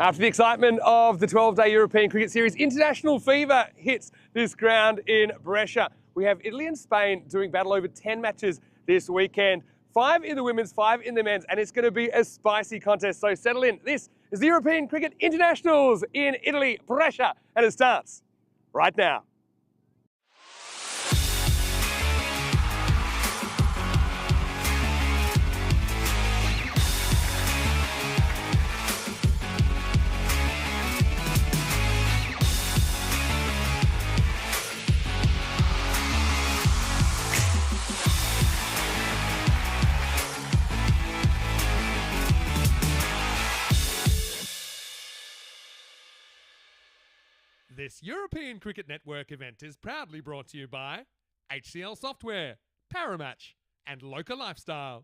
After the excitement of the 12-day European Cricket Series, international fever hits this ground in Brescia. We have Italy and Spain doing battle over 10 matches this weekend. 5 in the women's, 5 in the men's, and it's going to be a spicy contest, so settle in. This is the European Cricket Internationals in Italy, Brescia, and it starts right now. This European Cricket Network event is proudly brought to you by HCL Software, Paramatch, and Local Lifestyle.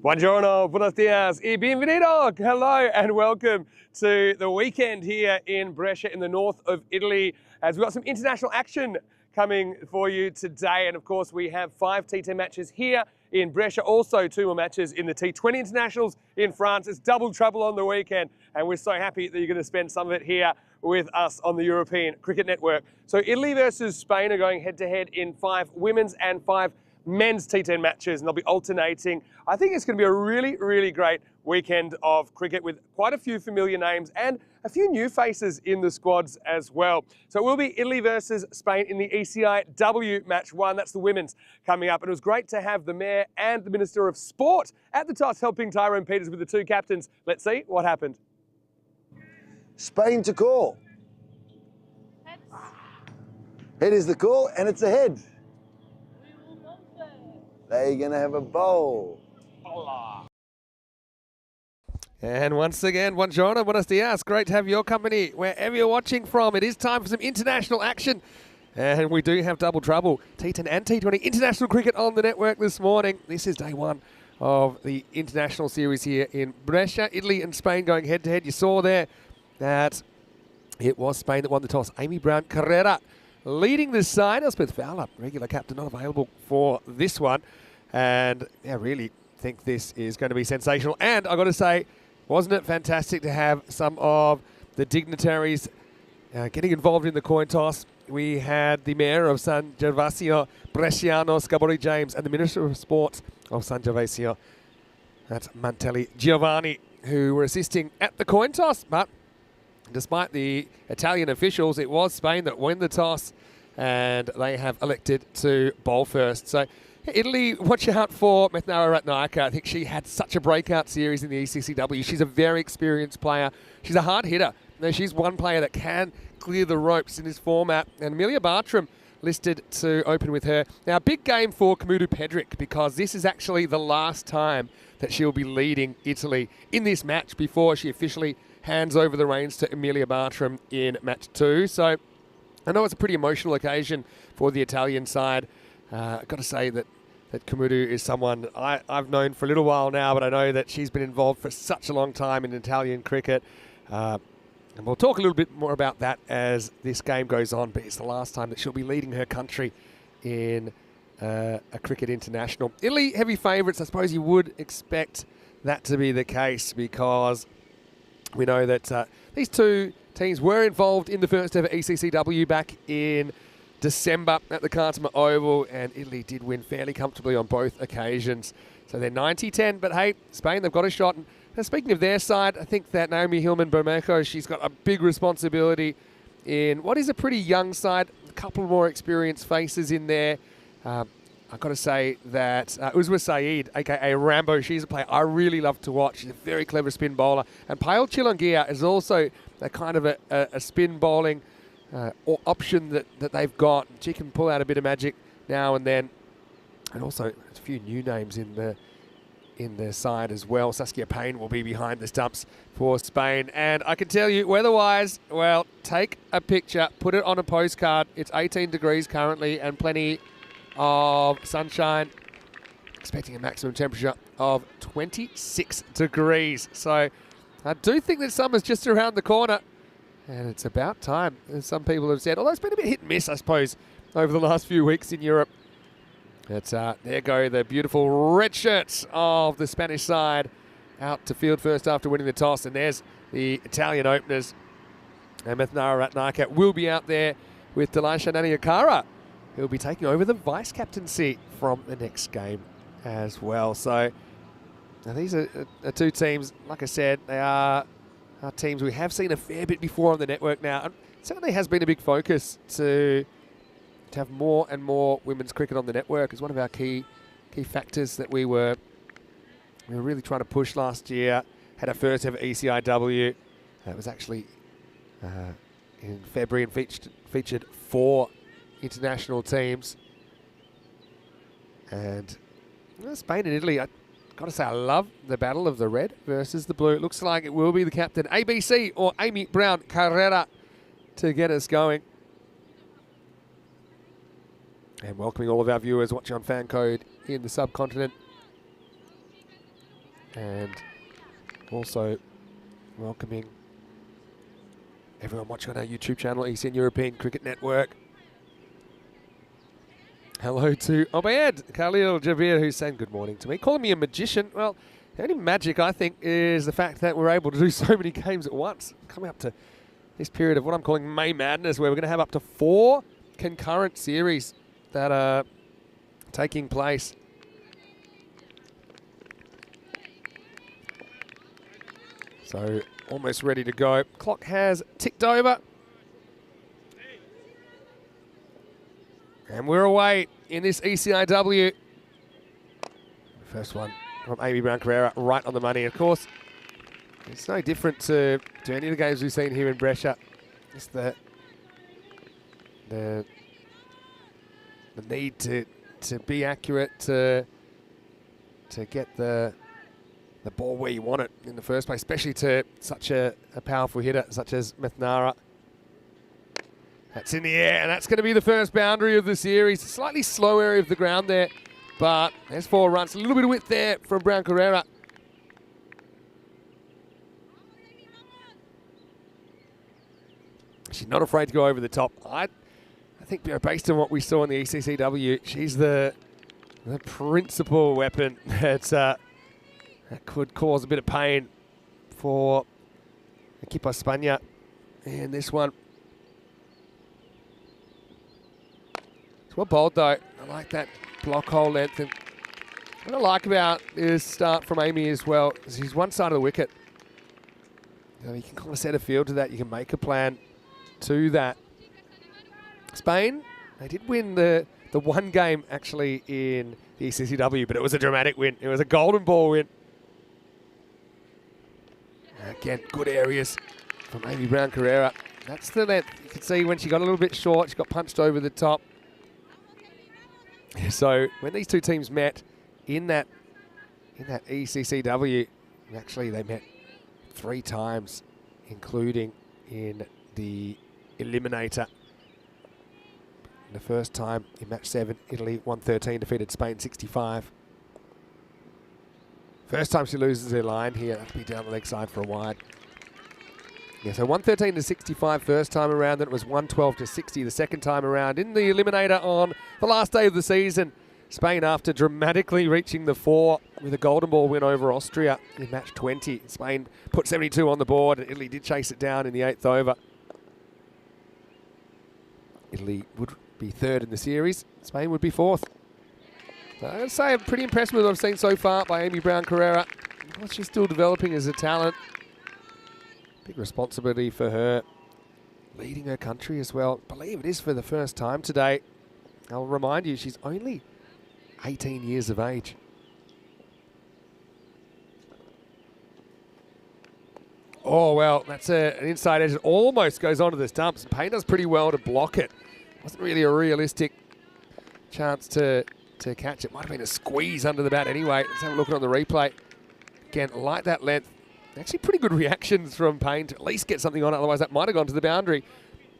Buongiorno, buenos dias, y bienvenido. Hello and welcome to the weekend here in Brescia in the north of Italy, as we've got some international action coming for you today. And of course, we have 5 T10 matches here in Brescia, also 2 more matches in the T20 internationals in France. It's double trouble on the weekend, and we're so happy that you're going to spend some of it here with us on the European Cricket Network. So Italy versus Spain are going head-to-head in 5 women's and 5 men's T10 matches, and they'll be alternating. I think it's going to be a really, really great weekend of cricket with quite a few familiar names and a few new faces in the squads as well. So it will be Italy versus Spain in the ECI-W match 1. That's the women's coming up. And it was great to have the Mayor and the Minister of Sport at the toss helping Tyrone Peters with the 2 captains. Let's see what happened. Spain to call. Heads. Head is the call, and it's a head. We will both say. They're going to have a bowl. And once again, buongiorno, buenos dias. Great to have your company wherever you're watching from. It is time for some international action. And we do have double trouble. T10 and T20 international cricket on the network this morning. This is day 1 of the international series here in Brescia. Italy and Spain going head-to-head. You saw there that it was Spain that won the toss. Amy Brown Carrera leading this side. Elspeth Fowler, regular captain, not available for this one. And I really think this is going to be sensational. And I've got to say, wasn't it fantastic to have some of the dignitaries getting involved in the coin toss? We had the Mayor of San Gervasio, Bresciano Scabori James, and the Minister of Sport of San Gervasio, that's Mantelli Giovanni, who were assisting at the coin toss. But despite the Italian officials, it was Spain that won the toss, and they have elected to bowl first. So Italy, watch out for Methnara Ratnayaka. I think she had such a breakout series in the ECI-W. She's a very experienced player. She's a hard hitter. Now, she's one player that can clear the ropes in this format. And Amelia Bartram listed to open with her. Now, a big game for Kamudu Pedrick, because this is actually the last time that she'll be leading Italy in this match before she officially hands over the reins to Amelia Bartram in match 2. So I know it's a pretty emotional occasion for the Italian side. I've got to say that Kamudu is someone I've known for a little while now, but I know that she's been involved for such a long time in Italian cricket. And we'll talk a little bit more about that as this game goes on, but it's the last time that she'll be leading her country in a cricket international. Italy, heavy favourites. I suppose you would expect that to be the case, because we know that these 2 teams were involved in the first ever ECI-W back in December at the Cartama Oval, and Italy did win fairly comfortably on both occasions. So they're 90-10, but hey, Spain, they've got a shot. And speaking of their side, I think that Naomi Hillman-Bermejo, she's got a big responsibility in what is a pretty young side. A couple more experienced faces in there. I've got to say that Uzma Saeed, a.k.a. Rambo, she's a player I really love to watch. She's a very clever spin bowler. And Payal Chilongia is also a kind of a spin bowling or option that they've got. She can pull out a bit of magic now and then. And also a few new names in their side as well. Saskia Payne will be behind the stumps for Spain. And I can tell you, weather-wise, well, take a picture, put it on a postcard. It's 18 degrees currently and plenty of sunshine. Expecting a maximum temperature of 26 degrees. So I do think that summer's just around the corner. And it's about time, as some people have said. Although it's been a bit hit and miss, I suppose, over the last few weeks in Europe. But there go the beautiful red shirts of the Spanish side out to field first after winning the toss. And there's the Italian openers. And Methnara Ratnaka will be out there with Delisha Naniakara, who will be taking over the vice-captaincy from the next game as well. So now these are two teams, like I said, they are teams we have seen a fair bit before on the network now. And it certainly has been a big focus to have more and more women's cricket on the network. Is one of our key factors that we were really trying to push last year. Had our first ever ECI-W. It was actually in February and featured 4 international teams. And Spain and Italy, I've got to say, I love the battle of the red versus the blue. It looks like it will be the captain, ABC or Amy Brown Carrera, to get us going. And welcoming all of our viewers watching on Fan Code in the subcontinent. And also welcoming everyone watching on our YouTube channel, Eastern European Cricket Network. Hello to Obaid Khalil Jabir, who's saying good morning to me. Calling me a magician. Well, the only magic, I think, is the fact that we're able to do so many games at once. Coming up to this period of what I'm calling May Madness, where we're going to have up to 4 concurrent series that are taking place. So almost ready to go. Clock has ticked over. And we're away in this ECI-W. First one from Amy Brown Carrera, right on the money. Of course, it's no different to any of the games we've seen here in Brescia. Just the need to be accurate, to get the ball where you want it in the first place, especially to such a powerful hitter such as Methnara. That's in the air, and that's going to be the first boundary of the series. Slightly slow area of the ground there, but there's 4 runs. A little bit of width there from Brown Carrera. She's not afraid to go over the top. I think, based on what we saw in the ECCW, she's the principal weapon that could cause a bit of pain for Equipa España in this one. It's well bowled though. I like that block hole length. And what I like about this start from Amy as well is she's one side of the wicket. You can kind of set a field to that. You can make a plan to that. Spain, they did win the one game actually in the ECCW, but it was a dramatic win. It was a golden ball win. Again, good areas from Amy Brown Carrera. That's the length. You can see when she got a little bit short, she got punched over the top. So when these two teams met in that ECCW, actually they met 3 times, including in the Eliminator. The first time in match 7, Italy 113 defeated Spain 65. First time she loses her line here, that'll be down the leg side for a wide. Yeah, so 113 to 65 first time around, then it was 112 to 60 the second time around. In the Eliminator on the last day of the season, Spain, after dramatically reaching the 4 with a golden ball win over Austria in match 20. Spain put 72 on the board, and Italy did chase it down in the 8th over. Italy would be 3rd in the series, Spain would be 4th. So I'd say I'm pretty impressed with what I've seen so far by Amy Brown Carrera. She's still developing as a talent. Big responsibility for her, leading her country as well. I believe it is for the first time today. I'll remind you, she's only 18 years of age. Oh, well, that's an inside edge. It almost goes onto the stumps. Payne does pretty well to block it. Wasn't really a realistic chance to catch it. Might have been a squeeze under the bat anyway. Let's have a look on the replay. Again, like that length. Actually pretty good reactions from Payne to at least get something on it. Otherwise, that might have gone to the boundary.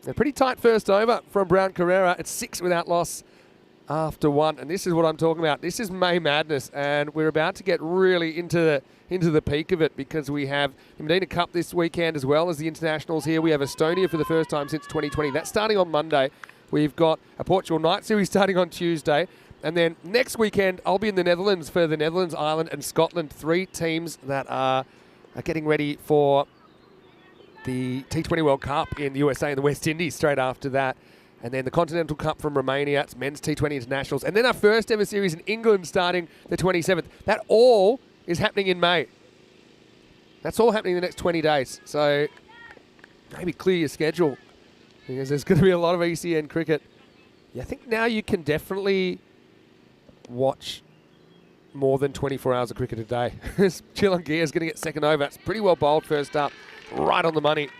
A pretty tight first over from Brown Carrera. It's 6 without loss after 1. And this is what I'm talking about. This is May Madness. And we're about to get really into the peak of it, because we have the Medina Cup this weekend as well as the internationals here. We have Estonia for the first time since 2020. That's starting on Monday. We've got a Portugal Night Series starting on Tuesday. And then next weekend, I'll be in the Netherlands for the Netherlands, Ireland and Scotland. 3 teams that are getting ready for the T20 World Cup in the USA and the West Indies straight after that. And then the Continental Cup from Romania. It's men's T20 internationals. And then our first ever series in England starting the 27th. That all is happening in May. That's all happening in the next 20 days. So maybe clear your schedule because there's going to be a lot of ECN cricket. Yeah, I think now you can definitely watch more than 24 hours of cricket a day. Chilungia is going to get second over. It's pretty well bowled first up. Right on the money.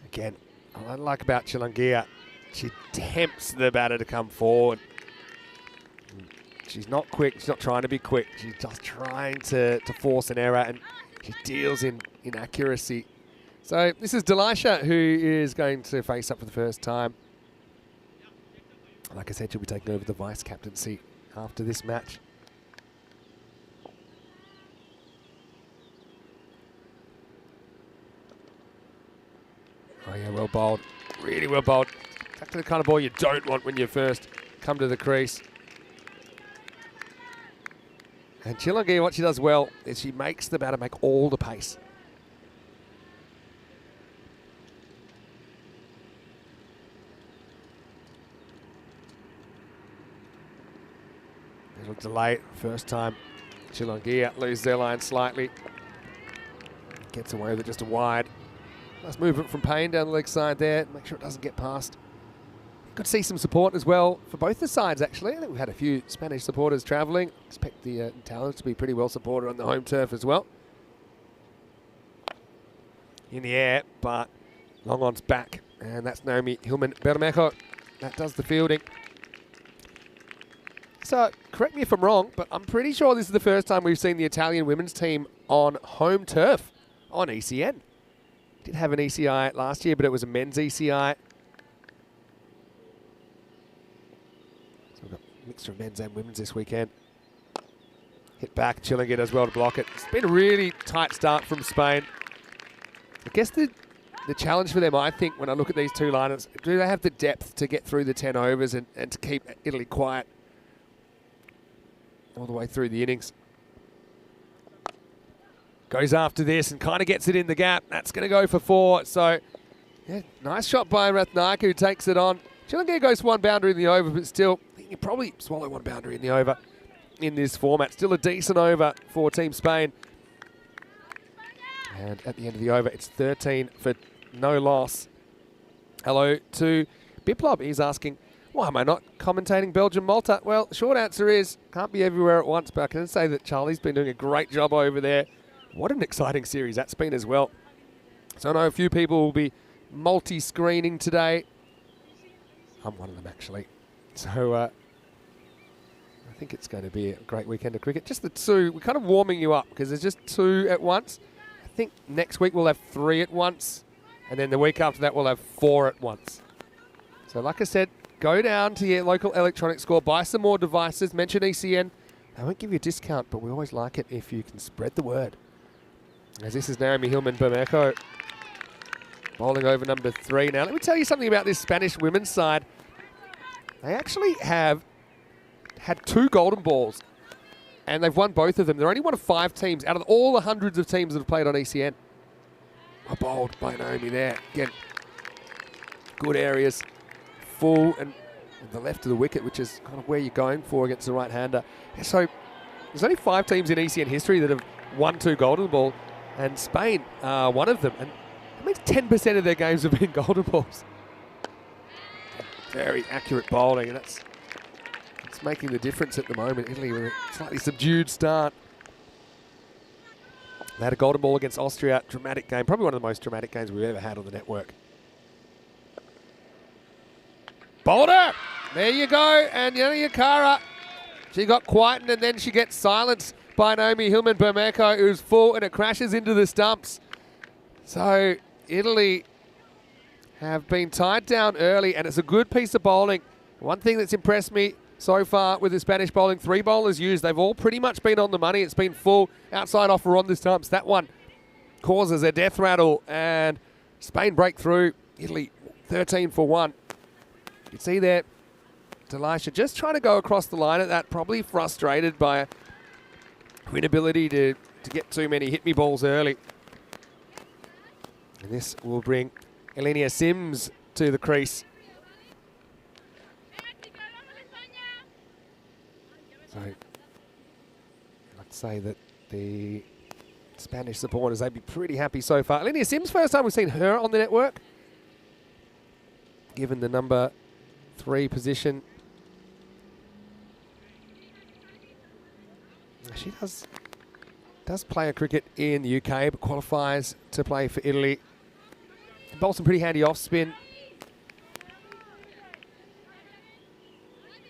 Again, what I like about Chilungia, she tempts the batter to come forward. She's not quick. She's not trying to be quick. She's just trying to force an error, and she deals in inaccuracy. So this is Delisha, who is going to face up for the first time. Like I said, she'll be taking over the vice captaincy after this match. Oh yeah, well bowled. Really well bowled. Exactly the kind of ball you don't want when you first come to the crease. And Chilungia, what she does well is she makes the batter make all the pace. Little delay, first time. Chilungia lose their line slightly. Gets away with it just a wide. Nice movement from Payne down the leg side there. Make sure it doesn't get past. Good to see some support as well for both the sides, actually. I think we've had a few Spanish supporters travelling. Expect the Italians to be pretty well supported on the home turf as well. In the air, but long on's back. And that's Naomi Hillman-Bermejo. That does the fielding. So, correct me if I'm wrong, but I'm pretty sure this is the first time we've seen the Italian women's team on home turf on ECN. Did have an ECI last year, but it was a men's ECI. So we've got a mixture of men's and women's this weekend. Hit back, Chilungia does well to block it. It's been a really tight start from Spain. I guess the challenge for them, I think, when I look at these two liners, do they have the depth to get through the 10 overs and to keep Italy quiet all the way through the innings? Goes after this and kind of gets it in the gap. That's going to go for 4. So, yeah, nice shot by Rathnayake, who takes it on. Chilungia goes for 1 boundary in the over, but still, you can probably swallow 1 boundary in the over in this format. Still a decent over for Team Spain. And at the end of the over, it's 13 for no loss. Hello to Biplop. He's asking, why am I not commentating Belgium-Malta? Well, the short answer is, can't be everywhere at once, but I can say that Charlie's been doing a great job over there. What an exciting series that's been as well. So I know a few people will be multi-screening today. I'm one of them, actually. So I think it's going to be a great weekend of cricket. Just the 2, we're kind of warming you up because there's just 2 at once. I think next week we'll have 3 at once. And then the week after that we'll have 4 at once. So like I said, go down to your local electronics store, buy some more devices, mention ECN. They won't give you a discount, but we always like it if you can spread the word. As this is Naomi Hillman-Bermejo bowling over number 3. Now, let me tell you something about this Spanish women's side. They actually have had 2 golden balls, and they've won both of them. They're only one of 5 teams out of all the hundreds of teams that have played on ECN. Well bowled by Naomi there. Again, good areas, full and the left of the wicket, which is kind of where you're going for against the right-hander. So there's only 5 teams in ECN history that have won 2 golden ball, and Spain are one of them. And that means 10% of their games have been golden balls. Very accurate bowling, and that's making the difference at the moment. Italy with a slightly subdued start. They had a golden ball against Austria. Dramatic game, probably one of the most dramatic games we've ever had on the network. Boulder! There you go, and Yana Yakara, she got quietened and then she gets silenced by Naomi Hillman-Bermejo, who's full, and it crashes into the stumps. So Italy have been tied down early, and it's a good piece of bowling. One thing that's impressed me so far with the Spanish bowling, 3 bowlers used, they've all pretty much been on the money. It's been full outside off or on the stumps. That one causes a death rattle, and Spain break through. Italy 13 for 1. You can see there, Delisha just trying to go across the line at that, probably frustrated by her inability to get too many hit-me balls early. And this will bring Elenia Sims to the crease. So I'd say that the Spanish supporters, they'd be pretty happy so far. Elenia Sims, first time we've seen her on the network, given the number 3 position. She does play a cricket in the UK, but qualifies to play for Italy. Bowls some pretty handy off spin.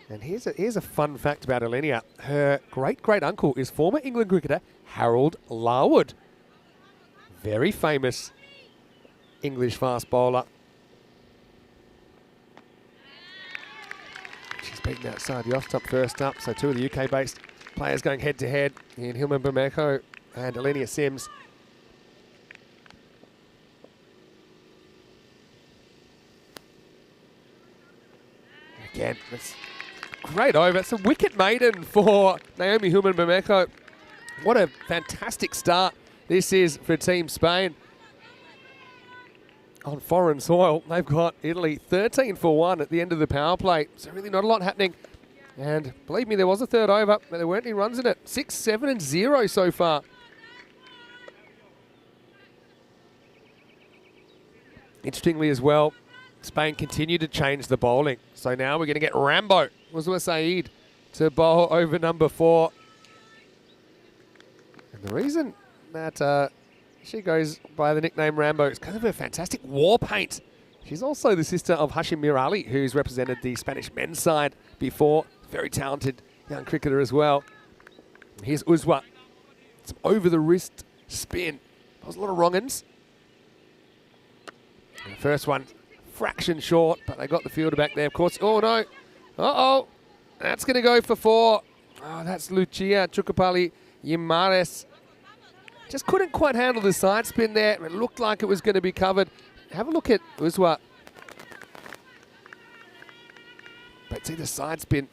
And here's a fun fact about Elenia. Her great uncle is former England cricketer Harold Larwood. Very famous English fast bowler. She's beaten outside the off stump first up, so 2 of the UK-based players going head-to-head in Hilma Bermejo and Elenia Sims. Again, that's great over. It's a wicket maiden for Naomi Hilma Bermejo. What a fantastic start this is for Team Spain. On foreign soil, they've got Italy 13 for 1 at the end of the power play. So really not a lot happening. And believe me, there was a third over, but there weren't any runs in it. 6, 7 and 0 so far. Interestingly as well, Spain continue to change the bowling. So now we're going to get Rambo, Uzwa Saeed, to bowl over number 4. And the reason that she goes by the nickname Rambo is because of her fantastic war paint. She's also the sister of Hashim Mirali, who's represented the Spanish men's side before. Very talented young cricketer as well. And here's Uzwa. Some over-the-wrist spin. That was a lot of wrong-uns. The first one, fraction short, but they got the fielder back there, of course. Oh, no. Uh-oh. That's going to go for 4. Oh, that's Lucia Chukapali Yimares. Just couldn't quite handle the side spin there. It looked like it was going to be covered. Have a look at Uzwa. But see the side spin.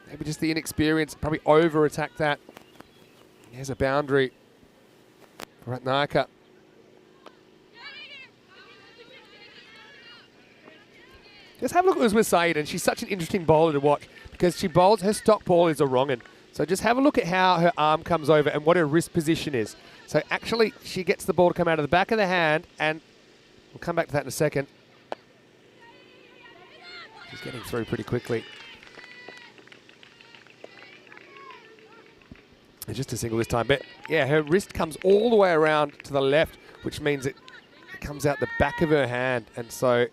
Maybe just the inexperience. Probably over-attacked that. There's a boundary for Ratnaka. Just have a look at Uzma Saeed, and she's such an interesting bowler to watch because she bowls, her stock ball is a wrong-un. So just have a look at how her arm comes over and what her wrist position is. So actually, she gets the ball to come out of the back of the hand, and we'll come back to that in a second. She's getting through pretty quickly. And just a single this time, but yeah, her wrist comes all the way around to the left, which means it comes out the back of her hand, and so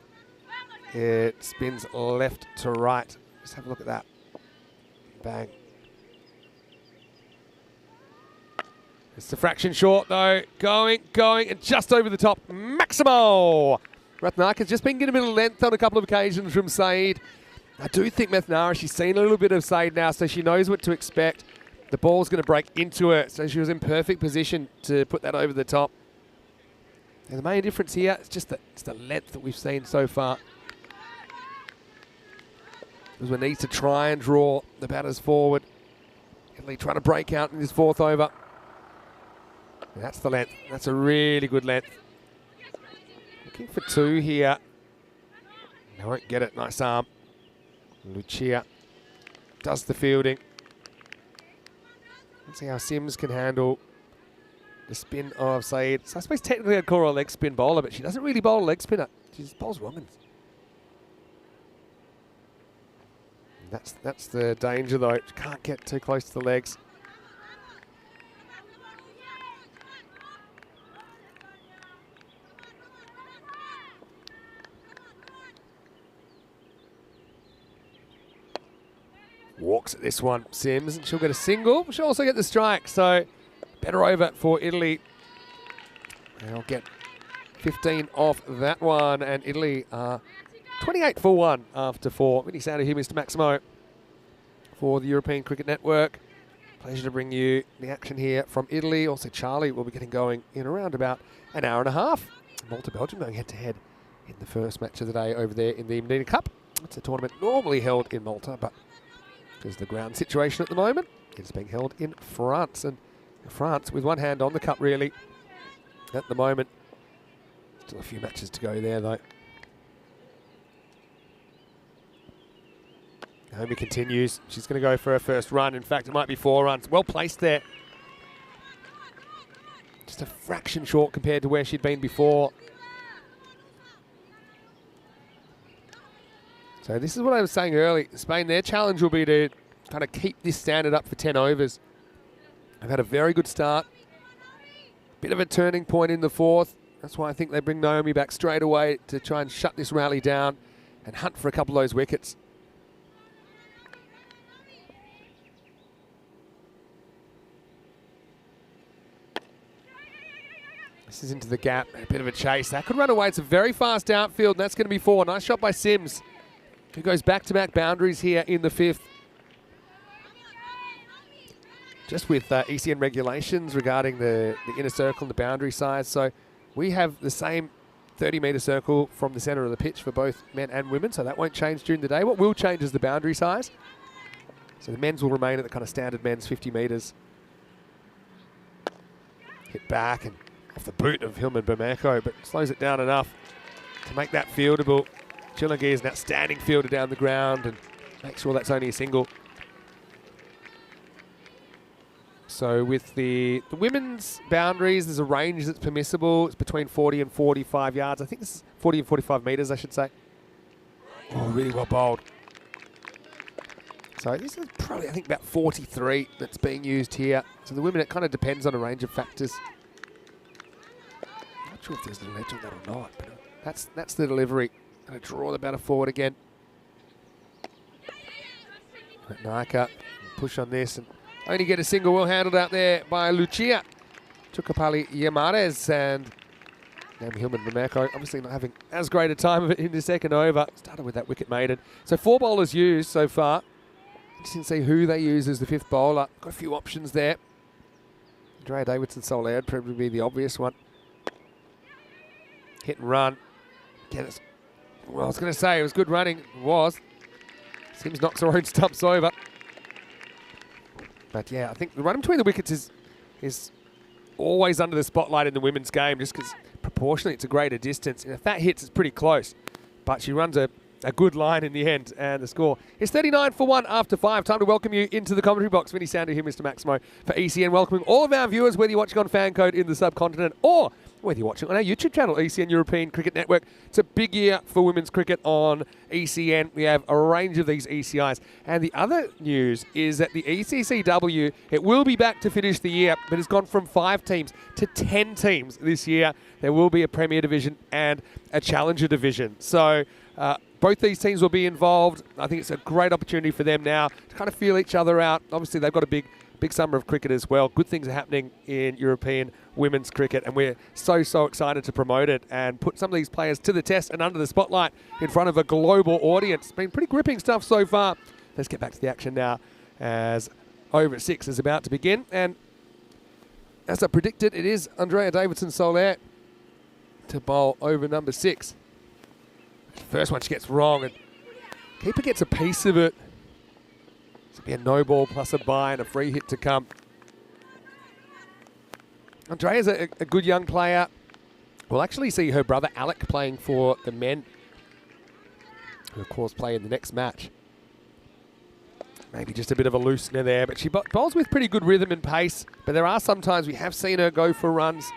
it spins left to right. Just have a look at that. Bang. It's the fraction short though. Going, and just over the top. Maximo! Ratnaka's just been getting a bit of length on a couple of occasions from Saeed. I do think Methnara, she's seen a little bit of Saeed now, so she knows what to expect. The ball's going to break into her, so she was in perfect position to put that over the top. And the main difference here is just the length that we've seen so far. Uzma needs to try and draw the batters forward. Italy trying to break out in this 4th over. And that's the length. That's a really good length. Looking for 2 here. They won't get it. Nice arm. Lucia does the fielding. Let's see how Sims can handle the spin of Saeed. So I suppose technically I'd call her a leg spin bowler, but she doesn't really bowl a leg spinner. She just bowls wrong. That's the danger though. She can't get too close to the legs. Walks at this one, Sims, and she'll get a single. She'll also get the strike, so better over for Italy. They'll get 15 off that one, and Italy are 28 for 1 after 4. Really sad to hear Mr. Maximo for the European Cricket Network. Pleasure to bring you the action here from Italy. Also, Charlie will be getting going in around about an hour and a half. Malta Belgium going head-to-head in the first match of the day over there in the Mid-innings Cup. It's a tournament normally held in Malta, but because of the ground situation at the moment, it's being held in France. And France with one hand on the cup, really, at the moment. Still a few matches to go there, though. Naomi continues. She's going to go for her first run. In fact, it might be 4 runs. Well placed there. Just a fraction short compared to where she'd been before. So this is what I was saying earlier. Spain, their challenge will be to kind of keep this standard up for 10 overs. They've had a very good start. Bit of a turning point in the 4th. That's why I think they bring Naomi back straight away to try and shut this rally down and hunt for a couple of those wickets. This is into the gap, a bit of a chase. That could run away. It's a very fast outfield, and that's going to be 4. Nice shot by Sims, who goes back-to-back boundaries here in the 5th. Just with ECN regulations regarding the inner circle and the boundary size. So we have the same 30-metre circle from the centre of the pitch for both men and women, so that won't change during the day. What will change is the boundary size. So the men's will remain at the kind of standard men's 50 metres. Hit back and off the boot of Hilman Bermejo, but slows it down enough to make that fieldable. Chillingi is an outstanding fielder down the ground and make sure that's only a single. So with the women's boundaries, there's a range that's permissible. It's between 40 and 45 yards. I think this is 40 and 45 metres, I should say. Oh, really well bowled. So this is probably, I think, about 43 that's being used here. So the women, it kind of depends on a range of factors. Not sure if there's a ledge on that or not, but that's the delivery. Going to draw the batter forward again. Naika, push on this and only get a single, well handled out there by Lucia Chukapali Yamares, and Naomi Hilman Bermejo obviously not having as great a time of it in the second over. Started with that wicket maiden. So 4 bowlers used so far. Just didn't see who they use as the 5th bowler. Got a few options there. Andrea Davidson Soler would probably be the obvious one. Hit and run. Again, well, I was going to say it was good running. It was. Sims knocks her own stumps over. But yeah, I think the run between the wickets is always under the spotlight in the women's game, just because proportionally it's a greater distance. And if that hits, it's pretty close. But she runs a good line in the end, and the score is 39 for 1 after 5. Time to welcome you into the commentary box. Vinny Sander here, Mr. Maximo for ECN, welcoming all of our viewers, whether you're watching on Fan Code in the subcontinent or whether you're watching on our YouTube channel, ECN European Cricket Network. It's a big year for women's cricket on ECN. We have a range of these ECIs. And the other news is that the ECI-W, it will be back to finish the year, but it's gone from 5 teams to 10 teams this year. There will be a Premier Division and a Challenger Division. So both these teams will be involved. I think it's a great opportunity for them now to kind of feel each other out. Obviously, they've got a big summer of cricket as well. Good things are happening in European women's cricket, and we're so excited to promote it and put some of these players to the test and under the spotlight in front of a global audience. It's been pretty gripping stuff so far. Let's get back to the action now, as over at 6 is about to begin. And as I predicted, it is Andrea Davidson Soler to bowl over number 6. First one she gets wrong, and keeper gets a piece of it. It'll be a no ball plus a bye and a free hit to come. Andrea's a good young player. We'll actually see her brother Alec playing for the men, who of course play in the next match. Maybe just a bit of a loosener there, but she bowls with pretty good rhythm and pace. But there are some times we have seen her go for runs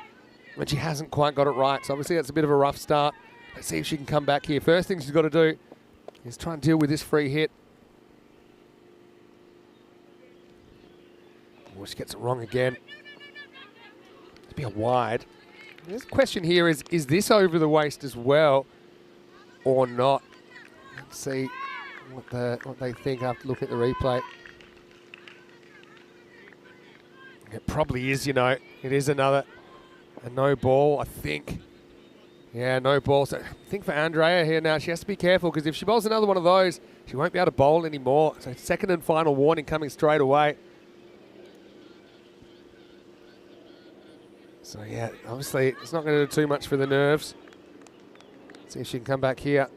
when she hasn't quite got it right. So obviously that's a bit of a rough start. Let's see if she can come back here. First thing she's got to do is try and deal with this free hit. Oh, she gets it wrong again. It'll be a wide. The question here is this over the waist as well or not? Let's see what they think after looking at the replay. It probably is, you know. It is a no ball, I think. Yeah, no ball. So I think for Andrea here now, she has to be careful, because if she bowls another one of those, she won't be able to bowl anymore. So second and final warning coming straight away. So yeah, obviously it's not going to do too much for the nerves. See if she can come back here.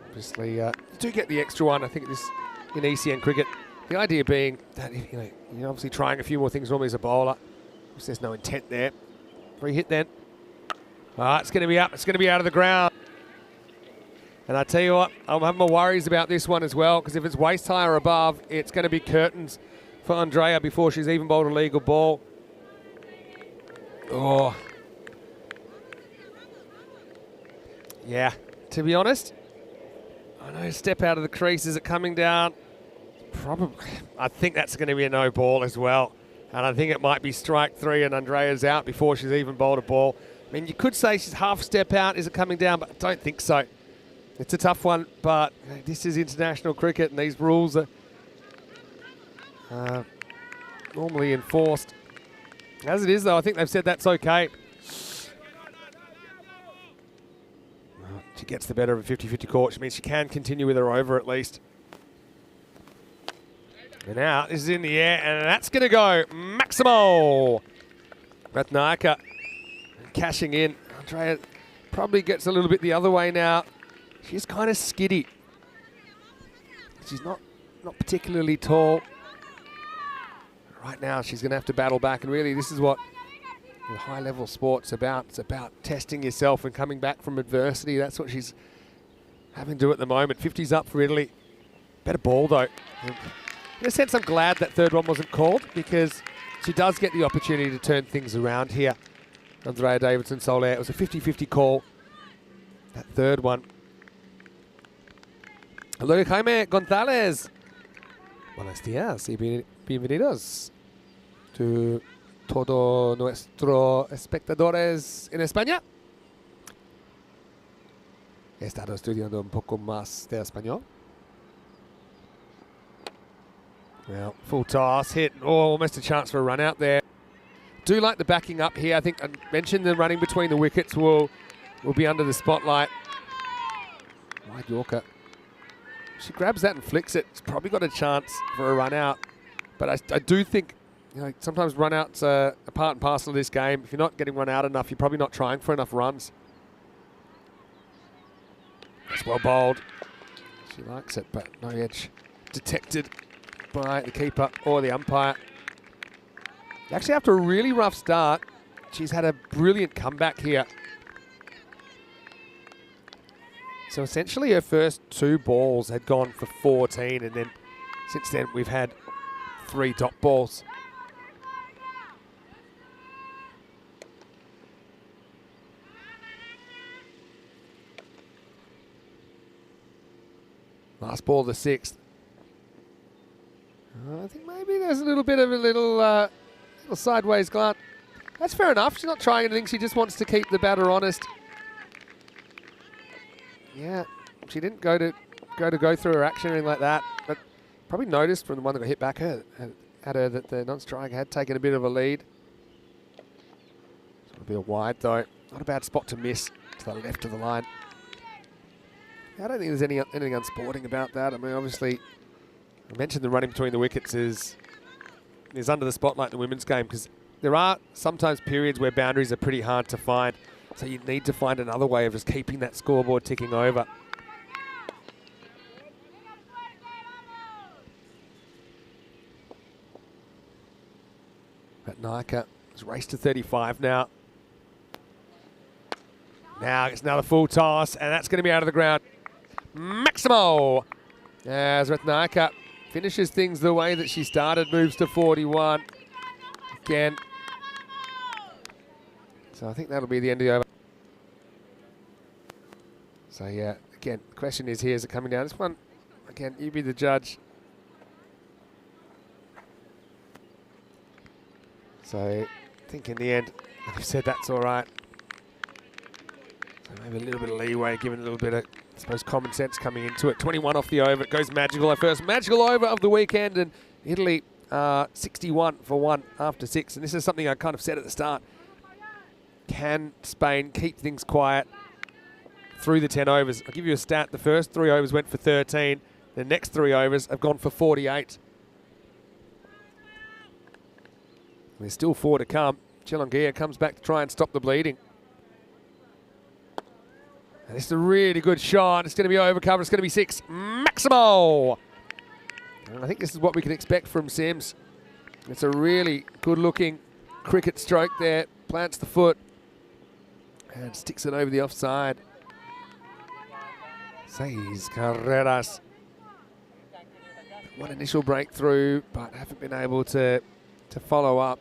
Obviously, you do get the extra one. I think this in ECN cricket. The idea being that you're obviously trying a few more things normally as a bowler. There's no intent there. Free hit then. It's going to be up. It's going to be out of the ground. And I tell you what, I'm having my worries about this one as well, because if it's waist high or above, it's going to be curtains for Andrea before she's even bowled a legal ball. Oh. Yeah, to be honest, I know step out of the crease. Is it coming down? Probably. I think that's going to be a no ball as well. And I think it might be strike 3 and Andrea's out before she's even bowled a ball. I mean, you could say she's half step out. Is it coming down? But I don't think so. It's a tough one, but this is international cricket and these rules are normally enforced. As it is, though, I think they've said that's okay. She gets the better of a 50-50 call, which means she can continue with her over at least. And now this is in the air, and that's going to go Maximo. Ratnayaka cashing in. Andrea probably gets a little bit the other way now. She's kind of skiddy. She's not particularly tall. Right now, she's going to have to battle back, and really, this is what the high-level sport's about. It's about testing yourself and coming back from adversity. That's what she's having to do at the moment. 50's up for Italy. Better ball, though. In a sense, I'm glad that third one wasn't called, because she does get the opportunity to turn things around here. Andrea Davidson Soler. It was a 50-50 call. That third one. Hello, Jaime González. Buenos días y bienvenidos to todos nuestros espectadores en España. He estado estudiando un poco más de español. Well, full toss, hit. Oh, almost a chance for a run out there. Do like the backing up here. I think I mentioned the running between the wickets will be under the spotlight. Wide Yorker. She grabs that and flicks it. It's probably got a chance for a run out. But I do think, sometimes run outs are a part and parcel of this game. If you're not getting run out enough, you're probably not trying for enough runs. That's well bowled. She likes it, but no edge detected by the keeper or the umpire. Actually, after a really rough start, she's had a brilliant comeback here. So essentially her first 2 balls had gone for 14, and then since then we've had 3 dot balls. Last ball, the 6th. I think maybe there's a little bit of a little sideways glance. That's fair enough. She's not trying anything. She just wants to keep the batter honest. Yeah, she didn't go through her action or anything like that, but probably noticed from the one that got hit back at her that the non-striker had taken a bit of a lead. It's a bit wide though. Not a bad spot to miss to the left of the line. I don't think there's anything unsporting about that. I mean, obviously, I mentioned the running between the wickets is under the spotlight in the women's game, because there are sometimes periods where boundaries are pretty hard to find. So you need to find another way of just keeping that scoreboard ticking over. Ratnayaka has raced to 35 now. Now it's another full toss, and that's going to be out of the ground. Maximo! As Ratnayaka finishes things the way that she started, moves to 41. Again. So I think that'll be the end of the over. So yeah, again, the question is here, is it coming down? This one, again, you be the judge. So I think in the end, they've said that's all right. So maybe a little bit of leeway, given a little bit of, I suppose, common sense coming into it. 21 off the over, it goes magical. Our first magical over of the weekend, and Italy 61 for 1 after 6. And this is something I kind of said at the start. Can Spain keep things quiet through the 10 overs? I'll give you a stat. The first 3 overs went for 13. The next 3 overs have gone for 48. There's still 4 to come. Chilongia comes back to try and stop the bleeding. And this is a really good shot. It's going to be over cover. It's going to be 6. Maximo! And I think this is what we can expect from Sims. It's a really good-looking cricket stroke there. Plants the foot and sticks it over the offside. 6 carreras. One initial breakthrough, but haven't been able to follow up.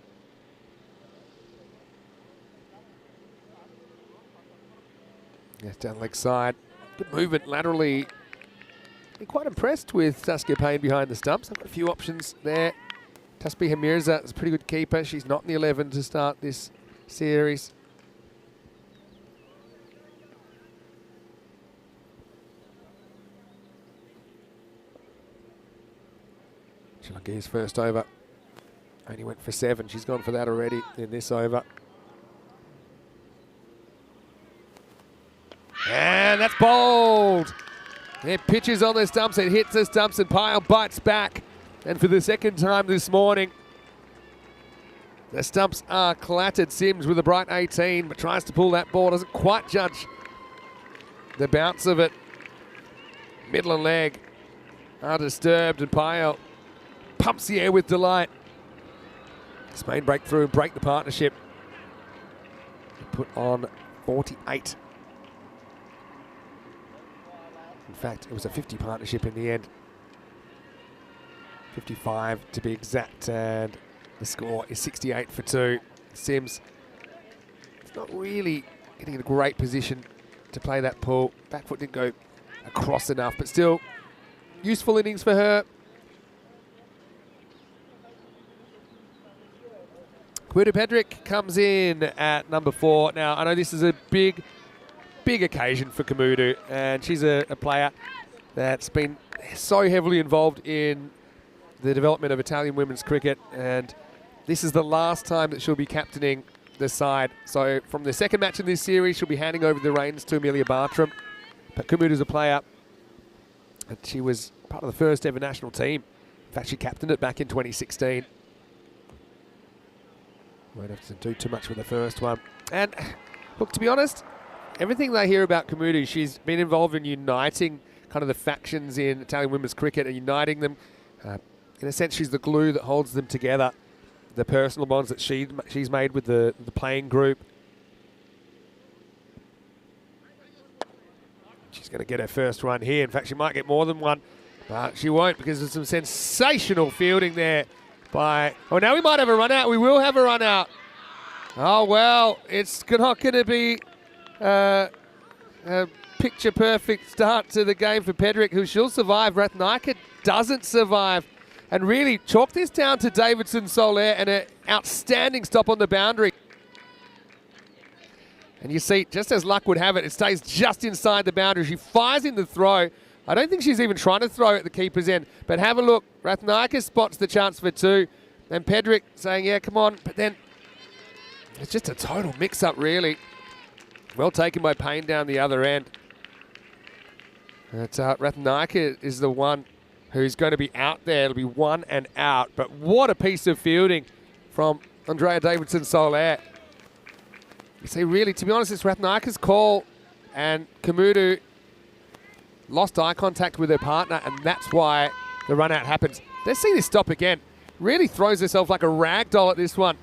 Yes, down leg side. Good movement laterally. Been quite impressed with Saskia Payne behind the stumps. I've got a few options there. Tasbih Mirza is a pretty good keeper. She's not in the 11 to start this series. Chilangi's first over. Only went for 7. She's gone for that already in this over. And that's bowled. It pitches on the stumps, it hits the stumps, and Pyle bites back. And for the second time this morning, the stumps are clattered. Sims with a bright 18, but tries to pull that ball, doesn't quite judge the bounce of it. Middle and leg are disturbed, and Pyle pumps the air with delight. Spain break through and break the partnership. Put on 48. In fact, it was a 50 partnership in the end. 55 to be exact, and the score is 68 for 2. Sims, it's not really getting in a great position to play that pull. Back foot didn't go across enough, but still useful innings for her. Quiddu Pedrick comes in at number 4. Now, I know this is a big occasion for Komodo, and she's a player that's been so heavily involved in the development of Italian women's cricket, and this is the last time that she'll be captaining the side. So from the second match in this series, she'll be handing over the reins to Amelia Bartram. But Komodo's a player, and she was part of the first ever national team. In fact, she captained it back in 2016. Won't have to do too much with the first one. And look, to be honest, everything that I hear about Komodo, she's been involved in uniting kind of the factions in Italian women's cricket and uniting them. In a sense, she's the glue that holds them together. The personal bonds that she's made with the playing group. She's going to get her first run here. In fact, she might get more than one, but she won't because there's some sensational fielding there by... Oh, now we might have a run out. We will have a run out. Oh, well, it's not going to be a picture-perfect start to the game for Pedrick, who she'll survive. Rathnaiker doesn't survive. And really chalk this down to Davidson Soler and an outstanding stop on the boundary. And you see, just as luck would have it, it stays just inside the boundary. She fires in the throw. I don't think she's even trying to throw at the keeper's end. But have a look. Rathnaiker spots the chance for 2. And Pedrick saying, yeah, come on. But then it's just a total mix-up, really. Well taken by Payne down the other end. Rathnaiker is the one who's going to be out there. It'll be 1 and out. But what a piece of fielding from Andrea Davidson-Soler. You see, really, to be honest, it's Rathnaiker's call, and Komodo lost eye contact with her partner, and that's why the run-out happens. Let's see this stop again. Really throws herself like a rag doll at this one,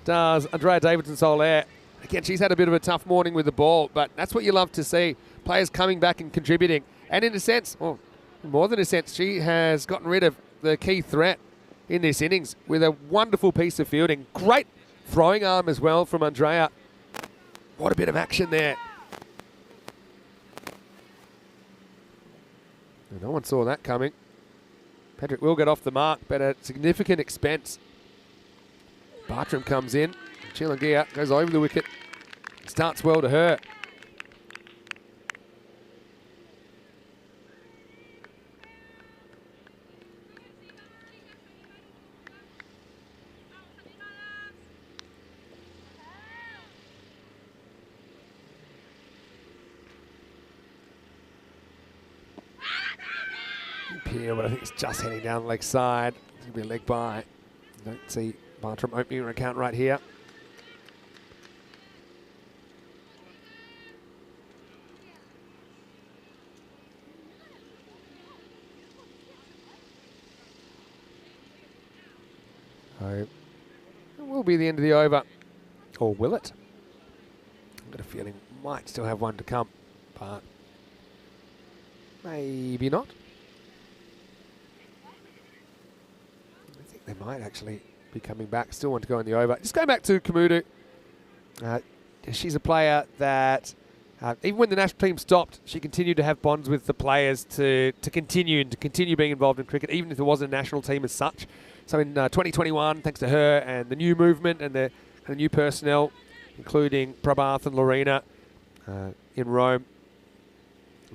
does Andrea Davidson-Soler. Again, she's had a bit of a tough morning with the ball, but that's what you love to see. Players coming back and contributing. And in a sense, well, more than a sense, she has gotten rid of the key threat in this innings with a wonderful piece of fielding. Great throwing arm as well from Andrea. What a bit of action there. No one saw that coming. Pedrick will get off the mark, but at significant expense. Bartram comes in. Chilongia goes over the wicket. Starts well to her. Peel, but I think it's just heading down the leg side. It's going to be a leg by. Don't see Bartram opening her account right here. So it will be the end of the over. Or will it? I've got a feeling might still have one to come, but maybe not. I think they might actually be coming back. Still want to go in the over. Just going back to Kamudu. She's a player that, even when the national team stopped, she continued to have bonds with the players to continue being involved in cricket, even if there wasn't a national team as such. So in 2021, thanks to her and the new movement and the new personnel, including Prabhath and Lorena in Rome,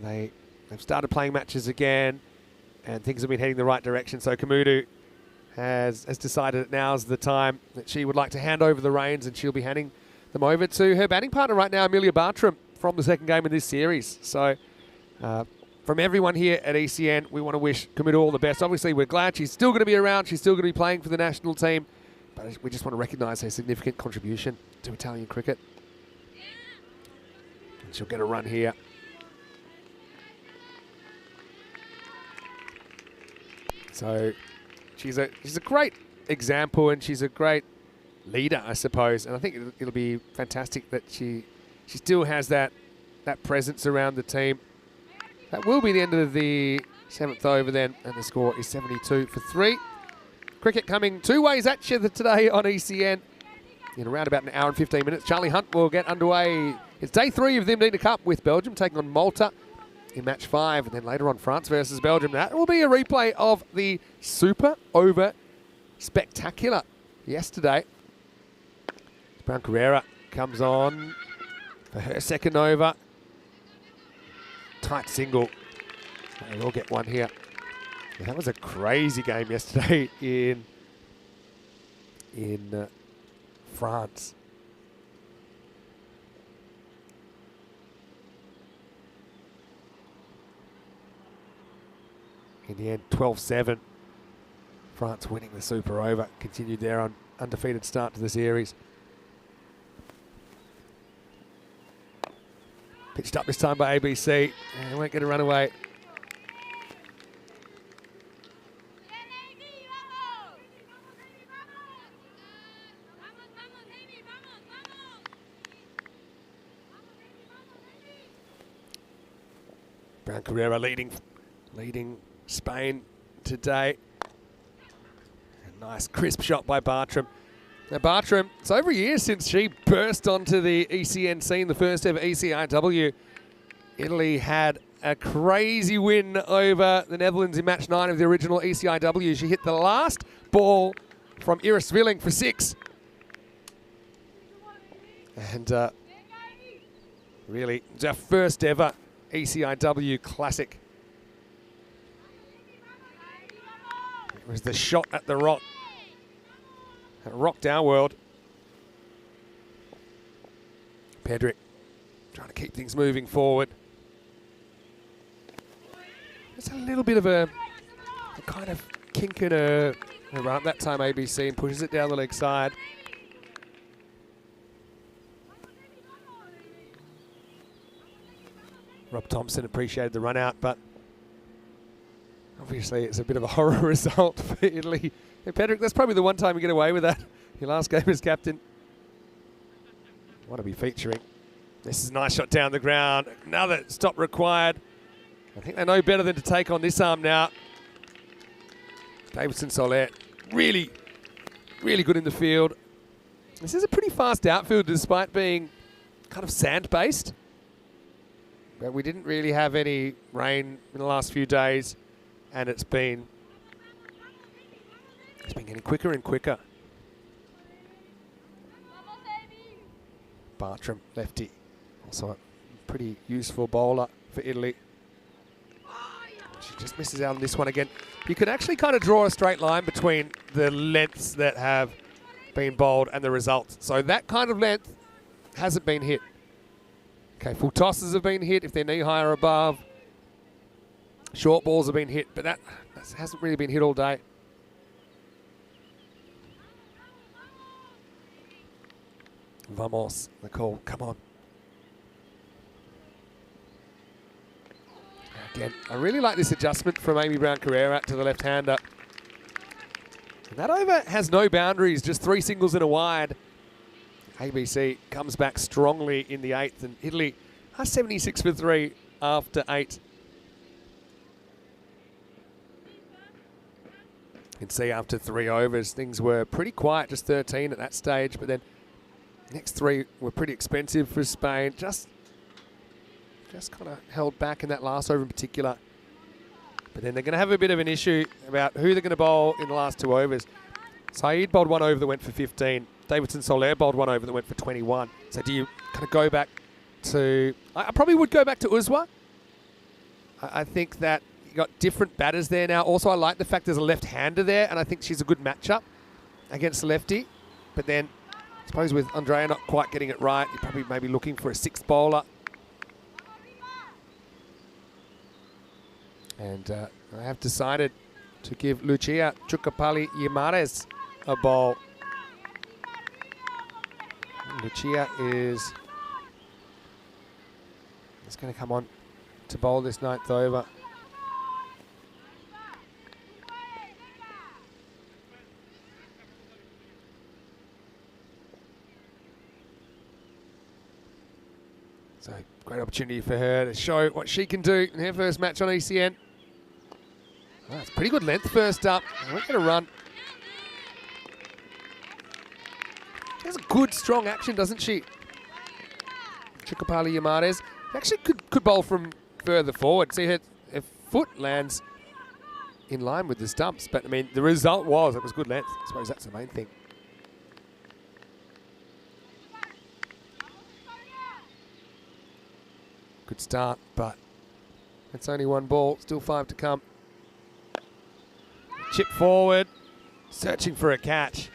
they've started playing matches again, and things have been heading the right direction. So Kamudu has decided that now's the time that she would like to hand over the reins, and she'll be handing them over to her batting partner right now, Amelia Bartram, from the second game of this series. So from everyone here at ECN, we want to wish Kamudu all the best. Obviously, we're glad she's still going to be around. She's still going to be playing for the national team. But we just want to recognise her significant contribution to Italian cricket. And she'll get a run here. So she's a great example, and she's a great leader, I suppose. And I think it'll be fantastic that she still has that presence around the team. That will be the end of the 7th over then, and the score is 72 for 3. Cricket coming two ways at you today on ECN in around about an hour and 15 minutes. Charlie Hunt will get underway. It's day 3 of the Mid-innings Cup with Belgium taking on Malta in match 5, and then later on France versus Belgium. That will be a replay of the super over spectacular yesterday. Brown Carrera comes on for her second over. Tight single. They will get one here. Yeah, that was a crazy game yesterday in France. In the end, 12-7. France winning the super over. Continued their undefeated start to the series. Pitched up this time by ABC, and they won't get a run away. Brown Carrera leading Spain today. A nice crisp shot by Bartram. Now Bartram, it's over a year since she burst onto the ECN scene, the first ever ECI-W. Italy had a crazy win over the Netherlands in match 9 of the original ECI-W. She hit the last ball from Iris Svilling for 6. And really, it's our first ever ECI-W classic. It was the shot at the rock. It rocked our world. Pedrick trying to keep things moving forward. There's a little bit of a kind of kink in her rump that time, ABC, and pushes it down the leg side. Rob Thompson appreciated the run out, but obviously it's a bit of a horror result for Italy. Hey, Pedrick, that's probably the one time you get away with that. Your last game as captain. Want to be featuring. This is a nice shot down the ground. Another stop required. I think they know better than to take on this arm now. Davidson Soler, really, really good in the field. This is a pretty fast outfield despite being kind of sand-based. But we didn't really have any rain in the last few days, and it's been getting quicker and quicker. Bartram, lefty, also a pretty useful bowler for Italy. She just misses out on this one again. You can actually kind of draw a straight line between the lengths that have been bowled and the results. So that kind of length hasn't been hit. Okay, full tosses have been hit if they're knee high or above. Short balls have been hit, but that hasn't really been hit all day. Vamos, the call, come on. Again, I really like this adjustment from Amy Brown Carrera to the left-hander. That over has no boundaries, just 3 singles and a wide. ABC comes back strongly in the 8th, and Italy are 76 for 3 after 8. You can see after 3 overs, things were pretty quiet, just 13 at that stage, but then next 3 were pretty expensive for Spain. Just kind of held back in that last over in particular. But then they're going to have a bit of an issue about who they're going to bowl in the last 2 overs. Saeed bowled 1 over that went for 15. Davidson Soler bowled 1 over that went for 21. So do you kind of go back to... I probably would go back to Uzwa. I think that you got different batters there now. Also, I like the fact there's a left-hander there, and I think she's a good matchup against the lefty. But then, I suppose with Andrea not quite getting it right, you're probably maybe looking for a 6th bowler. And I have decided to give Lucia Chukapali-Yimares a bowl. Lucia is going to come on to bowl this 9th over. So great opportunity for her to show what she can do in her first match on ECN. Oh, it's pretty good length first up. We're going to run. She has a good, strong action, doesn't she? Chukapali-Yimares actually could bowl from further forward. See, her foot lands in line with the stumps. But, I mean, the result was it was good length. I suppose that's the main thing. Good start, but it's only 1 ball. Still 5 to come. Chip forward, searching for a catch.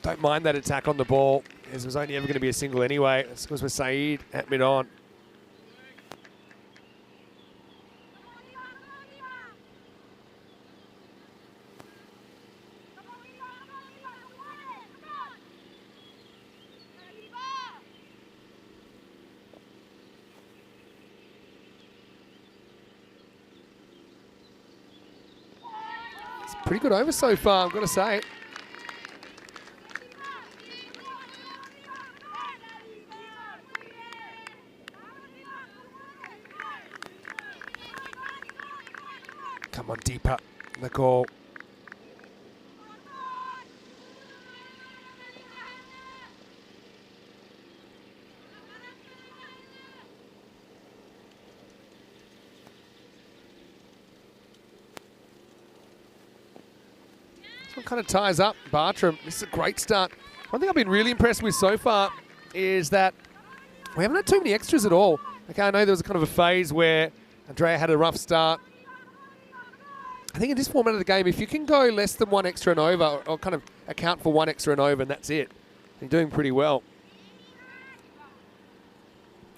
Don't mind that attack on the ball, as it was only ever going to be a single anyway. This was with Saeed at mid-on. Pretty good over so far, I've got to say. Come on, deeper, the call. Kind of ties up Bartram. This is a great start. One thing I've been really impressed with so far is that we haven't had too many extras at all. Okay, I know there was a kind of a phase where Andrea had a rough start. I think in this format of the game, if you can go less than 1 extra and over, or kind of account for 1 extra and over, and that's it, you're doing pretty well.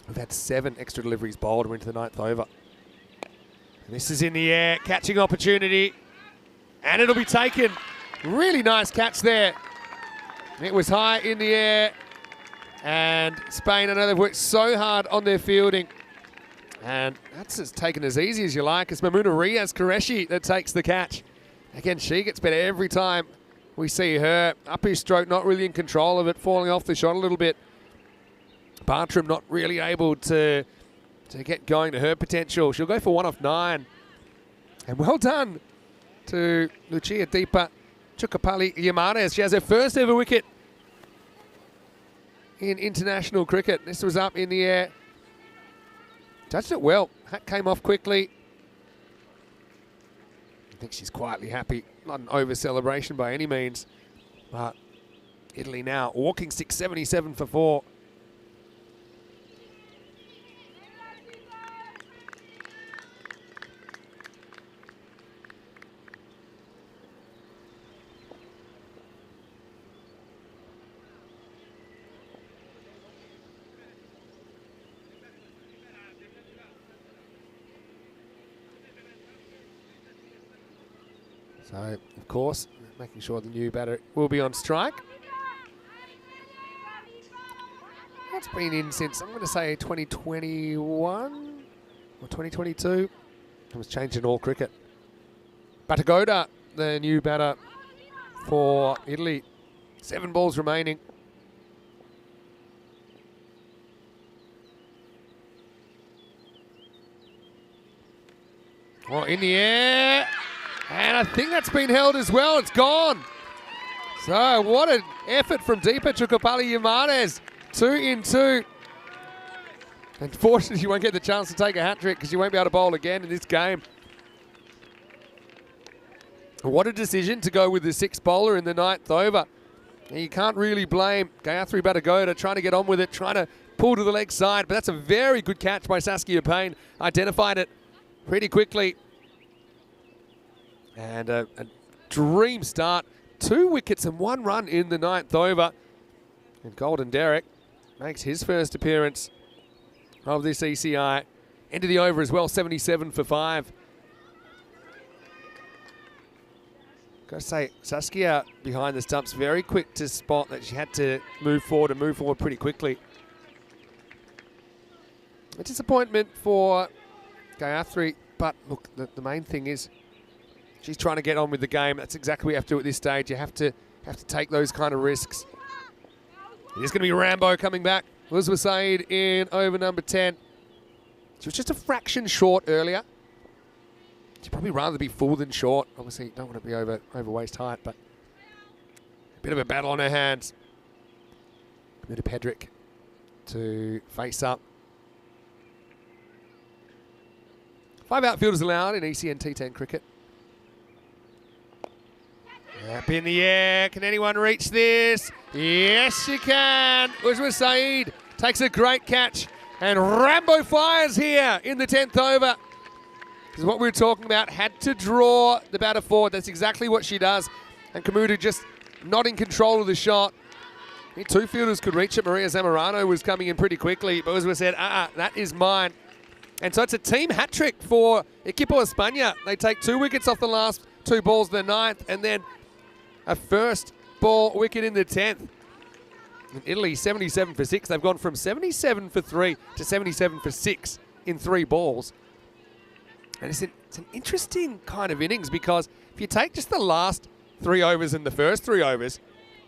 We've had 7 extra deliveries bowled. We're into the 9th over. And this is in the air, catching opportunity, and it'll be taken. Really nice catch there. It was high in the air. And Spain, I know they've worked so hard on their fielding. And that's as taken as easy as you like. It's Mamuna Riaz Qureshi that takes the catch. Again, she gets better every time we see her. Up his stroke, not really in control of it, falling off the shot a little bit. Bartram not really able to get going to her potential. She'll go for 1 off 9. And well done to Lucia Deepa Chukapali-Yimares. She has her first ever wicket in international cricket. This was up in the air. Touched it well. Hat came off quickly. I think she's quietly happy. Not an over celebration by any means. But Italy now walking 677 for 4. So, of course, making sure the new batter will be on strike. That's been in since, I'm going to say, 2021 or 2022. It was changed in all cricket. Batagoda, the new batter for Italy. 7 balls remaining. Oh, in the air. And I think that's been held as well. It's gone. So what an effort from Deepa Chukapali-Yamanez. 2 in 2. Unfortunately, you won't get the chance to take a hat-trick because you won't be able to bowl again in this game. What a decision to go with the 6th bowler in the 9th over. And you can't really blame Gayatri Badagoda trying to get on with it, trying to pull to the leg side. But that's a very good catch by Saskia Payne. Identified it pretty quickly. And a dream start. 2 wickets and 1 run in the 9th over. And Golden Derek makes his first appearance of this ECI. End of the over as well, 77 for 5. Gotta say, Saskia behind the stumps, very quick to spot that she had to move forward and move forward pretty quickly. A disappointment for Gayatri, but look, the main thing is she's trying to get on with the game. That's exactly what you have to do at this stage. You have to take those kind of risks. There's going to be Rambo coming back. Elizabeth Saeed in over number 10. She was just a fraction short earlier. She'd probably rather be full than short. Obviously, you don't want to be over waist height, but a bit of a battle on her hands. Mita Pedrick to face up. 5 outfielders allowed in ECN T10 cricket. Up in the air. Can anyone reach this? Yes, you can. Uzma Saeed takes a great catch. And Rambo fires here in the 10th over. This is what we were talking about. Had to draw the batter forward. That's exactly what she does. And Kamuda just not in control of the shot. I think 2 fielders could reach it. Maria Zamorano was coming in pretty quickly. But Uzma said, that is mine. And so it's a team hat trick for Equipo España. They take 2 wickets off the last 2 balls in the 9th. And then a first ball wicket in the 10th. In Italy, 77 for 6. They've gone from 77 for 3 to 77 for 6 in 3 balls. And it's an interesting kind of innings because if you take just the last 3 overs and the first 3 overs,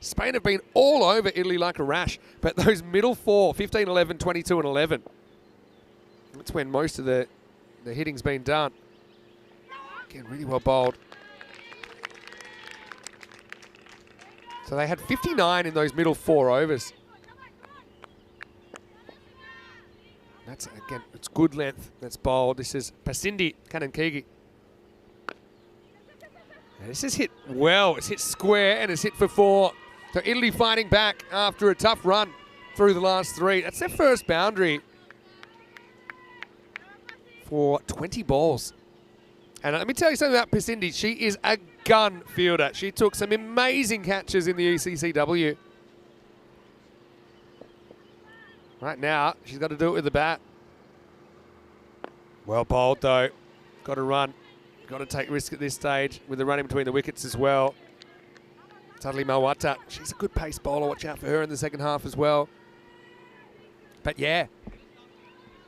Spain have been all over Italy like a rash. But those middle 4, 15, 11, 22 and 11, that's when most of the hitting's been done. Again, really well bowled. So they had 59 in those middle 4 overs. That's, again, it's good length that's bowled. This is Pasindi Kanankigi. And this is hit well. It's hit square and it's hit for 4. So Italy fighting back after a tough run through the last 3. That's their first boundary for 20 balls. And let me tell you something about Pasindi. She is a gun fielder. She took some amazing catches in the ECI-W. Right now, she's got to do it with the bat. Well bowled, though. Got to run. Got to take risk at this stage with the run in between the wickets as well. Tadley Malwata. She's a good pace bowler. Watch out for her in the second half as well. But yeah,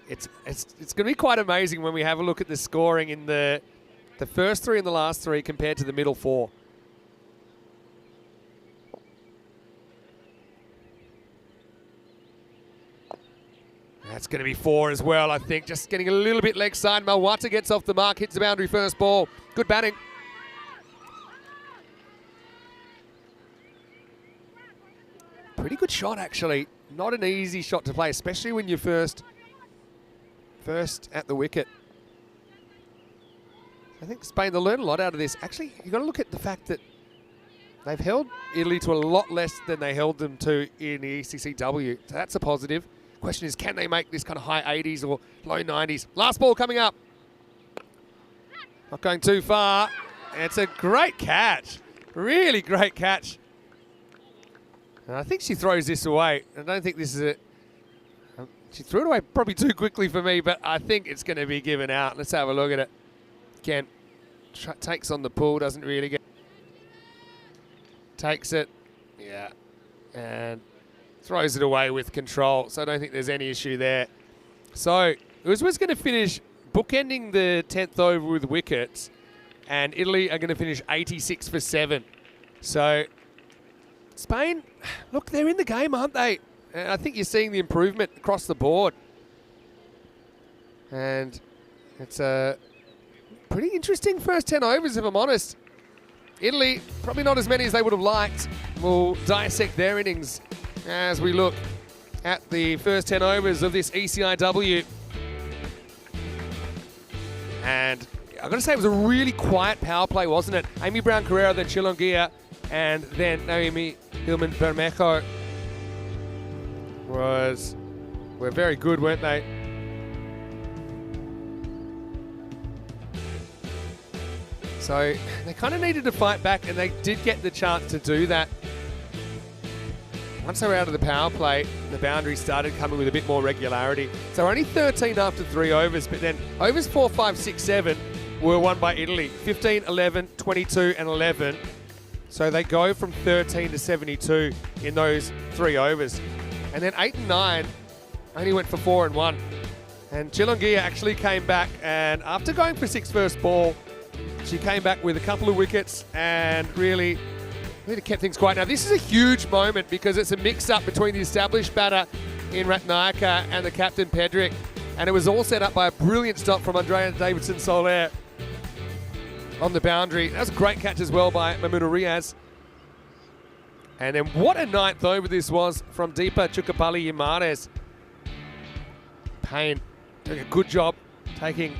it's going to be quite amazing when we have a look at the scoring in the first 3 and the last 3 compared to the middle 4. That's going to be 4 as well, I think. Just getting a little bit leg side. Malwata gets off the mark, hits the boundary first ball. Good batting. Pretty good shot, actually. Not an easy shot to play, especially when you're first at the wicket. I think Spain, they'll learn a lot out of this. Actually, you've got to look at the fact that they've held Italy to a lot less than they held them to in the ECI-W. So that's a positive. Question is, can they make this kind of high 80s or low 90s? Last ball coming up. Not going too far. It's a great catch. Really great catch. And I think she throws this away. I don't think this is it. She threw it away probably too quickly for me, but I think it's going to be given out. Let's have a look at it. Again, takes on the pull, doesn't really get. Takes it. Yeah. And throws it away with control. So I don't think there's any issue there. So Uzma's going to finish bookending the 10th over with wickets. And Italy are going to finish 86 for 7. So Spain, look, they're in the game, aren't they? And I think you're seeing the improvement across the board. And it's a pretty interesting first 10 overs, if I'm honest. Italy, probably not as many as they would have liked. We'll dissect their innings as we look at the first 10 overs of this ECI-W. And I've got to say, it was a really quiet power play, wasn't it? Amy Brown-Carrera, then Chilongia, and then Naomi Hillman-Bermejo were very good, weren't they? So they kind of needed to fight back, and they did get the chance to do that. Once they were out of the power play, the boundaries started coming with a bit more regularity. So only 13 after 3 overs, but then overs 4, 5, 6, 7 were won by Italy. 15, 11, 22, and 11. So they go from 13 to 72 in those 3 overs. And then 8 and 9 only went for 4 and 1. And Chilongia actually came back, and after going for 6 first ball, she came back with a couple of wickets and really kept things quiet. Now, this is a huge moment because it's a mix-up between the established batter in Ratnayaka and the captain, Pedrick. And it was all set up by a brilliant stop from Andrea Davidson-Soler on the boundary. That was a great catch as well by Mamuna Riaz. And then what a ninth over this was from Deepa Chukapalli-Yimares. Payne doing a good job taking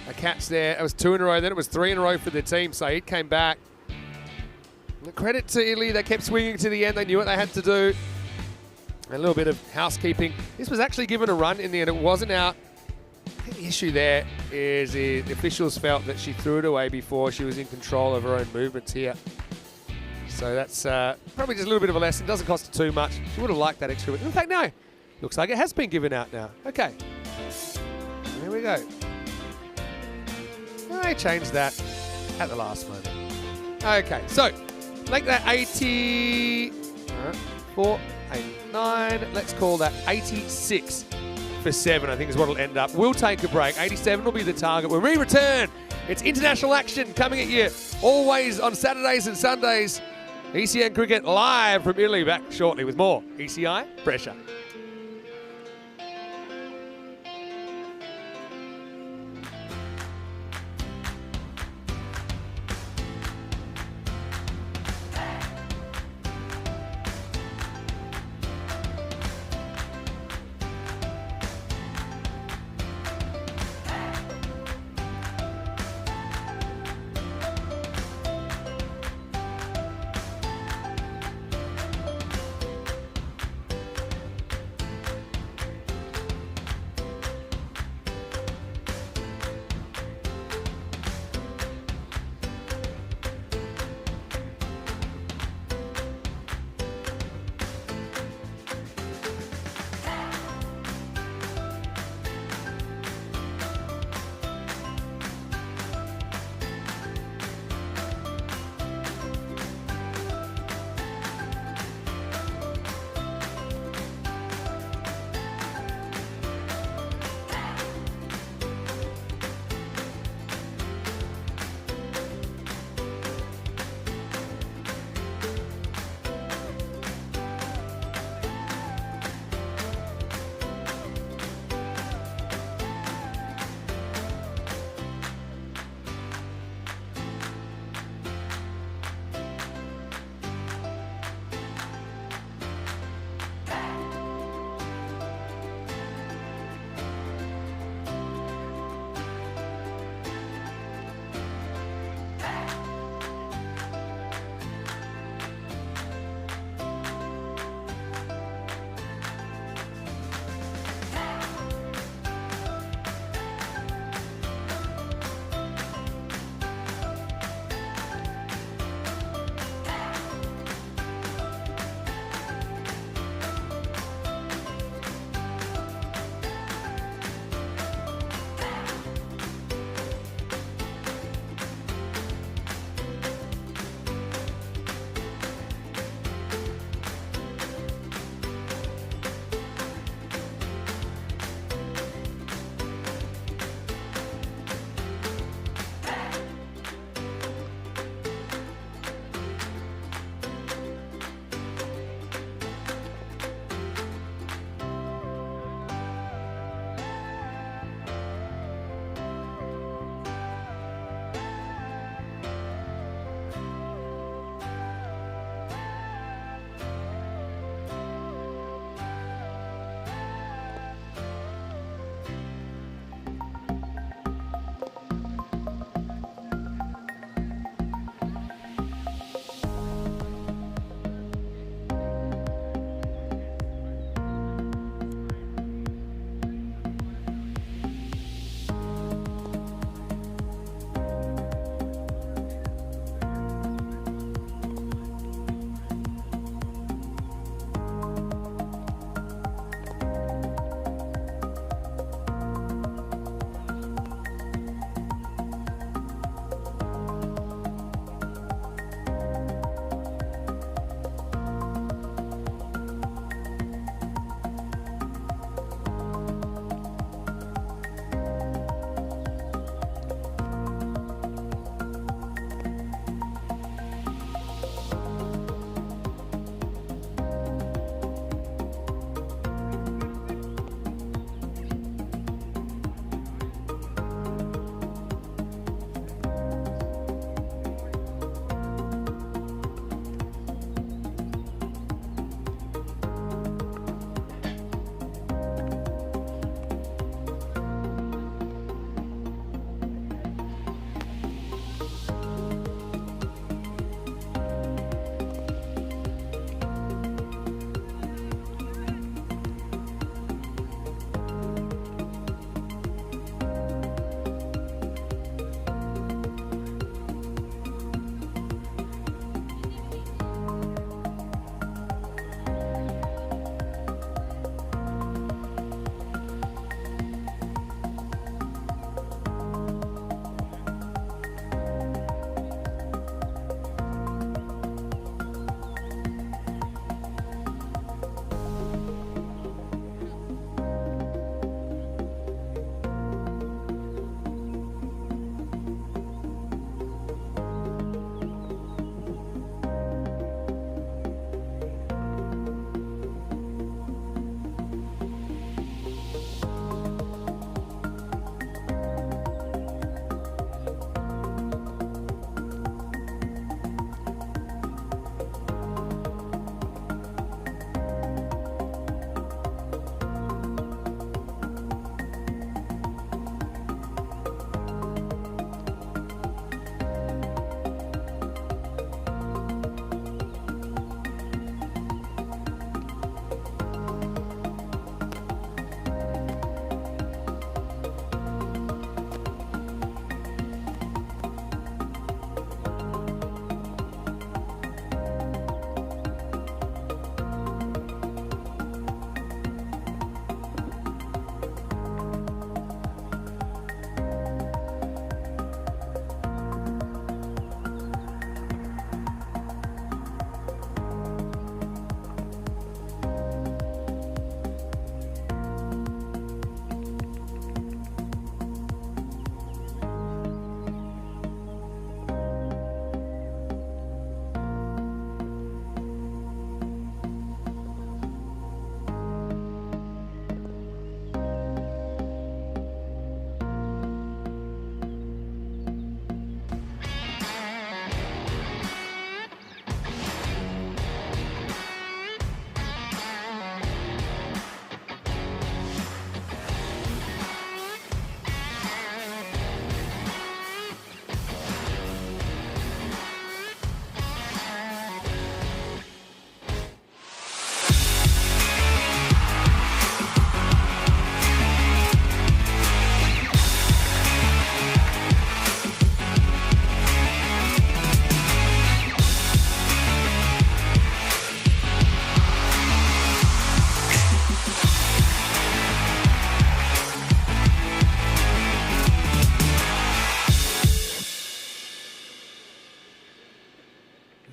a catch there. It was 2 in a row, then it was 3 in a row for the team. Saeed came back. And credit to Italy, they kept swinging to the end. They knew what they had to do. A little bit of housekeeping. This was actually given a run in the end. It wasn't out. The issue there is the officials felt that she threw it away before she was in control of her own movements here. So that's probably just a little bit of a lesson. Doesn't cost her too much. She would have liked that extra. In fact, no. Looks like it has been given out now. Okay. There we go. I changed that at the last moment. Okay, so make that 84, 89. Let's call that 86 for 7, I think is what it'll end up. We'll take a break. 87 will be the target. When we return, it's international action coming at you always on Saturdays and Sundays. ECN Cricket live from Italy, back shortly with more ECI Pressure.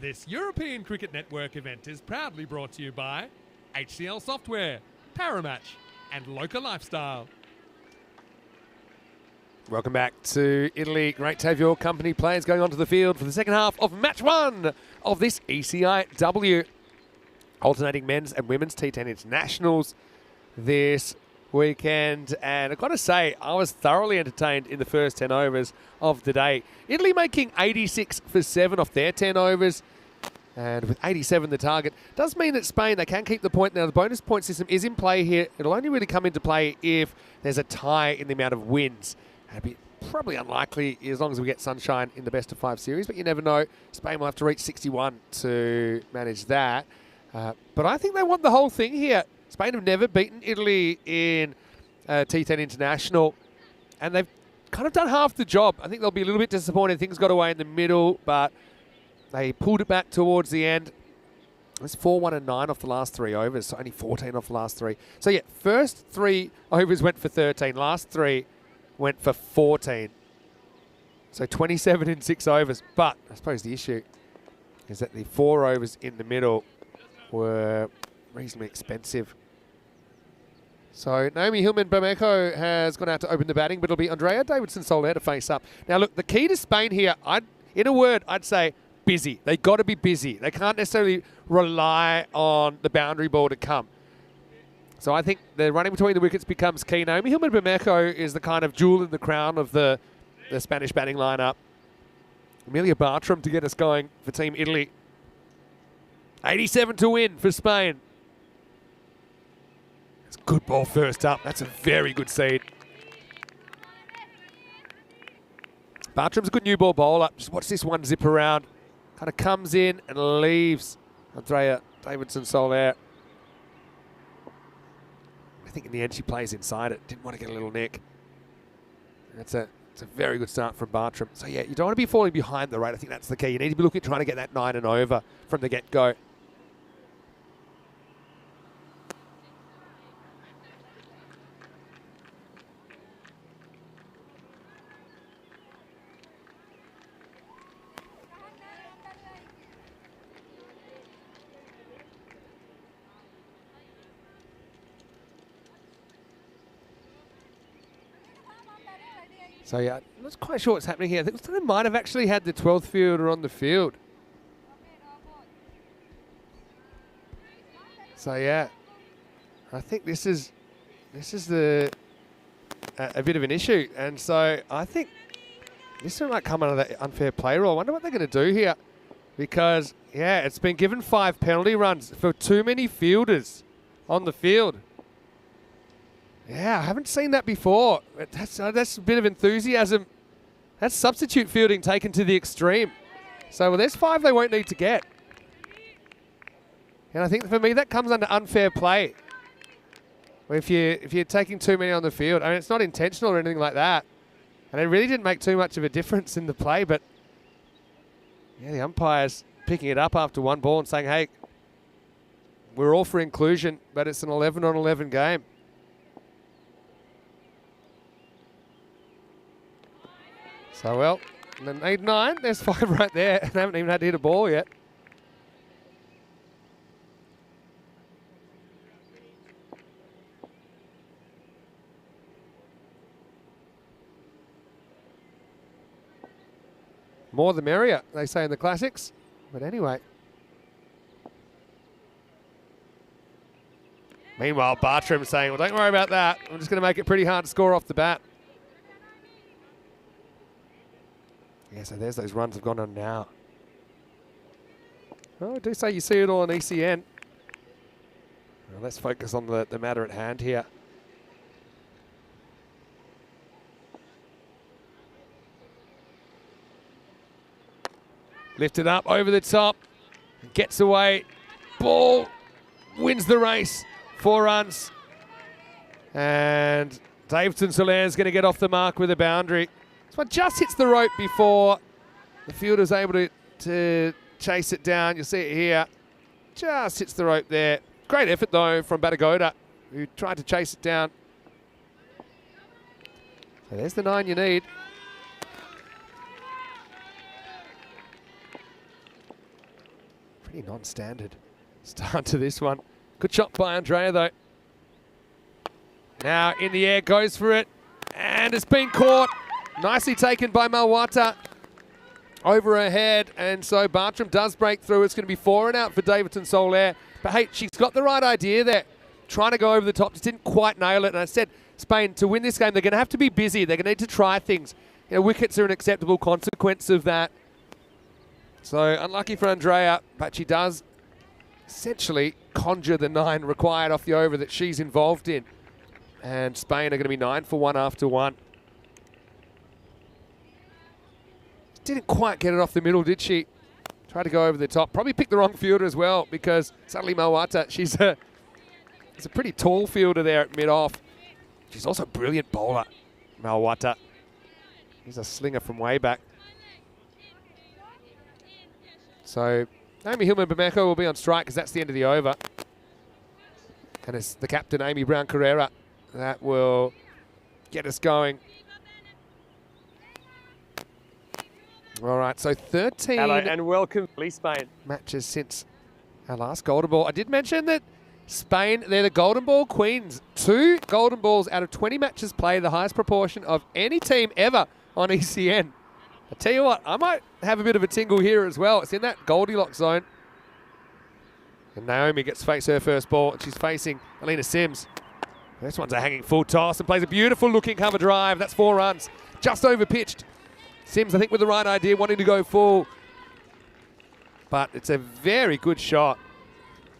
This European Cricket Network event is proudly brought to you by HCL Software, Paramatch, and Local Lifestyle. Welcome back to Italy. Great to have your company. Players going onto the field for the second half of match 1 of this ECI-W. Alternating men's and women's T10 internationals this weekend. And I've got to say, I was thoroughly entertained in the first 10 overs of the day. Italy making 86 for 7 off their 10 overs. And with 87 the target, does mean that Spain, they can keep the point. Now, the bonus point system is in play here. It'll only really come into play if there's a tie in the amount of wins. That'd be probably unlikely as long as we get sunshine in the best of 5 series, but you never know. Spain will have to reach 61 to manage that. But I think they want the whole thing here. Spain have never beaten Italy in T10 International, and they've kind of done half the job. I think they'll be a little bit disappointed. Things got away in the middle, but they pulled it back towards the end. It's 4-1 and 9 off the last 3 overs, so only 14 off the last 3. So yeah, first 3 overs went for 13. Last 3 went for 14. So 27 in 6 overs. But I suppose the issue is that the 4 overs in the middle were reasonably expensive. So Naomi Hillman-Bermejo has gone out to open the batting, but it'll be Andrea Davidson-Soler to face up. Now look, the key to Spain here, in a word, I'd say busy. They got to be busy. They can't necessarily rely on the boundary ball to come. So I think the running between the wickets becomes key. Naomi Hillman-Bermejo is the kind of jewel in the crown of the Spanish batting lineup. Amelia Bartram to get us going for Team Italy. 87 to win for Spain. It's a good ball first up. That's a very good seed. Bartram's a good new ball bowler. Just watch this one zip around. Kind of comes in and leaves Andrea Davidson-Soler. I think in the end she plays inside it. Didn't want to get a little nick. It's a very good start from Bartram. So yeah, you don't want to be falling behind the rate. I think that's the key. You need to be looking at trying to get that 9 and over from the get-go. So yeah, I'm not quite sure what's happening here. I think they might have actually had the 12th fielder on the field. So yeah, I think this is a bit of an issue, and so I think this one might come under that unfair play rule. I wonder what they're going to do here, because yeah, it's been given 5 penalty runs for too many fielders on the field. Yeah, I haven't seen that before. That's a bit of enthusiasm. That's substitute fielding taken to the extreme. So well, there's 5 they won't need to get. And I think for me that comes under unfair play. If you're taking too many on the field, I mean it's not intentional or anything like that, and it really didn't make too much of a difference in the play. But yeah, the umpire's picking it up after 1 ball and saying, "Hey, we're all for inclusion, but it's an 11-on-11 game." So, well, and then 8-9, there's 5 right there, and they haven't even had to hit a ball yet. More the merrier, they say in the classics. But anyway. Meanwhile, Bartram saying, well, don't worry about that. I'm just going to make it pretty hard to score off the bat. Yeah, so there's those runs have gone on now. Oh, I do say you see it all on ECN. Well, let's focus on the matter at hand here. Lifted up over the top. Gets away. Ball wins the race. 4 runs. And Davidson-Soler is going to get off the mark with a boundary. This one just hits the rope before the fielder's able to chase it down. You'll see it here. Just hits the rope there. Great effort, though, from Batagoda, who tried to chase it down. So there's the 9 you need. Pretty non-standard start to this one. Good shot by Andrea, though. Now in the air, goes for it. And it's been caught. Nicely taken by Malwata. Over her head. And so Bartram does break through. It's going to be 4 and out for Davidson Soler. But hey, she's got the right idea there. Trying to go over the top. Just didn't quite nail it. And I said, Spain, to win this game, they're going to have to be busy. They're going to need to try things. You know, wickets are an acceptable consequence of that. So unlucky for Andrea, but she does essentially conjure the 9 required off the over that she's involved in. And Spain are going to be 9 for 1 after 1. Didn't quite get it off the middle, did she? Tried to go over the top. Probably picked the wrong fielder as well, because suddenly Malwata, she's a pretty tall fielder there at mid-off. She's also a brilliant bowler, Malwata. He's a slinger from way back. So Amy Hillman-Bameko will be on strike because that's the end of the over. And it's the captain, Amy Brown-Carrera, that will get us going. All right, so 13 Hello and welcome, Spain. matches since our last Golden Ball. I did mention that Spain, they're the Golden Ball queens. 2 Golden Balls out of 20 matches played, the highest proportion of any team ever on ECN. I tell you what, I might have a bit of a tingle here as well. It's in that Goldilocks zone. And Naomi gets to face her first ball, and she's facing Alina Sims. This one's a hanging full toss and plays a beautiful looking cover drive. That's 4 runs. Just over pitched. Sims, I think, with the right idea, wanting to go full. But it's a very good shot.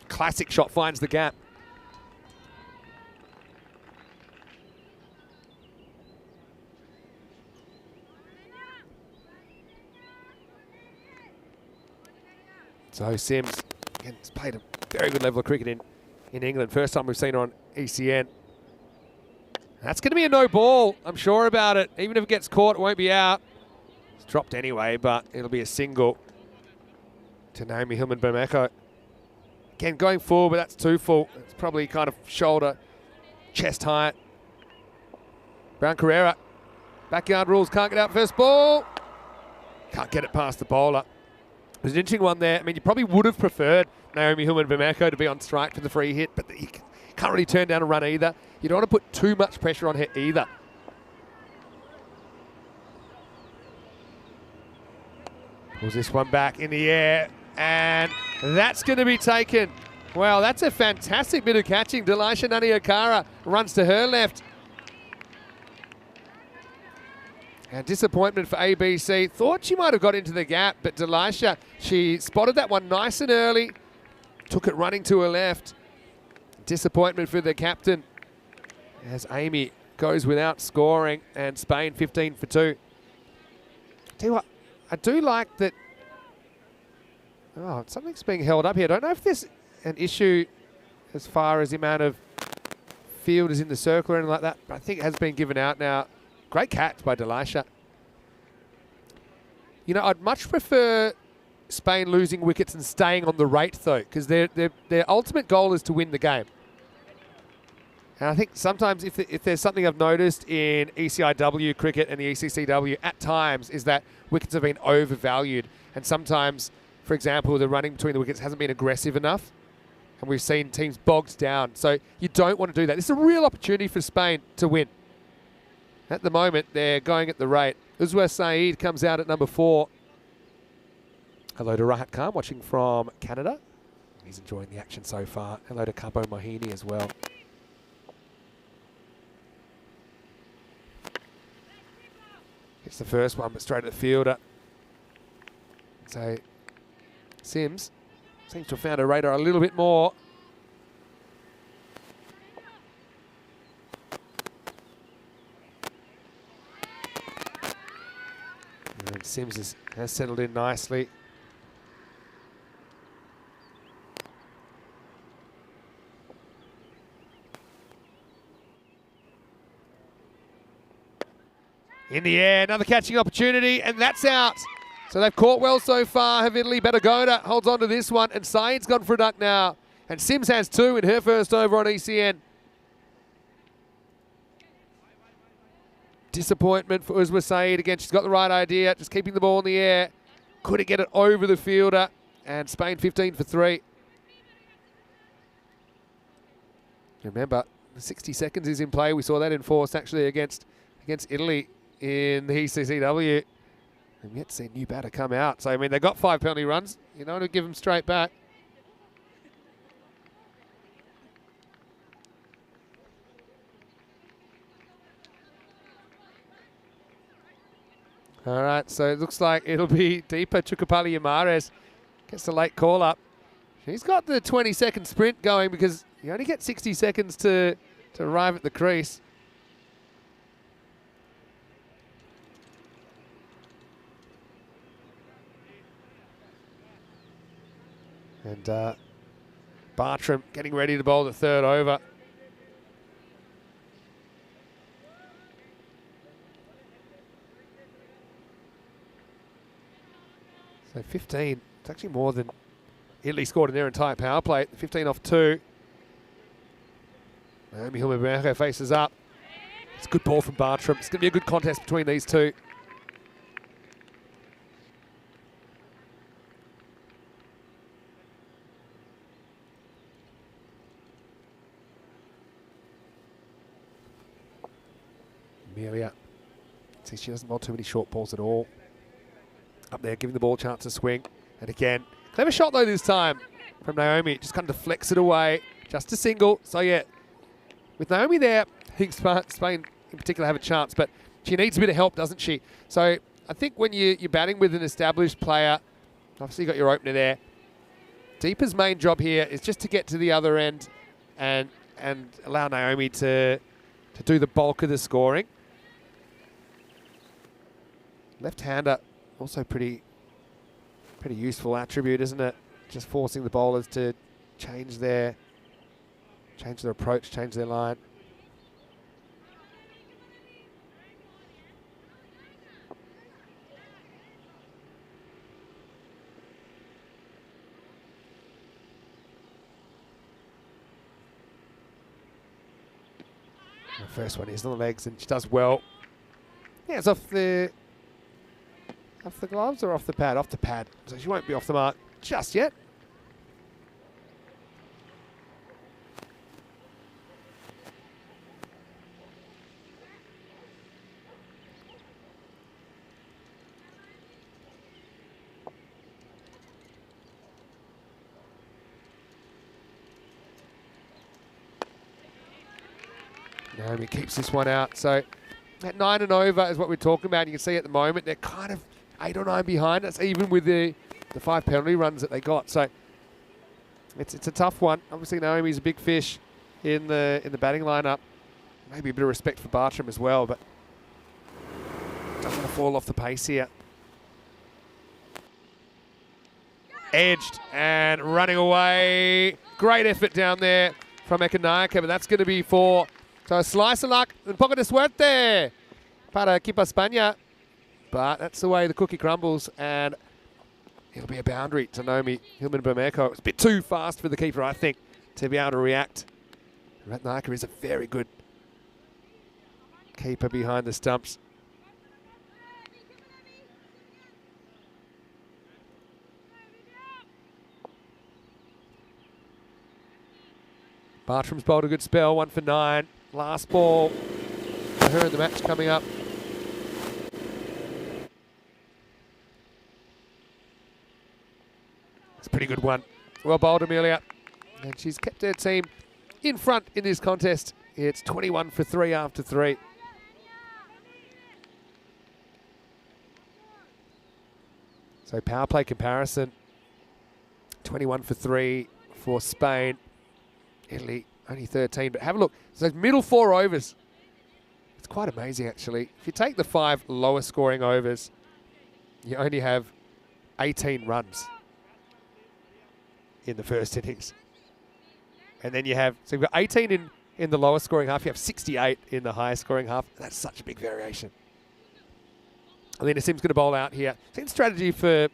Classic shot, finds the gap. So Sims, again, has played a very good level of cricket in England. First time we've seen her on ECN. That's going to be a no ball, I'm sure about it. Even if it gets caught, it won't be out. It's dropped anyway, but it'll be a single to Naomi Hillman-Bameko. Again, going full, but that's too full. It's probably kind of shoulder, chest height. Brown Carrera, backyard rules, can't get out first ball. Can't get it past the bowler. It was an interesting one there. I mean, you probably would have preferred Naomi Hillman-Bameko to be on strike for the free hit, but you can't really turn down a run either. You don't want to put too much pressure on her either. Pulls this one back in the air, and that's going to be taken. Well, that's a fantastic bit of catching. Delisha Naniokara runs to her left. And disappointment for ABC. Thought she might have got into the gap, but Delisha, she spotted that one nice and early. Took it running to her left. Disappointment for the captain as Amy goes without scoring, and Spain 15 for 2. Tell you what, I do like that. Oh, something's being held up here. I don't know if there's an issue as far as the amount of fielders in the circle or anything like that, but I think it has been given out now. Great catch by Delisha. You know, I'd much prefer Spain losing wickets and staying on the rate, though, because their ultimate goal is to win the game. And I think sometimes if there's something I've noticed in ECI-W cricket and the ECC-W at times is that wickets have been overvalued. And sometimes, for example, the running between the wickets hasn't been aggressive enough. And we've seen teams bogged down. So you don't want to do that. This is a real opportunity for Spain to win. At the moment, they're going at the rate. Uzwa Saeed comes out at number 4. Hello to Rahat Khan, watching from Canada. He's enjoying the action so far. Hello to Kapo Mohini as well. It's the first one, but straight at the fielder. So Sims seems to have found her radar a little bit more. And Sims has settled in nicely. In the air, another catching opportunity, and that's out. So they've caught well so far. Have Italy. Batagoda holds on to this one, and Saeed's gone for a duck now. And Sims has 2 in her first over on ECN. Disappointment for Uzwa Saeed. Again, she's got the right idea, just keeping the ball in the air. Couldn't get it over the fielder. and Spain 15 for 3. Remember, 60 seconds is in play. We saw that enforced actually against Italy in the ECI-W. And yet to see a new batter come out. So, I mean, they got 5 penalty runs. You don't want to give them straight back. All right, so it looks like it'll be Deepa Chukapali-Yamares. Gets the late call up. He's got the 20-second sprint going because you only get 60 seconds to arrive at the crease. And Bartram getting ready to bowl the 3rd over. So 15, it's actually more than Italy scored in their entire power play. 15 off 2. Naomi Hilmeberger faces up. It's a good ball from Bartram. It's going to be a good contest between these two. Amelia, see, she doesn't bowl too many short balls at all. Up there, giving the ball a chance to swing. And again, clever shot though this time from Naomi. Just kind of deflects it away. Just a single. So yeah, with Naomi there, I think Spain in particular have a chance, but she needs a bit of help, doesn't she? So I think when you're batting with an established player, obviously you got your opener there. Deepa's main job here is just to get to the other end and allow Naomi to do the bulk of the scoring. Left-hander, also pretty useful attribute, isn't it? Just forcing the bowlers to change their approach, change their line. The first one is on the legs, and she does well. Yeah, it's off the gloves or off the pad? Off the pad. So she won't be off the mark just yet. Naomi keeps this one out. So at 9 and over is what we're talking about. You can see at the moment they're kind of 8 or 9 behind. That's even with the 5 penalty runs that they got. So it's a tough one. Obviously Naomi's a big fish in the batting lineup. Maybe a bit of respect for Bartram as well, but don't want to fall off the pace here. Edged and running away. Great effort down there from Ekanayaka, but that's going to be 4. So a slice of luck, and pocket of suerte para Equipa España. But that's the way the cookie crumbles, and it'll be a boundary to Naomi Hilmeberger. It was a bit too fast for the keeper, I think, to be able to react. Ratnaka is a very good keeper behind the stumps. Bartram's bowled a good spell, 1 for 9. Last ball for her in the match coming up. It's a pretty good one. Well bowled, Amelia. And she's kept her team in front in this contest. It's 21 for 3 after 3. So power play comparison. 21 for 3 for Spain. Italy only 13, but have a look. So those middle 4 overs, it's quite amazing actually. If you take the 5 lower scoring overs, you only have 18 runs in the first innings. And then you have, so you've got 18 in the lower scoring half, you have 68 in the higher scoring half. That's such a big variation. I think Sim's going to bowl out here. I think the strategy for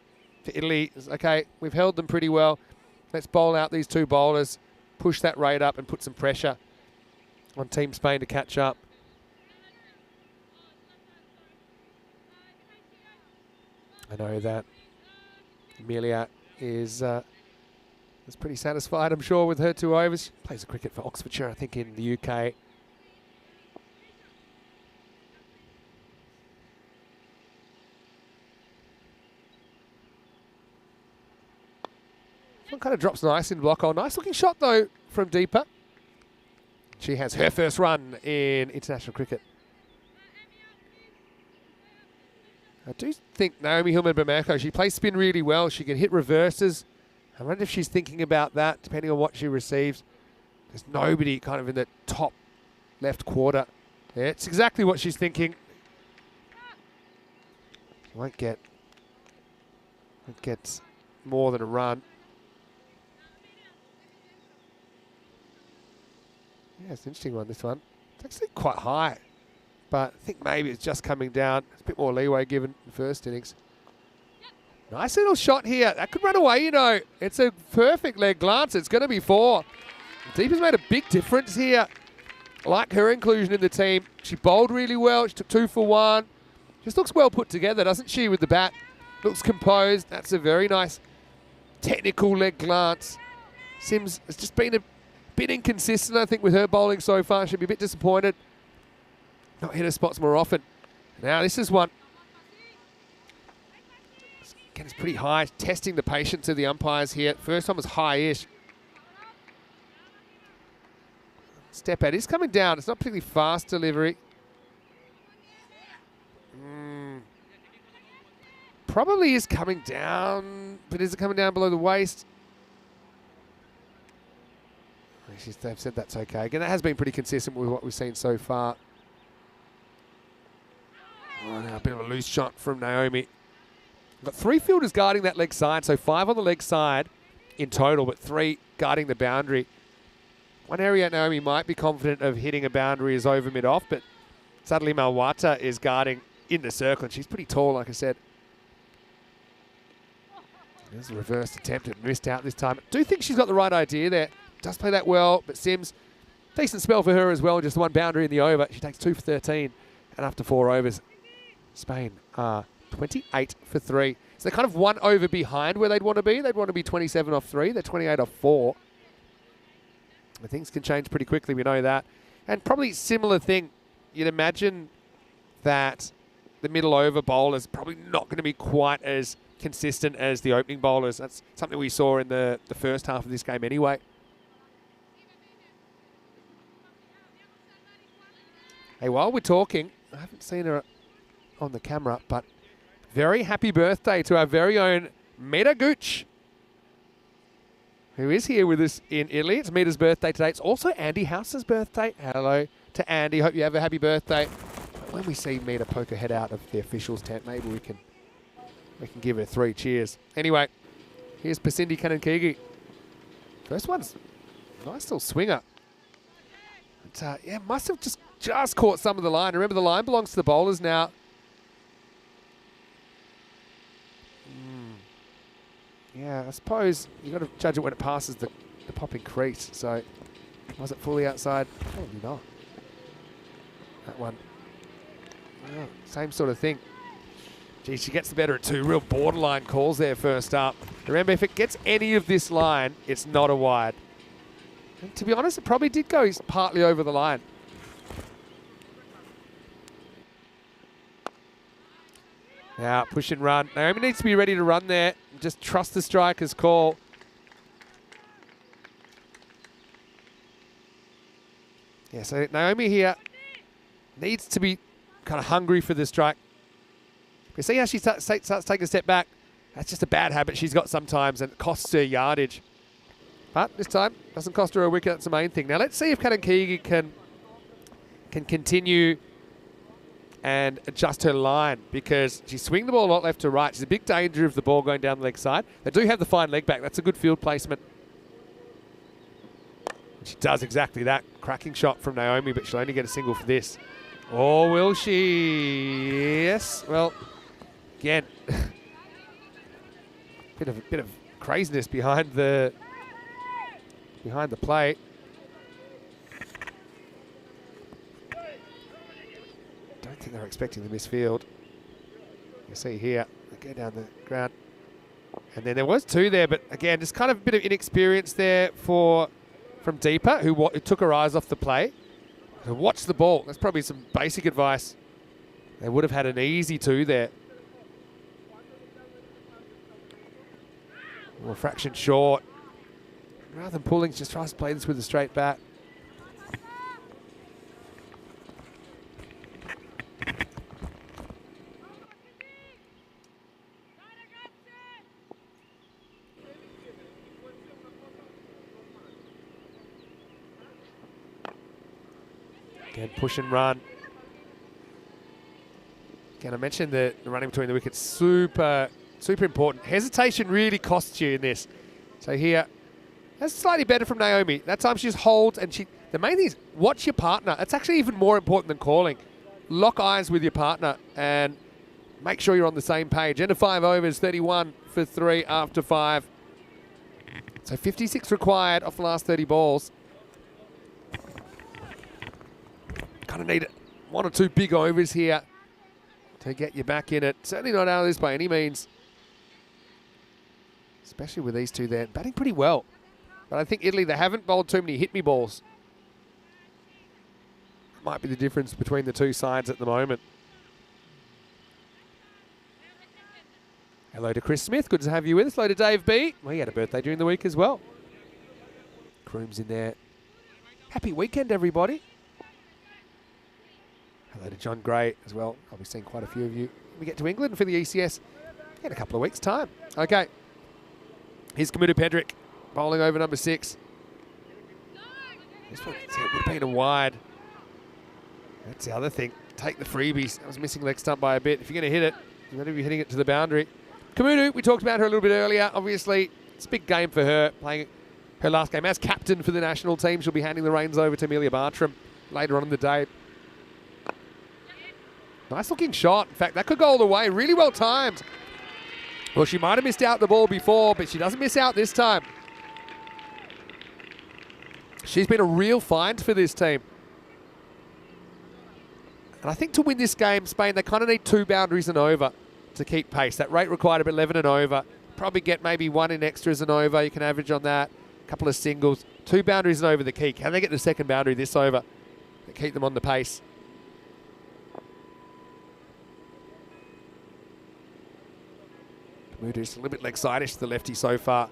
Italy is, okay, we've held them pretty well. Let's bowl out these 2 bowlers, push that rate up and put some pressure on Team Spain to catch up. I know that Amelia is pretty satisfied, I'm sure, with her 2 overs. She plays cricket for Oxfordshire, I think, in the UK. One kind of drops nice in block hole. Nice looking shot, though, from deeper. She has her first run in international cricket. I do think Naomi Hillman-Bermejo, she plays spin really well. She can hit reverses. I wonder if she's thinking about that, depending on what she receives. There's nobody kind of in the top left quarter. Yeah, it's exactly what she's thinking. She won't get more than a run. Yeah, it's an interesting one, this one. It's actually quite high, but I think maybe it's just coming down. It's a bit more leeway given the first innings. Nice little shot here. That could run away, you know. It's a perfect leg glance. It's going to be 4. Deep has made a big difference here. I like her inclusion in the team. She bowled really well. She took 2 for 1. Just looks well put together, doesn't she, with the bat? Looks composed. That's a very nice technical leg glance. Sims has just been a bit inconsistent, I think, with her bowling so far. She'll be a bit disappointed. Not hit her spots more often. Now, this is one. Again, it's pretty high. Testing the patience of the umpires here. First one was high-ish. Step out. It's coming down. It's not particularly fast delivery. Probably is coming down, but is it coming down below the waist? They've said that's okay. Again, that has been pretty consistent with what we've seen so far. Oh, now a bit of a loose shot from Naomi. We've got 3 fielders guarding that leg side, so 5 on the leg side in total, but 3 guarding the boundary. One area Naomi might be confident of hitting a boundary is over mid-off, but suddenly Malwata is guarding in the circle, and she's pretty tall, like I said. There's a reversed attempt. It missed out this time. I do think she's got the right idea there. Does play that well, but Sims, decent spell for her as well. Just 1 boundary in the over. She takes 2 for 13, and after 4 overs, Spain are 28 for 3. So they're kind of 1 over behind where they'd want to be. They'd want to be 27 off 3. They're 28 off 4. And things can change pretty quickly, we know that. And probably similar thing. You'd imagine that the middle over bowlers probably not going to be quite as consistent as the opening bowlers. That's something we saw in the first half of this game anyway. Hey, while we're talking, I haven't seen her on the camera, but very happy birthday to our very own Meta Gooch, who is here with us in Italy. It's Meta's birthday today. It's also Andy House's birthday. Hello to Andy. Hope you have a happy birthday. When we see Meta poke her head out of the officials' tent, maybe we can give her 3 cheers. Anyway, here's Pasindi Kanankigi. First one's a nice little swinger. But, yeah, must have just caught some of the line. Remember, the line belongs to the bowlers now. Yeah, I suppose you've got to judge it when it passes the popping crease. So, was it fully outside? Probably not. That one. Oh, same sort of thing. Gee, she gets the better at 2 real borderline calls there first up. Remember, if it gets any of this line, it's not a wide. And to be honest, it probably did go partly over the line. Now, push and run. Naomi needs to be ready to run there. Just trust the striker's call. Yeah, so Naomi here needs to be kind of hungry for the strike. You see how she starts taking a step back? That's just a bad habit she's got sometimes, and it costs her yardage. But this time, doesn't cost her a wicket. That's the main thing. Now, let's see if Kanankigi can continue and adjust her line, because she's swinging the ball a lot left to right. She's a big danger of the ball going down the leg side. They do have the fine leg back. That's a good field placement. And she does exactly that. Cracking shot from Naomi, but she'll only get a single for this. Or will she? Yes. Well, again, bit of craziness behind the plate. Don't think they're expecting the misfield. You see here, they go down the ground. And then there was 2 there, but again, just kind of a bit of inexperience there from Deepa, who took her eyes off the play. So watch the ball. That's probably some basic advice. They would have had an easy 2 there. Well, a fraction short. Rather than pulling, just tries to play this with a straight bat. Again, push and run. Again, I mentioned the running between the wickets, super important. Hesitation really costs you in this. So here, that's slightly better from Naomi. That time she just holds, and the main thing is watch your partner. That's actually even more important than calling. Lock eyes with your partner and make sure you're on the same page. End of 5 overs, 31 for 3 after 5. So 56 required off the last 30 balls. Kind of need 1 or 2 big overs here to get you back in it. Certainly not out of this by any means. Especially with these 2 there. Batting pretty well. But I think Italy, they haven't bowled too many hit-me balls. Might be the difference between the 2 sides at the moment. Hello to Chris Smith. Good to have you with us. Hello to Dave B. Well, he had a birthday during the week as well. Croom's in there. Happy weekend, everybody. Hello to John Gray as well. I'll be seeing quite a few of you when we get to England for the ECS in a couple of weeks' time. Okay. Here's Kamudu Pedrick bowling over number 6. This one, it would have been a wide. That's the other thing. Take the freebies. I was missing leg stump by a bit. If you're going to hit it, you're going to be hitting it to the boundary. Kamudu, we talked about her a little bit earlier. Obviously, it's a big game for her, playing her last game as captain for the national team. She'll be handing the reins over to Amelia Bartram later on in the day. Nice looking shot. In fact, that could go all the way. Really well timed. Well, she might have missed out the ball before, but she doesn't miss out this time. She's been a real find for this team. And I think to win this game, Spain, they kind of need 2 boundaries and over to keep pace. That rate required of 11 and over. Probably get maybe 1 in extras and over. You can average on that. A couple of singles. 2 boundaries and over the key. Can they get the second boundary this over to keep them on the pace? Kamudu's a little bit leg side-ish to the lefty so far.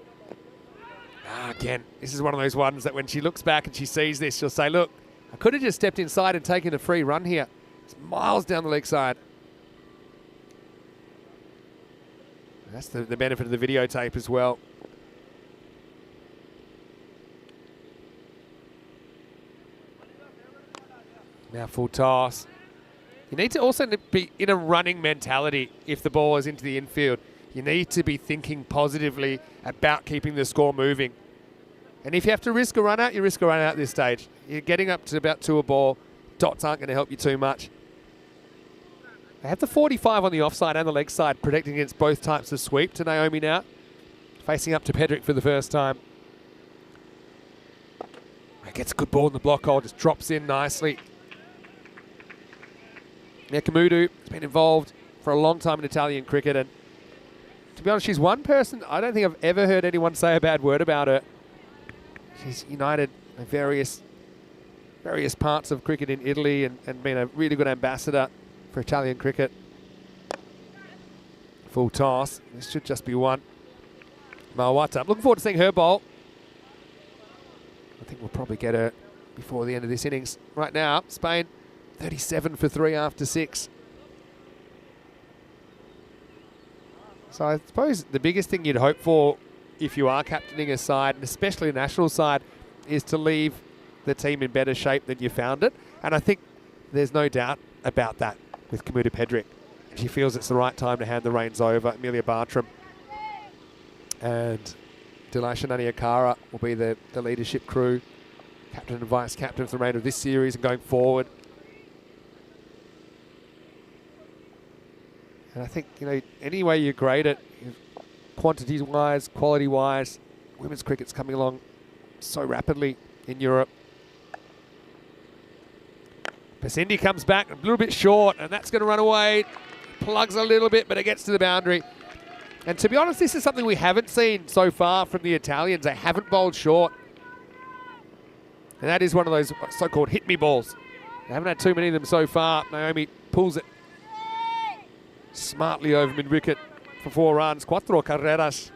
Again, this is one of those ones that when she looks back and she sees this, she'll say, look, I could have just stepped inside and taken a free run here. It's miles down the leg side. And that's the benefit of the videotape as well. Now full toss. You need to also be in a running mentality if the ball is into the infield. You need to be thinking positively about keeping the score moving. And if you have to risk a run out, you risk a run out at this stage. You're getting up to about 2 a ball. Dots aren't going to help you too much. They have the 45 on the offside and the leg side, protecting against both types of sweep to Naomi now. Facing up to Pedrick for the first time. Gets a good ball in the block hole, just drops in nicely. Now Kamudu has been involved for a long time in Italian cricket, and to be honest, she's one person I don't think I've ever heard anyone say a bad word about her. She's united various parts of cricket in Italy and been a really good ambassador for Italian cricket. Full toss. This should just be 1. Mawata. I'm looking forward to seeing her bowl. I think we'll probably get her before the end of this innings. Right now, Spain, 37 for 3 after 6. So I suppose the biggest thing you'd hope for if you are captaining a side, and especially a national side, is to leave the team in better shape than you found it. And I think there's no doubt about that with Kamudu Pedrick. She feels it's the right time to hand the reins over. Amelia Bartram and Dilasha Naniakara will be the leadership crew, captain and vice captain for the remainder of this series and going forward. And I think, any way you grade it, quantities-wise, quality-wise, women's cricket's coming along so rapidly in Europe. Pasindi comes back a little bit short, and that's going to run away. Plugs a little bit, but it gets to the boundary. And to be honest, this is something we haven't seen so far from the Italians. They haven't bowled short. And that is one of those so-called hit-me balls. They haven't had too many of them so far. Naomi pulls it smartly over mid-wicket for 4 runs. 4 carreras.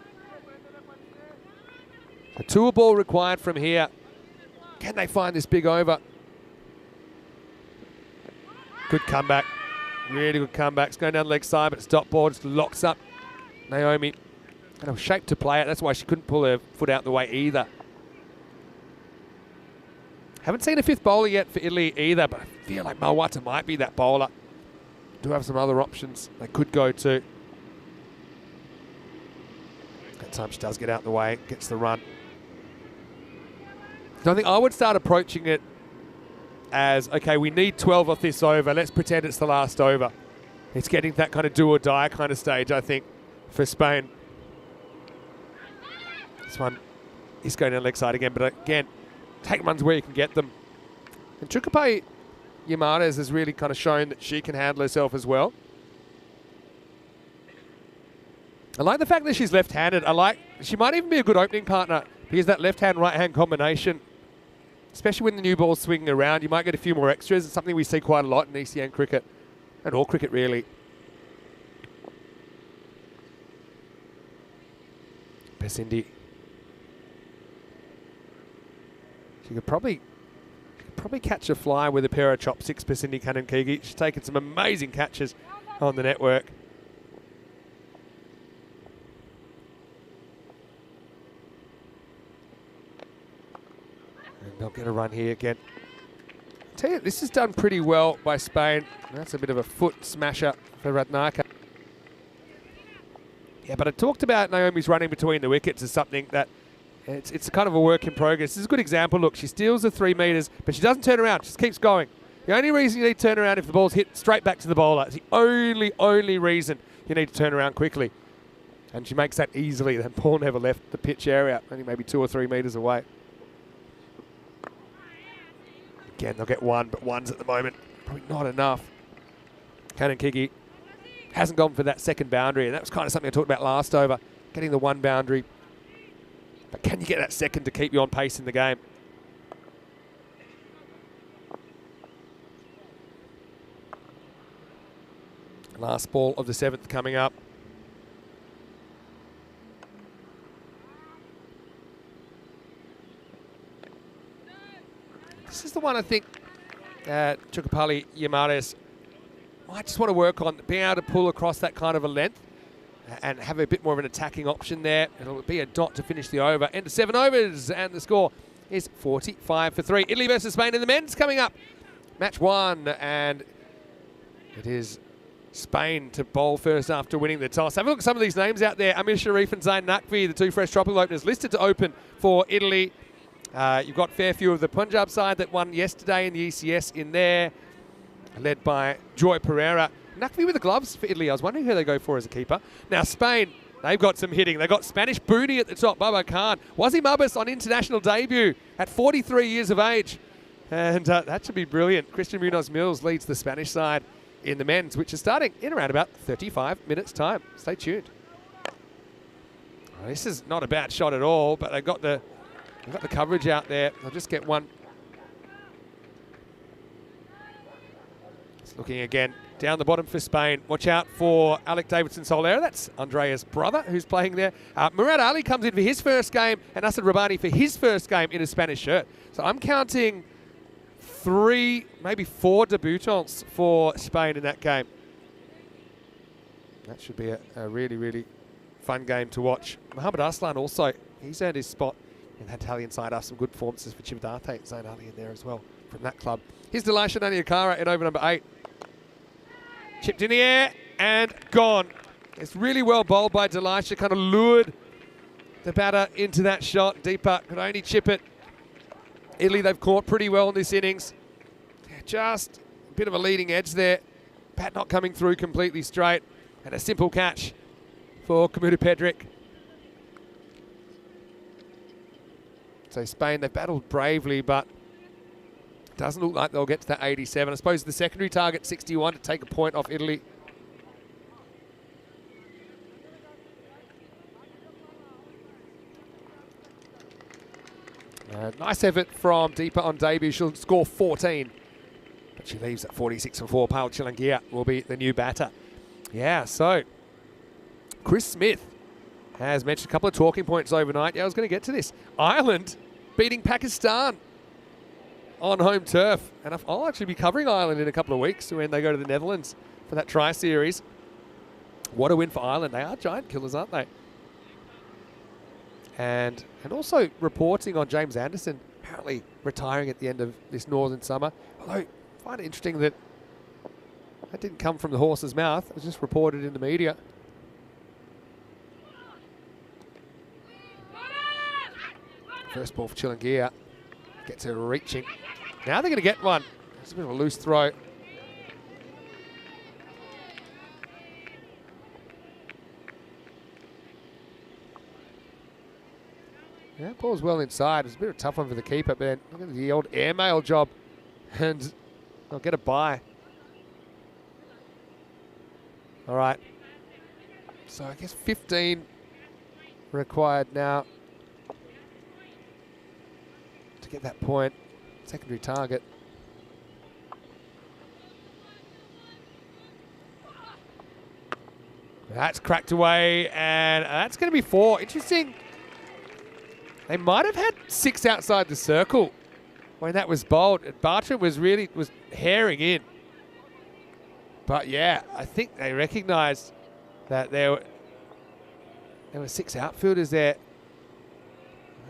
A 2 ball required from here. Can they find this big over? Good comeback. Really good comeback. It's going down the leg side, but it's dot ball. Just locks up Naomi. And it was shaped to play it. That's why she couldn't pull her foot out the way either. Haven't seen a 5th bowler yet for Italy either, but I feel like Mawata might be that bowler. Do have some other options they could go to. That time she does get out the way, gets the run. So I think I would start approaching it as, okay, we need 12 off this over. Let's pretend it's the last over. It's getting that kind of do or die kind of stage, I think, for Spain. This one is going down leg side again, but again, take runs where you can get them. And Chukapai Yamares has really kind of shown that she can handle herself as well. I like the fact that she's left-handed. She might even be a good opening partner because that left-hand, right-hand combination, especially when the new ball's swinging around, you might get a few more extras. It's something we see quite a lot in ECN cricket, and all cricket really. Pesindi. She could probably catch a fly with a pair of chopsticks, Pesindi Kanankigi. She's taken some amazing catches on the network. And they'll get a run here again. I tell you, this is done pretty well by Spain. That's a bit of a foot smasher for Ratnaka. Yeah, but I talked about Naomi's running between the wickets as something that it's kind of a work in progress. This is a good example. Look, she steals the 3 metres, but she doesn't turn around. She just keeps going. The only reason you need to turn around if the ball's hit straight back to the bowler. It's the only reason you need to turn around quickly. And she makes that easily. Then ball never left the pitch area, only maybe 2 or 3 metres away. Again, they'll get 1, but 1's at the moment probably not enough. Kanankigi hasn't gone for that second boundary, and that was kind of something I talked about last over, getting the 1 boundary. But can you get that second to keep you on pace in the game? Last ball of the 7th coming up. This is the one I think Chukapali Yamares might just want to work on, being able to pull across that kind of a length and have a bit more of an attacking option there. It'll be a dot to finish the over. End of 7 overs, and the score is 45 for 3. Italy versus Spain in the men's coming up. Match 1, and it is Spain to bowl first after winning the toss. Have a look at some of these names out there. Amir Sharif and Zain Naqvi, the 2 fresh tropical openers, listed to open for Italy. You've got fair few of the Punjab side that won yesterday in the ECS in there, led by Joy Pereira. Naqvi with the gloves for Italy. I was wondering who they go for as a keeper. Now Spain, they've got some hitting. They've got Spanish Boonie at the top, Baba Khan. Wazim Abbas on international debut at 43 years of age. And that should be brilliant. Christian Munoz Mills leads the Spanish side in the men's, which is starting in around about 35 minutes time. Stay tuned. This is not a bad shot at all, but they've got the coverage out there. They'll just get one. It's looking again down the bottom for Spain. Watch out for Alec Davidson Solera. That's Andrea's brother who's playing there. Murad Ali comes in for his first game, and Asad Rabbani for his first game in a Spanish shirt. So I'm counting 3, maybe 4 debutants for Spain in that game. That should be a really, really fun game to watch. Mohamed Aslan also, he's earned his spot in that Italian side after some good performances for Chivdate. Zain Ali in there as well from that club. Here's Delisha Naniakara in over number 8. Chipped in the air and gone. It's really well bowled by Delisha, kind of lured the batter into that shot. Deepa could only chip it. Italy, they've caught pretty well in this innings. Just a bit of a leading edge there. Bat not coming through completely straight. And a simple catch for Kamuta Pedrick. So Spain, they've battled bravely, but it doesn't look like they'll get to that 87. I suppose the secondary target, 61, to take a point off Italy. Nice effort from Deepa on debut. She'll score 14. But she leaves at 46 for 4. Paul Chilangia will be the new batter. Yeah, so Chris Smith has mentioned a couple of talking points overnight. Yeah, I was going to get to this. Ireland beating Pakistan on home turf. And I'll actually be covering Ireland in a couple of weeks when they go to the Netherlands for that tri-series. What a win for Ireland. They are giant killers, aren't they? And also reporting on James Anderson apparently retiring at the end of this northern summer. Although I find it interesting that didn't come from the horse's mouth. It was just reported in the media. First ball for Chilangia. Gets her reaching. Now they're going to get one. It's a bit of a loose throw. Yeah, ball's well inside. It's a bit of a tough one for the keeper, but look at the old airmail job. And they'll get a bye. All right. So I guess 15 required now to get that point. Secondary target. That's cracked away, and that's going to be 4. Interesting. They might have had 6 outside the circle when that was bowled. Bartram was herring in. But yeah, I think they recognised that there were 6 outfielders there.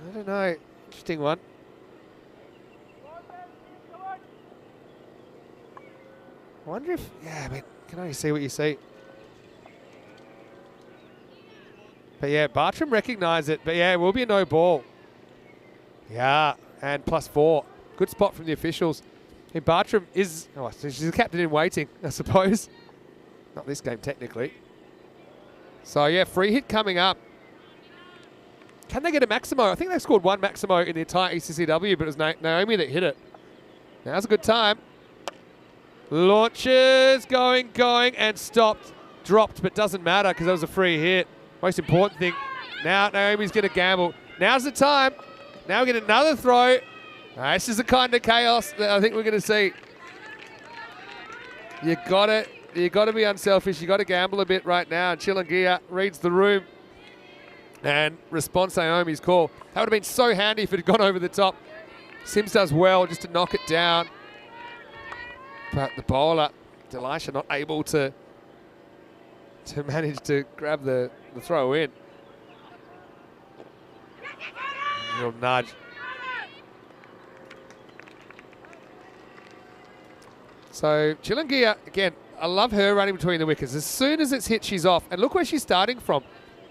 I don't know. Interesting one. I wonder if, yeah, I mean, you can only see what you see. But yeah, Bartram recognised it. But yeah, it will be a no ball. Yeah, and +4. Good spot from the officials. And Bartram is, oh, so she's the captain in waiting, I suppose. Not this game, technically. So yeah, free hit coming up. Can they get a Maximo? I think they scored 1 Maximo in the entire ECI-W, but it was Naomi that hit it. Now's a good time. Launches, going, and stopped. Dropped, but doesn't matter because that was a free hit. Most important thing, now Naomi's going to gamble. Now's the time. Now we get another throw. This is the kind of chaos that I think we're going to see. You got to be unselfish. You got to gamble a bit right now. And Chilangia reads the room and responds to Naomi's call. That would have been so handy if it had gone over the top. Sims does well just to knock it down. But the bowler, Delisha, not able to manage to grab the throw in. Little nudge. So Chilangia, again, I love her running between the wickets. As soon as it's hit, she's off. And look where she's starting from.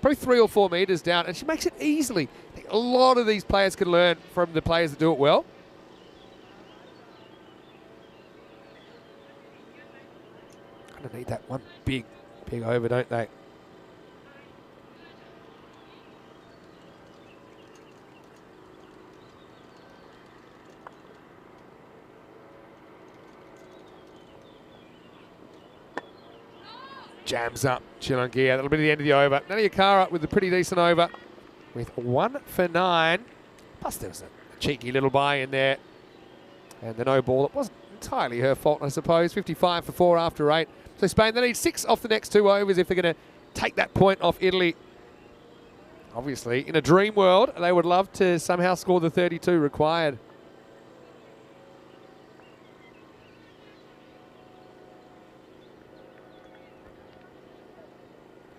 Probably 3 or 4 metres down. And she makes it easily. I think a lot of these players can learn from the players that do it well. Kind of need that one big over, don't they? Jams up Chilangia. That'll be the end of the over. Nanayakara with a pretty decent over with 1 for 9. Plus there was a cheeky little bye in there. And the no ball. It wasn't entirely her fault, I suppose. 55 for 4 after 8. So Spain, they need 6 off the next 2 overs if they're going to take that point off Italy. Obviously, in a dream world, they would love to somehow score the 32 required.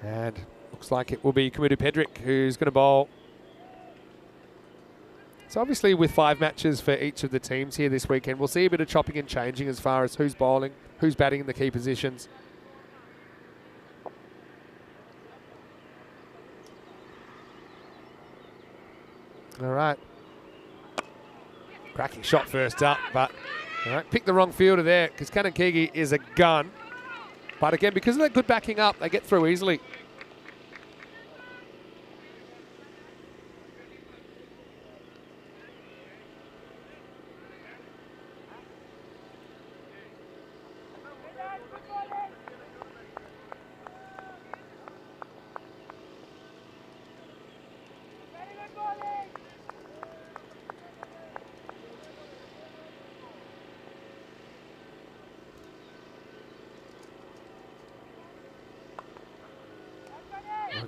And looks like it will be Kamudu Pedrick who's going to bowl. So obviously with 5 matches for each of the teams here this weekend, we'll see a bit of chopping and changing as far as who's bowling, who's batting in the key positions. All right. Cracking shot first up, but all right, picked the wrong fielder there because Kanankigi is a gun. But again, because of that good backing up, they get through easily.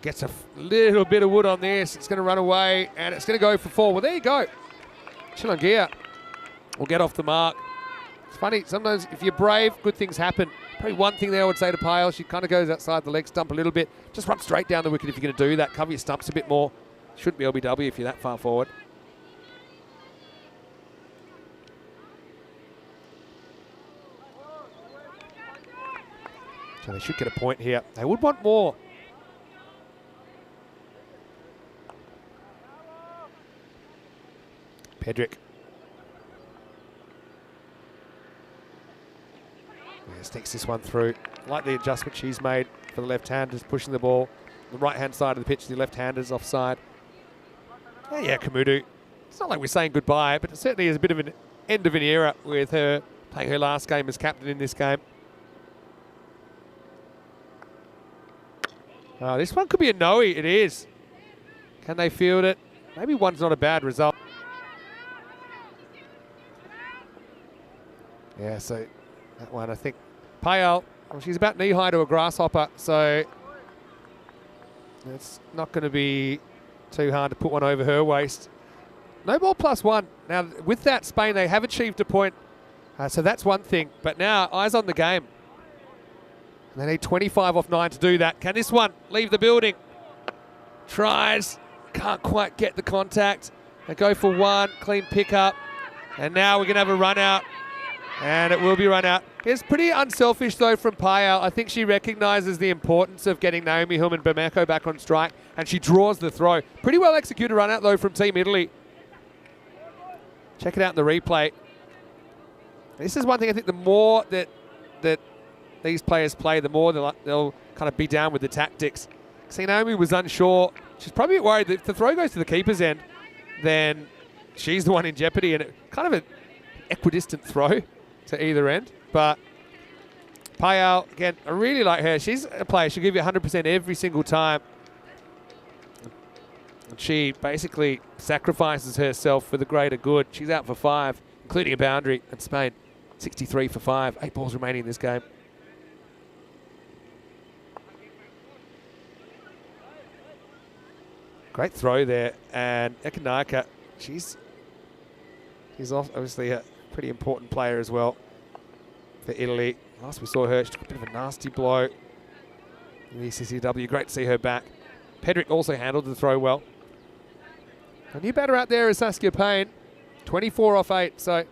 Gets a little bit of wood on this. It's going to run away, and it's going to go for 4. Well, there you go. Chilungia will get off the mark. It's funny, sometimes if you're brave, good things happen. Probably one thing there I would say to Pyle, she kind of goes outside the leg stump a little bit. Just run straight down the wicket if you're going to do that. Cover your stumps a bit more. Shouldn't be LBW if you're that far forward. So they should get a point here. They would want more. Pedrick. Yeah, sneaks this one through. I like the adjustment she's made for the left-handers, pushing the ball. The right-hand side of the pitch, the left-handers offside. Yeah, Kamudu. It's not like we're saying goodbye, but it certainly is a bit of an end of an era with her playing her last game as captain in this game. Oh, this one could be a no-y. It is. Can they field it? Maybe one's not a bad result. Yeah, so that one, I think, Payal, well, she's about knee-high to a grasshopper, so it's not going to be too hard to put one over her waist. No ball +1. Now, with that, Spain, they have achieved a point, so that's one thing. But now, eyes on the game. And they need 25 off 9 to do that. Can this one leave the building? Tries, can't quite get the contact. They go for 1, clean pickup, and now we're going to have a run out. And it will be run out. It's pretty unselfish, though, from Payal. I think she recognises the importance of getting Naomi Hillman Bameko back on strike, and she draws the throw. Pretty well executed run out, though, from Team Italy. Check it out in the replay. This is one thing I think the more that these players play, the more they'll kind of be down with the tactics. See, Naomi was unsure. She's probably worried that if the throw goes to the keeper's end, then she's the one in jeopardy, and it kind of an equidistant throw to either end. But Payal, again, I really like her. She's a player. She'll give you 100% every single time. And she basically sacrifices herself for the greater good. She's out for 5, including a boundary. And Spain, 63 for 5. 8 balls remaining in this game. Great throw there. And Ekanaka, she's obviously a pretty important player as well for Italy. Last we saw her, she took a bit of a nasty blow in the ECI-W. Great to see her back. Pedrick also handled the throw well. A new batter out there is Saskia Payne, 24 off 8. So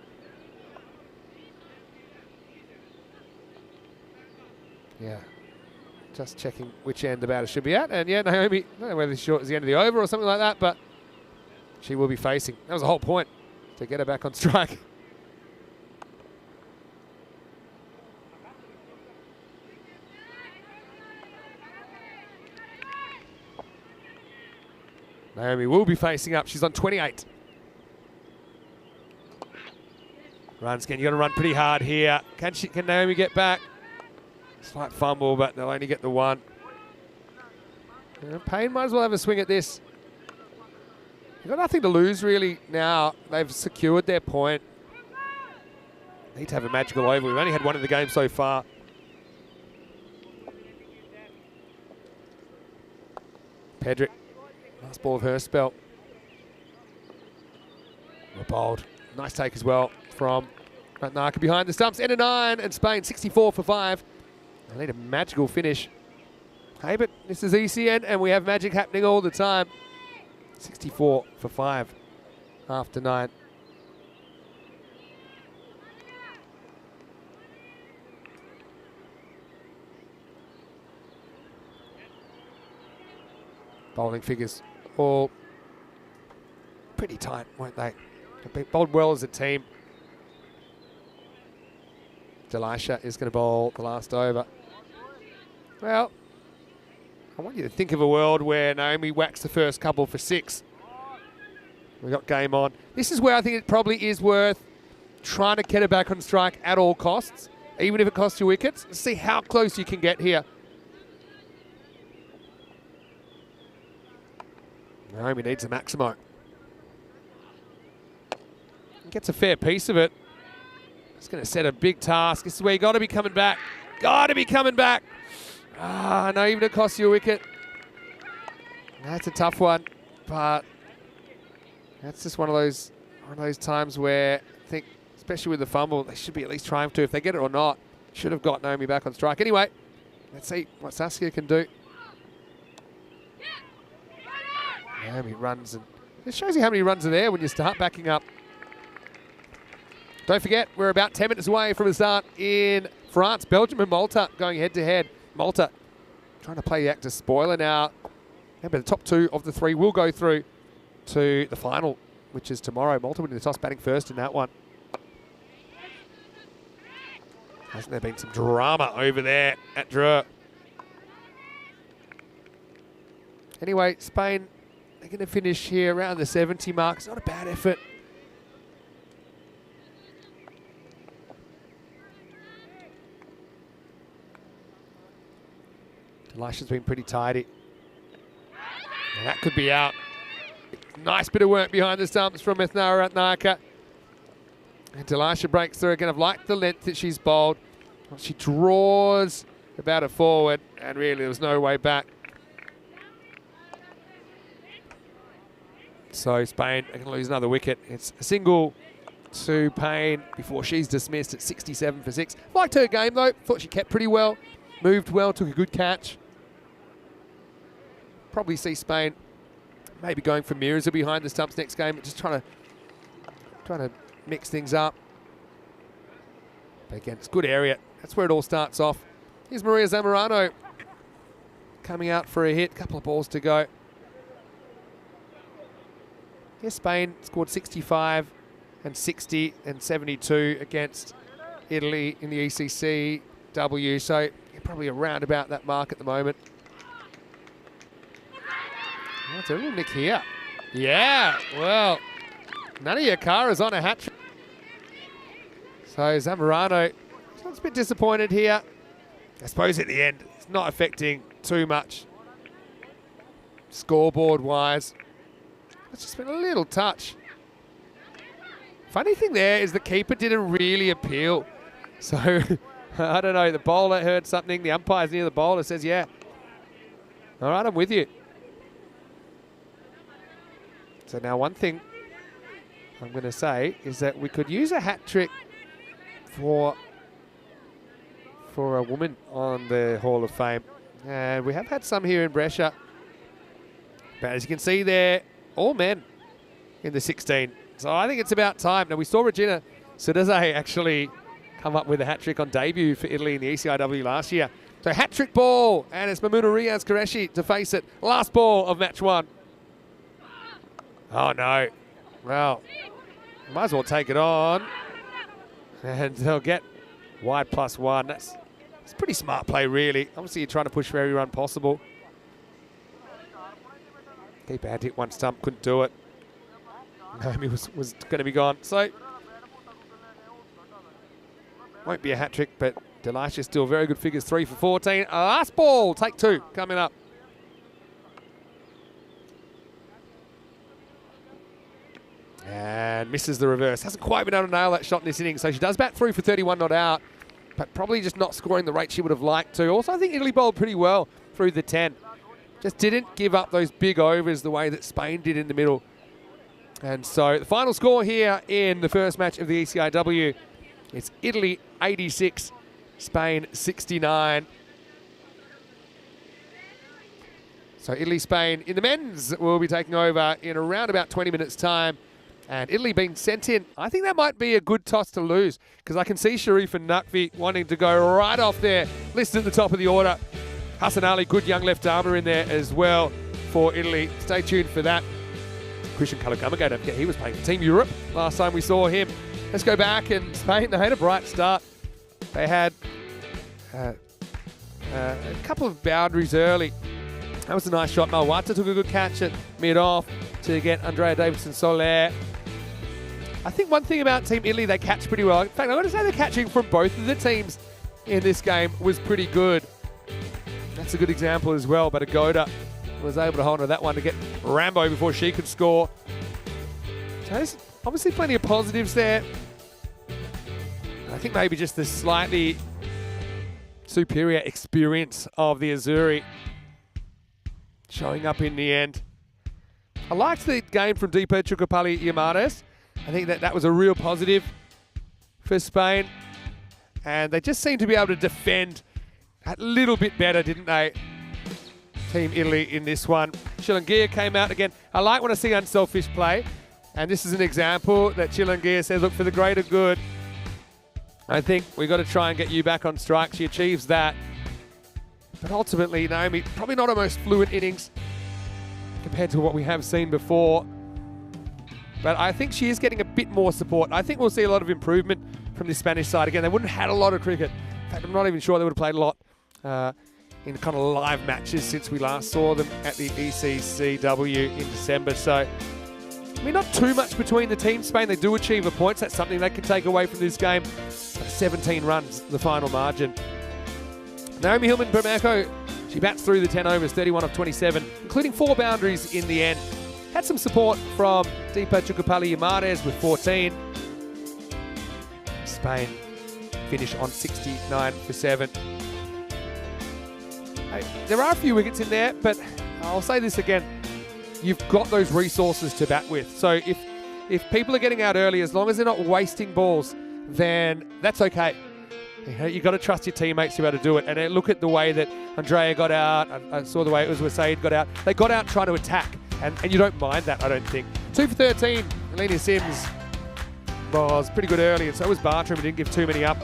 yeah, just checking which end the batter should be at. And yeah, Naomi, I don't know whether it's the end of the over or something like that, but she will be facing. That was the whole point, to get her back on strike. Naomi will be facing up. She's on 28. Runs again. You got to run pretty hard here. Can Naomi get back? Slight fumble, but they'll only get the 1. Payne might as well have a swing at this. They've got nothing to lose really now. They've secured their point. Need to have a magical over. We've only had 1 in the game so far. Pedrick. Last ball of her spell. Bold. Nice take as well from Ratnaka behind the stumps. End of 9, and Spain 64 for 5. They need a magical finish. Hey, but this is ECN and we have magic happening all the time. 64 for 5 after 9. Bowling figures all pretty tight, won't they? They bowled well as a team. Delisha is going to bowl the last over. Well, I want you to think of a world where Naomi whacks the first couple for 6. We got game on. This is where I think it probably is worth trying to get her back on strike at all costs, even if it costs you wickets. Let's see how close you can get here. Naomi needs a Maximo. Gets a fair piece of it. It's going to set a big task. This is where you got to be coming back. Got to be coming back. Ah, no, even it costs you a wicket. That's a tough one, but that's just one of those times where I think, especially with the fumble, they should be at least trying to. If they get it or not, should have got Naomi back on strike. Anyway, let's see what Saskia can do. Naomi runs, and it shows you how many runs are there when you start backing up. Don't forget, we're about 10 minutes away from the start in France. Belgium and Malta going head-to-head. Malta trying to play the actor spoiler now. Remember, the top 2 of the 3 will go through to the final, which is tomorrow. Malta winning the toss, batting first in that one. Hasn't there been some drama over there at Dreux? Anyway, Spain, they're going to finish here around the 70 mark. It's not a bad effort. Elisha's been pretty tidy. And that could be out. Nice bit of work behind the stumps from Ethnara Ratnaka. And Delisha breaks through again. I've liked the length that she's bowled. She draws the batter forward, and really there was no way back. So Spain are going to lose another wicket. It's a single to Payne before she's dismissed at 67 for 6. Liked her game though. Thought she kept pretty well, moved well, took a good catch. Probably see Spain maybe going for Mirza behind the stumps next game, just trying to mix things up. But again, it's a good area. That's where it all starts off. Here's Maria Zamorano coming out for a hit. Couple of balls to go. Yes, Spain scored 65 and 60 and 72 against Italy in the ECI-W. So you're probably around about that mark at the moment. Oh, it's a little nick here. Yeah, well, none of your Kara's on a hat trick. So Zamorano, a bit disappointed here. I suppose at the end, it's not affecting too much scoreboard-wise. It's just been a little touch. Funny thing there is the keeper didn't really appeal. So, I don't know, the bowler heard something. The umpire's near the bowler, says, yeah. All right, I'm with you. So now one thing I'm going to say is that we could use a hat trick for a woman on the Hall of Fame. And we have had some here in Brescia. But as you can see there, all men in the 16. So I think it's about time. Now we saw Regina Sudeze actually come up with a hat-trick on debut for Italy in the ECI-W last year. So hat-trick ball, and it's Mamouna Riaz Qureshi to face it. Last ball of match 1. Oh no. Well, might as well take it on. And they'll get wide +1. That's pretty smart play, really. Obviously, you're trying to push for every run possible. Keeper had hit one stump, couldn't do it. Naomi was going to be gone. So, won't be a hat-trick, but Delisha still very good figures. 3 for 14. Last ball, take 2 coming up. And misses the reverse. Hasn't quite been able to nail that shot in this inning. So she does bat through for 31 not out, but probably just not scoring the rate she would have liked to. Also, I think Italy bowled pretty well through the 10. Just didn't give up those big overs the way that Spain did in the middle. And so the final score here in the first match of the ECI-W, it's Italy 86, Spain 69. So Italy-Spain in the men's will be taking over in around about 20 minutes' time. And Italy being sent in. I think that might be a good toss to lose, because I can see Sharif and Naqvi wanting to go right off there, listed at the top of the order. Hassan Ali, good young left armour in there as well for Italy. Stay tuned for that. Christian Kalagamaga, don't forget, he was playing for Team Europe last time we saw him. Let's go back, and Spain, they had a bright start. They had a couple of boundaries early. That was a nice shot. Malwata took a good catch at mid-off to get Andrea Davidson-Soler. I think one thing about Team Italy, they catch pretty well. In fact, I'm going to say the catching from both of the teams in this game was pretty good. That's a good example as well, but Agoda was able to hold on to that one to get Rambo before she could score. So there's obviously plenty of positives there. I think maybe just the slightly superior experience of the Azzurri showing up in the end. I liked the game from Deepa Chukupali-Yamares. I think that was a real positive for Spain. And they just seemed to be able to defend a little bit better, didn't they? Team Italy in this one. Chilungia came out again. I like when I see unselfish play. And this is an example that Chilungia says, look, for the greater good, I think we've got to try and get you back on strike. She achieves that. But ultimately, Naomi, probably not her most fluent innings compared to what we have seen before. But I think she is getting a bit more support. I think we'll see a lot of improvement from the Spanish side. Again, they wouldn't have had a lot of cricket. In fact, I'm not even sure they would have played a lot in kind of live matches since we last saw them at the ECI-W in December. So, I mean, not too much between the teams. Spain, they do achieve a point. That's something they can take away from this game. 17 runs, the final margin. Naomi Hillman-Bermejo, she bats through the 10 overs, 31 of 27, including 4 boundaries in the end. Had some support from Deepa Chukupali-Yamares with 14. Spain finish on 69 for 7. There are a few wickets in there, but I'll say this again. You've got those resources to bat with. So if people are getting out early, as long as they're not wasting balls, then that's okay. You've got to trust your teammates to be able to do it. And look at the way that Andrea got out. I saw the way it was where Saeed got out. They got out trying to attack. And you don't mind that, I don't think. 2 for 13. Alenia Sims was pretty good early, and so was Bartram. Didn't give too many up.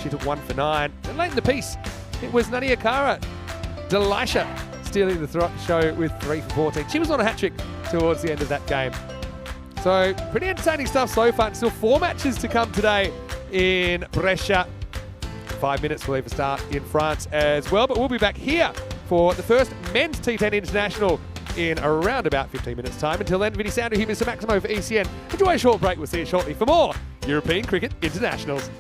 She took 1 for 9. And late in the piece, it was Nadia Kara. Delisha stealing the show with 3 for 14. She was on a hat-trick towards the end of that game. So, pretty entertaining stuff so far. And still 4 matches to come today in Brescia. 5 minutes will even start in France as well. But we'll be back here for the first men's T10 International in around about 15 minutes' time. Until then, Vinny Sounder here, Mr. Maximo for ECN. Enjoy a short break. We'll see you shortly for more European Cricket Internationals.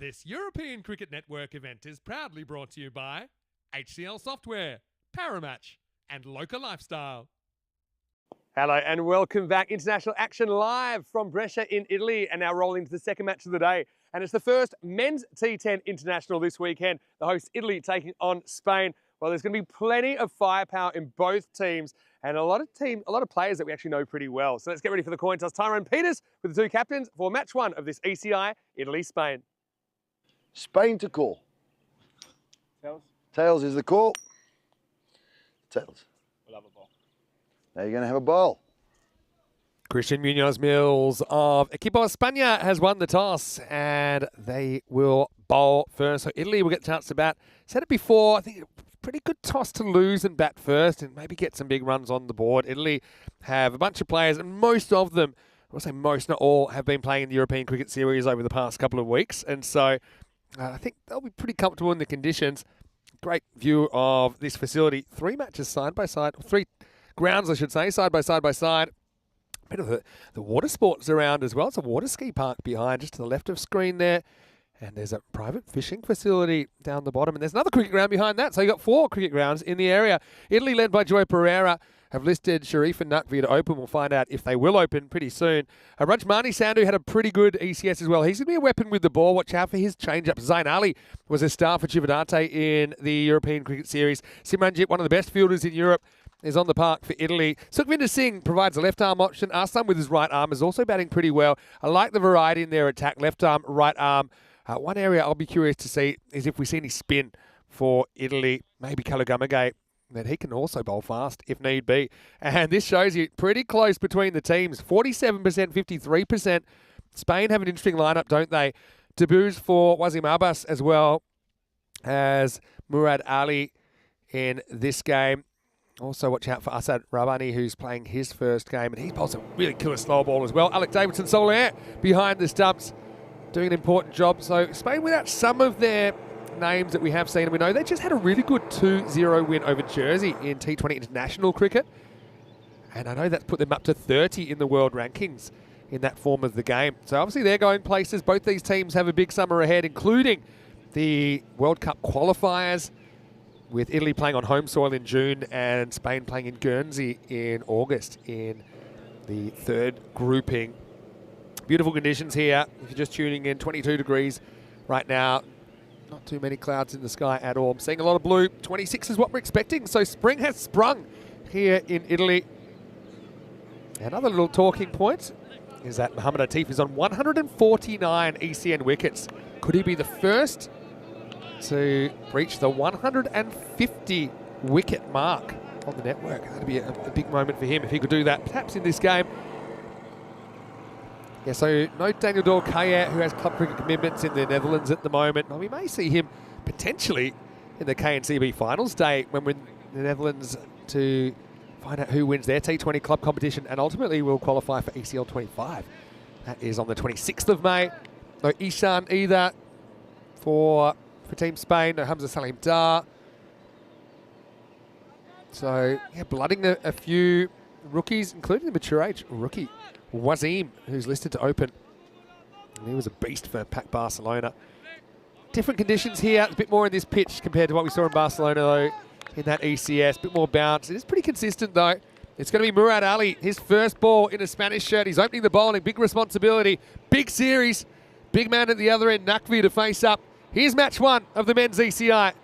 This European Cricket Network event is proudly brought to you by HCL Software, Paramatch, and Local Lifestyle. Hello and welcome back. International action live from Brescia in Italy, and now rolling to the second match of the day. And it's the first men's T10 international this weekend. The hosts Italy taking on Spain. Well, there's going to be plenty of firepower in both teams and a lot of players that we actually know pretty well. So let's get ready for the coin toss. Tyrone Peters with the two captains for match one of this ECI Italy-Spain. Spain to call. Tails. Tails is the call. Tails. We'll have a ball. Now you're going to have a bowl. Christian Munoz Mills of Equipo España has won the toss, and they will bowl first. So Italy will get the chance to bat. Said it before, I think a pretty good toss to lose and bat first and maybe get some big runs on the board. Italy have a bunch of players, and most of them, I will say most, not all, have been playing in the European Cricket Series over the past couple of weeks. And so I think they'll be pretty comfortable in the conditions. Great view of this facility. 3 matches side by side, 3 grounds, I should say, side by side. Bit of the water sports around as well. It's a water ski park behind, just to the left of screen there. And there's a private fishing facility down the bottom. And there's another cricket ground behind that. So you've got 4 cricket grounds in the area. Italy, led by Joy Pereira, have listed Sharif and Naqvi to open. We'll find out if they will open pretty soon. Rajmani Sandhu had a pretty good ECS as well. He's going to be a weapon with the ball. Watch out for his change-up. Zain Ali was a star for Chivadate in the European Cricket Series. Simranjit, one of the best fielders in Europe, is on the park for Italy. Sukhvinder Singh provides a left-arm option. Arslan with his right arm is also batting pretty well. I like the variety in their attack. Left arm, right arm. One area I'll be curious to see is if we see any spin for Italy. Maybe Kalagamage. That he can also bowl fast if need be. And this shows you pretty close between the teams. 47%, 53%. Spain have an interesting lineup, don't they? Debuts for Wasim Abbas as well as Murad Ali in this game. Also watch out for Asad Rabani, who's playing his first game. And he bowls a really killer slow ball as well. Alec Davidson Soler behind the stumps, doing an important job. So Spain without some of their names that we have seen, and we know they just had a really good 2-0 win over Jersey in T20 international cricket, and I know that's put them up to 30 in the world rankings in that form of the game. So obviously they're going places. Both these teams have a big summer ahead, including the World Cup qualifiers, with Italy playing on home soil in June and Spain playing in Guernsey in August in the 3rd grouping. Beautiful conditions here. If you're just tuning in, 22 degrees right now. Not too many clouds in the sky at all. I'm seeing a lot of blue. 26 is what we're expecting. So spring has sprung here in Italy. Another little talking point is that Mohamed Atif is on 149 ECN wickets. Could he be the first to reach the 150 wicket mark on the network? That'd be a big moment for him if he could do that, perhaps in this game. Yeah, so no Daniel Dorkaye, who has club cricket commitments in the Netherlands at the moment. Well, we may see him potentially in the KNCB finals day when we're in the Netherlands to find out who wins their T20 club competition and ultimately will qualify for ECL 25. That is on the 26th of May. No Ishan either for Team Spain. No Hamza Salim Dar. So, yeah, blooding a few rookies, including the mature age rookie Wasim, who's listed to open. And he was a beast for Pac Barcelona. Different conditions here. A bit more in this pitch compared to what we saw in Barcelona, though, in that ECS. A bit more bounce. It is pretty consistent, though. It's going to be Murad Ali, his first ball in a Spanish shirt. He's opening the bowling. Big responsibility. Big series. Big man at the other end, Naqvi, to face up. Here's match 1 of the men's ECI.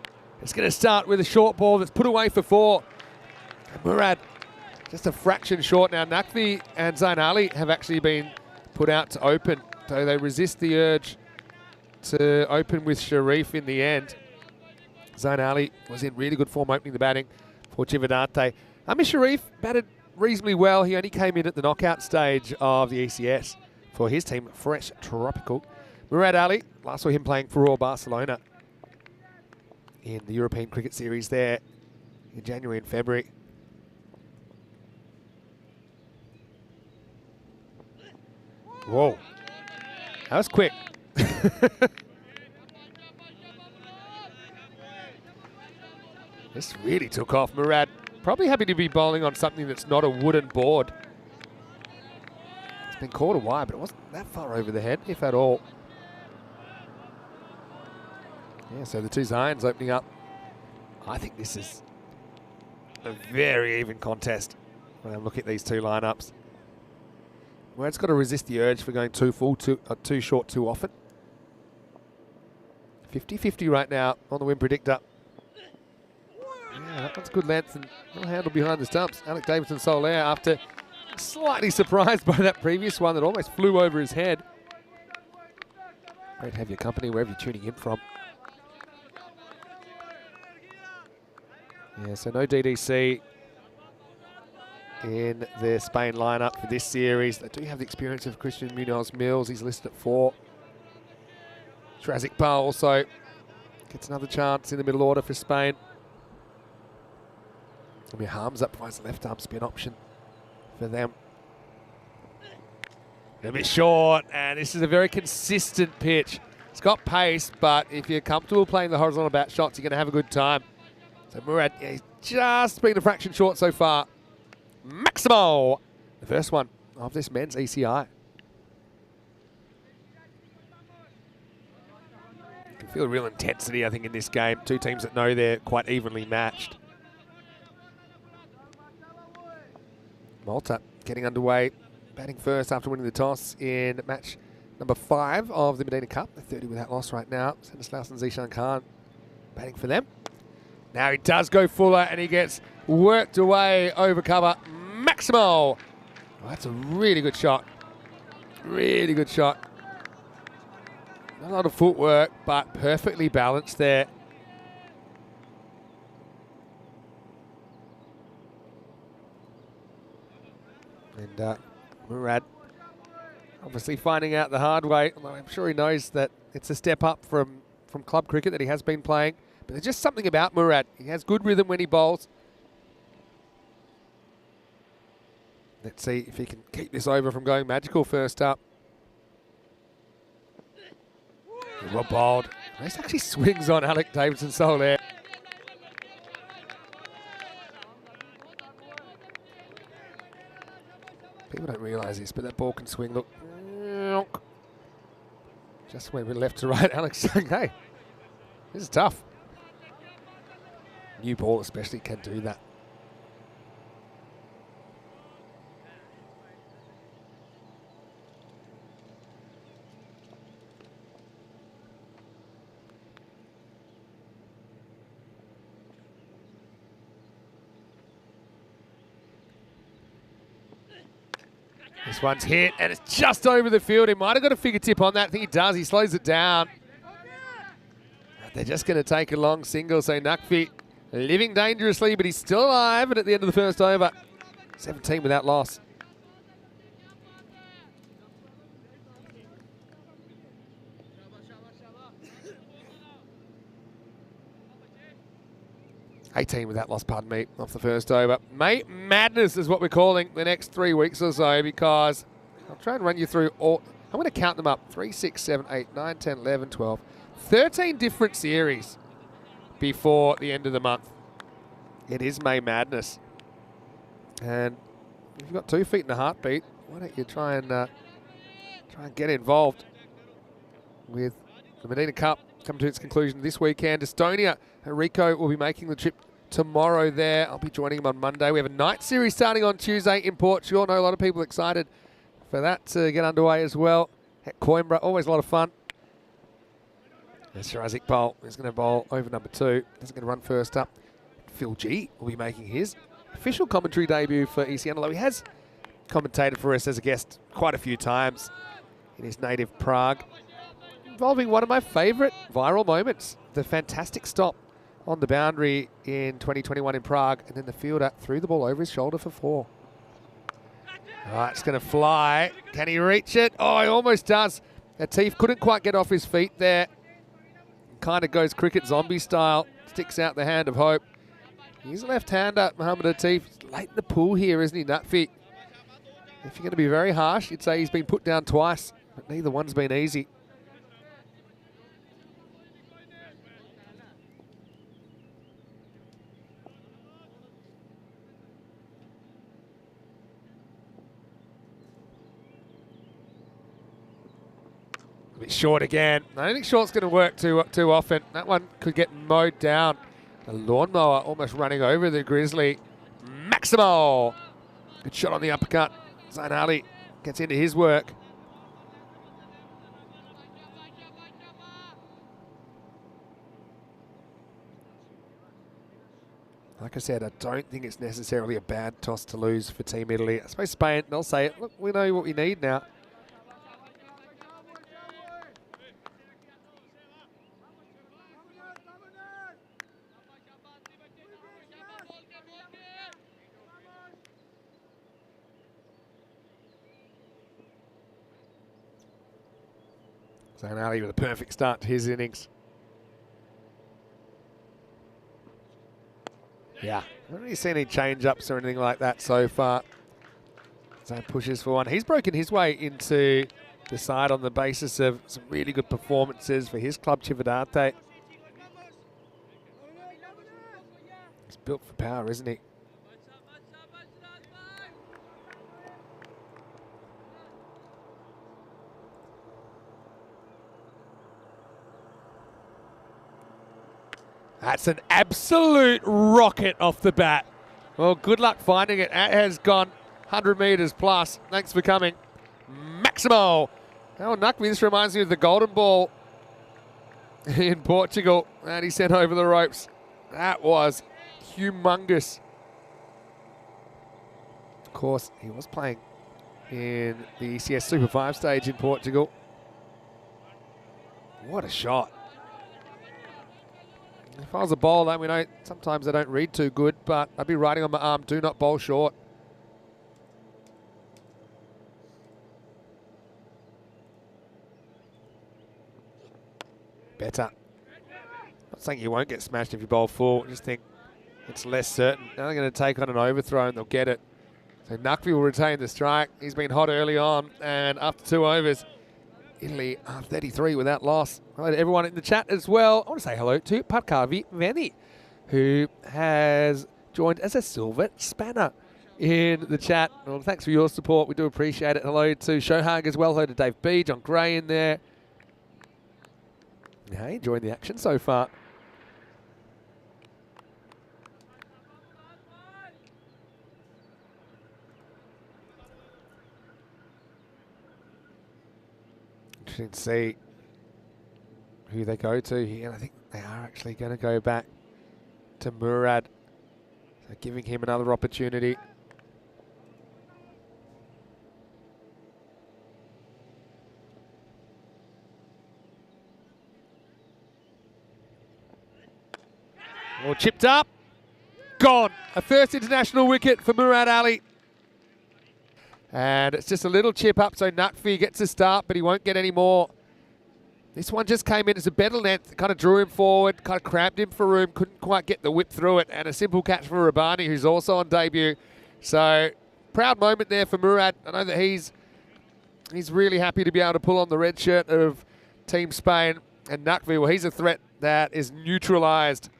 It's going to start with a short ball that's put away for 4. And Murad just a fraction short now. Naqvi and Zain Ali have actually been put out to open, so they resist the urge to open with Sharif in the end. Zain Ali was in really good form opening the batting for Chivadate. Sharif batted reasonably well. He only came in at the knockout stage of the ECS for his team, Fresh Tropical. Murad Ali, last saw him playing for Royal Barcelona in the European Cricket Series there in January and February. Whoa, that was quick. This really took off. Murad probably happy to be bowling on something that's not a wooden board. It's been caught a wide, but it wasn't that far over the head, if at all. Yeah, so the two zones opening up. I think this is a very even contest when I look at these two lineups. Where it's got to resist the urge for going too full, too short too often. 50-50 right now on the win predictor. Yeah, that one's good length and well handled behind the stumps. Alec Davidson Soler, after slightly surprised by that previous one that almost flew over his head. Great to have your company wherever you're tuning in from. Yeah, so no DDC in the Spain lineup for this series. They do have the experience of Christian Munoz Mills. He's listed at 4. Trazic Bale also gets another chance in the middle order for Spain. Amir Hamza provides a left arm spin option for them. A bit short, and this is a very consistent pitch. It's got pace, but if you're comfortable playing the horizontal bat shots, you're going to have a good time. So Murad, yeah, he's just been a fraction short so far. Maximo, the first one of this men's ECI. You can feel real intensity, I think, in this game. Two teams that know they're quite evenly matched. Malta getting underway, batting first after winning the toss in match number 5 of the Medina Cup. They're 30 without loss right now. Stanislaus and Zishan Khan batting for them. Now he does go fuller and he gets worked away over cover. Maximo. Oh, that's a really good shot. Really good shot. Not a lot of footwork, but perfectly balanced there. And Murad obviously finding out the hard way, although I'm sure he knows that it's a step up from club cricket that he has been playing. But there's just something about Murad. He has good rhythm when he bowls. Let's see if he can keep this over from going magical first up. Well bowled. This actually swings on Alec Davidson Soler. People don't realise this, but that ball can swing. Look. Just went left to right. Alex saying, hey, this is tough. New ball especially can do that. This one's hit, and it's just over the field. He might have got a fingertip on that. I think he does. He slows it down. They're just going to take a long single, so Nakfi living dangerously, but he's still alive. And at the end of the first over, 17 without loss. $18 without loss, pardon me, off the first over. Mate, madness is what we're calling the next 3 weeks or so, because I'll try and run you through all. I'm going to count them up. 3, 6, 7, 8, 9, 10, 11, 12. 13 different series before the end of the month. It is May Madness. And if you've got 2 feet in a heartbeat, why don't you try and get involved with the Medina Cup coming to its conclusion this weekend. Estonia, Rico will be making the trip tomorrow there. I'll be joining him on Monday. We have a night series starting on Tuesday in Portugal. I know a lot of people excited for that to get underway as well. At Coimbra, always a lot of fun. There's Trazic Bale, who's going to bowl over number 2. He's going to run first up. Phil G will be making his official commentary debut for ECN, although he has commentated for us as a guest quite a few times in his native Prague, involving one of my favourite viral moments, the fantastic stop on the boundary in 2021 in Prague, and then the fielder threw the ball over his shoulder for 4. All right, it's going to fly. Can he reach it? Oh, he almost does. Atif couldn't quite get off his feet there. Kind of goes cricket zombie style. Sticks out the hand of hope. He's a left-hander, Mohamed Atif. He's late in the pool here, isn't he, Nutfi? If you're going to be very harsh, you'd say he's been put down twice, but neither one's been easy. A bit short again. I don't think short's going to work too often. That one could get mowed down. The lawnmower almost running over the Grizzly. Maximo! Good shot on the uppercut. Zain Ali gets into his work. Like I said, I don't think it's necessarily a bad toss to lose for Team Italy. I suppose Spain, they'll say it. Look, we know what we need now. Zain Ali with a perfect start to his innings. Yeah, I haven't really seen any change-ups or anything like that so far. So pushes for one. He's broken his way into the side on the basis of some really good performances for his club, Cividate. He's built for power, isn't he? That's an absolute rocket off the bat. Well, good luck finding it. That has gone 100 metres plus. Thanks for coming. Maximo. Oh, Nakvi, this reminds me of the golden ball in Portugal that he sent over the ropes. That was humongous. Of course, he was playing in the ECS Super 5 stage in Portugal. What a shot. If I was a bowler, we know sometimes I don't read too good, but I'd be writing on my arm, do not bowl short. Better. Not saying you won't get smashed if you bowl full, just think it's less certain. Now they're going to take on an overthrow and they'll get it. So Nakvi will retain the strike. He's been hot early on, and after 2 overs, Italy are 33 without loss. Hello to everyone in the chat as well. I want to say hello to Parkavi Veni, who has joined as a silver spanner in the chat. Well, thanks for your support. We do appreciate it. Hello to Shohag as well. Hello to Dave B, John Gray in there. Hey, enjoying the action so far. Interesting to see who they go to here. I think they are actually going to go back to Murad, so giving him another opportunity. All chipped up, gone. A first international wicket for Murad Ali. And it's just a little chip up, so Nakvi gets a start, but he won't get any more. This one just came in as a better length, kind of drew him forward, kind of cramped him for room, couldn't quite get the whip through it, and a simple catch for Rabani, who's also on debut. So, proud moment there for Murad. I know that he's really happy to be able to pull on the red shirt of Team Spain. And Nakvi, well, he's a threat that is neutralised.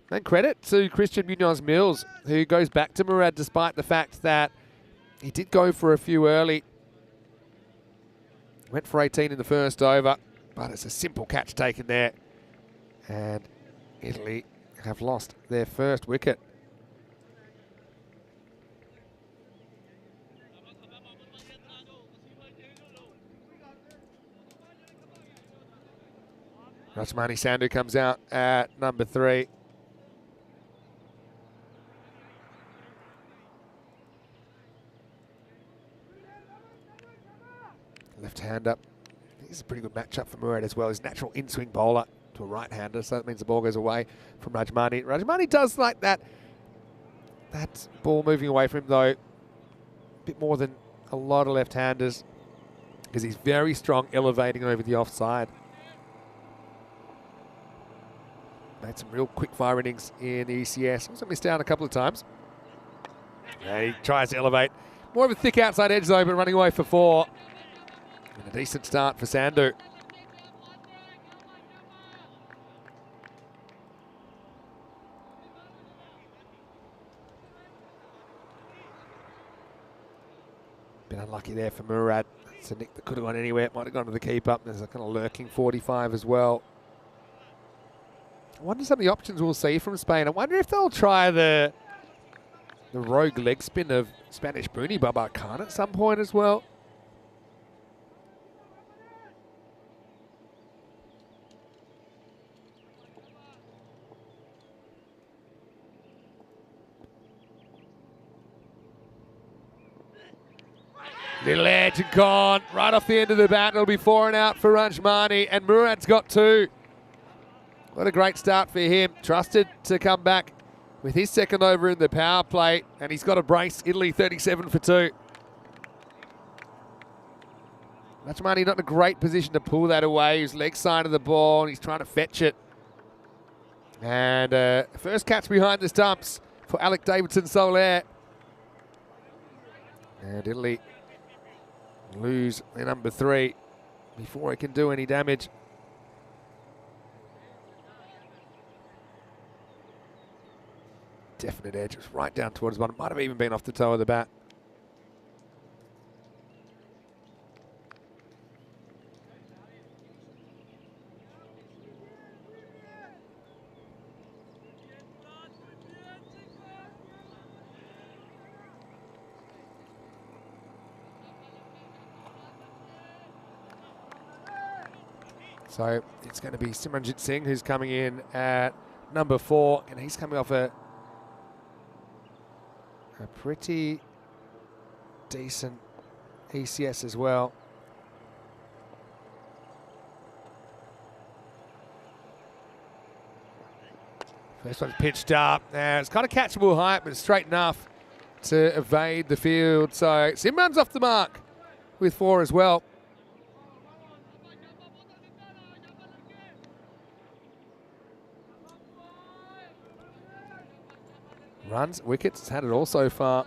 And credit to Christian Munoz Mills, who goes back to Murad despite the fact that he did go for a few early. Went for 18 in the first over, but it's a simple catch taken there. And Italy have lost their first wicket. Rajmani Sandhu comes out at number 3. Left-hander. This is a pretty good matchup for Murad as well. He's natural in-swing bowler to a right-hander, so that means the ball goes away from Rajmani. Rajmani does like that ball moving away from him, though, a bit more than a lot of left-handers, because he's very strong elevating over the offside. Made some real quick-fire innings in the ECS. Also missed out a couple of times. And he tries to elevate. More of a thick outside edge, though, but running away for 4. And a decent start for Sandhu. Been unlucky there for Murad. It's a nick that could have gone anywhere. It might have gone to the keeper. There's a kind of lurking 45 as well. I wonder some of the options we'll see from Spain. I wonder if they'll try the rogue leg spin of Spanish Bruni Baba Khan at some point as well. Little edge and gone. Right off the end of the bat. It'll be 4 and out for Rajmani. And Murad's got 2. What a great start for him. Trusted to come back with his second over in the power play. And he's got a brace. Italy 37 for 2. Rajmani not in a great position to pull that away. His leg side of the ball. And he's trying to fetch it. And first catch behind the stumps for Alec Davidson Soler. And Italy lose their number 3 before it can do any damage. Definite edge. It was right down towards the bottom. Might have even been off the toe of the bat. So it's going to be Simranjit Singh who's coming in at number 4, and he's coming off a pretty decent ECS as well. First one's pitched up. Now it's kind of catchable height, but straight enough to evade the field. So Simran's off the mark with 4 as well. Runs, wickets, had it all so far.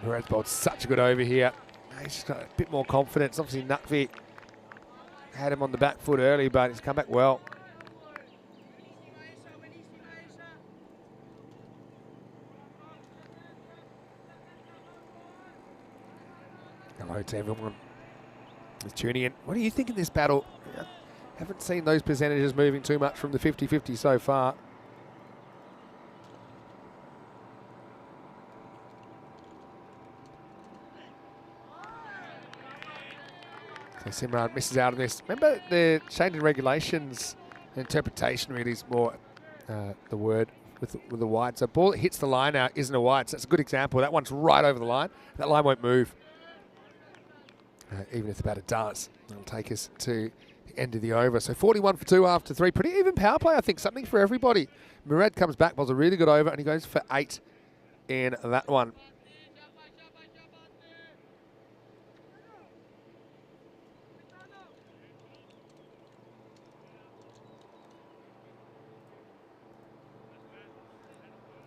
Murad's bowled such a good over here. He's just got a bit more confidence. Obviously, Naqvi had him on the back foot early, but he's come back well. Hello to everyone who's tuning in. What do you think in this battle? I haven't seen those percentages moving too much from the 50-50 so far. So Simran misses out on this. Remember the change in regulations, the interpretation really is more the word with the wide. So ball that hits the line out isn't a wide. So that's a good example. That one's right over the line. That line won't move. Even if the batter does. It'll take us to the end of the over. So 41 for 2 after 3. Pretty even power play, I think. Something for everybody. Murad comes back, bowls a really good over, and he goes for 8 in that one.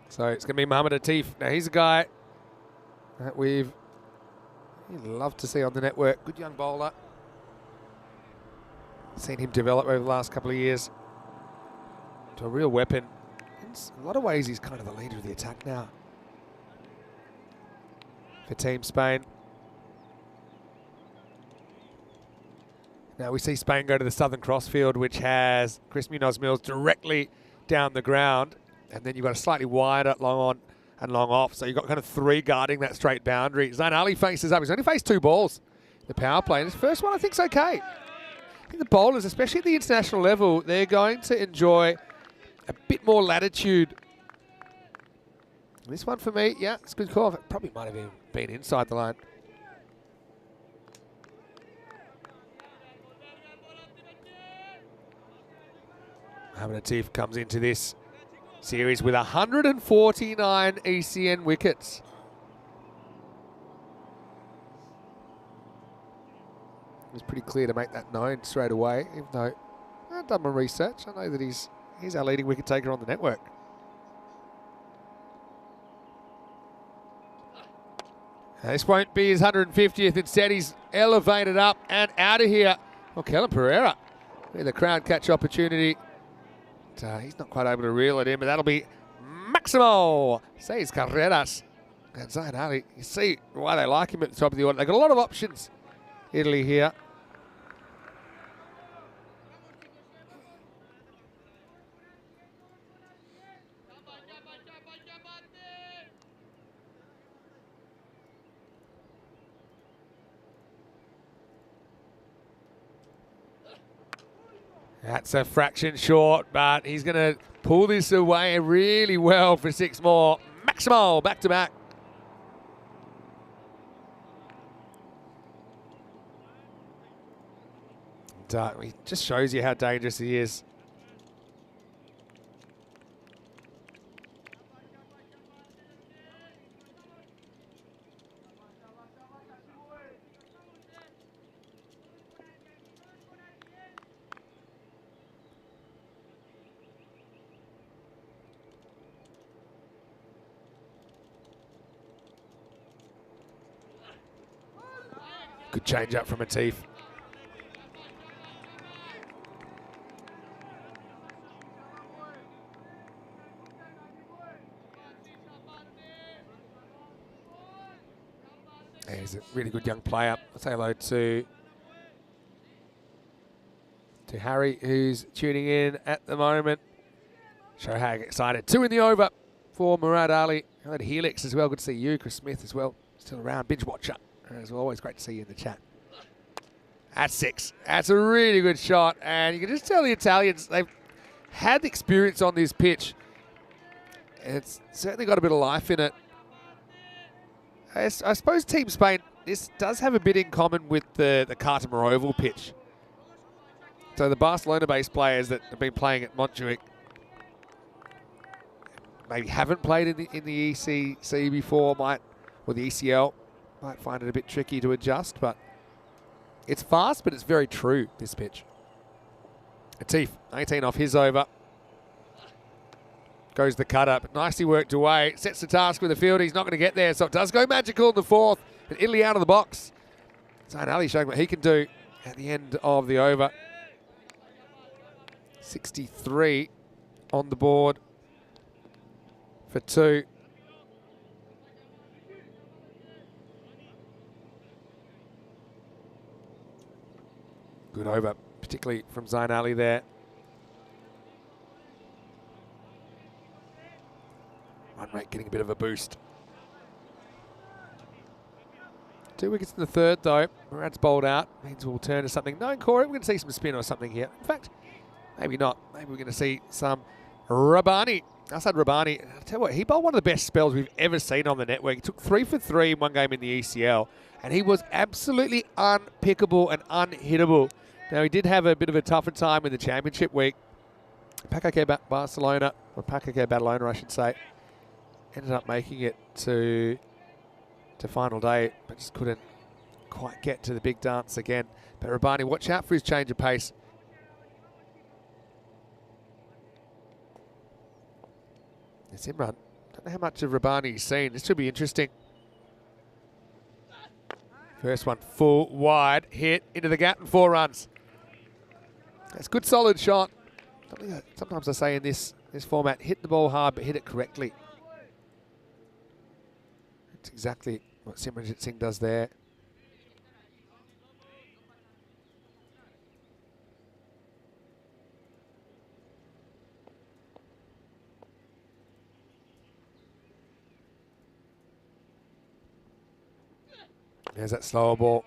So it's going to be Mohamed Atif. Now he's a guy that you'd love to see on the network. Good young bowler. Seen him develop over the last couple of years to a real weapon. In a lot of ways, he's kind of the leader of the attack now for Team Spain. Now we see Spain go to the Southern Crossfield, which has Chris Munoz Mills directly down the ground. And then you've got a slightly wider long on and long off. So you've got kind of 3 guarding that straight boundary. Zain Ali faces up. He's only faced 2 balls. The power play. And his first one I think's okay. I think the bowlers, especially at the international level, they're going to enjoy a bit more latitude. This one for me, yeah, it's a good call. It probably might have even been inside the line. Mohamed Atif comes into this series with 149 ECN wickets. It was pretty clear to make that known straight away, even though I've done my research. I know that he's our leading wicket taker on the network. This won't be his 150th. Instead, he's elevated up and out of here. Well, Kellen Pereira with a crowd catch opportunity. But, he's not quite able to reel it in, but that'll be Maximo. 6 carreras. And Zayn Ali, you see why they like him at the top of the order. They've got a lot of options, Italy here. That's a fraction short, but he's going to pull this away really well for 6 more. Maximo, back to back. And, he just shows you how dangerous he is. Good change up from Atif. He's a really good young player. I'll say hello to Harry, who's tuning in at the moment. Show how excited. 2 in the over for Murad Ali. Hello to Helix as well. Good to see you. Chris Smith as well. Still around. Binge watcher. As always, great to see you in the chat. That's 6. That's a really good shot. And you can just tell the Italians, they've had the experience on this pitch. It's certainly got a bit of life in it. I suppose Team Spain, this does have a bit in common with the Cartamar Oval pitch. So the Barcelona-based players that have been playing at Montjuic maybe haven't played in the ECC before, or the ECL, might find it a bit tricky to adjust, but it's fast, but it's very true, this pitch. Atif, 18 off his over. Goes the cut up, nicely worked away. Sets the task with the field. He's not going to get there, so it does go magical in the 4th. And Italy out of the box. Zayn Ali showing what he can do at the end of the over. 63 on the board for 2. Good over, particularly from Zayn Ali there. 1 rate getting a bit of a boost. 2 wickets in the 3rd though. Murad's bowled out. Means we'll turn to something. No, Corey, we're going to see some spin or something here. In fact, maybe not. Maybe we're going to see some Rabbani. Asad Rabbani. I'll tell you what, he bowled one of the best spells we've ever seen on the network. He took 3 for 3 in one game in the ECL, and he was absolutely unpickable and unhittable. Now, he did have a bit of a tougher time in the championship week. Paco Barcelona, or Paco Badalona, I should say, ended up making it to final day, but just couldn't quite get to the big dance again. But Rabbani, watch out for his change of pace. It's Imran. Don't know how much of Rabbani he's seen. This should be interesting. First one, full wide, hit into the gap and 4 runs. That's a good solid shot. Sometimes I say in this format, hit the ball hard but hit it correctly. That's exactly what Simranjit Singh does there. There's that slower ball.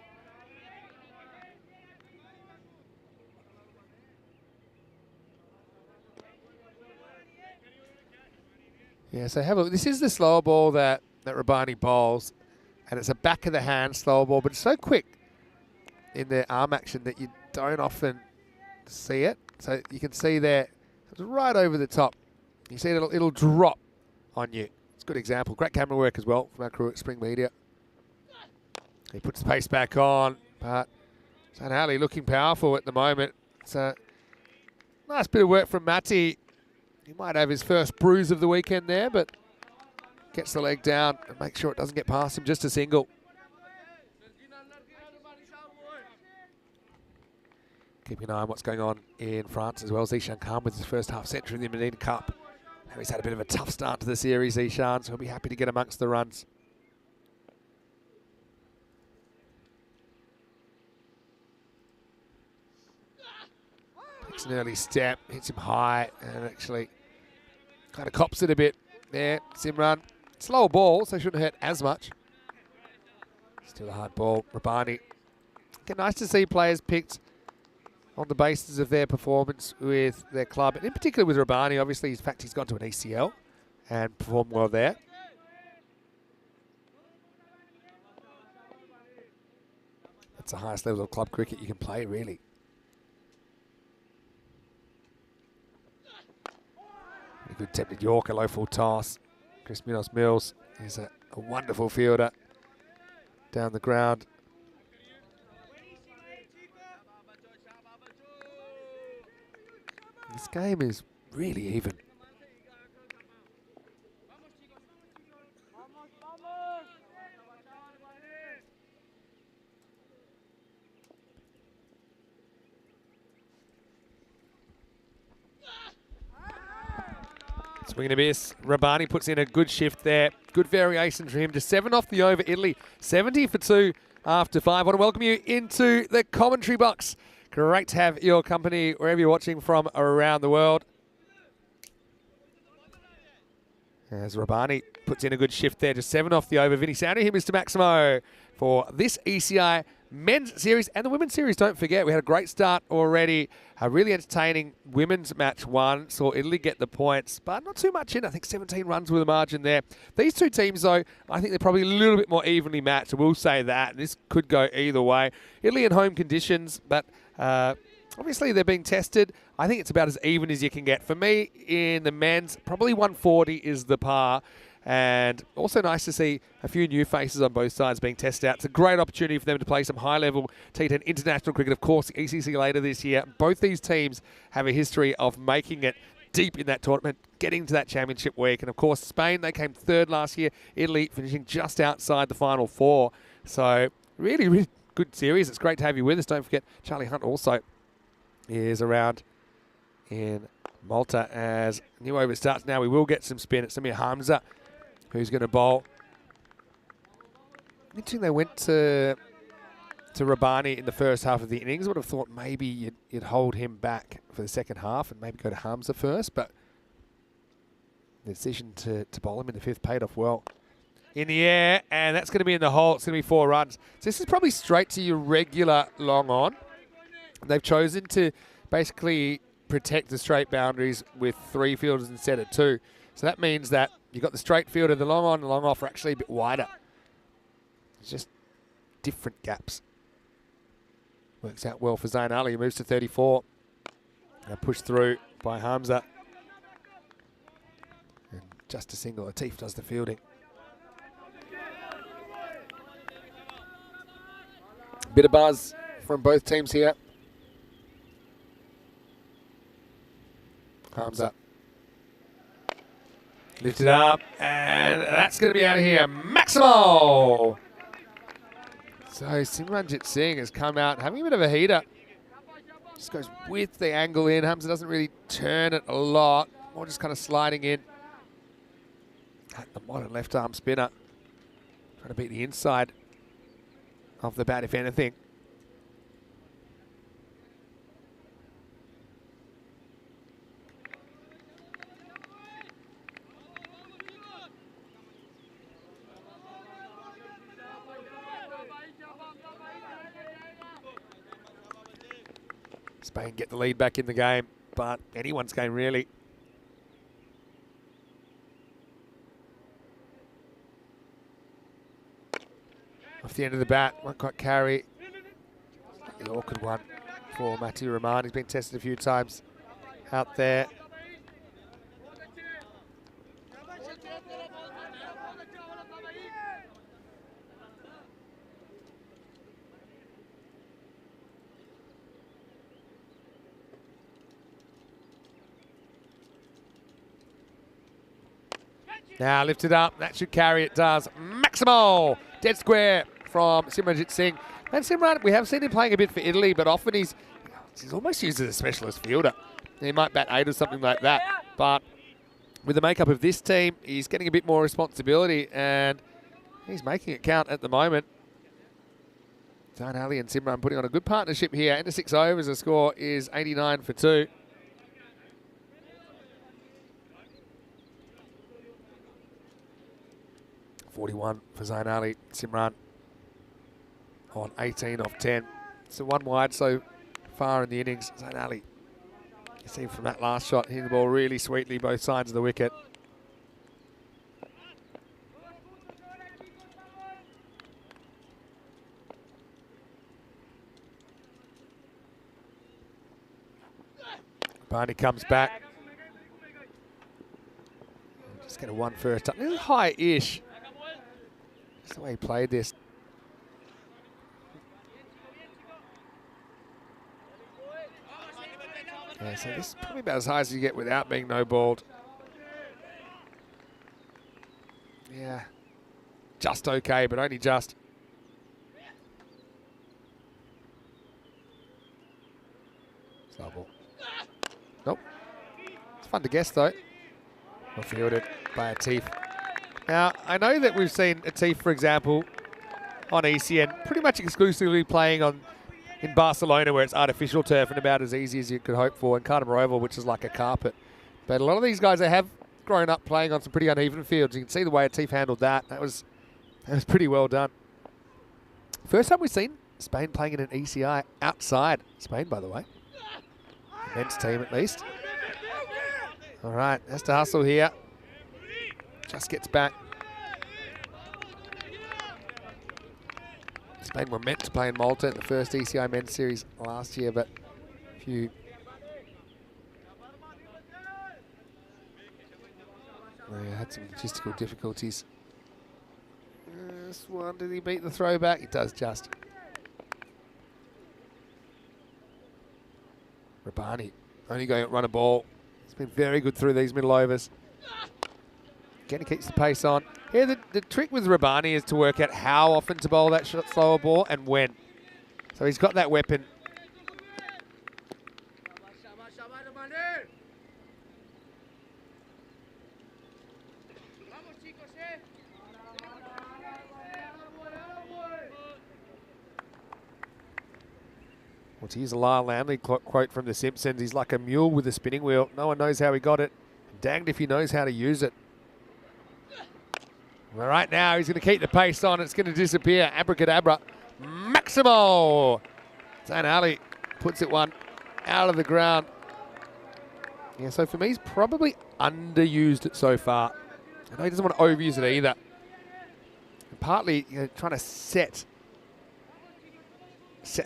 Yeah, so have a look. This is the slower ball that Rabbani bowls, and it's a back of the hand slower ball, but it's so quick in their arm action that you don't often see it. So you can see there, it's right over the top. You see it'll drop on you. It's a good example. Great camera work as well from our crew at Spring Media. He puts the pace back on, but Zayn Ali looking powerful at the moment. It's a nice bit of work from Matti. He might have his first bruise of the weekend there, but gets the leg down and makes sure it doesn't get past him. Just a single. Keeping an eye on what's going on in France as well. Zishan Khan with his first half century in the Mid-innings Cup. Now he's had a bit of a tough start to the series, Zishan, so he'll be happy to get amongst the runs. Takes an early step, hits him high, and actually kind of cops it a bit there. Simran, slower ball, so shouldn't hurt as much. Still a hard ball. Rabani. Okay, nice to see players picked on the basis of their performance with their club, and in particular with Rabani. Obviously, in fact, he's gone to an ECL and performed well there. That's the highest level of club cricket you can play, really. A good tempted Yorker, low full toss. Chris Mills is a wonderful fielder down the ground. This game is really even. Swing and a miss. Rabani puts in a good shift there. Good variation for him. Just 7 off the over. Italy 70 for 2 after 5. I want to welcome you into the commentary box. Great to have your company wherever you're watching from around the world. As Rabani puts in a good shift there. Just 7 off the over. Vinny sounding him, Mr. Maximo, for this ECI men's series and the women's series. Don't forget, we had a great start already. A really entertaining women's match 1. Saw Italy get the points, but not too much in. I think 17 runs with a margin there. These two teams, though, I think they're probably a little bit more evenly matched. I will say that. This could go either way. Italy in home conditions, but obviously they're being tested. I think it's about as even as you can get. For me, in the men's, probably 140 is the par. And also nice to see a few new faces on both sides being tested out. It's a great opportunity for them to play some high-level T10 international cricket. Of course, the ECC later this year. Both these teams have a history of making it deep in that tournament, getting to that championship week. And, of course, Spain, they came 3rd last year. Italy finishing just outside the final 4. So, really, really good series. It's great to have you with us. Don't forget, Charlie Hunt also is around in Malta as new over starts now. We will get some spin. It's Samir Hamza who's going to bowl. Interesting they went to Rabani in the first half of the innings. I would have thought maybe you'd hold him back for the second half and maybe go to Hamza first, but the decision to bowl him in the 5th paid off well. In the air, and that's going to be in the hole. It's going to be 4 runs. So this is probably straight to your regular long on. They've chosen to basically protect the straight boundaries with 3 fielders instead of 2. So that means that you've got the straight fielder, the long on and the long off are actually a bit wider. It's just different gaps. Works out well for Zain Ali. He moves to 34. Now pushed through by Hamza. And just a single. Latif does the fielding. Bit of buzz from both teams here. Hamza. Lifted up, and that's going to be out of here. Maximo! So Simranjit Singh has come out having a bit of a heater. Just goes with the angle in. Hamza doesn't really turn it a lot. More just kind of sliding in. At the modern left arm spinner. Trying to beat the inside of the bat, if anything. Spain get the lead back in the game, but anyone's game really. Off the end of the bat, won't quite carry. The awkward one for Mati Rahman. He's been tested a few times out there. Now lifted up, that should carry, it does. Maximo, dead square from Simranjit Singh. And Simran, we have seen him playing a bit for Italy, but often he's he's almost used as a specialist fielder. He might bat 8 or something like that. But with the makeup of this team, he's getting a bit more responsibility, and he's making it count at the moment. Zayn Ali and Simran putting on a good partnership here. Into 6 overs, the score is 89 for 2. .41 for Zayn Ali. Simran on 18 off 10. So 1 wide so far in the innings. Zayn Ali, you see from that last shot, hitting the ball really sweetly both sides of the wicket. Barney comes back. Just get a 1 first up. A little high-ish. That's the way he played this. Yeah, so this is probably about as high as you get without being no-balled. Yeah, just okay, but only just. Slow ball. Nope. It's fun to guess, though. Well fielded by Atif. Now, I know that we've seen Atif, for example, on ECN, pretty much exclusively playing in Barcelona, where it's artificial turf and about as easy as you could hope for, and Cardiff Oval, which is like a carpet. But a lot of these guys, they have grown up playing on some pretty uneven fields. You can see the way Atif handled that. That was pretty well done. First time we've seen Spain playing in an ECI outside Spain, by the way. Men's team, at least. All right, has to hustle here. Just gets back. Spain were meant to play in Malta in the first ECI men's series last year, but a few they had some logistical difficulties. This one, did he beat the throwback? He does just. Rabbani only going to run a ball. He's been very good through these middle overs. Again, he keeps the pace on. Here, the trick with Rabbani is to work out how often to bowl that slower ball and when. So he's got that weapon. Well, to use a Lyle Landley quote from The Simpsons, he's like a mule with a spinning wheel. No one knows how he got it. Danged if he knows how to use it. Well, right now, he's going to keep the pace on. It's going to disappear. Abracadabra. Maximo! Zayn Ali puts it one out of the ground. Yeah, so for me, he's probably underused it so far. I know he doesn't want to overuse it either. And partly, trying to set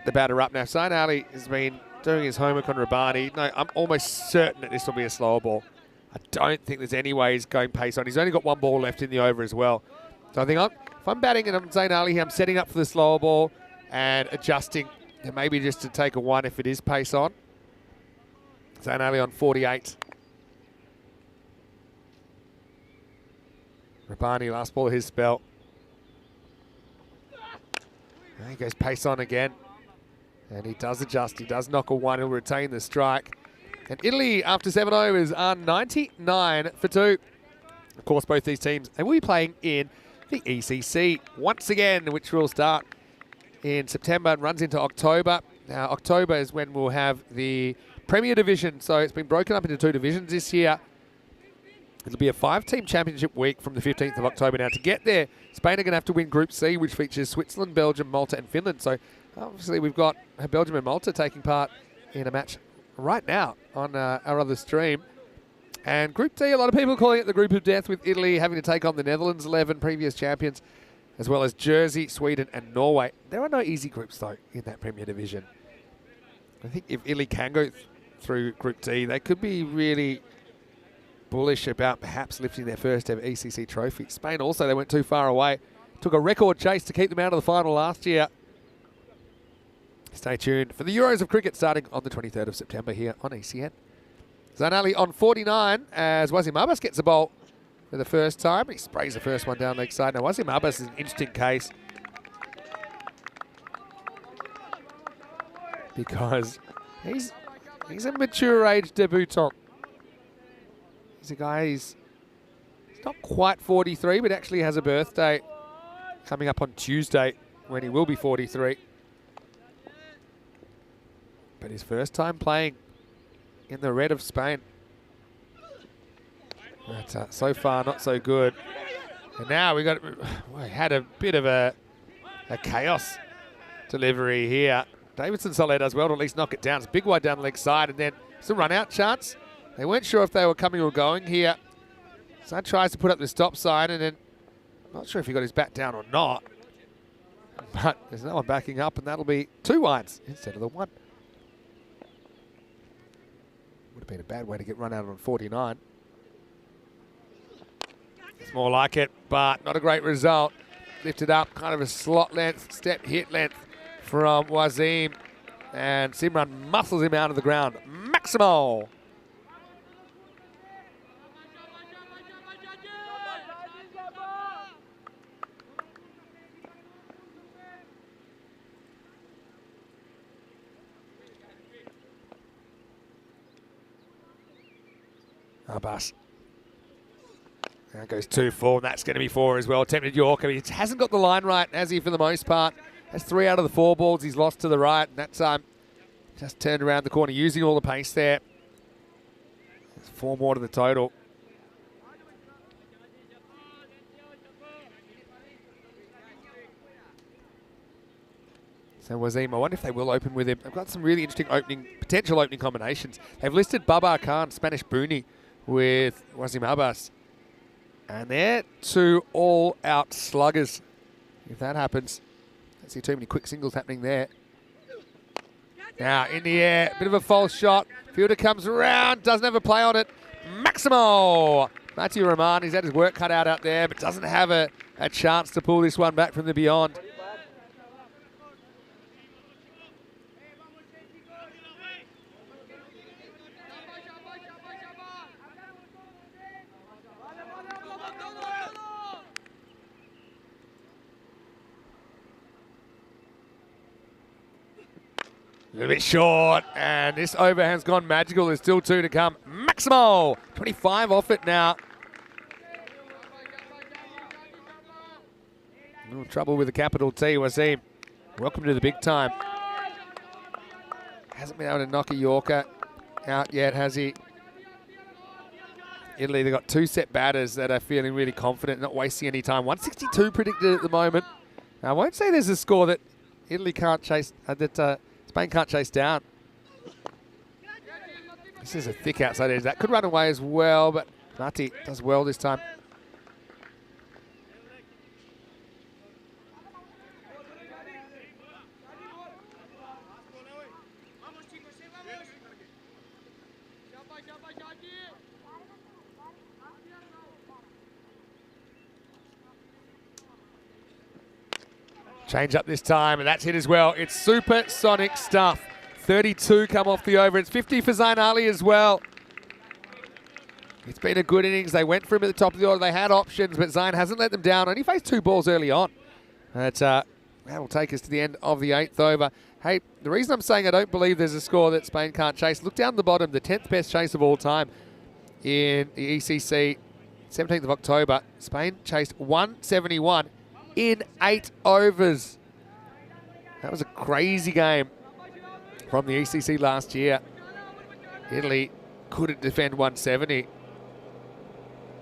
the batter up. Now, Zayn Ali has been doing his homework on Rabbani. No, I'm almost certain that this will be a slower ball. I don't think there's any way he's going pace on. He's only got 1 ball left in the over as well. So I think if I'm batting and I'm Zayn Ali, I'm setting up for the slower ball and adjusting, and maybe just to take a 1 if it is pace on. Zayn Ali on 48. Rabbani, last ball of his spell. And he goes pace on again. And he does adjust. He does knock a 1. He'll retain the strike. And Italy, after 7 overs, are 99 for 2. Of course, both these teams, they will be playing in the ECC once again, which will start in September and runs into October. Now, October is when we'll have the Premier Division. So it's been broken up into 2 divisions this year. It'll be a 5-team championship week from the 15th of October. Now, to get there, Spain are going to have to win Group C, which features Switzerland, Belgium, Malta, and Finland. So, obviously, we've got Belgium and Malta taking part in a match right now on our other stream. And Group D, a lot of people calling it the group of death, with Italy having to take on the Netherlands, 11 previous champions, as well as Jersey, Sweden, and Norway. There are no easy groups, though, in that Premier Division. I think if Italy can go through Group D, they could be really bullish about perhaps lifting their first ever ECC trophy. Spain also, they went too far away. Took a record chase to keep them out of the final last year. Stay tuned for the Euros of Cricket starting on the 23rd of September here on ECN. Zayn Ali on 49 as Wasim Abbas gets a bowl for the first time. He sprays the first one down leg side. Now, Wasim Abbas is an interesting case because He's a mature age debutant. He's a guy, he's not quite 43, but actually has a birthday coming up on Tuesday when he will be 43. But his first time playing in the red of Spain. But so far, not so good. And now we had a bit of a chaos delivery here. Davidson Soler does well to at least knock it down. It's a big wide down the leg side, and then it's a run-out chance. They weren't sure if they were coming or going here. Zane tries to put up the stop sign, and then not sure if he got his bat down or not. But there's no one backing up, and that'll be 2 wides instead of the 1. Would have been a bad way to get run out on 49. It's more like it, but not a great result. Lifted up, kind of a slot length, step hit length from Wazim. And Simran muscles him out of the ground. Maximo! Abbas. Now goes 2-4, and that's going to be 4 as well. Attempted Yorker. He hasn't got the line right, has he, for the most part? That's 3 out of the 4 balls he's lost to the right, and that's just turned around the corner, using all the pace there. There's 4 more to the total. So Wazim, I wonder if they will open with him. They've got some really interesting potential opening combinations. They've listed Babar Khan, Spanish Booney, with Wazim Abbas. And they're 2 all-out sluggers. If that happens, don't see too many quick singles happening there. Now, in the air, bit of a false shot. Fielder comes around, doesn't have a play on it. Maximo! Matthew Rahman, he's had his work cut out there, but doesn't have a chance to pull this one back from the beyond. A little bit short, and this overhand's gone magical. There's still 2 to come. Maximo! 25 off it now. No trouble with the capital T, Wasim. Welcome to the big time. Hasn't been able to knock a Yorker out yet, has he? Italy, they've got 2 set batters that are feeling really confident, not wasting any time. 162 predicted at the moment. Now, I won't say there's a score that Italy can't chase, Spain can't chase down. This is a thick outside edge. That could run away as well, but Nati does well this time. Change up this time, and that's hit as well. It's supersonic stuff. 32 come off the over. It's 50 for Zain Ali as well. It's been a good innings. They went for him at the top of the order. They had options, but Zain hasn't let them down. Only faced 2 balls early on. That will take us to the end of the 8th over. Hey, the reason I'm saying I don't believe there's a score that Spain can't chase, look down the bottom, the 10th best chase of all time in the ECC, 17th of October. Spain chased 171 in 8 overs. That was a crazy game from the ECC last year. Italy couldn't defend 170.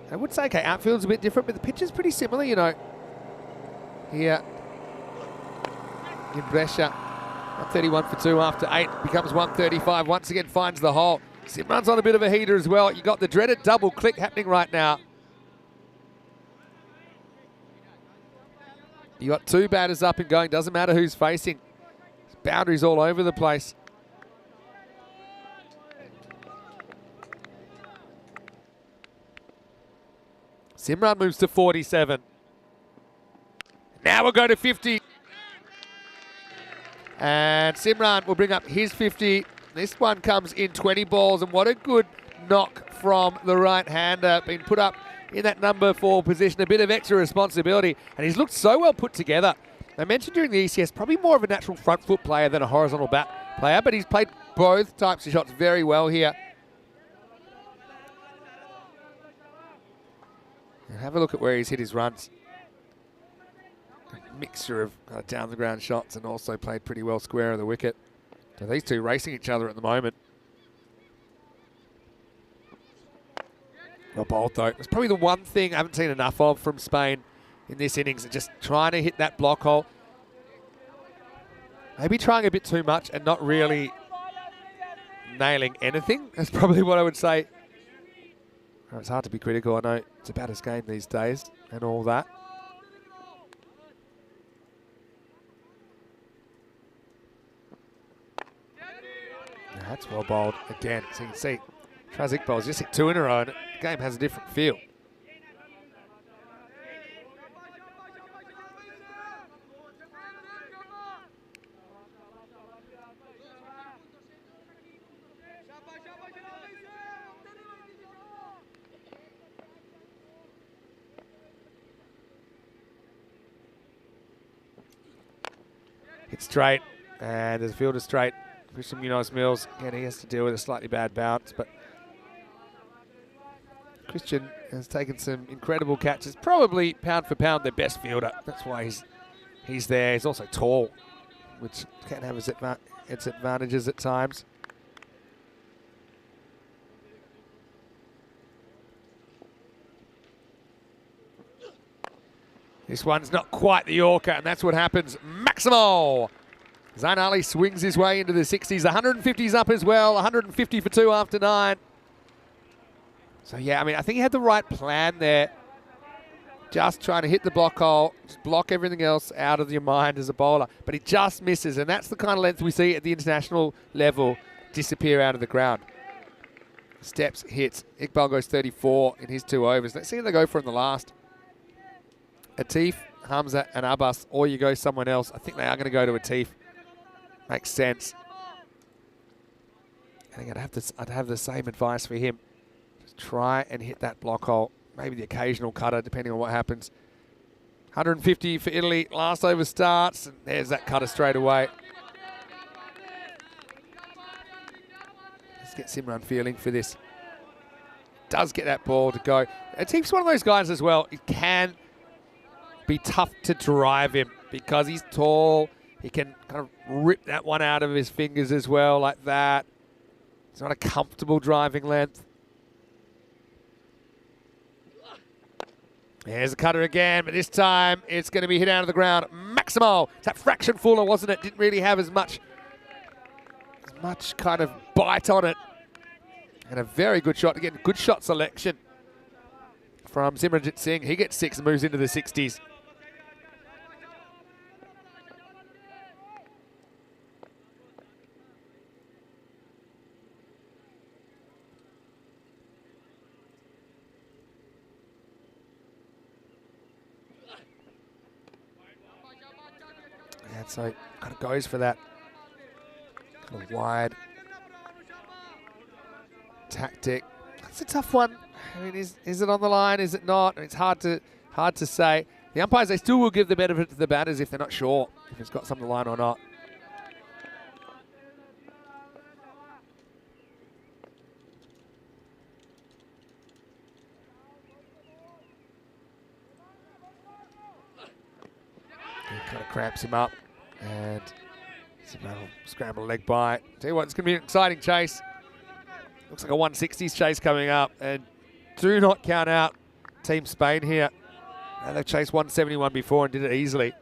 I would say, okay, outfield's a bit different, but the pitch is pretty similar, you know. Here in Brescia, 131 for 2 after 8, becomes 135. Once again finds the hole. Sim runs on a bit of a heater as well. You got the dreaded double click happening right now. You got 2 batters up and going. Doesn't matter who's facing. There's boundaries all over the place. Simran moves to 47. Now we'll go to 50. And Simran will bring up his 50. This one comes in 20 balls, and what a good knock from the right-hander. Being put up in that number 4 position, a bit of extra responsibility, and he's looked so well put together I mentioned during the ECS, probably more of a natural front foot player than a horizontal bat player, but he's played both types of shots very well here. And have a look at where he's hit his runs. A mixture of down the ground shots and also played pretty well square of the wicket. So these two racing each other at the moment. Well bowled though. It's probably the one thing I haven't seen enough of from Spain in this innings, just trying to hit that block hole. Maybe trying a bit too much and not really nailing anything. That's probably what I would say. It's hard to be critical. I know it's a batter's game these days and all that. Yeah, that's well bowled again. So you can see Traz Iqbal's just hit 2 in a row and the game has a different feel. Hit straight, and there's a fielder straight. Christian Munoz-Mills, again, he has to deal with a slightly bad bounce, but Christian has taken some incredible catches. Probably pound for pound their best fielder. That's why he's there. He's also tall, which can have its advantages at times. This one's not quite the Yorker, and that's what happens. Maximal! Zain Ali swings his way into the 60s. 150s up as well. 150 for 2 after 9. So, yeah, I mean, I think he had the right plan there. Just trying to hit the block hole. Just block everything else out of your mind as a bowler. But he just misses, and that's the kind of length we see at the international level disappear out of the ground. Steps, hits. Iqbal goes 34 in his 2 overs. Let's see how they go for in the last. Atif, Hamza and Abbas, or you go someone else. I think they are going to go to Atif. Makes sense. I think I'd have the same advice for him. Just try and hit that block hole. Maybe the occasional cutter, depending on what happens. 150 for Italy. Last over starts, and there's that cutter straight away. Let's get Simran feeling for this. Does get that ball to go. Atif's one of those guys as well. It can be tough to drive him because he's tall. He can kind of rip that one out of his fingers as well, like that. It's not a comfortable driving length. There's a cutter again, but this time it's going to be hit out of the ground. Maximal. It's that fraction fuller, wasn't it? Didn't really have as much kind of bite on it. And a very good shot. Again, good shot selection from Simranjit Singh. He gets 6 and moves into the 60s. And so kind of goes for that kind of wide tactic. It's a tough one. I mean, is it on the line? Is it not? It's hard to say. The umpires, they still will give the benefit to the batters if they're not sure if it's got something on the line or not. He kind of cramps him up, and scramble leg by. Tell you what, it's going to be an exciting chase. Looks like a 160s chase coming up, and do not count out Team Spain here. And they've chased 171 before and did it easily.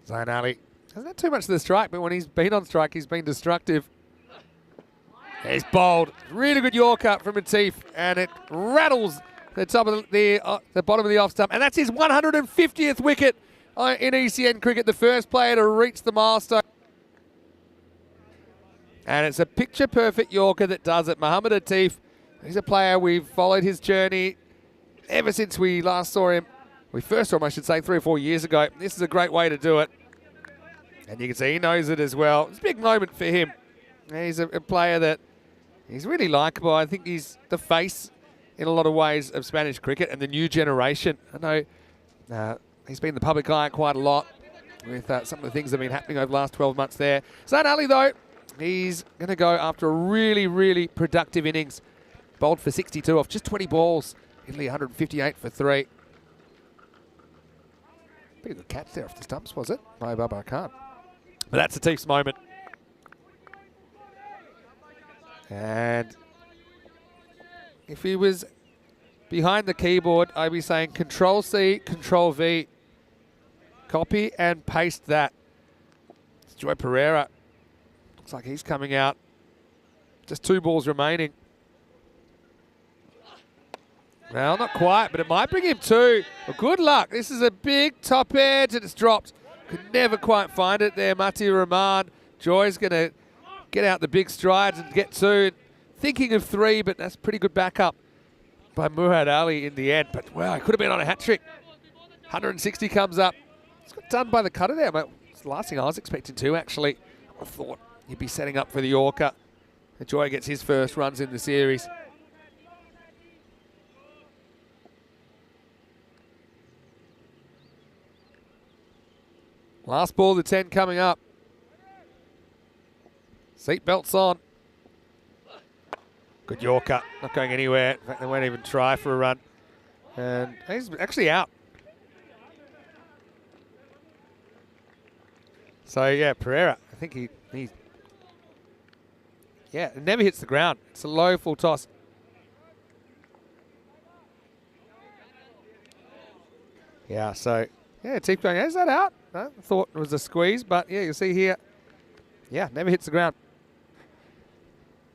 Zain Ali hasn't had too much of the strike, but when he's been on strike, he's been destructive. He's bowled. Really good Yorker from Atif, and it rattles the top of the bottom of the off stump. And that's his 150th wicket in ECN cricket, the first player to reach the milestone. And it's a picture-perfect Yorker that does it. Mohammad Atif, he's a player we've followed his journey ever since we last saw him. We first saw him, I should say, 3 or 4 years ago. This is a great way to do it. And you can see he knows it as well. It's a big moment for him. He's a player that he's really likable. I think he's the face in a lot of ways of Spanish cricket and the new generation. I know he's been in the public eye quite a lot with some of the things that have been happening over the last 12 months there. Zain Ali, though, he's going to go after a really, really productive innings. Bowled for 62 off just 20 balls. Italy 158 for 3. Pretty good catch there off the stumps, was it? By Babar Khan. But that's Atif's moment. And if he was behind the keyboard, I'd be saying Control-C, Control-V. Copy and paste that. It's Joy Pereira. Looks like he's coming out. Just 2 balls remaining. Well, not quite, but it might bring him 2. Well, good luck. This is a big top edge and it's dropped. Could never quite find it there. Mati Rahman. Joy's going to get out the big strides and get 2. Thinking of 3, but that's pretty good backup by Murad Ali in the end. But, wow, he could have been on a hat-trick. 160 comes up. It's got done by the cutter there, mate. It's the last thing I was expecting to, actually. I thought he'd be setting up for the Yorker. And Joy gets his first runs in the series. Last ball, the 10 coming up. Seatbelts on. Good Yorker, not going anywhere. In fact, they won't even try for a run. And he's actually out. So, yeah, Pereira, I think he it never hits the ground. It's a low full toss. Yeah, so, yeah, Atif going, is that out? I thought it was a squeeze, but, yeah, you'll see here. Yeah, never hits the ground.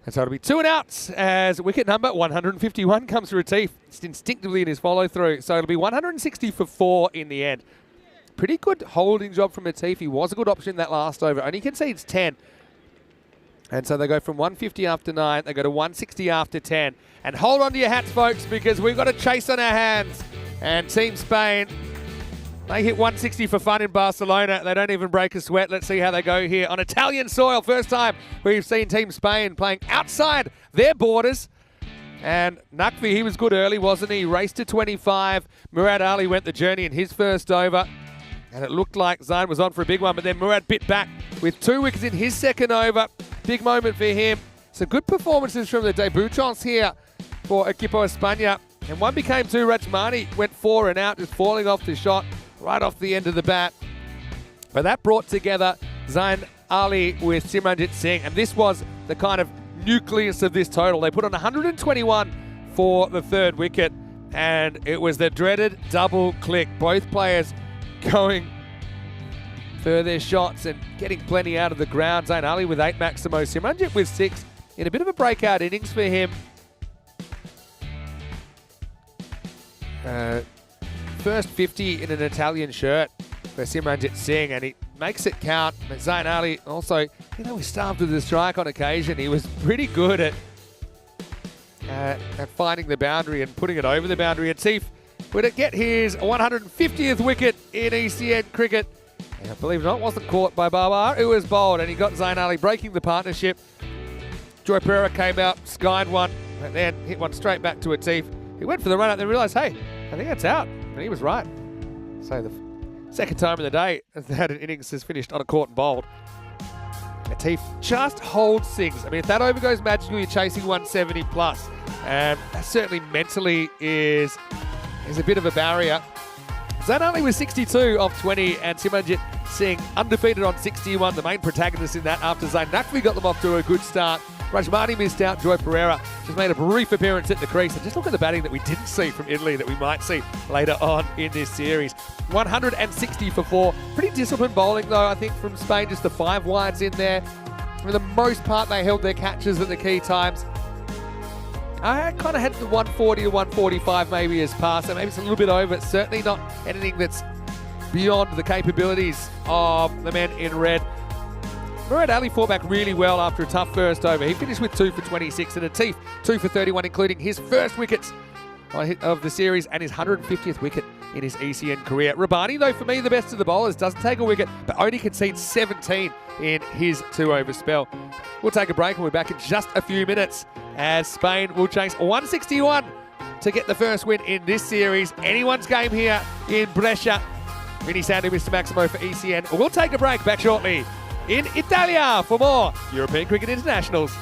And so it'll be 2 and outs as wicket number 151 comes to Atif. It's instinctively in his follow-through. So it'll be 160 for 4 in the end. Pretty good holding job from Atif. He was a good option in that last over. Only concedes 10. And so they go from 150 after 9. They go to 160 after 10. And hold on to your hats, folks, because we've got a chase on our hands. And Team Spain, they hit 160 for fun in Barcelona. They don't even break a sweat. Let's see how they go here on Italian soil. First time we've seen Team Spain playing outside their borders. And Naqvi, he was good early, wasn't he? Raced to 25. Murad Ali went the journey in his first over. And it looked like Zain was on for a big one, but then Murad bit back with 2 wickets in his second over. Big moment for him. Some good performances from the debutants here for Equipo España. And 1 became 2. Rajmani went 4 and out, just falling off the shot right off the end of the bat. But that brought together Zain Ali with Simranjit Singh. And this was the kind of nucleus of this total. They put on 121 for the 3rd wicket. And it was the dreaded double click. Both players going for their shots and getting plenty out of the ground. Zain Ali with 8 Maximo. Simranjit with 6 in a bit of a breakout innings for him. First 50 in an Italian shirt for Simranjit Singh, and he makes it count. But Zain Ali also, he starved with the strike on occasion. He was pretty good at finding the boundary and putting it over the boundary. Atif would get his 150th wicket in ECN cricket. And I believe it or not, it wasn't caught by Babar. It was bowled, and he got Zain Ali breaking the partnership. Joy Pereira came out, skied one, and then hit one straight back to Atif. He went for the run out, then realised, hey, I think that's out. And he was right. So the second time in the day that an innings has finished on a court and bowled. Atif just holds things. I mean, if that over goes magical, you're chasing 170 plus. And that certainly mentally is a bit of a barrier. Zain Ali was 62 off 20, and Simranjit Singh undefeated on 61, the main protagonist in that after Zain Naqvi got them off to a good start. Rajmani missed out. Joy Pereira just made a brief appearance at the crease. And just look at the batting that we didn't see from Italy that we might see later on in this series. 160 for 4. Pretty disciplined bowling, though, I think, from Spain. Just the 5 wides in there. For the most part, they held their catches at the key times. I kind of had the 140 to 145 maybe as pass. So maybe it's a little bit over. It's certainly not anything that's beyond the capabilities of the men in red. Murad Ali fought back really well after a tough first over. He finished with 2 for 26 and Atif 2 for 31, including his first wickets of the series and his 150th wicket in his ECN career. Rabani, though, for me, the best of the bowlers, doesn't take a wicket, but only concedes 17 in his 2-over spell. We'll take a break and we're back in just a few minutes as Spain will chase 161 to get the first win in this series. Anyone's game here in Brescia. Vinny Sandu, Mr. Maximo for ECN. We'll take a break, back shortly in Italia for more European Cricket Internationals.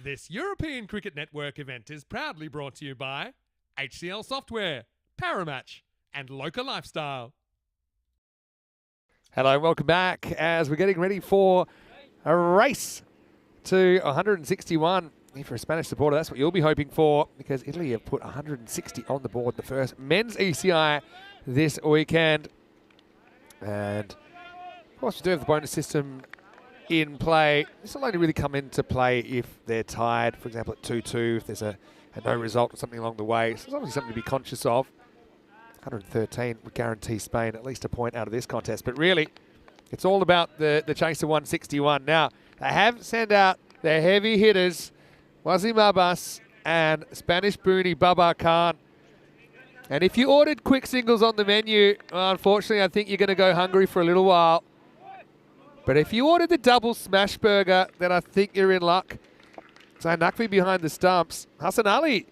This European Cricket Network event is proudly brought to you by HCL Software, Paramatch, and Local Lifestyle. Hello, welcome back as we're getting ready for a race to 161. For a Spanish supporter, that's what you'll be hoping for, because Italy have put 160 on the board, the first men's ECI this weekend. And of course, we do have the bonus system in play. This will only really come into play if they're tied, for example, at 2-2, if there's a no result or something along the way. So it's obviously something to be conscious of. 113 would guarantee Spain at least a point out of this contest. But really, it's all about the chase to 161. Now, they have sent out their heavy hitters, Wasim Abbas and Spanish Boonie Babar Khan. And if you ordered quick singles on the menu, unfortunately, I think you're going to go hungry for a little while. But if you ordered the double smash burger, then I think you're in luck. So Naqvi behind the stumps. Hassan Ali,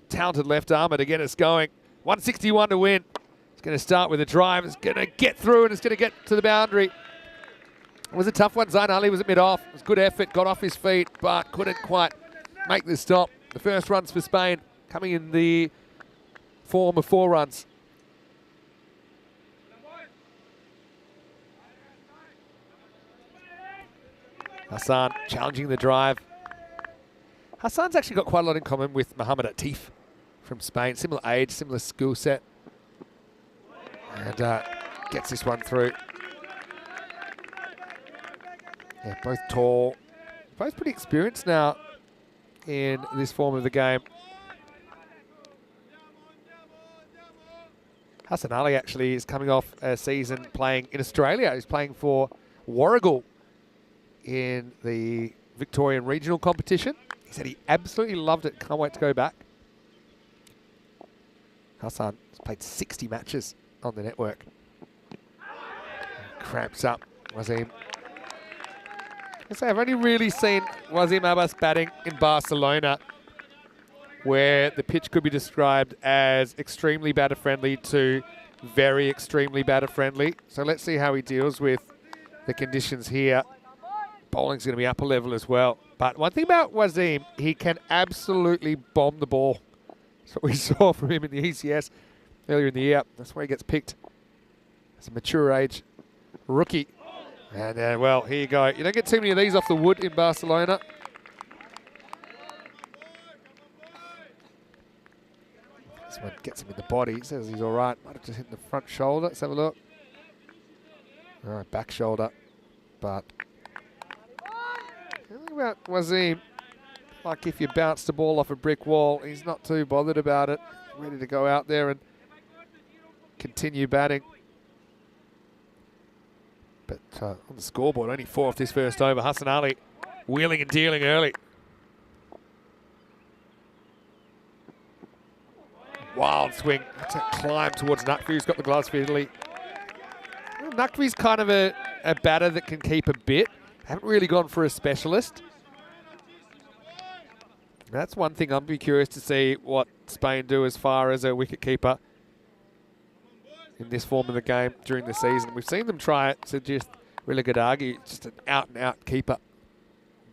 talented left armour to get us going. 161 to win. It's going to start with a drive. It's going to get through and it's going to get to the boundary. It was a tough one. Zayn Ali was at mid-off. It was good effort, got off his feet, but couldn't quite make the stop. The first runs for Spain coming in the form of 4 runs. Hassan challenging the drive. Hassan's actually got quite a lot in common with Mohamed Atif from Spain. Similar age, similar skill set. And gets this one through. Yeah, both tall. Both pretty experienced now in this form of the game. Hassan Ali actually is coming off a season playing in Australia. He's playing for Warragul in the Victorian regional competition. He said he absolutely loved it. Can't wait to go back. Hassan has played 60 matches on the network. Cramps up Wasim. I say I've only really seen Wasim Abbas batting in Barcelona, where the pitch could be described as extremely batter friendly to very extremely batter friendly. So let's see how he deals with the conditions here. Bowling's going to be up a level as well. But one thing about Wasim, he can absolutely bomb the ball. That's what we saw from him in the ECS earlier in the year. That's why he gets picked as a mature age rookie. And well, here you go. You don't get too many of these off the wood in Barcelona. This one gets him in the body. He says he's all right. Might have just hit the front shoulder. Let's have a look. All right, back shoulder. But the thing about Wasim, like if you bounce the ball off a brick wall, he's not too bothered about it. Ready to go out there and continue batting. But on the scoreboard, only 4 off this first over. Hassan Ali wheeling and dealing early. Wild swing. That's a climb towards Naqvi, who's got the gloves for Italy. Well, Naqvi's kind of a batter that can keep a bit. Haven't really gone for a specialist. That's one thing I'd be curious to see what Spain do as far as a wicketkeeper in this form of the game during the season. We've seen them try it, so just really good argue, just an out-and-out keeper.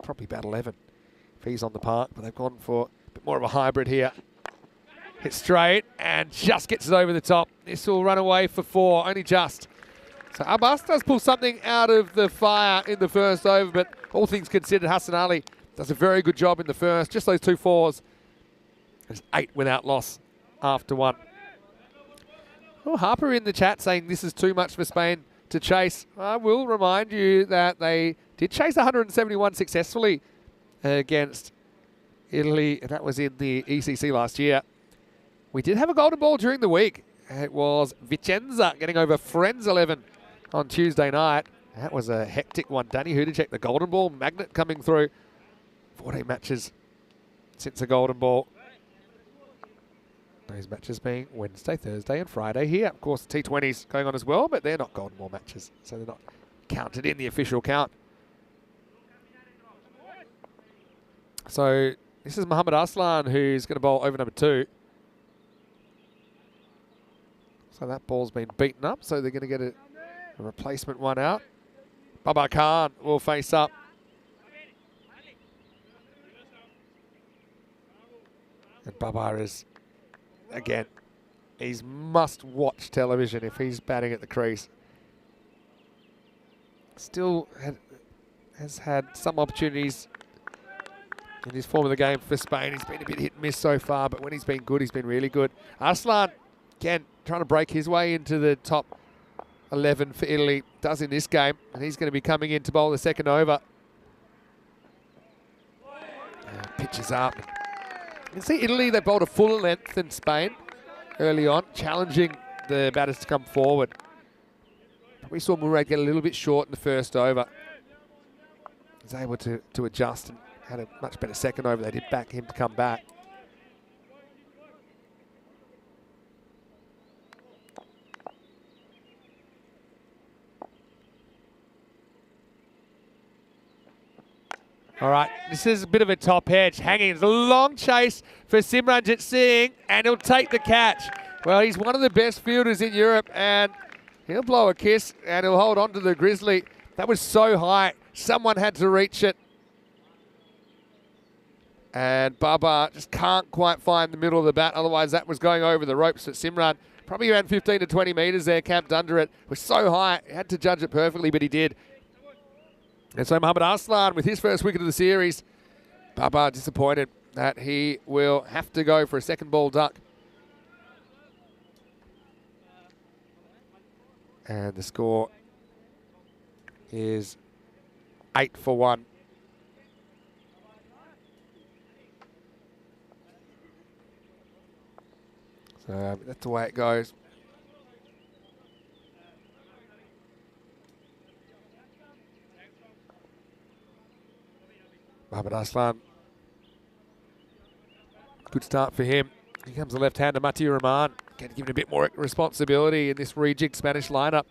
Probably about 11 if he's on the park, but they've gone for a bit more of a hybrid here. Hit straight and just gets it over the top. This will run away for 4, only just. So Abbas does pull something out of the fire in the first over, but all things considered, Hassan Ali does a very good job in the first. Just those 2 4s. There's 8 without loss after 1. Well, Harper in the chat saying this is too much for Spain to chase. I will remind you that they did chase 171 successfully against Italy. That was in the ECC last year. We did have a golden ball during the week. It was Vicenza getting over Friends 11 on Tuesday night. That was a hectic one. Danny Hudacek, the golden ball magnet coming through. 14 matches since a golden ball. Those matches being Wednesday, Thursday and Friday here. Of course, the T20's going on as well, but they're not golden ball matches, so they're not counted in the official count. So this is Mohamed Aslan, who's going to bowl over number 2. So that ball's been beaten up, so they're going to get a replacement one out. Babar Khan will face up Bubba is, again, he's must-watch television if he's batting at the crease. Still has had some opportunities in his form of the game for Spain. He's been a bit hit and miss so far, but when he's been good, he's been really good. Arslan, again, trying to break his way into the top 11 for Italy. Does in this game, and he's going to be coming in to bowl the second over. Pitches up. You can see Italy, they bowled a fuller length than Spain early on, challenging the batters to come forward. We saw Murad get a little bit short in the first over. He was able to adjust and had a much better second over. They did back him to come back. All right, this is a bit of a top edge. Hanging, it's a long chase for Simranjit Singh, and he'll take the catch. Well, he's one of the best fielders in Europe, and he'll blow a kiss, and he'll hold on to the Grizzly. That was so high, someone had to reach it. And Bubba just can't quite find the middle of the bat, otherwise that was going over the ropes at Simran. Probably around 15 to 20 metres there, camped under it. It was so high, he had to judge it perfectly, but he did. And so Mohammad Arslan with his first wicket of the series. Bubba disappointed that he will have to go for a second ball duck. And the score is 8 for 1. So that's the way it goes. Mohammad Arslan. Good start for him. Here comes the left-hander, Mati Rahman. Getting given a bit more responsibility in this rejigged Spanish lineup.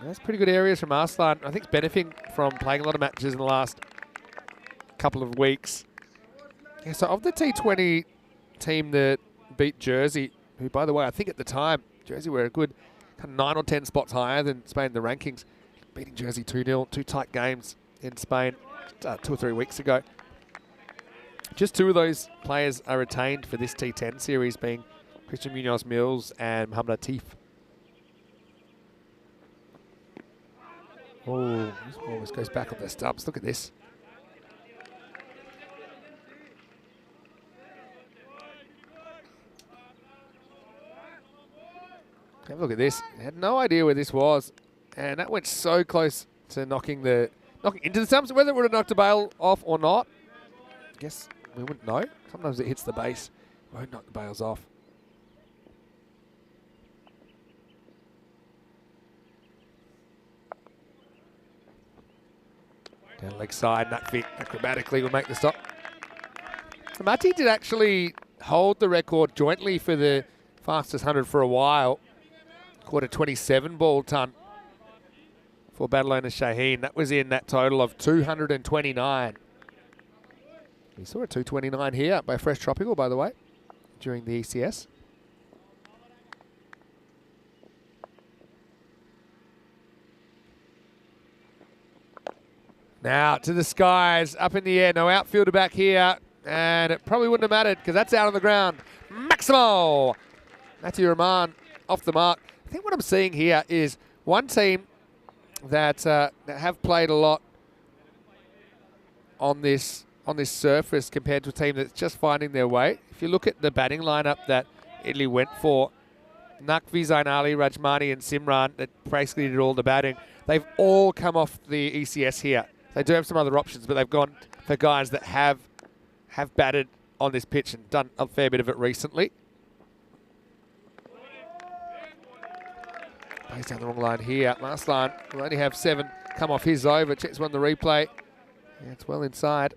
That's pretty good areas from Arslan. I think he's benefiting from playing a lot of matches in the last couple of weeks. Yeah, so of the T20 team that beat Jersey, who, by the way, I think at the time, Jersey were a good kind of 9 or 10 spots higher than Spain in the rankings. Beating Jersey 2-0, 2 tight games in Spain 2 or 3 weeks ago. Just 2 of those players are retained for this T10 series, being Christian Munoz Mills and Mohammad Atif. Oh, this almost goes back on the stumps. Look at this. Have a look at this. Had no idea where this was, and that went so close to knocking into the stumps. Whether it would have knocked the bail off or not, I guess we wouldn't know. Sometimes it hits the base, won't knock the bails off. Down leg side, Nutfit acrobatically will make the stop. Mati did actually hold the record jointly for the fastest 100 for a while. Caught a 27 ball ton for battle owner Shaheen. That was in that total of 229. We saw a 229 here by Fresh Tropical, by the way, during the ECS. Now to the skies, up in the air. No outfielder back here, and it probably wouldn't have mattered because that's out on the ground. Maximo! Matthew Rahman off the mark. I think what I'm seeing here is one team that have played a lot on this surface compared to a team that's just finding their way. If you look at the batting lineup that Italy went for, Naqvi, Zainali, Rajmani and Simran, that basically did all the batting, they've all come off the ECS here. They do have some other options, but they've gone for guys that have batted on this pitch and done a fair bit of it recently. Plays down the wrong line here. Last line will only have 7 come off his over. Checks one the replay. Yeah, it's well inside.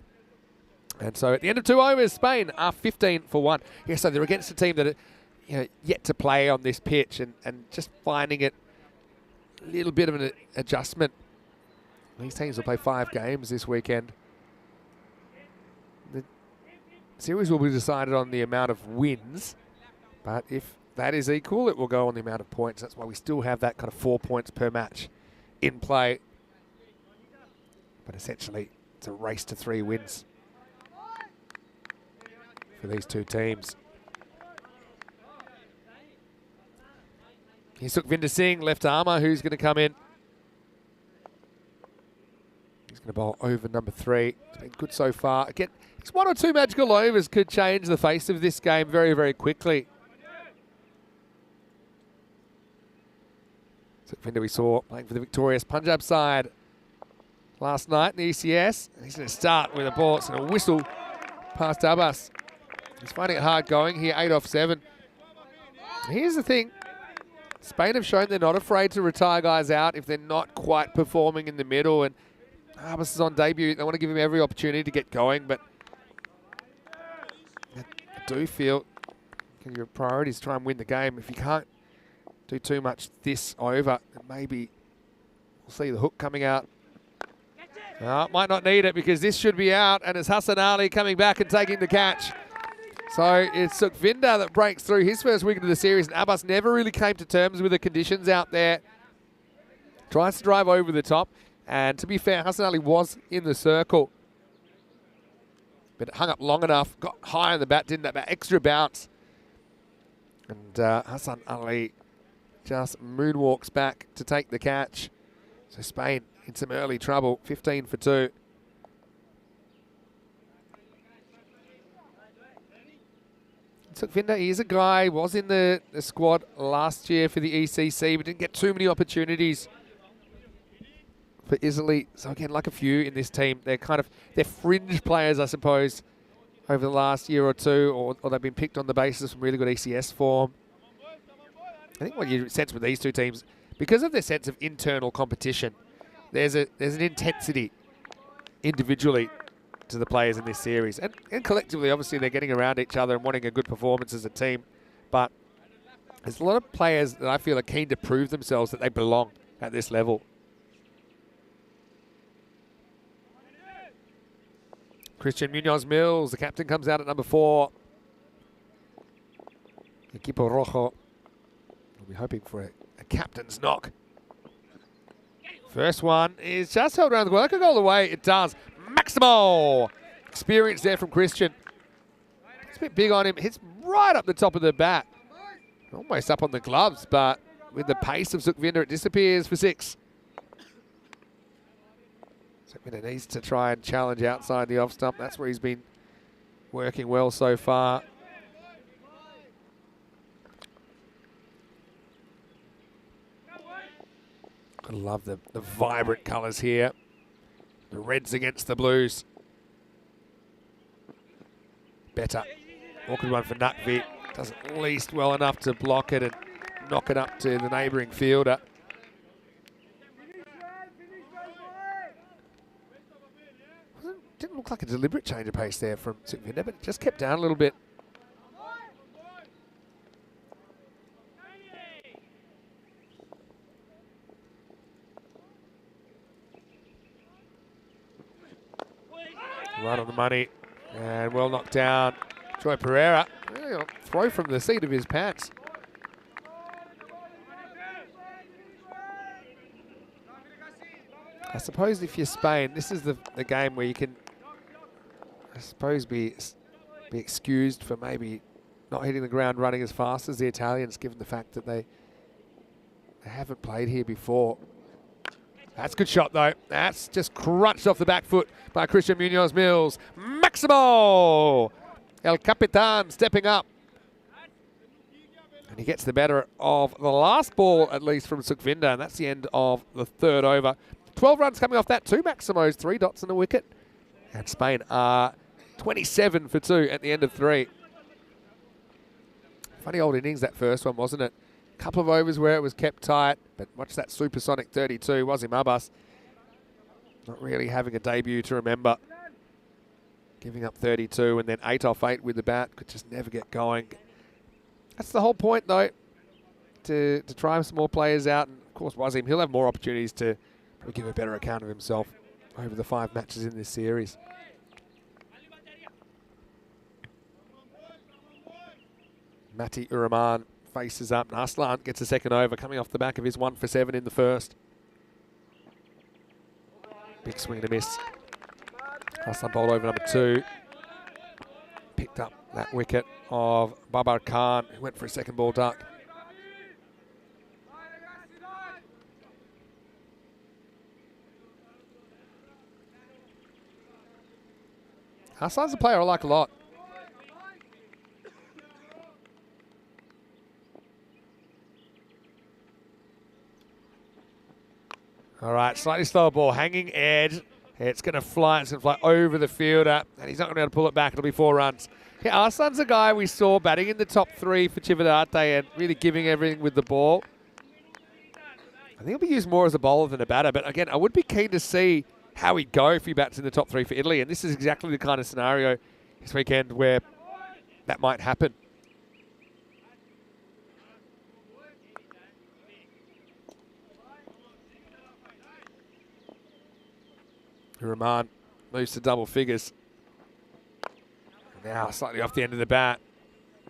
And so at the end of 2 overs, Spain are 15 for 1. Yeah, so they're against a team that are yet to play on this pitch and just finding it a little bit of an adjustment. These teams will play 5 games this weekend. The series will be decided on the amount of wins, but if that is equal, it will go on the amount of points. That's why we still have that kind of 4 points per match in play. But essentially, it's a race to 3 wins for these two teams. Here's Sukhvinder Singh, left armour, who's going to come in. He's going to bowl over number 3. It's been good so far. Again, it's 1 or 2 magical overs could change the face of this game very, very quickly. Sukhvinder we saw playing for the victorious Punjab side last night in the ECS. He's going to start with a ball. It's going to whistle past Abbas. He's finding it hard going here, 8 off 7. Here's the thing. Spain have shown they're not afraid to retire guys out if they're not quite performing in the middle. And Abbas is on debut. They want to give him every opportunity to get going. But I do feel your priority is try and win the game. If you can't do too much this over, then maybe we'll see the hook coming out. Might not need it because this should be out. And it's Hassan Ali coming back and taking the catch. So it's Sukhvinder that breaks through his first wicket of the series, and Abbas never really came to terms with the conditions out there. Tries to drive over the top, and to be fair, Hassan Ali was in the circle. But it hung up long enough, got high on the bat, didn't have that extra bounce. And Hassan Ali just moonwalks back to take the catch. So Spain in some early trouble, 15 for 2. Sukhvinder, he's a guy, was in the squad last year for the ECC, but didn't get too many opportunities for Italy. So again, like a few in this team, they're fringe players, I suppose, over the last year or two, or they've been picked on the basis of really good ECS form. I think what you sense with these two teams, because of their sense of internal competition, there's an intensity individually to the players in this series. And collectively, obviously, they're getting around each other and wanting a good performance as a team. But there's a lot of players that I feel are keen to prove themselves that they belong at this level. Christian Munoz-Mills, the captain, comes out at number 4. Equipo Rojo will be hoping for a captain's knock. First one is just held around the work. It go all the way. It does. Maximo! Experience there from Christian. It's a bit big on him. Hits right up the top of the bat. Almost up on the gloves, but with the pace of Sukhvinder, it disappears for 6. Sukhvinder needs to try and challenge outside the off stump. That's where he's been working well so far. I love the vibrant colours here. The reds against the blues. Better. Awkward one for Naqvi. Does at least well enough to block it and knock it up to the neighbouring fielder. Didn't look like a deliberate change of pace there from Sukhvinder, but it just kept down a little bit. Right on the money and well knocked down. Troy Pereira, throw from the seat of his pants. I suppose if you're Spain, this is the game where you can, I suppose, be excused for maybe not hitting the ground running as fast as the Italians, given the fact that they haven't played here before. That's a good shot, though. That's just crunched off the back foot by Christian Munoz-Mills. Maximo! El Capitan stepping up. And he gets the better of the last ball, at least from Sukhvinder, and that's the end of the 3rd over. 12 runs coming off that, 2 Maximos, 3 dots in the wicket. And Spain are 27 for 2 at the end of 3. Funny old innings, that first one, wasn't it? Couple of overs where it was kept tight, but watch that supersonic 32. Wasim Abbas not really having a debut to remember. Giving up 32 and then 8 off 8 with the bat. Could just never get going. That's the whole point, though, to try some more players out. And, of course, Wasim, he'll have more opportunities to probably give a better account of himself over the 5 matches in this series. Mati Uraman faces up, and Aslan gets a second over, coming off the back of his 1 for 7 in the first. Big swing and a miss. Hassan bowled over number 2. Picked up that wicket of Babar Khan, who went for a second ball duck. Hassan's a player I like a lot. All right, slightly slower ball, hanging edge. It's going to fly. It's going to fly over the fielder, and he's not going to be able to pull it back. It'll be 4 runs. Yeah, Arslan's a guy we saw batting in the top 3 for Chivadate and really giving everything with the ball. I think he'll be used more as a bowler than a batter, but again, I would be keen to see how he'd go if he bats in the top 3 for Italy, and this is exactly the kind of scenario this weekend where that might happen. Rahman moves to double figures. Now slightly off the end of the bat.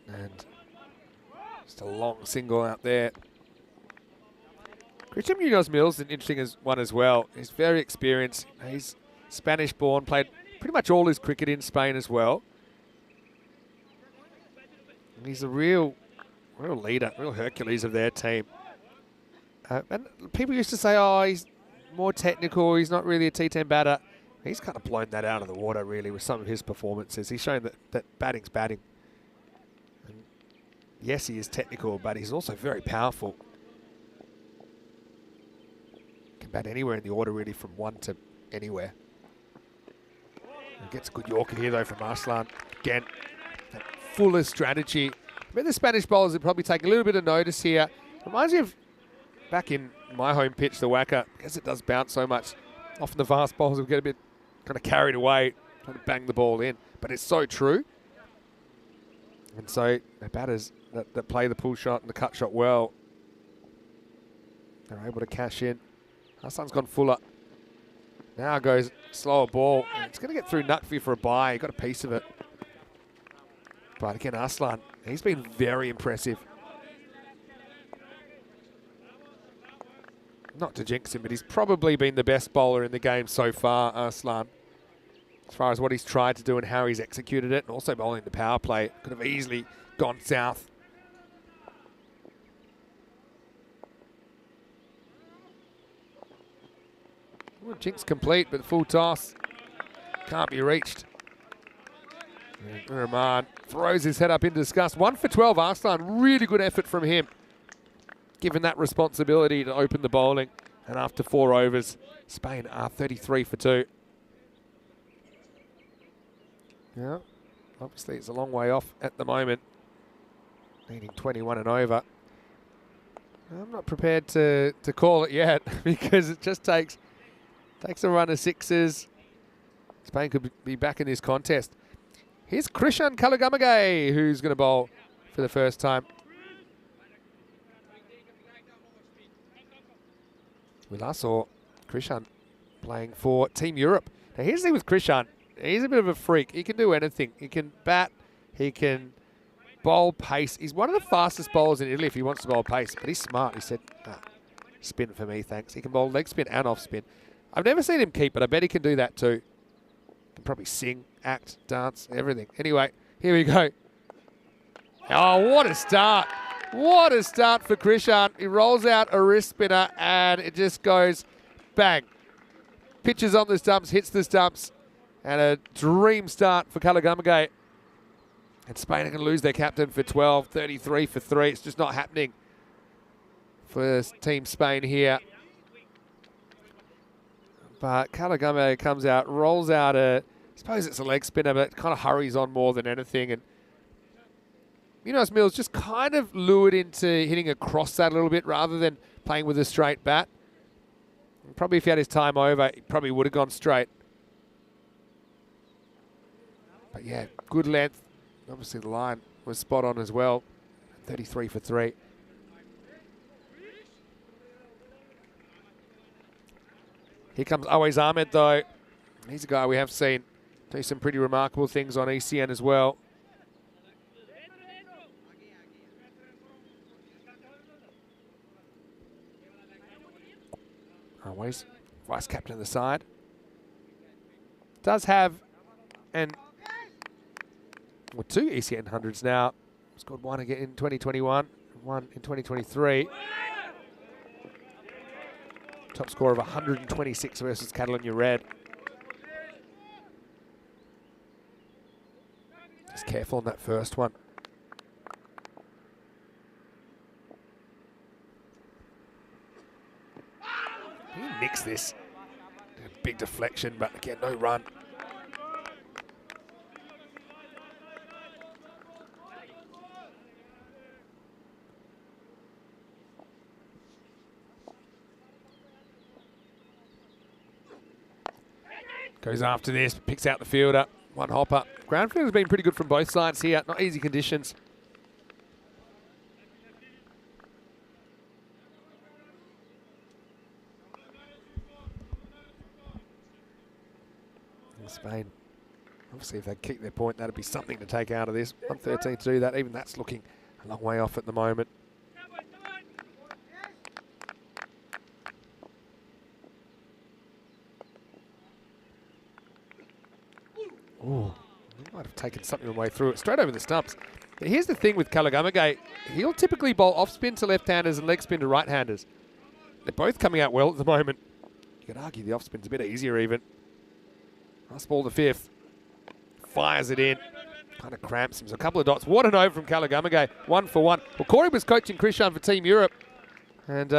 And just a long single out there. Christian Munoz-Mills is an interesting one as well. He's very experienced. He's Spanish born, played pretty much all his cricket in Spain as well. And he's a real leader, real Hercules of their team. And people used to say, oh, he's more technical, he's not really a T10 batter. He's kind of blown that out of the water, really, with some of his performances. He's shown that batting's batting. And yes, he is technical, but he's also very powerful. Can bat anywhere in the order, really, from 1 to anywhere. And gets a good Yorker here, though, from Arslan. Again, that fuller strategy. I bet the Spanish bowlers would probably take a little bit of notice here. Reminds me of back in my home pitch, the Wacker, because it does bounce so much. Often the fast bowlers will get a bit kind of carried away, trying to bang the ball in. But it's so true. And so the batters that play the pull shot and the cut shot well, they're able to cash in. Hassan's gone fuller. Now goes slower ball. It's going to get through Naqvi for a bye. He got a piece of it. But again, Arslan, he's been very impressive. Not to jinx him, but he's probably been the best bowler in the game so far, Arslan. As far as what he's tried to do and how he's executed it, and also bowling the power play. Could have easily gone south. Well, jinx complete, but the full toss can't be reached. Rahman throws his head up in disgust. 1 for 12, Arslan. Really good effort from him, given that responsibility to open the bowling. And after 4 overs, Spain are 33 for 2. Yeah, obviously it's a long way off at the moment. Needing 21 and over. I'm not prepared to call it yet because it just takes a run of 6s. Spain could be back in this contest. Here's Krishan Kalagamage, who's going to bowl for the first time. We last saw Krishan playing for Team Europe. Now here's the thing with Krishan. He's a bit of a freak. He can do anything. He can bat. He can bowl pace. He's one of the fastest bowlers in Italy if he wants to bowl pace. But he's smart. He said, spin for me, thanks. He can bowl leg spin and off spin. I've never seen him keep, but I bet he can do that too. Can probably sing, act, dance, everything. Anyway, here we go. Oh, what a start. What a start for Krishan. He rolls out a wrist spinner and it just goes bang. Pitches on the stumps, hits the stumps. And a dream start for Kalagamage. And Spain are going to lose their captain for 12, 33 for 3. It's just not happening for Team Spain here. But Kalagamage comes out, rolls out I suppose it's a leg spinner, but it kind of hurries on more than anything. And Munoz-Mills just kind of lured into hitting across that a little bit rather than playing with a straight bat. And probably if he had his time over, he probably would have gone straight. But yeah, good length. Obviously the line was spot on as well. 33 for 3. Here comes Awais Ahmed though. He's a guy we have seen do some pretty remarkable things on ECN as well. Awais, vice captain of the side. does have two ECN hundreds now. Scored one again in 2021, one in 2023. Top score of 126 versus Catalonia Red. Just careful on that first one. He nicks this. Big deflection, but again, no run. Goes after this, picks out the fielder. One hopper. Ground field has been pretty good from both sides here. Not easy conditions. Spain, obviously if they kick their point, that'd be something to take out of this. 113 to do that. Even that's looking a long way off at the moment. Ooh, he might have taken something away through it, straight over the stumps. But here's the thing with Kalagamagay. He'll typically bowl off spin to left-handers and leg spin to right-handers. They're both coming out well at the moment. You could argue the off spin's a bit easier even. Last ball the fifth. Fires it in. Kind of cramps him. So a couple of dots. What an over from Kalagamagay. 1 for 1. Well, Corey was coaching Krishan for Team Europe. And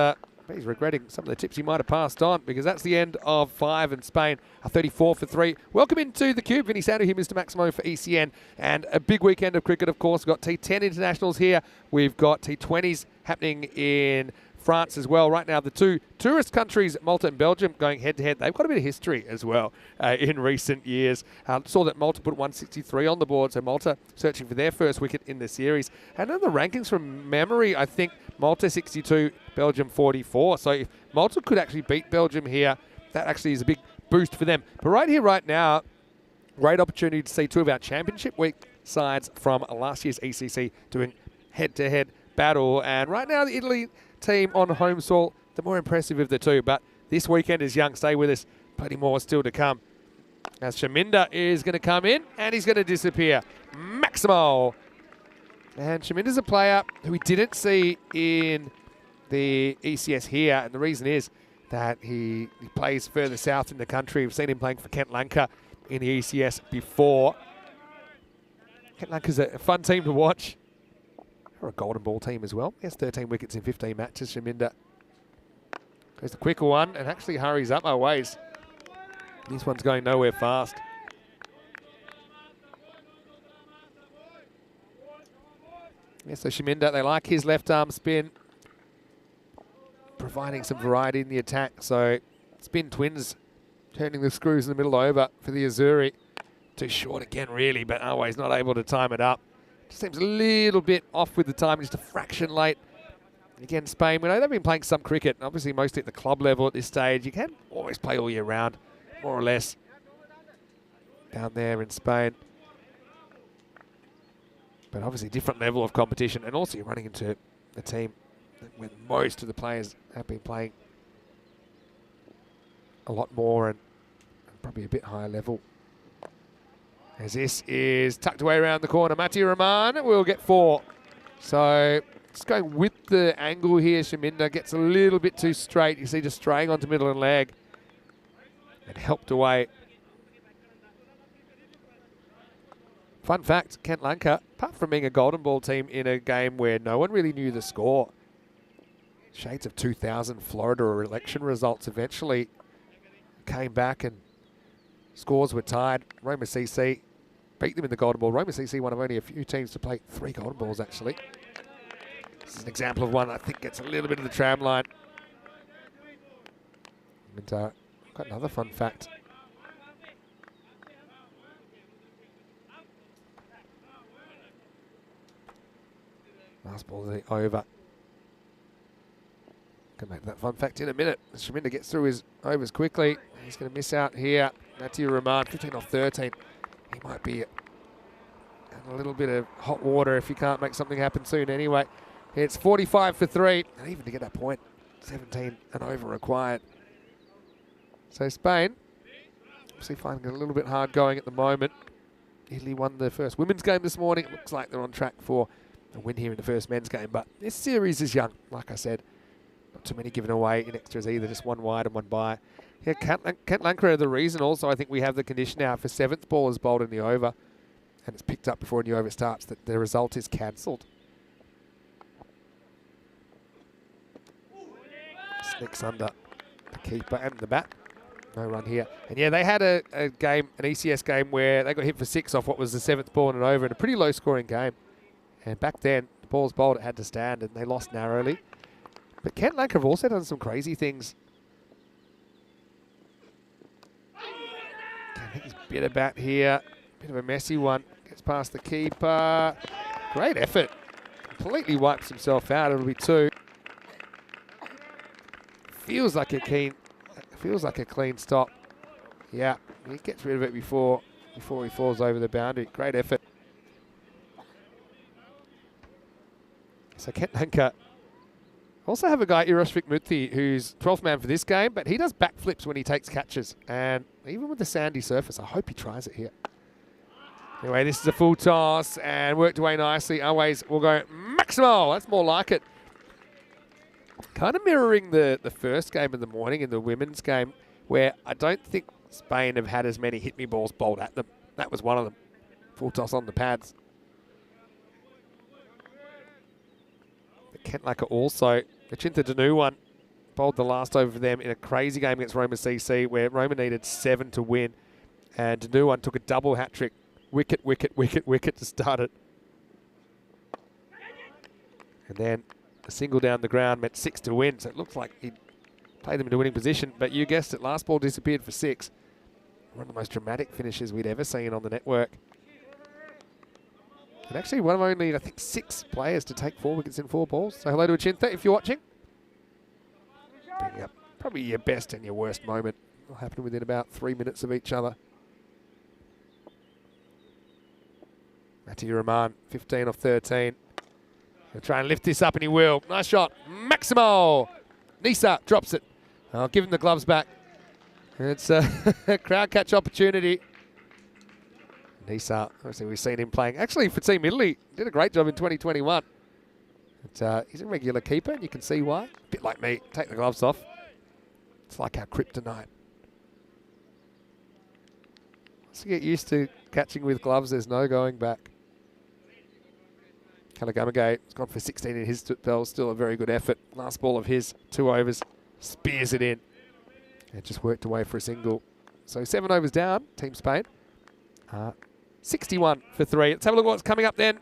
he's regretting some of the tips he might have passed on, because that's the end of 5 in Spain. A 34 for 3. Welcome into the Cube. Vinny Sandu here, Mr. Maximo for ECN. And a big weekend of cricket, of course. We've got T10 internationals here. We've got T20s happening in France as well. Right now, the two tourist countries, Malta and Belgium, going head-to-head. They've got a bit of history as well in recent years. Saw that Malta put 163 on the board, so Malta searching for their first wicket in the series. And in the rankings from memory, I think Malta 62, Belgium 44. So if Malta could actually beat Belgium here, that actually is a big boost for them. But right here, right now, great opportunity to see two of our championship week sides from last year's ECC doing head-to-head battle. And right now, the Italy team on home soil, the more impressive of the two. But this weekend is young. Stay with us. Plenty more still to come. As Shaminda is going to come in and he's going to disappear. Maximo. And Shaminda's a player who we didn't see in the ECS here. And the reason is that he plays further south in the country. We've seen him playing for Kent Lanka in the ECS before. Kent Lanka's a fun team to watch. Or a golden ball team as well. He has 13 wickets in 15 matches, Shaminda. Goes the quicker one and actually hurries up our ways. This one's going nowhere fast. Yeah, so Shaminda, they like his left arm spin, providing some variety in the attack. So spin twins, turning the screws in the middle over for the Azuri. Too short again, really, but always not able to time it up. Just seems a little bit off with the time, just a fraction late. Again, Spain, we know they've been playing some cricket, obviously mostly at the club level at this stage. You can always play all year round, more or less, down there in Spain. But obviously different level of competition, and also you're running into a team where most of the players have been playing a lot more and probably a bit higher level. As this is tucked away around the corner. Mati Rahman will get 4. So just going with the angle here. Shaminda gets a little bit too straight. You see just straying onto middle and leg. And helped away. Fun fact, Kent Lanka, apart from being a golden ball team in a game where no one really knew the score, shades of 2000 Florida election results eventually came back and scores were tied. Roma CC beat them in the golden ball. Roma CC one of only a few teams to play 3 golden balls, actually. This is an example of one I think gets a little bit of the tram line. And I've got another fun fact. Last ball is over. Can make that fun fact in a minute. Shaminda gets through his overs quickly. He's going to miss out here. Matthew Rahman, 15 off 13. He might be in a little bit of hot water if he can't make something happen soon anyway. It's 45 for 3. And even to get that point, 17 and over required. So Spain obviously finding it a little bit hard going at the moment. Italy won the first women's game this morning. It looks like they're on track for a win here in the first men's game. But this series is young, like I said. Not too many given away in extras either, just one wide and one by. Yeah, Kent Lankra are the reason also I think we have the condition now for 7th ball is bowled in the over. And it's picked up before a new over starts that the result is cancelled. Sneaks under the keeper and the bat. No run here. And yeah, they had a game, an ECS game, where they got hit for 6 off what was the 7th ball and an over in a pretty low scoring game. And back then, the ball's bowled, it had to stand, and they lost narrowly. But Kent Lankra have also done some crazy things. I think he's a bit about here. Bit of a messy one. Gets past the keeper. Great effort. Completely wipes himself out. It'll be 2. Feels like a clean stop. Yeah, he gets rid of it before he falls over the boundary. Great effort. So Kent Lankra also have a guy, Irashvik Muthi, who's 12th man for this game, but he does backflips when he takes catches. And even with the sandy surface, I hope he tries it here. Anyway, this is a full toss and worked away nicely. Always will go Maximo. That's more like it. Kind of mirroring the first game of the morning in the women's game, where I don't think Spain have had as many hit-me balls bowled at them. That was one of them. Full toss on the pads. But Kent Lankra also, the Chinta Danu one, bowled the last over for them in a crazy game against Roma CC, where Roma needed 7 to win. And Danu one took a double hat-trick. Wicket, wicket, wicket, wicket to start it. And then a single down the ground meant 6 to win, so it looks like he played them into winning position. But you guessed it, last ball disappeared for 6. One of the most dramatic finishes we'd ever seen on the network. And actually one of only, I think, 6 players to take 4 wickets in 4 balls. So hello to Achinta if you're watching. Bringing up probably your best and your worst moment. It'll happen within about 3 minutes of each other. Mati Rahman, 15 off 13. He'll try and lift this up, and he will. Nice shot. Maximo. Nisa drops it. I'll give him the gloves back. It's a crowd catch opportunity. Nisa, obviously we've seen him playing. Actually, for Team Italy, did a great job in 2021. But, he's a regular keeper, and you can see why. A bit like me. Take the gloves off. It's like our kryptonite. Once you get used to catching with gloves, there's no going back. Kalagamagay has gone for 16 in his spell. Still a very good effort. Last ball of his, 2 overs. Spears it in. And just worked away for a single. So 7 overs down, Team Spain. 61 for 3. Let's have a look at what's coming up then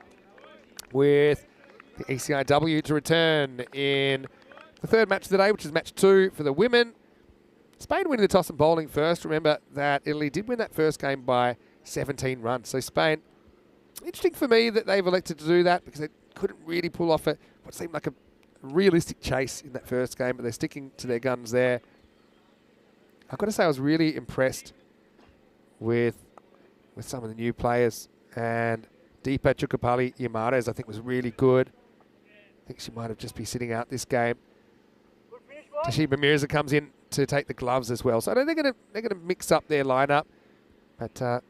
with the ECI-W to return in the 3rd match of the day, which is match 2 for the women. Spain winning the toss and bowling first. Remember that Italy did win that first game by 17 runs. So Spain, interesting for me that they've elected to do that because they couldn't really pull off what seemed like a realistic chase in that first game, but they're sticking to their guns there. I've got to say I was really impressed with some of the new players, and Deepa Chukapali Yamares I think was really good. I think she might have just been sitting out this game. Tashiba Mirza comes in to take the gloves as well, so I don't think they're gonna mix up their lineup, but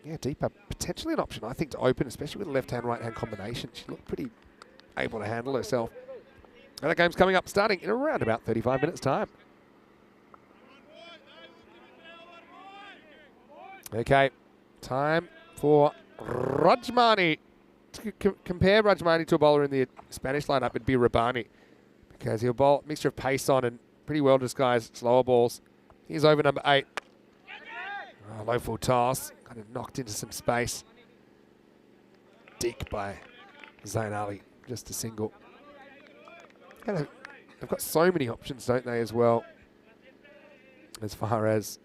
yeah, Deepa potentially an option I think to open, especially with a left-hand right-hand combination. She looked pretty able to handle herself. And that game's coming up, starting in around about 35 minutes time. Okay, time for Rajmani. To compare Rajmani to a bowler in the Spanish lineup, it'd be Rabani, because he'll bowl a mixture of pace on and pretty well disguised slower balls. Here's over number 8. Oh, low full toss, kind of knocked into some space. Dick by Zain Ali, just a single. They've got so many options, don't they, as well, as far as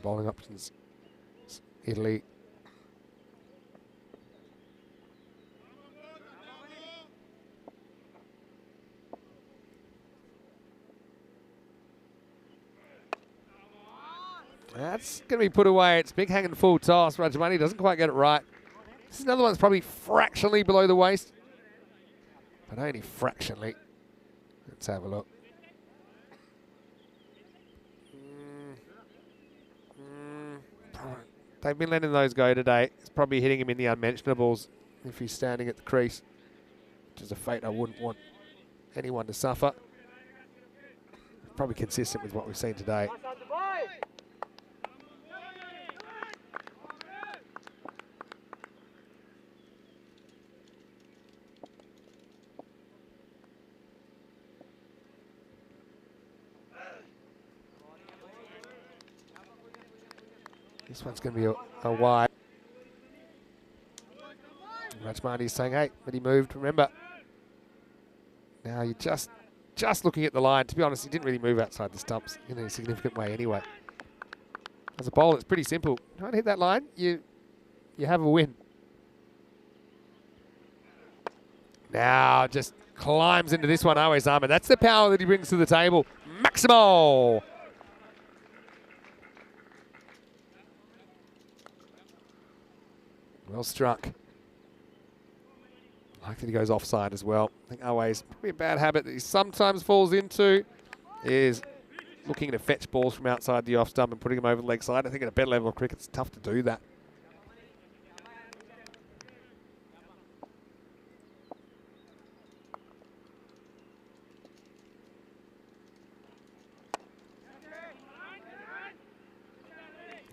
bowling options. Italy. That's going to be put away. It's big hanging full toss. Rajmani doesn't quite get it right. This is another one that's probably fractionally below the waist, but only fractionally. Let's have a look. they've been letting those go today. It's probably hitting him in the unmentionables if he's standing at the crease, which is a fate I wouldn't want anyone to suffer. Probably consistent with what we've seen today. This one's going to be a wide. Rajmani's saying, hey, but he moved, remember. Now you're just looking at the line. To be honest, he didn't really move outside the stumps in any significant way anyway. As a bowler, it's pretty simple. Try to hit that line, you have a win. Now just climbs into this one, Always Ahmed. That's the power that he brings to the table. Maximal! Well struck. I like that he goes offside as well. I think Always, probably a bad habit that he sometimes falls into is looking to fetch balls from outside the off stump and putting them over the leg side. I think at a better level of cricket, it's tough to do that.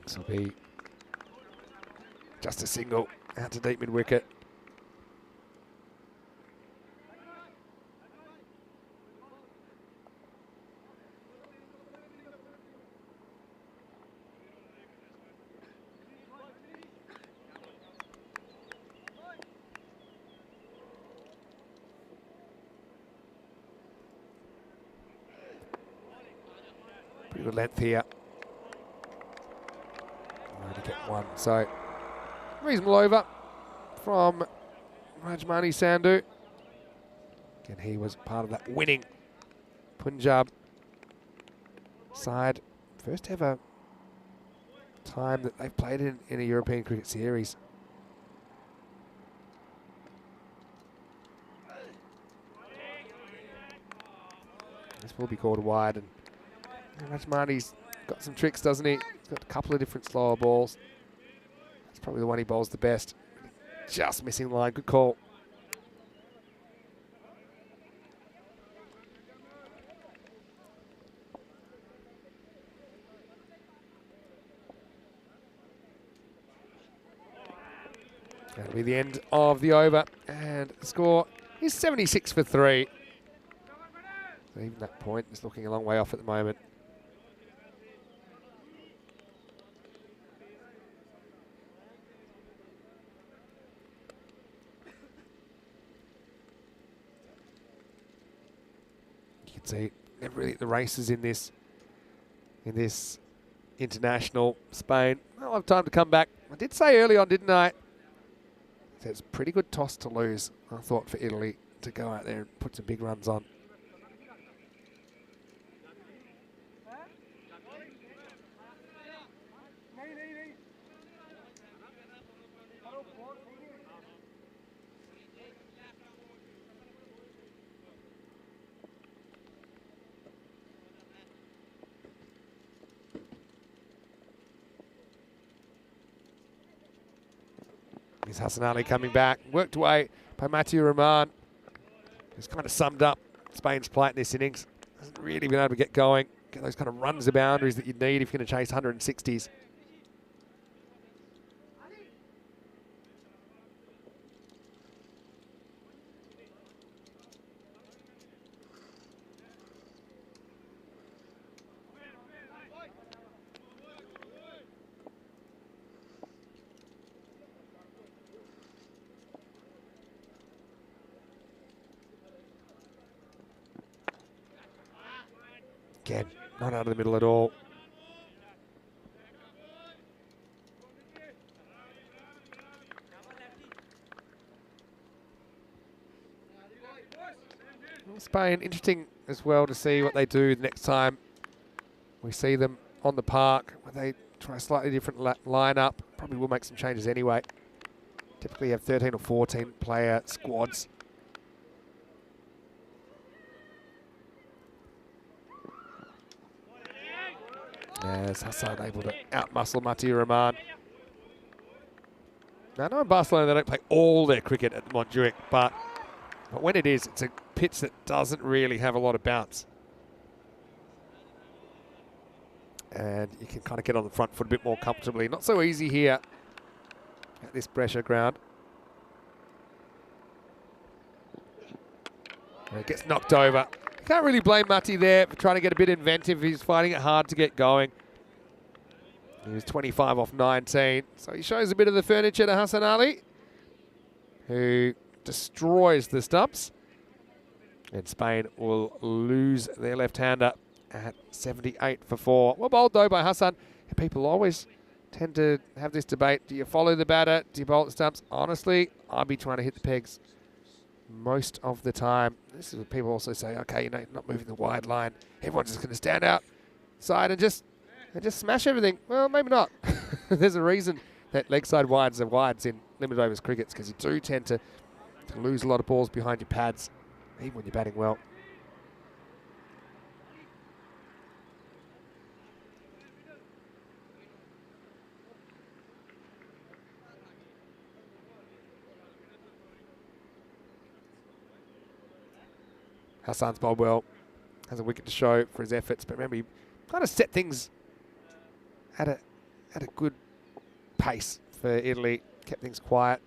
This will be just a single out to deep mid-wicket. Pretty good length here. Only get one, so reasonable over from Rajmani Sandhu. Again, he was part of that winning Punjab side. First ever time that they've played in a European cricket series. This will be called wide, and Rajmani's got some tricks, doesn't he? He's got a couple of different slower balls. That's probably the one he bowls the best. Just missing the line. Good call. That'll be the end of the over, and the score is 76 for 3. So even that point is looking a long way off at the moment. You can see never really the races in this international. Spain, I'll have time to come back. I did say early on, didn't I? It's a pretty good toss to lose, I thought, for Italy to go out there and put some big runs on. Here's Hassan Ali coming back, worked away by Matthew Rahman. He's kind of summed up Spain's plight in this innings. Hasn't really been able to get going, get those kind of runs and boundaries that you'd need if you're going to chase 160s. Again, not out of the middle at all. Spain, interesting as well to see what they do the next time we see them on the park. Where they try a slightly different lineup. Probably will make some changes anyway. Typically have 13 or 14 player squads. As Hassan able to outmuscle Matthew Rahman. Now, I know in Barcelona they don't play all their cricket at Montjuic, but when it is, it's a pitch that doesn't really have a lot of bounce. And you can kind of get on the front foot a bit more comfortably. Not so easy here at this pressure ground. And it gets knocked over. Can't really blame Matti there for trying to get a bit inventive. He's finding it hard to get going. He was 25 off 19. So he shows a bit of the furniture to Hassan Ali, who destroys the stumps. And Spain will lose their left-hander at 78 for 4. Well bowled though by Hassan. And people always tend to have this debate. Do you follow the batter? Do you bowl at the stumps? Honestly, I'd be trying to hit the pegs most of the time. This is what people also say, okay, you know, not moving the wide line. Everyone's just going to stand out side and just smash everything. Well, maybe not. There's a reason that leg side wides are wides in limited overs crickets, because you do tend to lose a lot of balls behind your pads, even when you're batting well. Hassan's bowled well, has a wicket to show for his efforts, but remember, he kind of set things at a good pace for Italy, kept things quiet.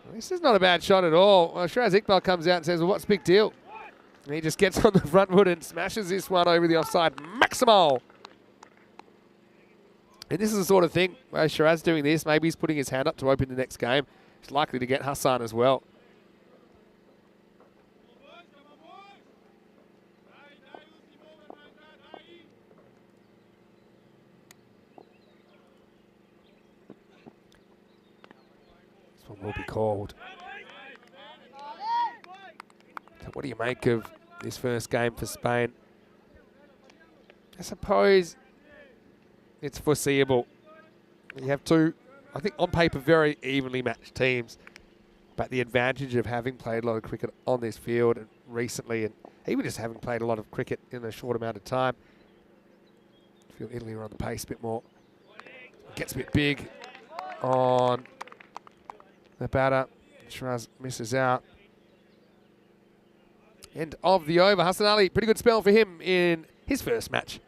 Well, this is not a bad shot at all. Well, Shiraz Iqbal comes out and says, well, what's the big deal? And he just gets on the front foot and smashes this one over the offside. Maximal! And this is the sort of thing where Shiraz doing this, maybe he's putting his hand up to open the next game. He's likely to get Hassan as well. Will be called. So what do you make of this first game for Spain? I suppose it's foreseeable. You have two, I think on paper, very evenly matched teams, but the advantage of having played a lot of cricket on this field and recently, and even just having played a lot of cricket in a short amount of time, I feel Italy are on the pace a bit more. Gets a bit big on the batter. Shiraz misses out. End of the over. Hassan Ali, pretty good spell for him in his first match.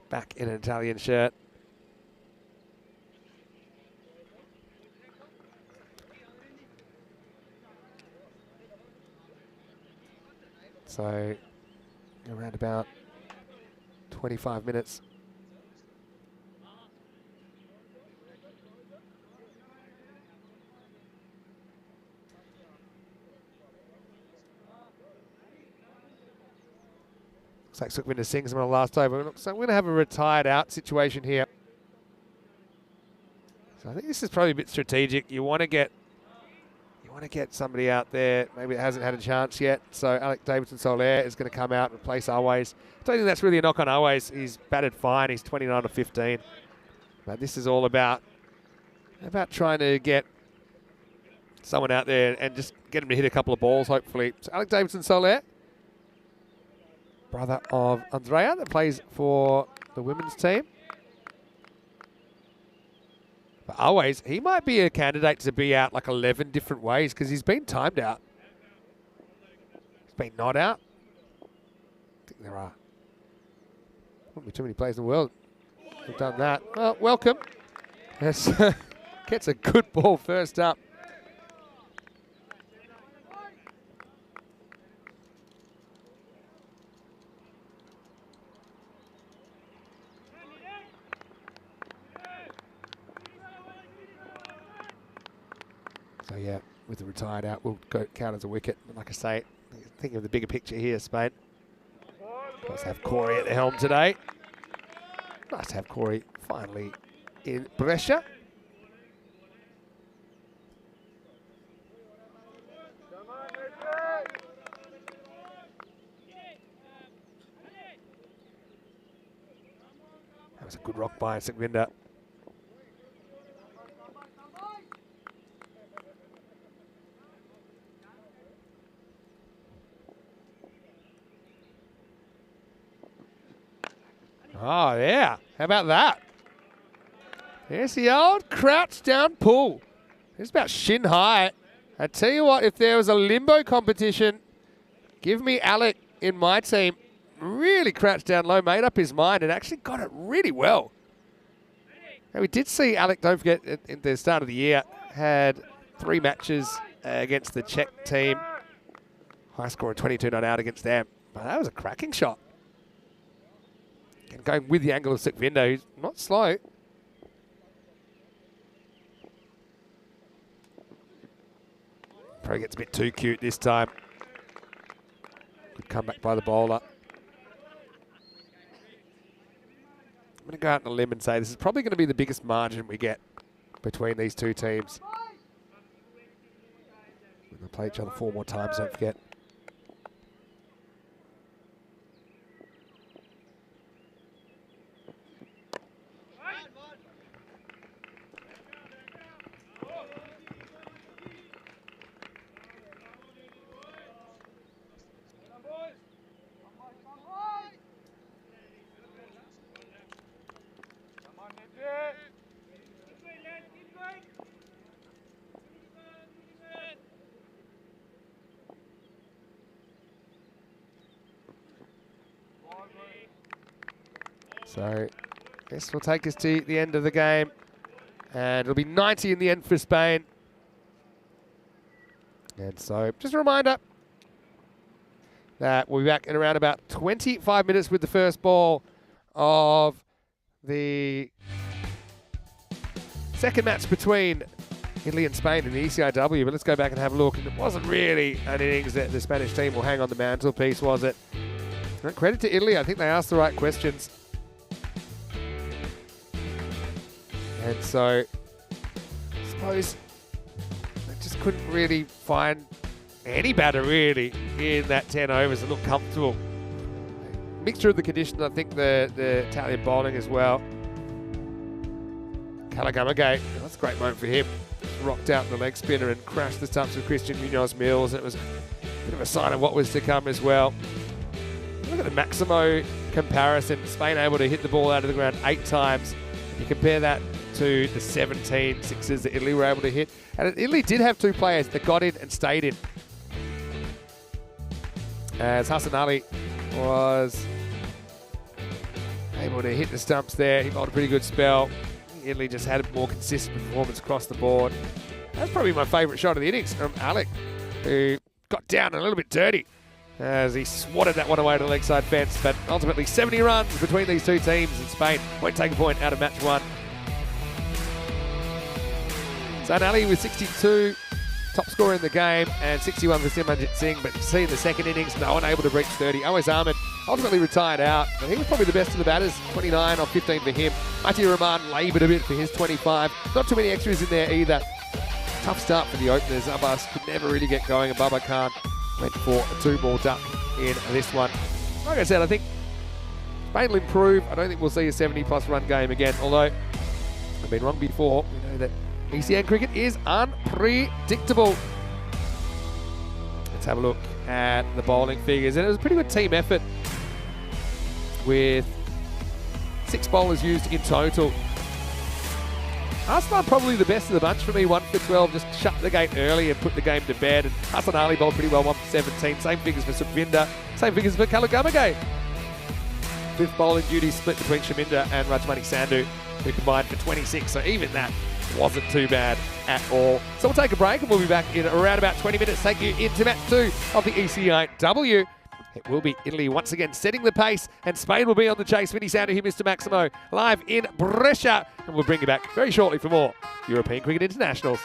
Back in an Italian shirt. So around about 25 minutes. Looks like Sukhvinder Singh's on the last over. So we're going to have a retired out situation here. So I think this is probably a bit strategic. You want to get somebody out there maybe that hasn't had a chance yet. So Alex Davidson-Soler is going to come out and replace Always. I don't think that's really a knock on Always. He's batted fine. He's 29 to 15. But this is all about trying to get someone out there and just get him to hit a couple of balls, hopefully. So Alex Davidson-Soler, brother of Andrea, that plays for the women's team. But Always, he might be a candidate to be out like 11 different ways because he's been timed out. He's been not out. I think there are. Wouldn't be too many players in the world who've done that. Well, welcome. Yes. Gets a good ball first up. So yeah, with the retired out, will count as a wicket. But like I say, thinking of the bigger picture here, Spain. Nice to have Corey at the helm today. Nice to have Corey finally in Brescia. That was a good rock by Sukhvinder. Oh, yeah. How about that? There's the old crouch down pull. It's about shin high. I tell you what, if there was a limbo competition, give me Alec in my team. Really crouched down low, made up his mind, and actually got it really well. And we did see Alec, don't forget, at the start of the year, had 3 matches against the Czech team. High score of 22 not out against them. But that was a cracking shot. And going with the angle of Sukvinder, who's not slow. Probably gets a bit too cute this time. Good comeback by the bowler. I'm going to go out on a limb and say this is probably going to be the biggest margin we get between these two teams. They'll play each other 4 more times, don't forget. So this will take us to the end of the game. And it'll be 90 in the end for Spain. And so just a reminder that we'll be back in around about 25 minutes with the first ball of the second match between Italy and Spain in the ECI-W. But let's go back and have a look. And it wasn't really an innings that the Spanish team will hang on the mantelpiece, was it? And credit to Italy. I think they asked the right questions. And so, I suppose they just couldn't really find any batter really in that 10 overs and look comfortable. Mixture of the conditions, I think the Italian bowling as well. Calagamagate, that's a great moment for him. Rocked out in the leg spinner and crashed the stumps of Christian Munoz Mills. It was a bit of a sign of what was to come as well. Look at the Maximo comparison. Spain able to hit the ball out of the ground 8 times. You compare that to the 17 sixes that Italy were able to hit. And Italy did have 2 players that got in and stayed in. As Hassan Ali was able to hit the stumps there. He bowled a pretty good spell. Italy just had a more consistent performance across the board. That's probably my favourite shot of the innings from Alec, who got down a little bit dirty as he swatted that one away to the leg side fence. But ultimately 70 runs between these 2 teams, and Spain won't take a point out of match 1. So Ali with 62, top scorer in the game, and 61 for Simranjit Singh. But you see in the second innings, no one able to breach 30. Awais Ahmed ultimately retired out, but he was probably the best of the batters. 29 off 15 for him. Mati Rahman laboured a bit for his 25. Not too many extras in there either. Tough start for the openers. Abbas could never really get going, and Baba Khan went for a 2-ball duck in this one. Like I said, I think Spain will improve. I don't think we'll see a 70-plus run game again, although I've been wrong before. We know that ECN cricket is unpredictable. Let's have a look at the bowling figures. And it was a pretty good team effort with 6 bowlers used in total. Hassan probably the best of the bunch for me, 1 for 12, just shut the gate early and put the game to bed. And Hassan Ali bowled pretty well, 1 for 17. Same figures for Sukvinder, same figures for Calagamagate. 5th bowling duty split between Shaminda and Rajmani Sandhu, who combined for 26. So even that wasn't too bad at all. So we'll take a break and we'll be back in around about 20 minutes. Take you into match 2 of the ECI-W. It will be Italy once again setting the pace, and Spain will be on the chase. Vinny Sandhu here, Mr. Maximo, live in Brescia. And we'll bring you back very shortly for more European Cricket Internationals.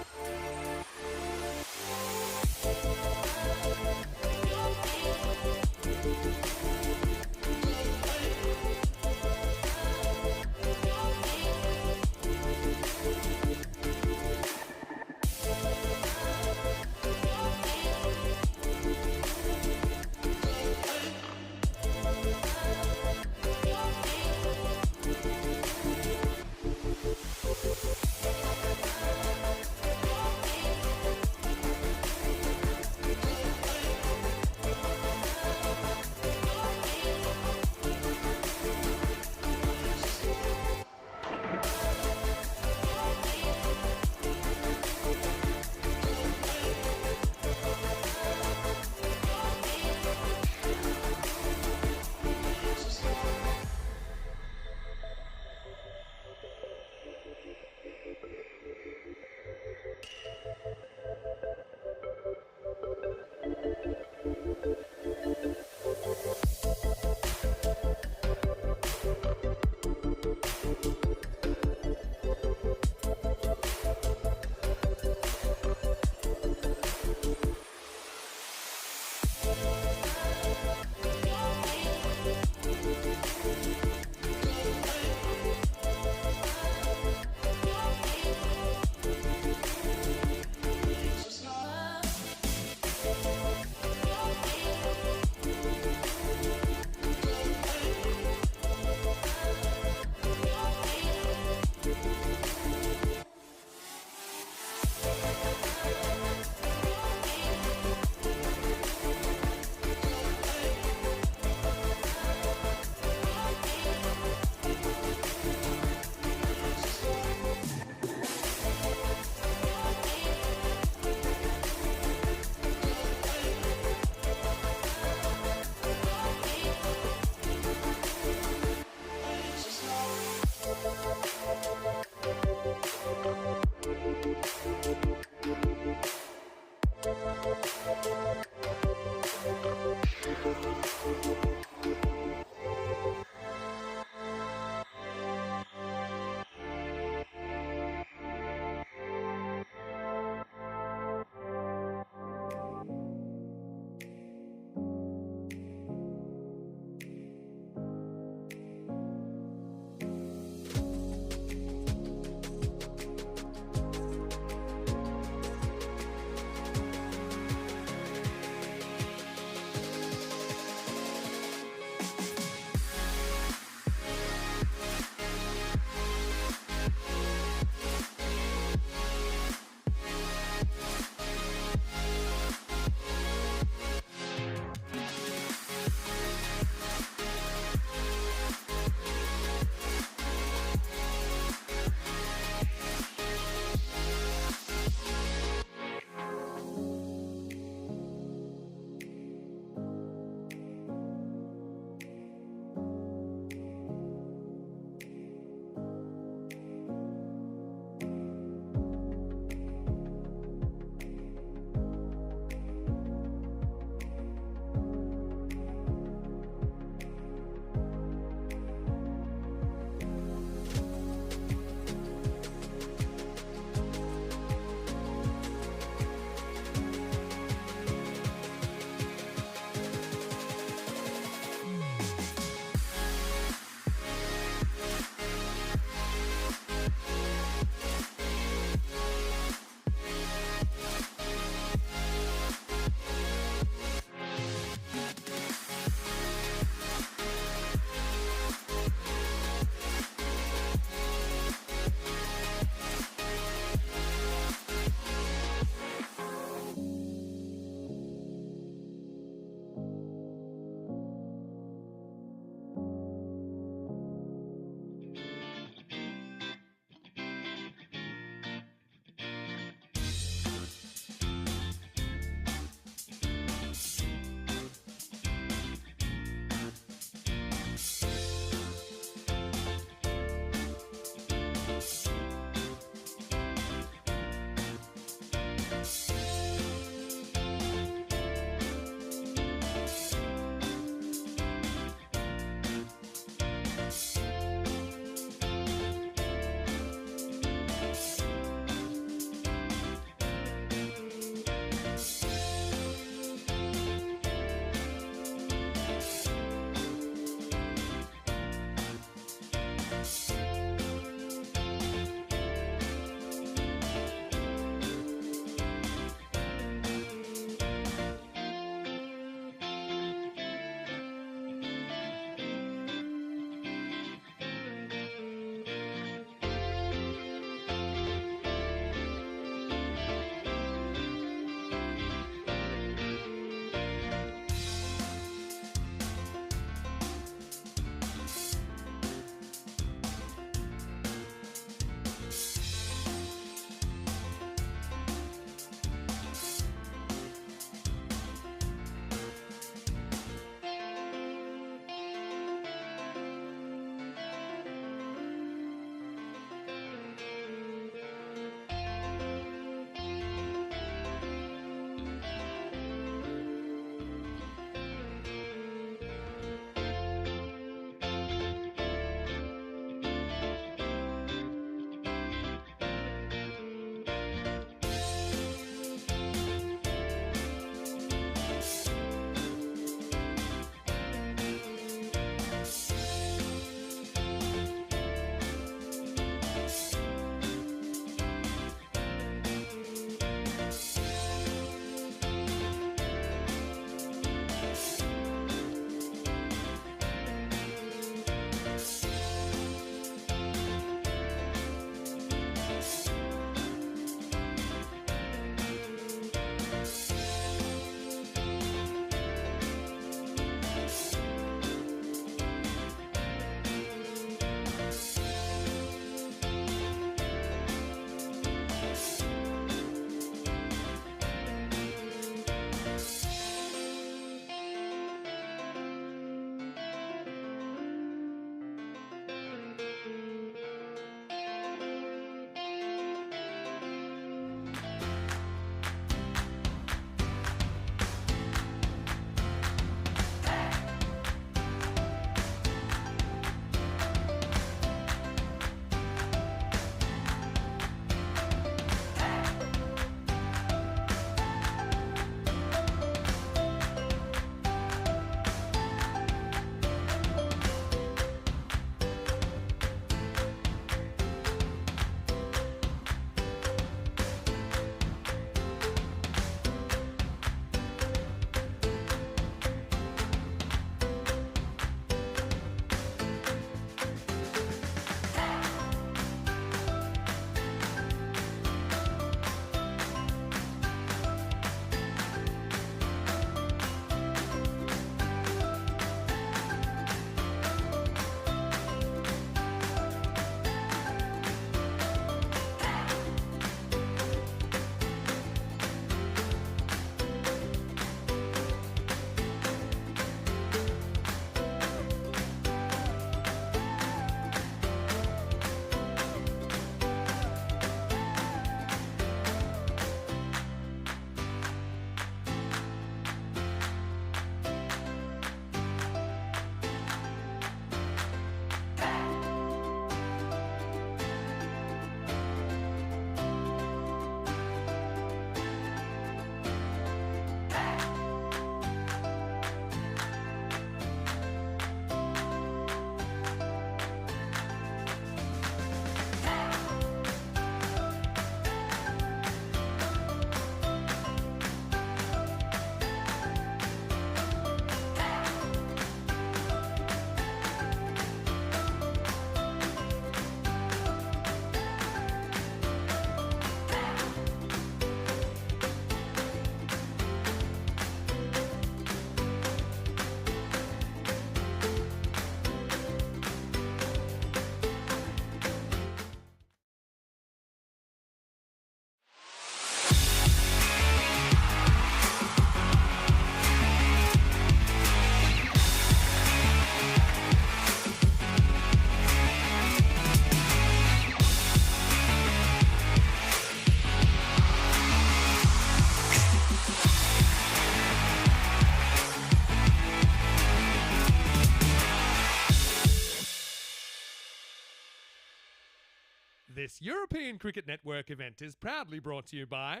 This European Cricket Network event is proudly brought to you by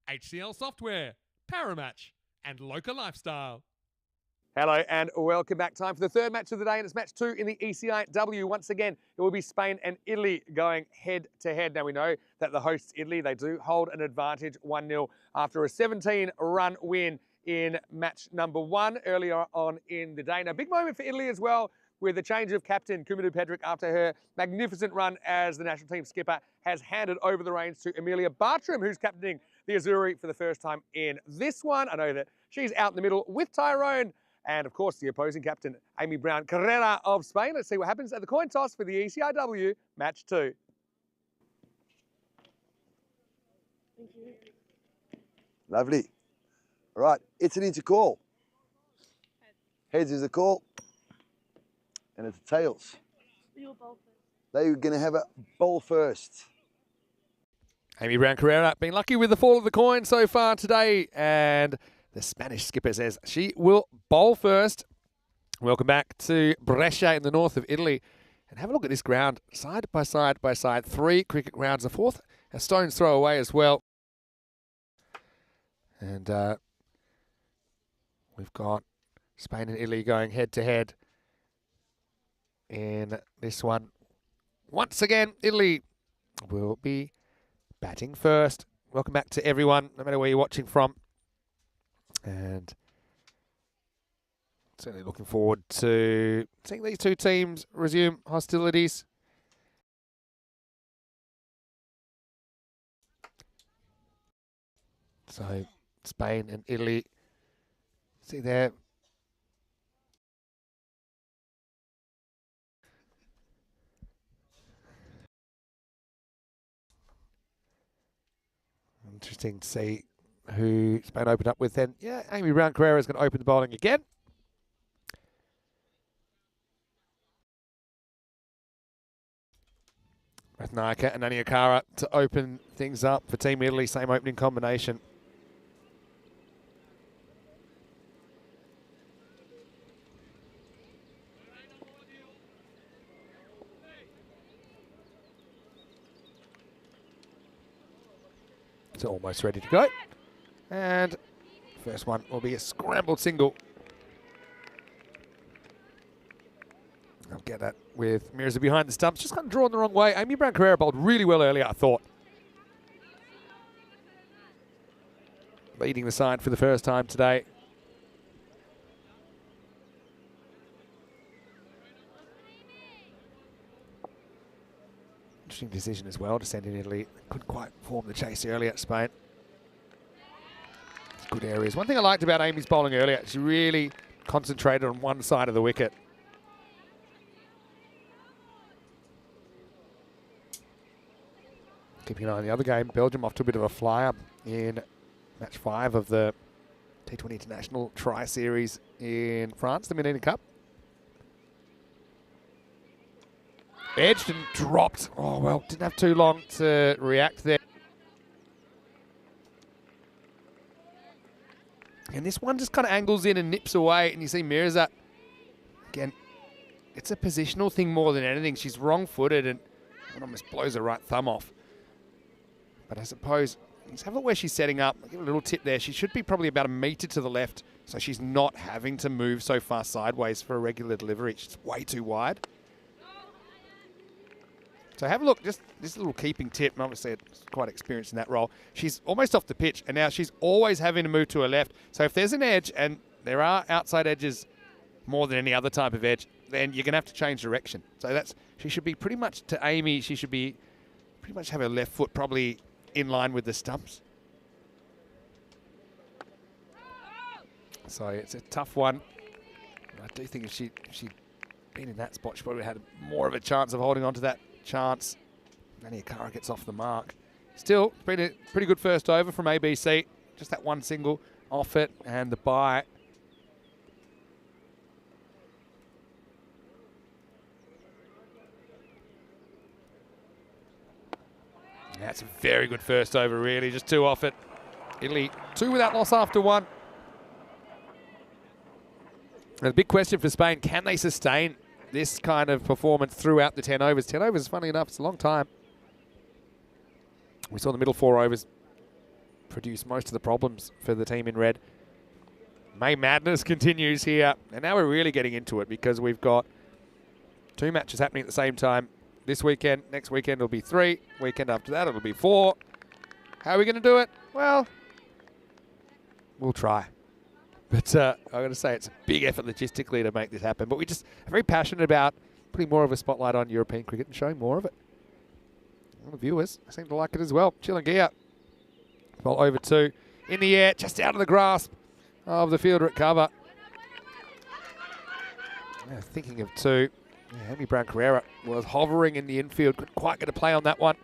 HCL Software, Paramatch, and Local Lifestyle. Hello and welcome back. Time for the third match of the day, and it's match 2 in the ECI-W. Once again, it will be Spain and Italy going head to head. Now we know that the hosts Italy, they do hold an advantage 1-0 after a 17-run win in match number 1 earlier on in the day. Now big moment for Italy as well, with the change of captain, Kumadu Pedrick, after her magnificent run as the national team skipper, has handed over the reins to Amelia Bartram, who's captaining the Azzurri for the first time in this one. I know that she's out in the middle with Tyrone, and of course the opposing captain, Amy Brown Carrera of Spain. Let's see what happens at the coin toss for the ECI-W match 2. Thank you. Lovely. All right, Italy to call. Heads is the call. And it's tails. You'll bowl first. They're going to have a bowl first. Amy Brown Carrera been lucky with the fall of the coin so far today, and the Spanish skipper says she will bowl first. Welcome back to Brescia in the north of Italy. And have a look at this ground, side by side by side. 3 cricket grounds, the fourth a stone's throw away as well. And we've got Spain and Italy going head to head in this one. Once again, Italy will be batting first. Welcome back to everyone, no matter where you're watching from. And certainly looking forward to seeing these two teams resume hostilities. So Spain and Italy, see there. Interesting to see who Spain opened up with then. Yeah, Amy Brown Carrera is going to open the bowling again. Rathnayaka and Naniakara to open things up for Team Italy. Same opening combination. It's almost ready to go. And first one will be a scrambled single. I'll get that with Mirza behind the stumps. Just kind of drawn the wrong way. Amy Brown Carrera bowled really well earlier, I thought. Leading the side for the first time today. Interesting decision as well to send in Italy. Couldn't quite form the chase earlier at Spain. It's good areas. One thing I liked about Amy's bowling earlier, she really concentrated on one side of the wicket. Keeping an eye on the other game, Belgium off to a bit of a flyer in match 5 of the T10 International Tri-Series in France, the Mid-innings Cup. Edged and dropped. Oh, well, didn't have too long to react there. And this one just kind of angles in and nips away, and you see Mirza, again, it's a positional thing more than anything. She's wrong-footed, and it almost blows her right thumb off. But I suppose, let's have a look where she's setting up. I'll give a little tip there. She should be probably about a metre to the left, so she's not having to move so far sideways for a regular delivery. She's way too wide. So have a look, just this little keeping tip, and obviously it's quite experienced in that role. She's almost off the pitch, and now she's always having to move to her left. So if there's an edge, and there are outside edges more than any other type of edge, then you're going to have to change direction. So she should be pretty much, to Amy, she should be pretty much have her left foot probably in line with the stumps. So it's a tough one. I do think if she'd been in that spot, she probably had more of a chance of holding on to that chance. Naniakara gets off the mark. Still, it's been a pretty good first over from ABC. Just that one single off it and the bye. That's a very good first over, really. Just 2 off it. Italy 2 without loss after 1. And the big question for Spain, can they sustain this kind of performance throughout the 10 overs? 10 overs, funny enough, it's a long time. We saw the middle 4 overs produce most of the problems for the team in red. May Madness continues here, and now we're really getting into it because we've got 2 matches happening at the same time. This weekend, next weekend it'll be 3. Weekend after that it'll be 4. How are we going to do it? Well, we'll try. But I've got to say it's a big effort logistically to make this happen. But we just are very passionate about putting more of a spotlight on European cricket and showing more of it. Well, the viewers seem to like it as well. Chillinghia. Ball over 2. In the air, just out of the grasp of the fielder at cover. Yeah, thinking of 2. Yeah, Amy Brown Carrera was hovering in the infield. Couldn't quite get a play on that one.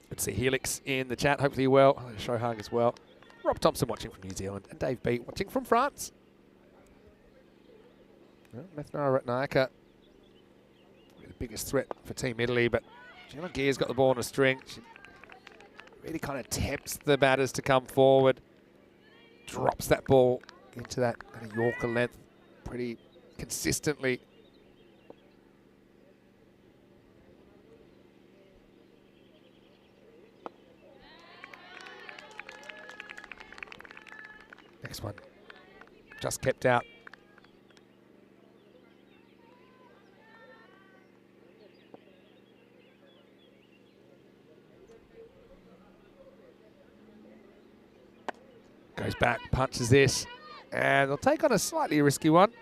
Good to see Helix in the chat. Hopefully you're well. Shohang as well. Rob Thompson watching from New Zealand. And Dave B watching from France. Well, Methnara Ratnayaka, the biggest threat for Team Italy, but Chillinghia got the ball on a string. She really kind of tempts the batters to come forward. Drops that ball into that kind of Yorker length pretty consistently. Next one, just kept out. Goes back, punches this, and they'll take on a slightly risky one.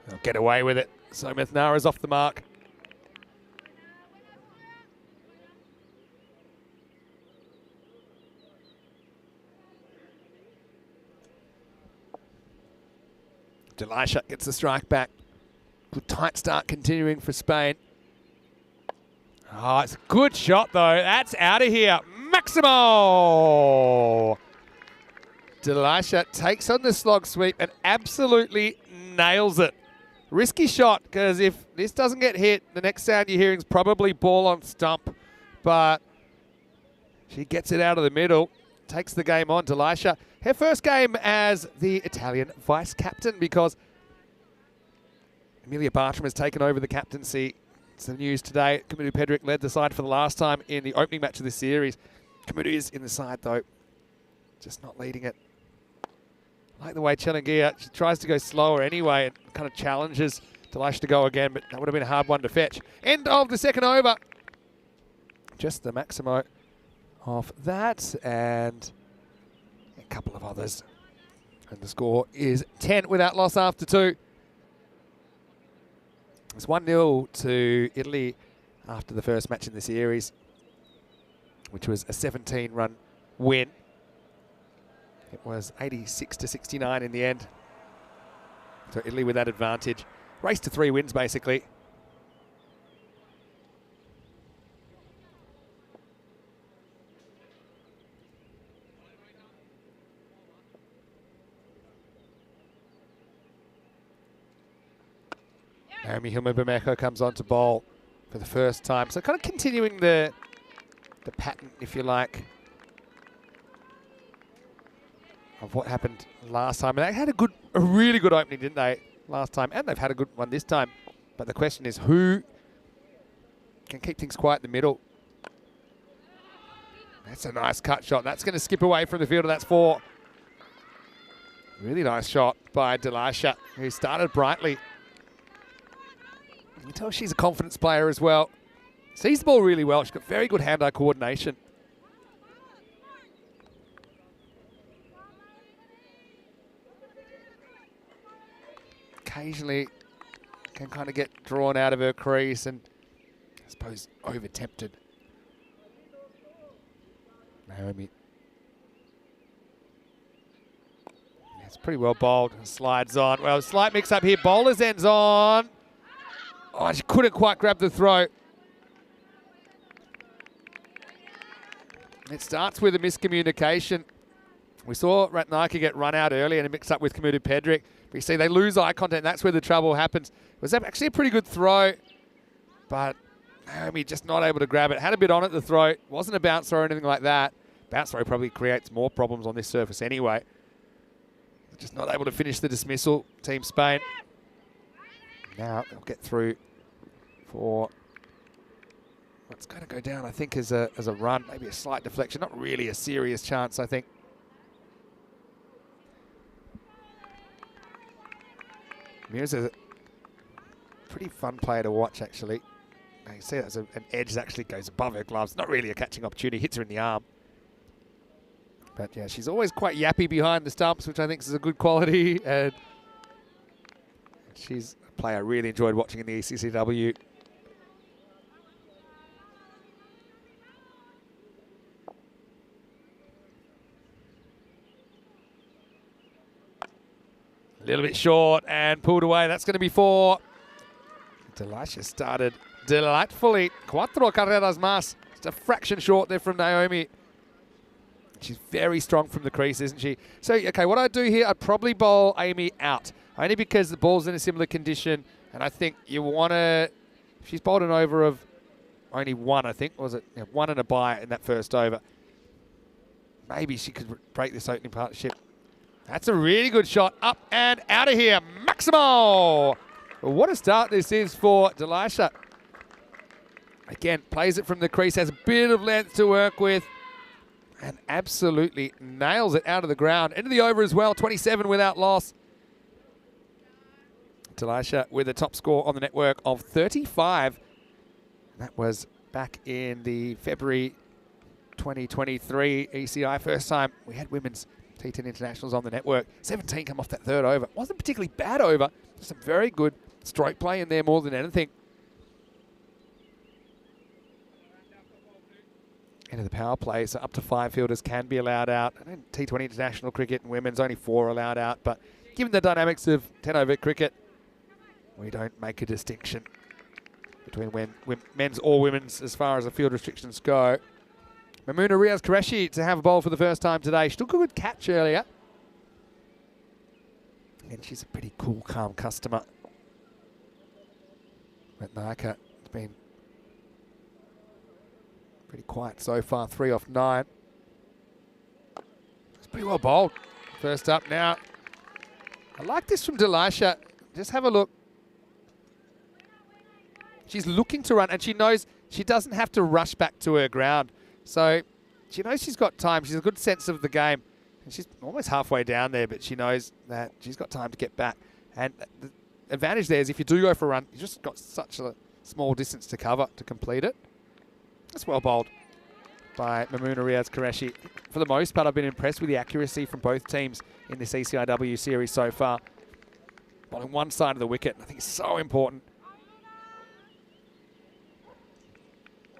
They'll get away with it. So Methnara's off the mark. Delisha gets the strike back. Good tight start continuing for Spain. Oh, it's a good shot though. That's out of here. Maximo! Delisha takes on the slog sweep and absolutely nails it. Risky shot, because if this doesn't get hit, the next sound you're hearing is probably ball on stump. But she gets it out of the middle, takes the game on. Delisha, her first game as the Italian vice captain, because Amelia Bartram has taken over the captaincy. It's the news today. Kamudu Pedrick led the side for the last time in the opening match of this series. Kamudu is in the side though, just not leading it. I like the way Chillinghia, she tries to go slower anyway and kind of challenges Delisha to go again, but that would have been a hard one to fetch. End of the second over. Just the Maximo of that and a couple of others. And the score is 10 without loss after 2. It's 1-0 to Italy after the first match in the series, which was a 17-run win. It was 86-69 in the end. So Italy with that advantage. Race to 3 wins, basically. Naomi Hilma-Bameko comes on to bowl for the first time. So kind of continuing the pattern, if you like, of what happened last time. And they had a really good opening, didn't they, last time? And they've had a good one this time. But the question is, who can keep things quiet in the middle? That's a nice cut shot. That's going to skip away from the fielder. That's 4. Really nice shot by Delisha, who started brightly. You can tell she's a confidence player as well. Sees the ball really well. She's got very good hand-eye coordination. Occasionally can kind of get drawn out of her crease and I suppose over-tempted. Naomi. It's pretty well bowled. Slides on. Well, slight mix-up here. Bowler's ends on. Oh, she couldn't quite grab the throw. It starts with a miscommunication. We saw Ratnayaka get run out early and mix up with Kamudu Pedrick. But you see they lose eye contact, and that's where the trouble happens. It was actually a pretty good throw, but Naomi just not able to grab it. Had a bit on it, the throw. Wasn't a bounce throw or anything like that. Bounce throw probably creates more problems on this surface anyway. Just not able to finish the dismissal, Team Spain. Now they'll get through for what's going to go down, I think, as a run. Maybe a slight deflection. Not really a serious chance, I think. Mira's a pretty fun player to watch, actually. Now you see that's an edge that actually goes above her gloves. Not really a catching opportunity. Hits her in the arm. But yeah, she's always quite yappy behind the stumps, which I think is a good quality. And she's a player I really enjoyed watching in the ECI-W. A little bit short and pulled away. That's going to be 4. Delisha started delightfully. 4 carreras más. Just a fraction short there from Naomi. She's very strong from the crease, isn't she? So, okay, what I'd do here, I'd probably bowl Amy out. Only because the ball's in a similar condition. And I think you want to... She's bowled an over of only 1, I think. Was it? Yeah, 1 and a bye in that first over. Maybe she could break this opening partnership. That's a really good shot. Up and out of here. Maximo! Well, what a start this is for Delisha. Again, plays it from the crease. Has a bit of length to work with. And absolutely nails it out of the ground. Into the over as well. 27 without loss. Delisha with a top score on the network of 35. That was back in the February 2023 ECI. First time we had women's T10 internationals on the network. 17 come off that third over. Wasn't particularly bad over. Just some very good stroke play in there more than anything. Into the power play, so up to 5 fielders can be allowed out. And in T20 international cricket and women's, only 4 allowed out. But given the dynamics of 10 over cricket, we don't make a distinction between men's or women's as far as the field restrictions go. Mamuna Riaz-Qureshi to have a bowl for the first time today. She took a good catch earlier. And she's a pretty cool, calm customer. But Naka has been pretty quiet so far, 3 off 9. It's pretty well bowled. First up now. I like this from Delisha. Just have a look. She's looking to run, and she knows she doesn't have to rush back to her ground. So she knows she's got time. She's a good sense of the game. And she's almost halfway down there, but she knows that she's got time to get back. And the advantage there is if you do go for a run, you've just got such a small distance to cover to complete it. That's well bowled by Mamuna Riaz-Qureshi. For the most part, I've been impressed with the accuracy from both teams in this ECI-W series so far. Bowling one side of the wicket, I think it's so important.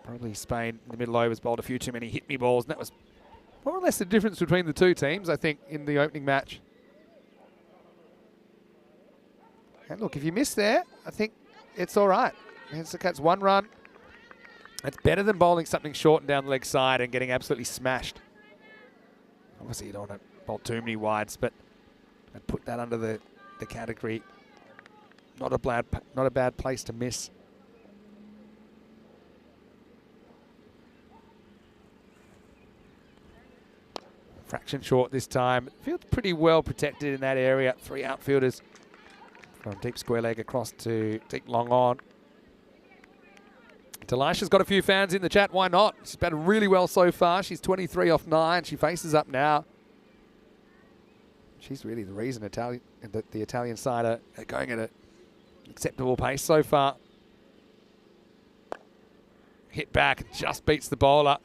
Probably Spain in the middle overs bowled a few too many hit-me balls, and that was more or less the difference between the two teams, I think, in the opening match. And look, if you miss there, I think it's all right. It's 1 run. It's better than bowling something short and down the leg side and getting absolutely smashed. Obviously, you don't want to bowl too many wides, but I'd put that under the category. Not a bad place to miss. Fraction short this time. Feels pretty well protected in that area. 3 outfielders from deep square leg across to deep long on. Delisha's got a few fans in the chat. Why not? She's batted really well so far. She's 23 off 9. She faces up now. She's really the reason the Italian side are going at an acceptable pace so far. Hit back and just beats the bowler.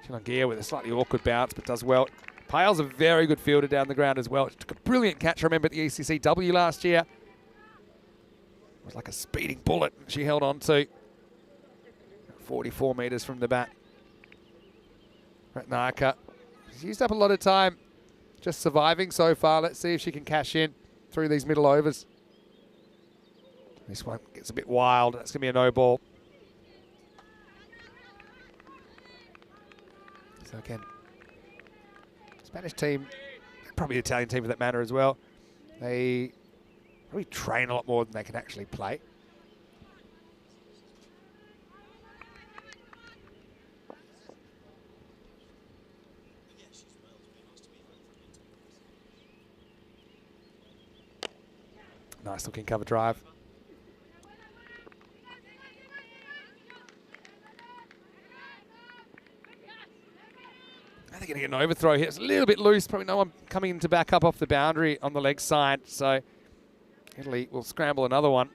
Chilangia with a slightly awkward bounce, but does well. Payal's a very good fielder down the ground as well. She took a brilliant catch, I remember, at the ECI-W last year. It was like a speeding bullet she held on to. 44 metres from the bat. Ratnaka. She's used up a lot of time just surviving so far. Let's see if she can cash in through these middle overs. This one gets a bit wild. That's going to be a no ball. So again, Spanish team, probably the Italian team for that matter as well, they probably train a lot more than they can actually play. Nice looking cover drive. they're going to get an overthrow here. It's a little bit loose. Probably no one coming in to back up off the boundary on the leg side. So Italy will scramble another one.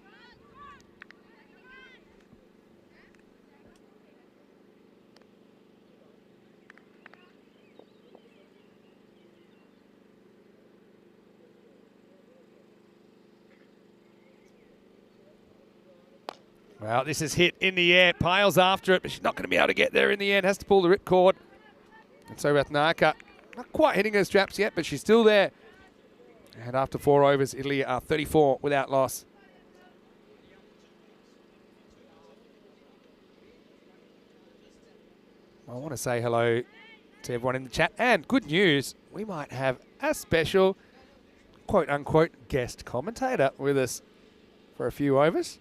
Well, this is hit in the air. Piles after it, but she's not going to be able to get there in the end. Has to pull the ripcord. And so Ratnaka, not quite hitting her straps yet, but she's still there. And after 4 overs, Italy are 34 without loss. I want to say hello to everyone in the chat. And good news, we might have a special, quote-unquote, guest commentator with us for a few overs.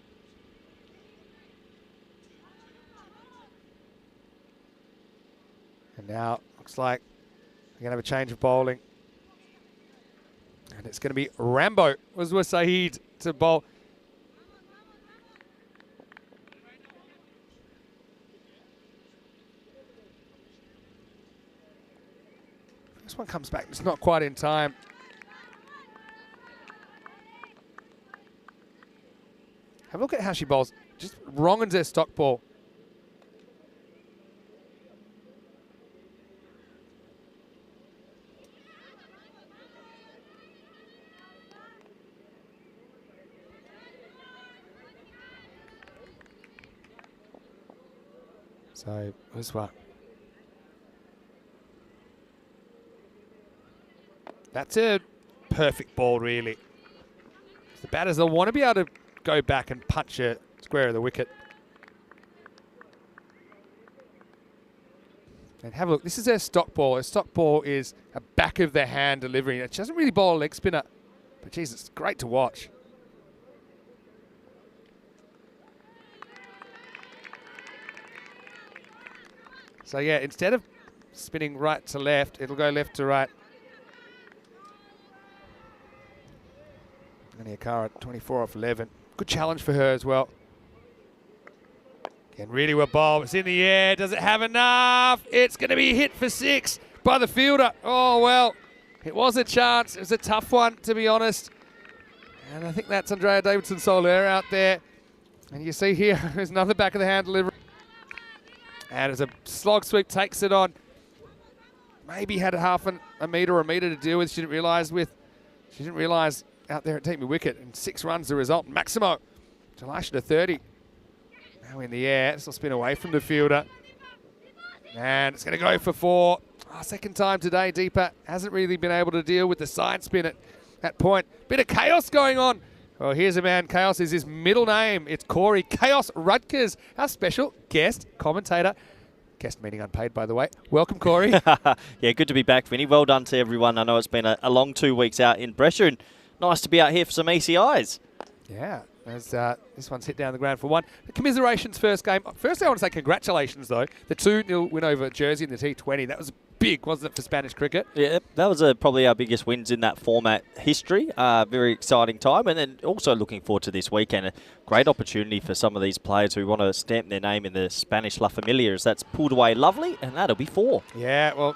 And now, looks like we're going to have a change of bowling. And it's going to be Rambo was Saeed to bowl. This one comes back. It's not quite in time. Have a look at how she bowls. Just wrongins her stock ball. So, this one. That's a perfect ball, really. The batters will want to be able to go back and punch it square of the wicket. And have a look. This is her stock ball. Her stock ball is a back of the hand delivery. She doesn't really bowl a leg spinner, but geez, it's great to watch. So yeah, instead of spinning right to left, it'll go left to right. And Akara, 24 off 11. Good challenge for her as well. Again, really well bowled. It's in the air. Does it have enough? It's going to be hit for 6 by the fielder. Oh, well, it was a chance. It was a tough one, to be honest. And I think that's Andrea Davidson-Soler out there. And you see here, there's another back of the hand delivery. And as a slog sweep takes it on. Maybe had a metre or a metre to deal with. She didn't realise out there at take me wicket. And 6 runs the result. Maximo, Jalisha to 30. Now in the air. This will spin away from the fielder. And it's going to go for 4. Second time today, Deepa hasn't really been able to deal with the side spin at that point. Bit of chaos going on. Well, here's a man. Chaos is his middle name. It's Corey Chaos Rutgers, our special guest commentator. Guest meaning unpaid, by the way. Welcome, Corey. Yeah, good to be back, Vinny. Well done to everyone. I know it's been a long 2 weeks out in Brescia, and nice to be out here for some ECIs. Yeah, as this one's hit down the ground for 1. Commiserations first game. Firstly, I want to say congratulations, though. The 2-0 win over Jersey in the T20. That was big, wasn't it, for Spanish cricket? Yeah, that was probably our biggest wins in that format history. Very exciting time. And then also looking forward to this weekend. A great opportunity for some of these players who want to stamp their name in the Spanish La Familia, as that's pulled away lovely, and that'll be 4. Yeah, well,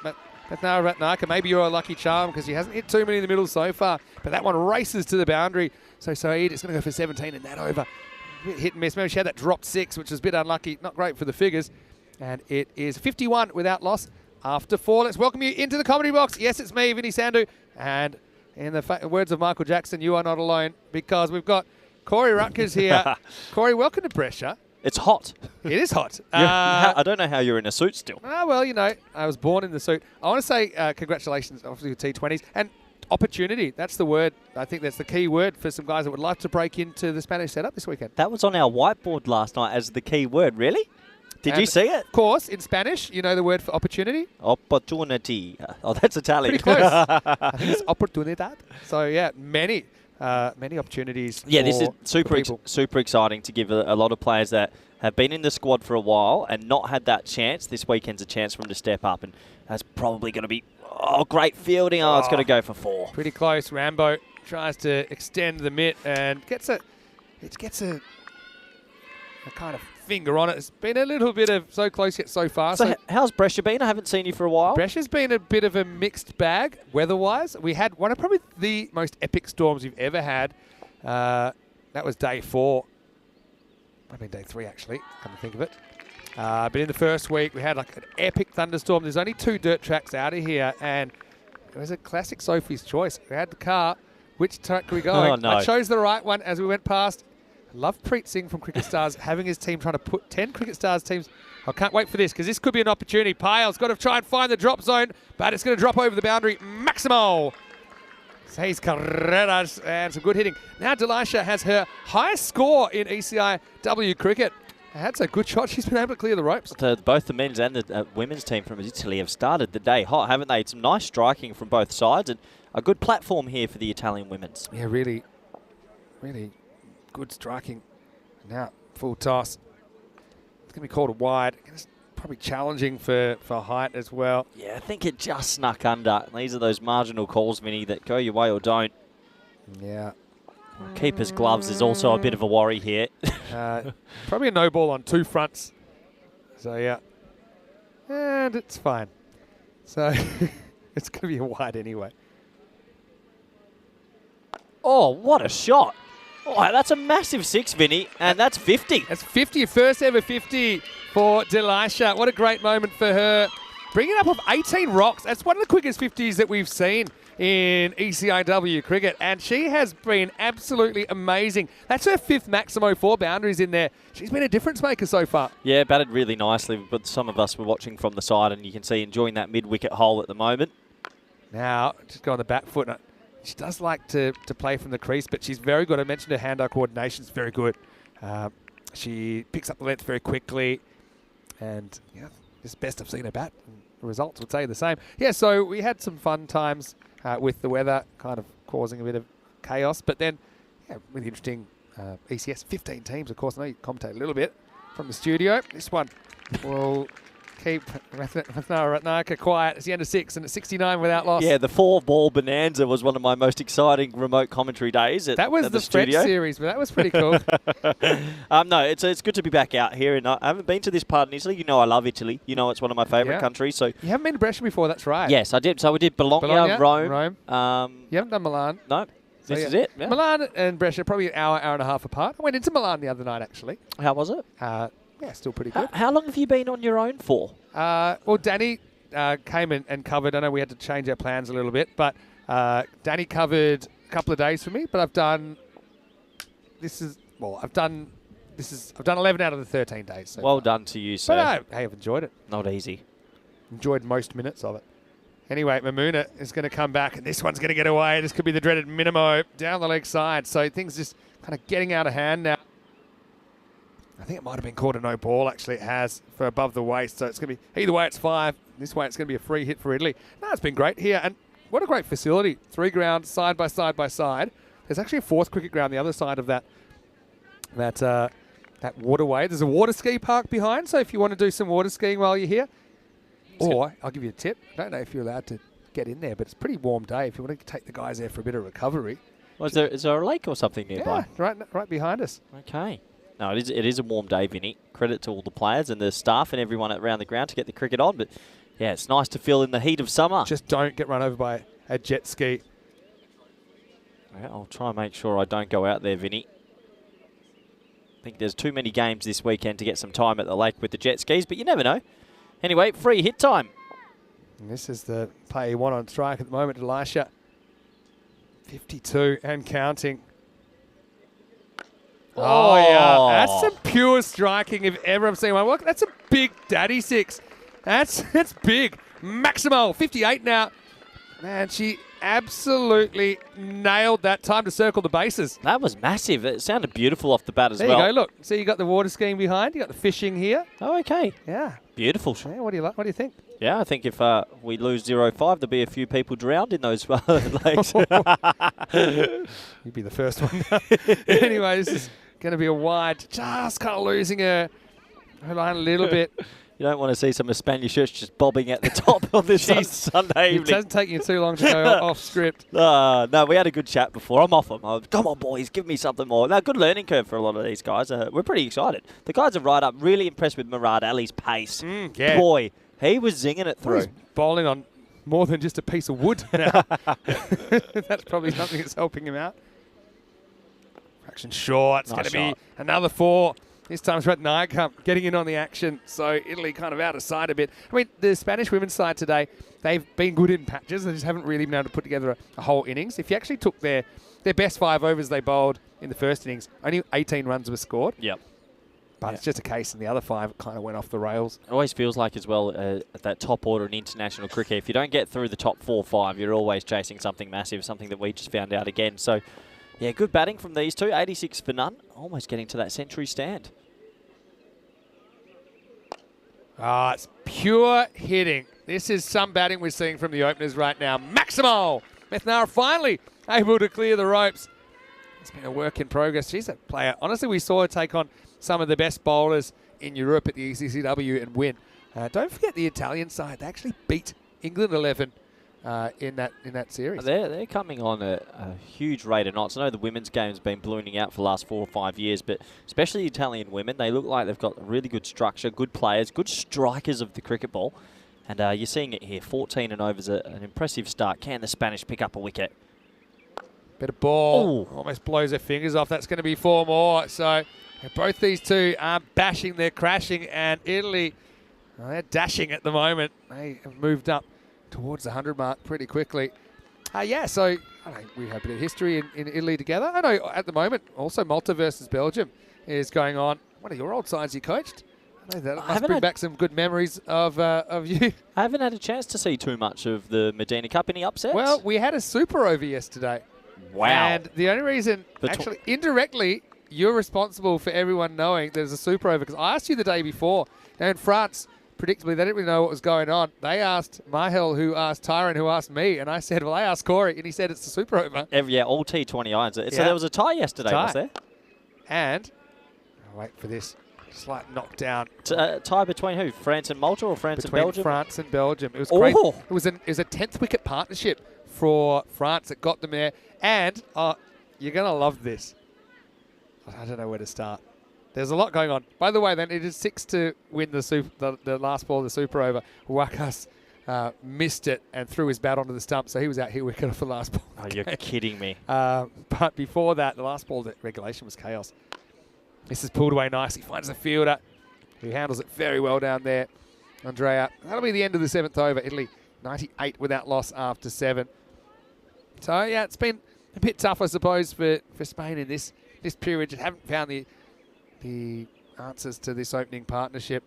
Ratnaka, maybe you're a lucky charm because he hasn't hit too many in the middle so far. But that one races to the boundary. So Saeed is going to go for 17 in that over. Hit and miss. Maybe she had that drop 6, which was a bit unlucky. Not great for the figures. And it is 51 without loss. After 4, let's welcome you into the comedy box. Yes, it's me, Vinny Sandhu. And in the words of Michael Jackson, you are not alone, because we've got Corey Rutgers here. Corey, welcome to Brescia. It's hot. It is hot. I don't know how you're in a suit still. Well, you know, I was born in the suit. I want to say congratulations, obviously, with T20s. And opportunity, that's the word. I think that's the key word for some guys that would like to break into the Spanish setup this weekend. That was on our whiteboard last night as the key word, really? Did you see it? Of course, in Spanish, you know the word for opportunity? Opportunity. Oh, that's Italian. Pretty close. I think it's oportunidad. So, yeah, many opportunities. Yeah, this is super super exciting to give a lot of players that have been in the squad for a while and not had that chance. This weekend's a chance for them to step up, and that's probably going to be great fielding. It's going to go for 4. Pretty close. Rambo tries to extend the mitt and gets a kind of finger on it. It's been a little bit of so close yet so far. So how's Brescia been? I haven't seen you for a while. Brescia's been a bit of a mixed bag weather-wise. We had one of probably the most epic storms we've ever had. That was day 4. Might have been day 3, actually, come to think of it. But in the first week, we had like an epic thunderstorm. There's only 2 dirt tracks out of here, and it was a classic Sophie's choice. We had the car. Which track are we going? Oh, no. I chose the right one as we went past. I love Preet Singh from Cricket Stars having his team trying to put 10 Cricket Stars teams. I can't wait for this because this could be an opportunity. Pyle's got to try and find the drop zone, but it's going to drop over the boundary. Maximo says carreras and some good hitting. Now Delisha has her highest score in ECI-W cricket. That's a good shot. She's been able to clear the ropes. Both the men's and the women's team from Italy have started the day hot, haven't they? Some nice striking from both sides and a good platform here for the Italian women's. Yeah, really, really good striking. Now, full toss. It's going to be called a wide. It's probably challenging for height as well. Yeah, I think it just snuck under. These are those marginal calls, Vinny, that go your way or don't. Yeah. Keeper's gloves is also a bit of a worry here. Probably a no ball on 2 fronts. So, yeah. And it's fine. So, it's going to be a wide anyway. Oh, what a shot. Oh, that's a massive 6, Vinny, and that's 50. That's 50, first ever 50 for Delisha. What a great moment for her. Bringing up of 18 rocks. That's one of the quickest 50s that we've seen in ECI-W cricket, and she has been absolutely amazing. That's her 5th Maximo 4 boundaries in there. She's been a difference maker so far. Yeah, batted really nicely, but some of us were watching from the side, and you can see enjoying that mid-wicket hole at the moment. Now, just go on the back foot. She does like to play from the crease, but she's very good. I mentioned her hand-eye coordination is very good. She picks up the length very quickly, and yeah, it's the best I've seen her bat. The results would say the same. Yeah, so we had some fun times with the weather kind of causing a bit of chaos, but then yeah, really interesting ECS, 15 teams, of course. I know you commentate a little bit from the studio. This one will keep Ratnaka quiet. It's the end of 6, and it's 69 without loss. Yeah, the 4-ball bonanza was one of my most exciting remote commentary days at That was at the French series, but that was pretty cool. No, it's good to be back out here, and I haven't been to this part in Italy. You know I love Italy. You know it's one of my favourite countries. So you haven't been to Brescia before, that's right. Yes, I did. So we did Bologna, Rome. You haven't done Milan. No. This is it. Yeah. Milan and Brescia, probably an hour and a half apart. I went into Milan the other night, actually. How was it? Yeah, still pretty good. How long have you been on your own for? Well, Danny came and covered. I know we had to change our plans a little bit, but Danny covered a couple of days for me. But I've done 11 out of the 13 days. So well done to you, sir. But hey, I've enjoyed it. Not easy. Enjoyed most minutes of it. Anyway, Mamuna is going to come back, and this one's going to get away. This could be the dreaded Minimo down the leg side. So things just kind of getting out of hand now. I think it might have been called a no ball, actually. It has for above the waist. So it's going to be, either way, it's 5. This way, it's going to be a free hit for Italy. No, it's been great here. And what a great facility. 3 grounds, side by side by side. There's actually a 4th cricket ground the other side of that waterway. There's a water ski park behind. So if you want to do some water skiing while you're here, or I'll give you a tip. I don't know if you're allowed to get in there, but it's a pretty warm day if you want to take the guys there for a bit of recovery. Well, is there a lake or something nearby? Yeah, right behind us. Okay. No, it is a warm day, Vinny. Credit to all the players and the staff and everyone around the ground to get the cricket on. But, yeah, it's nice to feel in the heat of summer. Just don't get run over by a jet ski. Yeah, I'll try and make sure I don't go out there, Vinny. I think there's too many games this weekend to get some time at the lake with the jet skis, but you never know. Anyway, free hit time. And this is the play you want on strike at the moment, Elisha. 52 and counting. Oh, yeah. That's some pure striking if ever I've seen one. Look, that's a big daddy 6. That's big. Maximo, 58 now. Man, she absolutely nailed that time to circle the bases. That was massive. It sounded beautiful off the bat as well. There you go. Look, see, you got the water skiing behind. You got the fishing here. Oh, okay. Yeah. Beautiful. Yeah, what do you like? What do you think? Yeah, I think if we lose 0-5, there'll be a few people drowned in those lakes. You'd be the first one. Anyway, this is going to be a wide. Just kind of losing her line a little bit. You don't want to see some of Spanish shirts just bobbing at the top of this Sunday It evening. doesn't take you too long to go off script. No, we had a good chat before. I'm off them. Come on, boys, give me something more. Now, good learning curve for a lot of these guys. We're pretty excited. The guys are right up. Really impressed with Murad Ali's pace. Yeah. Boy, he was zinging it through. He's bowling on more than just a piece of wood now. That's probably something that's helping him out. Fraction short. It's going to be another 4. This time it's Rat Nykamp getting in on the action. So Italy kind of out of sight a bit. I mean, the Spanish women's side today, they've been good in patches. They just haven't really been able to put together a whole innings. If you actually took their best 5 overs they bowled in the first innings, only 18 runs were scored. Yep. But it's just a case in the other 5 kind of went off the rails. It always feels like as well at that top order in international cricket, if you don't get through the top 4 or 5, you're always chasing something massive, something that we just found out again. So, yeah, good batting from these two. 86 for none. Almost getting to that century stand. It's pure hitting. This is some batting we're seeing from the openers right now. Maximo Methnara finally able to clear the ropes. It's been a work in progress. She's a player. Honestly, we saw her take on some of the best bowlers in Europe at the ECI-W and win. Don't forget the Italian side. They actually beat England 11 in that series. They're coming on a huge rate of knots. I know the women's game's been ballooning out for the last 4 or 5 years, but especially the Italian women, they look like they've got really good structure, good players, good strikers of the cricket ball. And you're seeing it here. 14 and overs, an impressive start. Can the Spanish pick up a wicket? Bit of ball. Ooh. Almost blows her fingers off. That's going to be 4 more. So both these two are bashing, they're crashing, and Italy, they're dashing at the moment. They have moved up towards the 100 mark pretty quickly. So I know we have a bit of history in Italy together. I know at the moment also Malta versus Belgium is going on. One of your old sides you coached. I know that must bring back some good memories of you. I haven't had a chance to see too much of the Medina Cup. Any upsets? Well, we had a super over yesterday. Wow. And the only reason, actually, indirectly, you're responsible for everyone knowing there's a super over because I asked you the day before. Now in France, predictably, they didn't really know what was going on. They asked Mahel, who asked Tyron, who asked me, and I said, well, I asked Corey, and he said it's the super over. All T20 irons. So there was a tie yesterday, was there? And, wait for this, slight knockdown. Tie between who? France and Malta or France and Belgium? Between France and Belgium. It was crazy. It was a 10th wicket partnership for France that got them there. And you're going to love this. I don't know where to start. There's a lot going on. By the way, then it is 6 to win the last ball of the super over. Wakas missed it and threw his bat onto the stump, so he was out here wicket off the last ball. Oh, you're kidding me. But before that, the last ball of regulation was chaos. This is pulled away nicely. Finds the fielder who handles it very well down there. Andrea. That'll be the end of the 7th over. Italy 98 without loss after 7. So, yeah, it's been a bit tough, I suppose, for Spain in this period. Just haven't found the answers to this opening partnership.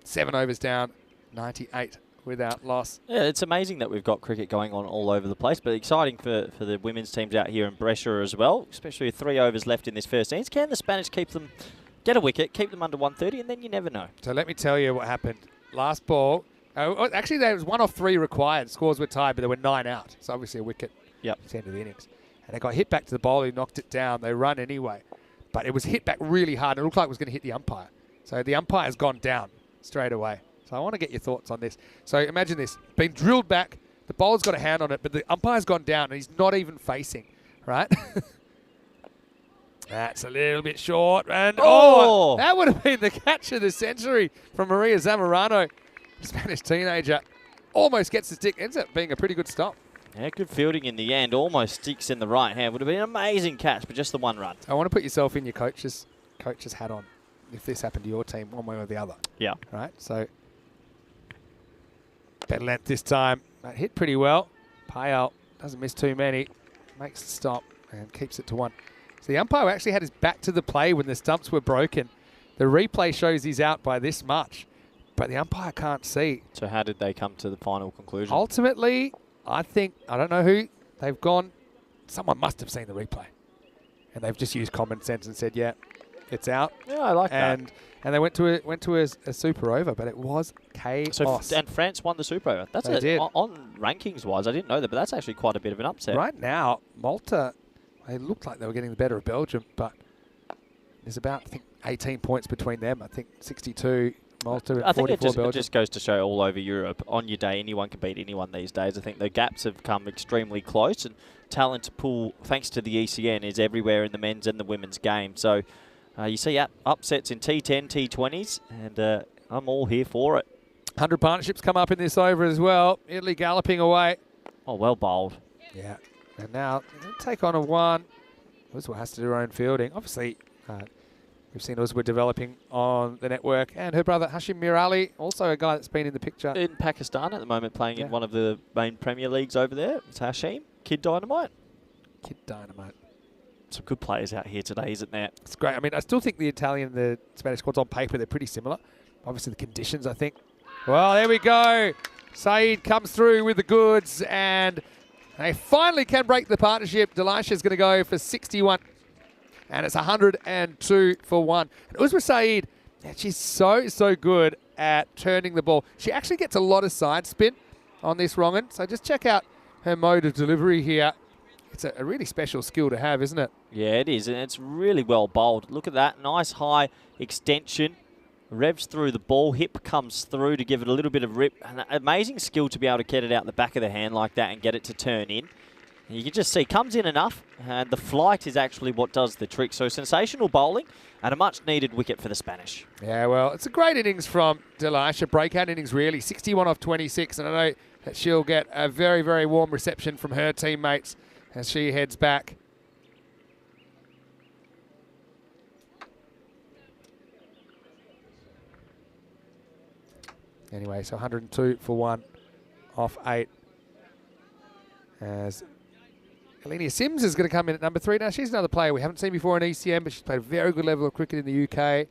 7 overs down, 98 without loss. Yeah, it's amazing that we've got cricket going on all over the place, but exciting for the women's teams out here in Brescia as well, especially with 3 overs left in this first innings. Can the Spanish get a wicket, keep them under 130, and then you never know. So let me tell you what happened. Last ball, actually there was 1 off 3 required. Scores were tied, but there were 9 out. So obviously a wicket at the end of the innings. And they got hit back to the bowler who knocked it down. They run anyway. But it was hit back really hard. It looked like it was going to hit the umpire. So the umpire's gone down straight away. So I want to get your thoughts on this. So imagine this. Been drilled back. The bowler's got a hand on it, but the umpire's gone down and he's not even facing, right? That's a little bit short. And that would have been the catch of the century from Maria Zamorano. Spanish teenager almost gets the stick. Ends up being a pretty good stop. Yeah, good fielding in the end. Almost sticks in the right hand. Would have been an amazing catch, but just the 1 run. I want to put yourself in your coach's hat on if this happened to your team one way or the other. Yeah. Right, so better length this time. That hit pretty well. Payal doesn't miss too many. Makes the stop and keeps it to 1. So the umpire actually had his back to the play when the stumps were broken. The replay shows he's out by this much, but the umpire can't see. So how did they come to the final conclusion? Ultimately, I don't know who, they've gone, someone must have seen the replay. And they've just used common sense and said, yeah, it's out. Yeah, I like that. And they went to a super over, but it was chaos. And France won the super over. That's it. On rankings-wise, I didn't know that, but that's actually quite a bit of an upset. Right now, Malta, they looked like they were getting the better of Belgium, but there's about, I think, 18 points between them. I think 62 Malta I at think 44 it Belgium. just goes to show all over Europe, on your day, anyone can beat anyone these days. I think the gaps have come extremely close, and talent pool, thanks to the ECN, is everywhere in the men's and the women's game. So you see upsets in T10, T20s, and I'm all here for it. 100 partnerships come up in this over as well. Italy galloping away. Oh, well bowled. Yeah. And now, take on a 1. Uzwa has to do her own fielding. Obviously, we've seen Uzwa developing on the network. And her brother, Hashim Mirali, also a guy that's been in the picture. In Pakistan at the moment, playing in one of the main Premier Leagues over there. It's Hashim. Kid Dynamite. Kid Dynamite. Some good players out here today, isn't there? It's great. I mean, I still think the Italian and the Spanish squads on paper, they're pretty similar. Obviously, the conditions, I think. Well, there we go. Saeed comes through with the goods, and they finally can break the partnership. Delisha's going to go for 61, and it's 102 for 1. And Uzma Saeed, she's so good at turning the ball. She actually gets a lot of side spin on this wrong-un, so just check out her mode of delivery here. It's a really special skill to have, isn't it? Yeah, it is, and it's really well bowled. Look at that. Nice high extension. Revs through the ball. Hip comes through to give it a little bit of rip. An amazing skill to be able to get it out the back of the hand like that and get it to turn in. And you can just see, comes in enough, and the flight is actually what does the trick. So sensational bowling and a much-needed wicket for the Spanish. Yeah, well, it's a great innings from Delisha. Breakout innings, really. 61 off 26, and I know that she'll get a very warm reception from her teammates as she heads back. Anyway, so 102 for 1 off 8. As Alenia Sims is going to come in at number 3. Now, she's another player we haven't seen before in ECM, but she's played a very good level of cricket in the UK.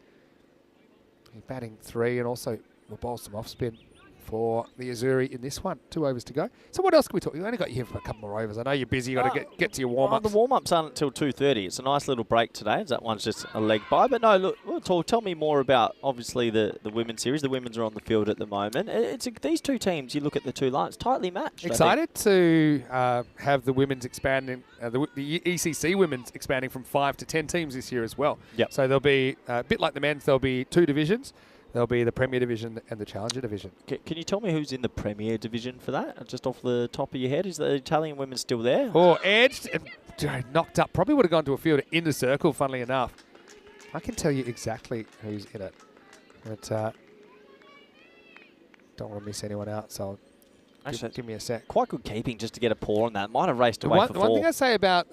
He's batting 3 and also will bowl some off spin for the Azuri in this one. 2 overs to go. So what else can we talk? We've only got you here for a couple more overs. I know you're busy. You've got to get to your warm-ups. The warm-ups aren't until 2:30. It's a nice little break today. That one's just a leg by. But no, look, tell me more about, obviously, the women's series. The women's are on the field at the moment. These two teams, you look at the two lines, tightly matched. Excited to have the women's expanding, the ECC women's expanding from 5 to 10 teams this year as well. Yep. So there'll be, a bit like the men's, there'll be 2 divisions. There'll be the Premier Division and the Challenger Division. Can you tell me who's in the Premier Division for that? Just off the top of your head, is the Italian women still there? Oh, edged and knocked up. Probably would have gone to a field in the circle, funnily enough. I can tell you exactly who's in it. But don't want to miss anyone out, so give me a sec. Quite good keeping just to get a paw on that. Might have raced away for 4. One thing I say about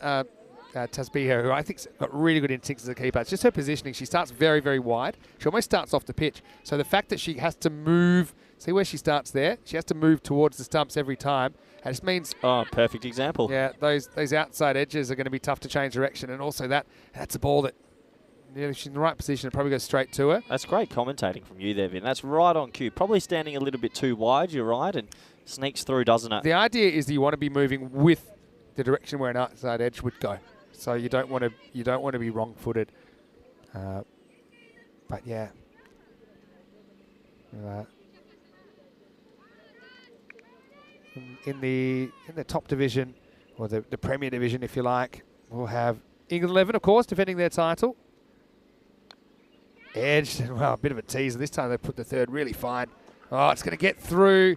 Tasbiha, who I think's got really good instincts as a keeper. It's just her positioning. She starts very wide. She almost starts off the pitch. So the fact that she has to move, see where she starts there? She has to move towards the stumps every time. And it just means... Oh, perfect example. Yeah, those outside edges are going to be tough to change direction. And also that's a ball that, if she's in the right position, it probably goes straight to her. That's great commentating from you there, Vin. That's right on cue. Probably standing a little bit too wide, you're right, and sneaks through, doesn't it? The idea is that you want to be moving with the direction where an outside edge would go. So you don't want to be wrong-footed, but yeah. In the top division, or the Premier Division, if you like, we'll have England 11, of course, defending their title. Edged, and well, a bit of a teaser. This time they put the third really fine. Oh, it's going to get through.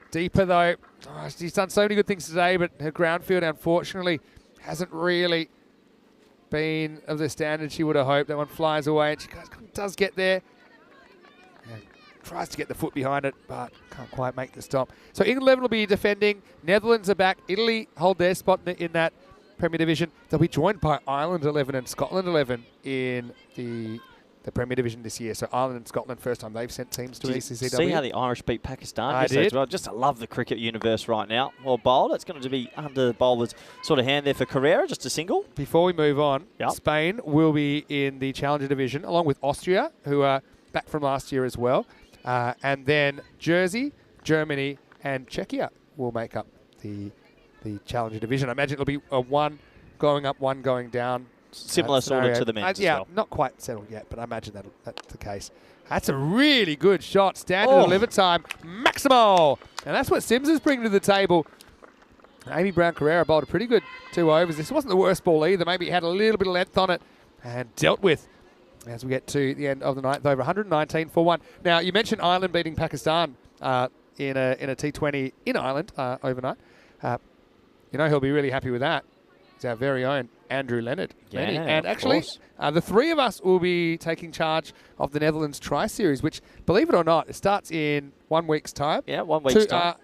Deeper though. Oh, she's done so many good things today, but her ground field, unfortunately, hasn't really been of the standard she would have hoped. That one flies away, and she does get there. And tries to get the foot behind it, but can't quite make the stop. So England 11 will be defending. Netherlands are back. Italy hold their spot in that Premier Division. They'll be joined by Ireland 11 and Scotland 11 in the Premier Division this year. So Ireland and Scotland, first time they've sent teams to ECI-W. See how the Irish beat Pakistan yesterday as well? Just love the cricket universe right now. Well bowled. It's going to be under the bowler's sort of hand there for Carrera, just a single. Before we move on, Spain will be in the Challenger Division, along with Austria, who are back from last year as well. And then Jersey, Germany, and Czechia will make up the Challenger Division. I imagine it'll be a 1 going up, 1 going down. Similar sort of to the men's yeah, as well. Not quite settled yet, but I imagine that's the case. That's a really good shot. Standard deliver time, Maximo. And that's what Sims is bringing to the table. Amy Brown-Carrera bowled a pretty good 2 overs. This wasn't the worst ball either. Maybe it had a little bit of length on it and dealt with as we get to the end of the ninth over. 119 for 1. Now, you mentioned Ireland beating Pakistan in a T20 in Ireland overnight. You know he'll be really happy with that. It's our very own Andrew Leonard. Yeah, and of actually, course. the three of us will be taking charge of the Netherlands Tri-Series, which, believe it or not, it starts in 1 week's time. Yeah, 1 week's time.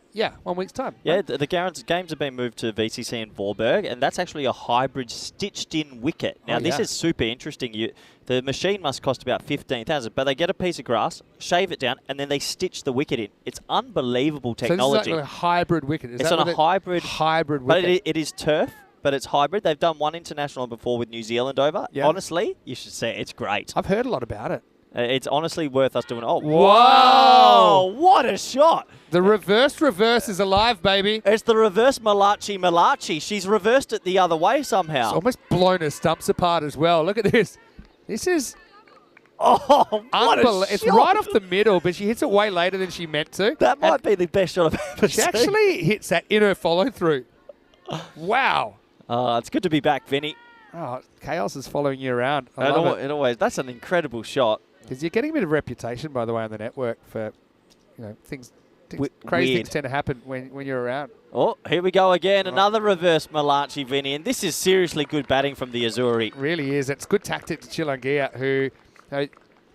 1 week's time. Yeah, Right? the games have been moved to VCC in Voorburg, and that's actually a hybrid stitched-in wicket. Now, this is super interesting. The machine must cost about $15,000, but they get a piece of grass, shave it down, and then they stitch the wicket in. It's unbelievable technology. So this is like a hybrid wicket. It's on a hybrid wicket. But it is turf, but it's hybrid. They've done one international before with New Zealand over. Yeah. Honestly, you should see it. It's great. I've heard a lot about it. It's honestly worth us doing. Oh, Whoa! What a shot! The reverse is alive, baby. It's the reverse Malachi. She's reversed it the other way somehow. It's almost blown her stumps apart as well. Look at this. This is what a It's shot. right off the middle, but she hits it way later than she meant to. That might be the best shot I've ever She seen. actually hits that in her follow-through. Wow. It's good to be back, Vinny. Oh, chaos is following you around. I love it. It always. That's an incredible shot. Because you're getting a bit of reputation, by the way, on the network for, things crazy Weird. things tend to happen when you're around. Oh, here we go again. Another reverse Malachi, Vinny. And this is seriously good batting from the Azuri. It really is. It's good tactic to Chilangia, who,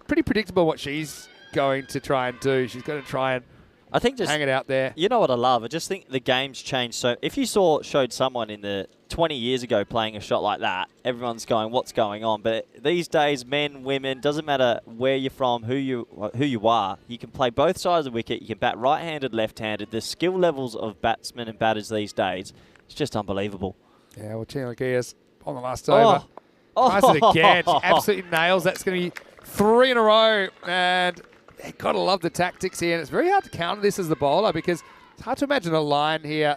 pretty predictable what she's going to try and do. She's going to try and I think just hang it out there. You know what I love? I just think the game's changed. So if you showed someone in the 20 years ago playing a shot like that, everyone's going, what's going on? But these days, men, women, doesn't matter where you're from, who you are, you can play both sides of the wicket. You can bat right-handed, left-handed. The skill levels of batsmen and batters these days, it's just unbelievable. Yeah, well, Chilangia's on the last over. Tries it again. She absolutely nails. That's going to be 3 in a row. And you've got to love the tactics here. And it's very hard to counter this as the bowler because it's hard to imagine a line here.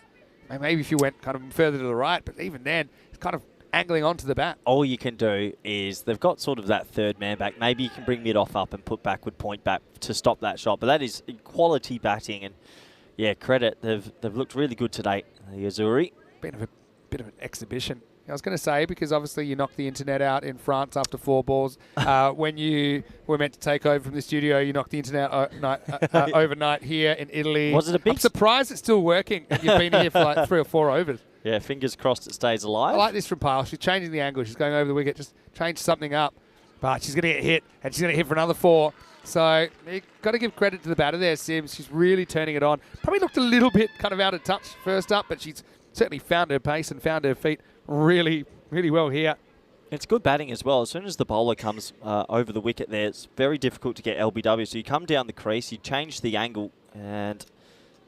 Maybe if you went kind of further to the right, but even then, it's kind of angling onto the bat. All you can do is they've got sort of that third man back. Maybe you can bring mid-off up and put backward point back to stop that shot. But that is quality batting. And, yeah, credit. They've looked really good today, the Azuri. Bit of an exhibition. I was going to say, because obviously you knocked the internet out in France after 4 balls. When you were meant to take over from the studio, you knocked the internet overnight here in Italy. Was it a big... I'm surprised it's still working. You've been here for like 3 or 4 overs. Yeah, fingers crossed it stays alive. I like this from Pyle. She's changing the angle. She's going over the wicket. Just change something up. But she's going to get hit, and she's going to hit for another 4. So you've got to give credit to the batter there, Sims. She's really turning it on. Probably looked a little bit kind of out of touch first up, but she's certainly found her pace and found her feet really, really well here. It's good batting as well. As soon as the bowler comes over the wicket there, it's very difficult to get LBW. So you come down the crease, you change the angle, and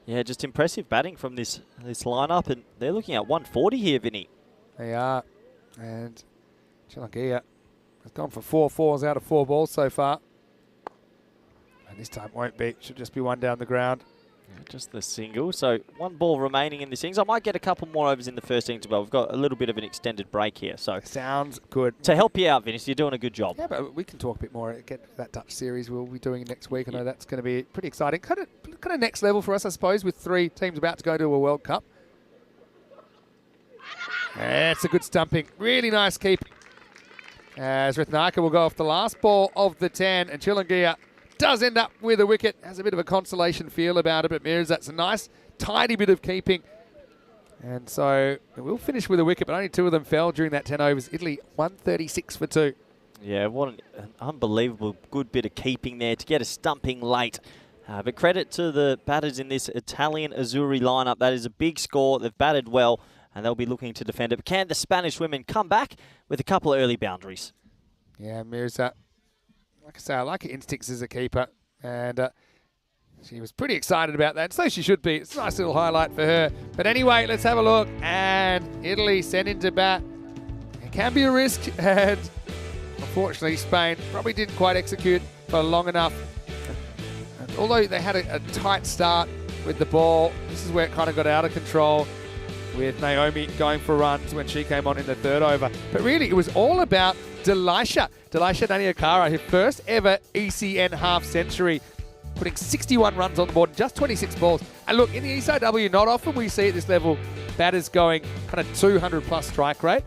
yeah, just impressive batting from this lineup. And they're looking at 140 here, Vinny. They are. And Chilangia has gone for 4 fours out of 4 balls so far. And this time won't be. Should just be 1 down the ground. Yeah, just the single. So 1 ball remaining in this innings. I might get a couple more overs in the first innings as well. We've got a little bit of an extended break here. So sounds good. To help you out, Vinny, you're doing a good job. Yeah, but we can talk a bit more. Get to that Dutch series we'll be doing next week. I know that's going to be pretty exciting. Kind of next level for us, I suppose, with 3 teams about to go to a World Cup. That's a good stumping. Really nice keep. As Rathnaka will go off the last ball of the 10, and Chilangia does end up with a wicket. Has a bit of a consolation feel about it, but Mears, that's a nice, tidy bit of keeping. And so we'll finish with a wicket, but only 2 of them fell during that 10 overs. Italy, 136 for 2. Yeah, what an unbelievable good bit of keeping there to get a stumping late. But credit to the batters in this Italian Azuri lineup. That is a big score. They've batted well, and they'll be looking to defend it. But can the Spanish women come back with a couple of early boundaries? Yeah, Mirza, like I say, I like her instincts as a keeper, and she was pretty excited about that. So she should be. It's a nice little highlight for her. But anyway, let's have a look. And Italy sent into bat. It can be a risk, and unfortunately, Spain probably didn't quite execute for long enough. And although they had a tight start with the ball, this is where it kind of got out of control, with Naomi going for runs when she came on in the 3rd over. But really, it was all about Delisha Naniakara, her first ever ECN half century, putting 61 runs on the board in just 26 balls. And look, in the ECI-W, not often we see at this level batters going kind of 200 plus strike rate.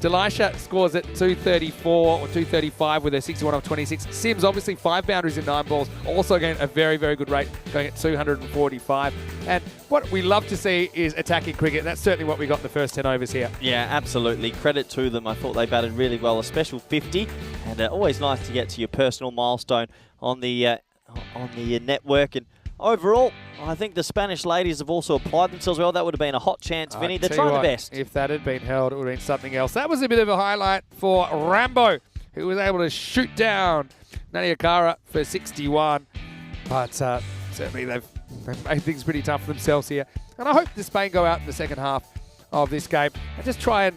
Delisha scores at 234 or 235 with her 61 off 26. Sims, obviously 5 boundaries in 9 balls, also getting a very, very good rate, going at 245. And what we love to see is attacking cricket. That's certainly what we got in the first 10 overs here. Yeah, absolutely. Credit to them. I thought they batted really well, a special 50. And always nice to get to your personal milestone on the network. And overall, I think the Spanish ladies have also applied themselves well. That would have been a hot chance, Vinny. They're trying their best. If that had been held, it would have been something else. That was a bit of a highlight for Rambo, who was able to shoot down Naniakara for 61. But certainly they've made things pretty tough for themselves here. And I hope the Spain go out in the second half of this game and just try and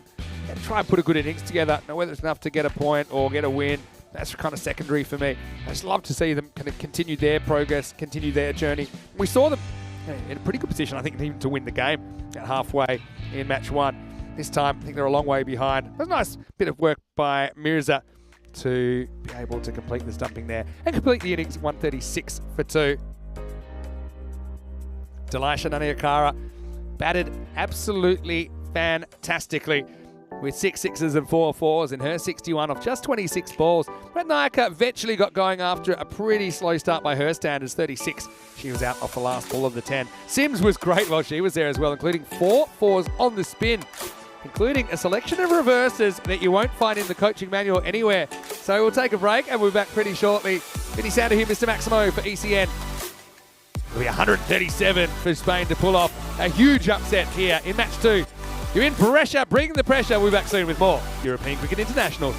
put a good innings together. Now, whether it's enough to get a point or get a win, that's kind of secondary for me. I just love to see them kind of continue their progress, continue their journey. We saw them in a pretty good position, I think, even to win the game at halfway in match 1. This time, I think they're a long way behind. It was a nice bit of work by Mirza to be able to complete the stumping there and complete the innings 136 for 2. Delisha Naniakara batted absolutely fantastically with 6 sixes and 4 fours in her 61 off just 26 balls. But Nayaka eventually got going after a pretty slow start by her standards, 36. She was out off the last ball of the 10. Sims was great while she was there as well, including 4 fours on the spin, including a selection of reverses that you won't find in the coaching manual anywhere. So we'll take a break and we'll be back pretty shortly. Vinny Sander here, Mr. Maximo for ECN. It'll be 137 for Spain to pull off a huge upset here in match 2. You're in pressure, bring the pressure. We'll be back soon with more European Cricket International.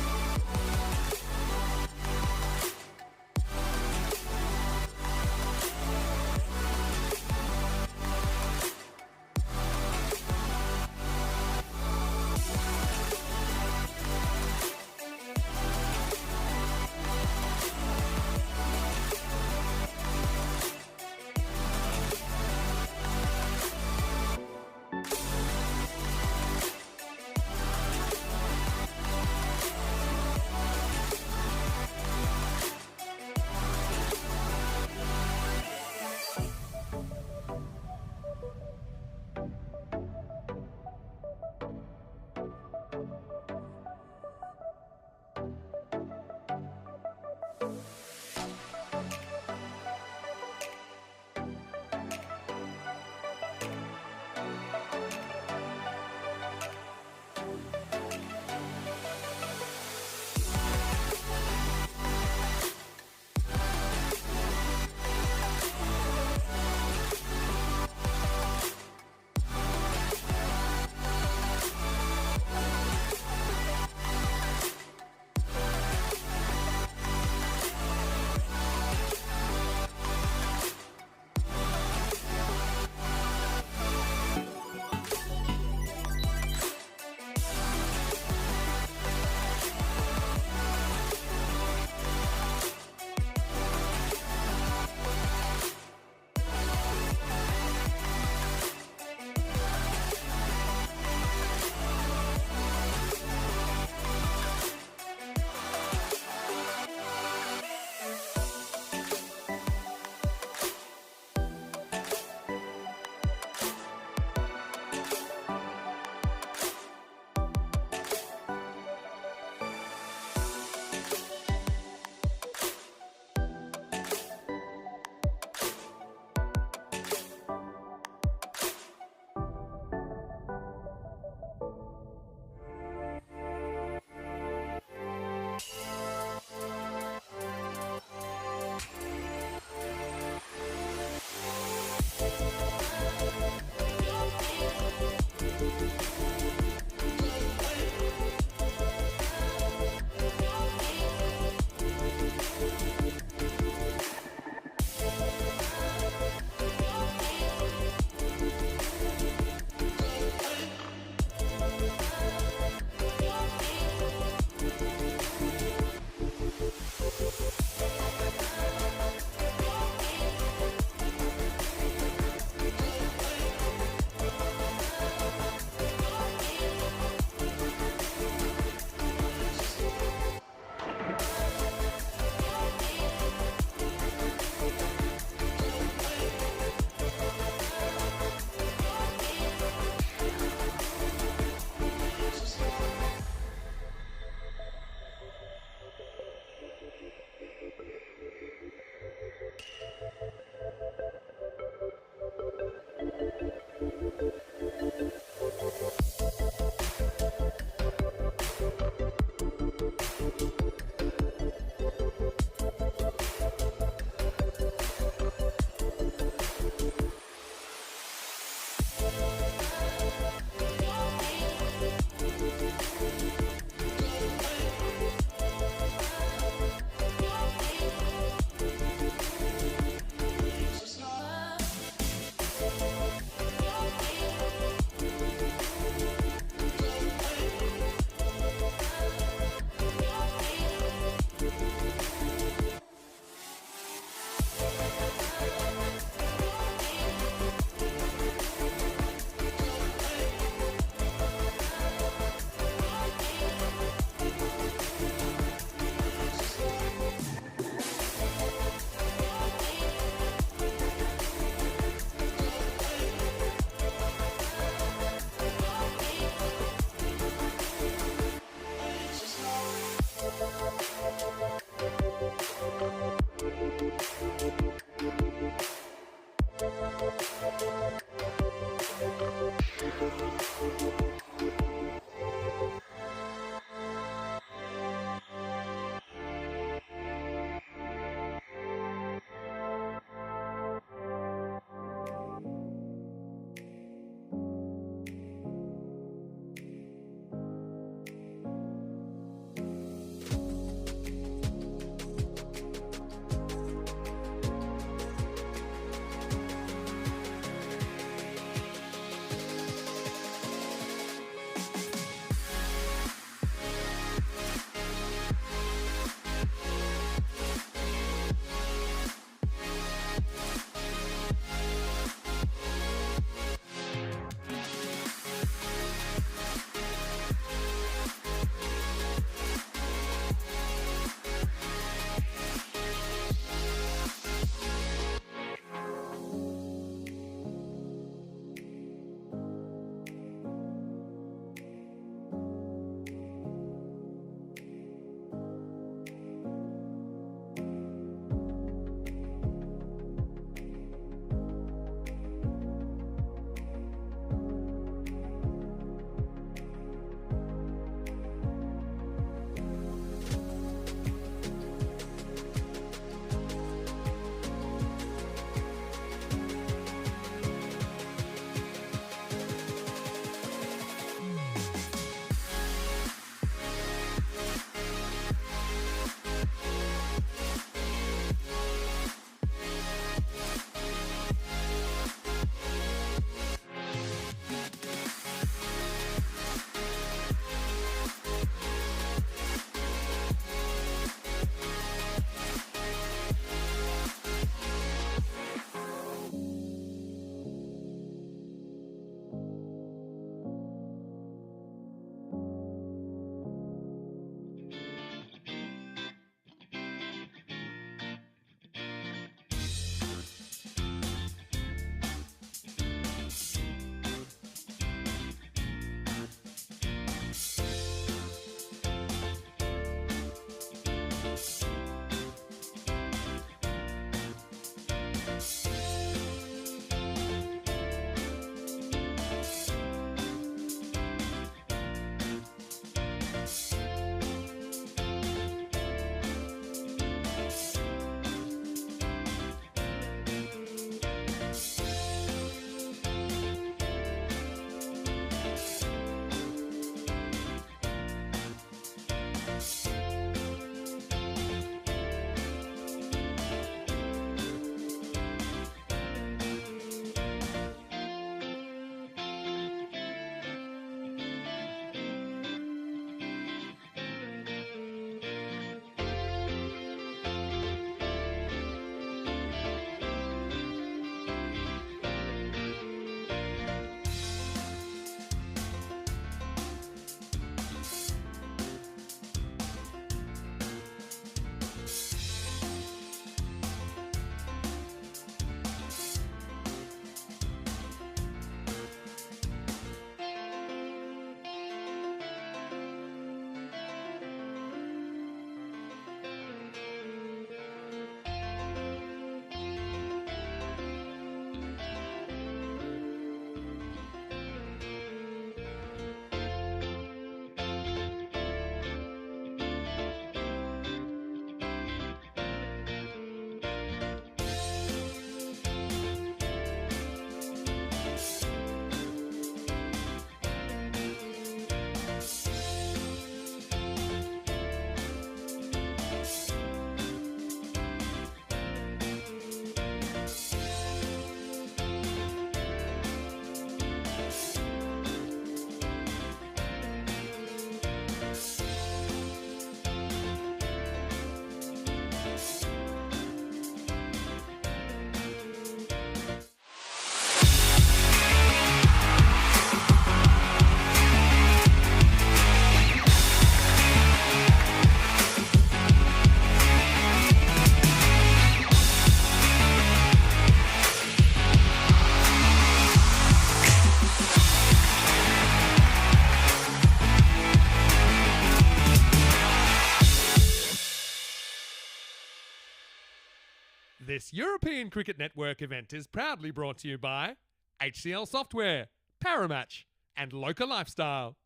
This European Cricket Network event is proudly brought to you by HCL Software, Paramatch, and Local Lifestyle.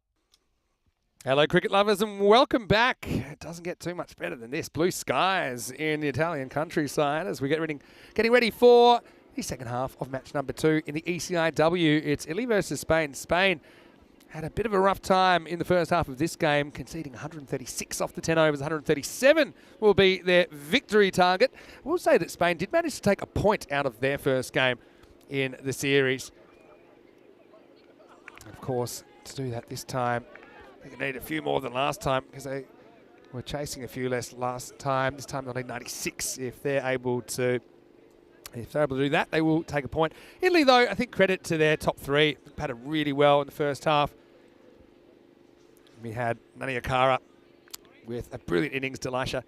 Hello, cricket lovers, and welcome back. It doesn't get too much better than this. Blue skies in the Italian countryside as we getting ready for the second half of match number 2 in the ECI-W. It's Italy versus Spain. Spain had a bit of a rough time in the first half of this game, conceding 136 off the 10 overs. 137 will be their victory target. We'll say that Spain did manage to take a point out of their first game in the series. Of course, to do that this time, they need a few more than last time because they were chasing a few less last time. This time they'll need 96 if they're able to. If they're able to do that, they will take a point. Italy, though, I think credit to their top 3. They batted really well in the first half. We had Naniakara with a brilliant innings. Delisha,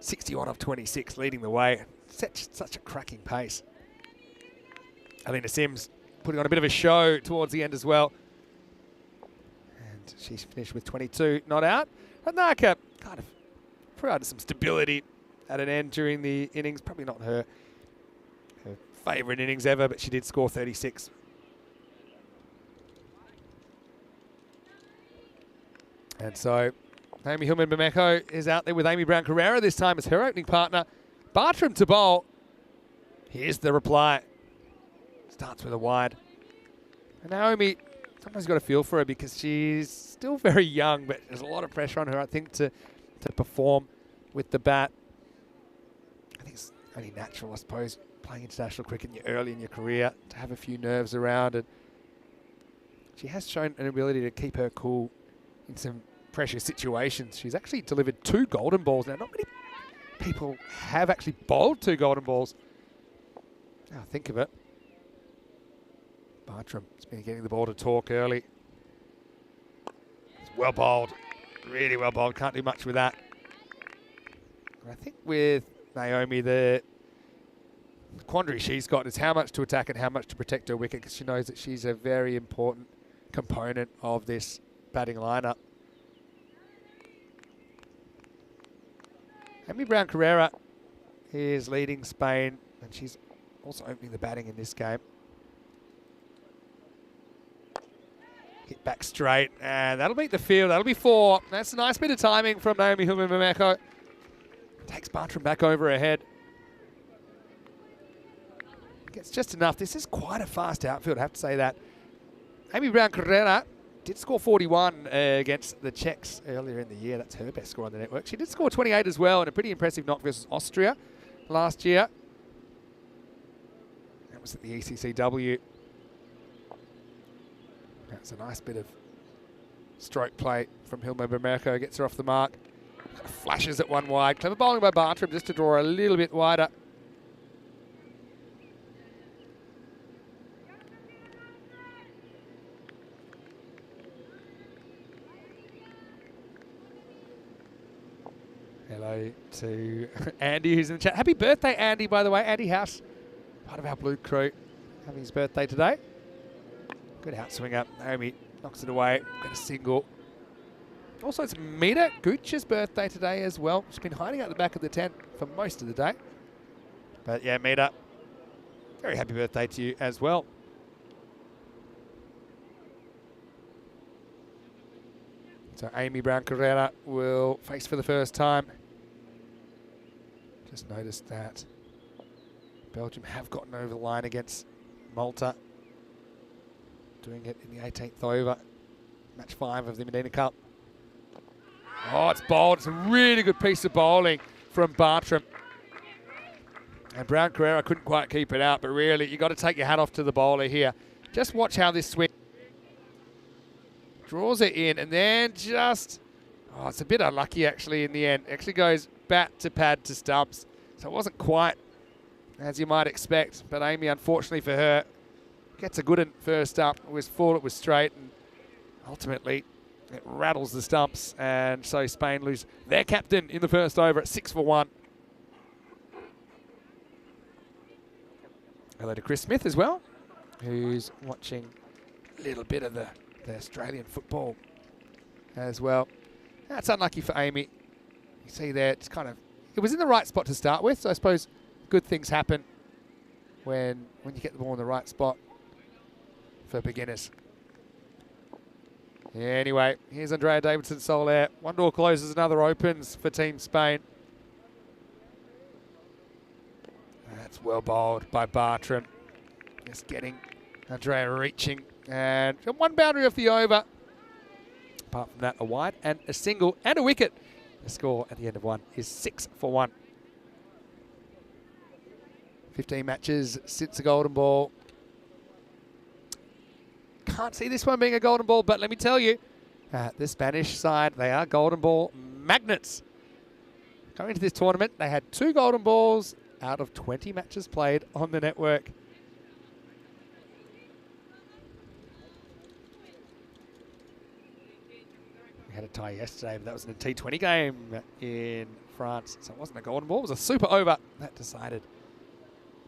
61 off 26, leading the way. Such a cracking pace. Alina Sims putting on a bit of a show towards the end as well. And she's finished with 22 not out. But Naka kind of provided some stability at an end during the innings. Probably not her favourite innings ever, but she did score 36. And so Amy Hillman-Bameko is out there with Amy Brown-Carrera this time as her opening partner. Bartram to bowl. Here's the reply. Starts with a wide. And Naomi, sometimes you've got to feel for her because she's still very young, but there's a lot of pressure on her, I think, to perform with the bat. I think it's only natural, I suppose, playing international cricket early in your career, to have a few nerves around. And she has shown an ability to keep her cool in some pressure situations. She's actually delivered 2 golden balls. Now, not many people have actually bowled 2 golden balls. Now, think of it. Bartram has been getting the ball to talk early. It's well bowled. Really well bowled. Can't do much with that. And I think with Naomi, the quandary she's got is how much to attack and how much to protect her wicket, because she knows that she's a very important component of this batting lineup. Amy Brown-Carrera is leading Spain, and she's also opening the batting in this game. Hit back straight, and that'll beat the field. That'll be 4. That's a nice bit of timing from Naomi Hillman-Bameko. Takes Bartram back over her head. Gets just enough. This is quite a fast outfield, I have to say that. Amy Brown-Carrera did score 41 against the Czechs earlier in the year. That's her best score on the network. She did score 28 as well in a pretty impressive knock versus Austria last year. That was at the ECI-W. That's a nice bit of stroke play from Hillman-Bameko. Gets her off the mark. Flashes at one wide. Clever bowling by Bartram just to draw a little bit wider. Hello to Andy, who's in the chat. Happy birthday, Andy, by the way. Andy House, part of our blue crew, having his birthday today. Good outswinger. Naomi knocks it away. Got a single. Also, it's Mita Gooch's birthday today as well. She's been hiding out the back of the tent for most of the day. But yeah, Mita, very happy birthday to you as well. So Amy Brown-Carrera will face for the first time. Just noticed that Belgium have gotten over the line against Malta. Doing it in the 18th over. Match 5 of the Medina Cup. Oh, it's bowled. It's a really good piece of bowling from Bartram. And Brown-Carrera couldn't quite keep it out, but really, you've got to take your hat off to the bowler here. Just watch how this swing draws it in, and then just, oh, it's a bit unlucky actually in the end. Actually goes bat to pad to stumps. So it wasn't quite as you might expect, but Amy, unfortunately for her, gets a good one first up. It was full, it was straight, and ultimately it rattles the stumps, and so Spain lose their captain in the first over at 6 for 1. Hello to Chris Smith as well, who's watching a little bit of the Australian football as well. That's unlucky for Amy. You see there, it's kind of, it was in the right spot to start with, so I suppose good things happen when you get the ball in the right spot for beginners. Anyway, here's Andrea Davidson Soler. One door closes, another opens for Team Spain. That's well bowled by Bartram. Just getting Andrea reaching. And one boundary off the over. Apart from that, a wide and a single and a wicket. The score at the end of one is 6 for 1. 15 matches since the golden ball. Can't see this one being a golden ball, but let me tell you, the Spanish side, they are golden ball magnets. Going into this tournament, they had 2 golden balls out of 20 matches played on the network. We had a tie yesterday, but that was in a T20 game in France, so it wasn't a golden ball. It was a super over that decided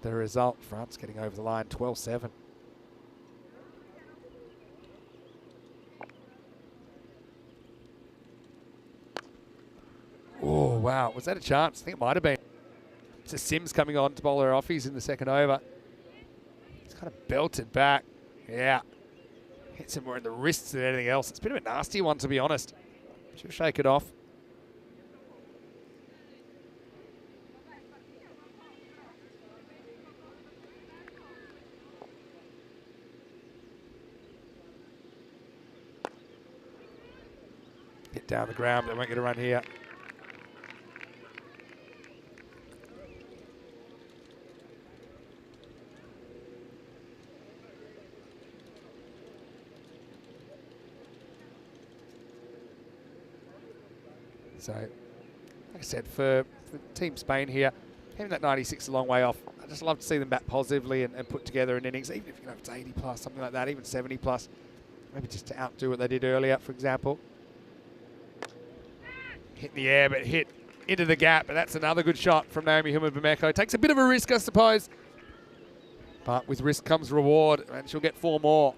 the result. France getting over the line 12-7. Oh, wow. Was that a chance? I think it might have been. It's a Sims coming on to bowl her offies in the second over. It's kind of belted back. Yeah. Hits him more in the wrists than anything else. It's a bit of a nasty one, to be honest. She'll shake it off. Hit down the ground, but they won't get a run here. So, like I said, for Team Spain here, having that 96 a long way off, I just love to see them bat positively and put together an innings, even if it's 80 plus, something like that, even 70 plus, maybe just to outdo what they did earlier, for example. Hit in the air, but hit into the gap, but that's another good shot from Naomi Humabameko. Takes a bit of a risk, I suppose, but with risk comes reward, and she'll get 4 more.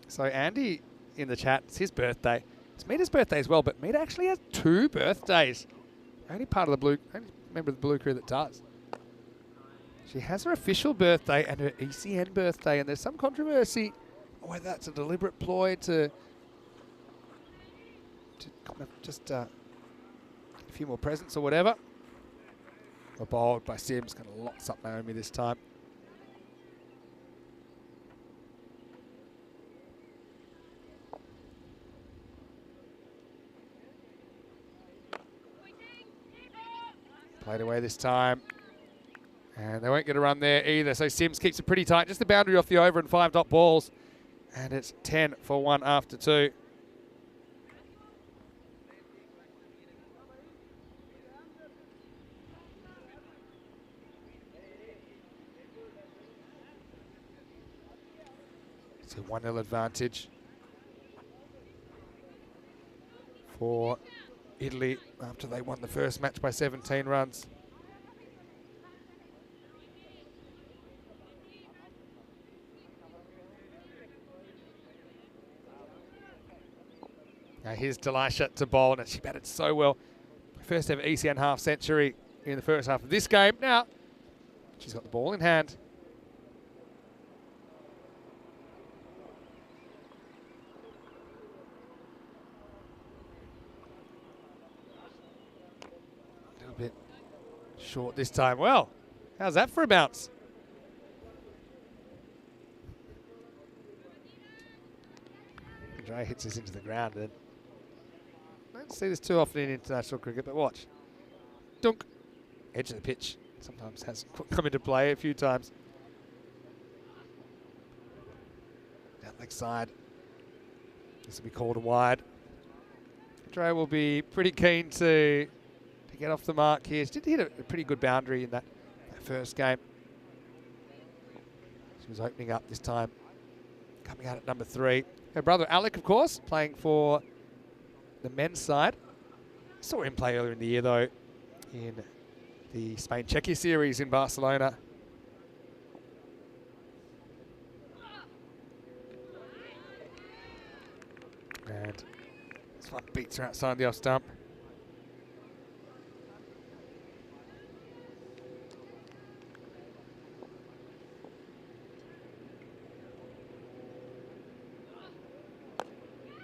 So Andy in the chat, it's his birthday. It's Mita's birthday as well, but Mita actually has 2 birthdays. Only member of the Blue Crew that does. She has her official birthday and her ECN birthday, and there's some controversy whether that's a deliberate ploy to kind of just a few more presents or whatever. Or bowled by Sims, kind of locks up Naomi this time. Played away this time. And they won't get a run there either. So Sims keeps it pretty tight. Just the boundary off the over and 5 dot balls. And it's 10 for 1 after 2. It's a 1-0 advantage for Italy after they won the first match by 17 runs. Now here's Delisha to bowl, and she batted so well. First ever ECN half century in the first half of this game. Now, she's got the ball in hand. A little bit short this time. Well, how's that for a bounce? Dre hits this into the ground, and I don't see this too often in international cricket, but watch. Dunk. Edge of the pitch. Sometimes has come into play a few times. Down leg side. This will be called a wide. Dre will be pretty keen to get off the mark here. She did hit a pretty good boundary in that first game. She was opening up this time. Coming out at number 3. Her brother Alec, of course, playing for the men's side. Saw him play earlier in the year, though, in the Spain-Czechia series in Barcelona. And One beats her outside the off stump.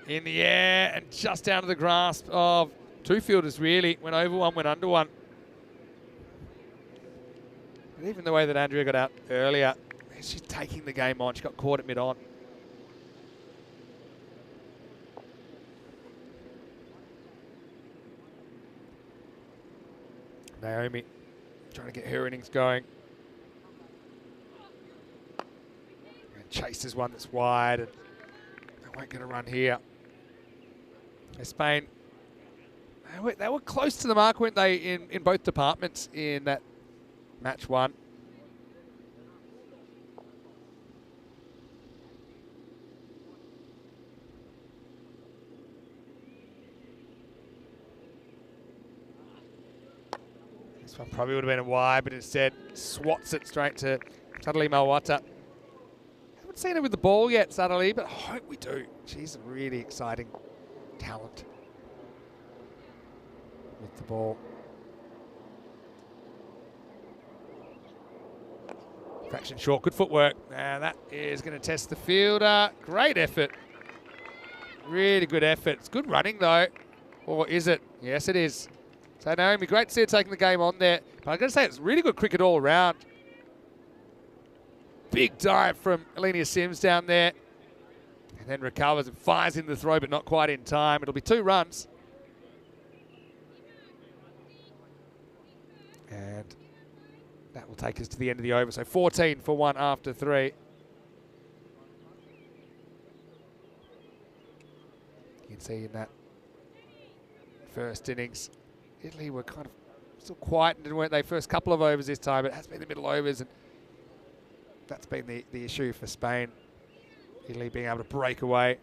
In the air and just out of the grasp of two fielders, really. Went over one, went under one. And even the way that Andrea got out earlier, she's taking the game on. She got caught at mid-on. Naomi trying to get her innings going. And chases one that's wide, and they won't get a run here. Spain, they were close to the mark, weren't they, in both departments in that match one. This one probably would have been a wide, but instead swats it straight to Suddenly Malwata. Haven't seen her with the ball yet, Suddenly, but I hope we do. She's a really exciting talent with the ball. Fraction short, good footwork. And that is going to test the fielder. Great effort. Really good effort. It's good running though. Or is it? Yes, it is. So Naomi, great to see her taking the game on there. But I've got to say, it's really good cricket all around. Big dive from Alenia Sims down there. And then recovers and fires in the throw, but not quite in time. It'll be 2 runs. And that will take us to the end of the over. So 14 for 1 after 3. You can see in that first innings, Italy were kind of still quiet, weren't they? First couple of overs this time. It has been the middle overs, and that's been the issue for Spain. Italy being able to break away.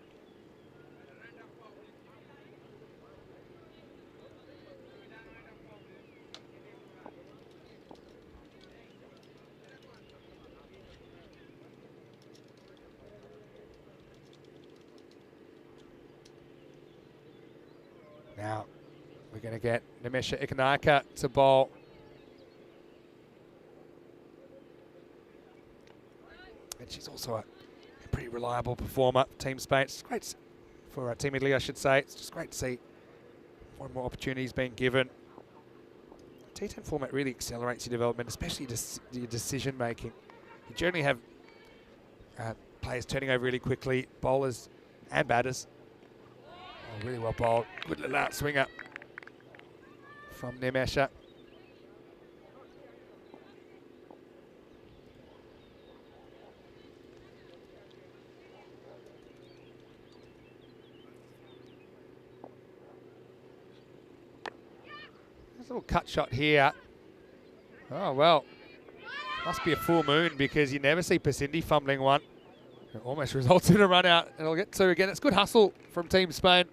Now we're going to get Nemesha Ikanaka to bowl. And she's also a pretty reliable performer. Team Spain, it's great for Team Italy, I should say. It's just great to see more and more opportunities being given. T10 format really accelerates your development, especially your decision making. You generally have players turning over really quickly, bowlers and batters. Oh, really well bowled. Good little out swinger from Nemesha. There's a little cut shot here. Oh, well. Must be a full moon because you never see Pasindi fumbling one. It almost results in a run out, and it'll get 2 again. It's good hustle from Team Spain.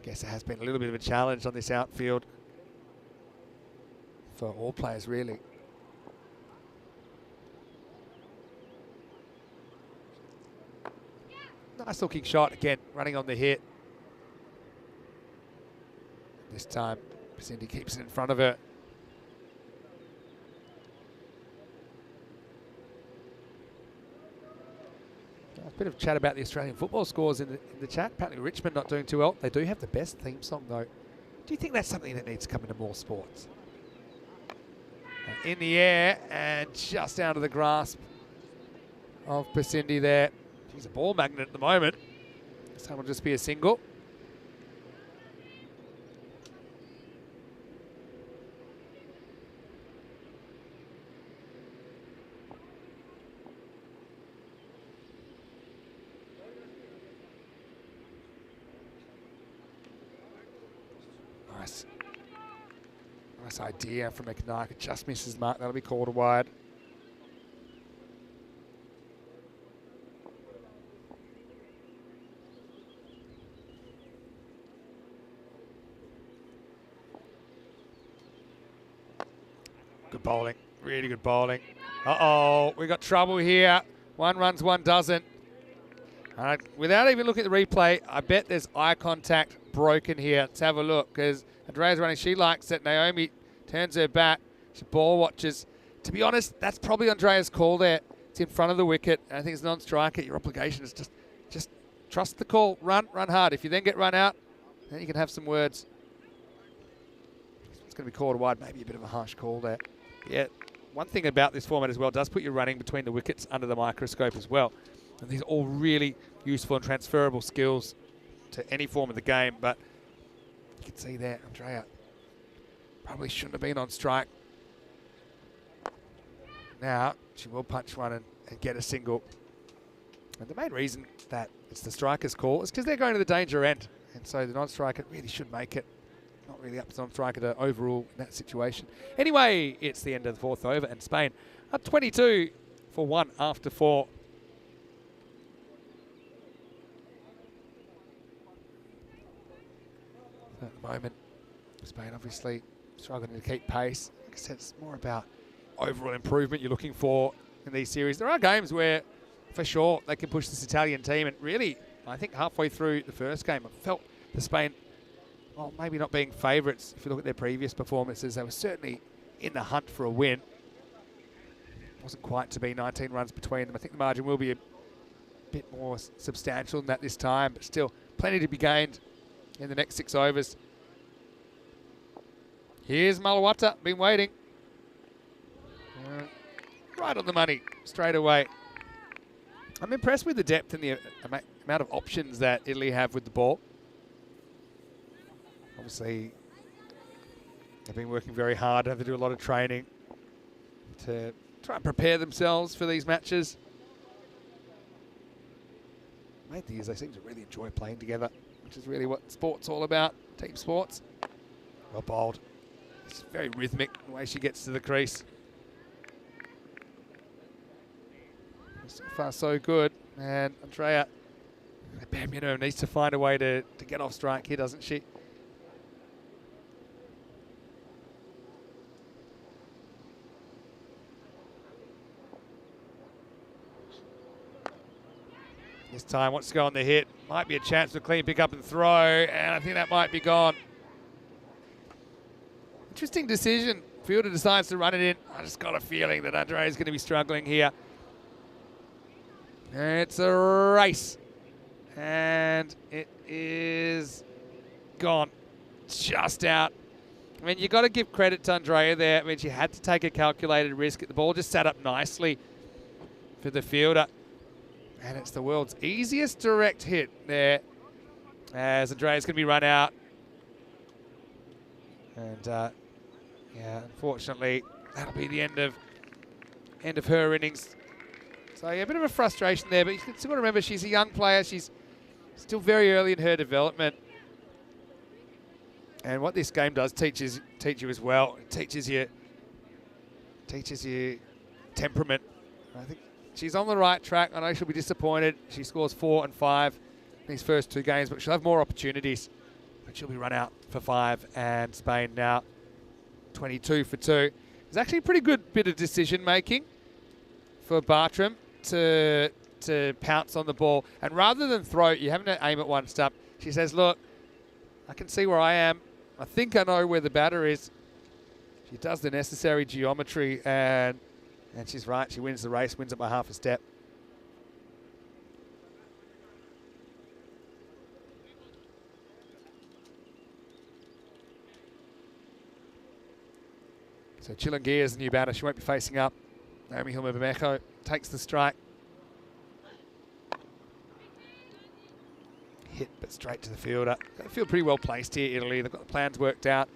Guess it has been a little bit of a challenge on this outfield for all players, really. Nice looking shot again, running on the hit. This time, Pasindi keeps it in front of her. A bit of chat about the Australian football scores in the chat. Apparently Richmond not doing too well. They do have the best theme song though. Do you think that's something that needs to come into more sports? In the air and just out of the grasp of Pasindi there. She's a ball magnet at the moment. This time will just be a single. Nice idea from Ikanaka, just misses the mark. That'll be called a wide. Good bowling, really good bowling. Uh-oh, we got trouble here. 1 runs, 1 doesn't. Without even looking at the replay, I bet there's eye contact broken here. Let's have a look, because Andrea's running. She likes it. Naomi turns her back. She ball watches. To be honest, that's probably Andrea's call there. It's in front of the wicket. I think it's non-striker. Your obligation is just trust the call. Run hard. If you then get run out, then you can have some words. It's going to be called wide. Maybe a bit of a harsh call there. Yeah. One thing about this format as well, does put you running between the wickets under the microscope as well. And these are all really useful and transferable skills to any form of the game. But you can see there, Andrea probably shouldn't have been on strike. Now, she will punch one and get a single. And the main reason that it's the striker's call is because they're going to the danger end. And so the non-striker really should make it. Not really up to non-striker to overrule in that situation. Anyway, it's the end of the fourth over, and Spain up 22 for 1 after 4. At the moment, Spain obviously struggling to keep pace. Like I said, it's more about overall improvement you're looking for in these series. There are games where, for sure, they can push this Italian team. And really, I think halfway through the first game, I felt the Spain, well, maybe not being favourites. If you look at their previous performances, they were certainly in the hunt for a win. It wasn't quite to be 19 runs between them. I think the margin will be a bit more substantial than that this time, but still plenty to be gained in the next 6 overs. Here's Malawata, been waiting. Right on the money, straight away. I'm impressed with the depth and the amount of options that Italy have with the ball. Obviously, they've been working very hard, have to do a lot of training to try and prepare themselves for these matches. Main thing is they seem to really enjoy playing together, which is really what sport's all about, team sports. Well bowled. It's very rhythmic the way she gets to the crease. So far so good, and Andrea, at bare minimum, needs to find a way to get off strike here, doesn't she? This time wants to go on the hit. Might be a chance for a clean pick up and throw, and I think that might be gone. Interesting decision. Fielder decides to run it in. I just got a feeling that Andrea is going to be struggling here. It's a race. And it is gone. Just out. I mean, you've got to give credit to Andrea there. I mean, she had to take a calculated risk. The ball just sat up nicely for the fielder. And it's the world's easiest direct hit there, as Andrea's going to be run out. And yeah, unfortunately, that'll be the end of her innings. So yeah, a bit of a frustration there, but you still got to remember she's a young player. She's still very early in her development. And what this game does teach you as well. It teaches you temperament. I think she's on the right track. I know she'll be disappointed. She scores 4 and 5 in these first 2 games, but she'll have more opportunities. But she'll be run out for 5, and Spain now 22 for 2. It's actually a pretty good bit of decision making for Bartram to pounce on the ball. And rather than throw, you having to aim at one stump. She says, look, I can see where I am. I think I know where the batter is. She does the necessary geometry, and she's right. She wins the race, wins it by half a step. So Chilungia is the new batter. She won't be facing up. Naomi Hilma-Bameko takes the strike. Hit, but straight to the fielder. They feel pretty well placed here, Italy. They've got the plans worked out.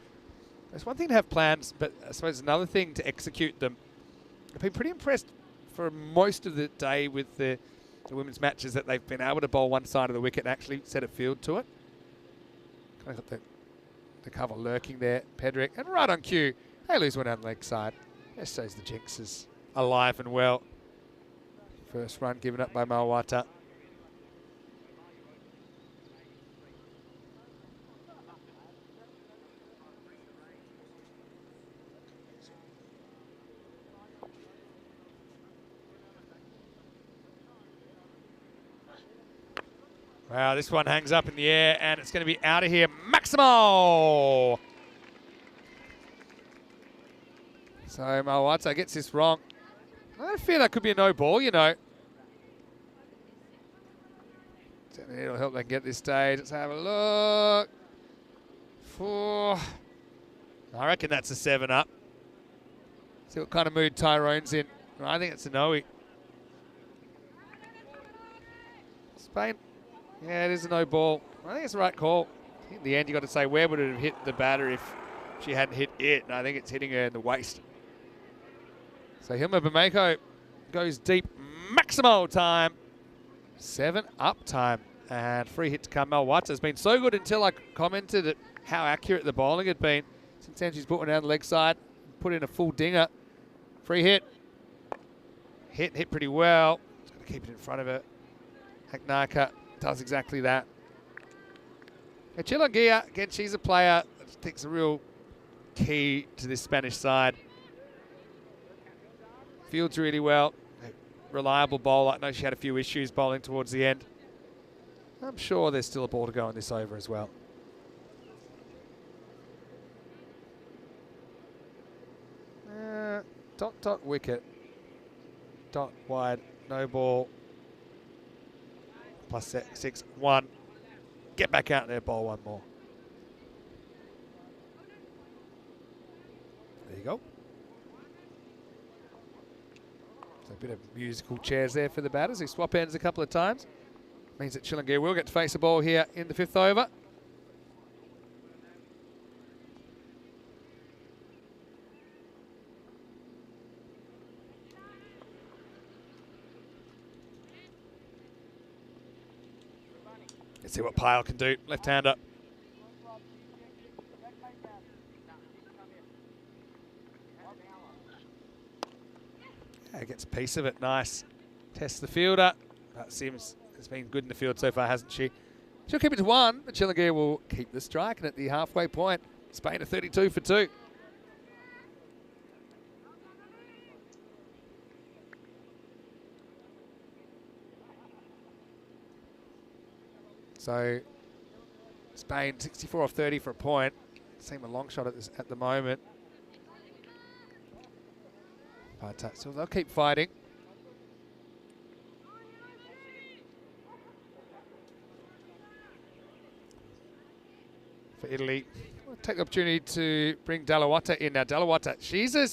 It's one thing to have plans, but I suppose another thing to execute them. I've been pretty impressed for most of the day with the women's matches that they've been able to bowl one side of the wicket and actually set a field to it. Kind of got the cover lurking there. Pedrick, and right on cue, they lose one down the leg side. That shows the jinx is alive and well. First run given up by Malawata. Wow, this one hangs up in the air, and it's going to be out of here. Maximo! So Mawata gets this wrong. I feel that could be a no ball, you know. It'll help them get this stage. Let's have a look. 4. I reckon that's a 7 up. See what kind of mood Tyrone's in. I think it's a no-y. Spain. Yeah, it is a no ball. I think it's the right call. In the end, you got to say, where would it have hit the batter if she hadn't hit it? And I think it's hitting her in the waist. So Hilma Bamako goes deep. Maximo time. 7 up time. And free hit to Carmel Watts has been so good until I commented at how accurate the bowling had been. Since then, she's put one down the leg side, put in a full dinger. Free hit. Hit pretty well. Just got to keep it in front of her. Haknaka does exactly that. Chilangia, again, she's a player that I think's a real key to this Spanish side. Fields really well. Reliable bowler. I know she had a few issues bowling towards the end. I'm sure there's still a ball to go on this over as well. Dot wicket. Dot wide. No ball. Plus 6. 1. Get back out there, bowl one more. There you go. So a bit of musical chairs there for the batters. They swap ends a couple of times. Means that Chillingear will get to face the ball here in the 5th over. Let's see what Pyle can do. Left-hander. Yeah, gets a piece of it. Nice. Tests the fielder. That seems has been good in the field so far, hasn't she? She'll keep it to 1, but Chillingear will keep the strike, and at the halfway point, Spain are 32 for 2. So Spain 64 off 30 for a point. Seem a long shot at the moment. But so they'll keep fighting. For Italy, we'll take the opportunity to bring Dalawata in now. Dalawata, she's a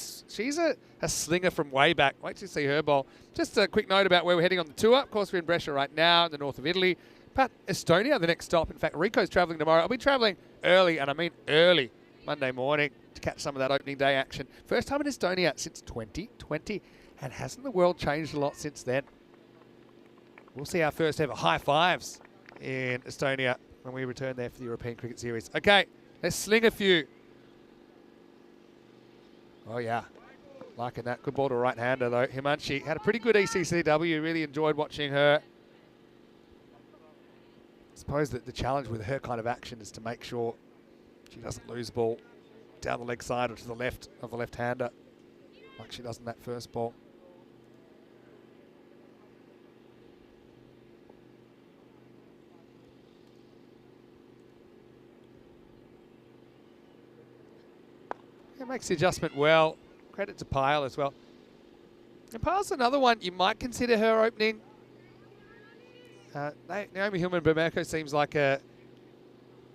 slinger from way back. Wait till you see her bowl. Just a quick note about where we're heading on the tour. Of course, we're in Brescia right now, in the north of Italy. But Estonia, the next stop. In fact, Rico's travelling tomorrow. I'll be travelling early, and I mean early, Monday morning to catch some of that opening day action. First time in Estonia since 2020, and hasn't the world changed a lot since then? We'll see our first ever high fives in Estonia when we return there for the European Cricket Series. Okay, let's sling a few. Oh, yeah. Liking that. Good ball to right-hander, though. Himanshi had a pretty good ECI-W. Really enjoyed watching her. I suppose that the challenge with her kind of action is to make sure she doesn't lose the ball down the leg side or to the left of the left-hander like she does in that first ball. Makes the adjustment well. Credit to Pyle as well. And Pyle's another one you might consider her opening. Naomi Hillman-Bermejo seems like a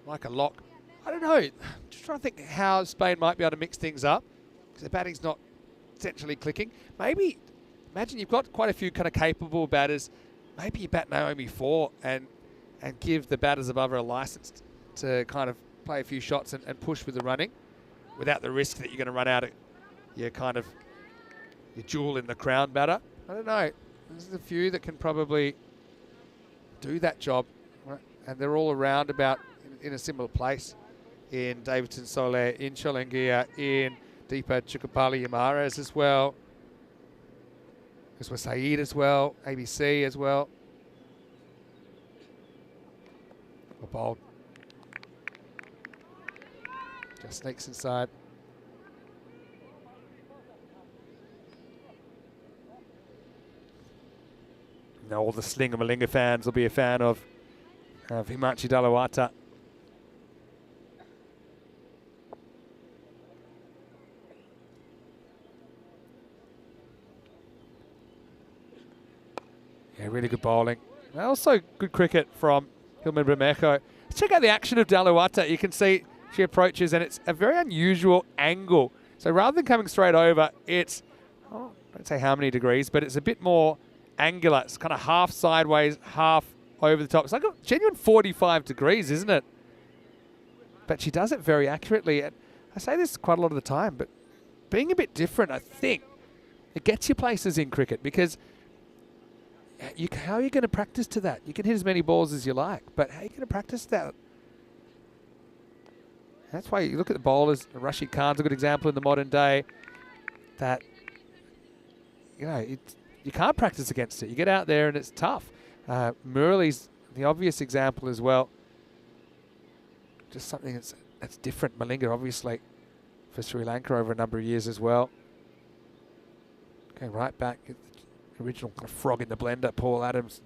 lock. I don't know. Just trying to think how Spain might be able to mix things up because the batting's not essentially clicking. Maybe imagine you've got quite a few kind of capable batters. Maybe you bat Naomi 4 and give the batters above her a license to kind of play a few shots and push with the running, without the risk that you're going to run out of your jewel in the crown batter. I don't know. There's a few that can probably do that job, right? And they're all around about in a similar place. In Davidson Soler, in Cholengia, in Deepa Chukapali Yamaras as well. This was Saeed as well, ABC as well. A bold. Just sneaks inside. Now all the Slinger Malinga fans will be a fan of of Himachi Dalawata. Yeah, really good bowling. And also good cricket from Hilman Bermejo. Let's check out the action of Dalawata. You can see she approaches and it's a very unusual angle. So rather than coming straight over, it's, I don't say how many degrees, but it's a bit more angular. It's kind of half sideways, half over the top. It's like a genuine 45 degrees, isn't it? But she does it very accurately. And I say this quite a lot of the time, but being a bit different, I think, it gets you places in cricket because how are you going to practice to that? You can hit as many balls as you like, but how are you going to practice that? That's why you look at the bowlers. Rashid Khan's a good example in the modern day that, you know, you can't practice against it. You get out there and it's tough. Murali's the obvious example as well. Just something that's different. Malinga, obviously, for Sri Lanka over a number of years as well. Going right back. Original kind of frog in the blender, Paul Adams.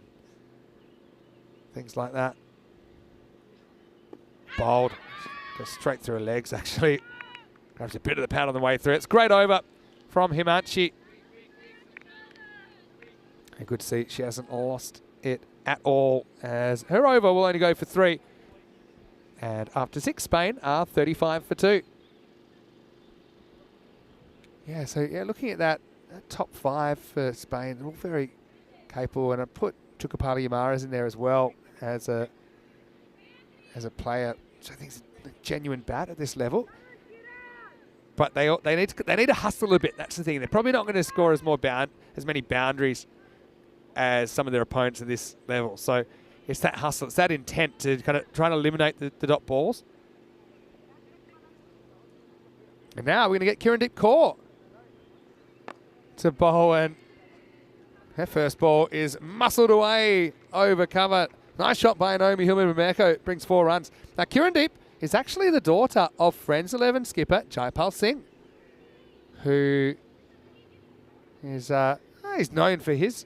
Things like that. Bowled. Goes straight through her legs, actually. Grabs a bit of the pad on the way through. It's great over from Himachi. And good to see she hasn't lost it at all, as her over will only go for 3. And after 6, Spain are 35 for 2. Yeah, so yeah, looking at that top 5 for Spain, they're all very capable. And I put Chukapali Yamaras in there as well as a player, which I think is a genuine bat at this level. But they need to hustle a bit. That's the thing. They're probably not going to score as many boundaries as some of their opponents at this level. So it's that hustle, it's that intent to kind of try and eliminate the dot balls. And now we're going to get Kirandeep Kaur to bowl, and her first ball is muscled away over cover. Nice shot by Naomi Hilman-Bermejo, brings 4 runs. Now Kirandeep is actually the daughter of Friends 11 skipper Jaipal Singh, who is he's known for his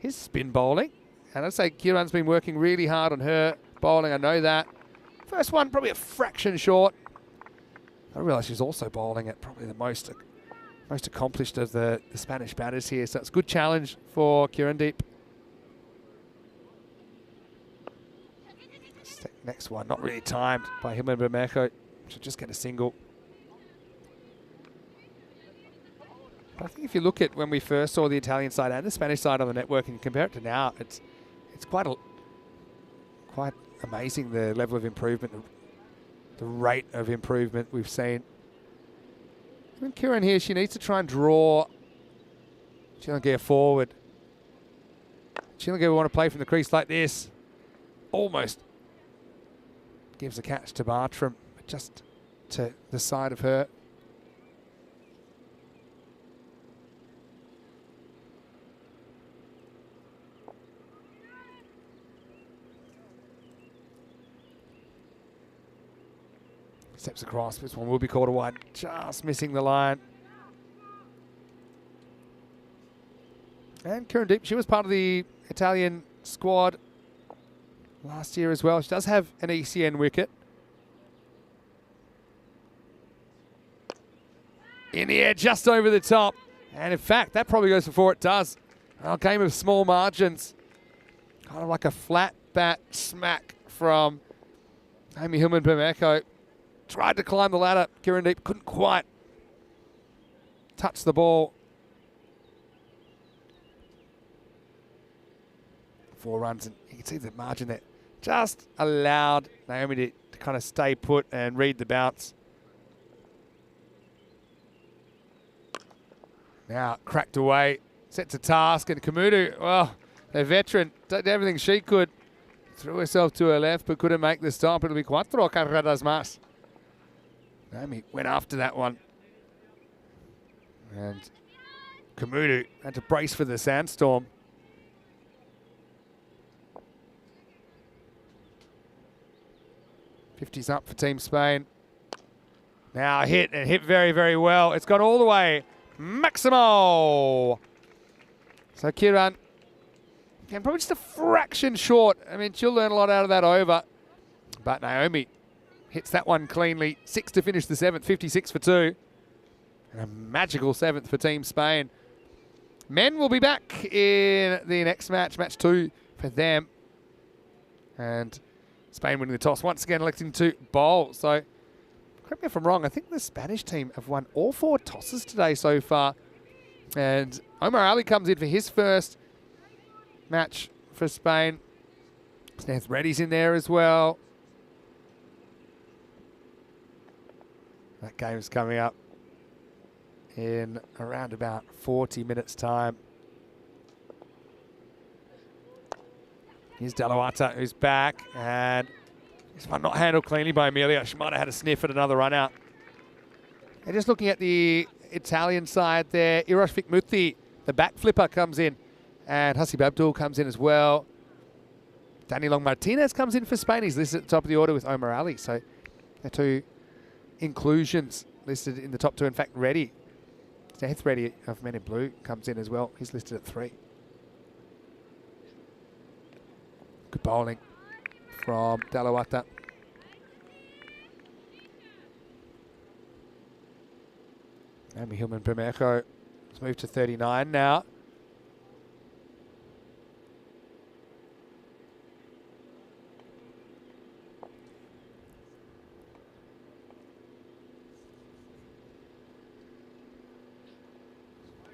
spin bowling. And I'd say Kiran's been working really hard on her bowling, I know that. First one probably a fraction short. I realise she's also bowling at probably the most accomplished of the Spanish batters here. So it's a good challenge for Kirandeep. Next one, not really timed by Hilman Bermejo. Should just get a single. But I think if you look at when we first saw the Italian side and the Spanish side on the network and compare it to now, it's quite amazing the level of improvement, the rate of improvement we've seen. And Kiran here, she needs to try and draw Chilangea forward. Chilangea will want to play from the crease like this. Almost gives a catch to Bartram, but just to the side of her. Steps across, this one will be called a wide, just missing the line. And Kirandeep, she was part of the Italian squad last year as well. She does have an ECN wicket. In the air, just over the top. And in fact, that probably goes before it does. A game of small margins. Kind of like a flat bat smack from Amy Hilman-Bermejo. Tried to climb the ladder. Kirandeep couldn't quite touch the ball. 4 runs, and you can see the margin there. Just allowed Naomi to kind of stay put and read the bounce. Now cracked away, set to task, and Kamudu, well, the veteran, did everything she could. Threw herself to her left, but couldn't make the stop. It'll be cuatro carreras más. Naomi went after that one. And Kamudu had to brace for the sandstorm. '50s up for Team Spain. Now hit, and hit very, very well. It's gone all the way. Maximo! So Kiran again, probably just a fraction short. I mean, she'll learn a lot out of that over. But Naomi hits that one cleanly. 6 to finish the 7th, 56 for 2. And a magical 7th for Team Spain. Men will be back in the next match, match 2 for them. And Spain winning the toss, once again electing to bowl. So, correct me if I'm wrong, I think the Spanish team have won all 4 tosses today so far. And Omar Ali comes in for his first match for Spain. Sneth Reddy's in there as well. That game's coming up in around about 40 minutes' time. Here's Dalawata, who's back, and this one not handled cleanly by Amelia. She might have had a sniff at another run out. And just looking at the Italian side there, Eros Vikmuthi, the back flipper, comes in, and Hasib Abdul comes in as well. Danny Long Martinez comes in for Spain. He's listed at the top of the order with Omar Ali. So they're 2 inclusions listed in the top 2. In fact, Reddy, Seth Reddy of Men in Blue comes in as well. He's listed at 3. Good bowling from Dalawata. Amy Hillman Bermejo has moved to 39 now.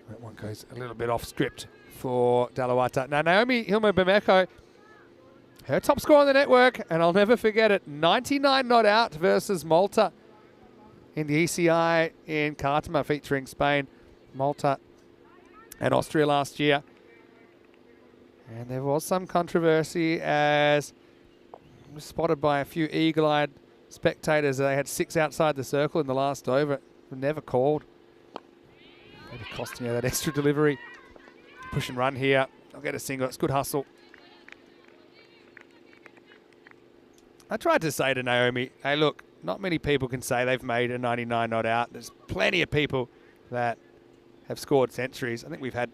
That one goes a little bit off script for Dalawata. Now, Naomi Hillman Bermejo, her top score on the network, and I'll never forget it, 99 not out versus Malta in the ECI in Khartoum, featuring Spain, Malta and Austria last year. And there was some controversy as was spotted by a few eagle-eyed spectators. They had 6 outside the circle in the last over. Never called. Maybe costing her that extra delivery. Push and run here. I'll get a single. It's good hustle. I tried to say to Naomi, hey, look, not many people can say they've made a 99 not out. There's plenty of people that have scored centuries. I think we've had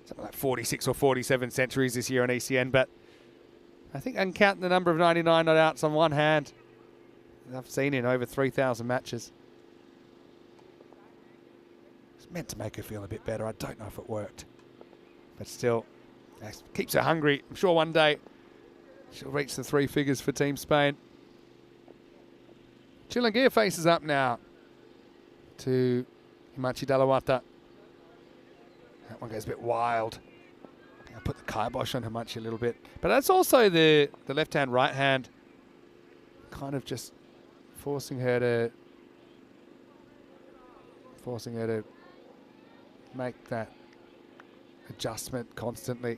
something like 46 or 47 centuries this year on ECN, but I think I can count the number of 99 not outs on one hand. I've seen in over 3,000 matches. It's meant to make her feel a bit better. I don't know if it worked. But still, it keeps her hungry. I'm sure one day she'll reach the 3 figures for Team Spain. Chilangir faces up now to Himachi Dalawata. That one goes a bit wild. I'll put the kibosh on Himachi a little bit. But that's also the left-hand, right-hand kind of just forcing her to make that adjustment constantly.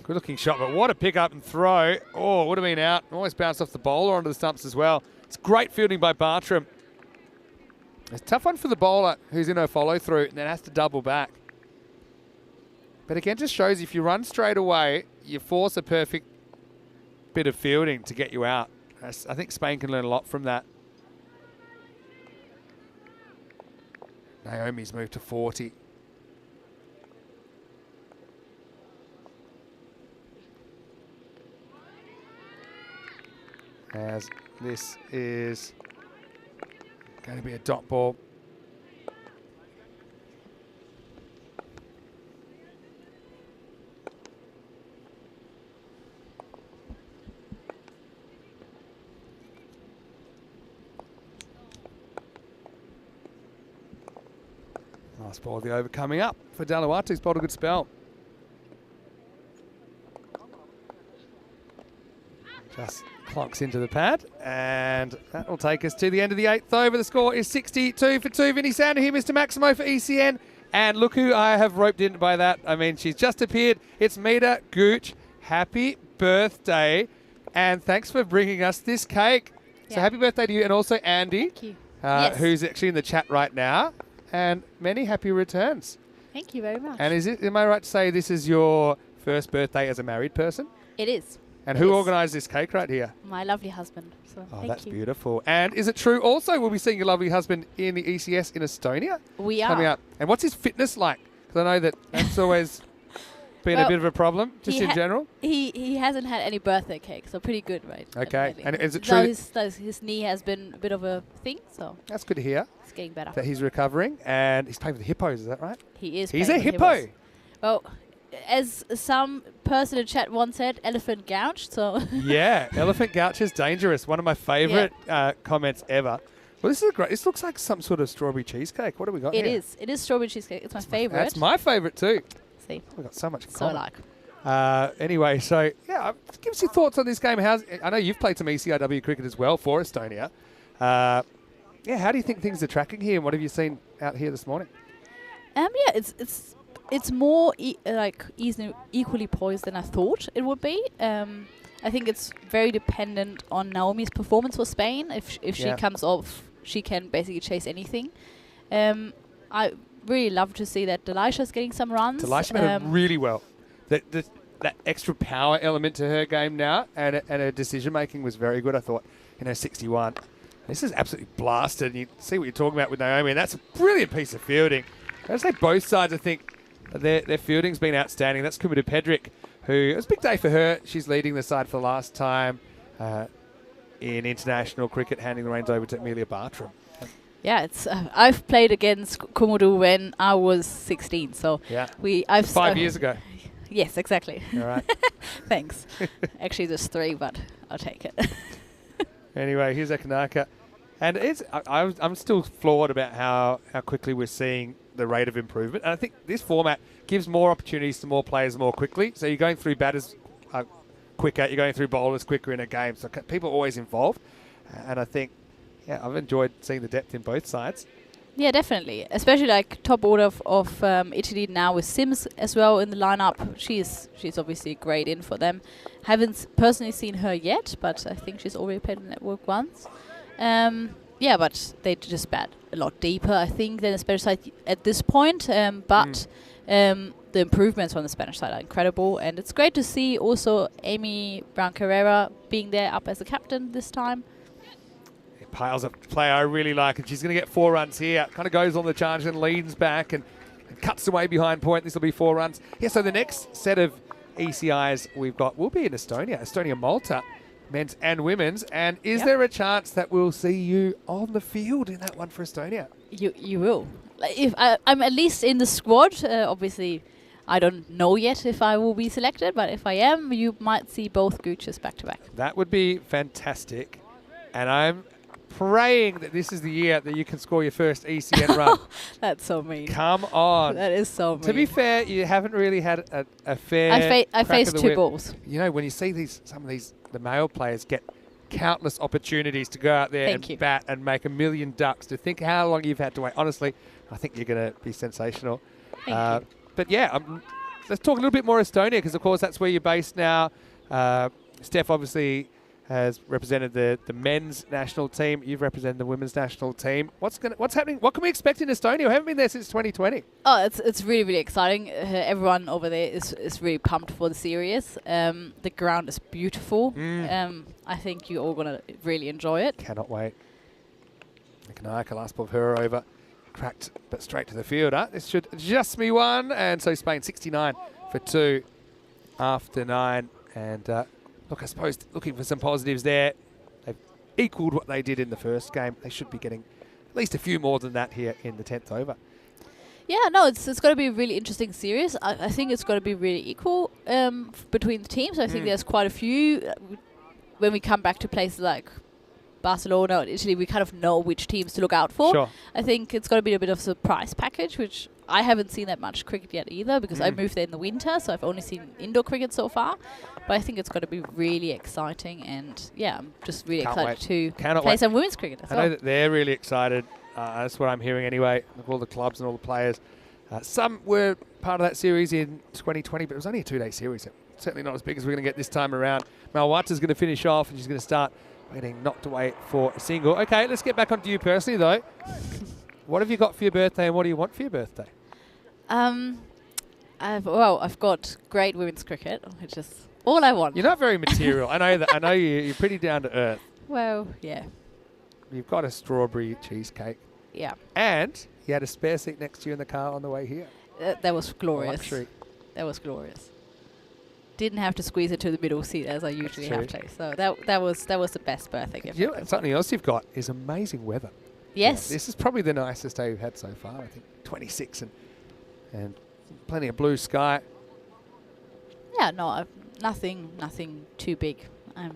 Good looking shot, but what a pick up and throw. Oh, would have been out. Almost bounced off the bowler onto the stumps as well. It's great fielding by Bartram. It's a tough one for the bowler who's in her follow through and then has to double back. But again, just shows if you run straight away, you force a perfect bit of fielding to get you out. I think Spain can learn a lot from that. Naomi's moved to 40. As this is going to be a dot ball. Last ball of the over coming up for Dalawata, who's bowled a good spell. Just clonks into the pad, and that will take us to the end of the 8th over. The score is 62 for 2. Vinny Sander here, Mr. Maximo for ECN. And look who I have roped in by that. I mean, she's just appeared. It's Mita Gooch. Happy birthday. And thanks for bringing us this cake. Yeah. So happy birthday to you, and also Andy. Thank you. Yes. Who's actually in the chat right now. And many happy returns. Thank you very much. And am I right to say this is your first birthday as a married person? It is. And who Yes. organised this cake right here? My lovely husband. So Oh, thank that's you. beautiful. And is it true also we'll be seeing your lovely husband in the ECS in Estonia? We are. Coming up. And what's his fitness like? Because I know that's always been a Well, bit of a problem, just he in general. He hasn't had any birthday cake, so pretty good, right? Okay. Definitely. And is it Though true that his knee has been a bit of a thing, so that's good to hear it's getting better. that he's recovering and he's playing with the hippos, is that right? He is. He's a playing with hippo. hippos. Well, as some person in chat once said, elephant gouged, so Yeah, elephant gouch is dangerous. One of my favourite comments ever. Well, this is great. This looks like some sort of strawberry cheesecake. What do we got it here? is. It is strawberry cheesecake. It's my favourite. That's my favourite too. See, We've got so much in so common. like. Anyway, so yeah, give us your thoughts on this game. I know you've played some ECI-W cricket as well for Estonia. Yeah, how do you think things are tracking here, and what have you seen out here this morning? Yeah, it's more equally poised than I thought it would be. I think it's very dependent on Naomi's performance for Spain. If she comes off, she can basically chase anything. I really love to see that Delisha's getting some runs. Delisha made it really well. That extra power element to her game now, and her decision making was very good. I thought in her 61. This is absolutely blasted. You see what you're talking about with Naomi, and that's a brilliant piece of fielding. I say both sides. I think their fielding's been outstanding. That's Kumita Pedrick, who it was a big day for her. She's leading the side for the last time in international cricket, handing the reins over to Amelia Bartram. Yeah, it's. I've played against Komodo when I was 16, so Yeah, I've 5 years ago. Yes, exactly. All right. Thanks. Actually, there's 3, but I'll take it. Anyway, here's Ekanaka. And I'm still floored about how quickly we're seeing the rate of improvement. And I think this format gives more opportunities to more players more quickly. So you're going through batters quicker, you're going through bowlers quicker in a game. So people are always involved. And I think, I've enjoyed seeing the depth in both sides. Yeah, definitely. Especially like top order of Italy now with Sims as well in the lineup. She's obviously great in for them. Haven't personally seen her yet, but I think she's already played in network once. But they just bat a lot deeper, I think, than the Spanish side at this point. The improvements from the Spanish side are incredible, and it's great to see also Amy Brown Carrera being there up as a captain this time. Piles up play I really like, and she's going to get 4 runs here. Kind of goes on the charge and leans back and cuts away behind point. This will be 4 runs. Yeah, so the next set of ECIs we've got will be in Estonia, Malta, men's and women's. And is there a chance that we'll see you on the field in that one for Estonia? You will. Like, if I'm at least in the squad, obviously I don't know yet if I will be selected, but if I am, you might see both Gooches back to back. That would be fantastic. And I'm praying that this is the year that you can score your first ECN run. That's so mean. Come on. That is so mean. To be fair, you haven't really had a fair I faced crack of the 2 whip. balls. You know, when you see some of the male players get countless opportunities to go out there bat and make a million ducks, to think how long you've had to wait. Honestly, I think you're going to be sensational. Thank you. But yeah, let's talk a little bit more Estonia, because of course that's where you're based now. Steph obviously has represented the men's national team. You've represented the women's national team. What's happening? What can we expect in Estonia? We haven't been there since 2020. Oh, it's really, really exciting. Everyone over there is really pumped for the series. The ground is beautiful. I think you're all going to really enjoy it. Cannot wait. Kanaka, last ball of her over. Cracked, but straight to the fielder. This should just be 1. And so Spain 69 for 2 after 9. And look, I suppose looking for some positives there. They've equalled what they did in the first game. They should be getting at least a few more than that here in the 10th over. Yeah, no, it's going to be a really interesting series. I think it's going to be really equal between the teams. I think there's quite a few. When we come back to places like Barcelona or Italy, we kind of know which teams to look out for. Sure. I think it's going to be a bit of a surprise package, which I haven't seen that much cricket yet either, because I moved there in the winter, so I've only seen indoor cricket so far. But I think it's going to be really exciting, and yeah, I'm just really excited to play some women's cricket as well. I know that they're really excited. That's what I'm hearing anyway, of all the clubs and all the players. Some were part of that series in 2020, but it was only a 2-day series. Certainly not as big as we're going to get this time around. Malwata's going to finish off, and she's going to start getting knocked away for a single. Okay, let's get back onto you personally, though. What have you got for your birthday, and what do you want for your birthday? I've got great women's cricket, which is All I want. You're not very material. I know that. I know you're pretty down to earth. Well, yeah. You've got a strawberry cheesecake. Yeah. And you had a spare seat next to you in the car on the way here. That was glorious. Luxury. That was glorious. Didn't have to squeeze into the middle seat as I usually have true. to. So that was the best birthday gift. You know, something else you've got is amazing weather. Yes. This is probably the nicest day we've had so far. I think 26 and plenty of blue sky. Yeah, no, nothing too big. This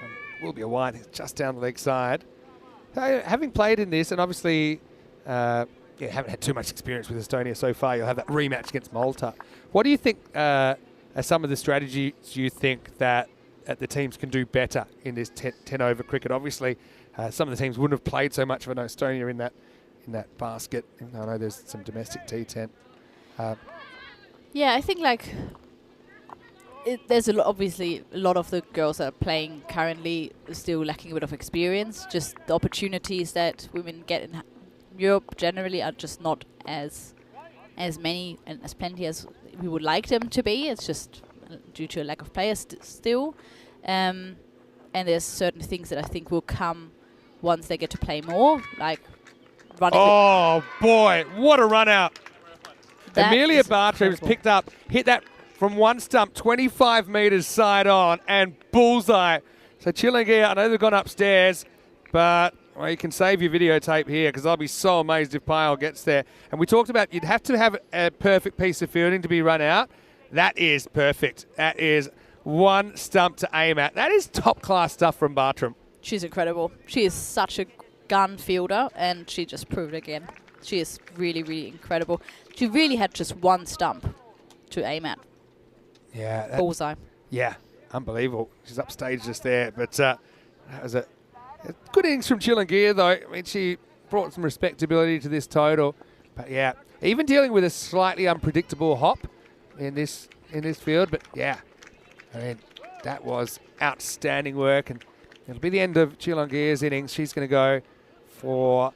one will be a wide. It's just down the leg side. So, having played in this, and obviously haven't had too much experience with Estonia so far. You'll have that rematch against Malta. What do you think are some of the strategies you think that the teams can do better in this 10 over cricket? Obviously, some of the teams wouldn't have played so much of an Estonia in that basket. I know there's some domestic T10. Yeah, I think there's obviously a lot of the girls that are playing currently still lacking a bit of experience. Just the opportunities that women get in Europe generally are just not as many and as plenty as we would like them to be. It's just due to a lack of players still. And there's certain things that I think will come once they get to play more, like running. Oh boy, what a run out. That Amelia is Bartram's incredible. picked up, hit that from one stump, 25 metres side on, and bullseye. So Chillinghia, I know they've gone upstairs, but well, you can save your videotape here because I'll be so amazed if Pyle gets there. And we talked about you'd have to have a perfect piece of fielding to be run out. That is perfect. That is one stump to aim at. That is top-class stuff from Bartram. She's incredible. She is such a gun fielder, and she just proved it again. She is really, really incredible. She really had just one stump to aim at. Yeah. Bullseye. Yeah, unbelievable. She's upstage just there. But that was a good innings from Chillinghia, though. I mean, she brought some respectability to this total. But, yeah, even dealing with a slightly unpredictable hop in this field. But, yeah, I mean, that was outstanding work. And it'll be the end of Chillinghia's innings. She's going to go for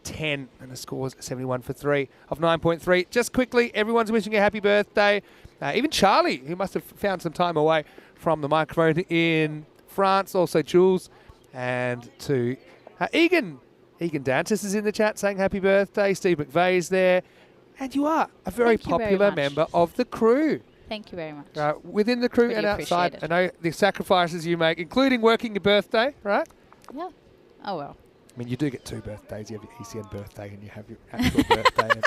10, and the score's 71 for 3 of 9.3. Just quickly, everyone's wishing you a happy birthday. Even Charlie, who must have found some time away from the microphone in France. Also Jules, and to Egan. Egan Dantis is in the chat saying happy birthday. Steve McVeigh's there. And you are a very Thank you very popular much. member of the crew. Thank you very much. Within the crew Really and outside. appreciate I know the sacrifices you make, including working your birthday, right? Yeah. Oh, well. I mean, you do get 2 birthdays. You have your ECN birthday and you have your actual birthday.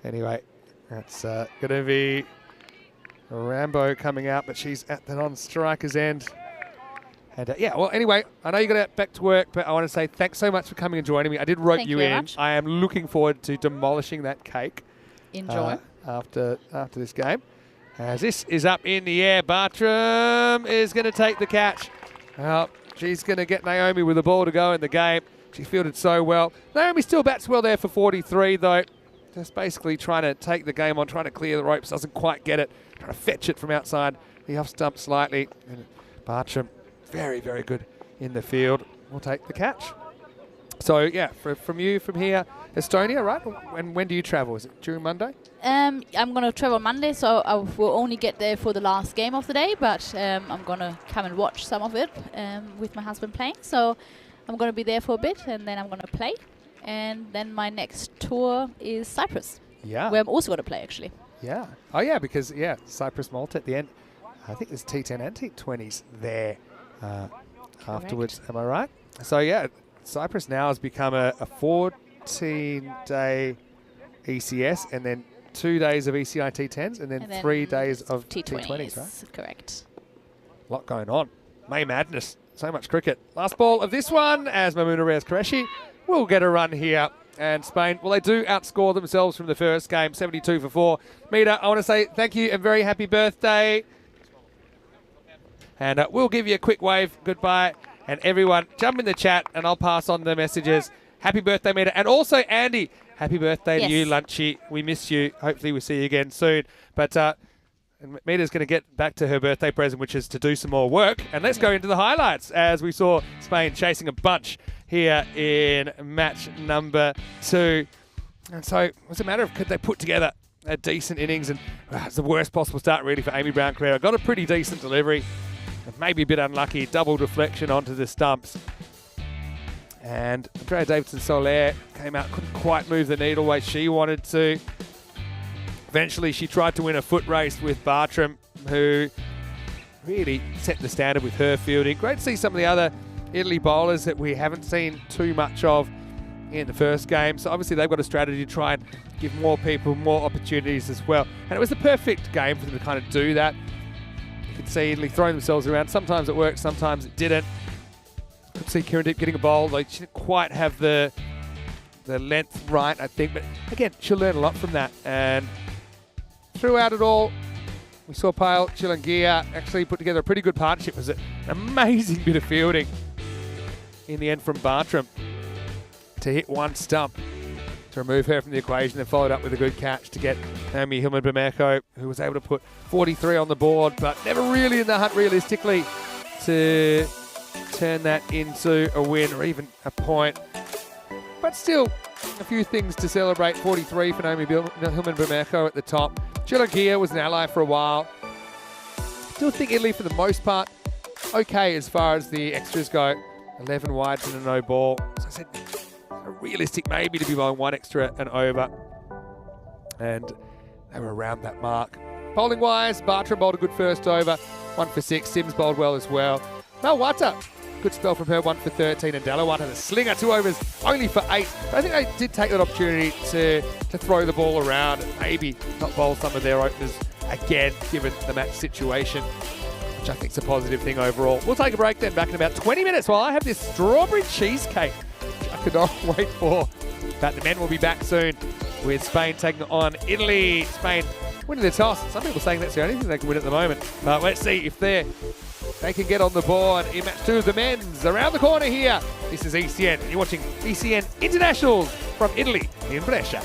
Anyway, that's going to be Rambo coming out, but she's at the non-striker's end. And yeah, well, anyway, I know you got to get back to work, but I want to say thanks so much for coming and joining me. I did rope Thank you you very in. much. I am looking forward to demolishing that cake. Enjoy. After this game. As this is up in the air, Bartram is going to take the catch. Well, she's going to get Naomi with the ball to go in the game. She fielded so well. Naomi still bats well there for 43, though. Just basically trying to take the game on, trying to clear the ropes. Doesn't quite get it. Trying to fetch it from outside the off stump slightly. And Bartram, very, very good in the field. We'll take the catch. So, yeah, from you, from here, Estonia, right? When do you travel? Is it during Monday? I'm going to travel Monday, so I will only get there for the last game of the day, but I'm going to come and watch some of it with my husband playing. So I'm going to be there for a bit, and then I'm going to play. And then my next tour is Cyprus, Yeah. where I'm also going to play, actually. Yeah. Oh, yeah, because, yeah, Cyprus Malta at the end. I think there's T10 and T20s there afterwards. Am I right? So, yeah, Cyprus now has become a 14-day ECS and then 2 days of ECI T10s and then 3 days of T20s, right? Correct. A lot going on. May Madness. So much cricket. Last ball of this one as Mamouna Reyes Qureshi will get a run here. And Spain, well, they do outscore themselves from the first game, 72 for 4. Mita, I want to say thank you and very happy birthday. And we'll give you a quick wave. Goodbye. And everyone, jump in the chat and I'll pass on the messages. Happy birthday, Mita. And also, Andy, happy birthday to you, Lunchy. We miss you. Hopefully we'll see you again soon. But Mita's going to get back to her birthday present, which is to do some more work. And let's go into the highlights as we saw Spain chasing a bunch here in match number 2. And so what's the matter of could they put together a decent innings, and it's the worst possible start really for Amy Brown-Carrera. Got a pretty decent delivery, maybe a bit unlucky, double deflection onto the stumps. And Andrea Davidson-Soler came out, couldn't quite move the needle the way she wanted to. Eventually, she tried to win a foot race with Bartram, who really set the standard with her fielding. Great to see some of the other Italy bowlers that we haven't seen too much of in the first game. So obviously they've got a strategy to try and give more people more opportunities as well. And it was the perfect game for them to kind of do that. You can see Italy throwing themselves around. Sometimes it worked, sometimes it didn't. Could see Kieran Deep getting a bowl. Like, she didn't quite have the length right, I think. But again, she'll learn a lot from that. And throughout it all, we saw Pale Chilangia actually put together a pretty good partnership. It was an amazing bit of fielding in the end from Bartram to hit one stump to remove her from the equation, and followed up with a good catch to get Naomi Hillman-Bermejo, who was able to put 43 on the board, but never really in the hunt realistically to turn that into a win or even a point. But still, a few things to celebrate. 43 for Naomi Hillman-Bermejo at the top. Chilangia was an ally for a while. Still think Italy, for the most part, okay as far as the extras go. 11 wides and a no ball. As I said, realistic maybe to be bowling one extra and over. And they were around that mark. Bowling wise, Bartram bowled a good first over. 1 for 6. Sims bowled well as well. Malwata, good spell from her, 1 for 13. And Dalawata, the slinger, 2 overs, only for 8. But I think they did take that opportunity to throw the ball around and maybe not bowl some of their openers again, given the match situation, which I think is a positive thing overall. We'll take a break then, back in about 20 minutes while I have this strawberry cheesecake, which I could not wait for. But the men will be back soon with Spain taking on Italy. Spain winning the toss. Some people saying that's the only thing they can win at the moment. But let's see if they can get on the board in match 2 of the men's. Around the corner here, this is ECN. You're watching ECN Internationals from Italy in Brescia.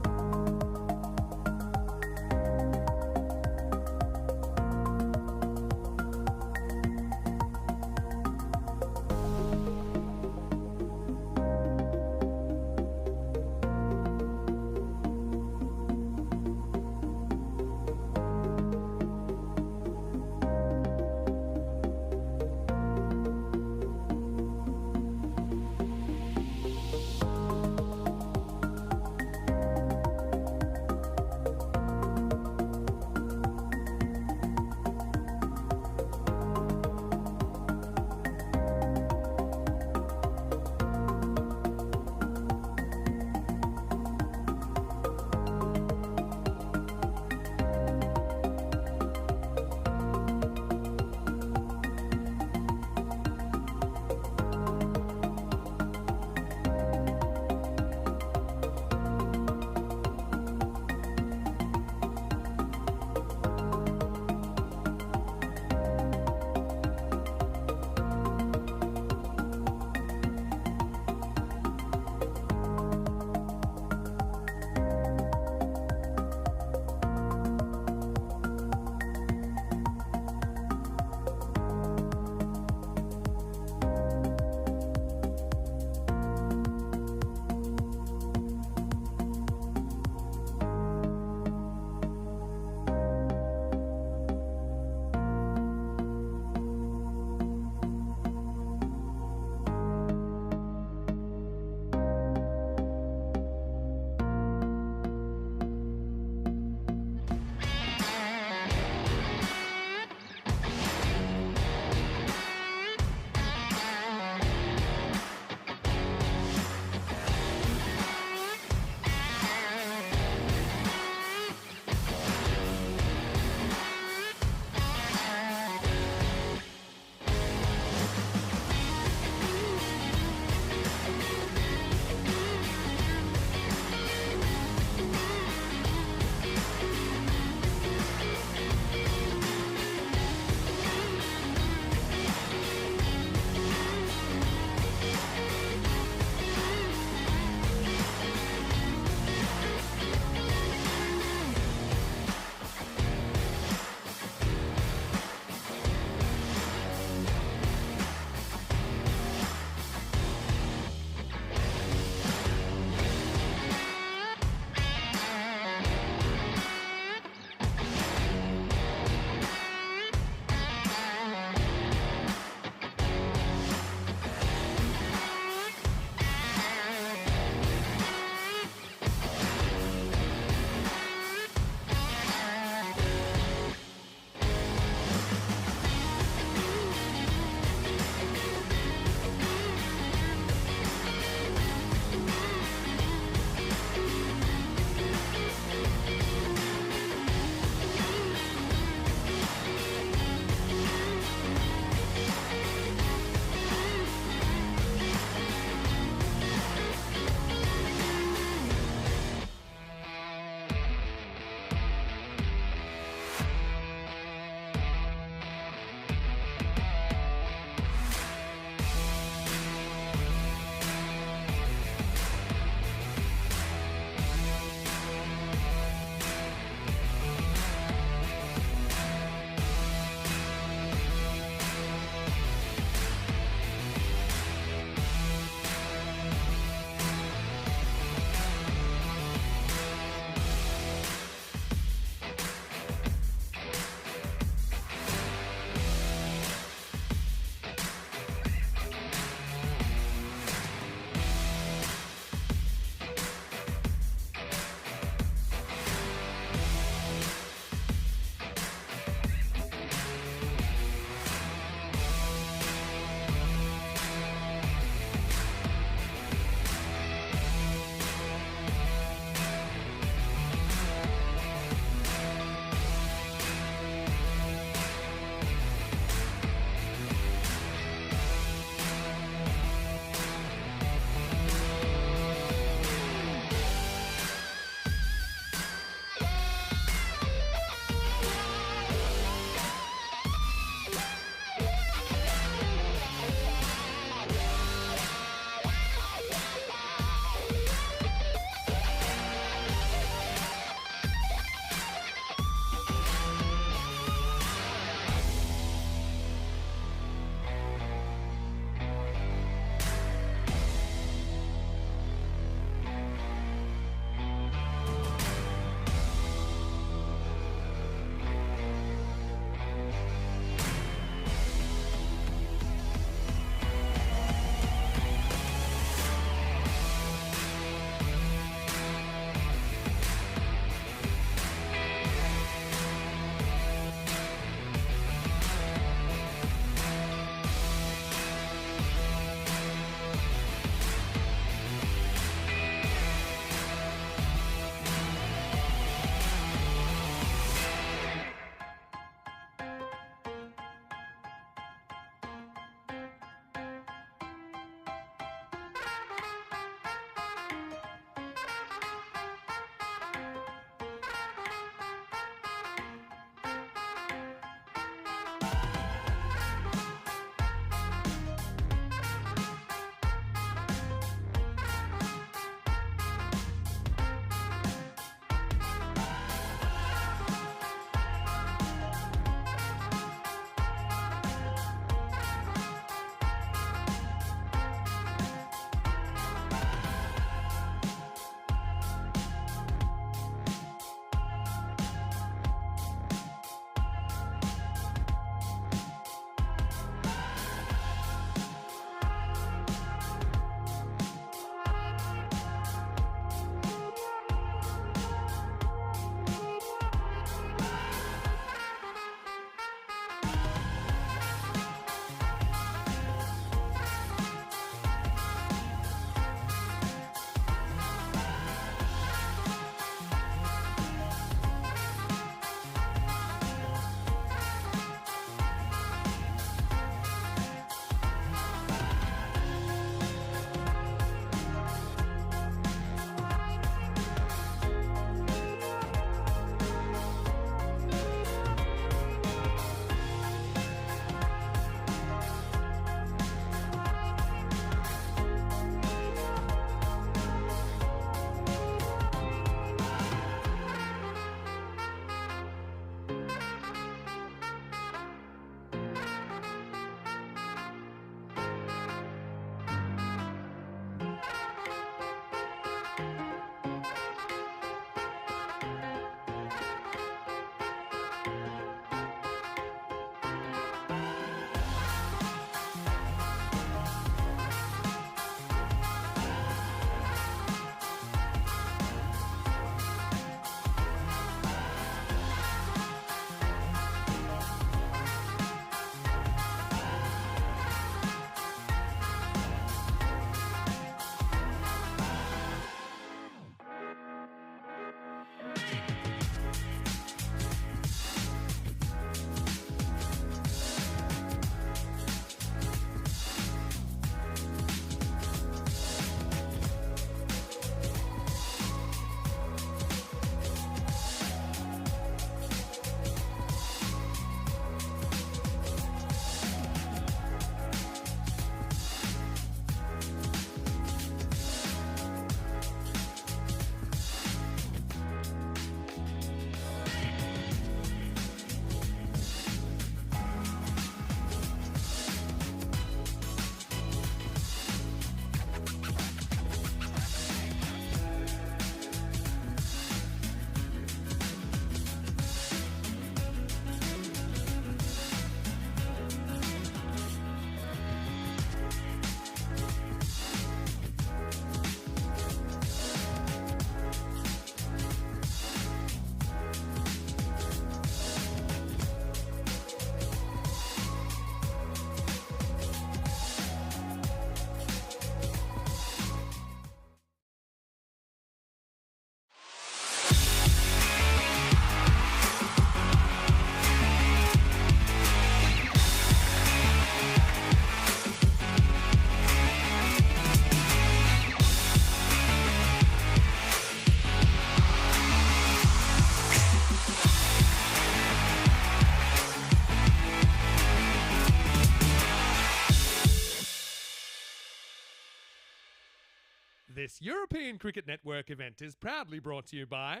This European Cricket Network event is proudly brought to you by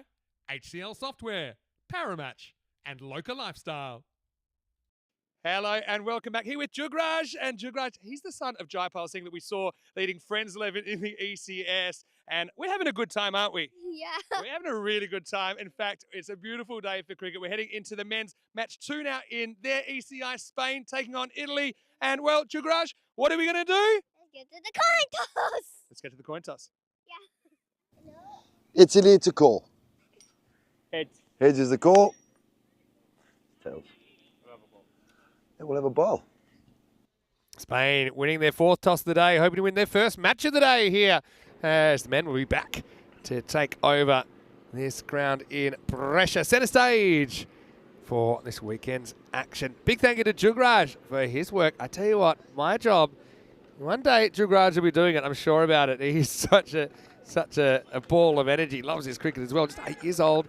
HCL Software, Paramatch, and Local Lifestyle. Hello and welcome back here with Jugraj. And Jugraj, he's the son of Jaipal Singh that we saw leading Friends 11 in the ECS. And we're having a good time, aren't we? Yeah. We're having a really good time. In fact, it's a beautiful day for cricket. We're heading into the men's match 2 now in their ECI Spain, taking on Italy. And well, Jugraj, what are we going to do? Let's get to the coin toss. Let's get to the coin toss. Yeah. Italy, it's a call. Heads. Heads is the call. Tails. And we'll have a ball. Spain winning their 4th toss of the day, hoping to win their first match of the day here, as the men will be back to take over this ground in Brescia. Centre stage for this weekend's action. Big thank you to Jugraj for his work. I tell you what, my job, one day Jugraj will be doing it, I'm sure about it. He's such a ball of energy, loves his cricket as well, just 8 years old.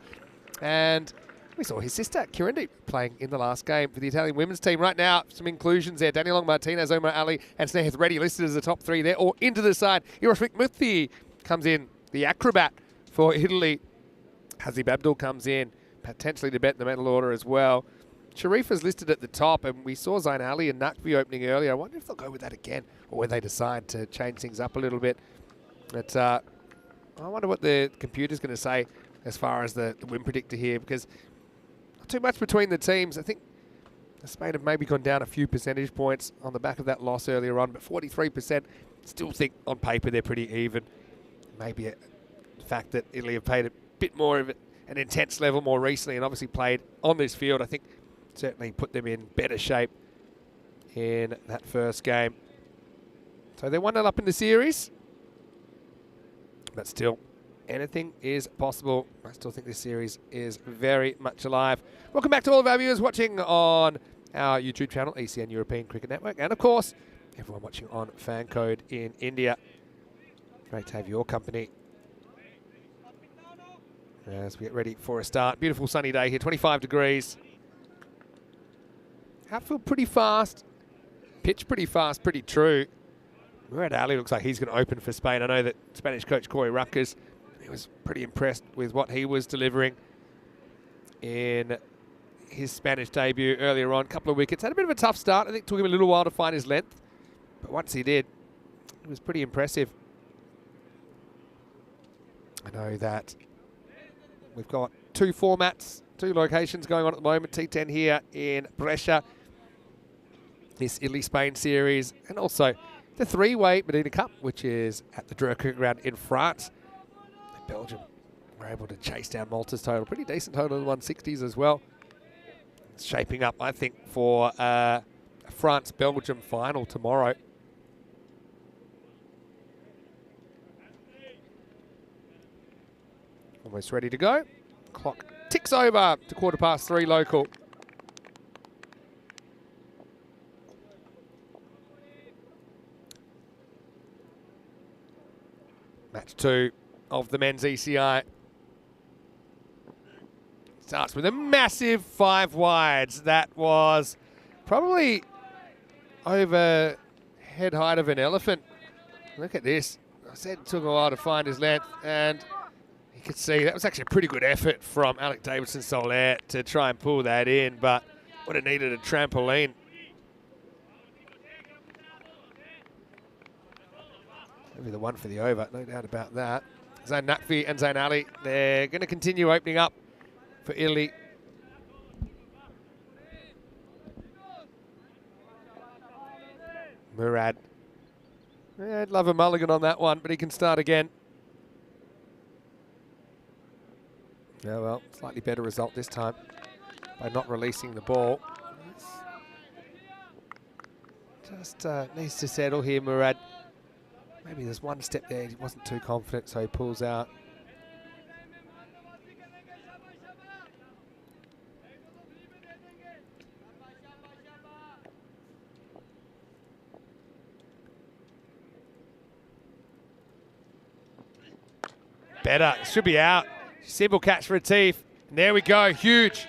And we saw his sister, Kirindi, playing in the last game for the Italian women's team. Right now, some inclusions there. Daniel Long-Martinez, Omar Ali, and Snehith Reddy listed as the top 3 there, or into the side. Hiroshik Muthi comes in, the acrobat for Italy. Hazib Abdul comes in, potentially to bet in the medal order as well. Sharifa's listed at the top, and we saw Zain Ali and Naqvi opening earlier. I wonder if they'll go with that again, or whether they decide to change things up a little bit. But I wonder what the computer's going to say as far as the win predictor here, because not too much between the teams. I think Spain have maybe gone down a few percentage points on the back of that loss earlier on, but 43% still think on paper they're pretty even. Maybe the fact that Italy have played a bit more of an intense level more recently and obviously played on this field, I think certainly put them in better shape in that first game. So they're 1-0 up in the series, but still, anything is possible. I still think this series is very much alive. Welcome back to all of our viewers watching on our YouTube channel, ECN European Cricket Network, and of course, everyone watching on Fan Code in India. Great to have your company as we get ready for a start. Beautiful sunny day here, 25 degrees. Outfield pretty fast, pitch pretty fast, pretty true. Murad Ali looks like he's going to open for Spain. I know that Spanish coach Corey Ruckers, he was pretty impressed with what he was delivering in his Spanish debut earlier on. A couple of wickets. Had a bit of a tough start. I think it took him a little while to find his length. But once he did, it was pretty impressive. I know that we've got 2 formats, 2 locations going on at the moment. T10 here in Brescia, this Italy-Spain series, and also the 3-way Medina Cup, which is at the Dreux Cricket Ground in France. Belgium were able to chase down Malta's total. Pretty decent total in the 160s as well. It's shaping up, I think, for a France-Belgium final tomorrow. Almost ready to go. Clock ticks over to 3:15 local. Match 2 of the men's ECI. Starts with a massive 5 wides. That was probably over head height of an elephant. Look at this. I said it took a while to find his length, and you could see that was actually a pretty good effort from Alec Davidson-Soler to try and pull that in, but would have needed a trampoline. Maybe the one for the over, no doubt about that. Zain Naqvi and Zain Ali, they're going to continue opening up for Italy. Murad. Yeah, I'd love a mulligan on that one, but he can start again. Yeah, well, slightly better result this time by not releasing the ball. Just needs to settle here, Murad. Maybe there's one step there, he wasn't too confident, so he pulls out. Better, should be out. Simple catch for Atif. And there we go, huge.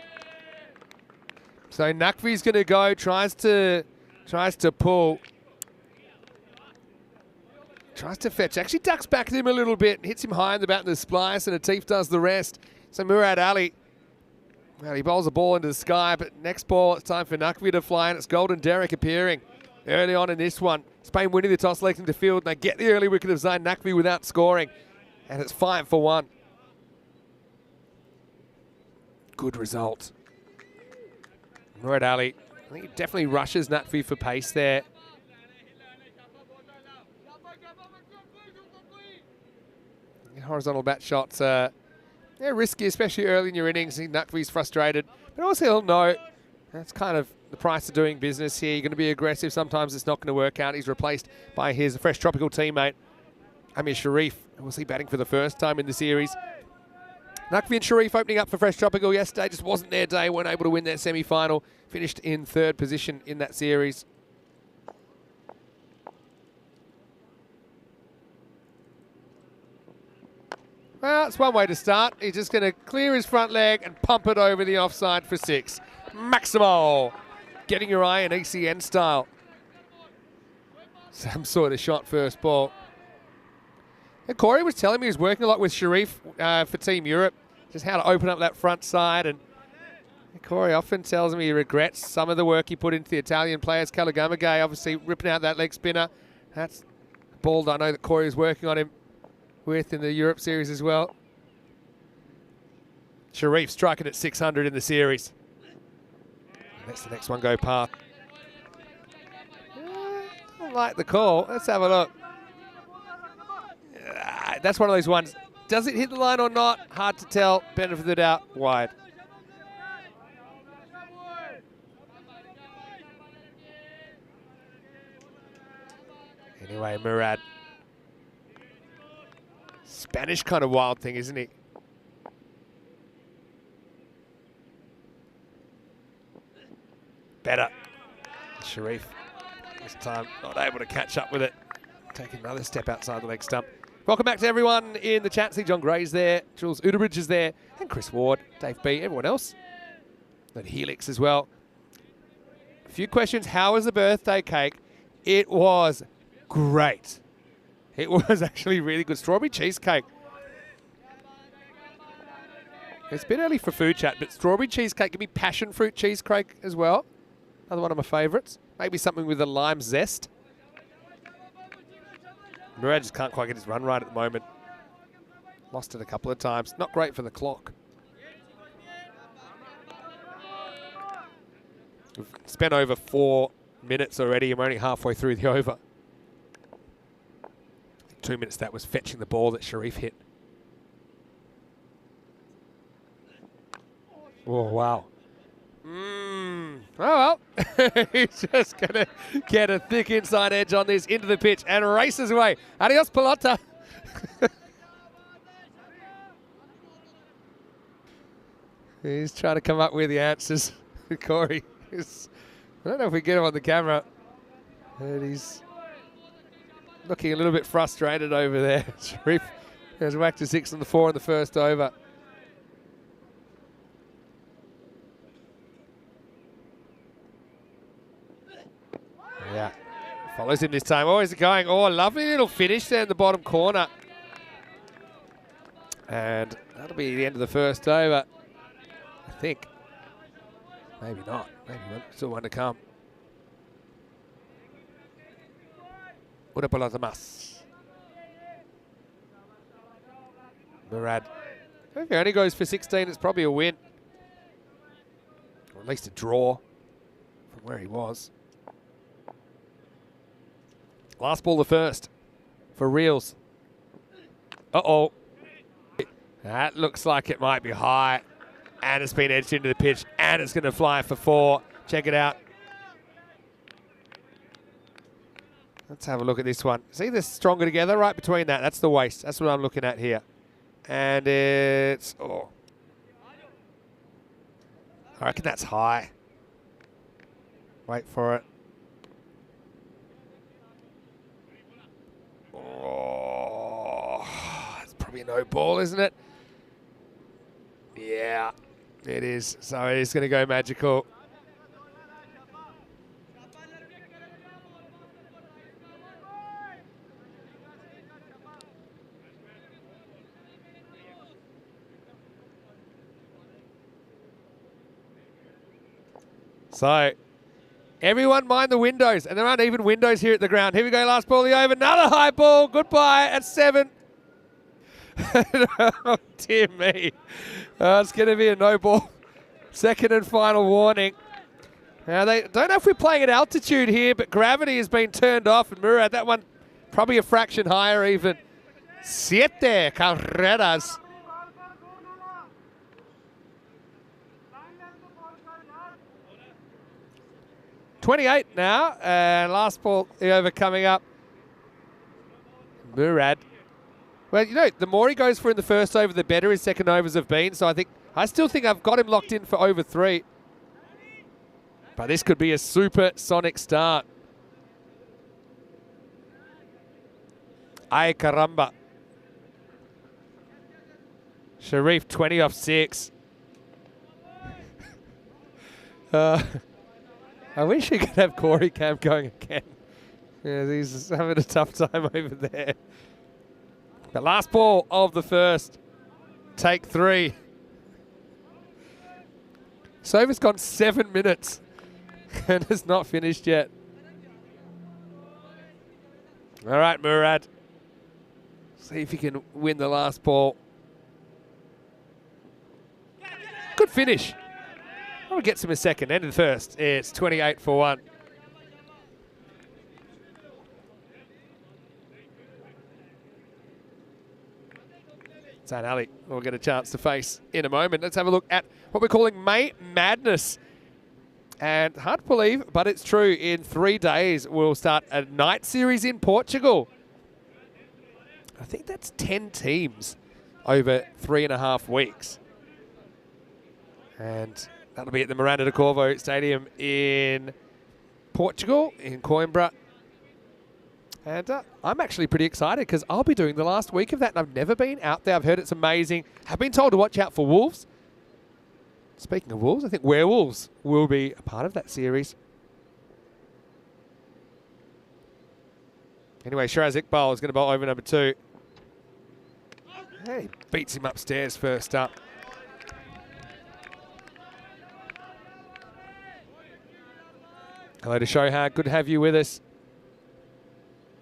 So Naqvi's going to go, tries to pull. Tries to fetch, actually ducks back to him a little bit, hits him high in the bat in the splice, and Atif does the rest. So Murad Ali, well, he bowls the ball into the sky, but next ball, it's time for Nakvi to fly, and it's Golden Derek appearing early on in this one. Spain winning the toss, selecting the field, and they get the early wicket of Zayn Nakvi without scoring, and it's 5 for 1. Good result. Murad Ali, I think he definitely rushes Nakvi for pace there. Horizontal bat shots are risky, especially early in your innings. Nakvi's frustrated, but also he'll know that's kind of the price of doing business here. You're going to be aggressive. Sometimes it's not going to work out. He's replaced by his fresh tropical teammate, Amir Sharif. Was he batting for the first time in the series? Nakvi and Sharif opening up for fresh tropical yesterday. Just wasn't their day. Weren't able to win their semi-final. Finished in 3rd position in that series. Well, it's one way to start. He's just going to clear his front leg and pump it over the offside for 6. Maximal. Getting your eye in ECN style. Some sort of shot first ball. And Corey was telling me he was working a lot with Sharif for Team Europe, just how to open up that front side. And Corey often tells me he regrets some of the work he put into the Italian players. Calagamagay obviously ripping out that leg spinner. That's a ball that I know that Corey was working on him with in the Europe series as well. Sharif striking at 600 in the series. Let's the next one go past. Don't like the call. Let's have a look. That's one of those ones. Does it hit the line or not? Hard to tell. Benefit of the doubt. Wide. Anyway, Murad. Spanish kind of wild thing, isn't he? Better. Sharif, this time not able to catch up with it. Taking another step outside the leg stump. Welcome back to everyone in the chat. See John Gray's there, Jules Uderbridge is there, and Chris Ward, Dave B, everyone else. And Helix as well. A few questions. How was the birthday cake? It was great. It was actually really good. Strawberry cheesecake. It's a bit early for food chat, but strawberry cheesecake can be passion fruit cheesecake as well. Another one of my favourites. Maybe something with a lime zest. Murad just can't quite get his run right at the moment. Lost it a couple of times. Not great for the clock. We've spent over 4 minutes already, and we're only halfway through the over. 2 minutes that was fetching the ball that Sharif hit. Oh, wow. Oh, well. He's just going to get a thick inside edge on this into the pitch and races away. Adios, pelota. He's trying to come up with the answers. Corey is, I don't know if we get him on the camera. And he's looking a little bit frustrated over there. Sharif has whacked a 6 on the 4 in the first over. Yeah, follows him this time. Oh, is it going? Oh, lovely little finish there in the bottom corner. And that'll be the end of the first over, I think. Maybe not. Maybe still one to come. Una pelota más. Murad. If he only goes for 16, it's probably a win. Or at least a draw from where he was. Last ball the first for Reels. Uh-oh. That looks like it might be high. And it's been edged into the pitch. And it's going to fly for 4. Check it out. Let's have a look at this one. See this stronger together right between that. That's the waist. That's what I'm looking at here. And it's... oh. I reckon that's high. Wait for it. Oh, it's probably a no ball, isn't it? Yeah, it is. So it is going to go magical. So everyone mind the windows, and there aren't even windows here at the ground. Here we go, last ball of the over. Another high ball. Goodbye at 7. Oh, dear me. It's going to be a no ball. Second and final warning. Now, they don't know if we're playing at altitude here, but gravity has been turned off. And Murad, that one probably a fraction higher even. 7 carreras. .28 now, and last ball the over coming up. Murad. Well, you know, the more he goes for in the first over, the better his second overs have been. So I still think I've got him locked in for over 3. But this could be a supersonic start. Ay caramba. Sharif 20 off 6. I wish we could have Corey Camp going again. Yeah, he's having a tough time over there. The last ball of the first. Take 3. So over's gone 7 minutes and has not finished yet. All right, Murad. See if you can win the last ball. Good finish. I'll get him a second. End of the first. It's 28 for 1. Zayn Ali will get a chance to face in a moment. Let's have a look at what we're calling May Madness. And hard to believe, but it's true. In 3 days, we'll start a night series in Portugal. I think that's 10 teams over 3.5 weeks. And that'll be at the Miranda de Corvo Stadium in Portugal, in Coimbra. And I'm actually pretty excited because I'll be doing the last week of that, and I've never been out there. I've heard it's amazing. I've been told to watch out for wolves. Speaking of wolves, I think werewolves will be a part of that series. Anyway, Shiraz Iqbal is going to bowl over number 2. Hey, beats him upstairs first up. Hello to Shohar, good to have you with us.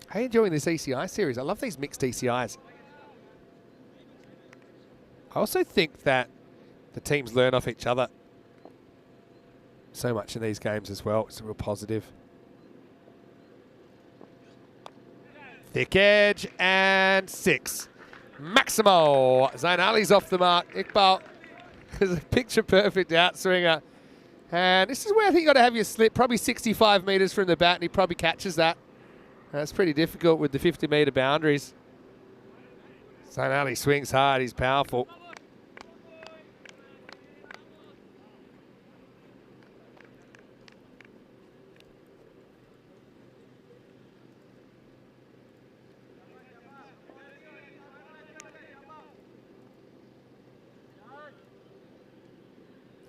How are you enjoying this ECI series? I love these mixed ECIs. I also think that the teams learn off each other so much in these games as well. It's a real positive. Thick edge and 6. Maximo. Zayn Ali's off the mark. Iqbal is a picture perfect outswinger. And this is where I think you've got to have your slip, probably 65 metres from the bat, and he probably catches that. That's pretty difficult with the 50-metre boundaries. Zayn Ali swings hard, he's powerful.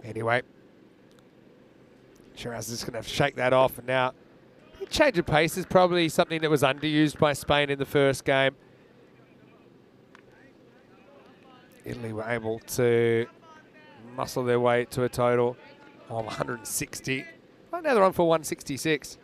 Anyway, Shiraz is going to have to shake that off, and now change of pace is probably something that was underused by Spain in the first game. Italy were able to muscle their way to a total of 160. Right now they're on for 166.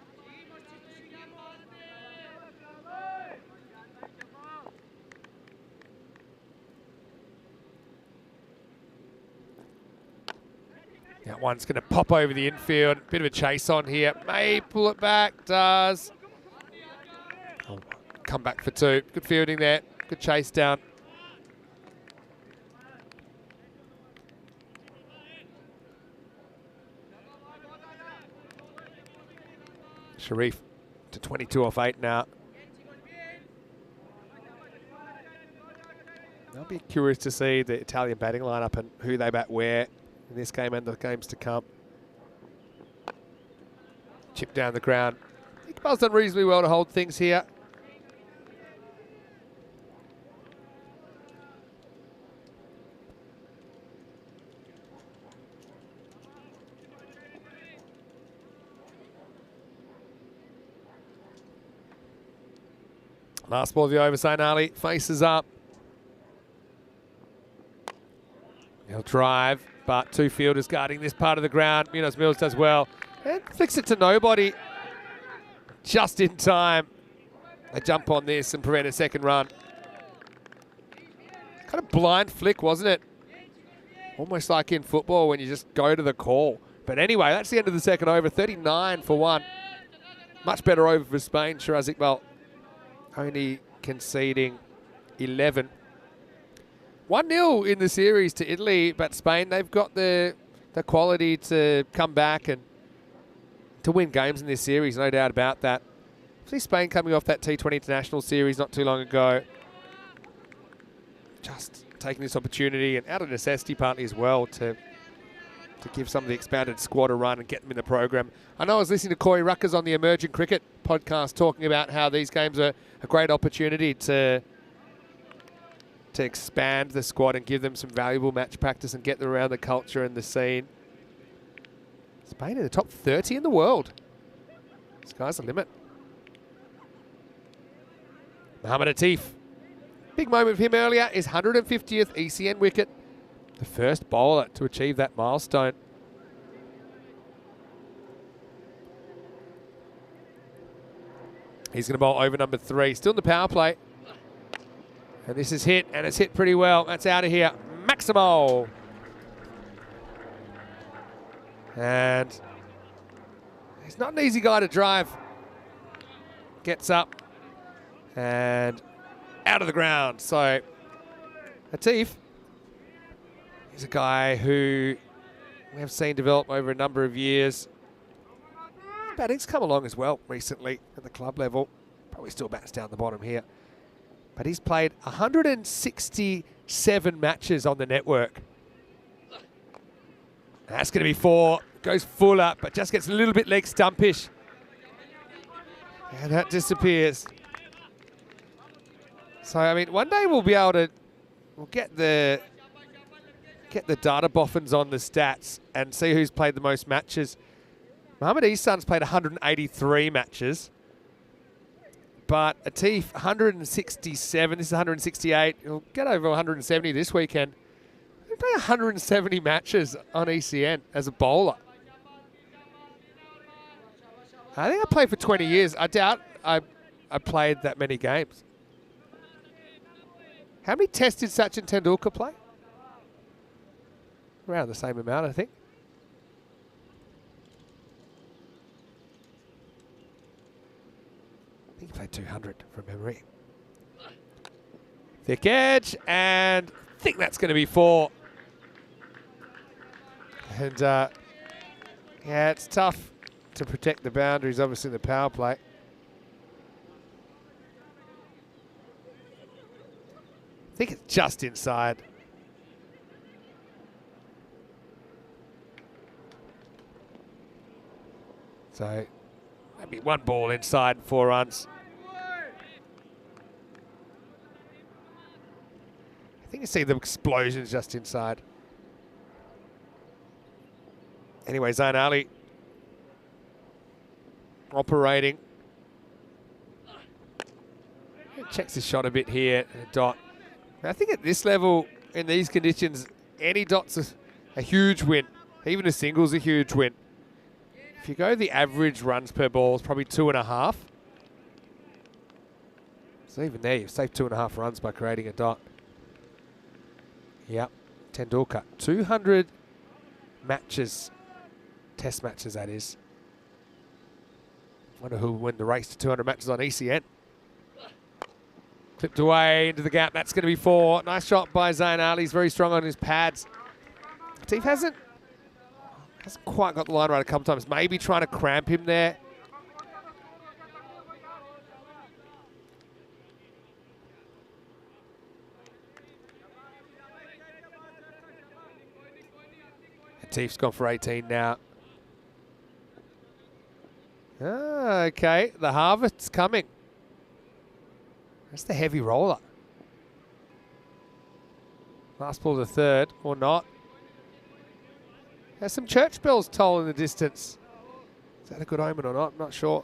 That one's going to pop over the infield. Bit of a chase on here. May pull it back. Does. Oh, come back for 2. Good fielding there. Good chase down. Sharif to 22 off 8 now. I'll be curious to see the Italian batting lineup and who they bat where in this game and the games to come. Chip down the ground. Iqbal's done reasonably well to hold things here. Last ball of the over, Zayn Ali faces up. He'll drive, but 2 fielders guarding this part of the ground. Munoz Mills does well. And flicks it to nobody. Just in time. They jump on this and prevent a second run. Kind of blind flick, wasn't it? Almost like in football when you just go to the call. But anyway, that's the end of the second over. 39 for 1. Much better over for Spain. Shiraz Iqbal only conceding 11. 1-0 in the series to Italy, but Spain, they've got the quality to come back and to win games in this series, no doubt about that. See Spain coming off that T20 International series not too long ago. Just taking this opportunity, and out of necessity partly as well, to give some of the expanded squad a run and get them in the program. I know I was listening to Corey Ruckers on the Emerging Cricket podcast talking about how these games are a great opportunity to expand the squad and give them some valuable match practice and get them around the culture and the scene. Spain in the top 30 in the world. Sky's the limit. Mohamed Atif. Big moment for him earlier. His 150th ECN wicket. The first bowler to achieve that milestone. He's going to bowl over number 3. Still in the power play. And this is hit, and it's hit pretty well. That's out of here. Maximo. And he's not an easy guy to drive. Gets up and out of the ground. So Atif is a guy who we have seen develop over a number of years. Batting's come along as well recently at the club level. Probably still bats down the bottom here. But he's played 167 matches on the network. That's going to be 4. Goes full up, but just gets a little bit leg stumpish. And that disappears. So, I mean, one day we'll be able to get the data boffins on the stats and see who's played the most matches. Mohamed Ihsan's played 183 matches. But Atif, 167. This is 168. He'll get over 170 this weekend. He'll play 170 matches on ECN as a bowler. I think I played for 20 years. I doubt I played that many games. How many tests did Sachin Tendulkar play? Around the same amount, I think. I think he played 200 from memory. Thick edge, and I think that's going to be 4. And yeah, it's tough to protect the boundaries, obviously, in the power play. I think it's just inside. So maybe 1 ball inside, 4 runs. I think you see the explosions just inside. Anyway, Zain Ali operating. Checks his shot a bit here, a dot. I think at this level, in these conditions, any dot's a huge win. Even a single's a huge win. If you go the average runs per ball, it's probably 2.5. So even there, you've saved 2.5 runs by creating a dot. Yep, Tendulkar, 200 matches, test matches that is. Wonder who will win the race to 200 matches on ECN. Clipped away into the gap. That's going to be 4. Nice shot by Zain Ali. He's very strong on his pads. Atif hasn't quite got the line right a couple times. Maybe trying to cramp him there. Atif's gone for 18 now. Ah, okay, the harvest's coming. That's the heavy roller. Last ball to third, or not. There's some church bells toll in the distance. Is that a good omen or not? I'm not sure.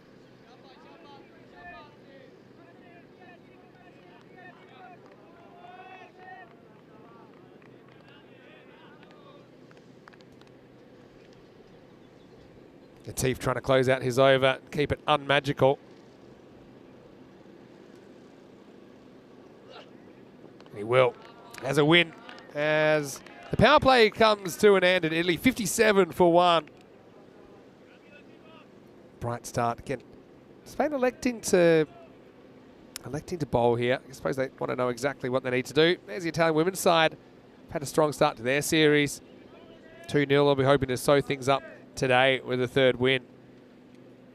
Latif trying to close out his over, keep it unmagical. He will. Has a win as the power play comes to an end in Italy, 57 for 1. Bright start again. Spain electing to bowl here. I suppose they want to know exactly what they need to do. There's the Italian women's side. Had a strong start to their series. 2-0. They'll be hoping to sew things up today with a third win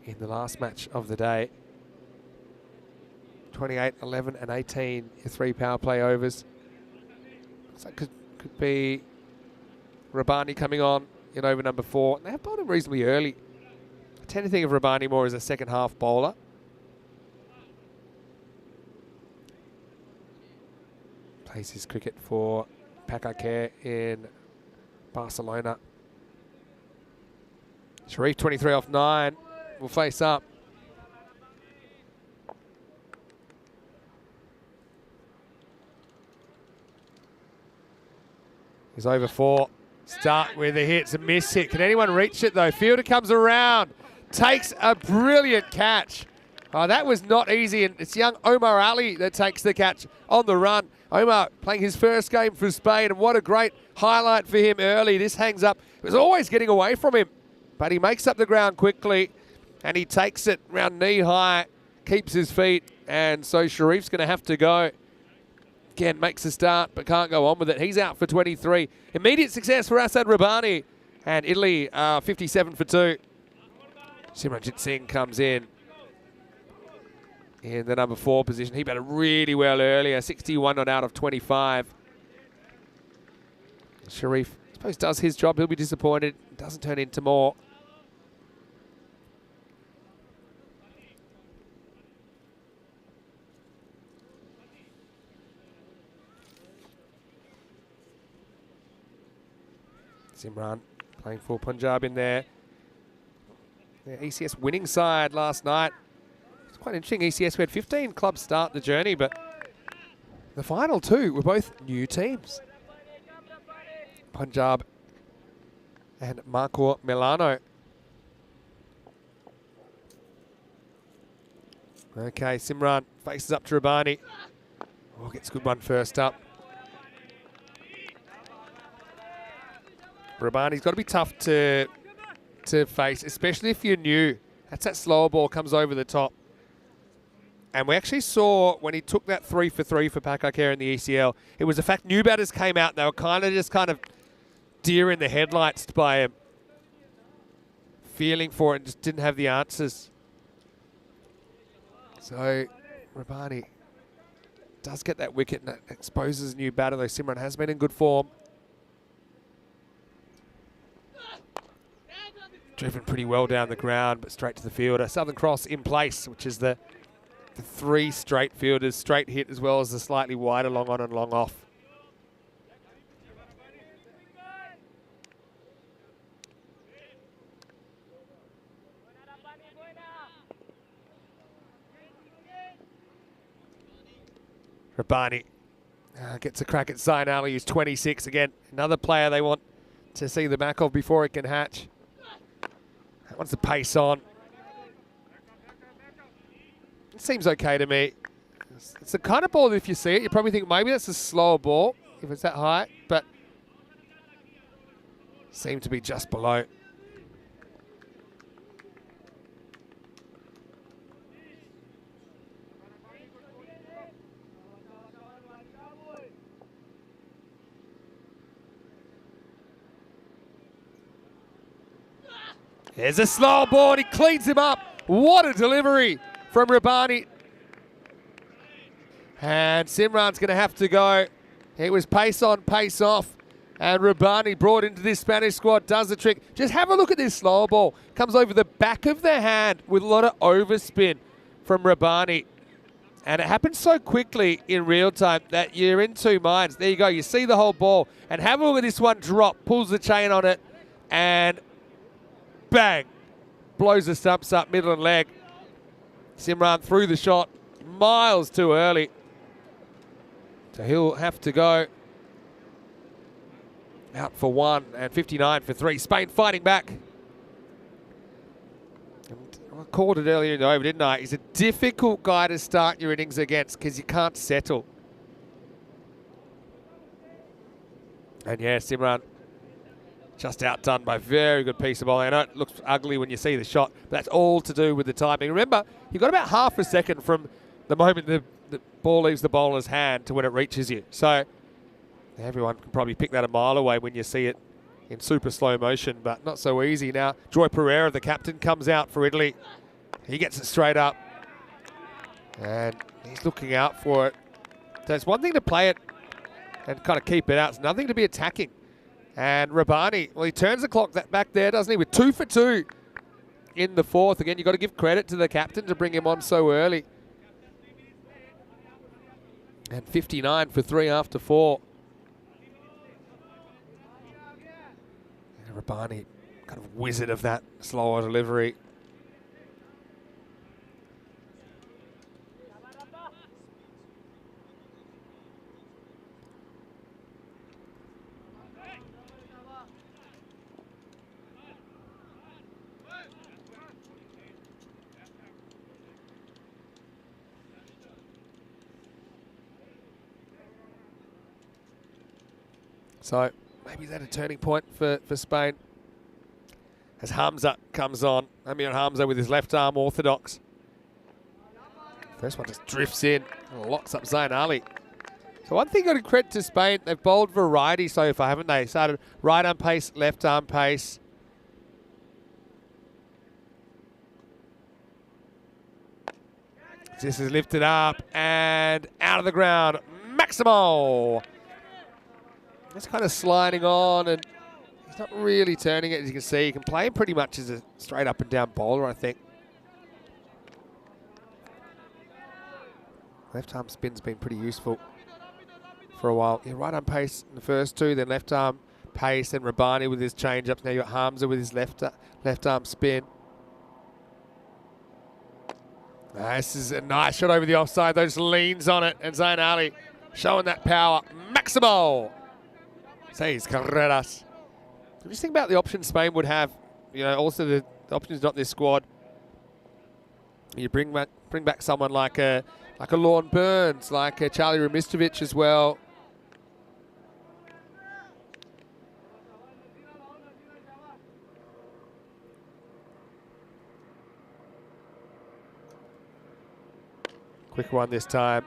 in the last match of the day. 28, 11 and 18, your 3 power play overs. Looks like could be Rabani coming on in over number 4. They have bowled him reasonably early. I tend to think of Rabani more as a second half bowler. Plays his cricket for Pakakare in Barcelona. Sharif, 23 off 9, will face up. He's over 4. Start with a hit. It's a miss hit. Can anyone reach it though? Fielder comes around, takes a brilliant catch. Oh, that was not easy, and it's young Omar Ali that takes the catch on the run. Omar playing his first game for Spain, and what a great highlight for him early. This hangs up. It was always getting away from him, but he makes up the ground quickly, and he takes it round knee high, keeps his feet, and so Sharif's going to have to go. Again, makes a start, but can't go on with it. He's out for 23. Immediate success for Asad Rabbani, and Italy 57 for 2. Simranjit Singh comes in the number 4 position. He batted really well earlier, 61 not out of 25. Sharif, I suppose, does his job. He'll be disappointed. Doesn't turn into more. Simran playing for Punjab in there. The ECS winning side last night. It's quite interesting. ECS, we had 15 clubs start the journey, but the final 2 were both new teams. Punjab and Marco Milano. Okay, Simran faces up to Rabbani. Oh, gets a good one first up. Rabbani's got to be tough to face, especially if you're new. That's that slower ball comes over the top. And we actually saw when he took that 3 for 3 for Pakakare in the ECL, it was the fact new batters came out and they were kind of deer in the headlights by him. Feeling for it and just didn't have the answers. So Rabbani does get that wicket and that exposes a new batter, though Simran has been in good form. Driven pretty well down the ground, but straight to the fielder. Southern Cross in place, which is the 3 straight fielders, straight hit, as well as the slightly wider long on and long off. Rabbani gets a crack at Zain Ali, who's 26 again. Another player they want to see the back of before it can hatch. That one's the pace on. It seems okay to me. It's the kind of ball that if you see it, you probably think maybe that's a slower ball if it's that high, but seemed to be just below. There's a slow ball, and he cleans him up. What a delivery from Rabbani. And Simran's going to have to go. It was pace on, pace off. And Rabbani brought into this Spanish squad, does the trick. Just have a look at this slow ball. Comes over the back of the hand with a lot of overspin from Rabbani. And it happens so quickly in real time that you're in 2 minds. There you go. You see the whole ball. And have a look at this one drop. Pulls the chain on it. And bang, blows the stumps up, middle and leg. Simran threw the shot miles too early. So he'll have to go out for 1 and 59 for 3. Spain fighting back. called it earlier in the over, didn't I? He's a difficult guy to start your innings against because you can't settle. And yeah, Simran just outdone by a very good piece of bowling. I know it looks ugly when you see the shot, but that's all to do with the timing. Remember, you've got about half a second from the moment the ball leaves the bowler's hand to when it reaches you. So everyone can probably pick that a mile away when you see it in super slow motion, but not so easy. Now, Joy Pereira, the captain, comes out for Italy. He gets it straight up, and he's looking out for it. So it's one thing to play it and kind of keep it out. It's nothing to be attacking. And Rabani, well, he turns the clock back there, doesn't he, with 2 for 2 in the fourth. Again, you've got to give credit to the captain to bring him on so early. And 59 for 3 after 4. And Rabani, kind of wizard of that slower delivery. So maybe is that a turning point for Spain as Hamza comes on. Amir Hamza with his left arm orthodox. First one just drifts in and locks up Zayn Ali. So one thing I got to credit to Spain, they've bowled variety so far, haven't they? Started right arm pace, left arm pace. This is lifted up and out of the ground. Maximo. It's kind of sliding on, and he's not really turning it, as you can see. He can play him pretty much as a straight up and down bowler, I think. Left arm spin's been pretty useful for a while. Yeah, right arm pace in the first two, then left arm pace, then Rabani with his change-ups. Now you've got Hamza with his left arm spin. This is a nice shot over the offside, though, just leans on it, and Zayn Ali showing that power. Maximo! Seis carreras. Just think about the options Spain would have. You know, also the options not this squad. You bring back someone like a Lorne Burns, like a Charlie Ramistovic as well. Quick one this time.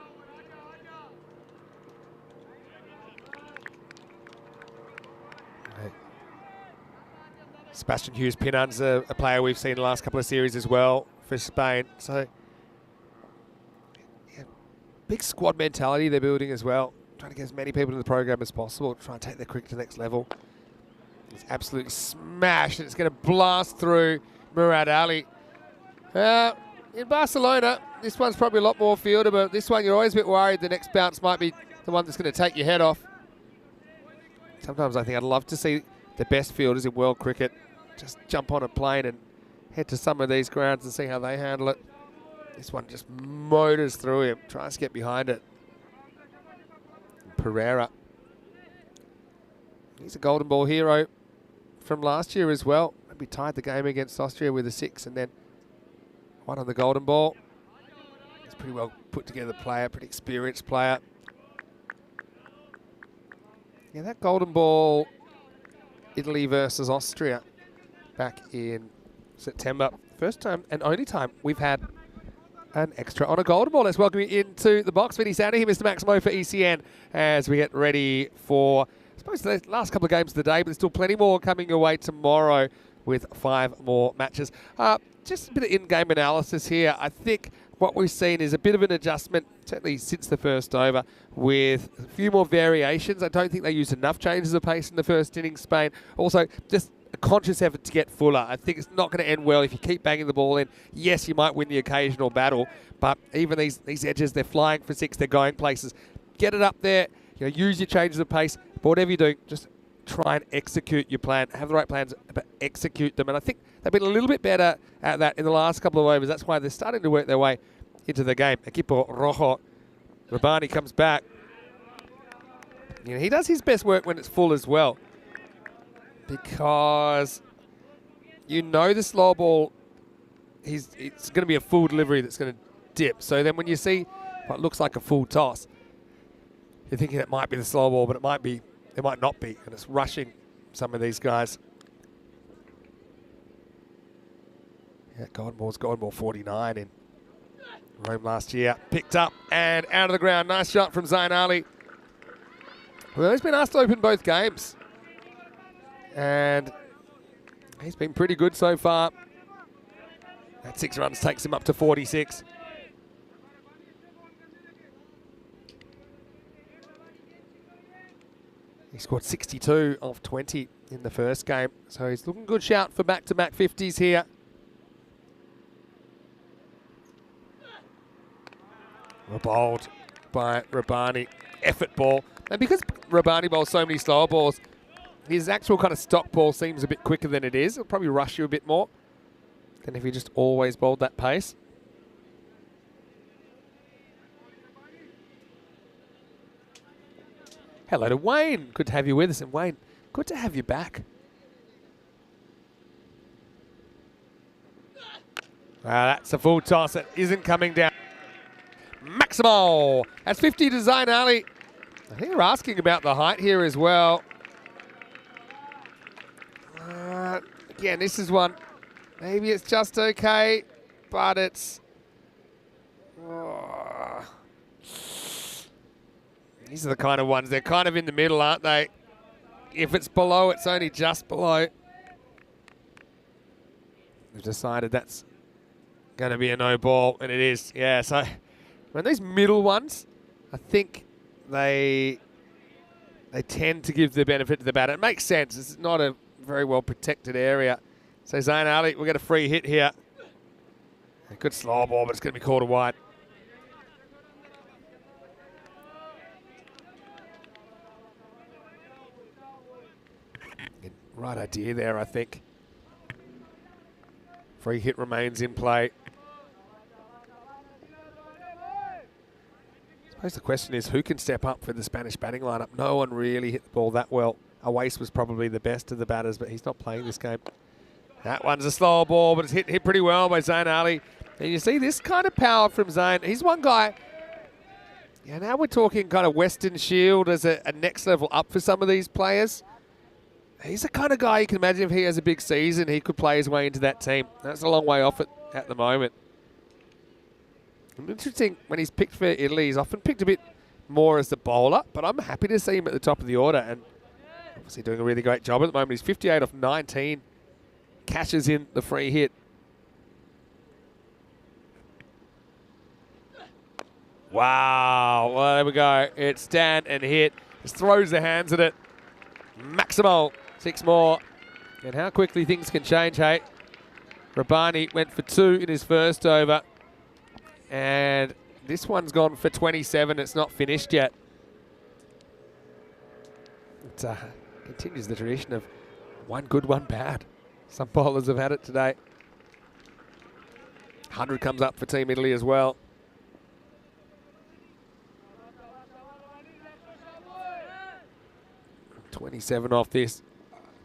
Sebastian Hughes Pinan's a player we've seen in the last couple of series as well for Spain. So, yeah, big squad mentality they're building as well. Trying to get as many people in the program as possible, trying to take their cricket to the next level. It's absolutely smashed, and it's going to blast through Murad Ali. In Barcelona, this one's probably a lot more fielder, but this one you're always a bit worried the next bounce might be the one that's going to take your head off. Sometimes I think I'd love to see the best fielders in world cricket just jump on a plane and head to some of these grounds and see how they handle it. This one just motors through him, tries to get behind it. Pereira. He's a golden ball hero from last year as well. Maybe tied the game against Austria with a 6 and then one on the golden ball. He's a pretty well put together player, pretty experienced player. Yeah, that golden ball, Italy versus Austria back in September. First time and only time we've had an extra on a golden ball. Let's welcome you into the box. Vinny Sandy here, Mr. Maximo for ECN, as we get ready for, I suppose, the last couple of games of the day, but there's still plenty more coming your way tomorrow with 5 more matches. Just a bit of in-game analysis here. I think what we've seen is a bit of an adjustment, certainly since the first over, with a few more variations. I don't think they used enough changes of pace in the first innings, Spain. Also, just a conscious effort to get fuller. I think it's not going to end well if you keep banging the ball in. Yes, you might win the occasional battle, but even these edges, they're flying for 6, they're going places. Get it up there, you know, use your changes of pace, but whatever you do, just try and execute your plan. Have the right plans, but execute them. And I think they've been a little bit better at that in the last couple of overs. That's why they're starting to work their way into the game. Equipo Rojo. Rabani comes back. You know, he does his best work when it's full as well, because you know the slow ball it's going to be a full delivery that's going to dip. So then when you see what looks like a full toss, you're thinking it might be the slow ball, but it might not be, and it's rushing some of these guys. Yeah, Golden Ball 49 in Rome last year. Picked up and out of the ground. Nice shot from Zayn Ali. Well, he's been asked to open both games, and he's been pretty good so far. That 6 runs takes him up to 46. He scored 62 off 20 in the first game, so he's looking good shout for back-to-back 50s here. Bowled by Rabbani. Effort ball. And because Rabbani bowls so many slower balls, his actual kind of stock ball seems a bit quicker than it is. It'll probably rush you a bit more than if he just always bowled that pace. Hello to Wayne. Good to have you with us. And Wayne, good to have you back. That's a full toss. It isn't coming down. Maximal. That's 50 to Zayn Ali. I think we're asking about the height here as well. Again, this is one. Maybe it's just okay, but it's... These are the kind of ones, they're kind of in the middle, aren't they? If it's below, it's only just below. We've decided that's going to be a no ball, and it is. Yeah, so when these middle ones, I think they tend to give the benefit to the batter. It makes sense. It's not a very well protected area. So Zayn Ali, we'll get a free hit here. A good slow ball, but it's going to be called a wide. Right idea there, I think. Free hit remains in play. I suppose the question is, who can step up for the Spanish batting lineup? No one really hit the ball that well. Awais was probably the best of the batters, but he's not playing this game. That one's a slow ball, but it's hit pretty well by Zayn Ali. And you see this kind of power from Zayn. He's one guy. Yeah, now we're talking kind of Western Shield as a next level up for some of these players. He's the kind of guy you can imagine if he has a big season, he could play his way into that team. That's a long way off it at the moment. Interesting, when he's picked for Italy, he's often picked a bit more as the bowler, but I'm happy to see him at the top of the order, and obviously doing a really great job at the moment. He's 58 off 19, cashes in the free hit. Wow, well, there we go. It's stand and hit. Just throws the hands at it. Maximal, 6 more. And how quickly things can change, hey? Rabbani went for 2 in his first over. And this one's gone for 27. It's not finished yet. It continues the tradition of one good, one bad. Some bowlers have had it today. 100 comes up for Team Italy as well. .27 off this.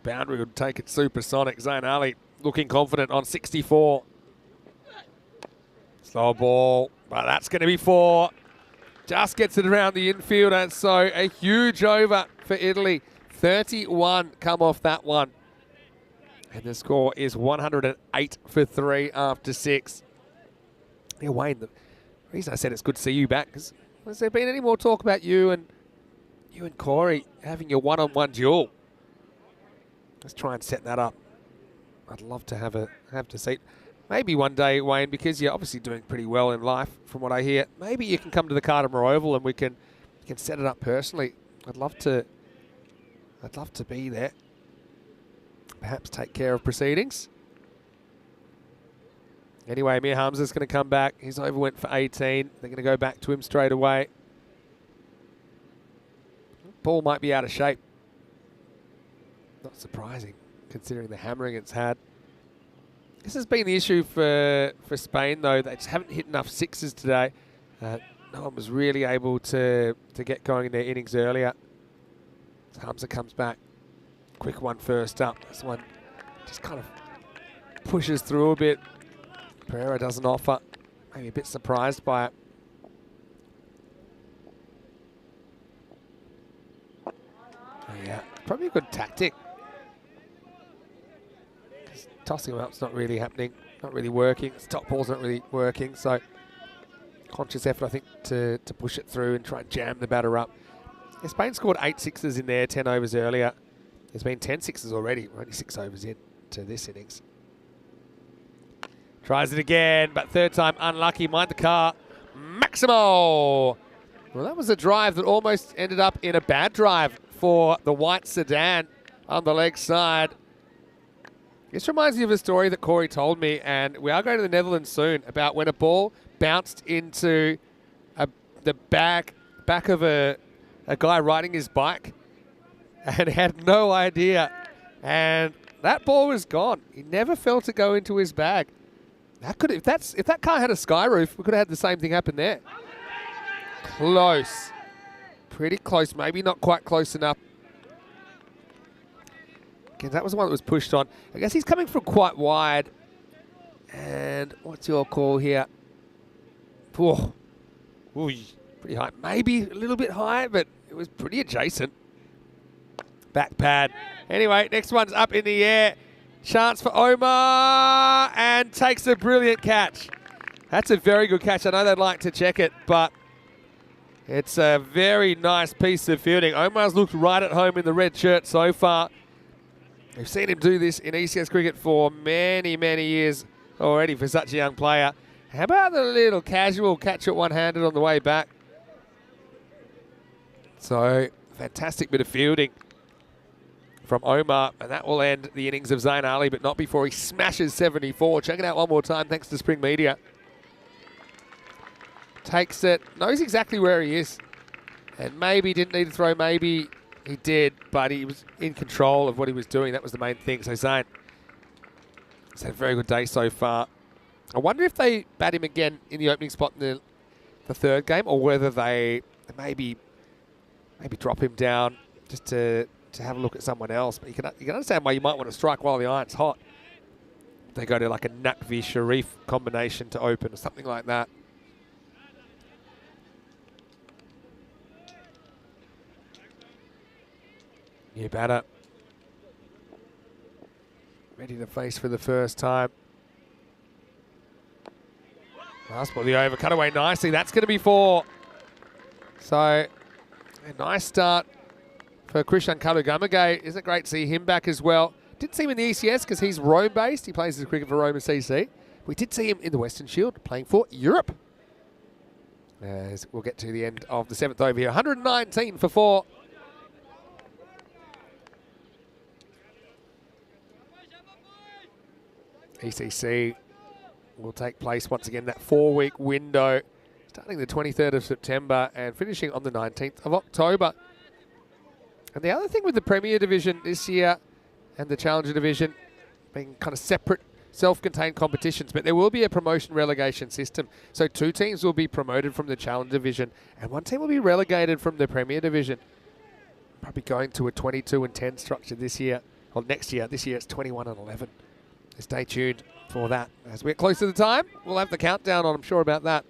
Boundary would take it supersonic. Zayn Ali looking confident on 64. Slow ball, but that's going to be 4. Just gets it around the infield, and so a huge over for Italy. 31 come off that one. And the score is 108 for 3 after 6. Yeah, Wayne, the reason I said it's good to see you back is, has there been any more talk about you and Corey having your one-on-one duel? Let's try and set that up. I'd love to have to see. Maybe one day, Wayne, because you're obviously doing pretty well in life, from what I hear. Maybe you can come to the Carter Oval and we can set it up personally. I'd love to be there. Perhaps take care of proceedings. Anyway, Mir Hamza's going to come back. He's overwent for 18. They're going to go back to him straight away. Ball might be out of shape. Not surprising, considering the hammering it's had. This has been the issue for Spain, though. They just haven't hit enough sixes today. No one was really able to get going in their innings earlier. Hamza comes back. Quick one first up. This one just kind of pushes through a bit. Pereira doesn't offer. Maybe a bit surprised by it. Oh, yeah, probably a good tactic. Tossing them up's not really happening, not really working. Stop ball's not really working, so conscious effort, I think, to push it through and try and jam the batter up. Yeah, Spain scored 8 sixes in there, 10 overs earlier. There's been 10 sixes already. We're only 6 overs into this innings. Tries it again, but third time unlucky. Mind the car. Maximo! Well, that was a drive that almost ended up in a bad drive for the white sedan on the leg side. This reminds me of a story that Corey told me, and we are going to the Netherlands soon, about when a ball bounced into the back of a guy riding his bike and had no idea. And that ball was gone. He never felt it go into his bag. That could, if that car had a sky roof, we could have had the same thing happen there. Close. Pretty close. Maybe not quite close enough. Again, that was the one that was pushed on. I guess he's coming from quite wide. And what's your call here? Oh, ooh, pretty high. Maybe a little bit high, but it was pretty adjacent. Back pad. Anyway, next one's up in the air. Chance for Omar, and takes a brilliant catch. That's a very good catch. I know they'd like to check it, but it's a very nice piece of fielding. Omar's looked right at home in the red shirt so far. We've seen him do this in ECS cricket for many, many years already for such a young player. How about the little casual catch it one-handed on the way back? So, fantastic bit of fielding from Omar, and that will end the innings of Zayn Ali, but not before he smashes 74. Check it out one more time, thanks to Spring Media. Takes it, knows exactly where he is, and maybe didn't need to throw, maybe he did, but he was in control of what he was doing. That was the main thing. So Zayn has had a very good day so far. I wonder if they bat him again in the opening spot in the third game, or whether they maybe drop him down just to have a look at someone else. But you can understand why you might want to strike while the iron's hot. They go to like a Naqvi Sharif combination to open or something like that. New batter. Ready to face for the first time. Last ball, the over, cut away nicely. That's going to be 4. So, a nice start for Krishan Kalugamage. Isn't it great to see him back as well? Didn't see him in the ECS because he's Rome-based. He plays his cricket for Rome and CC. We did see him in the Western Shield playing for Europe. As we'll get to the end of the 7th over here. 119 for 4. ECC will take place once again, that 4-week window, starting the 23rd of September and finishing on the 19th of October. And the other thing with the Premier Division this year and the Challenger Division being kind of separate, self-contained competitions, but there will be a promotion relegation system. So 2 teams will be promoted from the Challenger Division and 1 team will be relegated from the Premier Division. Probably going to a 22 and 10 structure this year, or next year. This year it's 21 and 11. Stay tuned for that. As we get close to the time, we'll have the countdown on, I'm sure about that.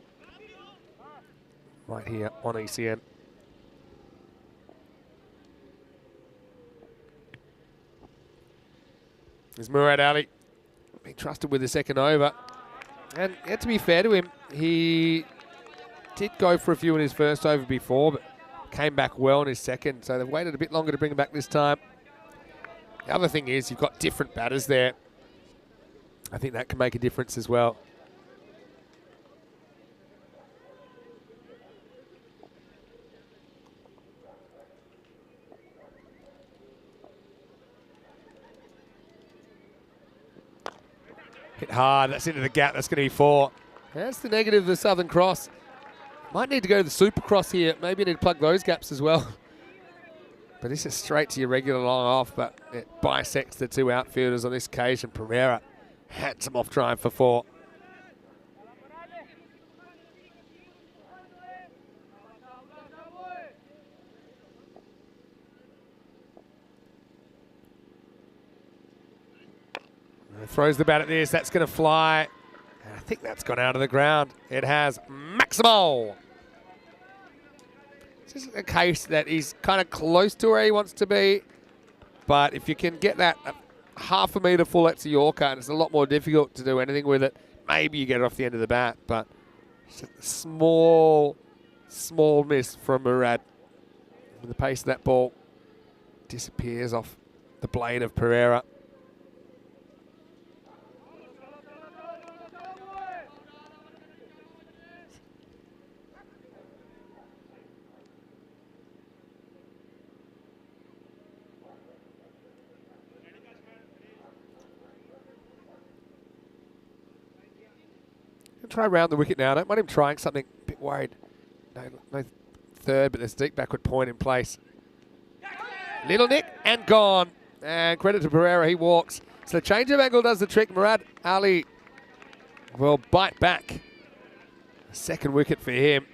Right here on ECN. There's Murad Ali, being trusted with the second over. And to be fair to him, he did go for a few in his first over before, but came back well in his second. So they've waited a bit longer to bring him back this time. The other thing is you've got different batters there. I think that can make a difference as well. Hit hard, that's into the gap, that's going to be 4. That's the negative of the Southern Cross. Might need to go to the Super Cross here. Maybe need to plug those gaps as well. But this is straight to your regular long off, but it bisects the 2 outfielders on this occasion. Pereira handsome off drive for 4. Throws the bat at this. That's going to fly. And I think that's gone out of the ground. It has. Maximo. It's just a case that he's kind of close to where he wants to be. But if you can get that half a metre full, that's a Yorker, and it's a lot more difficult to do anything with it. Maybe you get it off the end of the bat, but it's a small miss from Murad. The pace of that ball disappears off the blade of Pereira. Try round the wicket now. I don't mind him trying something. A bit worried. No third, but there's deep backward point in place. Little nick and gone. And credit to Pereira, he walks. So the change of angle does the trick. Murad Ali will bite back. Second wicket for him.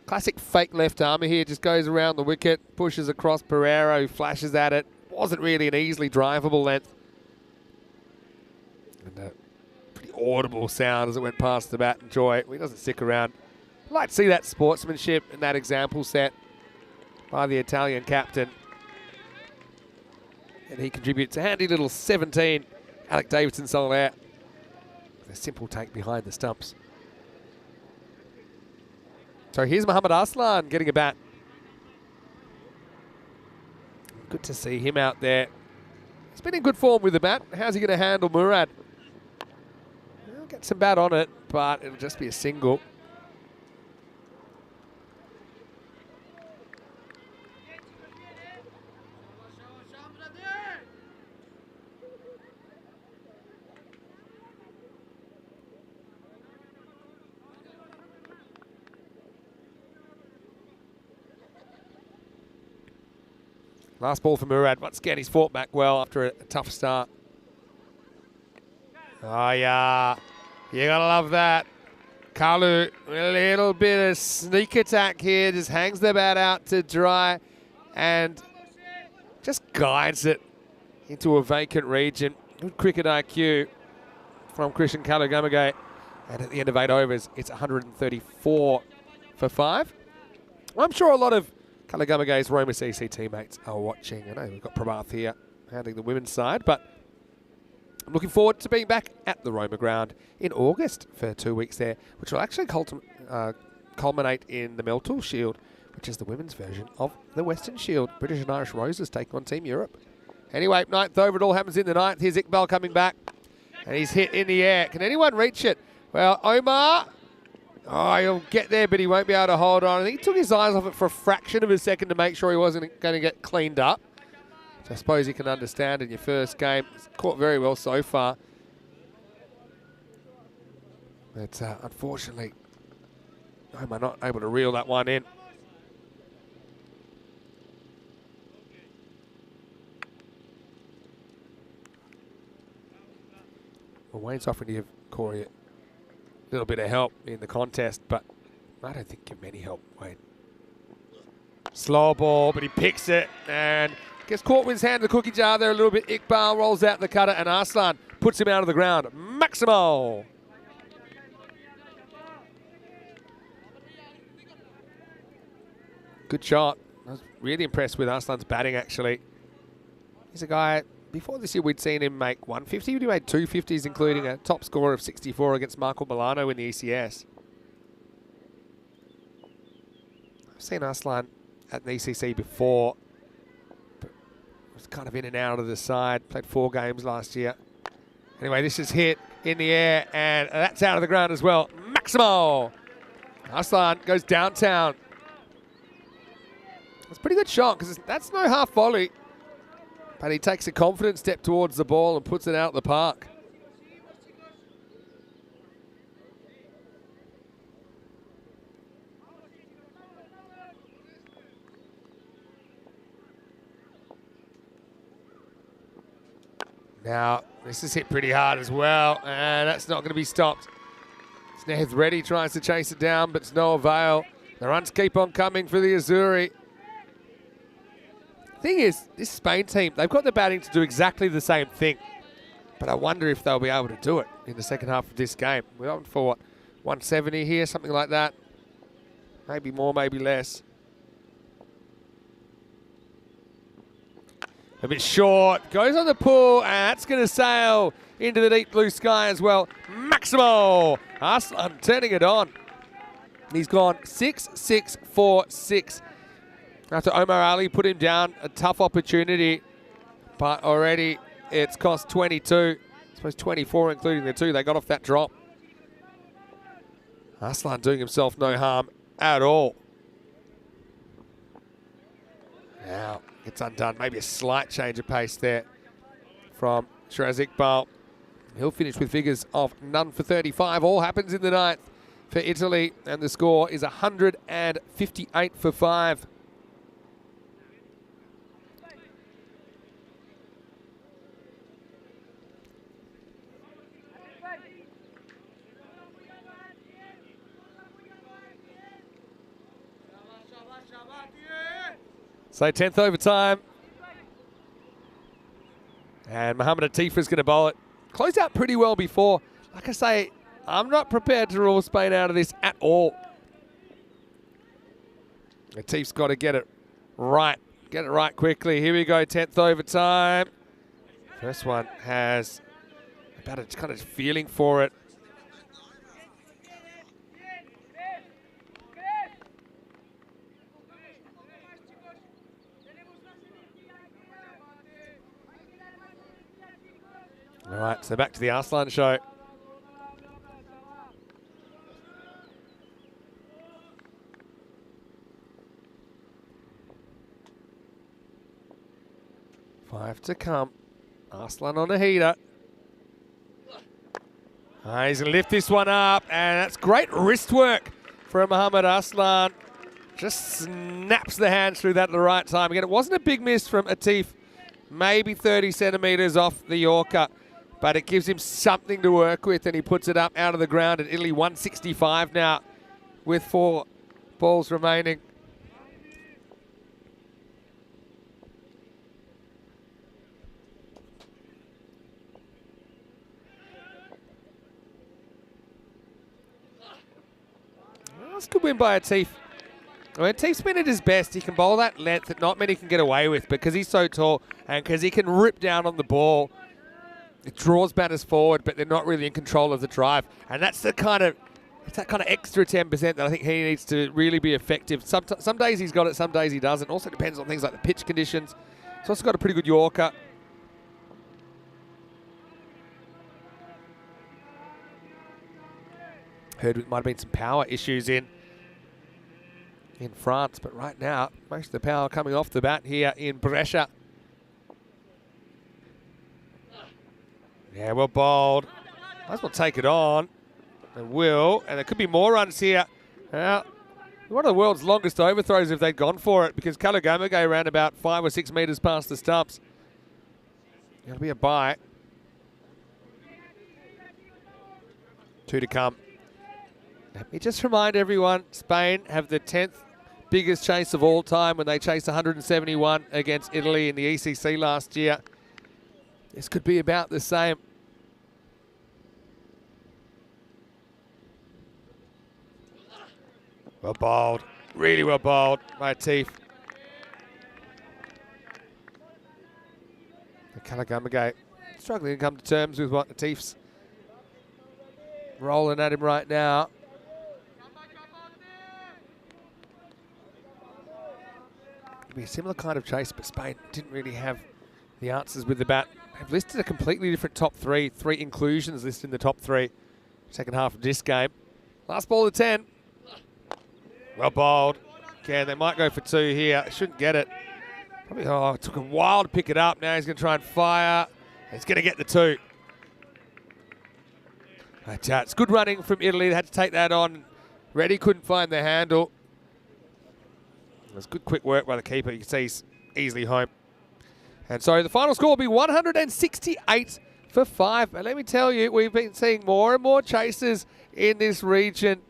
Classic fake left armour here. Just goes around the wicket, pushes across Pereira, who flashes at it. Wasn't really an easily drivable length. And audible sound as it went past the bat. Enjoy it. He doesn't stick around. I'd like to see that sportsmanship and that example set by the Italian captain. And he contributes a handy little 17. Alec Davidson sold out. A simple take behind the stumps. So here's Muhammad Arslan getting a bat. Good to see him out there. He's been in good form with the bat. How's he going to handle Murad? Get some bat on it, but it'll just be a single. Last ball for Murad. Once again, he's fought back well after a tough start. Oh, yeah. You gotta love that. Kalu, a little bit of sneak attack here, just hangs the bat out to dry and just guides it into a vacant region. Good cricket IQ from Christian Kalu-Gamagay. And at the end of 8 overs, it's 134 for 5. I'm sure a lot of Kalu-Gamagay's Roma CC teammates are watching. I know we've got Prabhath here handling the women's side, but I'm looking forward to being back at the Roma ground in August for 2 weeks there, which will actually culminate in the Meltool Shield, which is the women's version of the Western Shield. British and Irish Roses take on Team Europe. Anyway, 9th over, it all happens in the 9th. Here's Iqbal coming back, and he's hit in the air. Can anyone reach it? Well, Omar, he'll get there, but he won't be able to hold on. I think he took his eyes off it for a fraction of a second to make sure he wasn't going to get cleaned up. I suppose you can understand in your first game. It's caught very well so far. But unfortunately, Omar not able to reel that one in. Well, Wayne's offering to give Corey a little bit of help in the contest, but I don't think give him any help, Wayne. Slow ball, but he picks it and gets caught with his hand in the cookie jar there a little bit. Iqbal rolls out the cutter and Arslan puts him out of the ground. Maximo. Good shot. I was really impressed with Arslan's batting, actually. He's a guy, before this year we'd seen him make 150, but he made 250s, including a top score of 64 against Marco Milano in the ECS. I've seen Arslan at the ECC before, but was kind of in and out of the side. Played 4 games last year. Anyway, this is hit in the air, and that's out of the ground as well. Maximo! Arslan goes downtown. It's a pretty good shot, because that's no half volley. But he takes a confident step towards the ball and puts it out the park. Now, this is hit pretty hard as well, and that's not going to be stopped. Sneth Reddy tries to chase it down, but it's no avail. The runs keep on coming for the Azuri. Thing is, this Spain team, they've got the batting to do exactly the same thing, but I wonder if they'll be able to do it. in the second half of this game. We're on for what, 170 here, something like that. Maybe more, maybe less. A bit short, goes on the pull, and that's going to sail into the deep blue sky as well. Maximo Arslan turning it on. He's gone 6-6, 4-6. After Omar Ali put him down, a tough opportunity, but already it's cost 22. I suppose 24 including the two. They got off that drop. Arslan doing himself no harm at all. Now gets undone. Maybe a slight change of pace there from Shiraz Iqbal. He'll finish with figures of none for 35. All happens in the ninth for Italy, and the score is 158 for 5. So 10th overtime. And Mohamed Atif is going to bowl it. Closed out pretty well before. Like I say, I'm not prepared to rule Spain out of this at all. Atif's got to get it right. Get it right quickly. Here we go, 10th overtime. First one has about a kind of feeling for it. All right, so back to the Arslan show. Five to come. Arslan on a heater. He's going to lift this one up, and that's great wrist work from Mohamed Arslan. Just snaps the hands through that at the right time. Again, it wasn't a big miss from Atif. Maybe 30 centimetres off the Yorker, but it gives him something to work with, and he puts it up out of the ground. And Italy 165 now with 4 balls remaining. That's a good win by Atif. When Atif's been at his best, he can bowl that length that not many can get away with because he's so tall and because he can rip down on the ball. It draws batters forward, but they're not really in control of the drive. And that's the kind of, it's that kind of extra 10% that I think he needs to really be effective. Some days he's got it, some days he doesn't. Also depends on things like the pitch conditions. He's also got a pretty good Yorker. Heard it might have been some power issues in France, but right now, most of the power coming off the bat here in Brescia. Yeah, well bowled. Might as well take it on. They will, and there could be more runs here. One of the world's longest overthrows if they'd gone for it, because Kalagamage ran about 5 or 6 metres past the stumps. It'll be a bite. 2 to come. Let me just remind everyone, Spain have the 10th biggest chase of all time when they chased 171 against Italy in the ECC last year. This could be about the same. Well bowled, really well bowled by Atif. Kalagamage struggling to come to terms with what Atif's rolling at him right now. Be a similar kind of chase, but Spain didn't really have the answers with the bat. They've listed a completely different top 3. 3 inclusions listed in the top 3. Second half of this game. Last ball of 10. Well bowled. Again, they might go for 2 here. They shouldn't get it. Probably, it took a while to pick it up. Now he's going to try and fire. He's going to get the 2. It's good running from Italy. They had to take that on. Reddy couldn't find the handle. It's good quick work by the keeper. You can see he's easily home. And so the final score will be 168 for 5. And let me tell you, we've been seeing more and more chasers in this region.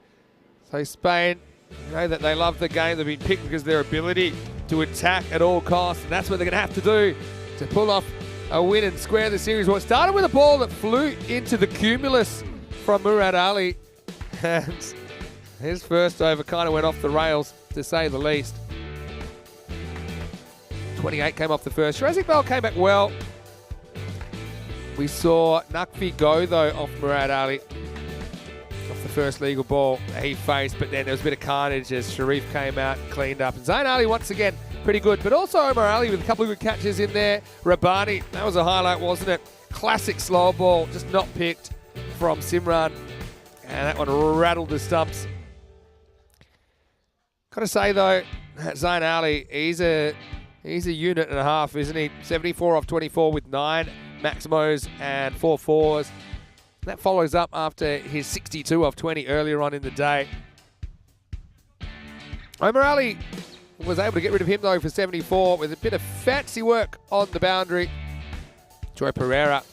So Spain, you know that they love the game. They've been picked because of their ability to attack at all costs. And that's what they're going to have to do to pull off a win and square the series. Well, it started with a ball that flew into the cumulus from Murad Ali. And his first over kind of went off the rails, to say the least. 28 came off the first. Shirazik Bell came back well. We saw Nakvi go, though, off Murad Ali. Off the first legal ball he faced, but then there was a bit of carnage as Sharif came out and cleaned up. And Zain Ali, once again, pretty good. But also Omar Ali with a couple of good catches in there. Rabani, that was a highlight, wasn't it? Classic slow ball, just not picked from Simran. And that one rattled the stumps. Got to say, though, Zain Ali, he's a unit and a half, isn't he? 74 off 24 with 9 Maximos and 4 fours. That follows up after his 62 off 20 earlier on in the day. Omar Ali was able to get rid of him, though, for 74 with a bit of fancy work on the boundary. Joy Pereira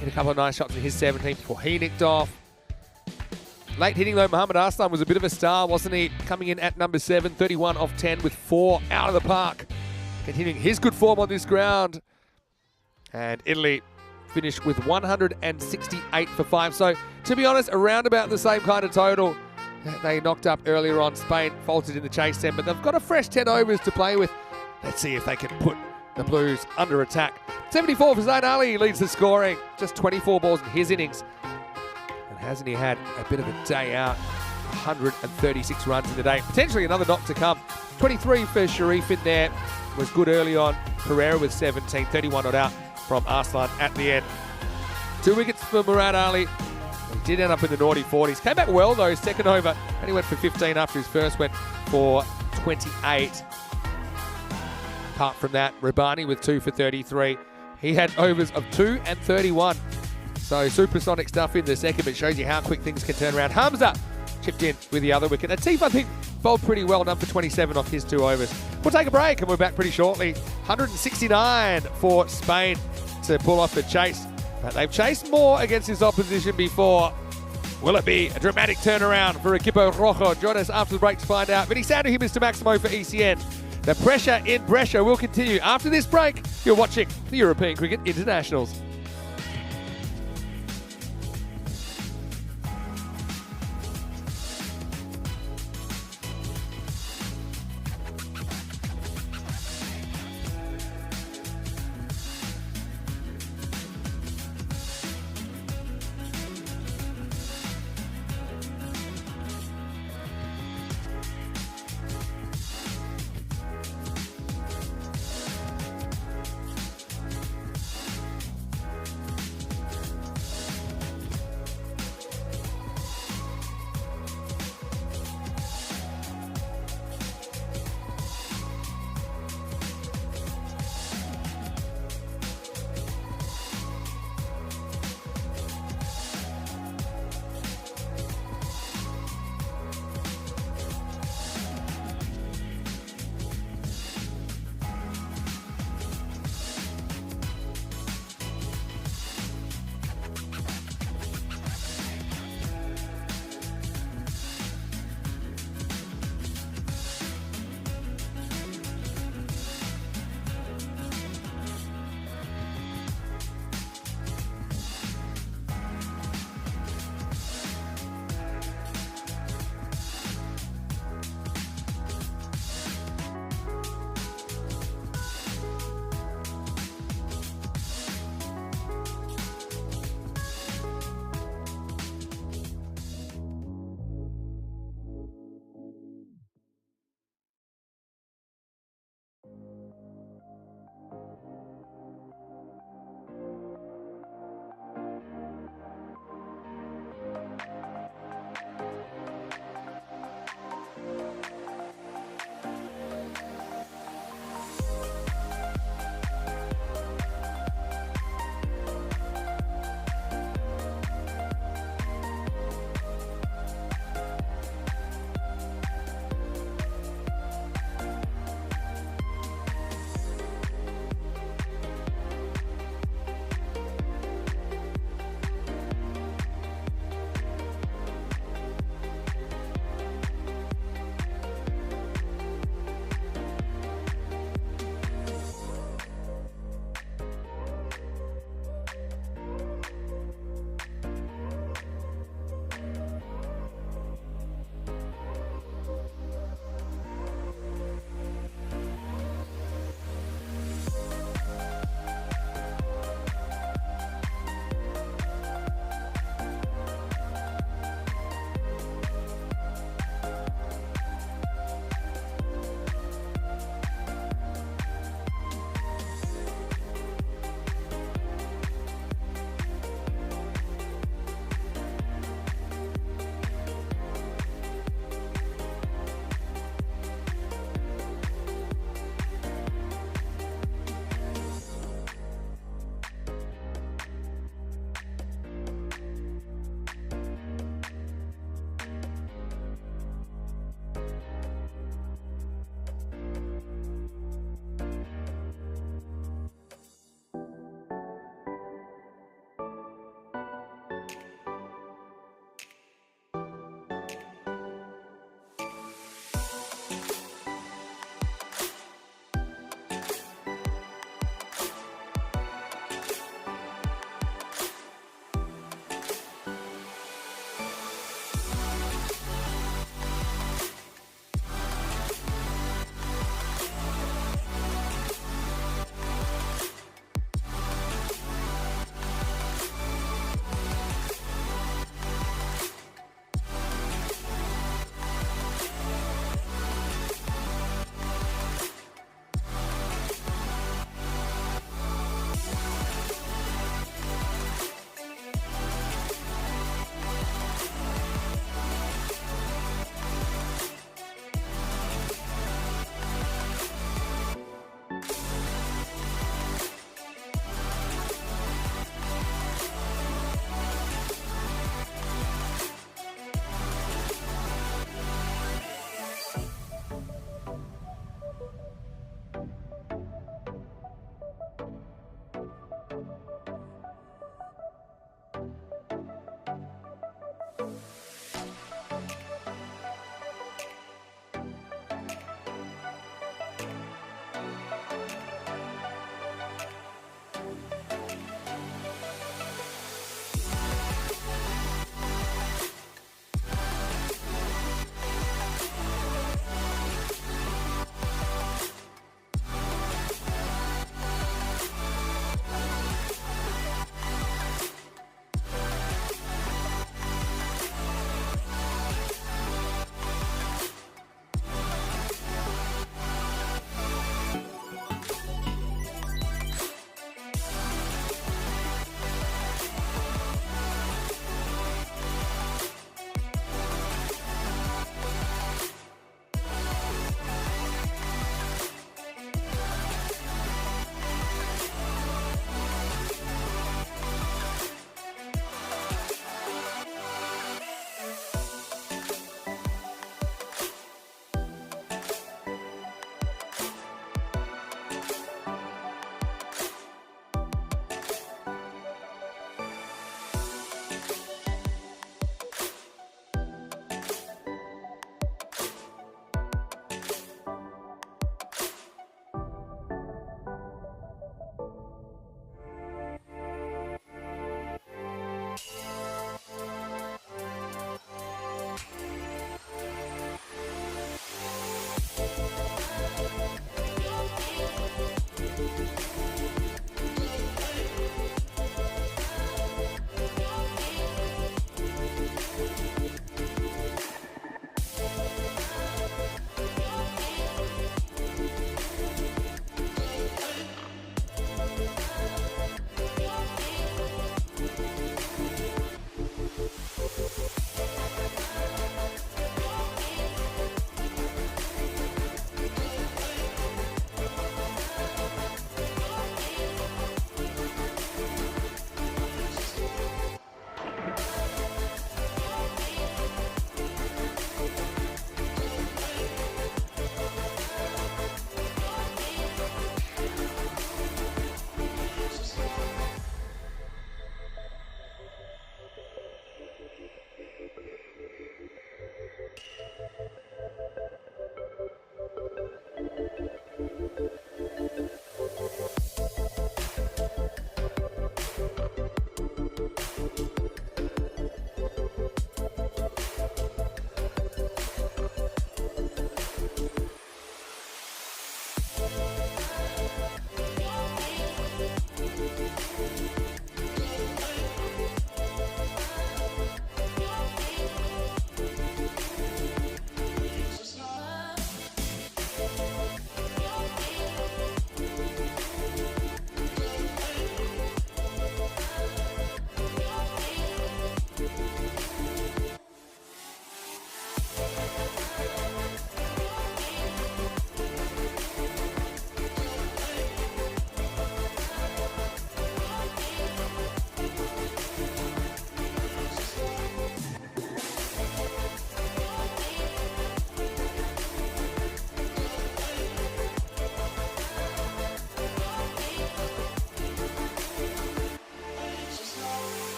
hit a couple of nice shots in his 17 before he nicked off. Late hitting, though, Muhammad Arslan was a bit of a star, wasn't he? Coming in at number 7, 31 off 10 with 4 out of the park. Continuing his good form on this ground. And Italy finished with 168 for 5. So, to be honest, around about the same kind of total that they knocked up earlier on. Spain faltered in the chase 10, but they've got a fresh 10 overs to play with. Let's see if they can put the Blues under attack. 74 for Zain Ali, leads the scoring. Just 24 balls in his innings. And hasn't he had a bit of a day out? 136 runs in the day. Potentially another knock to come. 23 for Sharif in there. Was good early on. Pereira with 17, 31 not out from Arslan at the end. 2 wickets for Murad Ali. He did end up in the naughty 40s. Came back well, though, second over. And he went for 15 after his first went for 28. Apart from that, Rabani with 2 for 33. He had overs of 2 and 31. So supersonic stuff in the second, but shows you how quick things can turn around. Hamza chipped in with the other wicket. Atif, I think, bowled pretty well, done for 27 off his 2 overs. We'll take a break and we're back pretty shortly. 169 for Spain to pull off the chase. But they've chased more against his opposition before. Will it be a dramatic turnaround for Equipo Rojo? Join us after the break to find out. Vinny Sandu here, Mr. Maximo for ECN. The pressure in Brescia will continue after this break. You're watching the European Cricket Internationals.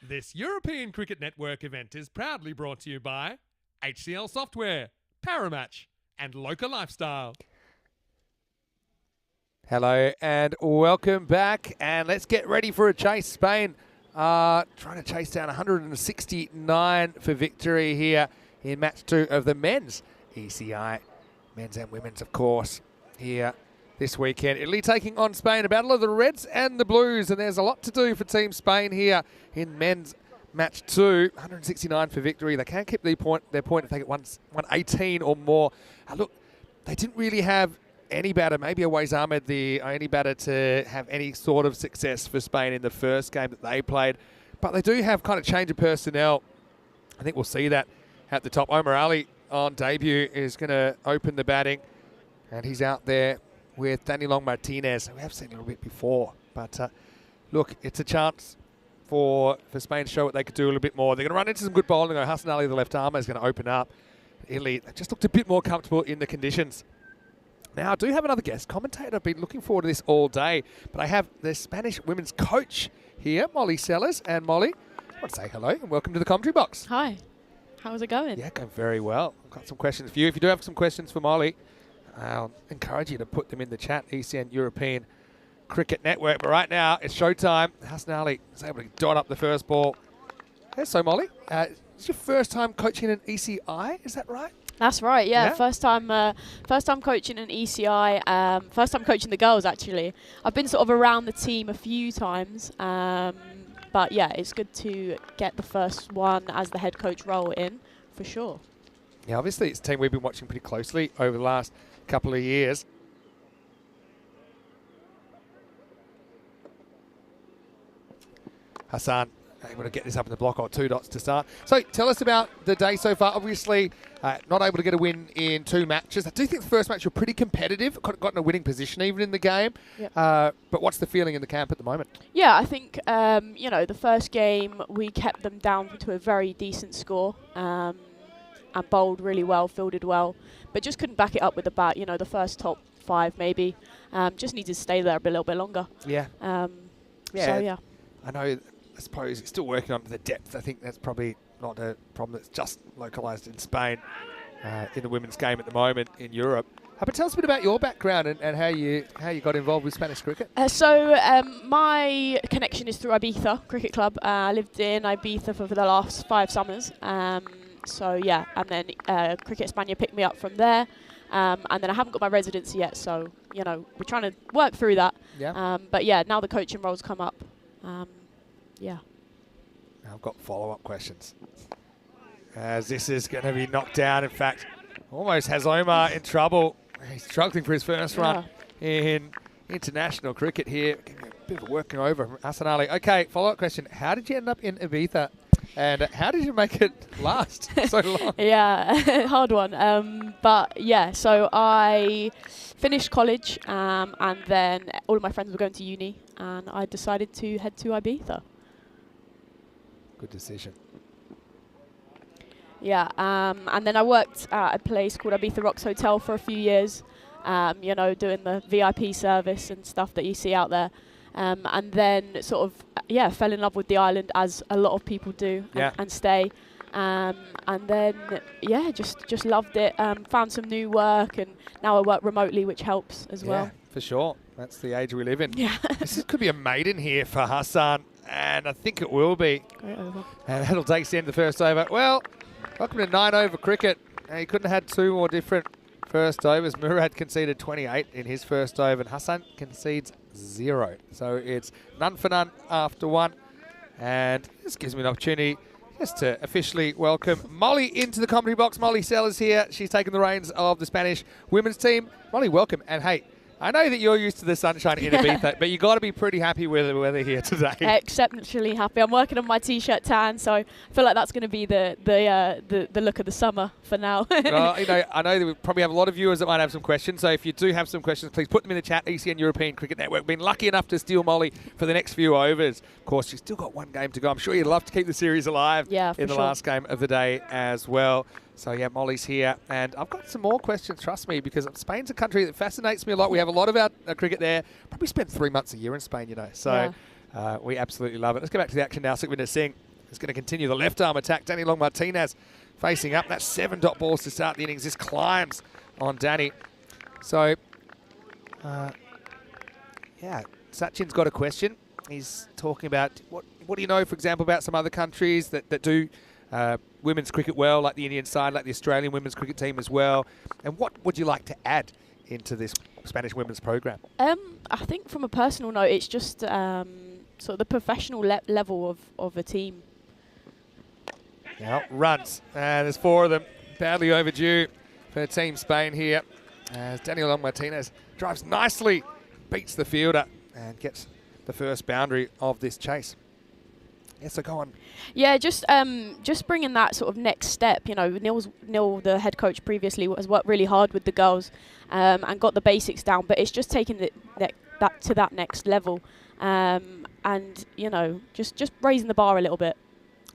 This European Cricket Network event is proudly brought to you by HCL Software, Paramatch, and Local Lifestyle. Hello and welcome back, and let's get ready for a chase. Spain trying to chase down 169 for victory here in match 2 of the men's ECI, men's and women's, of course, here this weekend. Italy taking on Spain, a battle of the Reds and the Blues, and there's a lot to do for Team Spain here in men's match 2. 169 for victory. They can keep their point if they get 118 or more. Look, they didn't really have any batter, maybe Awais Ahmed, the only batter to have any sort of success for Spain in the first game that they played. But they do have kind of change of personnel. I think we'll see that at the top. Omar Ali on debut is going to open the batting, and he's out there with Danny Long Martinez. We have seen a little bit before, but look, it's a chance for Spain to show what they could do a little bit more. They're going to run into some good bowling. Hassan Ali, the left armer, is going to open up. Italy just looked a bit more comfortable in the conditions. Now, I do have another guest commentator. I've been looking forward to this all day, but I have the Spanish women's coach here, Molly Sellers. And Molly, I want to say hello and welcome to the commentary box. Hi. How's it going? Yeah, going very well. I've got some questions for you. If you do have some questions for Molly, I'll encourage you to put them in the chat, ECN European Cricket Network. But right now, it's showtime. Hassan Ali is able to dot up the first ball. Okay, so Molly, it's your first time coaching an ECI, is that right? That's right, yeah. First time coaching an ECI, first time coaching the girls, actually. I've been sort of around the team a few times, but yeah, it's good to get the first one as the head coach role in, for sure. Yeah, obviously it's a team we've been watching pretty closely over the last couple of years. Hassan able to get this up in the block, or 2 dots to start. So tell us about the day so far. Obviously, not able to get a win in 2 matches. I do think the first match you're pretty competitive, got in a winning position even in the game. Yep. But what's the feeling in the camp at the moment? Yeah, I think, the first game we kept them down to a very decent score and bowled really well, fielded well, but just couldn't back it up with the bat. The first top 5 maybe. Just needed to stay there a little bit longer. Yeah. So, yeah. I know, I suppose it's still working on the depth. I think that's probably not a problem that's just localised in Spain in the women's game at the moment in Europe. But tell us a bit about your background and how you got involved with Spanish cricket. My connection is through Ibiza Cricket Club. I lived in Ibiza for the last 5 summers. And then Cricket España picked me up from there. And then I haven't got my residency yet, so, we're trying to work through that. Yeah. But yeah, now the coaching roles come up. Yeah. I've got follow-up questions. As this is going to be knocked down. In fact, almost has Omar in trouble. He's struggling for his first run in international cricket here. A bit of a working over from Hassan Ali. Okay, follow-up question. How did you end up in Ibiza? And how did you make it last so long? Yeah, hard one. So I finished college and then all of my friends were going to uni and I decided to head to Ibiza. Good decision. Yeah, and then I worked at a place called Ibiza Rocks Hotel for a few years, doing the VIP service and stuff that you see out there. And then fell in love with the island, as a lot of people do, and stay. And then, just loved it. Found some new work, and now I work remotely, which helps as well. For sure. That's the age we live in. Yeah. This could be a maiden here for Hassan, and I think it will be. Great over. And that'll take us into the first over. Well, welcome to 9-over cricket. He couldn't have had 2 more different first overs. Murad conceded 28 in his first over, and Hassan concedes 0. So it's none for none after 1. And this gives me an opportunity just to officially welcome Molly into the commentary box. Molly Sellers here. She's taken the reins of the Spanish women's team. Molly, welcome. And hey, I know that you're used to the sunshine in Ibiza, but you got to be pretty happy with the weather here today. Exceptionally happy. I'm working on my t-shirt tan, so I feel like that's going to be the look of the summer for now. Well, I know that we probably have a lot of viewers that might have some questions. So if you do have some questions, please put them in the chat. ECN European Cricket Network. Been lucky enough to steal Molly for the next few overs. Of course, she's still got 1 game to go. I'm sure you'd love to keep the series alive in the last game of the day as well. So, yeah, Molly's here. And I've got some more questions, trust me, because Spain's a country that fascinates me a lot. We have a lot of our cricket there. Probably spend 3 months a year in Spain, So we absolutely love it. Let's go back to the action now. Sukhvinder Singh is going to continue the left-arm attack. Danny Long-Martinez facing up. That's 7 dot balls to start the innings. This climbs on Danny. So, Sachin's got a question. He's talking about what do you know, for example, about some other countries that do women's cricket well, like the Indian side, like the Australian women's cricket team as well. And what would you like to add into this Spanish women's program? I think from a personal note, it's just sort of the professional level of a team. Now, runs. There's 4 of them. Badly overdue for Team Spain here. As Daniel Long-Martinez drives nicely, beats the fielder, and gets the first boundary of this chase. Yeah, so go on. Yeah, just bringing that sort of next step. Neil, the head coach previously, has worked really hard with the girls and got the basics down, but it's just taking that to that next level, and just raising the bar a little bit.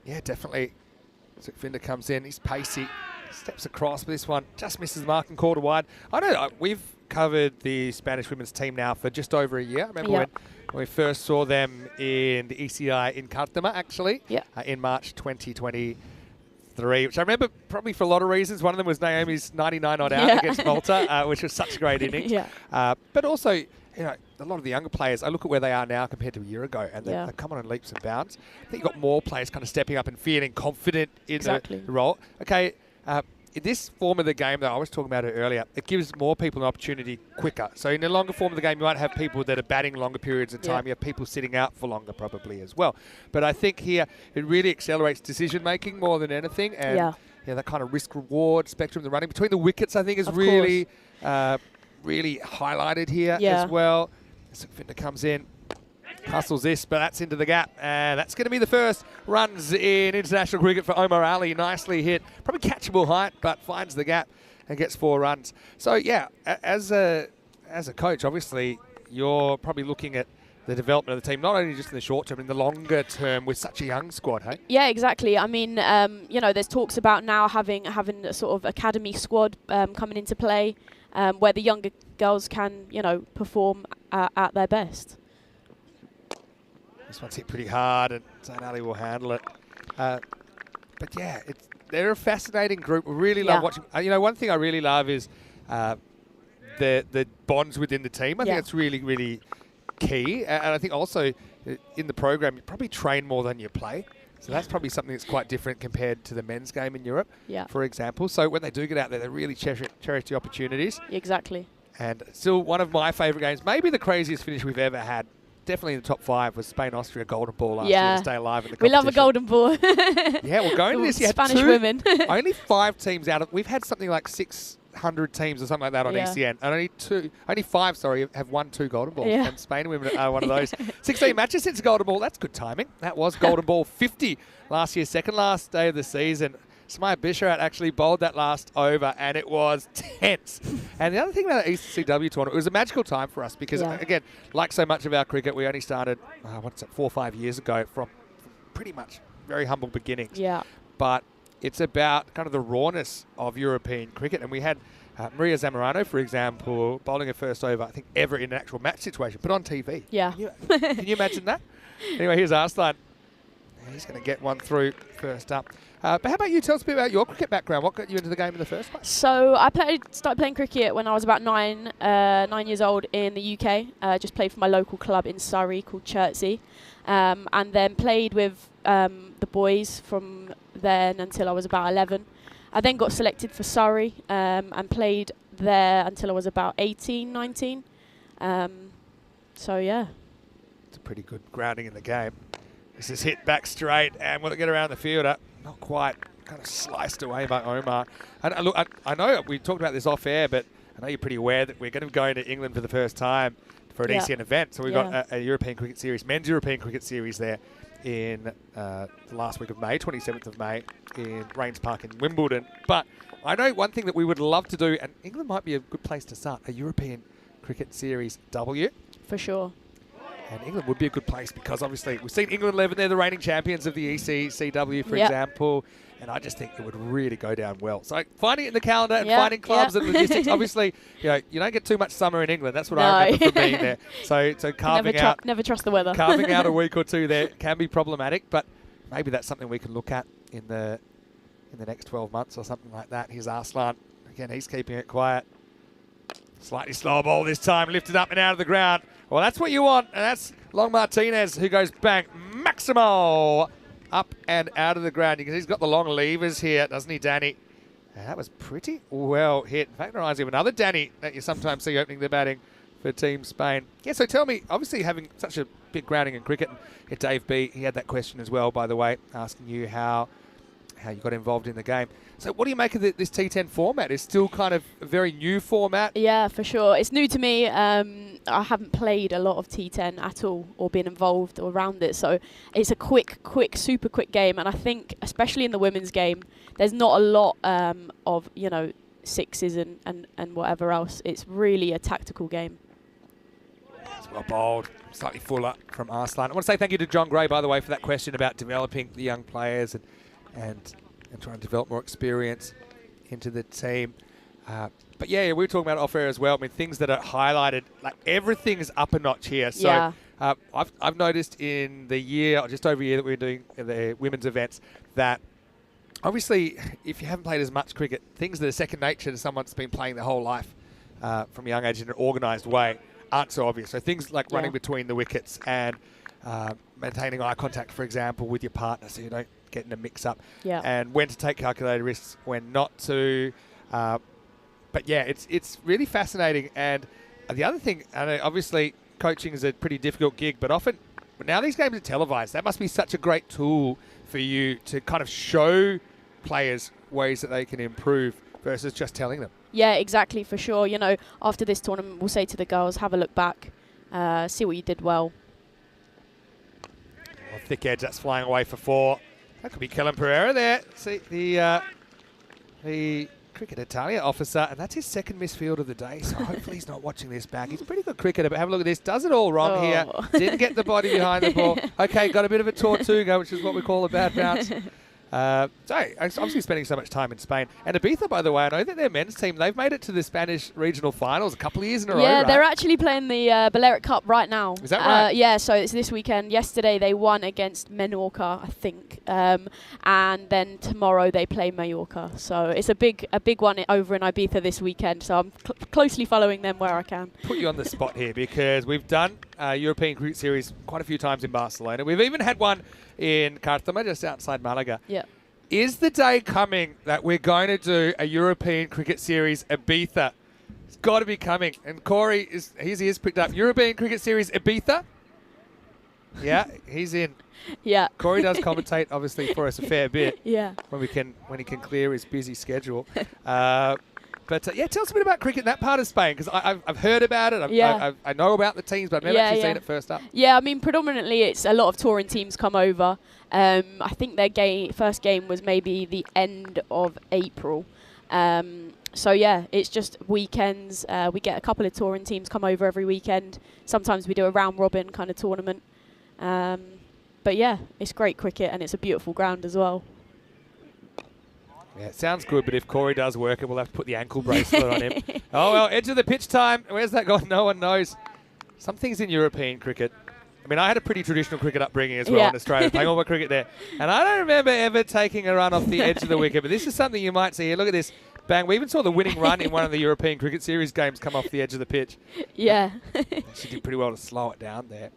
Yeah, definitely. Sukhvinder comes in. He's pacey. Steps across, but this one just misses the mark and called wide. I know we've covered the Spanish women's team now for just over a year. I remember when we first saw them in the ECI in Cartama, actually, in March 2023, which I remember probably for a lot of reasons. One of them was Naomi's 99 not out against Malta, which was such a great innings. But also, a lot of the younger players, I look at where they are now compared to a year ago, and they've come on in leaps and bounds. I think you've got more players kind of stepping up and feeling confident in the role. Okay. In this form of the game, though, I was talking about it earlier, it gives more people an opportunity quicker. So in the longer form of the game, you might have people that are batting longer periods of time. You have people sitting out for longer probably as well. But I think here it really accelerates decision-making more than anything. And that kind of risk-reward spectrum. The running between the wickets, I think, is Of really highlighted here as well. Sukhvinder comes in, hustles this, but that's into the gap, and that's going to be the first runs in international cricket for Omar Ali. Nicely hit, probably catchable height, but finds the gap and gets 4 runs. So yeah, as a coach, obviously you're probably looking at the development of the team, not only just in the short term, in the longer term with such a young squad, hey? Yeah, exactly. I mean, there's talks about now having a sort of academy squad coming into play, where the younger girls can, perform at their best. This one's hit pretty hard, and Zain Ali will handle it. But yeah, they're a fascinating group. We really love watching. One thing I really love is the bonds within the team. I think it's really, really key. And I think also in the program, you probably train more than you play. So that's probably something that's quite different compared to the men's game in Europe, for example. So when they do get out there, they really cherish the opportunities. Exactly. And still one of my favourite games, maybe the craziest finish we've ever had. Definitely in the top 5 was Spain-Austria golden ball last year to stay alive in the competition. We love a golden ball. Yeah, we're going to this. You Spanish women. Only 5 teams out of. We've had something like 600 teams or something like that on ECN, and only 5 have won 2 golden balls. And Spain women are one of those. 16 matches since golden ball. That's good timing. That was golden ball 50 last year, second last day of the season. Smaya Bisharat actually bowled that last over, and it was tense. And the other thing about the ECI-W tournament, it was a magical time for us because, again, like so much of our cricket, we only started, 4 or 5 years ago from pretty much very humble beginnings. Yeah. But it's about kind of the rawness of European cricket. And we had Maria Zamorano, for example, bowling her first over, I think, ever in an actual match situation, but on TV. Yeah. Can you imagine that? Anyway, here's Arslan. He's going to get one through first up. But how about you? Tell us a bit about your cricket background. What got you into the game in the first place? So I started playing cricket when I was about 9 years old in the UK. Just played for my local club in Surrey called Chertsey. And then played with the boys from then until I was about 11. I then got selected for Surrey and played there until I was about 18, 19. So yeah. It's a pretty good grounding in the game. This is hit back straight, and will it get around the fielder? Not quite. Kind of sliced away by Omar. And look, I know we talked about this off air, but I know you're pretty aware that we're going to go to England for the first time for an ECN event. So we've got a European Cricket Series, men's European Cricket Series there in the last week of May, 27th of May, in Rains Park in Wimbledon. But I know one thing that we would love to do, and England might be a good place to start, a European Cricket Series W. For sure. And England would be a good place because obviously we've seen England 11, they're the reigning champions of the ECI-W, for example. And I just think it would really go down well. So finding it in the calendar and finding clubs and logistics, obviously, you don't get too much summer in England. That's what I remember from being there. So carving never trust the weather. Carving out a week or two there can be problematic, but maybe that's something we can look at in the next 12 months or something like that. Here's Arslan. Again, he's keeping it quiet. Slightly slow ball this time, lifted up and out of the ground. Well, that's what you want, and that's Long Martinez who goes bang, Maximo, up and out of the ground. You can see he's got the long levers here, doesn't he, Danny? And that was pretty well hit. In fact, it reminds me of another Danny that you sometimes see opening the batting for Team Spain. Yeah, so tell me, obviously having such a big grounding in cricket, Dave B, he had that question as well, by the way, asking you how you got involved in the game. So what do you make of this T10 format? It's still kind of a very new format. Yeah, for sure. It's new to me. I haven't played a lot of T10 at all or been involved or around it. So it's a super quick game. And I think, especially in the women's game, there's not a lot of, sixes and whatever else. It's really a tactical game. It's well bowled, slightly fuller from Arslan. I want to say thank you to John Gray, by the way, for that question about developing the young players and trying to develop more experience into the team. But yeah, we were talking about it off air as well. I mean, things that are highlighted, like everything is up a notch here. So I've noticed in the year, or just over a year that we're doing the women's events, that obviously if you haven't played as much cricket, things that are second nature to someone that's been playing their whole life from a young age in an organised way aren't so obvious. So things like running between the wickets and maintaining eye contact, for example, with your partner so you don't get in a mix-up, and when to take calculated risks, when not to. But yeah, it's really fascinating. And the other thing, I know obviously coaching is a pretty difficult gig, but often now these games are televised. That must be such a great tool for you to kind of show players ways that they can improve versus just telling them. Yeah, exactly, for sure. You know, after this tournament, we'll say to the girls, have a look back, see what you did well. Well, thick edge, that's flying away for 4. That could be Kellen Pereira there. See the Cricket Italia officer, and that's his second missed field of the day, so hopefully he's not watching this back. He's a pretty good cricketer, but have a look at this. Does it all wrong here. Didn't get the body behind the ball. Okay, got a bit of a tortuga, which is what we call a bad bounce. So, obviously spending so much time in Spain. And Ibiza, by the way, I know that their men's team, they've made it to the Spanish regional finals a couple of years in a row, right? They're actually playing the Balearic Cup right now. Is that right? Yeah, so it's this weekend. Yesterday they won against Menorca, I think. And then tomorrow they play Mallorca. So it's a big one over in Ibiza this weekend. So I'm closely following them where I can. Put you on the spot here because we've done European Cricket Series quite a few times in Barcelona. We've even had one in Cártama, just outside Malaga. Yeah. Is the day coming that we're going to do a European Cricket Series Ibiza? It's got to be coming. And Corey, his ears picked up. European Cricket Series Ibiza? Yeah, he's in. Yeah. Corey does commentate, obviously, for us a fair bit. Yeah. When he can clear his busy schedule. But yeah, tell us a bit about cricket in that part of Spain, because I've heard about it. I know about the teams, but I've never actually seen it first up. Yeah, I mean, predominantly it's a lot of touring teams come over. I think their first game was maybe the end of April. So yeah, it's just weekends. We get a couple of touring teams come over every weekend. Sometimes we do a round robin kind of tournament. But yeah, it's great cricket and it's a beautiful ground as well. Yeah, it sounds good, but if Corey does work it, we'll have to put the ankle bracelet on him. Oh, well, edge of the pitch time. Where's that gone? No one knows. Some things in European cricket. I mean, I had a pretty traditional cricket upbringing as well in Australia, playing all my cricket there. And I don't remember ever taking a run off the edge of the wicket, but this is something you might see here. Look at this. Bang. We even saw the winning run in one of the European Cricket Series games come off the edge of the pitch. Yeah. She did pretty well to slow it down there.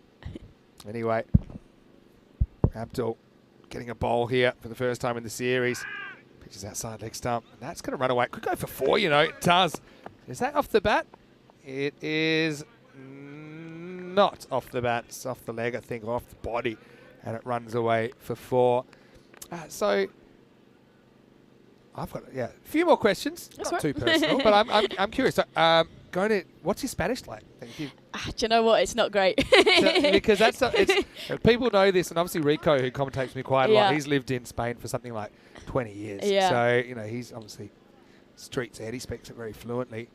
Anyway, Abdul getting a bowl here for the first time in the series. Pitches outside leg stump. And that's going to run away. Could go for 4, you know. It does. Is that off the bat? It is not off the bat. It's off the leg, I think, or off the body. And it runs away for 4. So I've got a few more questions. That's not right. too personal, but I'm curious. So, what's your Spanish like? Thank you. Do you know what? It's not great. Because people know this, and obviously Rico, who commentates me quite a lot, he's lived in Spain for something like 20 years. Yeah. So, he's obviously street set. He speaks it very fluently.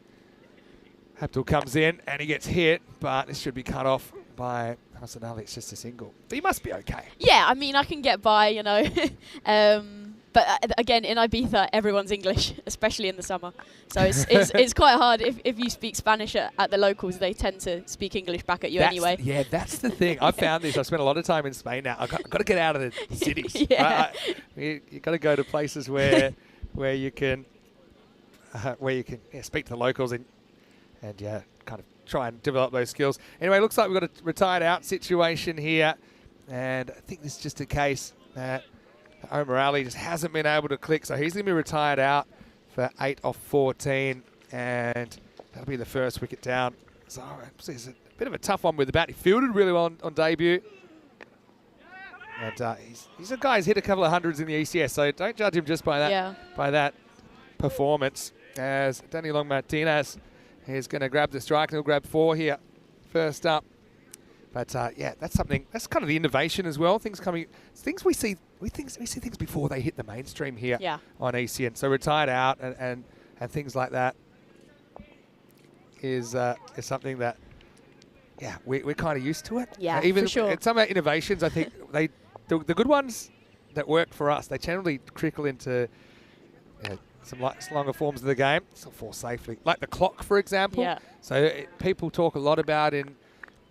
Abdul comes in and he gets hit, but this should be cut off by Hasanali. It's just a single. But he must be okay. Yeah, I mean, I can get by, But again, in Ibiza, everyone's English, especially in the summer. So it's quite hard. If you speak Spanish at the locals, they tend to speak English back at you anyway. Yeah, that's the thing. I found this. I've spent a lot of time in Spain now. I've got to get out of the cities. You've got to go to places where you can speak to the locals and kind of try and develop those skills. Anyway, looks like we've got a retired out situation here, and I think this is just a case that Omar Ali just hasn't been able to click, so he's going to be retired out for 8 off 14, and that'll be the first wicket down. So it's a bit of a tough one with the bat. He fielded really well on debut, and he's a guy who's hit a couple of hundreds in the ECS, so don't judge him just by that performance. As Danny Long Martinez is going to grab the strike, and he'll grab 4 here first up. But that's something. That's kind of the innovation as well. Things we see. We see things before they hit the mainstream here on ECN. So retired out and things like that is something that we're kind of used to it. Yeah, even for sure. Some of our innovations, I think the good ones that work for us, they generally trickle into some longer forms of the game. So fall safely, like the clock, for example. Yeah. So people talk a lot about in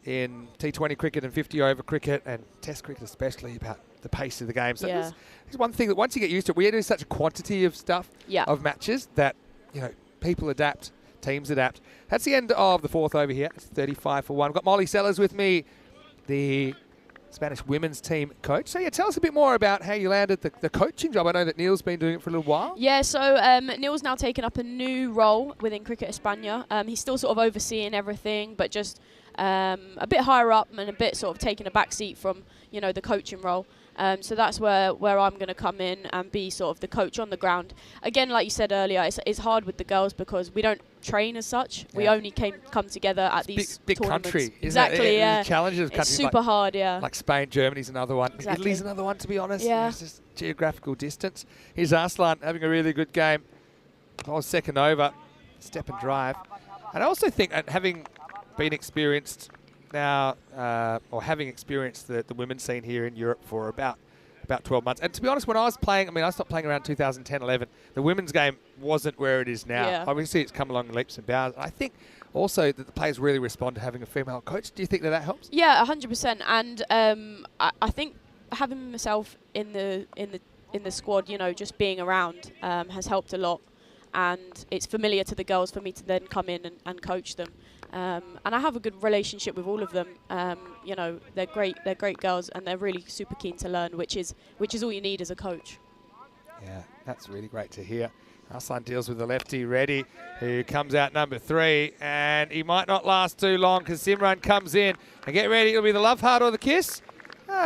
T20 cricket and 50-over cricket and Test cricket especially about the pace of the game. So there's one thing that once you get used to it, we do such a quantity of stuff, of matches, that people adapt, teams adapt. That's the end of the 4th over here. It's 35 for 1. I've got Molly Sellers with me, the Spanish women's team coach. So tell us a bit more about how you landed the coaching job. I know that Neil's been doing it for a little while. Yeah, so Neil's now taken up a new role within Cricket España. He's still sort of overseeing everything, but just a bit higher up and a bit sort of taking a back seat from, the coaching role. So that's where I'm going to come in and be sort of the coach on the ground. Again, like you said earlier, it's hard with the girls because we don't train as such. We only come together at these big tournaments. country. Exactly, The challenges of it's countries super hard, like Spain, Germany's another one. Exactly. Italy's another one, to be honest. Yeah. It's just geographical distance. Here's Arslan having a really good game. I was second over, step and drive. And I also think that having been experienced now, or having experienced the women's scene here in Europe for about 12 months. And to be honest, when I was playing, I mean, I stopped playing around 2010, 11. The women's game wasn't where it is now. Yeah. Obviously, it's come along in leaps and bounds. I think also that the players really respond to having a female coach. Do you think that helps? Yeah, 100%. And I think having myself in the squad, you know, just being around has helped a lot. And it's familiar to the girls for me to then come in and coach them. And I have a good relationship with all of them. You know, they're great girls, and they're really super keen to learn, which is all you need as a coach. Yeah, that's really great to hear. Arslan deals with the lefty, Reddy, who comes out number 3, and he might not last too long because Simran comes in. And get ready, it'll be the love heart or the kiss.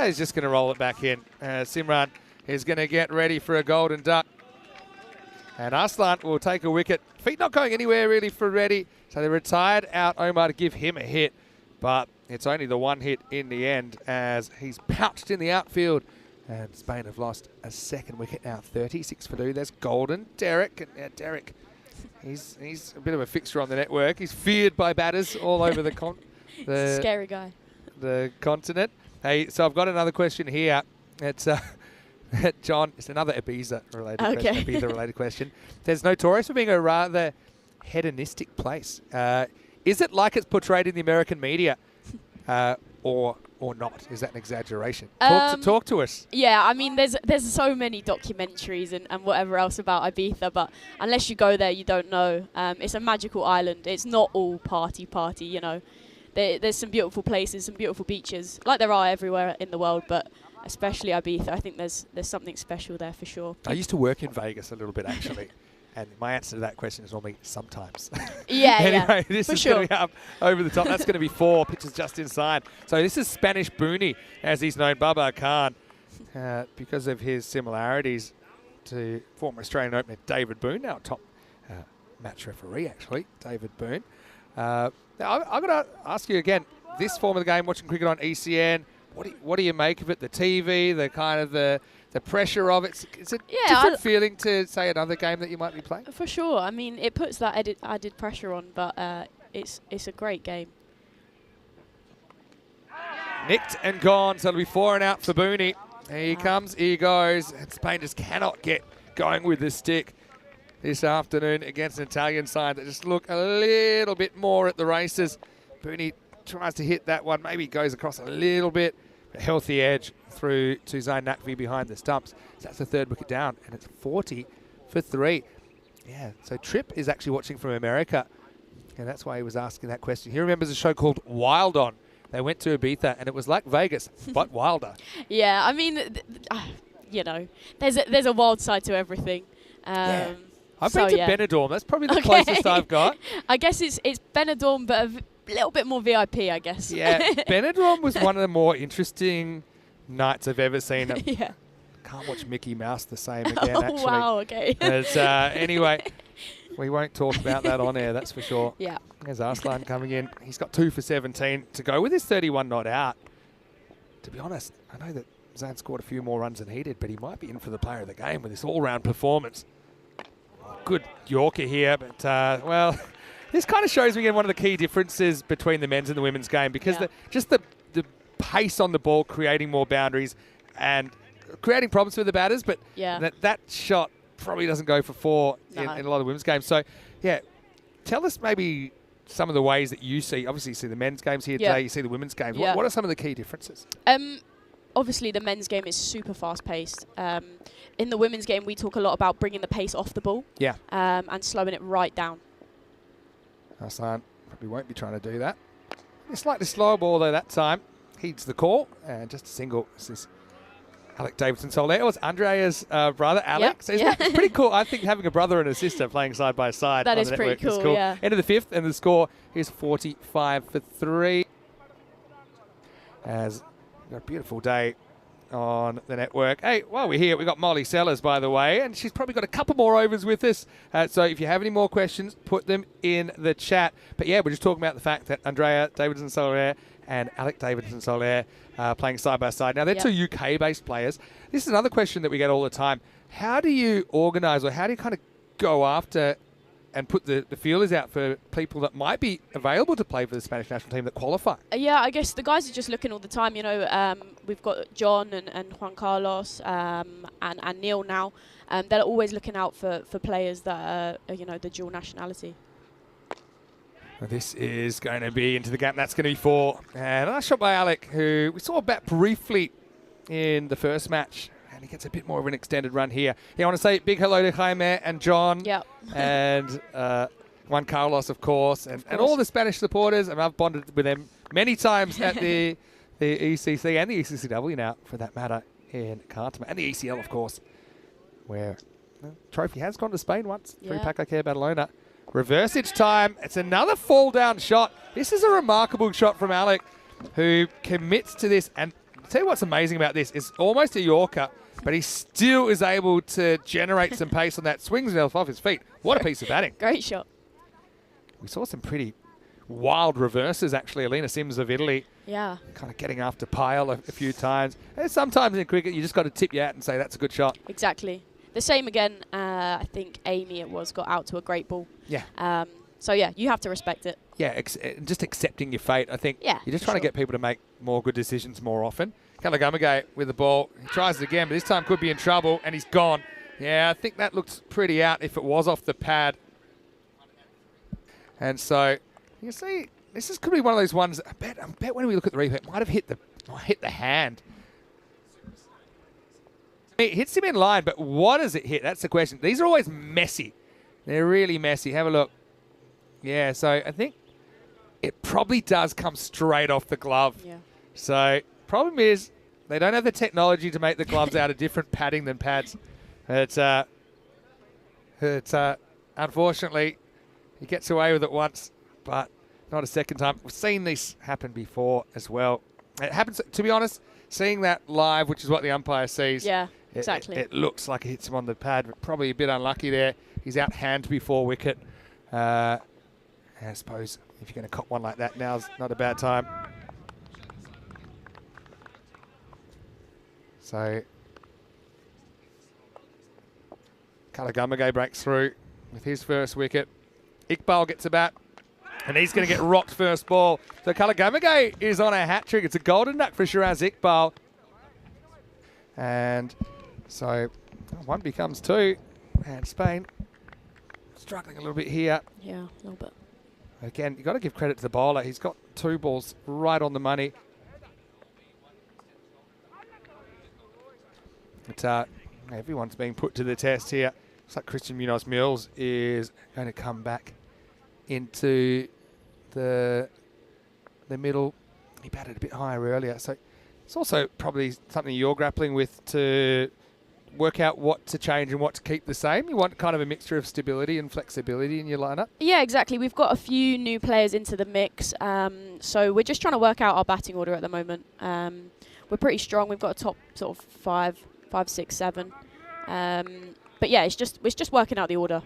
He's just going to roll it back in. Simran is going to get ready for a golden duck. And Arslan will take a wicket. Feet not going anywhere really for Reddy. So they retired out Omar to give him a hit. But it's only the one hit in the end as he's pouched in the outfield. And Spain have lost a second wicket now, 36 for 2. There's Golden. Derek. And Derek, he's a bit of a fixture on the network. He's feared by batters all over the scary guy. The continent. Hey, so I've got another question here. It's John, it's another Ibiza-related question. Ibiza-related question. There's notorious for being a rather hedonistic place. Is it like it's portrayed in the American media, or not? Is that an exaggeration? Talk to us. Yeah, I mean, there's so many documentaries and whatever else about Ibiza, but unless you go there, you don't know. It's a magical island. It's not all party, you know. There's some beautiful places, some beautiful beaches, like there are everywhere in the world, but especially Ibiza, I think there's something special there for sure. I used to work in Vegas a little bit, actually. And my answer to that question is normally sometimes. Yeah, anyway, this for is sure. going to be up over the top. That's going to be 4 pitches just inside. So this is Spanish Booney, as he's known, Baba Khan, because of his similarities to former Australian opener David Boone, now top match referee, actually, David Boone. Now, I've got to ask you again, this form of the game, watching cricket on ECN, what do you make of it? The TV, the kind of the pressure of it. It's a different feeling to, say, another game that you might be playing. For sure. I mean, it puts that added pressure on, but it's a great game. Nicked and gone, so it'll be 4 and out for Booney. Here he comes, here he goes. And Spain just cannot get going with the stick this afternoon against an Italian side that just look a little bit more at the races. Booney tries to hit that one, maybe goes across a little bit. A healthy edge through to Zain Naqvi behind the stumps. So that's the 3rd wicket down, and it's 40 for 3. Yeah, so Tripp is actually watching from America, and that's why he was asking that question. He remembers a show called Wild On. They went to Ibiza, and it was like Vegas, but wilder. Yeah, I mean, you know, there's a wild side to everything. Yeah. I've been to Benidorm. That's probably the closest I've got. I guess it's Benidorm, but a little bit more VIP, I guess. Yeah, Benidorm was one of the more interesting nights I've ever seen. Yeah. Can't watch Mickey Mouse the same again, actually. Oh, wow, okay. Anyway, we won't talk about that on air, that's for sure. Yeah. There's Arslan coming in. He's got 2 for 17 to go with his 31 not out. To be honest, I know that Zain scored a few more runs than he did, but he might be in for the player of the game with this all-round performance. Good Yorker here, but, well, this kind of shows me again one of the key differences between the men's and the women's game, because the pace on the ball, creating more boundaries and creating problems for the batters, but that shot probably doesn't go for 4 in a lot of women's games. So, yeah, tell us maybe some of the ways that you see, obviously you see the men's games here today, you see the women's games. Yeah. What are some of the key differences? Obviously, the men's game is super fast-paced. In the women's game, we talk a lot about bringing the pace off the ball and slowing it right down. Arslan probably won't be trying to do that. A slightly slower ball, though, that time. Heeds the call, and just a single. This is Alec Davidson Soler. It was Andrea's brother, Alex. Yep. It's pretty cool, I think, having a brother and a sister playing side by side. That on is the pretty network cool, is yeah. End of the 5th, and the score is 45 for 3. As we've got a beautiful day on the network. Hey, while we're here, we've got Molly Sellers, by the way, and she's probably got a couple more overs with us. So if you have any more questions, put them in the chat. But yeah, we're just talking about the fact that Andrea Davidson-Soler and Alec Davidson-Soler playing side by side. Now, they're two UK-based players. This is another question that we get all the time. How do you organise, or how do you kind of go after and put the feelers out for people that might be available to play for the Spanish national team that qualify? Yeah, I guess the guys are just looking all the time. You know, we've got John and Juan Carlos and Neil now. They're always looking out for players that are, you know, the dual nationality. This is going to be into the gap. That's going to be 4. And a nice shot by Alec, who we saw bat briefly in the first match. And he gets a bit more of an extended run here. Yeah, I want to say big hello to Jaime and John. Yep. And Juan Carlos, of course. And all the Spanish supporters. And I've bonded with them many times at the ECC and the ECI-W now, for that matter, in Cartama. And the ECL, of course, where the trophy has gone to Spain once. Yeah. 3 Paco Care Badalona. Reversage time. It's another fall down shot. This is a remarkable shot from Alec, who commits to this. And I'll tell you what's amazing about this. It's almost a Yorker, but he still is able to generate some pace on that. Swings himself off his feet. What a piece of batting. Great shot. We saw some pretty wild reverses, actually. Alina Sims of Italy. Yeah. Kind of getting after Pyle a few times. And sometimes in cricket, you just got to tip your hat and say that's a good shot. Exactly. The same again, I think Amy got out to a great ball. Yeah. So, yeah, you have to respect it. Yeah, just accepting your fate. I think you're just trying to get people to make more good decisions more often. Kalagamage with the ball. He tries it again, but this time could be in trouble, and he's gone. Yeah, I think that looks pretty out if it was off the pad. And so, you can see, this could be one of those ones, I bet when we look at the replay, it might have hit the hand. It hits him in line, but what does it hit? That's the question. These are always messy. They're really messy. Have a look. Yeah, so I think it probably does come straight off the glove. Yeah. So problem is they don't have the technology to make the gloves out of different padding than pads. It's unfortunately, he gets away with it once, but not a second time. We've seen this happen before as well. It happens, to be honest, seeing that live, which is what the umpire sees. Yeah, exactly. It looks like it hits him on the pad, but probably a bit unlucky there. He's out hand before wicket. I suppose if you're going to cop one like that, now's not a bad time. So, Kalagamage breaks through with his first wicket. Iqbal gets a bat, and he's going to get rocked first ball. So Kalagamage is on a hat-trick. It's a golden duck for Shiraz Iqbal. And so 1 becomes 2, and Spain struggling a little bit here. Yeah, a little bit. Again, you've got to give credit to the bowler. He's got 2 balls right on the money. But everyone's being put to the test here. Looks like Christian Munoz-Mills is going to come back into the middle. He batted a bit higher earlier. So it's also probably something you're grappling with to work out what to change and what to keep the same. You want kind of a mixture of stability and flexibility in your lineup. Yeah, exactly. We've got a few new players into the mix. So we're just trying to work out our batting order at the moment. We're pretty strong. We've got a top sort of 5, 6, 7. But yeah, it's just working out the order.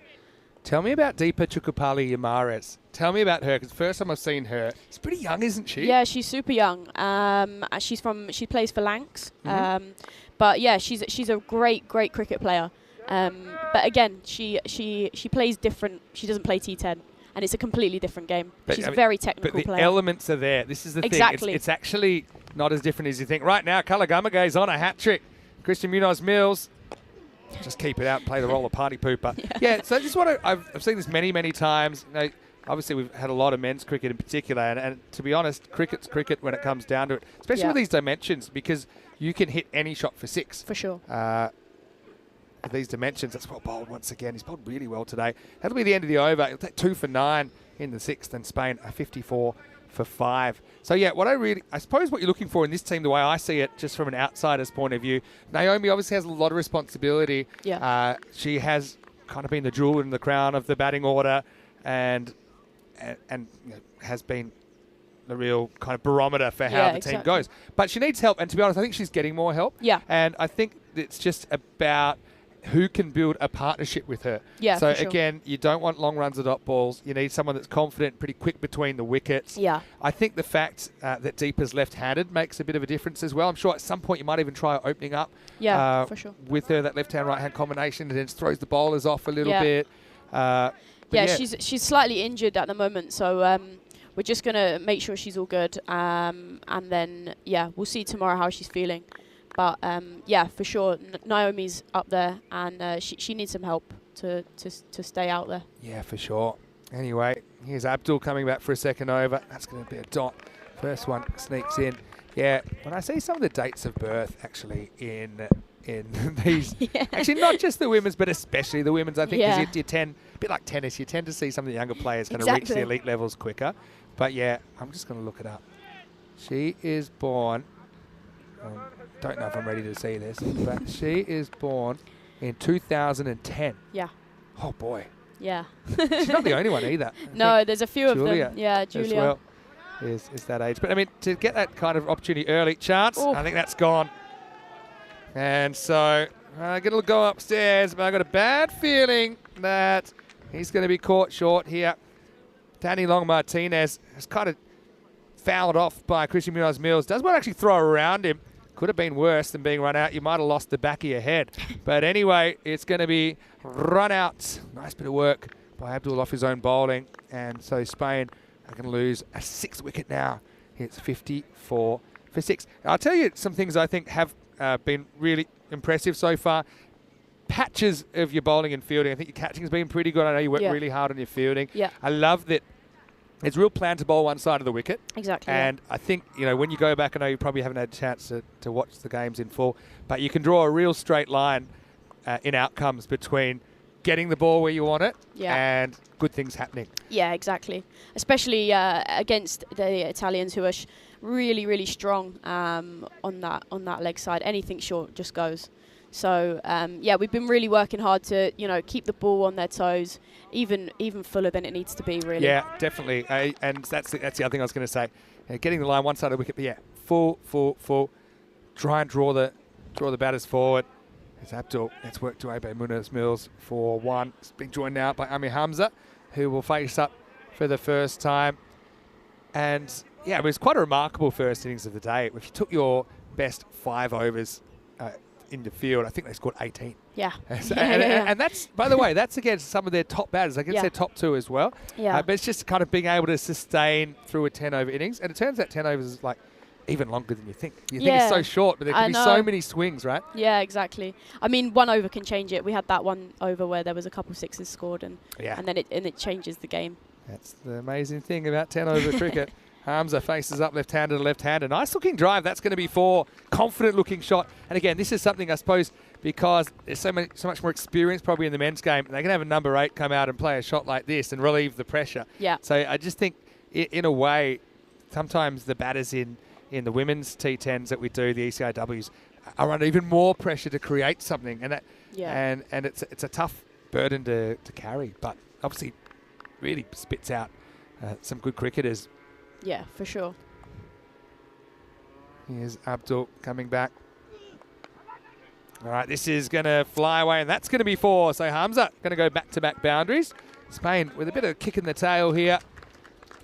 Tell me about Deepa Chukupali Yamares. Tell me about her, because first time I've seen her, she's pretty young, isn't she? Yeah, she's super young. She plays for Lancs. But yeah, she's a great cricket player. But again, she plays different. She doesn't play T10, and it's a completely different game. She's a very technical player. But the elements are there. This is the thing. Exactly. It's actually not as different as you think. Right now, Kalagamage is on a hat trick. Christian Munoz-Mills. Just keep it out, play the role of party pooper. Yeah, so just want to, I've seen this many times. You know, obviously, we've had a lot of men's cricket in particular, and to be honest, cricket's cricket when it comes down to it, especially with these dimensions, because you can hit any shot for 6. For sure. With these dimensions, that's well bowled once again. He's bowled really well today. That'll be the end of the over. He'll take 2 for 9 in the 6th, and Spain are 54 for 5. So yeah, I suppose what you're looking for in this team, the way I see it, just from an outsider's point of view, Naomi obviously has a lot of responsibility. Yeah. She has kind of been the jewel in the crown of the batting order, and you know, has been the real kind of barometer for how the team goes. But she needs help, and to be honest, I think she's getting more help. Yeah. And I think it's just about who can build a partnership with her. Yeah, so for sure. again, you don't want long runs of dot balls. You need someone that's confident, pretty quick between the wickets. Yeah. I think the fact that Deepa's left-handed makes a bit of a difference as well. I'm sure at some point you might even try opening up for sure. with her, that left-hand, right-hand combination, and then just throws the bowlers off a little bit. She's slightly injured at the moment, so we're just going to make sure she's all good. And then, we'll see tomorrow how she's feeling. But, for sure, Naomi's up there, and she needs some help to stay out there. Yeah, for sure. Anyway, here's Abdul coming back for a second over. That's going to be a dot. First one sneaks in. Yeah, when I see some of the dates of birth, actually, in these, actually not just the women's, but especially the women's, I think, because you tend, a bit like tennis, you tend to see some of the younger players kind of reach the elite levels quicker. But yeah, I'm just going to look it up. She is born, don't know if I'm ready to see this, but she is born in 2010. Yeah. Oh boy. Yeah. She's not the only one either. No, there's a few Julia of them. Yeah, Julia. As well is that age. But I mean, to get that kind of opportunity early, chance, I think that's gone. And so I'm going to go upstairs, but I've got a bad feeling that he's going to be caught short here. Danny Long-Martinez has kind of fouled off by Christian Munoz-Mills. Does want to actually throw around him. Could have been worse than being run out. You might have lost the back of your head. But anyway, it's going to be run out. Nice bit of work by Abdul off his own bowling. And so Spain are going to lose a 6th wicket now. It's 54 for 6. I'll tell you some things I think have been really impressive so far. Patches of your bowling and fielding. I think your catching has been pretty good. I know you work really hard on your fielding. Yeah. I love that it's real plan to bowl one side of the wicket. Exactly. And I think, when you go back, I know you probably haven't had a chance to watch the games in full, but you can draw a real straight line in outcomes between getting the ball where you want it and good things happening. Yeah, exactly. Especially against the Italians, who are really, really strong on that leg side. Anything short just goes. So we've been really working hard to keep the ball on their toes, even fuller than it needs to be. Really. Yeah, definitely. And that's the other thing I was going to say. Getting the line one side of the wicket, but full. Try and draw the batters forward. It's Abdul. Let's work to Abe Munoz-Mills for 1. It's being joined now by Ami Hamza, who will face up for the first time. And it was quite a remarkable first innings of the day. If you took your best 5 overs in the field, I think they scored 18. Yeah. And that's, by the way, that's against some of their top batters, against their top 2 as well. Yeah. But it's just kind of being able to sustain through a 10-over innings. And it turns out 10 overs is like even longer than you think. You think it's so short, but there can be so many swings, right? Yeah, exactly. I mean, 1 over can change it. We had that 1 over where there was a couple 6s scored, and then it changes the game. That's the amazing thing about 10-over cricket. Hamza faces up left-hander to left-hander. Nice looking drive. That's going to be 4. Confident looking shot. And again, this is something I suppose because there's so much more experience probably in the men's game. They can have a number 8 come out and play a shot like this and relieve the pressure. Yeah. So I just think in a way, sometimes the batters in the women's T10s that we do, the ECI-Ws, are under even more pressure to create something. And that and it's a tough burden to carry. But obviously really spits out some good cricketers. Yeah, for sure. Here's Abdul coming back. All right, this is going to fly away, and that's going to be 4. So Hamza going to go back-to-back boundaries. Spain with a bit of a kick in the tail here.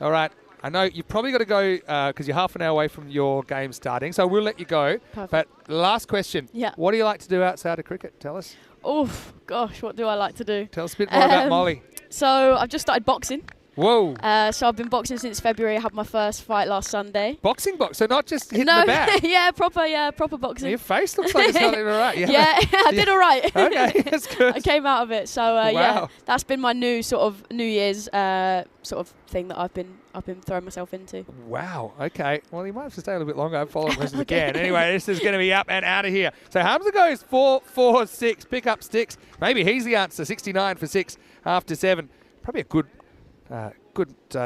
All right, I know you've probably got to go because you're half an hour away from your game starting, so we'll let you go. Perfect. But last question. Yeah. What do you like to do outside of cricket? Tell us. Oh, gosh, what do I like to do? Tell us a bit more about Molly. So I've just started boxing. Whoa. So I've been boxing since February. I had my first fight last Sunday. Boxing? So not just hitting the bat? proper boxing. Your face looks like it's not even all right. I did all right. Okay, that's good. I came out of it. So wow. that's been my new sort of New Year's sort of thing that I've been throwing myself into. Wow. Okay. Well, you might have to stay a little bit longer and follow up questions again. Anyway, this is going to be up and out of here. So Hamza goes 4-4-6. Pick up sticks. Maybe he's the answer. 69 for 6 after 7. Probably a good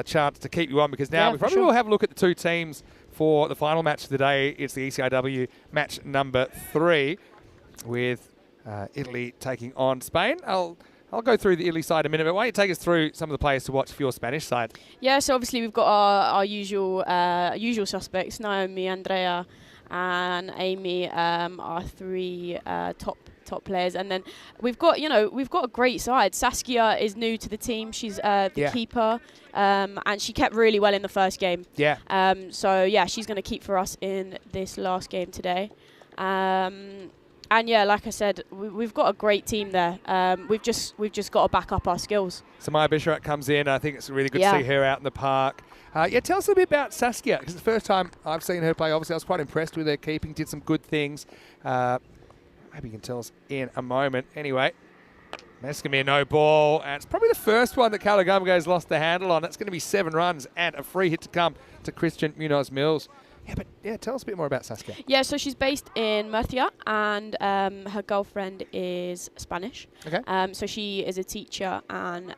chance to keep you on because now we probably will have a look at the 2 teams for the final match of the day. It's the ECI-W match number 3 with Italy taking on Spain. I'll I'll go through the Italy side in a minute, but why don't you take us through some of the players to watch for your Spanish side? Yeah, so obviously we've got our usual suspects, Naomi, Andrea, and Amy, are three top players, and then we've got a great side. Saskia is new to the team. She's the keeper, and she kept really well in the first game. Yeah. So yeah, she's going to keep for us in this last game today. And yeah, like I said, we've got a great team there. We've just got to back up our skills. Samaya Bisharat comes in. I think it's really good to see her out in the park. Tell us a bit about Saskia, because it's the first time I've seen her play. Obviously, I was quite impressed with her keeping, did some good things. Maybe you can tell us in a moment. Anyway, that's going to be a no ball. And it's probably the first one that Calagamago's lost the handle on. That's going to be 7 runs and a free hit to come to Christian Munoz-Mills. Tell us a bit more about Saskia. Yeah, so she's based in Murcia, and her girlfriend is Spanish. Okay. So she is a teacher, and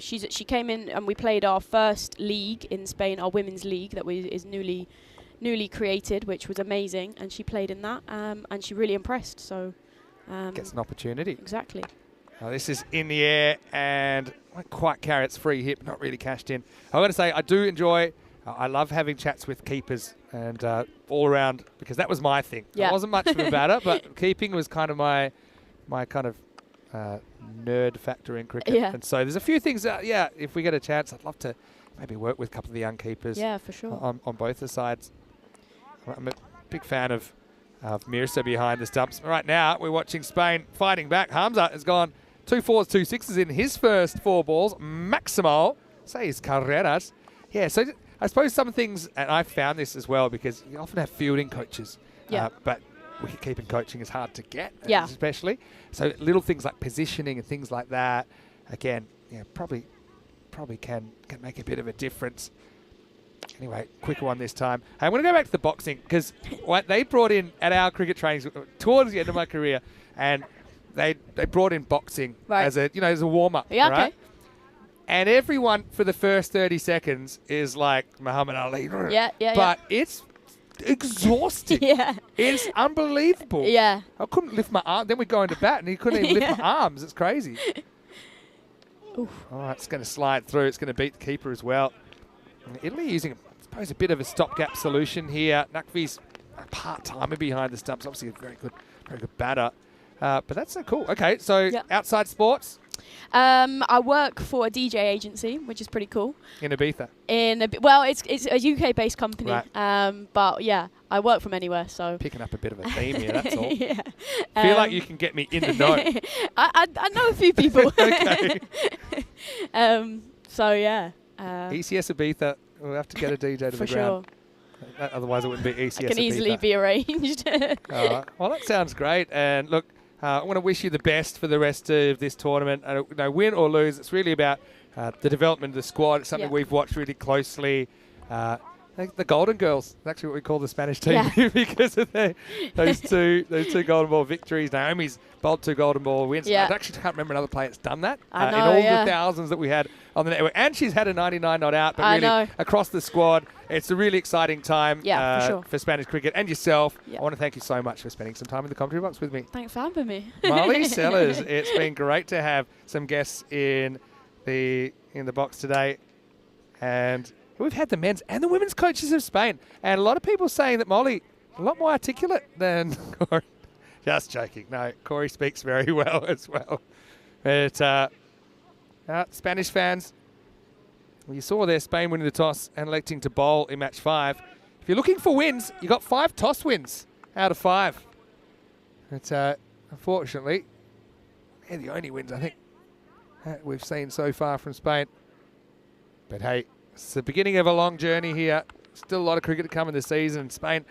she came in and we played our first league in Spain, our women's league that is newly created, which was amazing, and she played in that, and she really impressed. So gets an opportunity. Exactly. This is in the air and not quite carry its free hit, but not really cashed in. I've got to say, I do enjoy. I love having chats with keepers and all around, because that was my thing. Yeah. I wasn't much of a batter, but keeping was kind of my kind of nerd factor in cricket. Yeah. And so there's a few things that, if we get a chance, I'd love to maybe work with a couple of the young keepers. Yeah, for sure. On both the sides. I'm a big fan of Mirza behind the stumps. Right now, we're watching Spain fighting back. Hamza has gone 2 4s, 2 6s in his first 4 balls. Maximo says carreras. Yeah, so I suppose some things, and I found this as well, because you often have fielding coaches, but wicket-keeping coaching is hard to get, especially. So little things like positioning and things like that, again, probably can make a bit of a difference. Anyway, quicker one this time. Hey, I'm going to go back to the boxing, because what they brought in at our cricket trainings towards the end of my career, and they brought in boxing as a warm-up. Yeah, right? okay. And everyone for the first 30 seconds is like Muhammad Ali. Yeah. But it's exhausting. Yeah. It's unbelievable. Yeah. I couldn't lift my arm. Then we go into bat and he couldn't even lift my arms. It's crazy. Oof. All right, it's going to slide through. It's going to beat the keeper as well. And Italy using, I suppose, a bit of a stopgap solution here. Nakvi's a part-timer behind the stumps. Obviously a very good batter. But that's so cool. Okay, so outside sports. I work for a DJ agency, which is pretty cool. In Ibiza? It's a UK-based company. Right. But yeah, I work from anywhere, so. Picking up a bit of a theme here, that's all. Yeah. Feel like you can get me in the know. I know a few people. Okay. So yeah. ECS Ibiza, we'll have to get a DJ to the ground. For sure. Otherwise it wouldn't be ECS Ibiza. It can easily be arranged. Well, that sounds great. And look, I want to wish you the best for the rest of this tournament. Win or lose, it's really about the development of the squad. It's something we've watched really closely. The Golden Girls, that's actually what we call the Spanish team because of those two Golden Ball victories. Naomi's bowled 2 Golden Ball wins. Yeah. I actually can't remember another player that's done that I know, in all the thousands that we had on the network. And she's had a 99 not out, but really across the squad, it's a really exciting time for Spanish cricket and yourself. I want to thank you so much for spending some time in the commentary box with me. Thanks for having me. Molly Sellers, it's been great to have some guests in the box today. And we've had the men's and the women's coaches of Spain. And a lot of people saying that Molly, a lot more articulate than Corey. Just joking. No, Corey speaks very well as well. But Spanish fans, well, you saw there Spain winning the toss and electing to bowl in match 5. If you're looking for wins, you got 5 toss wins out of 5. But unfortunately, they're the only wins I think we've seen so far from Spain. But hey, it's the beginning of a long journey here. Still a lot of cricket to come in the season in Spain.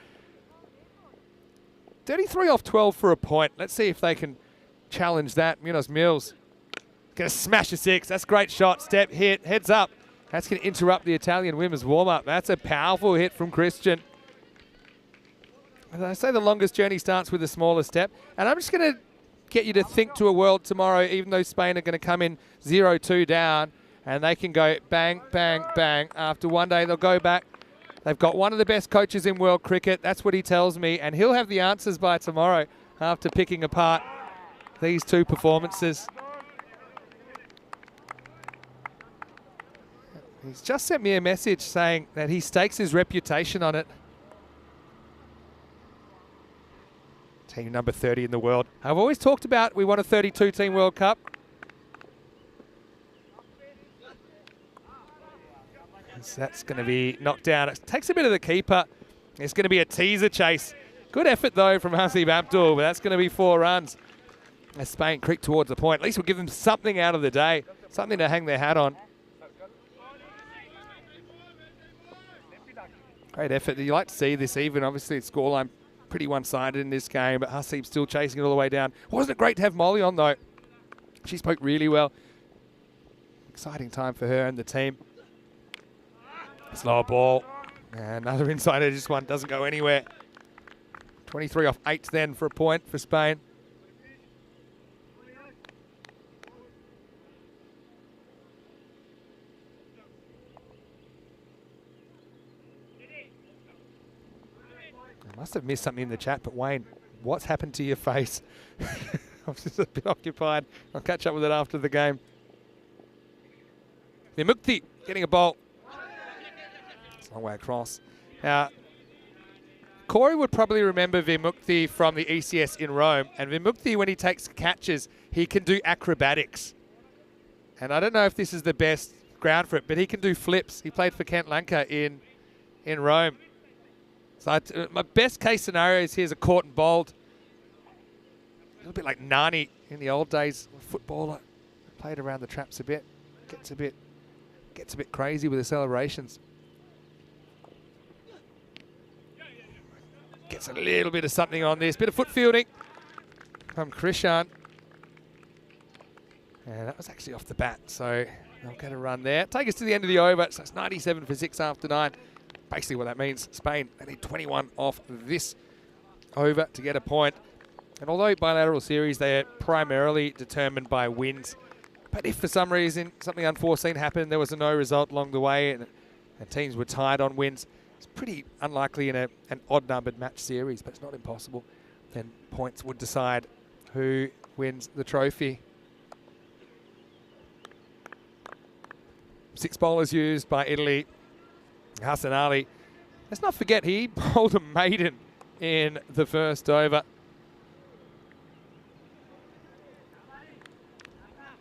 33 off 12 for a point. Let's see if they can challenge that. Munoz-Mills going to smash a 6. That's a great shot. Step, hit, heads up. That's going to interrupt the Italian women's warm-up. That's a powerful hit from Christian. As I say, the longest journey starts with a smaller step. And I'm just going to get you to think to a world tomorrow, even though Spain are going to come in 0-2 down. And they can go bang, bang, bang. After one day, they'll go back. They've got one of the best coaches in world cricket. That's what he tells me. And he'll have the answers by tomorrow after picking apart these 2 performances. He's just sent me a message saying that he stakes his reputation on it. Team number 30 in the world. I've always talked about we won a 32-team World Cup. So that's going to be knocked down. It takes a bit of the keeper. It's going to be a teaser chase. Good effort, though, from Hasib Abdul, but that's going to be 4 runs. As Spain creep towards the point. At least we'll give them something out of the day, something to hang their hat on. Great effort. You like to see this even. Obviously, the scoreline pretty one-sided in this game, but Hasib still chasing it all the way down. Wasn't it great to have Molly on, though? She spoke really well. Exciting time for her and the team. Slower ball. And another inside edge. This one doesn't go anywhere. 23 off 8 then for a point for Spain. I must have missed something in the chat, but Wayne, what's happened to your face? I'm just a bit occupied. I'll catch up with it after the game. Vimukti getting a bolt. It's a long way across. Now, Corey would probably remember Vimukti from the ECS in Rome. And Vimukti, when he takes catches, he can do acrobatics. And I don't know if this is the best ground for it, but he can do flips. He played for Kent Lanka in Rome. So my best case scenario is here's a caught and bowled. A little bit like Nani in the old days, a footballer. Played around the traps a bit. Gets a bit crazy with the celebrations. Gets a little bit of something on this. Bit of foot fielding from Krishan. And that was actually off the bat, so they'll get a run there. Take us to the end of the over. So it's 97 for 6 after 9. Basically what that means, Spain, they need 21 off this over to get a point. And although bilateral series, they are primarily determined by wins. But if for some reason something unforeseen happened, there was a no result along the way and teams were tied on wins, it's pretty unlikely in an odd-numbered match series, but it's not impossible. Then points would decide who wins the trophy. 6 bowlers used by Italy. Hassan Ali, let's not forget he bowled a maiden in the first over.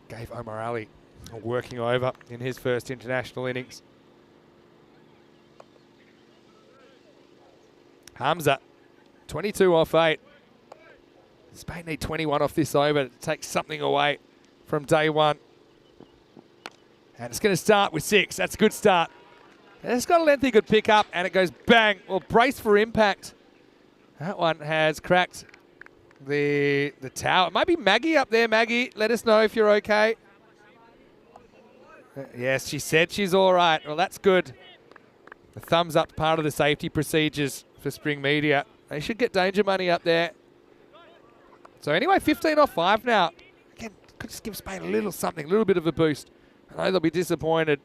Gave Omar Ali a working over in his first international innings. Hamza, 22 off 8. Spain need 21 off this over to take something away from day one. And it's going to start with 6. That's a good start. And it's got a length he could pick up, and it goes bang. Well, brace for impact. That one has cracked the tower. It might be Maggie up there. Maggie, let us know if you're okay. Yes, she said she's all right. Well, that's good. The thumbs up part of the safety procedures for Spring Media. They should get danger money up there. So anyway, 15 off 5 now. Again, could just give Spain a little something, a little bit of a boost. I know they'll be disappointed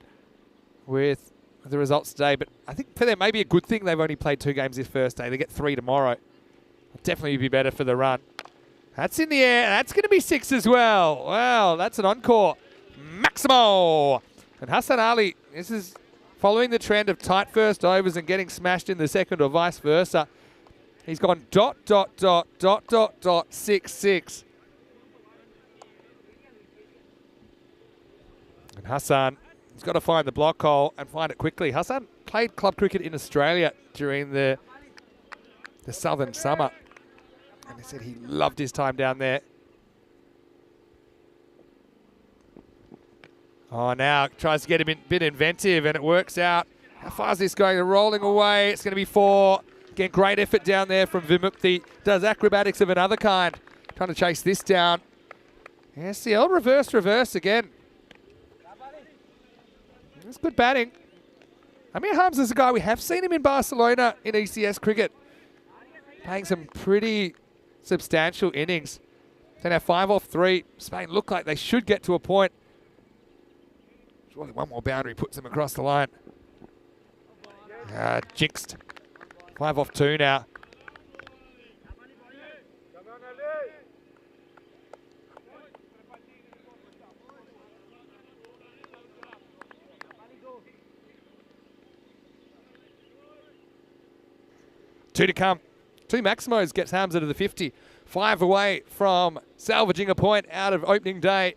with the results today, but I think for them, maybe a good thing they've only played 2 games this first day. They get 3 tomorrow. It'll definitely be better for the run. That's in the air. That's going to be 6 as well. Well, that's an encore. Maximo! And Hassan Ali, this is following the trend of tight first overs and getting smashed in the second or vice versa. He's gone ... 6-6. And Hassan, he's got to find the block hole and find it quickly. Hassan played club cricket in Australia during the southern summer. And he said he loved his time down there. Oh, now tries to get a bit inventive, and it works out. How far is this going? They're rolling away. It's going to be 4. Again, great effort down there from Vimukti. Does acrobatics of another kind. Trying to chase this down. Yes, the old reverse again. It's good batting. Amir Hamza is a guy, we have seen him in Barcelona in ECS cricket. Playing some pretty substantial innings. So now 5 off 3. Spain look like they should get to a point. Surely one more boundary puts them across the line. Jinxed. 5 off 2 now. 2 to come. 2 Maximos gets Hamza to the 50. 5 away from salvaging a point out of opening day.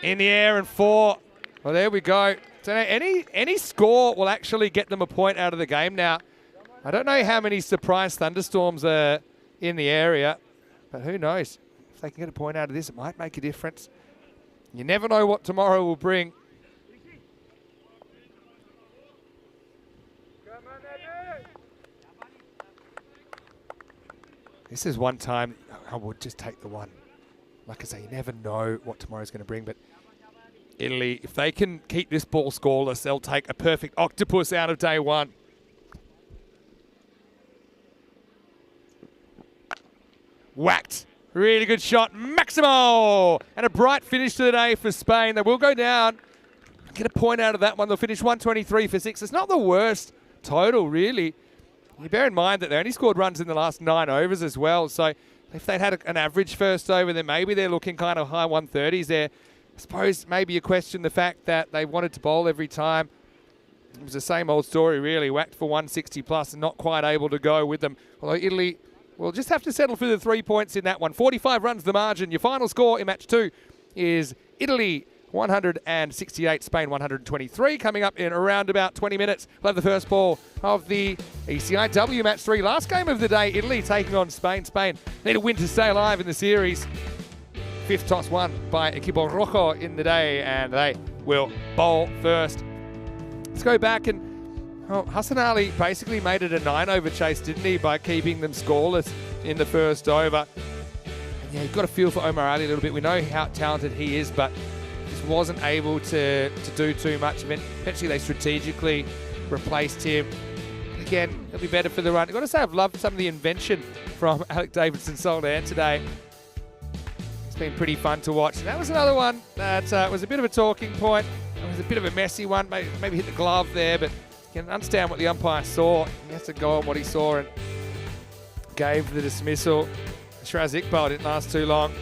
In the air and 4. Well, there we go. So any score will actually get them a point out of the game now. I don't know how many surprise thunderstorms are in the area, but who knows? If they can get a point out of this, it might make a difference. You never know what tomorrow will bring. This is one time I would just take the 1. Like I say, you never know what tomorrow's going to bring, but Italy, if they can keep this ball scoreless, they'll take a perfect octopus out of day 1. Whacked. Really good shot. Maximo! And a bright finish to the day for Spain. They will go down. Get a point out of that one. They'll finish 123 for 6. It's not the worst total, really. You bear in mind that they only scored runs in the last 9 overs as well. So if they'd had an average first over, then maybe they're looking kind of high 130s there. I suppose maybe you question the fact that they wanted to bowl every time. It was the same old story, really. Whacked for 160 plus and not quite able to go with them. Although Italy will just have to settle for the 3 points in that one. 45 runs the margin. Your final score in match 2 is Italy 168, Spain 123. Coming up in around about 20 minutes, we'll have the first ball of the ECI-W match 3. Last game of the day, Italy taking on Spain. Spain need a win to stay alive in the series. 5th toss won by Equipo Rojo in the day, and they will bowl first. Let's go back and Hassan Ali basically made it a 9-over chase, didn't he, by keeping them scoreless in the first over. And yeah, you've got to feel for Omar Ali a little bit. We know how talented he is, but just wasn't able to do too much. Eventually, they strategically replaced him. Again, it'll be better for the run. I've got to say, I've loved some of the invention from Alec Davidson-Soldan today. It's been pretty fun to watch. And that was another one that was a bit of a talking point. It was a bit of a messy one. Maybe hit the glove there, but you can understand what the umpire saw. He has to go on what he saw and gave the dismissal. Shiraz Iqbal didn't last too long.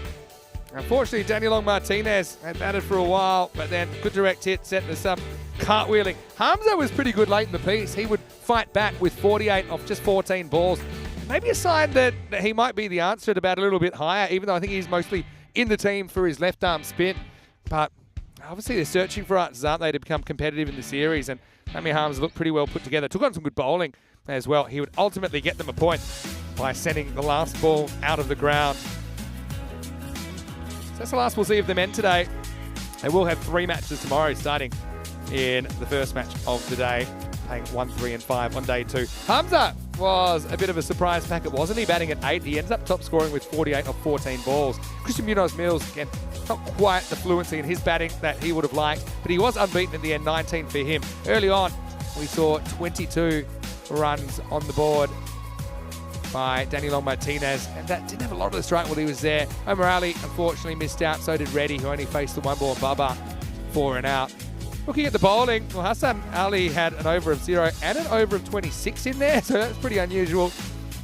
Unfortunately, Daniel Long-Martinez had batted for a while, but then good direct hit sent to some cartwheeling. Hamza was pretty good late in the piece. He would fight back with 48 off just 14 balls. Maybe a sign that he might be the answer to bat a little bit higher, even though I think he's mostly in the team for his left arm spin. But obviously they're searching for answers, aren't they, to become competitive in the series. And Sammy Hamza looked pretty well put together. Took on some good bowling as well. He would ultimately get them a point by sending the last ball out of the ground. So that's the last we'll see of the men today. They will have 3 matches tomorrow, starting in the first match of the day, playing 1, 3 and 5 on day 2. Hamza was a bit of a surprise packet, wasn't he? Batting at 8. He ends up top scoring with 48 off 14 balls. Christian Munoz-Mills, again, not quite the fluency in his batting that he would have liked, but he was unbeaten in the end, 19 for him. Early on, we saw 22 runs on the board by Daniel Long-Martinez, and that didn't have a lot of the strike while he was there. Omar Ali unfortunately missed out, so did Reddy, who only faced the 1-ball Bubba 4 and out. Looking at the bowling, well, Hassan Ali had an over of 0 and an over of 26 in there, so that's pretty unusual.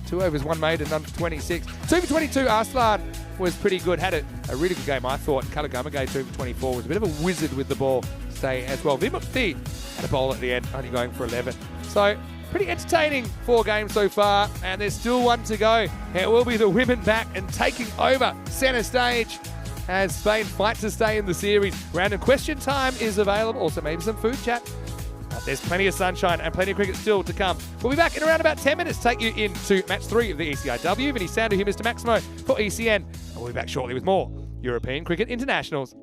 2 overs, 1 maiden, none for 26. 2 for 22, Arslan was pretty good. Had a really good game, I thought. Kalagamagay, 2 for 24, was a bit of a wizard with the ball today as well. Vimukti had a bowl at the end, only going for 11. So pretty entertaining 4 games so far, and there's still 1 to go. It will be the women back and taking over centre stage as Spain fight to stay in the series. Random question time is available, also maybe some food chat. But there's plenty of sunshine and plenty of cricket still to come. We'll be back in around about 10 minutes to take you into match 3 of the ECI-W. Vinny Sandu here, Mr. Maximo for ECN. And we'll be back shortly with more European Cricket Internationals.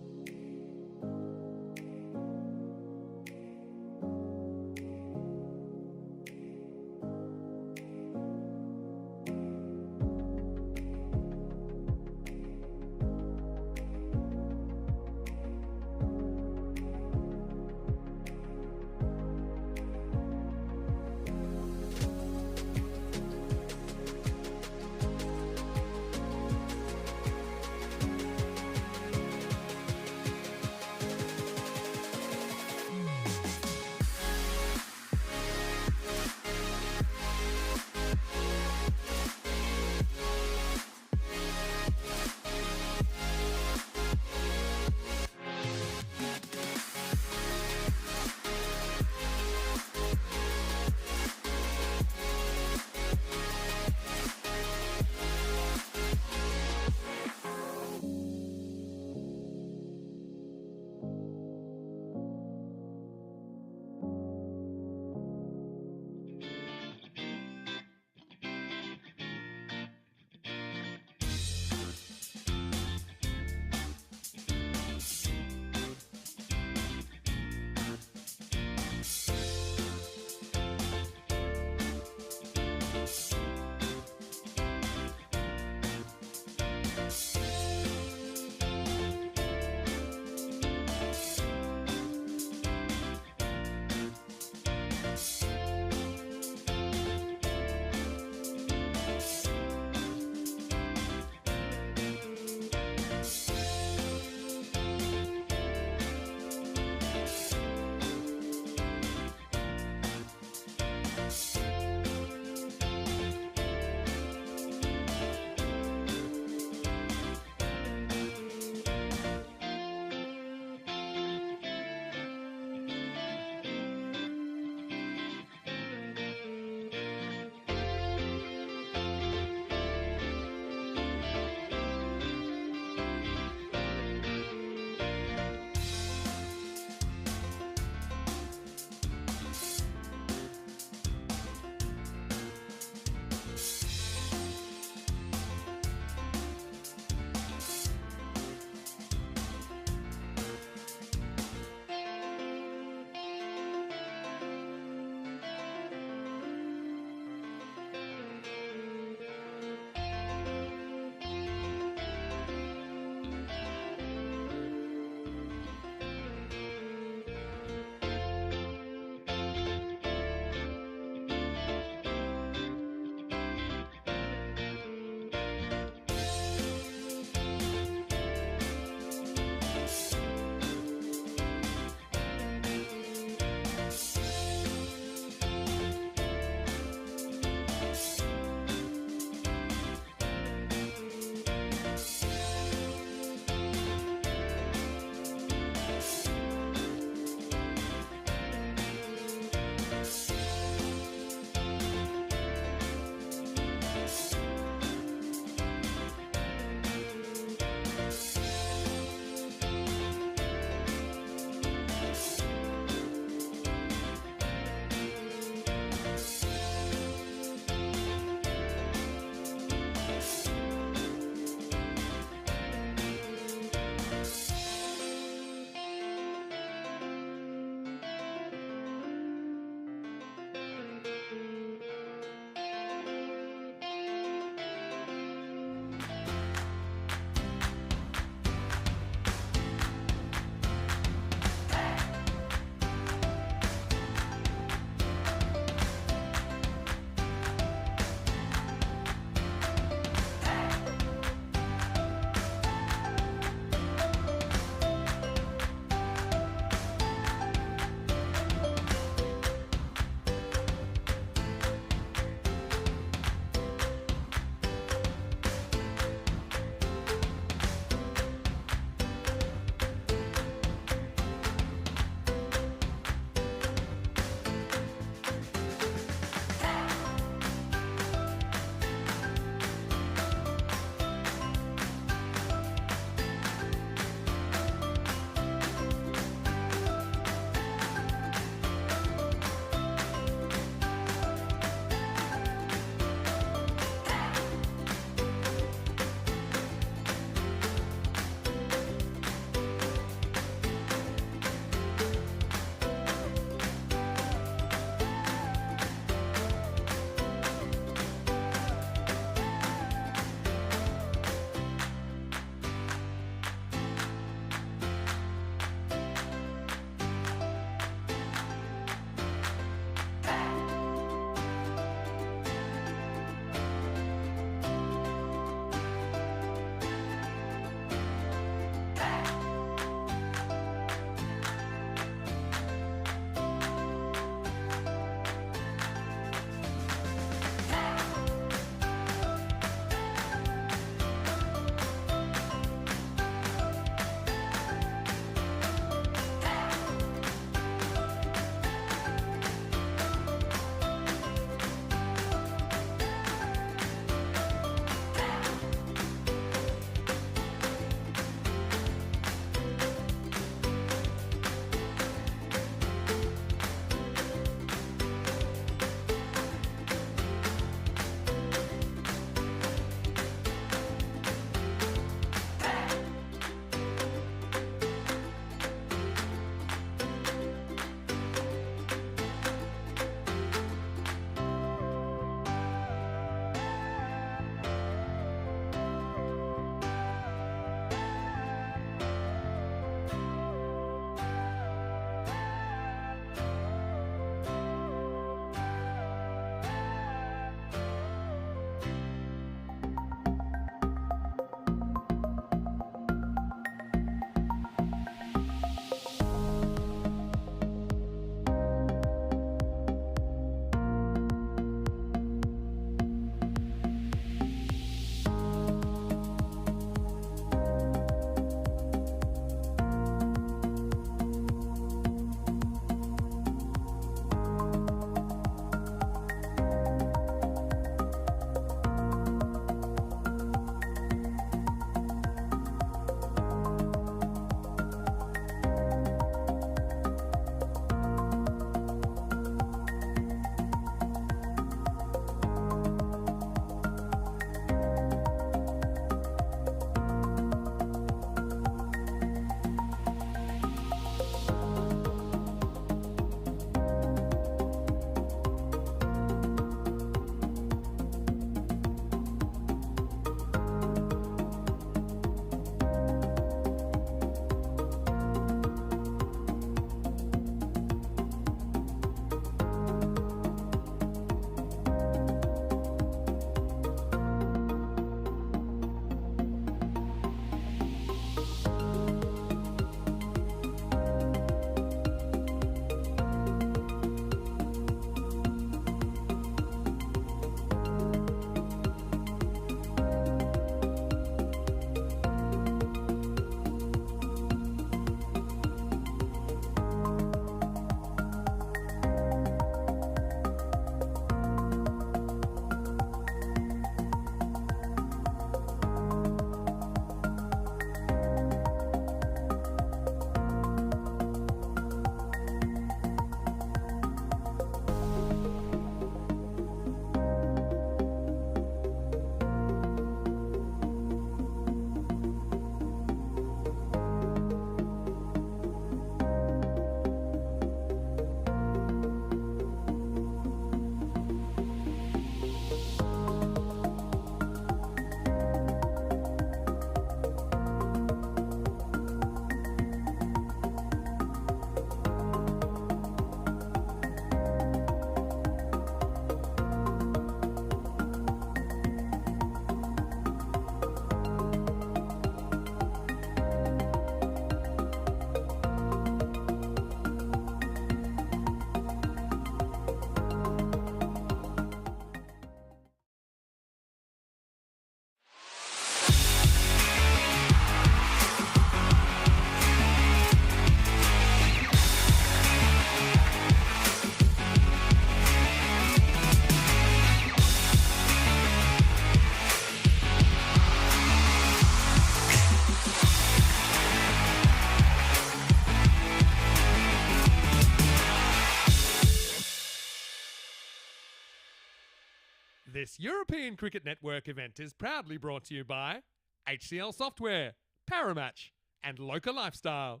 This European Cricket Network event is proudly brought to you by HCL Software, Paramatch, and Local Lifestyle.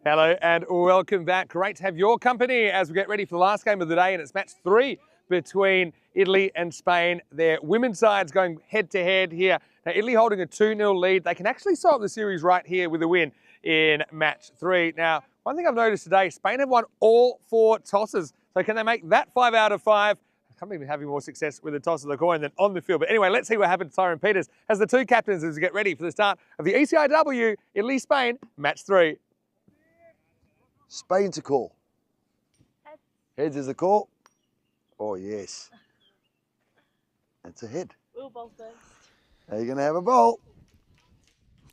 Hello and welcome back. Great to have your company as we get ready for the last game of the day, and it's match 3 between Italy and Spain. Their women's sides going head-to-head here. Now, Italy holding a 2-0 lead. They can actually start the series right here with a win in match 3. Now, one thing I've noticed today, Spain have won all 4 tosses. So can they make that 5 out of 5? I can't even having more success with the toss of the coin than on the field. But anyway, let's see what happens to Tyron Peters as the 2 captains as we get ready for the start of the ECI-W Italy-Spain match 3. Spain to call. Heads is the call. Oh, yes. It's a head. We'll bowl first. Now you're going to have a bowl.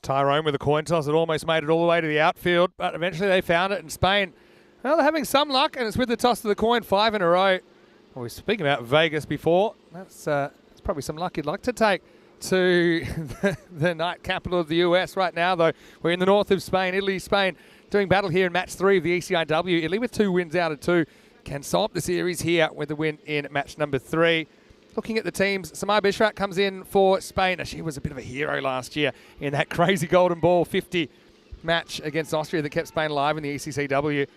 Tyrone with a coin toss. It almost made it all the way to the outfield, but eventually they found it in Spain. Well, they're having some luck, and it's with the toss of the coin, 5 in a row. Well, we were speaking about Vegas before. That's probably some luck you'd like to take to the night capital of the US right now, though. We're in the north of Spain, Italy, Spain, doing battle here in match 3 of the ECI-W. Italy with 2 wins out of 2 can solve the series here with a win in match number 3. Looking at the teams, Samar Bishrat comes in for Spain. She was a bit of a hero last year in that crazy golden ball 50 match against Austria that kept Spain alive in the ECCW.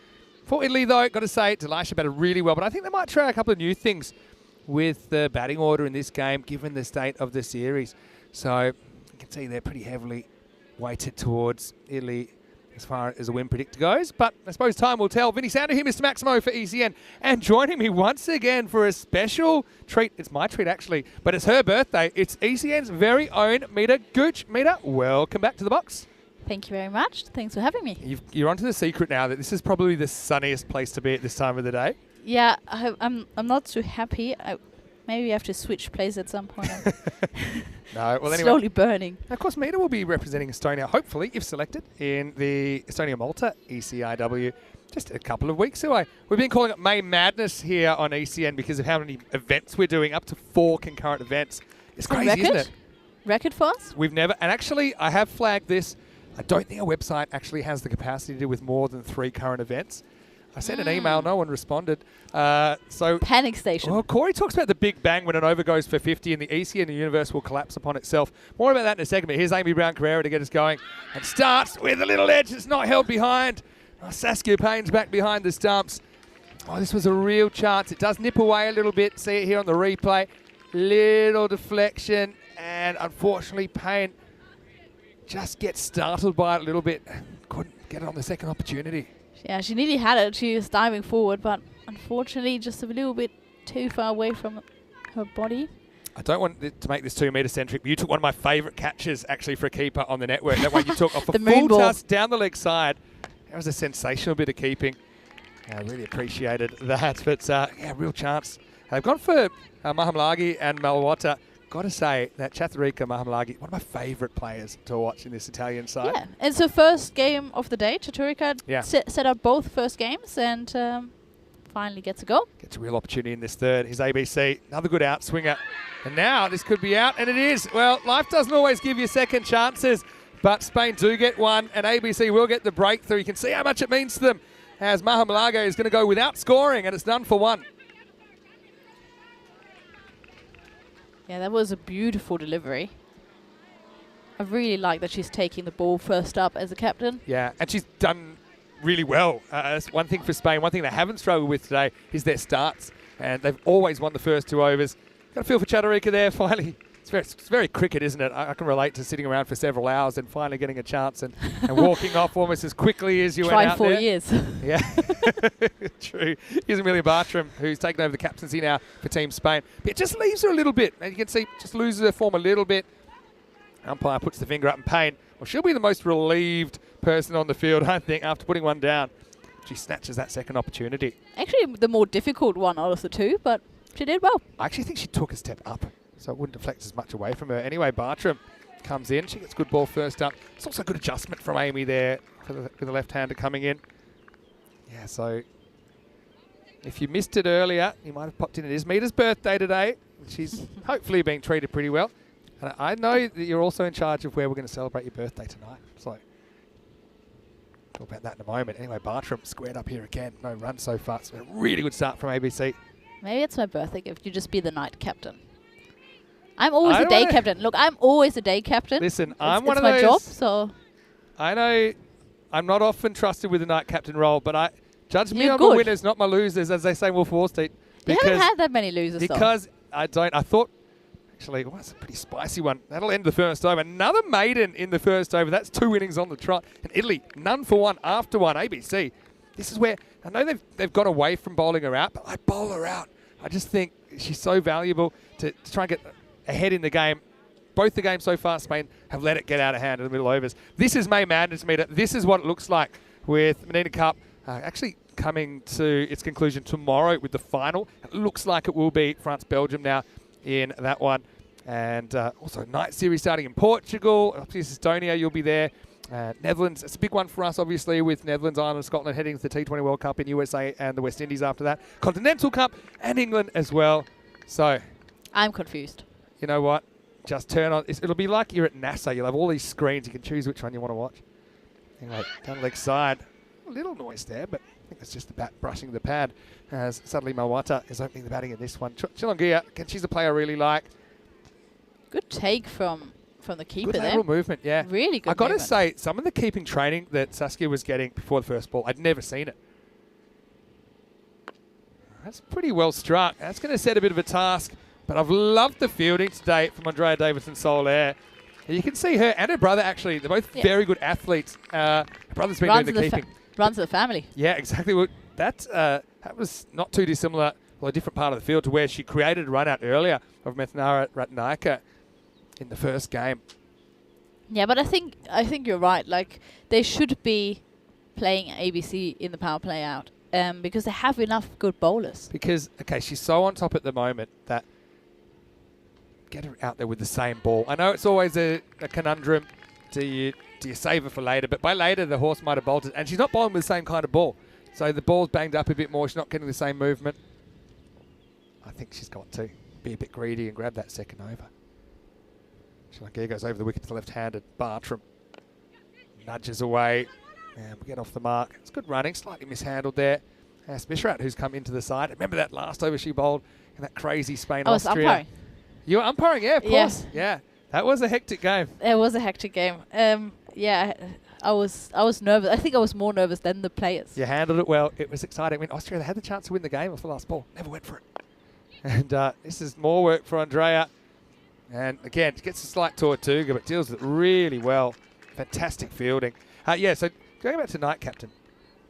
For Italy, though, got to say, Delisha batted really well, but I think they might try a couple of new things with the batting order in this game, given the state of the series. So you can see they're pretty heavily weighted towards Italy as far as a win predictor goes. But I suppose time will tell. Vinny Sander here, Mr. Maximo for ECN. And joining me once again for a special treat. It's my treat, actually, but it's her birthday. It's ECN's very own Mita Gooch. Mita, welcome back to the box. Thank you very much. Thanks for having me. You're onto the secret now that this is probably the sunniest place to be at this time of the day. Yeah, I'm not too happy. Maybe I have to switch place at some point. No, well, anyway. Slowly burning. Of course, Mita will be representing Estonia, hopefully, if selected, in the Estonia-Malta ECI-W just a couple of weeks away. We've been calling it May Madness here on ECN because of how many events we're doing, up to 4 concurrent events. It's crazy, record? isn't it? Record for us? We've never, and actually, I have flagged this. I don't think our website actually has the capacity to do with more than 3 current events. I sent an email, no one responded. So Panic station. Well, Corey talks about the big bang when an over goes for 50 and the EC and the universe will collapse upon itself. More about that in a second, but here's Amy Brown-Carrera to get us going. And starts with a little edge. It's not held behind. Oh, Saskia Payne's back behind the stumps. Oh, this was a real chance. It does nip away a little bit. See it here on the replay. Little deflection. And unfortunately, Payne just gets startled by it a little bit. Couldn't get it on the second opportunity. Yeah, she nearly had it. She was diving forward, but unfortunately just a little bit too far away from her body. I don't want to make this 2 metre centric, but you took one of my favourite catches actually for a keeper on the network. That one you took off a full toss down the leg side. That was a sensational bit of keeping. I really appreciated that. But yeah, real chance. They've gone for Mahamlagi and Malwata. Got to say that Chatharica Mahamlagi, one of my favourite players to watch in this Italian side. Yeah, it's the first game of the day. Chatharica set up both first games and finally gets a go. Gets a real opportunity in this third. His ABC, another good outswinger. And now this could be out, and it is. Well, life doesn't always give you second chances, but Spain do get one, and ABC will get the breakthrough. You can see how much it means to them as Mahamlaga is going to go without scoring, and it's done for 1. Yeah, that was a beautiful delivery. I really like that she's taking the ball first up as a captain. Yeah, and she's done really well. That's one thing for Spain. One thing they haven't struggled with today is their starts, and they've always won the first 2 overs. Got a feel for Chatharica there, finally. It's very cricket, isn't it? I can relate to sitting around for several hours and finally getting a chance and walking off almost as quickly as you went out there. Try 4 years. Yeah, true. Here's Amelia Bartram, who's taken over the captaincy now for Team Spain. But it just leaves her a little bit. And you can see, just loses her form a little bit. Umpire puts the finger up in pain. Well, she'll be the most relieved person on the field, I think, after putting one down. She snatches that second opportunity. Actually, the more difficult one out of the 2, but she did well. I actually think she took a step up, so it wouldn't deflect as much away from her. Anyway, Bartram comes in. She gets good ball first up. It's also a good adjustment from Amy there for the left-hander coming in. Yeah, so if you missed it earlier, you might have popped in. It is Mita's birthday today. She's hopefully being treated pretty well. And I know that you're also in charge of where we're going to celebrate your birthday tonight. So talk about that in a moment. Anyway, Bartram squared up here again. No run so far. It's been a really good start from ABC. Maybe it's my birthday gift. You just be the night captain. I'm always I a don't day wanna- captain. Look, I'm always a day captain. Listen, It's- I'm one it's of my job, those. so I know I'm not often trusted with the night captain role, but I judge me You're on my good. winners, not my losers, as they say in Wolf of Wall Street. you haven't had that many losers, though. Because I don't. I thought, actually, well, that's a pretty spicy one. That'll end the first over. Another maiden in the first over. That's 2 innings on the trot. And Italy, none for one after one. ABC. This is where I know they've got away from bowling her out, but I bowl her out. I just think she's so valuable to try and get ahead in the game. Both the games so far, Spain have let it get out of hand in the middle overs. This is May Madness meter. This is what it looks like with Menina Cup actually coming to its conclusion tomorrow with the final. It looks like it will be France-Belgium now in that one. And also night series starting in Portugal. Obviously, Estonia, you'll be there. Netherlands, it's a big one for us, obviously, with Netherlands, Ireland, Scotland heading to the T20 World Cup in USA and the West Indies after that. Continental Cup and England as well. So, I'm confused. you know what? Just turn on. It'll be like you're at NASA. You'll have all these screens. You can choose which one you want to watch. Anyway, down the leg side. A little noise there, but I think it's just the bat brushing the pad as suddenly Mawata is opening the batting in this one. Chilongia, she's a player I really like. Good take from the keeper Good there. lateral movement, yeah. Really good I got to movement. say, some of the keeping training that Saskia was getting before the first ball, I'd never seen it. That's pretty well struck. That's going to set a bit of a task, but I've loved the fielding today from Andrea Davidson-Soler. You can see her and her brother, actually. They're both very good athletes. Her brother's been doing the keeping. Runs the family. Yeah, exactly. Well, that was not too dissimilar, well, a different part of the field to where she created a run out earlier of Methnara Ratnaika in the first game. Yeah, but I think you're right. Like, they should be playing ABC in the power play out because they have enough good bowlers. Because, okay, she's so on top at the moment that get her out there with the same ball. I know it's always a conundrum. Do you save her for later? But by later, the horse might have bolted. And she's not bowling with the same kind of ball. So the ball's banged up a bit more. She's not getting the same movement. I think she's got to be a bit greedy and grab that second over. Shalakia goes over the wicket to the left-handed. Bartram nudges away. And we get off the mark. It's good running. Slightly mishandled there. Smishrat, who's come into the side. Remember that last over she bowled in that crazy Spain-Austria? I was umpiring. You were umpiring, yeah, of course. Yeah. Yeah, that was a hectic game. It was a hectic game. Yeah, I was nervous. I think I was more nervous than the players. You handled it well. It was exciting. I mean, Austria, they had the chance to win the game off the last ball. Never went for it. And this is more work for Andrea. And again, gets a slight Tortuga, but deals with it really well. Fantastic fielding. Yeah, so going back to night captain,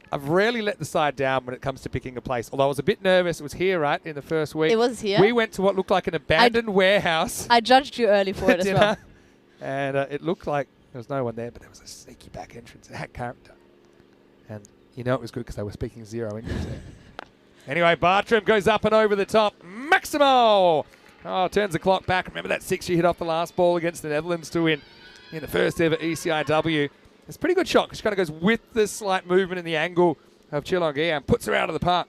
I've rarely let the side down when it comes to picking a place. Although I was a bit nervous. It was here, right, in the first week. It was here. We went to what looked like an abandoned warehouse. I judged you early for it as well. And it looked like there was no one there, but there was a sneaky back entrance. It had character. And you know it was good because they were speaking zero English there. Anyway, Bartram goes up and over the top. Maximo! Oh, turns the clock back. Remember that 6 she hit off the last ball against the Netherlands to win in the first ever ECI-W. It's a pretty good shot because she kind of goes with the slight movement in the angle of Chilongia and puts her out of the park.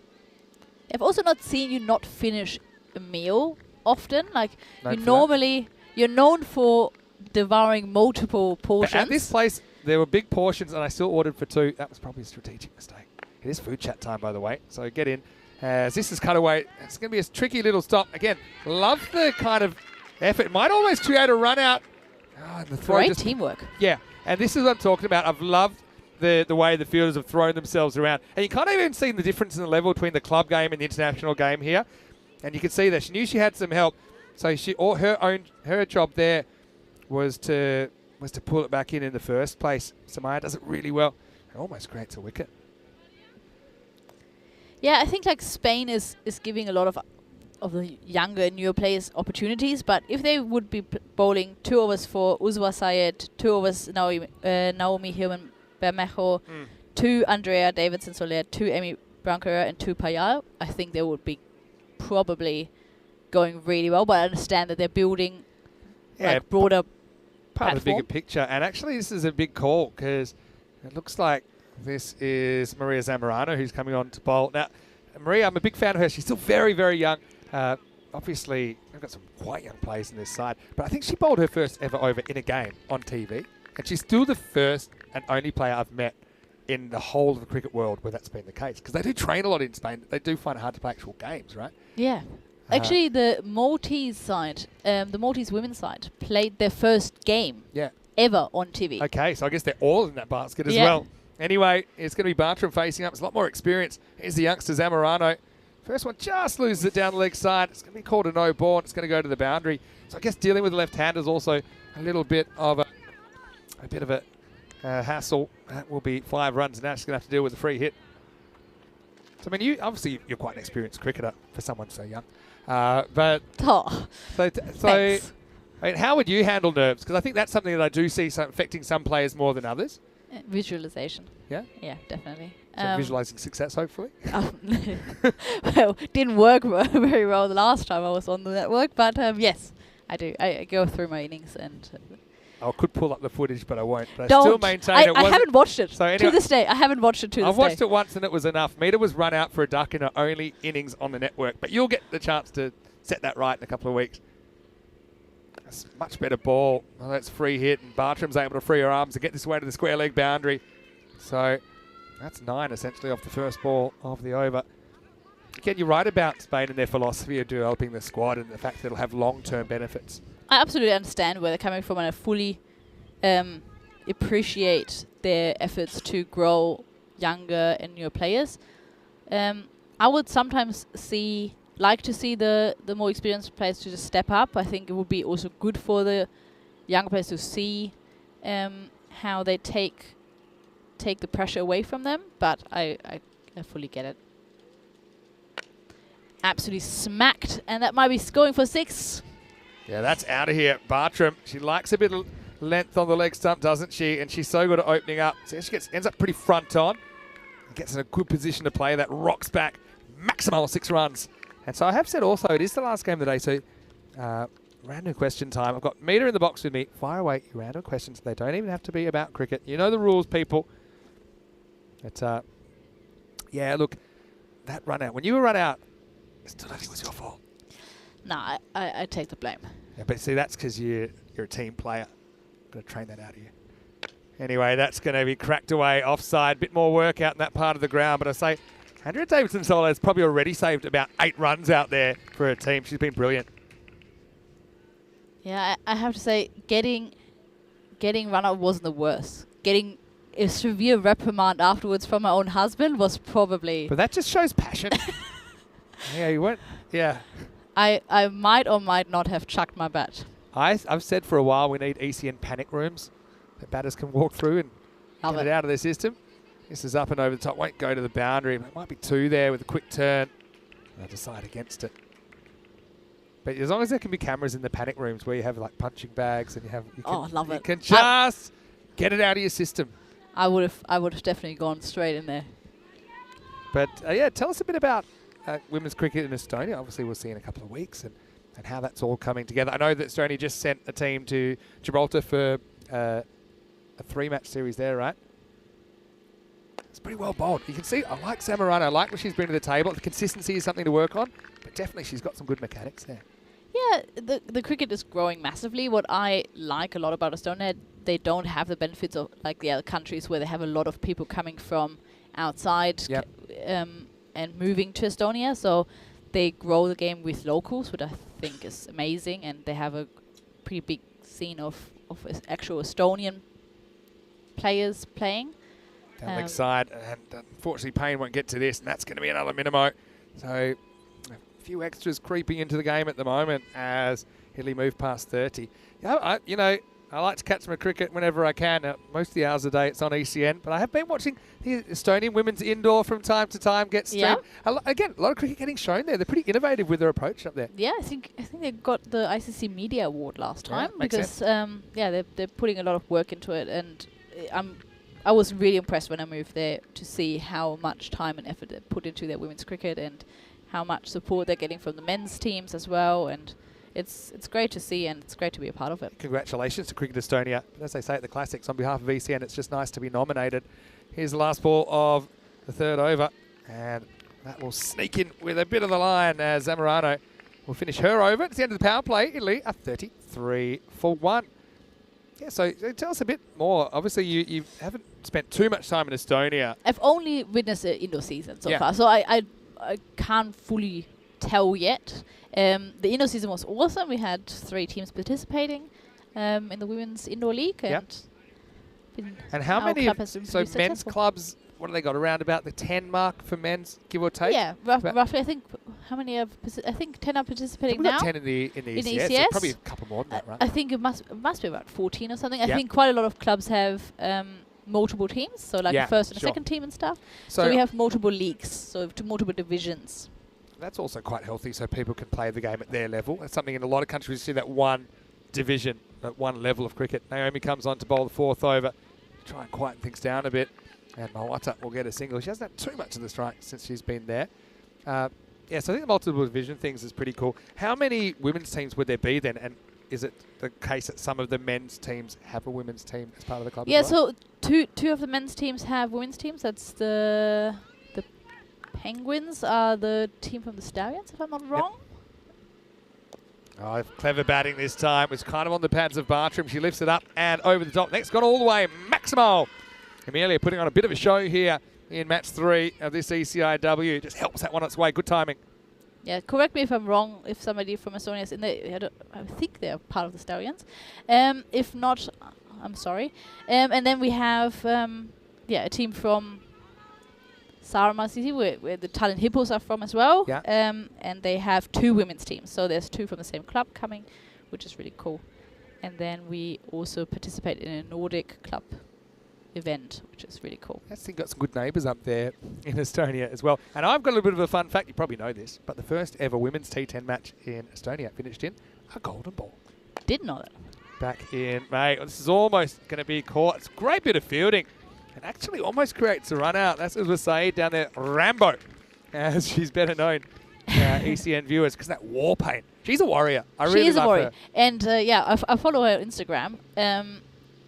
I've also not seen you not finish a meal often. Like, you're known for devouring multiple portions. But at this place, there were big portions and I still ordered for 2. That was probably a strategic mistake. It is food chat time, by the way, so get in. As this is cut away, it's going to be a tricky little stop. Again, love the kind of effort. It might almost create a run out. Oh, and the throw Great teamwork. Yeah, and this is what I'm talking about. I've loved the way the fielders have thrown themselves around. And you can't even see the difference in the level between the club game and the international game here. And you can see that she knew she had some help. So her job there was to pull it back in the first place. Samaya does it really well. It almost creates a wicket. Yeah, I think like Spain is giving a lot of the younger and newer players opportunities, but if they would be bowling 2 overs for Uzwa Sayed, 2 overs Naomi Hilman Bermejo, 2 Andrea Davidson Soler, 2 Amy Brancarer and 2 Payal, I think they would be probably going really well, but I understand that they're building like broader part of the bigger platform. picture. And actually this is a big call because it looks like this is Maria Zamorano who's coming on to bowl. Now, Maria, I'm a big fan of her. She's still very, very young. Obviously, we've got some quite young players in this side, but I think she bowled her first ever over in a game on TV. And she's still the first and only player I've met in the whole of the cricket world where that's been the case. Because they do train a lot in Spain. They do find it hard to play actual games, right? Yeah. Actually, the Maltese side, the Maltese women's side, played their first game ever on TV. Okay, so I guess they're all in that basket as Yeah. well. Anyway, it's going to be Bartram facing up. It's a lot more experience. Here's the youngster, Zamorano. First one just loses it down the leg side. It's going to be called a no ball. It's going to go to the boundary. So I guess dealing with the left-hand is also a little bit of a hassle. That will be 5 runs, and now she's going to have to deal with the free hit. So, I mean, you're quite an experienced cricketer for someone so young. But Oh, so thanks. I mean, how would you handle nerves? Because I think that's something that I do see affecting some players more than others. Visualization. Yeah? Yeah, definitely. So visualizing success, hopefully. Well, didn't work very well the last time I was on the network, but yes, I do. I go through my innings and... I could pull up the footage, but I won't. But Don't. I still maintain it I wasn't. haven't watched it So anyway, to this day. I haven't watched it to this day. I've watched it once and it was enough. Mita was run out for a duck in her only innings on the network. But you'll get the chance to set that right in a couple of weeks. That's a much better ball. Well, that's free hit, and Bartram's able to free her arms and get this way to the square leg boundary. So that's 9 essentially off the first ball of the over. Again, you're right about Spain and their philosophy of developing the squad and the fact that it'll have long-term benefits. I absolutely understand where they're coming from, and I fully appreciate their efforts to grow younger and newer players. I would sometimes like to see the more experienced players to just step up. I think it would be also good for the younger players to see how they take the pressure away from them, but I fully get it. Absolutely smacked, and that might be going for 6. Yeah, that's out of here. Bartram, she likes a bit of length on the leg stump, doesn't she? And she's so good at opening up. So she ends up pretty front on. Gets in a good position to play. That rocks back. Maximal 6 runs. And so I have said also, it is the last game of the day. So random question time. I've got Mita in the box with me. Fire away your random questions. They don't even have to be about cricket. You know the rules, people. But yeah, look, that run out. When you were run out, it still don't think it was your fault. No, I take the blame. Yeah, but see, that's because you're a team player. Got to train that out of you. Anyway, that's going to be cracked away offside. Bit more work out in that part of the ground. But I say, Andrea Davidson-Solo has probably already saved about 8 runs out there for her team. She's been brilliant. Yeah, I have to say, getting run out wasn't the worst. Getting a severe reprimand afterwards from my own husband was probably... But that just shows passion. Yeah, you went. Yeah. I might or might not have chucked my bat. I've said for a while we need ECN panic rooms that batters can walk through and get it out of their system. This is up and over the top. Won't go to the boundary. It might be 2 there with a quick turn. I'll decide against it. But as long as there can be cameras in the panic rooms where you have like punching bags and love it. You can just get it out of your system. I would have definitely gone straight in there. But yeah, tell us a bit about women's cricket in Estonia. Obviously, we'll see in a couple of weeks and how that's all coming together. I know that Estonia just sent a team to Gibraltar for a 3-match series there, right? It's pretty well bowled. You can see, I like Zamorano. I like what she's bringing to the table. The consistency is something to work on, but definitely she's got some good mechanics there. Yeah, the cricket is growing massively. What I like a lot about Estonia, they don't have the benefits of like the other countries where they have a lot of people coming from outside and moving to Estonia. So they grow the game with locals, which I think is amazing, and they have a pretty big scene of actual Estonian players playing. Down leg side, and unfortunately Payne won't get to this, and that's going to be another minimo. So a few extras creeping into the game at the moment as Italy move past 30. I like to catch my cricket whenever I can. Most of the hours of the day it's on ECN, but I have been watching the Estonian women's indoor from time to time get streamed. Again, a lot of cricket getting shown there. They're pretty innovative with their approach up there. Yeah, I think they got the ICC Media Award last time because they're putting a lot of work into it, and I was really impressed when I moved there to see how much time and effort they put into their women's cricket and how much support they're getting from the men's teams as well, and it's great to see, and it's great to be a part of it. Congratulations to Cricket Estonia. As they say at the Classics, on behalf of ECN, it's just nice to be nominated. Here's the last ball of the 3rd over, and that will sneak in with a bit of the line as Zamorano will finish her over. It's the end of the power play. Italy are 33 for 1. Yeah, so tell us a bit more. Obviously, you haven't spent too much time in Estonia. I've only witnessed the indoor season so far, so I can't fully tell yet. The indoor season was awesome. We had 3 teams participating in the women's indoor league. And how our many? club has been So pretty men's successful. clubs. What have they got around about the 10 mark for men's, give or take? Yeah, About- roughly. I think how many have? I think 10 are participating We've now. got 10 in the ECS, so ECS? probably a couple more than that, right? I think it must be about 14 or something. I Yep. think quite a lot of clubs have multiple teams, so like Yeah, a first and a sure. second team and stuff. So, So we have multiple leagues, so to multiple divisions. that's also quite healthy, so people can play the game at their level. That's something in a lot of countries, you see that one division, that one level of cricket. Naomi comes on to bowl the 4th over, try and quieten things down a bit. And Mawata will get a single. She hasn't had too much of the strike since she's been there. So I think the multiple division things is pretty cool. How many women's teams would there be then? And is it the case that some of the men's teams have a women's team as part of the club Yeah, as well? so two of the men's teams have women's teams. That's the Penguins are the team from the Stallions, if I'm not wrong. Oh, clever batting this time. It was kind of on the pads of Bartram. She lifts it up and over the top. Next, got all the way. Maximo. Amelia putting on a bit of a show here in match 3 of this ECI-W. Just helps that one on its way. Good timing. Yeah, correct me if I'm wrong. If somebody from Estonia is in there, I think they're part of the Stallions. If not, I'm sorry. And then we have a team from Saaremaa City, where the Tallinn Hippos are from as well. Yeah. And they have 2 women's teams, so there's 2 from the same club coming, which is really cool. And then we also participate in a Nordic club event, which is really cool. I think got some good neighbours up there in Estonia as well. And I've got a little bit of a fun fact. You probably know this, but the first ever women's T10 match in Estonia finished in a golden ball. Didn't know that. Back in May. This is almost going to be caught. It's a great bit of fielding. And actually almost creates a run out. That's as Saeed down there, Rambo, as she's better known, ECN viewers, because that war paint. She's a warrior. I really She is a love warrior. her. And I follow her on Instagram.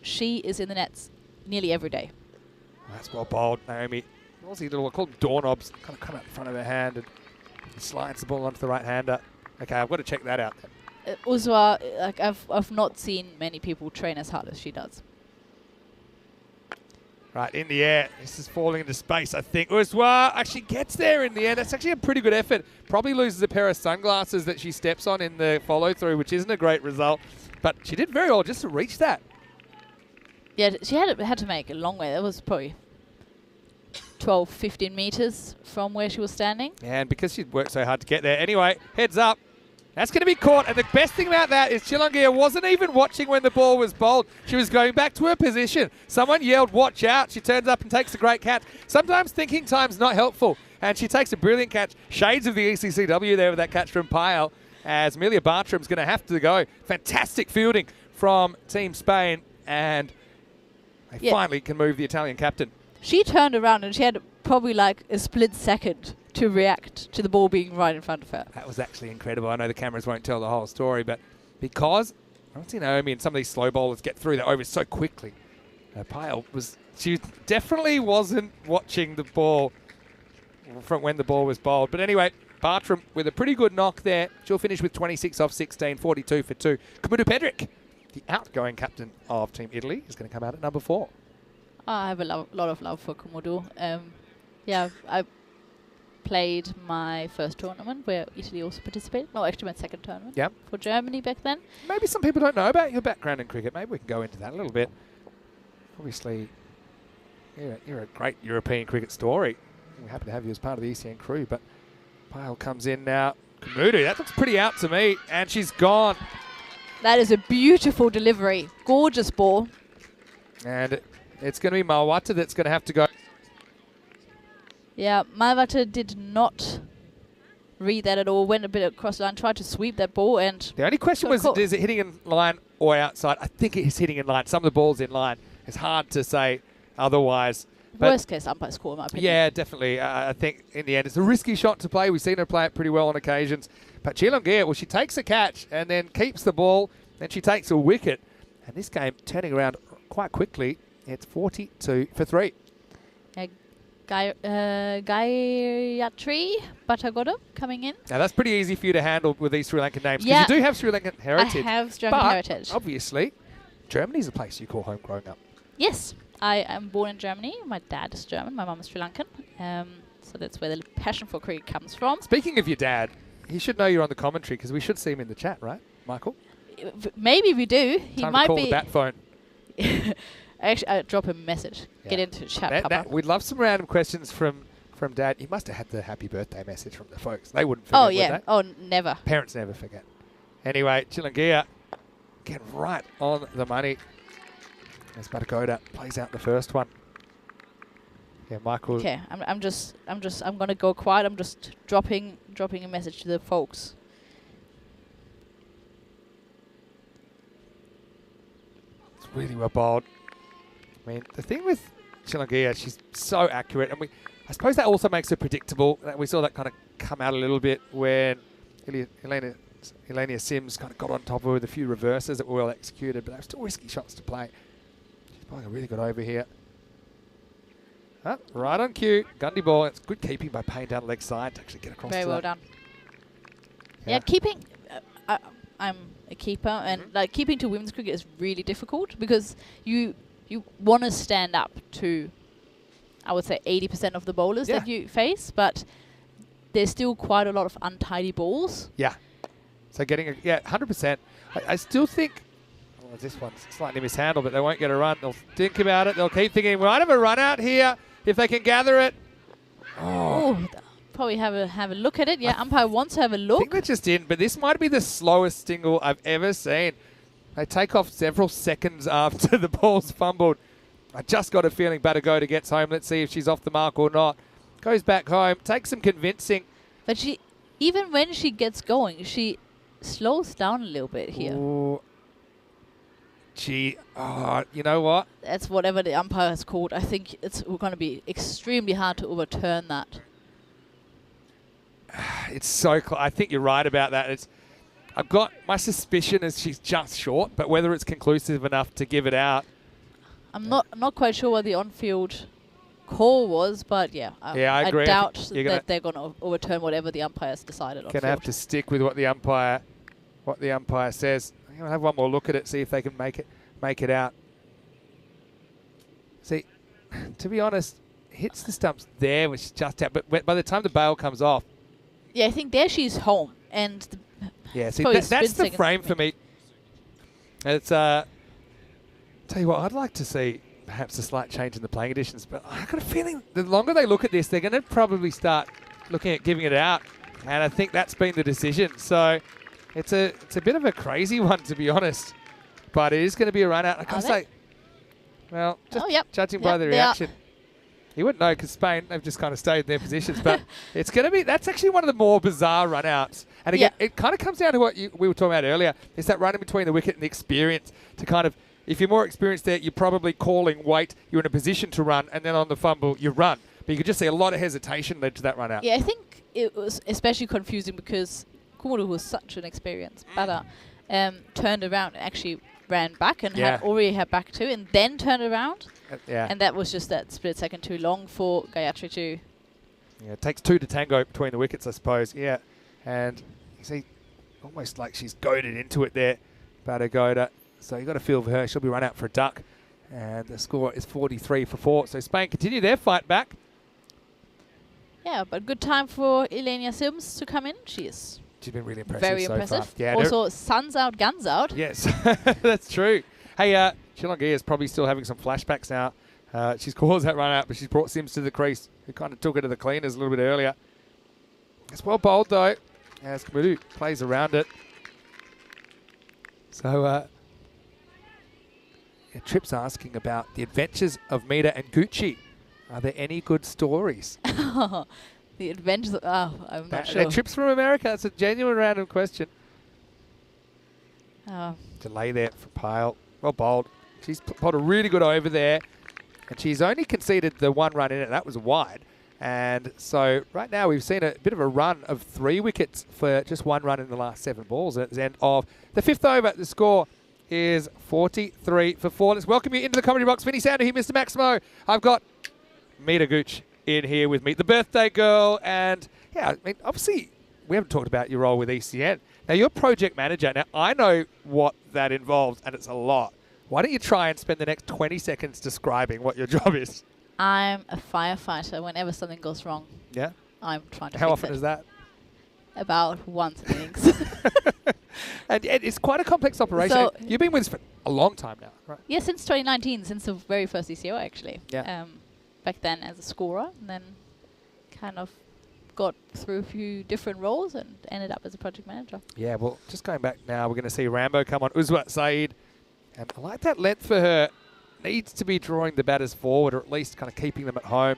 She is in the nets nearly every day. That's well bowled, Naomi. Aussie little, I call them doorknobs, kind of come out in front of her hand and slides the ball onto the right-hander. Okay, I've got to check that out then. Uswa, like I've not seen many people train as hard as she does. Right, in the air. This is falling into space, I think. Uswa actually gets there in the end. That's actually a pretty good effort. Probably loses a pair of sunglasses that she steps on in the follow-through, which isn't a great result. But she did very well just to reach that. Yeah, she had to make a long way. That was probably 12, 15 meters from where she was standing. And because she'd worked so hard to get there. Anyway, heads up. That's going to be caught. And the best thing about that is Chilongia wasn't even watching when the ball was bowled. She was going back to her position. Someone yelled, watch out. She turns up and takes a great catch. Sometimes thinking time's not helpful. And she takes a brilliant catch. Shades of the ECCW there with that catch from Pyle, as Amelia Bartram's going to have to go. Fantastic fielding from Team Spain. And they finally can move the Italian captain. She turned around and she had probably like a split second to react to the ball being right in front of her. That was actually incredible. I know the cameras won't tell the whole story, but because I don't see Naomi and some of these slow bowlers get through the overs so quickly. Pyle she definitely wasn't watching the ball from when the ball was bowled. But anyway, Bartram with a pretty good knock there. She'll finish with 26 off 16, 42 for 2. Kamudu Pedrick, the outgoing captain of Team Italy, is going to come out at number 4. I have a lot of love for Komodo. I played my first tournament where Italy also participated. No, actually my second tournament for Germany back then. Maybe some people don't know about your background in cricket. Maybe we can go into that a little bit. Obviously, you're a great European cricket story. We're happy to have you as part of the ECN crew, but Pyle comes in now. Kamudu, that looks pretty out to me, and she's gone. That is a beautiful delivery. Gorgeous ball. And it's going to be Mawata that's going to have to go. Yeah, Mawata did not read that at all. Went a bit across the line, tried to sweep that ball, and The only question was, is it hitting in line or outside? I think it is hitting in line. Some of the balls in line. It's hard to say otherwise. But worst case umpire score, in my opinion. yeah, definitely. I think in the end, it's a risky shot to play. We've seen her play it pretty well on occasions. But Chilongia, well, she takes a catch and then keeps the ball. Then she takes a wicket. And this game turning around quite quickly. It's 42 for 3. Gayatri Bhattacharya coming in. Now, that's pretty easy for you to handle with these Sri Lankan names. Because Yeah. you do have Sri Lankan heritage. I have Sri Lankan but heritage. obviously, Germany's a place you call home growing up. Yes, I am born in Germany. My dad is German. My mum is Sri Lankan. So that's where the passion for cricket comes from. Speaking of your dad, He should know you're on the commentary because we should see him in the chat, right, Michael? Maybe we do. He Time might to call be. the bat phone. Actually, drop him a message. Yeah. Get into the chat, Papa. We'd love some random questions from Dad. He must have had the happy birthday message from the folks. They wouldn't forget, Oh, would yeah. they? Oh, never. Parents never forget. Anyway, Chilangia getting right on the money. As Batagoda plays out the first one. Yeah, Michael. Okay, I'm gonna go quiet. I'm just dropping a message to the folks. It's really well bowled. I mean, the thing with Chilangia, she's so accurate, and I suppose that also makes her predictable. We saw that kind of come out a little bit when Elenia Sims kind of got on top of her with a few reverses that were well executed, but they were still risky shots to play. She's playing a really good over here. Right on cue. Gundy ball. It's good keeping by Payne down leg side to actually get across Very to well that. done. Yeah, keeping. I'm a keeper, and like keeping to women's cricket is really difficult because you want to stand up to, I would say, 80% of the bowlers that you face, but there's still quite a lot of untidy balls. Yeah. So getting 100%. I still think. Oh, this one's slightly mishandled, but they won't get a run. They'll think about it. They'll keep thinking, we might have a run out here if they can gather it. Oh, probably have a look at it. Yeah, umpire wants to have a I look. think they just didn't, but this might be the slowest single I've ever seen. They take off several seconds after the ball's fumbled. I just got a feeling Batagoda gets home. Let's see if she's off the mark or not. Goes back home, takes some convincing. But even when she gets going, she slows down a little bit here. Ooh. You know what? That's whatever the umpire has called. I think it's going to be extremely hard to overturn that. It's so close. I think you're right about that. I've got my suspicion is she's just short, but whether it's conclusive enough to give it out. I'm not quite sure what the on-field call was, but I agree. doubt that they're going to overturn whatever the umpires decided on. Going to have to stick with what the umpire says. I'm going to have one more look at it, see if they can make it out. See, to be honest, hits the stumps there, which is just out. But by the time the bail comes off, yeah, I think there she's home, and see, that's the frame for me. It's tell you what, I'd like to see perhaps a slight change in the playing conditions, but I've got a feeling the longer they look at this, they're going to probably start looking at giving it out, and I think that's been the decision. So it's a bit of a crazy one, to be honest, but it is going to be a run out. I can't say, well, just judging by the reaction. You wouldn't know because Spain, they've just kind of stayed in their positions. But it's going to be, that's actually one of the more bizarre run-outs. And again, it kind of comes down to what we were talking about earlier. It's that run in between the wicket and the experience to kind of, if you're more experienced there, you're probably calling, wait, you're in a position to run, and then on the fumble, you run. But you could just see a lot of hesitation led to that run out. Yeah, I think it was especially confusing because Kumuru, who was such an experienced batter, turned around and actually ran back and had already had back two and then turned around. And that was just that split second too long for Gayatri to... Yeah, it takes two to tango between the wickets, I suppose. Yeah, and you see, almost like she's goaded into it there, Batagoda. So you got to feel for her. She'll be run out for a duck. And the score is 43 for 4. So Spain continue their fight back. Yeah, but good time for Elenia Sims to come in. She's been really impressive. Very so impressive. far. Yeah, also, sun's out, guns out. Yes, that's true. Hey, Chilangia is probably still having some flashbacks now. She's caused that run out, but she's brought Sims to the crease, who kind of took her to the cleaners a little bit earlier. It's well bowled, though, as Kumuru plays around it. So, Tripp's asking about the adventures of Mita and Gucci. Are there any good stories? The adventures I'm not sure. Trips from America. It's a genuine random question. Oh. Delay there for Pyle. Well bowled. She's put a really good over there. And she's only conceded the one run in it. That was wide. And so right now we've seen a bit of a run of 3 wickets for just one run in the last 7 balls at the end of the 5th over. The score is 43 for 4. Let's welcome you into the comedy box. Vinny Sander here, Mr. Maximo. I've got Mita Gooch in here with me, the birthday girl. And yeah, I mean, obviously we haven't talked about your role with ECN. Now you're project manager. Now I know what that involves and it's a lot. Why don't you try and spend the next 20 seconds describing what your job is? I'm a firefighter. Whenever something goes wrong, yeah, I'm trying to How fix often it. is that? About once an innings. And it's quite a complex operation. So- You've been with us for a long time now, right? Yeah, since 2019, since the very first ECO actually. Yeah. Back then as a scorer, and then kind of got through a few different roles and ended up as a project manager. Yeah, well, just going back now, we're going to see Rambo come on. Uzwa Saeed. And I like that length for her. Needs to be drawing the batters forward, or at least kind of keeping them at home.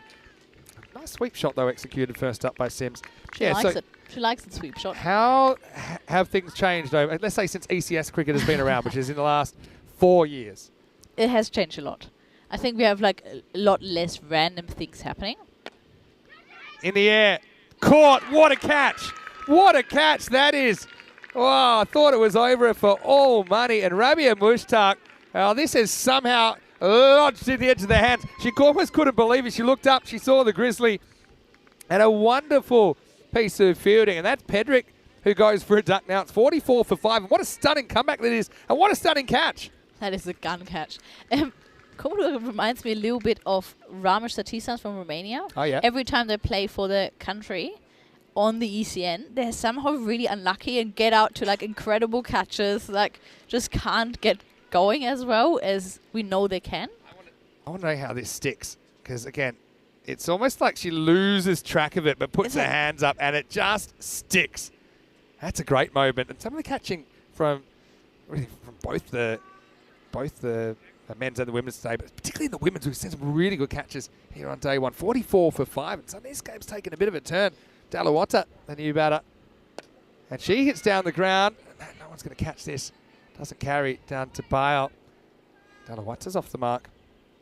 Nice sweep shot, though, executed first up by Sims. She likes it. She likes the sweep shot. How have things changed over, let's say, since ECS cricket has been around, which is in the last 4 years? It has changed a lot. I think we have like a lot less random things happening. In the air. Caught. What a catch. What a catch that is. Oh, I thought it was over for all money. And Rabia Mushtaq, this has somehow lodged at the edge of the hands. She almost couldn't believe it. She looked up. She saw the Grizzly. And a wonderful piece of fielding. And that's Pedrick who goes for a duck now. It's 44 for 5. And what a stunning comeback that is. And what a stunning catch. That is a gun catch. Komodo reminds me a little bit of Ramesh Satisans from Romania. Oh, yeah. Every time they play for the country on the ECN, they're somehow really unlucky and get out to like incredible catches, like just can't get going as well as we know they can. I want to know how this sticks. Because, again, it's almost like she loses track of it but puts her hands up and it just sticks. That's a great moment. And some of the catching from both the men's and the women's today, but particularly in the women's, we've seen some really good catches here on day one. 44 for 5, and so this game's taken a bit of a turn. Dalawata, the new batter, and she hits down the ground. No one's going to catch this. Doesn't carry down to Bale. Dalawata's off the mark.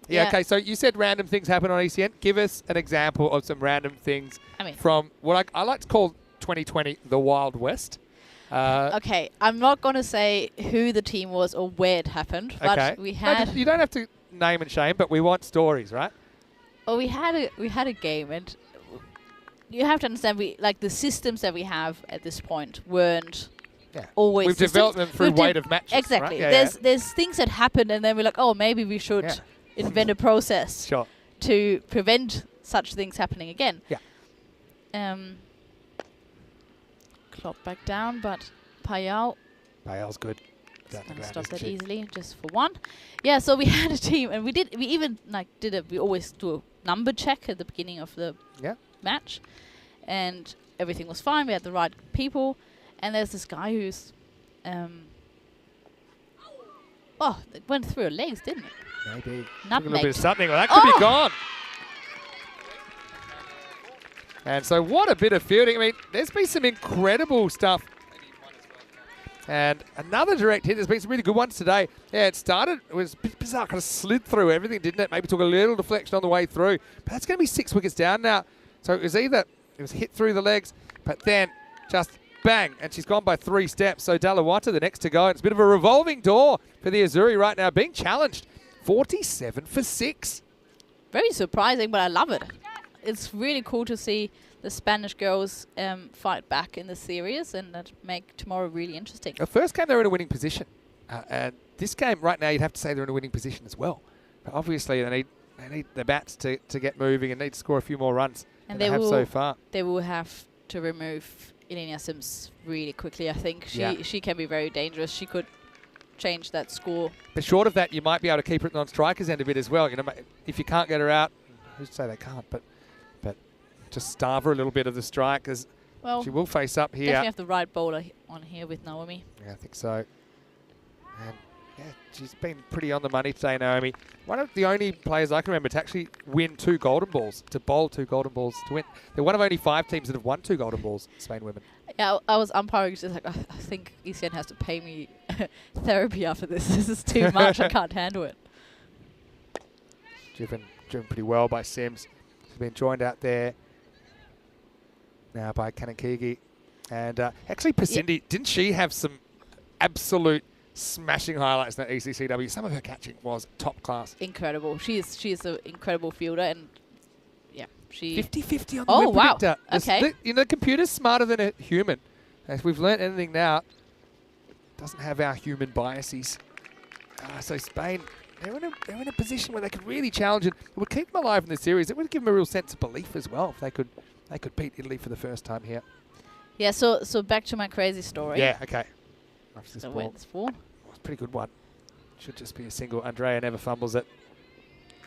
Yeah, okay, so you said random things happen on ECN. Give us an example of some random things from what I like to call 2020 the Wild West. Okay, I'm not going to say who the team was or where it happened, but we had... you don't have to name and shame, but we want stories, right? Well, we had a game, and you have to understand, the systems that we have at this point weren't always... We've developed them through weight of matches. Exactly. Right? There's things that happen, and then we're like, oh, maybe we should invent a process to prevent such things happening again. Yeah. Clock back down, but Payal. Payal's good. Going to stop that easily, just for one. Yeah, so we had a team, and we always do a number check at the beginning of the match, and everything was fine. We had the right people, and there's this guy who's, it went through her legs, didn't it? Maybe. Nutmeg. A little bit of something. Well, that could be gone. And so what a bit of fielding. I mean, there's been some incredible stuff. And another direct hit. There's been some really good ones today. Yeah, it was a bit bizarre. Kind of slid through everything, didn't it? Maybe took a little deflection on the way through. But that's going to be 6 wickets down now. So it was hit through the legs, but then just bang. And she's gone by 3 steps. So Dalawata, the next to go. It's a bit of a revolving door for the Azuri right now. Being challenged. 47 for 6. Very surprising, but I love it. It's really cool to see the Spanish girls fight back in the series and that make tomorrow really interesting. The first game they were in a winning position. And this game right now you'd have to say they're in a winning position as well. But obviously they need the bats to get moving and need to score a few more runs than they have so far. They will have to remove Elenia Sims really quickly, I think. She can be very dangerous. She could change that score. But short of that, you might be able to keep it on strikers end a bit as well. You know, if you can't get her out, who's to say they can't? But just starve her a little bit of the strike, because she will face up here. Definitely have the right bowler on here with Naomi. Yeah, I think so. And she's been pretty on the money today, Naomi. One of the only players I can remember to actually win 2 golden balls, to bowl 2 golden balls to win. They're one of only 5 teams that have won 2 golden balls, Spain women. Yeah, I was umpiring, just like, I think ECN has to pay me therapy after this. This is too much. I can't handle it. Driven pretty well by Sims. She's been joined out there now by Kanankigi. And actually, Pasindi, didn't she have some absolute smashing highlights in that ECI-W? Some of her catching was top class. Incredible. She's an incredible fielder, and she 50-50 on the win predictor. Okay. The computer's smarter than a human. If we've learnt anything now, doesn't have our human biases. So Spain, they're in a position where they could really challenge it. It would keep them alive in the series. It would give them a real sense of belief as well if they could beat Italy for the first time here. Yeah, so back to my crazy story. Yeah, okay. After this So ball. wait, it's 4. It's a pretty good one. Should just be a single. Andrea never fumbles it.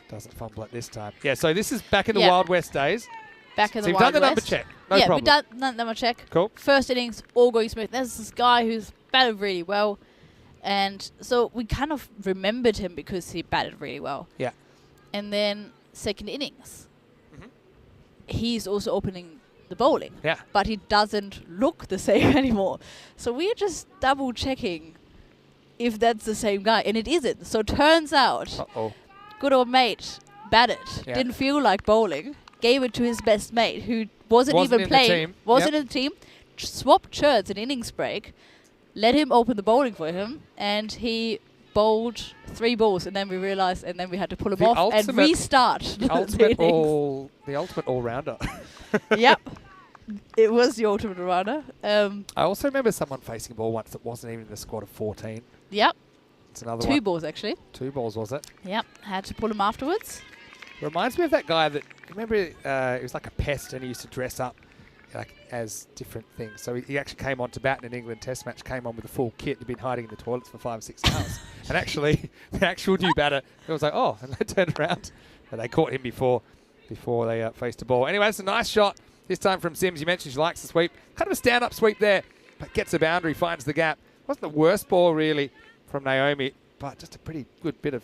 Doesn't fumble it this time. Yeah, so this is back in the Yeah. Wild West days. Back in So the you've Wild done the number West. check. No yeah, problem. we've done number check. Cool. First innings, all going smooth. There's this guy who's batted really well. And so we kind of remembered him because he batted really well. Yeah. And then second innings, Mhm. he's also opening the bowling. Yeah. But he doesn't look the same anymore. So we're just double checking if that's the same guy. And it isn't. So turns out, Uh-oh. good old mate batted, Yeah. didn't feel like bowling, gave it to his best mate who wasn't Wasn't even in the playing, team. wasn't Yep. in the team, swapped shirts in innings break, let him open the bowling for him, and he bowled 3 balls, and then we realized, and then we had to pull him The off and ultimate- restart The ultimate all-rounder. Yep. It was the ultimate runner. I also remember someone facing a ball once that wasn't even in the squad of 14. Yep. It's another 2 one. balls, actually. 2 balls, was it? Yep. Had to pull him afterwards. Reminds me of that guy that, remember, he was like a pest and he used to dress up like as different things. So he actually came on to bat in an England Test match, came on with a full kit, had been hiding in the toilets for 5 or 6 hours. And actually, the actual new batter, it was like, oh, and they turned around. And they caught him before they faced the ball. Anyway, it's a nice shot, this time from Sims. You mentioned she likes the sweep. Kind of a stand-up sweep there, but gets a boundary, finds the gap. Wasn't the worst ball, really, from Naomi, but just a pretty good bit of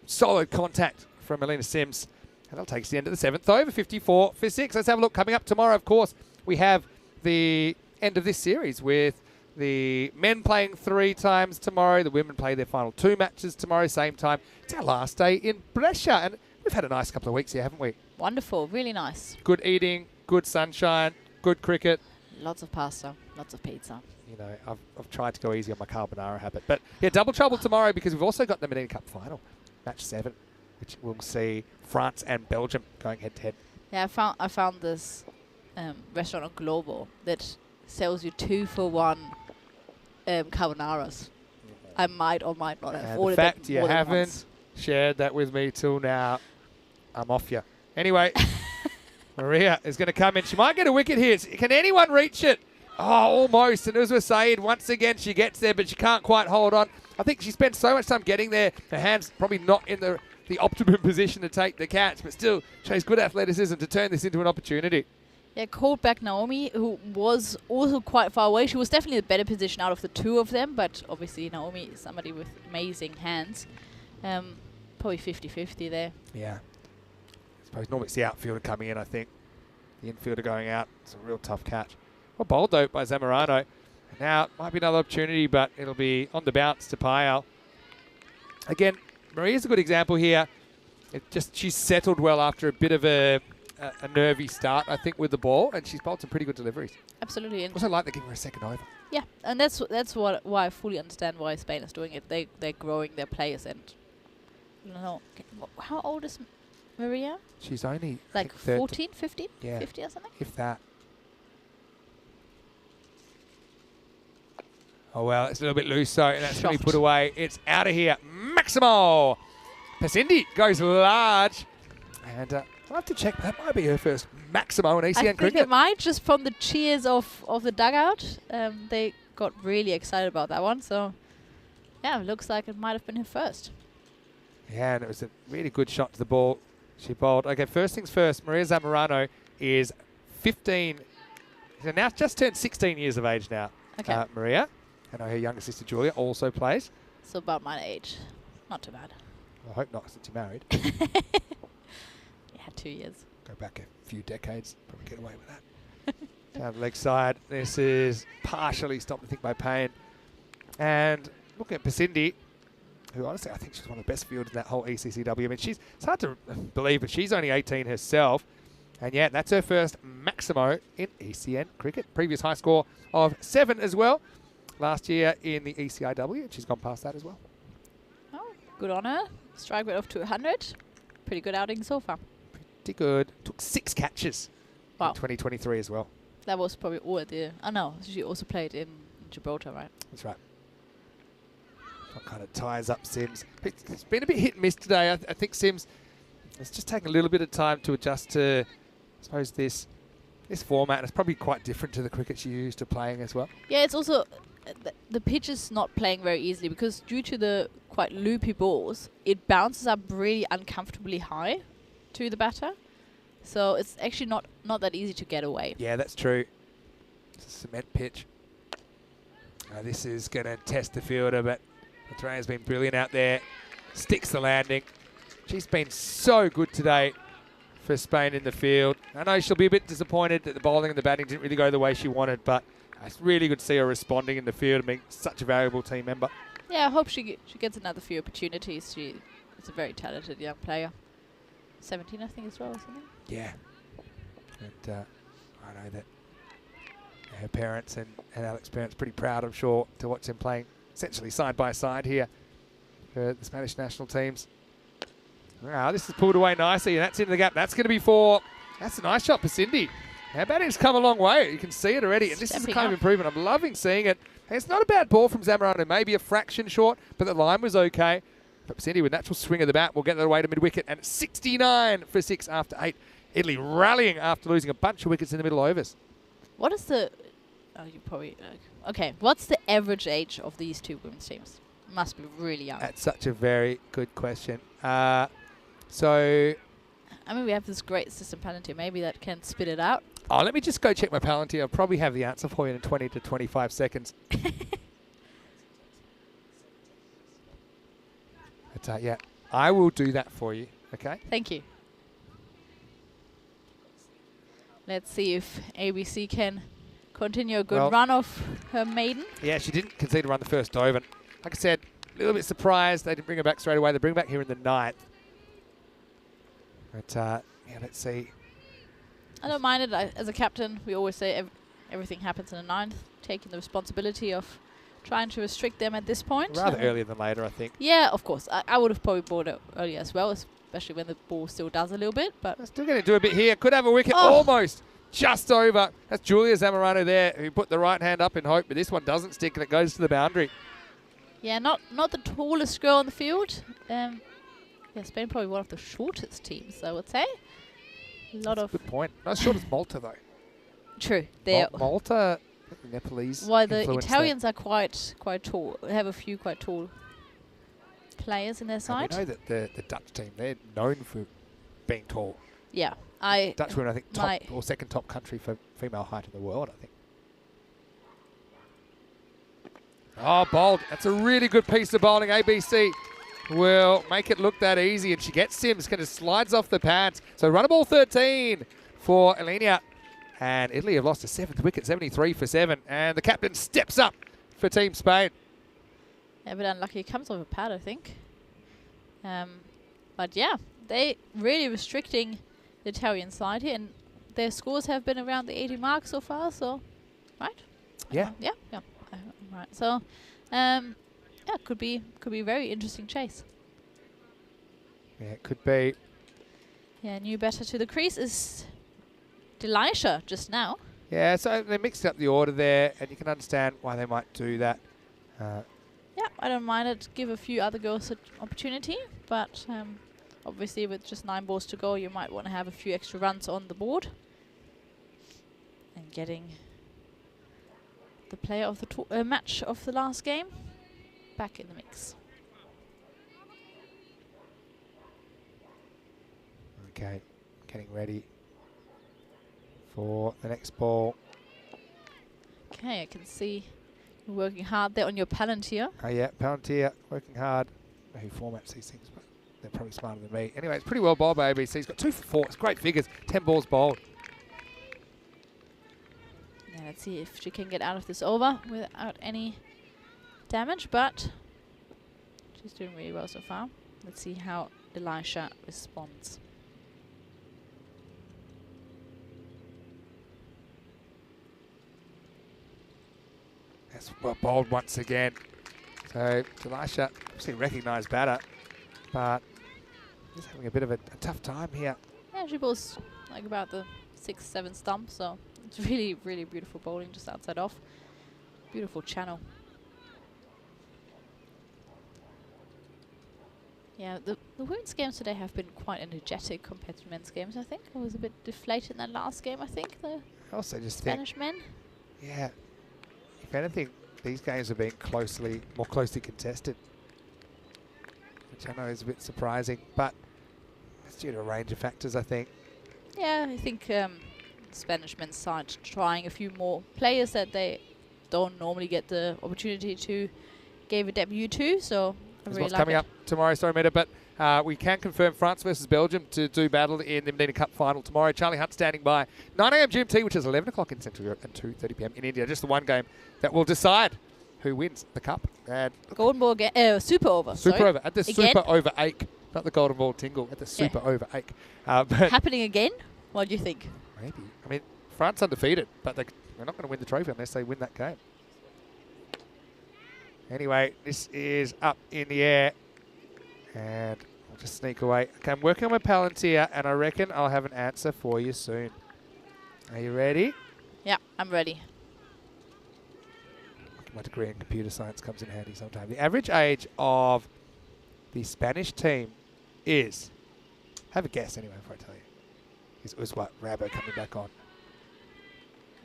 solid contact from Melina Sims. And that'll take us to the end of the 7th over, 54 for 6. Let's have a look. Coming up tomorrow, of course, we have the end of this series with the men playing 3 times tomorrow. The women play their final 2 matches tomorrow, same time. It's our last day in Brescia, and we've had a nice couple of weeks here, haven't we? Wonderful. Really nice. Good eating, good sunshine, good cricket. Lots of pasta. Lots of pizza. You know, I've tried to go easy on my carbonara habit. But, yeah, double trouble tomorrow because we've also got the Mid-innings Cup final, match 7, which we'll see France and Belgium going head-to-head. Yeah, I found this restaurant on Glovo that sells you 2-for-1 carbonaras. I might or might not have And the ordered fact them you more than haven't once. shared that with me till now, I'm off you. Anyway, Maria is going to come in. She might get a wicket here. Can anyone reach it? Oh, almost. And Uzma Saeed, once again, she gets there, but she can't quite hold on. I think she spent so much time getting there. Her hands probably not in the optimum position to take the catch, but still shows good athleticism to turn this into an opportunity. Yeah, called back Naomi, who was also quite far away. She was definitely the better position out of the 2 of them, but obviously Naomi is somebody with amazing hands. Probably 50-50 there. Yeah. I suppose normally it's the outfielder coming in, I think. The infielder going out. It's a real tough catch. Well bowled, though, by Zamorano. Now, it might be another opportunity, but it'll be on the bounce to Payal. Again, Maria's a good example here. She's settled well after a bit of a nervy start, I think, with the ball, and she's bowled some pretty good deliveries. Absolutely. And Also like they give her a second over. yeah, and that's why I fully understand why Spain is doing it. They're growing their players, and how old is Maria? She's only Like 14, 15, Yeah. 50 or something? if that. Oh, well, it's a little bit loose, so that's going to be put away. It's out of here. Maximo! Pasindi goes large. And I'll have to check. That might be her first Maximo in I ECN think cricket. it might, just from the cheers of the dugout. They got really excited about that one. So, yeah, it looks like it might have been her first. Yeah, and it was a really good shot to the ball. She bowled. Okay, first things first, Maria Zamorano is 15. So now just turned 16 years of age now. Okay. Maria. I know her younger sister Julia also plays. So about my age. Not too bad. I hope not, since you're married. Yeah, 2 years. Go back a few decades, probably get away with that. Down the leg side. This is partially stopped, I think, by Payne. And looking at Pasindi, who honestly I think she's one of the best fielders in that whole ECI-W. I mean, it's hard to believe, but she's only 18 herself. And yeah, that's her first Maximo in ECN cricket. Previous high score of 7 as well. Last year in the ECI-W, and she's gone past that as well. Oh, good on her. Strike rate of 200. Pretty good outing so far. Pretty good. Took 6 catches Wow. in 2023 as well. That was probably all at the... Oh, no. She also played in Gibraltar, right? That's right. What kind of ties up Sims. It's been a bit hit and miss today. I think Sims has just taken a little bit of time to adjust to, I suppose, this this format is probably quite different to the cricket you're used to playing as well. Yeah, it's also the pitch is not playing very easily because due to the quite loopy balls, it bounces up really uncomfortably high to the batter. So it's actually not that easy to get away. Yeah, that's true. It's a cement pitch. This is going to test the fielder, but Maitreya's been brilliant out there. Sticks the landing. She's been so good today for Spain in the field. I know she'll be a bit disappointed that the bowling and the batting didn't really go the way she wanted, but it's really good to see her responding in the field and being such a valuable team member. Yeah, I hope she gets another few opportunities. She is a very talented young player. 17, I think, as well, isn't it? Yeah. And I know that her parents and Alex parents pretty proud, I'm sure, to watch them playing essentially side by side here for the Spanish national teams. Wow, this is pulled away nicely, and that's into the gap. That's going to be four. That's a nice shot for Cindy. Her batting's come a long way. You can see it already, and this is the kind of improvement. I'm loving seeing it. And it's not a bad ball from Zamorano, maybe a fraction short, but the line was okay. But Cindy, with natural swing of the bat, will get that away to mid-wicket, and it's 69 for 6 after 8. Italy rallying after losing a bunch of wickets in the middle overs. What is the... Oh, you probably... okay, what's the average age of these two women's teams? Must be really young. That's such a very good question. So... I mean, we have this great system Palantir. Maybe that can spit it out. Oh, let me just go check my Palantir. I'll probably have the answer for you in 20 to 25 seconds. But, yeah, I will do that for you, okay? Thank you. Let's see if ABC can continue a good run of her maiden. Yeah, she didn't concede a run the first over. Like I said, a little bit surprised they didn't bring her back straight away. They bring her back here in the 9th. But, yeah, let's see. I don't mind it. As a captain, we always say everything happens in the 9th, taking the responsibility of trying to restrict them at this point. Rather earlier than later, I think. Yeah, of course. I would have probably bought it earlier as well, especially when the ball still does a little bit. But they're still going to do a bit here. Could have a wicket almost. Just over. That's Julia Zamorano there, who put the right hand up in hope, but this one doesn't stick and it goes to the boundary. Yeah, not the tallest girl on the field. Yeah, Spain probably one of the shortest teams, I would say. That's a good point. Not as short as Malta, though. True. Malta, Nepalese. While the Italians are quite tall. They have a few quite tall players in their side. We know that the Dutch team, they're known for being tall. Yeah. Dutch women, I think, top or second top country for female height in the world, I think. Oh, bowled. That's a really good piece of bowling. ABC will make it look that easy, and she gets Sims, kind of slides off the pads. So run a ball 13 for Elenia. And Italy have lost a 7th wicket, 73 for 7. And the captain steps up for Team Spain. Yeah, but unlucky. It comes off a pad, I think. But yeah, they really restricting the Italian side here, and their scores have been around the 80 mark so far, so, right? Yeah. Yeah. Right. So, yeah, could be a very interesting chase. Yeah, it could be. Yeah, new batter to the crease is Delisha just now. Yeah, so they mixed up the order there, and you can understand why they might do that. Yeah, I don't mind it. Give a few other girls an opportunity, but obviously with just 9 balls to go, you might want to have a few extra runs on the board. And getting the player of the match of the last game back in the mix. Okay, getting ready for the next ball. Okay, I can see you're working hard there on your Palantir. Oh yeah, Palantir working hard. Who formats these things, but they're probably smarter than me. Anyway, it's pretty well bowled by ABC. He's got 2 for 4. It's great figures. 10 balls bowled. Yeah, let's see if she can get out of this over without any damage, but she's doing really well so far. Let's see how Elisha responds. That's well bowled once again. So Elisha, obviously recognised batter, but he's having a bit of a tough time here. Yeah, she bowls like about the 6-7 stump, so it's really, really beautiful bowling just outside off. Beautiful channel. Yeah, the women's games today have been quite energetic compared to men's games, I think. I was a bit deflated in that last game, I think, the I also just Spanish men. yeah, if anything, these games have been more closely contested, which I know is a bit surprising, but it's due to a range of factors, I think. Yeah, I think Spanish men's side trying a few more players that they don't normally get the opportunity to give a debut to, so I really What's like coming it. up tomorrow, sorry, Meta, but we can confirm France versus Belgium to do battle in the Mid-innings Cup final tomorrow. Charlie Hunt standing by. 9 a.m. GMT, which is 11 o'clock in Central Europe, and 2:30 p.m. in India. Just the one game that will decide who wins the cup. And Golden Ball Super Over. Super sorry. Over at the Again? Super Over 8, not the Golden Ball Tingle, at the Super Over 8. But Happening again? What do you think? maybe. I mean, France undefeated, but they're not going to win the trophy unless they win that game. Anyway, this is up in the air, and I'll just sneak away. Okay, I'm working on my Palantir, and I reckon I'll have an answer for you soon. Are you ready? Yeah, I'm ready. My degree in computer science comes in handy sometime. The average age of the Spanish team is, have a guess anyway before I tell you. It was what, Rabo coming back on.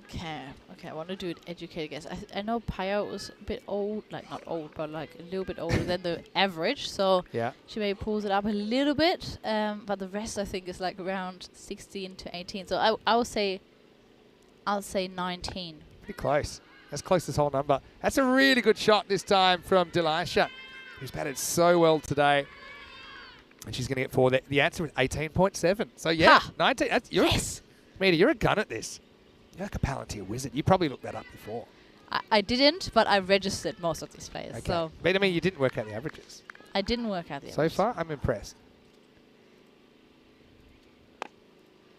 Okay, I want to do an educated guess. I know Paya was a bit old, like not old, but like a little bit older than the average, so Yeah. she maybe pulls it up a little bit, but the rest I think is like around 16 to 18. So I'll say 19. Pretty close. That's close this whole number. That's a really good shot this time from Delisha, who's batted so well today. And she's going to get 4. The answer is 18.7. So yeah, Ha! 19. Yes! Meeta, you're a gun at this. You're like a Palantir wizard. You probably looked that up before. I didn't, but I registered most of these players. Okay. So But I mean, you didn't work out the averages. I didn't work out the So averages. far, I'm impressed.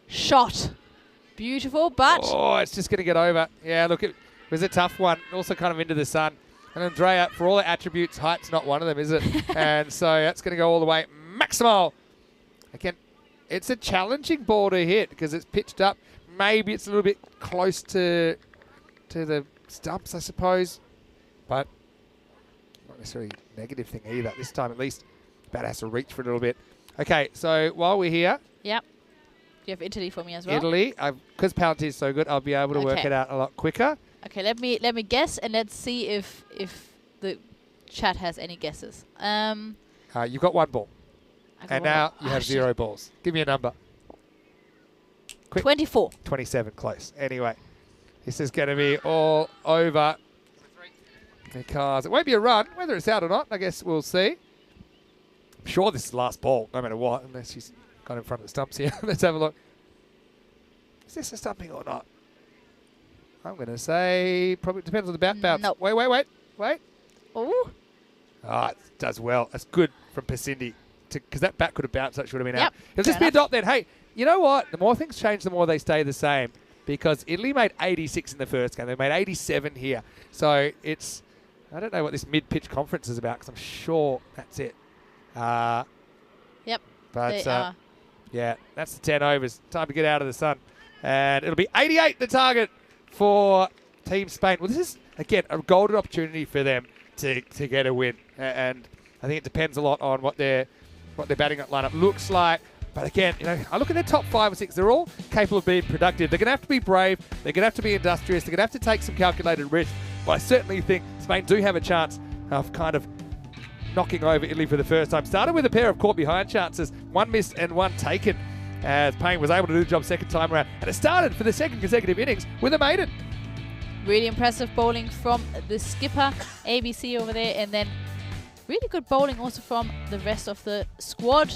Shot. Beautiful, but Oh, it's just going to get over. Yeah, look, it was a tough one. Also kind of into the sun. And Andrea, for all the attributes, height's not one of them, is it? And so that's going to go all the way. Maximal. Again, it's a challenging ball to hit because it's pitched up. Maybe it's a little bit close to the stumps, I suppose. But not necessarily a negative thing either. This time, at least, bat has to reach for a little bit. Okay, so while we're here, yep. Do you have Italy for me as well? Italy, because Palantir is so good, I'll be able to work Okay. it out a lot quicker. Okay, let me guess and let's see if the chat has any guesses. You've got one ball. And now you have 0 balls. Give me a number. Quick. 24. 27, close. Anyway, this is going to be all over because it won't be a run, whether it's out or not. I guess we'll see. I'm sure this is the last ball, no matter what, unless she's got in front of the stumps here. Let's have a look. Is this a stumping or not? I'm going to say probably depends on the bat bounce. Nope. Wait. Oh. Ah, it does well. That's good from Pasindi. Because that bat could have bounced, that should have been out. Yep, It'll just fair be a dot then. Hey, you know what? The more things change, the more they stay the same. Because Italy made 86 in the first game. They made 87 here. So it's, I don't know what this mid-pitch conference is about because I'm sure that's it. Yep. But They are. yeah, that's the 10 overs. Time to get out of the sun. And it'll be 88 the target for Team Spain. Well, this is, again, a golden opportunity for them to get a win. And I think it depends a lot on what their batting lineup looks like. But again, you know, I look at their top 5 or 6. They're all capable of being productive. They're going to have to be brave. They're going to have to be industrious. They're going to have to take some calculated risks. But I certainly think Spain do have a chance of kind of knocking over Italy for the first time. Started with a pair of caught behind chances, 1 missed and 1 taken, as Payne was able to do the job second time around. And it started for the second consecutive innings with a maiden. Really impressive bowling from the skipper, ABC over there, and then really good bowling also from the rest of the squad,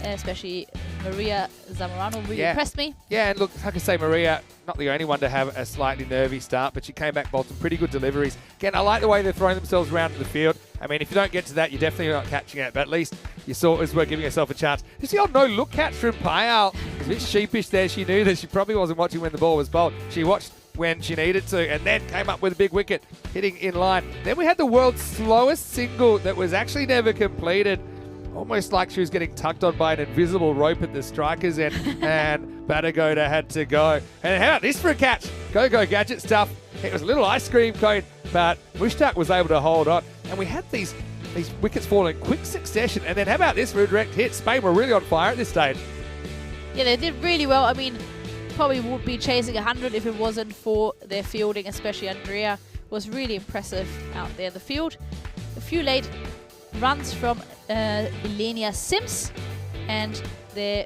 especially Maria Zamorano really impressed me. Yeah, and look, like I say, Maria, not the only one to have a slightly nervy start, but she came back, bowled some pretty good deliveries. Again, I like the way they're throwing themselves around the field. I mean, if you don't get to that, you're definitely not catching it, but at least you saw it as well, giving yourself a chance. Just the old no-look catch from Payal. She was a bit sheepish there. She knew that she probably wasn't watching when the ball was bowled. She watched when she needed to, and then came up with a big wicket, hitting in line. Then we had the world's slowest single that was actually never completed. Almost like she was getting tugged on by an invisible rope at the striker's end, and Batagoda had to go. And how about this for a catch? Go gadget stuff. It was a little ice cream cone, but Mushtaq was able to hold on. And we had these these wickets fall in quick succession. And then how about this for a direct hit? Spain were really on fire at this stage. Yeah, they did really well. I mean, probably would be chasing 100 if it wasn't for their fielding, especially Andrea was really impressive out there in the field. A few late runs from Elenia Sims, and their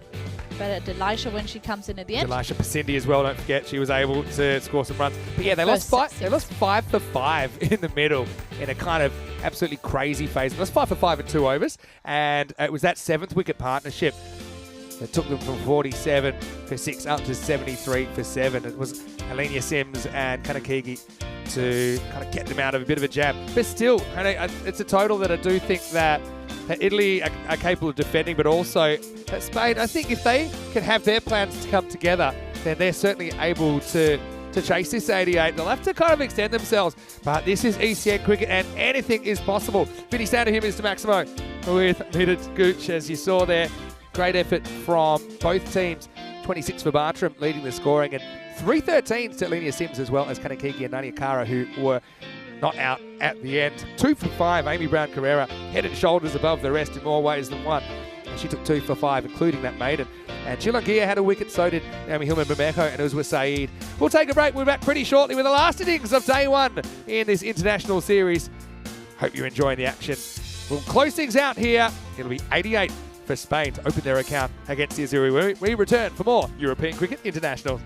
better Delisha when she comes in at the end. Delisha Pasindi as well, don't forget, she was able to score some runs. But yeah, they lost 5 for 5 in the middle in a kind of absolutely crazy phase. They lost 5 for 5 in 2 overs, and it was that 7th wicket partnership that took them from 47 for 6 up to 73 for 7. It was Elenia Sims and Kanakigi to kind of get them out of a bit of a jam. But still, it's a total that I do think that Italy are capable of defending, but also that Spain, I think if they can have their plans to come together, then they're certainly able to chase this 88. They'll have to kind of extend themselves, but this is ECN cricket and anything is possible. Vinny stand to him, Mr. Maximo, with Midit Gooch, as you saw there. Great effort from both teams. 26 for Bartram leading the scoring, and 3 13s to Elenia Sims as well as Kanakiki and Nania Kara, who were not out at the end. 2 for 5, Amy Brown Carrera, head and shoulders above the rest in more ways than one. And she took 2 for 5, including that maiden. And Chilangia had a wicket, so did Naomi Hillman-Bameko, and Uzwa Saeed. We'll take a break. We're back pretty shortly with the last innings of day 1 in this international series. Hope you're enjoying the action. We'll close things out here. It'll be 88 for Spain to open their account against the Azuri. We return for more European Cricket International.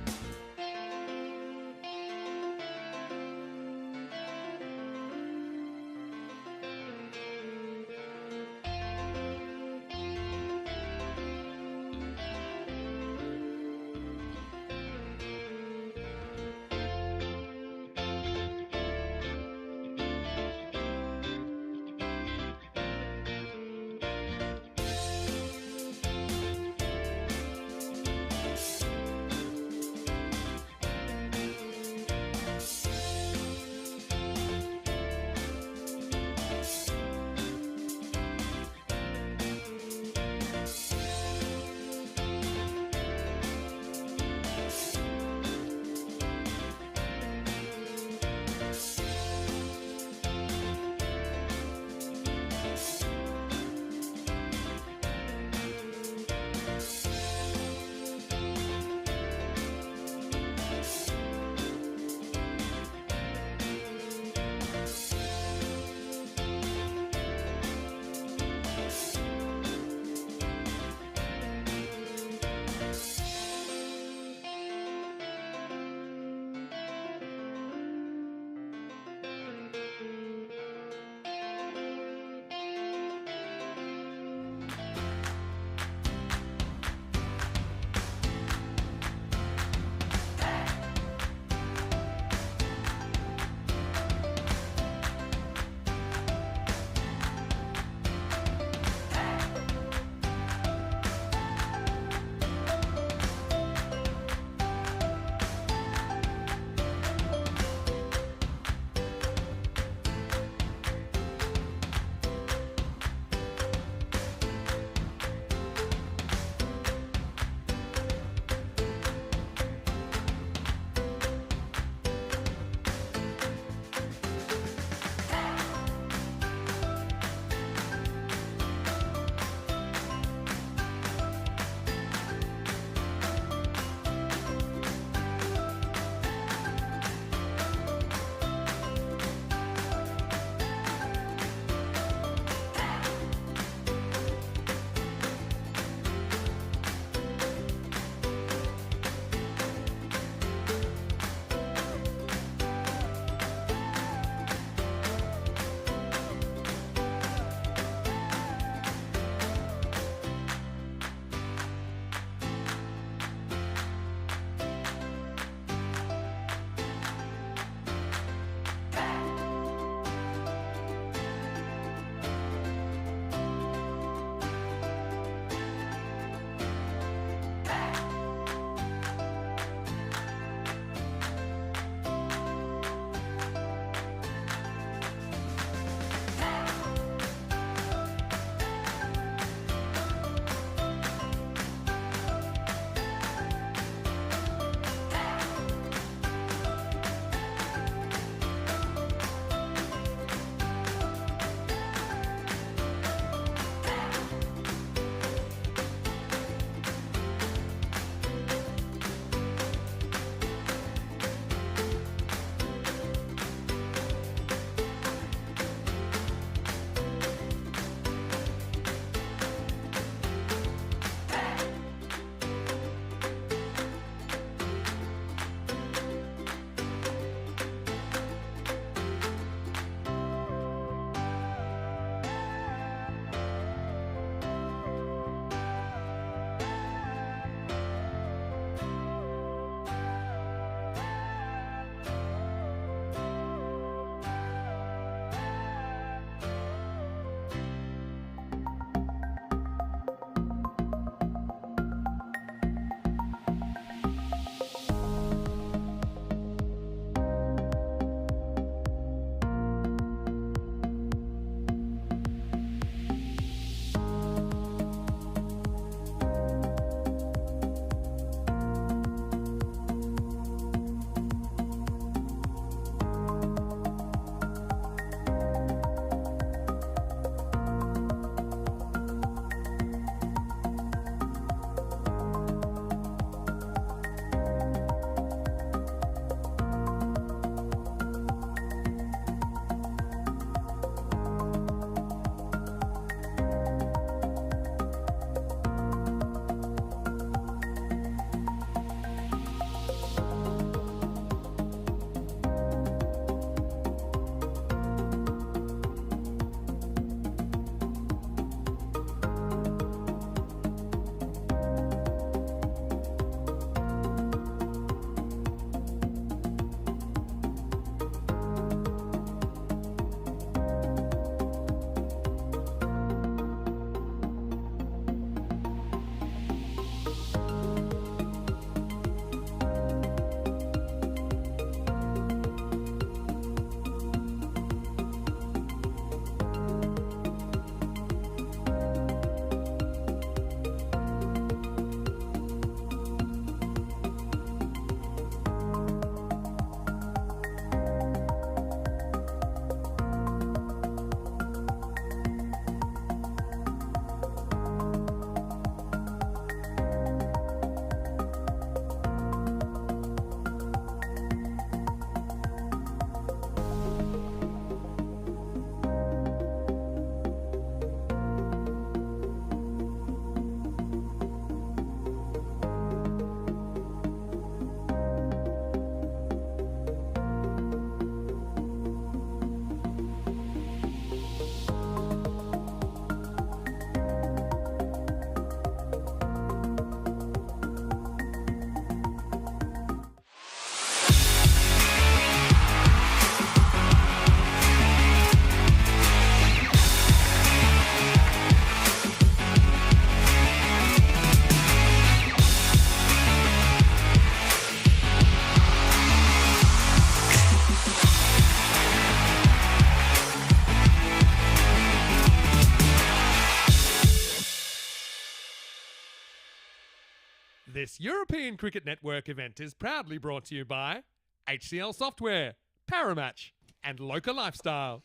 This European Cricket Network event is proudly brought to you by HCL Software, Paramatch, and Local Lifestyle.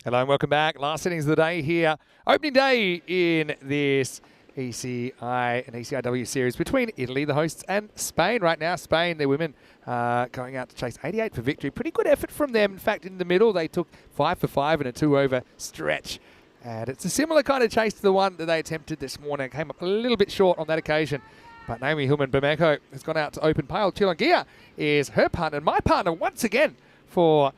Hello and welcome back. Last innings of the day here. Opening day in this ECI and ECI-W series between Italy, the hosts, and Spain. Right now, Spain, their women, going out to chase 88 for victory. Pretty good effort from them. In fact, in the middle, they took 5 for 5 in a 2-over stretch. And it's a similar kind of chase to the one that they attempted this morning. Came up a little bit short on that occasion. But Naomi Hillman-Bermejo has gone out to open. Payal Chilongia is her partner. And my partner, once again, for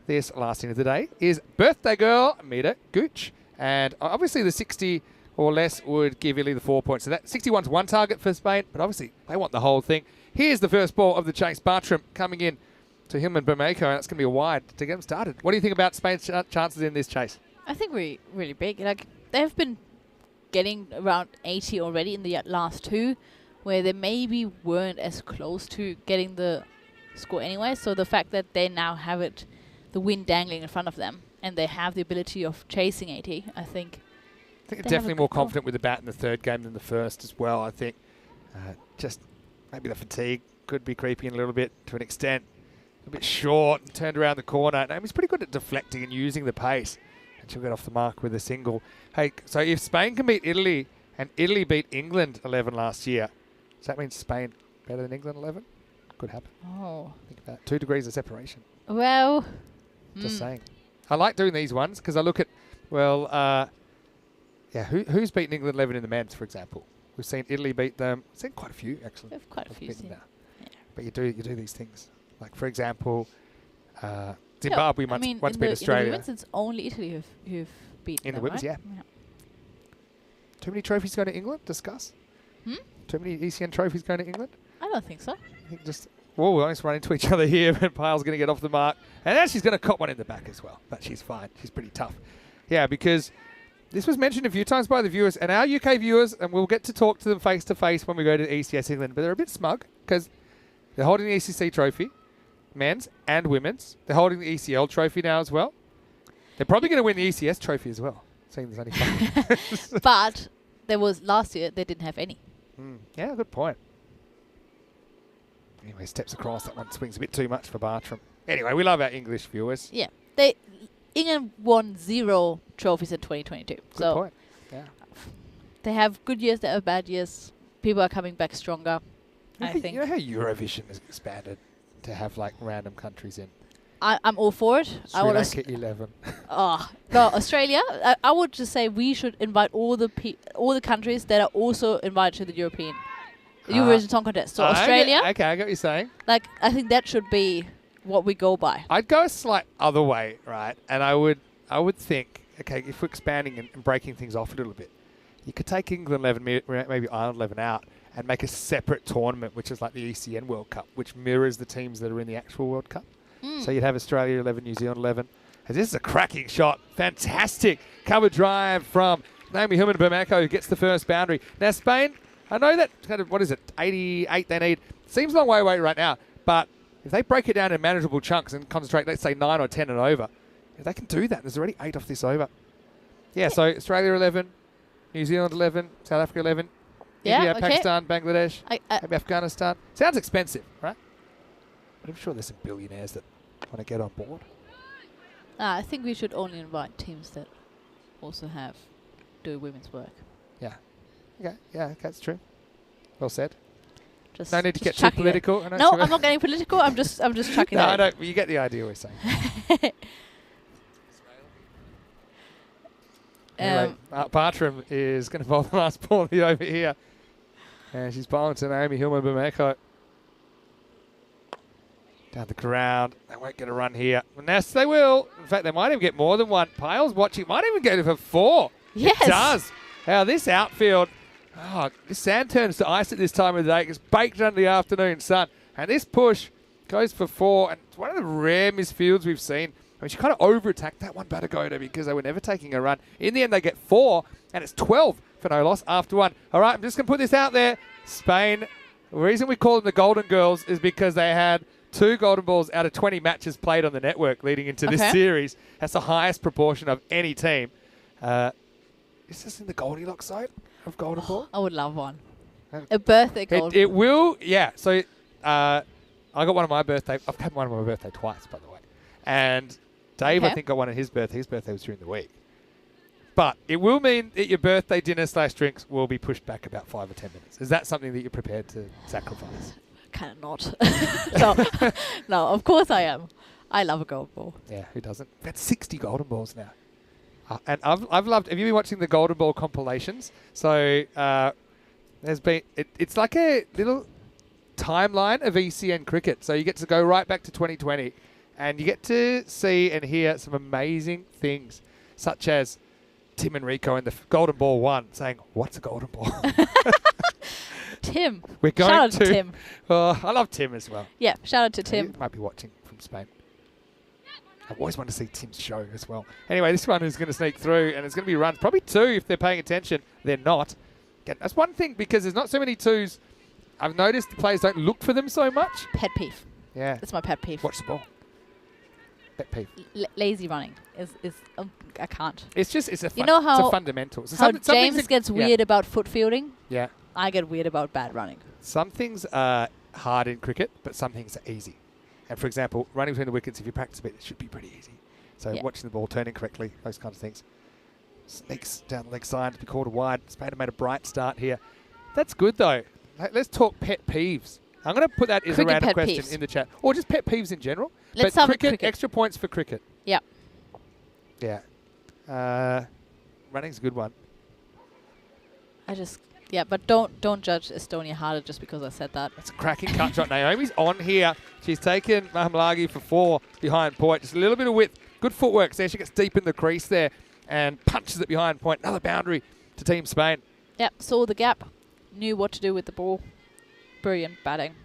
this last inning of the day, is birthday girl Mita Gooch. And obviously the 60 or less would give Italy the 4 points. So that 61's one target for Spain, but obviously they want the whole thing. Here's the first ball of the chase. Bartram coming in to Hillman-Bermejo, and it's going to be a wide to get them started. What do you think about Spain's chances in this chase? I think really big. Like, they've been getting around 80 already in the last two, where they maybe weren't as close to getting the score anyway. So the fact that they now have the win dangling in front of them, and they have the ability of chasing 80, I think they're definitely more confident with the bat in the third game than the first as well. I think just maybe the fatigue could be creeping in a little bit to an extent. A bit short and turned around the corner. Naomi's pretty good at deflecting and using the pace. And she'll get off the mark with a single. Hey, so if Spain can beat Italy and Italy beat England 11 last year, does that mean Spain better than England 11? Could happen. Oh. Think about it. 2 degrees of separation. Well. Just saying. I like doing these ones because I look at, who's beaten England 11 in the men's, for example? We've seen Italy beat them. We've seen quite a few, actually. We've quite a few. Yeah. But you do these things. Like, for example, Zimbabwe once beat Australia. In the women's, it's only Italy who've beaten them, in the women's, right? yeah. Too many trophies going to England? Discuss. Too many ECN trophies going to England? I don't think so. I think we almost run into each other here, but Pyle's going to get off the mark. And then she's going to cop one in the back as well. But she's fine. She's pretty tough. Yeah, because this was mentioned a few times by the viewers, and our UK viewers, and we'll get to talk to them face-to-face when we go to ECS England, but they're a bit smug because they're holding the ECC trophy, men's and women's. They're holding the ECL trophy now as well. They're probably going to win the ECS trophy as well, seeing there's only 5. But there was last year, they didn't have any. Yeah, good point. Anyway, steps across. That one swings a bit too much for Bartram. Anyway, we love our English viewers. Yeah. England won 0 trophies in 2022. Good point. Yeah. They have good years, they have bad years. People are coming back stronger, I think. You know how Eurovision has expanded to have like random countries in? I'm all for it. Sri Lanka 11. No, Australia. I would just say we should invite all the countries that are also invited to the European Eurovision Song Contest. So Australia. Okay, I get what you're saying. Like, I think that should be what we go by. I'd go a slight other way, right? And I would think, okay, if we're expanding and breaking things off a little bit, you could take England 11, maybe Ireland 11 out, and make a separate tournament, which is like the ECN World Cup, which mirrors the teams that are in the actual World Cup. So you'd have Australia 11, New Zealand 11. And this is a cracking shot. Fantastic cover drive from Naomi Hillman-Bermejo, who gets the first boundary. Now, Spain, I know that kind of, 88 they need. Seems a long way away right now, but if they break it down in manageable chunks and concentrate, let's say 9 or 10 and over, if they can do that. There's already 8 off this over. Yeah, so Australia 11, New Zealand 11, South Africa 11, India, Pakistan, Bangladesh, maybe Afghanistan. Sounds expensive, right? But I'm sure there's some billionaires that want to get on board. I think we should only invite teams that also do women's work. Yeah. Okay. Yeah, that's true. Well said. Just no need to get too political. No, I'm not getting political. I'm just chucking it. No, I don't. You get the idea we're saying. Anyway, Bartram is going to bowl the last ball of the over here. And she's bowling to Naomi Hillman-Bermejo. Down the ground. They won't get a run here. Yes, they will. In fact, they might even get more than one. Pyle's watching. Might even go for 4. Yes. It does. Now, this outfield, this sand turns to ice at this time of the day. It's baked under the afternoon sun. And this push goes for 4. And it's one of the rare misfields we've seen. I mean, she kind of over-attacked that one Batagoda because they were never taking a run. In the end, they get 4, and it's 12 for no loss after 1. All right, I'm just going to put this out there. Spain, the reason we call them the Golden Girls is because they had 2 golden balls out of 20 matches played on the network leading into this series. That's the highest proportion of any team. Is this in the Goldilocks zone of golden ball? I would love one. A birthday golden It ball. will, yeah. So I got one on my birthday. I've had one on my birthday twice, by the way. And Dave, I Okay. think, got one on his birthday. His birthday was during the week. But it will mean that your birthday dinner / drinks will be pushed back about 5 or 10 minutes. Is that something that you're prepared to sacrifice? Kind of not. No, no, of course I am. I love a gold ball. Yeah, who doesn't? We've had 60 golden balls now. And I've loved, have you been watching the golden ball compilations? So there's been, it's like a little timeline of ECN cricket. So you get to go right back to 2020 and you get to see and hear some amazing things, such as Tim and Rico in the golden ball 1 saying, "What's a golden ball?" Tim. We're going Shout out to to Tim. Oh, I love Tim as well. Yeah, shout out to Tim. He might be watching from Spain. I've always wanted to see Tim's show as well. Anyway, this one is going to sneak through, and it's going to be runs. Probably 2 if they're paying attention. They're not. Again, that's one thing, because there's not so many 2s. I've noticed the players don't look for them so much. Pet peeve. Yeah. That's my pet peeve. Watch the ball. Pet peeve. Lazy running is I can't. It's just, it's a You know it's how- a fundamental. So How some things James that- gets yeah, weird about foot fielding, Yeah. I get weird about bad running. Some things are hard in cricket, but some things are easy. And for example, running between the wickets, if you practice a bit, it should be pretty easy. So Yeah. watching the ball, turning correctly, those kinds of things. Sneaks down the leg side to be called wide. Spain have made a bright start here. That's good though. Let's talk pet peeves. I'm going to put that as a Cricket random pet question peeves. in the chat. Or just pet peeves in general. Let's but start with cricket. Extra points for cricket. Yeah. Yeah. Running's a good one. But don't judge Estonia harder just because I said that. That's a cracking cut shot. Naomi's on here. She's taken Mahamlagi for 4 behind point. Just a little bit of width. Good footwork there. She gets deep in the crease there and punches it behind point. Another boundary to Team Spain. Yep, saw the gap, knew what to do with the ball. Brilliant batting.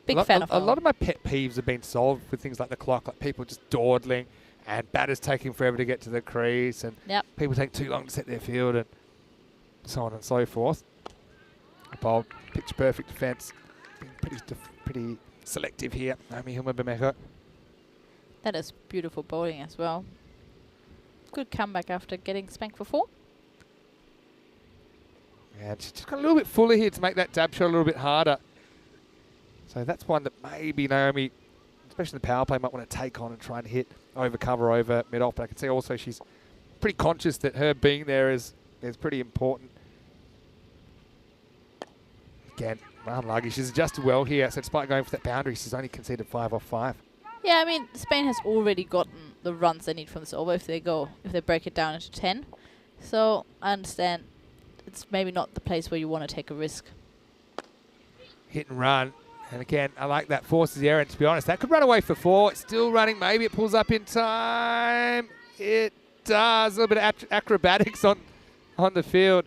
Big fan of a lot of my pet peeves have been solved with things like the clock, like people just dawdling and batters taking forever to get to the crease and Yep. people take too long to set their field and so on and so forth. Bold, pitch perfect defence. Being pretty selective here. Naomi Hilma-Bemeko. That is beautiful bowling as well. Good comeback after getting spanked for 4. Yeah, she's just got a little bit fuller here to make that dab shot a little bit harder. So that's one that maybe Naomi, especially the power play, might want to take on and try and hit over cover over mid-off. But I can see also she's pretty conscious that her being there is pretty important. Again, Mahamlagi, she's adjusted well here. So despite going for that boundary, she's only conceded 5 off 5. Yeah, I mean, Spain has already gotten the runs they need from this over if they break it down into 10. So I understand it's maybe not the place where you want to take a risk. Hit and run. And again, I like that forces the error. And to be honest, that could run away for 4. It's still running. Maybe it pulls up in time. It does. A little bit of acrobatics on the field.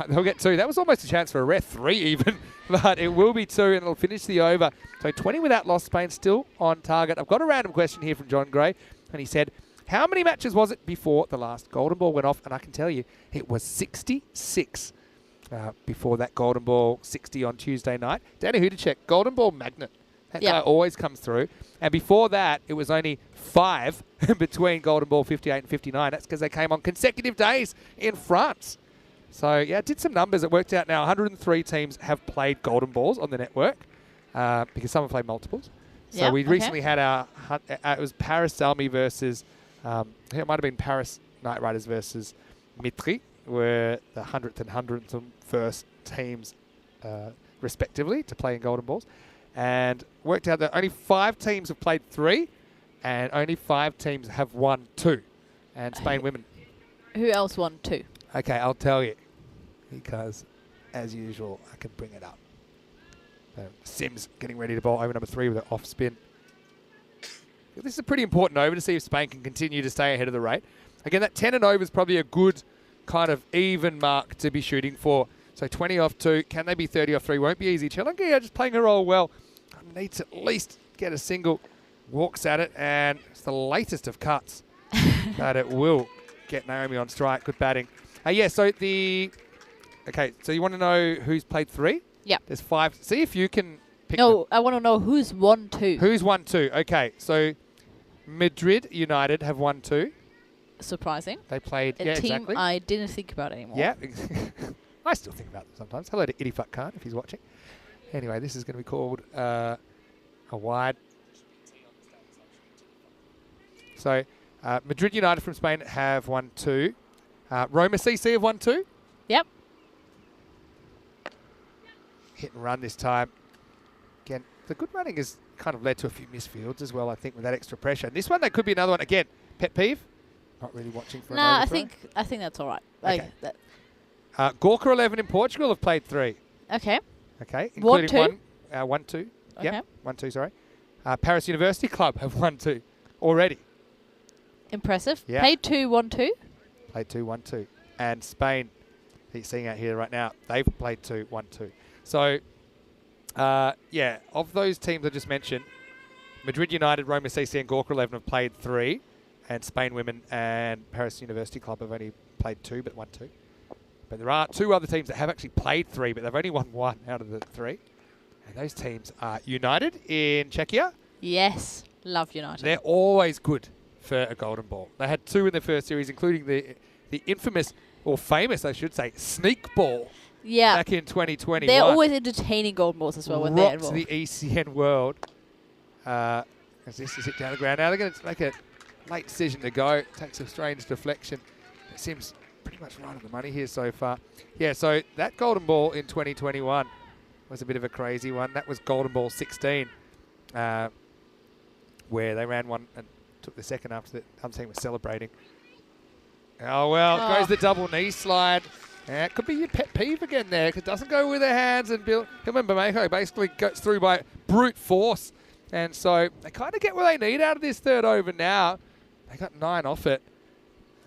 They'll get 2. That was almost a chance for a rare 3 even. But it will be 2 and it'll finish the over. So 20 without loss. Spain still on target. I've got a random question here from John Gray. And he said, how many matches was it before the last golden ball went off? And I can tell you, it was 66. Before that golden ball 60 on Tuesday night. Danny Hudacek, golden ball magnet. That guy always comes through. And before that, it was only 5 between golden ball 58 and 59. That's because they came on consecutive days in France. So, yeah, did some numbers. It worked out now 103 teams have played golden balls on the network because some have played multiples. So we recently had it was Paris Salmi versus, I think it might have been Paris Knight Riders versus Mitri, were the 100th and 101st teams respectively to play in golden balls. And worked out that only 5 teams have played 3 and only 5 teams have won 2. And Spain women. Who else won 2? Okay, I'll tell you. Because, as usual, I can bring it up. Sims getting ready to bowl over number 3 with an off spin. This is a pretty important over to see if Spain can continue to stay ahead of the rate. Again, that 10 and over is probably a good kind of even mark to be shooting for. So 20 off 2. Can they be 30 off 3? Won't be easy. Chalangia just playing her role well. Needs to at least get a single. Walks at it, and it's the latest of cuts. But it will get Naomi on strike. Good batting. So you want to know who's played 3? Yeah. There's 5. See if you can pick No, I want to know who's won 2. Who's won 2? Okay, so Madrid United have won 2. Surprising. They played, A team exactly. I didn't think about anymore. Yeah. I still think about them sometimes. Hello to Iddy Fuck Khan if he's watching. Anyway, this is going to be called a wide. So Madrid United from Spain have 1-2. Roma CC have 1-2. Yep. Hit and run this time. Again, the good running has kind of led to a few misfields as well, I think, with that extra pressure. And this one, that could be another one. Again, pet peeve. Not really watching for an overthrow. I think that's all right. Okay. That. Gorka 11 in Portugal have played 3. Okay. Okay. Including 1-2. 1-2. Okay. Yep. 1-2, sorry. Paris University Club have 1-2 already. Impressive. Yeah. Played 2, 1-2. Played 2, 1-2. And Spain, he's seeing out here right now, they've played 2, 1-2. So, yeah, of those teams I just mentioned, Madrid United, Roma CC and Gorka 11 have played 3. And Spain Women and Paris University Club have only played 2, but 1-2. But there are 2 other teams that have actually played 3, but they've only won 1 out of the 3. And those teams are United in Czechia. Yes. Love United. They're always good for a golden ball. They had 2 in their first series, including the infamous, or famous, I should say, sneak ball back in 2021. They're always entertaining golden balls as well when they're Rocked involved. the ECN world. As this is hit down the ground. Now they're going to make a late decision to go. Takes a strange deflection. It seems pretty much right on the money here so far. Yeah, so that golden ball in 2021 was a bit of a crazy one. That was golden ball 16, where they ran one and took the second after the other team was celebrating. Oh, well, goes the double knee slide. It could be your pet peeve again there, because it doesn't go with their hands. And Hilman Bameko basically goes through by brute force. And so they kind of get what they need out of this third over now. They got 9 off it.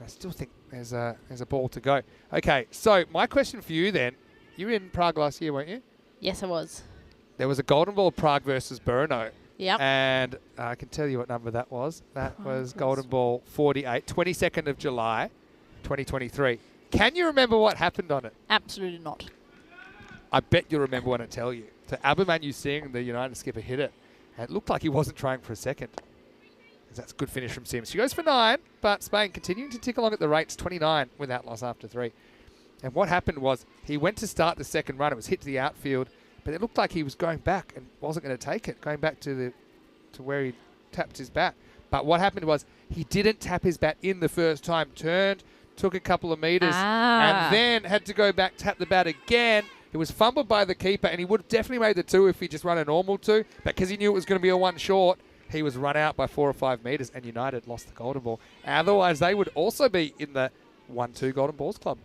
I still think there's a ball to go. Okay, so my question for you then, you were in Prague last year, weren't you? Yes, I was. There was a golden ball Prague versus Brno. Yep. And I can tell you what number that was. That was golden ball 48, 22nd of July, 2023. Can you remember what happened on it? Absolutely not. I bet you'll remember when I tell you. So Abamanu Singh, the United skipper, hit it. And it looked like he wasn't trying for a second. That's a good finish from Sims. She goes for 9, but Spain continuing to tick along at the rates, 29 without loss after 3. And what happened was he went to start the second run. It was hit to the outfield, but it looked like he was going back and wasn't going to take it, going back to where he tapped his bat. But what happened was he didn't tap his bat in the first time, turned, took a couple of meters, and then had to go back, tap the bat again. It was fumbled by the keeper, and he would have definitely made the 2 if he just run a normal 2. But because he knew it was going to be a 1 short, he was run out by 4 or 5 meters, and United lost the golden ball. Otherwise, they would also be in the 1-2 golden balls club.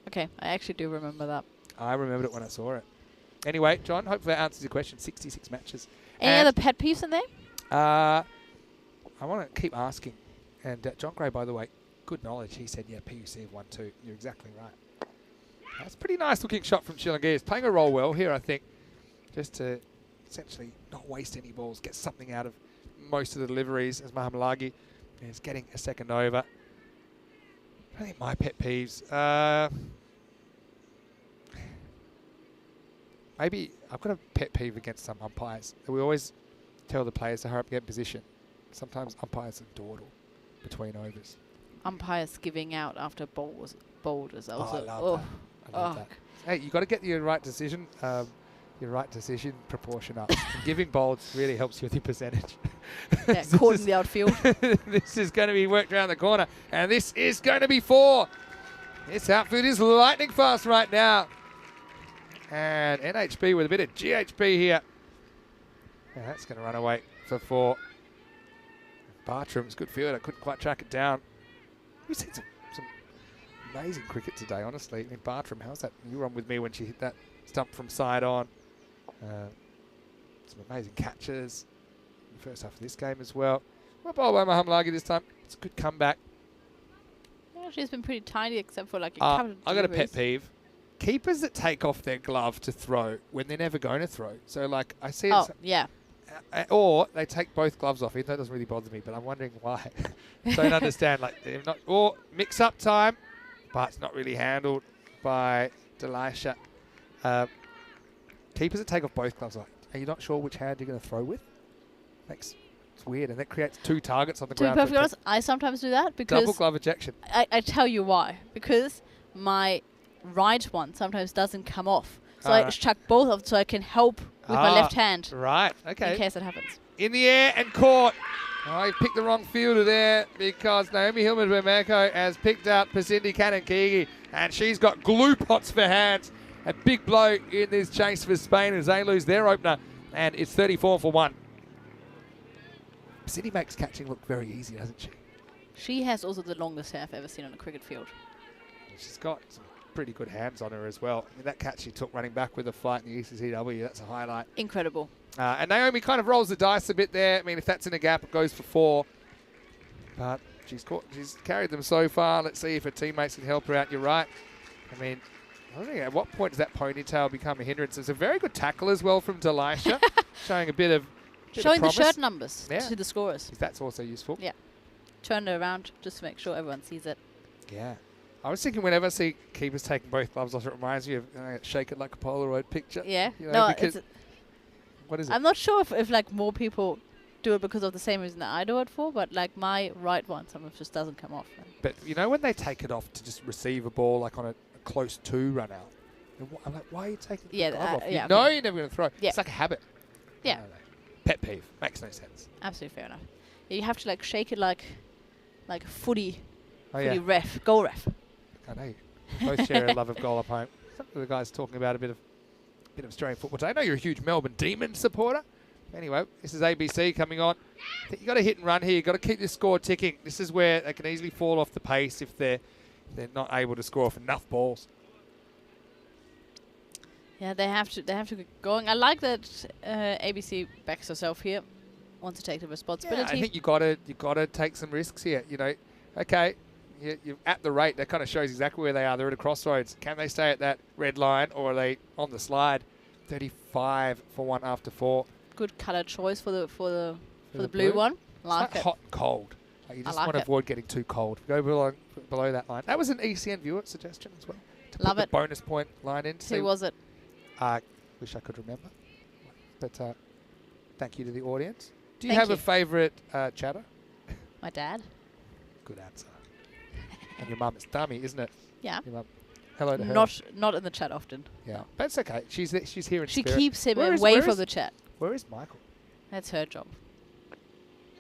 Okay, I actually do remember that. I remembered it when I saw it. Anyway, John, hopefully that answers your question. 66 matches. Any other pet peeves in there? I want to keep asking. And John Gray, by the way, good knowledge. He said, yeah, PUC of 1-2. You're exactly right. That's a pretty nice looking shot from Chilangir. He's playing a role well here, I think, just to essentially not waste any balls, get something out of most of the deliveries as Mahamalagi is getting a second over. I think my pet peeves. Maybe I've got a pet peeve against some umpires. We always tell the players to hurry up and get in position. Sometimes umpires are dawdle between overs. Umpires giving out after bowled is also. I love that. I love that. Hey, you got to get your right decision. Your right decision proportion up. And giving bowls really helps you with your percentage. Yeah, caught in the outfield. This is going to be worked around the corner, and this is going to be 4. This outfield is lightning fast right now. And NHB with a bit of GHB here. Yeah, that's going to run away for 4. Bartram's good fielder. Couldn't quite track it down. We've seen some amazing cricket today, honestly. I mean, Bartram, how's that? You were on with me when she hit that stump from side on. Some amazing catches in the first half of this game as well. Well bowled by Mahamalagi this time. It's a good comeback. Well, she's been pretty tidy except for like a I couple of got a pet deliveries. peeve. Keepers that take off their glove to throw when they're never going to throw. So, like, I see Oh, it. yeah. Or they take both gloves off. That doesn't really bother me, but I'm wondering why. Don't understand. Like, they're not. Or mix-up time, but it's not really handled by Delisha. Keepers that take off both gloves, like, are you not sure which hand you're going to throw with? It's weird, and that creates 2 targets on the To be ground. perfectly honest, I sometimes do that because Double glove ejection. I tell you why. Because my right one sometimes doesn't come off. So I chuck both of so I can help with my left hand Right, okay. in case that happens. In the air and caught. Oh, he picked the wrong fielder there because Naomi Hillman-Bermejo has picked out Pasindi Kanankigi, and she's got glue pots for hands. A big blow in this chase for Spain as they lose their opener, and it's 34 for 1. Pasindi makes catching look very easy, doesn't she? She has also the longest hair I've ever seen on a cricket field. She's got some pretty good hands on her as well. I mean, that catch she took running back with a flight in the ECI-W, that's a highlight. Incredible. And Naomi kind of rolls the dice a bit there. I mean, if that's in a gap, it goes for 4. But she's carried them so far. Let's see if her teammates can help her out. You're right. I mean, I don't know, at what point does that ponytail become a hindrance? It's a very good tackle as well from Delisha, showing a bit of Showing the promise. shirt numbers to the scorers. That's also useful. Yeah. Turn it around just to make sure everyone sees it. Yeah. I was thinking whenever I see keepers taking both gloves off, it reminds me of shake it like a Polaroid picture. Yeah. You know, No, because what is it? I'm not sure if like more people do it because of the same reason that I do it for, but like my right one sometimes just doesn't come off. But you know when they take it off to just receive a ball like on a close 2 run out, I'm like, why are you taking the glove off? Yeah, you know you're never going to throw. Yeah. It's like a habit. Yeah. Pet peeve. Makes no sense. Absolutely fair enough. Yeah, you have to like shake it like a footy ref, goal ref. I know. Both share a love of goal up home. Some of the guys talking about a bit of Australian football today. I know you're a huge Melbourne Demons supporter. Anyway, this is ABC coming on. I think you got to hit and run here. You got to keep this score ticking. This is where they can easily fall off the pace if they're not able to score off enough balls. Yeah, they have to get going. I like that ABC backs herself here, wants to take the responsibility. Yeah, I think you got to take some risks here. You know, okay, you're at the rate. That kind of shows exactly where they are. They're at a crossroads. Can they stay at that red line, or are they on the slide? 35 for 1 after 4. Good colour choice for the blue one. Like it's it. Hot and cold. Like you just want to avoid getting too cold. Go below that line. That was an ECN viewer suggestion as well. To Love put it. the bonus point line in. Who was it? Wish I could remember. But thank you to the audience. Do you Thank have you. a favourite chatter? My dad. Good answer. And your mum is dummy, isn't it? Yeah. Your mum. Hello to her. Not in the chat often. Yeah, but it's okay. She's here in She spirit. keeps him Where away is from the chat. Where is Michael? That's her job.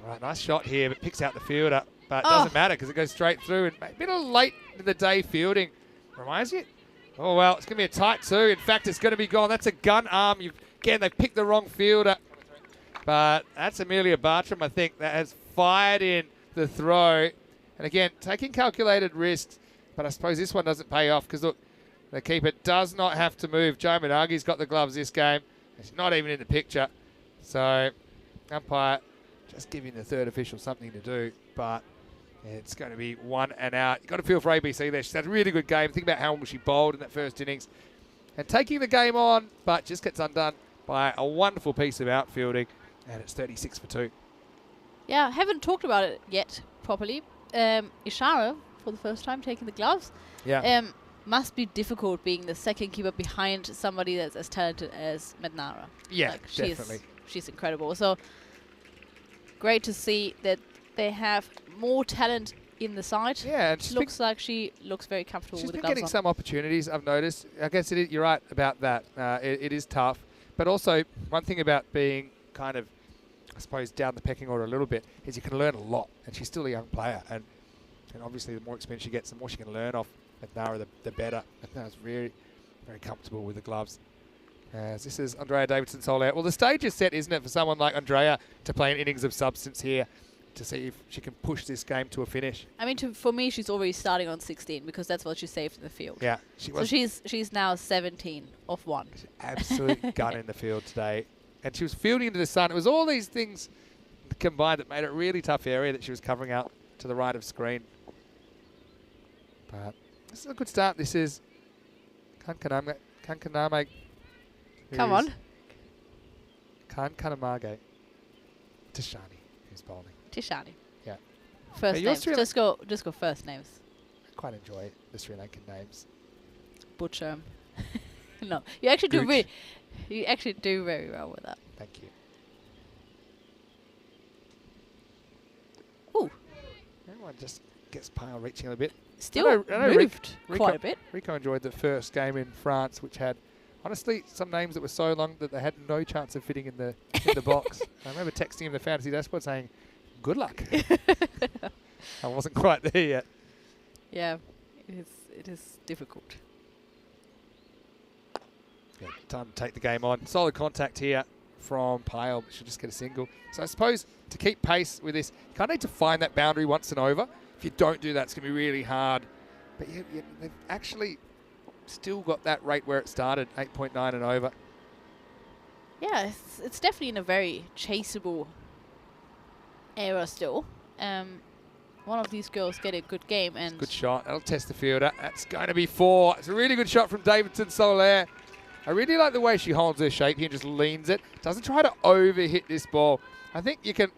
All right, nice shot here, but picks out the fielder. But it doesn't matter because it goes straight through. And a bit of late in the day fielding. Reminds you? Oh, well, it's going to be a tight 2. In fact, it's going to be gone. That's a gun arm. Again, they've picked the wrong fielder. But that's Amelia Bartram, I think, that has fired in the throw. And again, taking calculated risks. But I suppose this one doesn't pay off because, look, the keeper does not have to move. Joe Managi's got the gloves this game. She's not even in the picture. So, umpire just giving the third official something to do. But it's going to be 1 and out. You've got to feel for ABC there. She's had a really good game. Think about how well she bowled in that first innings. And taking the game on, but just gets undone by a wonderful piece of outfielding. And it's 36 for 2. Yeah, haven't talked about it yet properly. Ishara, for the first time, taking the gloves. Yeah. Must be difficult being the second keeper behind somebody that's as talented as Mednara. Yeah, like, definitely. She's incredible. So great to see that they have more talent in the side. Yeah, and she looks very comfortable with the She's been gloves getting on. some opportunities, I've noticed. I guess you're right about that. It is tough. But also, one thing about being kind of, I suppose, down the pecking order a little bit is you can learn a lot. And she's still a young player. And obviously, the more experience she gets, the more she can learn off Mednara, the better. Mednara's very, very comfortable with the gloves. As this is Andrea Davidson sold out. Well, the stage is set, isn't it, for someone like Andrea to play an innings of substance here to see if she can push this game to a finish. I mean, for me, she's already starting on 16 because that's what she saved in the field. Yeah, so she's now 17 off 1. She's absolute gun in the field today. And she was fielding into the sun. It was all these things combined that made it a really tough area that she was covering out to the right of screen. But this is a good start. This is Kankaname. Come on. Kankanamage. Tishani, who's bowling. Tishani. Yeah. First names. Just go first names. I quite enjoy the Sri Lankan names. Butcher. No, you actually do very well with that. Thank you. Ooh. Everyone just gets pale reaching a bit. still moved quite a bit. Rico enjoyed the first game in France, which had, honestly, some names that were so long that they had no chance of fitting in the box. I remember texting him the fantasy dashboard saying, "Good luck." I wasn't quite there yet. Yeah, it is difficult. Yeah, time to take the game on. Solid contact here from Pyle, but should just get a single. So I suppose to keep pace with this, you kind of need to find that boundary once and over. If you don't do that, it's going to be really hard. But they've actually still got that rate where it started, 8.9 and over. Yeah, it's definitely in a very chaseable era still. One of these girls get a good game. And Good shot. That'll test the fielder. That's going to be 4. It's a really good shot from Davidson Soler. I really like the way she holds her shape here and just leans it. Doesn't try to over-hit this ball. I think you can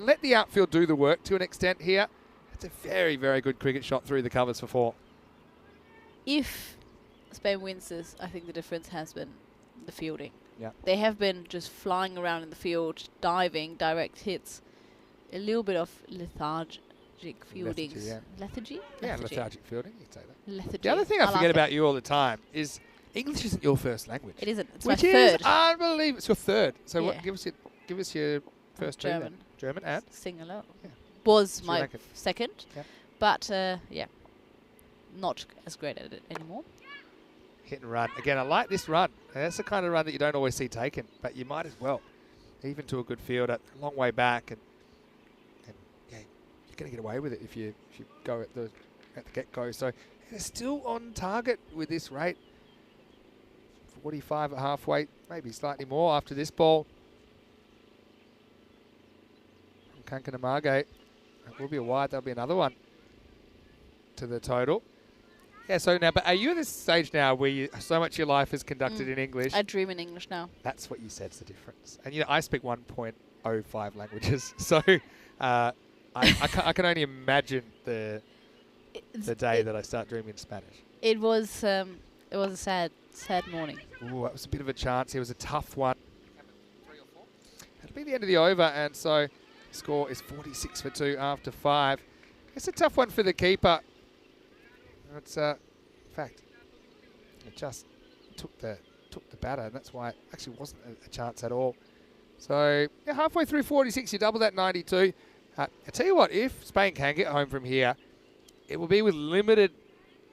let the outfield do the work to an extent here. It's a very, very good cricket shot through the covers for 4. if Spain wins this, I think the difference has been the fielding. Yeah. They have been just flying around in the field, diving, direct hits. A little bit of lethargic fielding. Lethargy? Yeah, lethargic fielding, you can say that. Lethargy. The other thing I forget about you all the time is English isn't your first language. It isn't. It's which my is third. unbelievable. It's your third. So Yeah. what? Give us your first two then. German. German and Sing a lot. Yeah. Was Sri my Lankan. second. Yeah. But, yeah, not as great at it anymore. hit and run. Again, I like this run. That's the kind of run that you don't always see taken, but you might as well. Even to a good fielder, a long way back, and yeah, you're going to get away with it if you go at the get-go. So they're still on target with this rate. 45 at halfway, maybe slightly more after this ball. From Kankanamage. It will be a wide, there'll be another one to the total. Yeah, so now, but are you at this stage now where so much of your life is conducted in English? I dream in English now. That's what you said's the difference. And, I speak 1.05 languages, so I can only imagine the day that I start dreaming in Spanish. It was a sad morning. Ooh, that was a bit of a chance. It was a tough one. 3 or 4. It'll be the end of the over, and so the score is 46 for 2 after 5. It's a tough one for the keeper. It's in fact, it just took the batter, and that's why it actually wasn't a chance at all. So yeah, halfway through 46, you double that 92. I tell you what, if Spain can get home from here, it will be with limited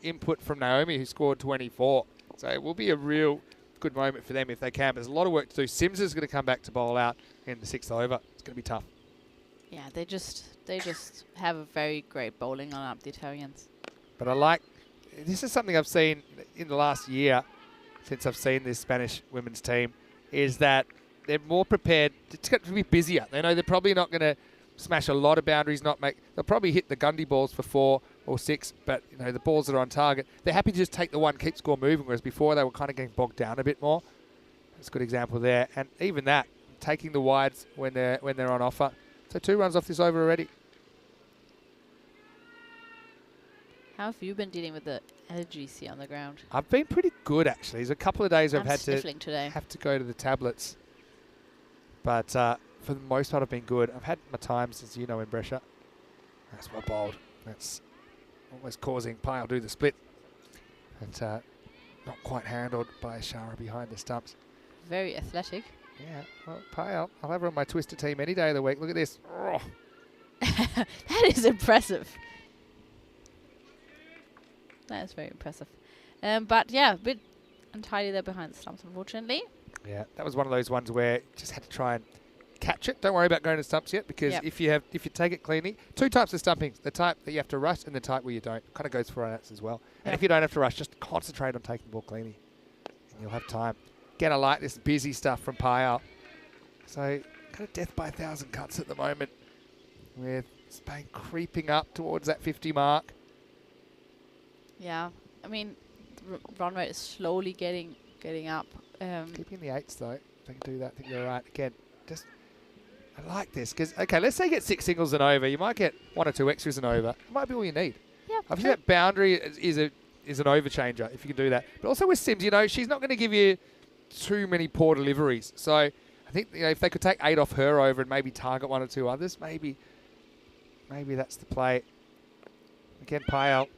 input from Naomi, who scored 24. So it will be a real good moment for them if they can. But there's a lot of work to do. Sims is going to come back to bowl out in the 6th over. It's going to be tough. Yeah, they just have a very great bowling lineup, the Italians. But I like, this is something I've seen in the last year since I've seen this Spanish women's team, is that they're more prepared. It's got to be busier. They know they're probably not going to smash a lot of boundaries, they'll probably hit the Gundy balls for 4 or 6, but the balls that are on target, they're happy to just take the one, keep score moving, whereas before they were kind of getting bogged down a bit more. That's a good example there. And even that, taking the wides when they're on offer. So 2 runs off this over already. How have you been dealing with the allergies here on the ground? I've been pretty good, actually. There's a couple of days I've had today. have to go to the tablets. But for the most part, I've been good. I've had my times, as you know, in Brescia. That's well bowled. That's almost causing Pyle do the split. But not quite handled by Shara behind the stumps. Very athletic. Yeah, well, Pyle, I'll have her on my twister team any day of the week. Look at this. Oh. That is impressive. That is very impressive. But yeah, a bit untidy there behind the stumps, unfortunately. Yeah, that was one of those ones where you just had to try and catch it. Don't worry about going to stumps yet, because if you take it cleanly, 2 types of stumpings: the type that you have to rush and the type where you don't. Kind of goes for outs as well. And if you don't have to rush, just concentrate on taking the ball cleanly, and you'll have time. Again, I like this busy stuff from Pyle. So kind of death by 1,000 cuts at the moment, with Spain creeping up towards that 50 mark. Yeah, I mean, the run rate is slowly getting up. Keeping the 8s though. If they can do that, I think you're right. Again, I like this because, okay, let's say you get 6 singles and over. You might get 1 or 2 extras and over. It might be all you need. Yeah, I think that boundary is an overchanger if you can do that. But also with Sims, she's not going to give you too many poor deliveries. So I think if they could take 8 off her over and maybe target 1 or 2 others, maybe that's the play. Again, Pyle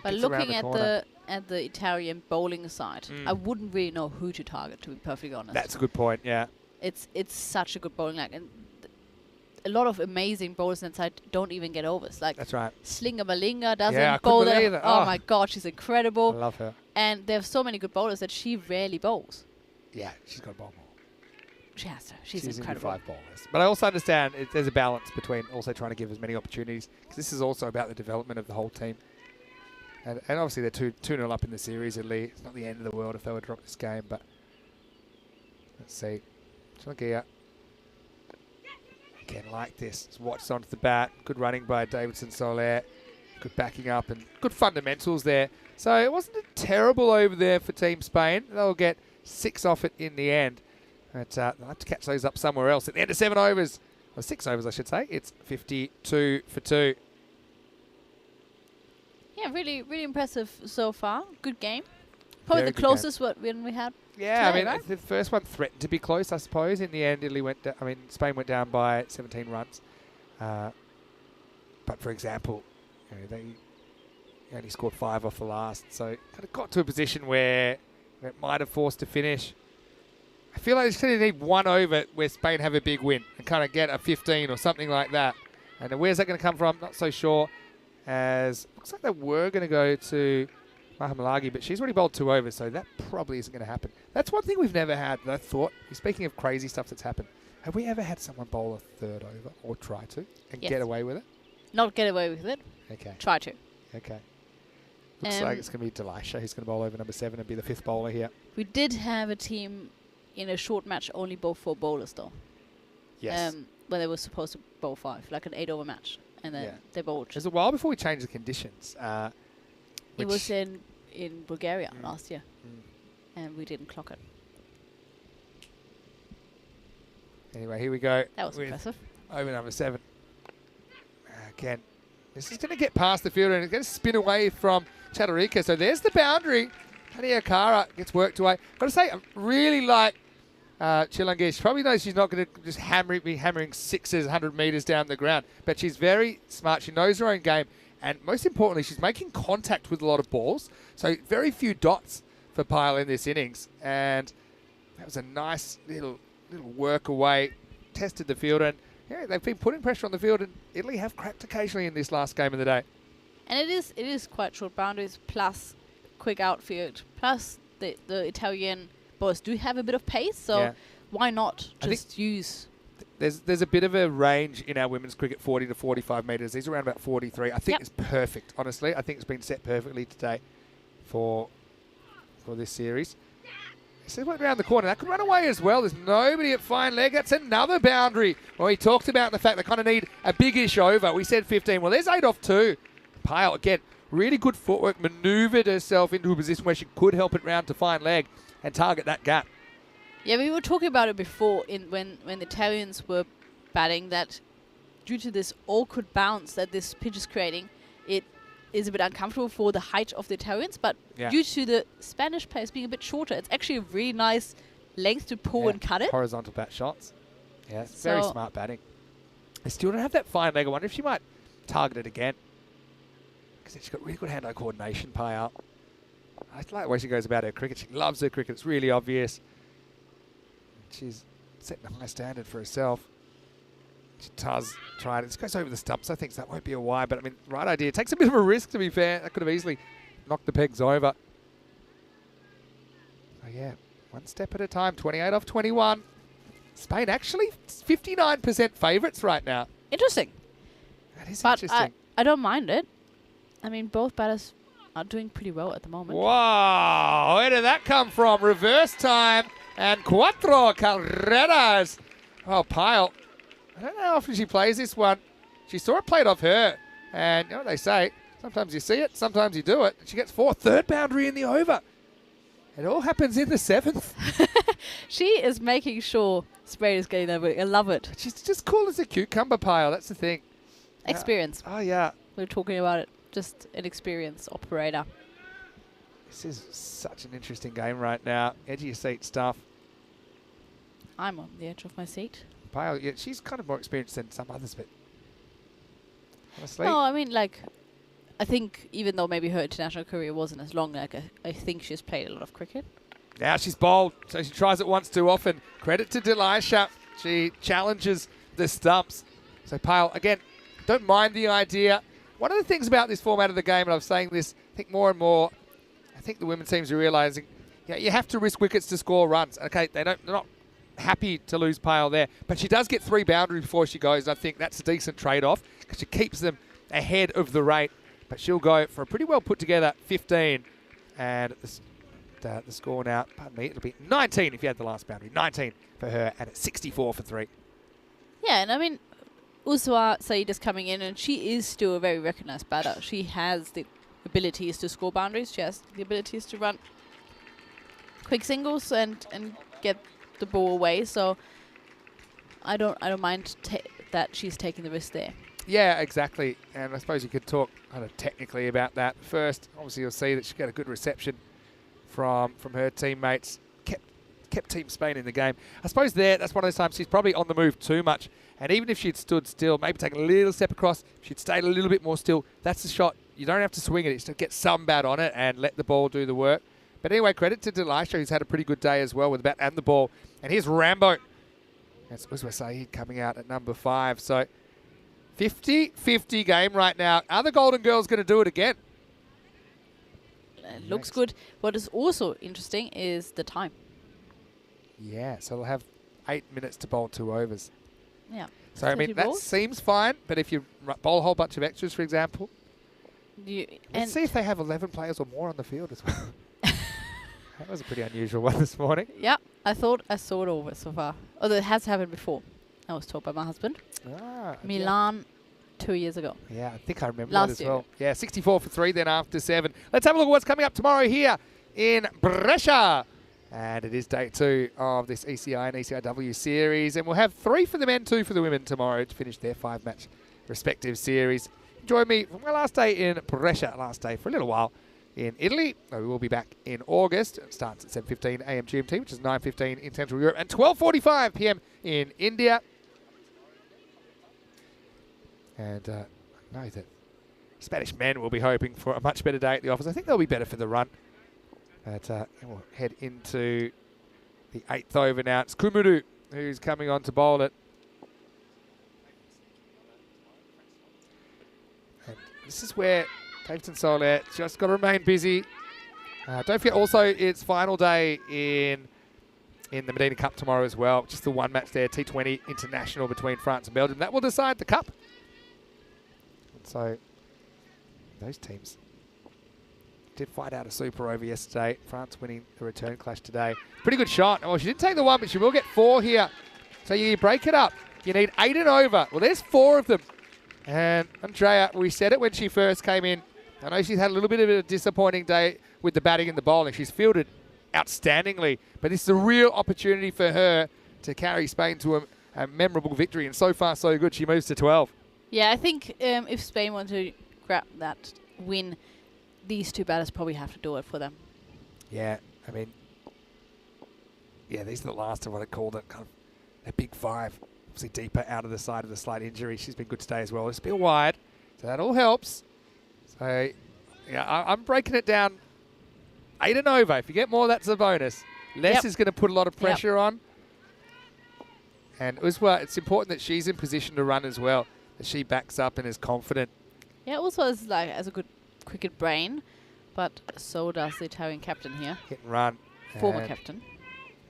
But Gets around looking the at corner. the Italian bowling side, I wouldn't really know who to target, to be perfectly honest. That's a good point, yeah. It's such a good bowling line, and a lot of amazing bowlers on that side don't even get overs. Like That's right. Slinga Malinga doesn't Yeah, I couldn't bowl believe that. it. Oh Oh. my God, she's I incredible. love her. And there are so many good bowlers that she rarely bowls. Yeah, she's got a bowl more. She has to. She's She's incredible. into 5 bowlers. But I also understand there's a balance between also trying to give as many opportunities, because this is also about the development of the whole team. And obviously they're 2-0 up in the series at least. It's not the end of the world if they were to drop this game, but let's see. Chilagia. Again, like this. It's watched onto the bat. Good running by Davidson Soler. Good backing up and good fundamentals there. So it wasn't a terrible over there for Team Spain. They'll get 6 off it in the end. But they'll have to catch those up somewhere else. At the end of 7 overs, or 6 overs I should say, it's 52 for 2. Yeah, really, really impressive so far. Good game. Probably Very the good game. closest when we had. Yeah, today, I mean, right? the first one threatened to be close, I suppose. In the end, Spain went down by 17 runs. But for example, they only scored 5 off the last, so kind of got to a position where it might have forced to finish. I feel like it's going to need 1 over where Spain have a big win and kind of get a 15 or something like that. And where's that going to come from? Not so sure. As looks like they were going to go to Mahamalagi, but she's already bowled 2 overs, so that probably isn't going to happen. That's one thing we've never had that I thought, speaking of crazy stuff that's happened, have we ever had someone bowl a 3rd over or try to and Yes. get away with it? Not get away with it. Okay. Try to. Okay. Looks like it's going to be Delisha who's going to bowl over number 7 and be the 5th bowler here. We did have a team in a short match only bowl 4 bowlers though. Yes. When they were supposed to bowl 5, like an 8-over match, and then Yeah. they bowled. It was a while before we changed the conditions. It was in Bulgaria last year, Mm. and we didn't clock it. Anyway, here we go. That was with impressive. over number 7. Again, this is going to get past the fielder and it's going to spin away from Chatarika. So there's the boundary. Tania Kara gets worked away. Got to say, I really like Chilangi. She probably knows she's not going to just be hammering 6s 100 metres down the ground, but she's very smart. She knows her own game, and most importantly, she's making contact with a lot of balls. So very few dots for Pyle in this innings, and that was a nice little work away. Tested the field, and yeah, they've been putting pressure on the field, and Italy have cracked occasionally in this last game of the day. And it is quite short boundaries plus quick outfield plus the Italian bowlers do have a bit of pace, so Yeah. why not I think just use? There's a bit of a range in our women's cricket, 40 to 45 metres. These are around about 43. I think Yep. it's perfect, honestly. I think it's been set perfectly today for this series. This went around the corner. That could run away as well. There's nobody at fine leg. That's another boundary. Well, we talked about the fact they kind of need a big-ish over. We said 15. Well, there's 8 off 2. Pyle, again, really good footwork, manoeuvred herself into a position where she could help it round to fine leg and target that gap. Yeah, we were talking about it before when the Italians were batting, that due to this awkward bounce that this pitch is creating, it is a bit uncomfortable for the height of the Italians, but Yeah. due to the Spanish pace being a bit shorter, it's actually a really nice length to pull Yeah, and cut it. Horizontal bat shots. Yeah, it's very So- smart batting. They still don't have that fine leg. I wonder if she might target it again. Because she's got really good hand-eye coordination, Pyle. I like the way she goes about her cricket. She loves her cricket. It's really obvious. She's setting a high standard for herself. She does try it. This goes over the stumps, I think, so that won't be a wide. But, I mean, right idea. Takes a bit of a risk, to be fair. That could have easily knocked the pegs over. So, yeah, one step at a time. 28 off 21. Spain actually 59% favourites right now. Interesting. That is But interesting. I don't mind it. I mean, both batters are doing pretty well at the moment. Wow, where did that come from? Reverse time and cuatro carreras. Oh, Pyle. I don't know how often she plays this one. She saw it played off her. And you know what they say, sometimes you see it, sometimes you do it. She gets 4, 3rd boundary in the over. It all happens in the 7th. She is making sure Spain is getting there. I love it. She's just cool as a cucumber, Pyle. That's the thing. Experience. Oh, yeah. We were talking about it. Just an experienced operator. This is such an interesting game right now. Edge of your seat stuff. I'm on the edge of my seat. Pyle, yeah, she's kind of more experienced than some others, but honestly. No, I mean, like, I think even though maybe her international career wasn't as long, like I think she's played a lot of cricket. Now she's bowled, so she tries it once too often. Credit to Delisha. She challenges the stumps. So Pale, again, don't mind the idea. One of the things about this format of the game, and I'm saying this, I think more and more, I think the women's teams are realising, you have to risk wickets to score runs. Okay, they're not happy to lose Pale there, but she does get 3 boundaries before she goes. I think that's a decent trade-off because she keeps them ahead of the rate. But she'll go for a pretty well put together 15, and the score now, pardon me, it'll be 19 if you had the last boundary. 19 for her, and it's 64 for 3. Yeah, and I mean, Uswa Saeed is coming in, and she is still a very recognised batter. She has the abilities to score boundaries. She has the abilities to run quick singles and get the ball away. So I don't mind that she's taking the risk there. Yeah, exactly. And I suppose you could talk kind of technically about that. First, obviously you'll see that she got a good reception from her teammates. Kept Team Spain in the game. I suppose that's one of those times she's probably on the move too much. And even if she'd stood still, maybe taken a little step across, she'd stayed a little bit more still. That's the shot. You don't have to swing it. It's to get some bat on it and let the ball do the work. But anyway, credit to Delisha, who's had a pretty good day as well with the bat and the ball. And here's Rambo. That's Uswa Saeed coming out at number 5. So 50-50 game right now. Are the Golden Girls going to do it again? It looks good. What is also interesting is the time. Yeah, so they'll have 8 minutes to bowl 2 overs. Yeah. So, I mean, that seems fine, but if you bowl a whole bunch of extras, for example, let's see if they have 11 players or more on the field as well. That was a pretty unusual one this morning. Yeah, I thought I saw it over so far. Although it has happened before. I was told by my husband. Milan 2 years ago. Yeah, I think I remember Last that as year. well. Yeah, 64 for 3 then after 7. Let's have a look at what's coming up tomorrow here in Brescia. And it is day 2 of this ECI and ECI-W series. And we'll have 3 for the men, 2 for the women tomorrow to finish their 5-match respective series. Join me for my last day in Brescia, last day for a little while in Italy. We will be back in August. It starts at 7:15 a.m. GMT, which is 9:15 in Central Europe, and 12:45 p.m. in India. And I know that Spanish men will be hoping for a much better day at the office. I think they'll be better for the run. But we'll head into the 8th over now. It's Kumuru who's coming on to bowl it. And this is where Davidson Soler just got to remain busy. Don't forget also it's final day in the Medina Cup tomorrow as well. Just the one match there, T20 International between France and Belgium. That will decide the cup. And so those teams did fight out a super over yesterday. France winning the return clash today. Pretty good shot. Well, she didn't take the 1, but she will get 4 here. So you break it up. You need 8 and over. Well, there's 4 of them. And Andrea, we said it when she first came in. I know she's had a little bit of a disappointing day with the batting and the bowling. She's fielded outstandingly. But this is a real opportunity for her to carry Spain to a memorable victory. And so far, so good. She moves to 12. Yeah, I think if Spain want to grab that win, these 2 batters probably have to do it for them. Yeah, I mean, yeah, these are the last of what I called it, kind of a big 5. Obviously deeper out of the side of the slight injury. She's been good today as well. It's a bit wide, so that all helps. So, yeah, I'm breaking it down 8 and over. If you get more, that's a bonus. Less is going to put a lot of pressure on. And Uswa, it's important that she's in position to run as well, that she backs up and is confident. Yeah, also as a good cricket brain, but so does the Italian captain here. Hit and run. Former captain.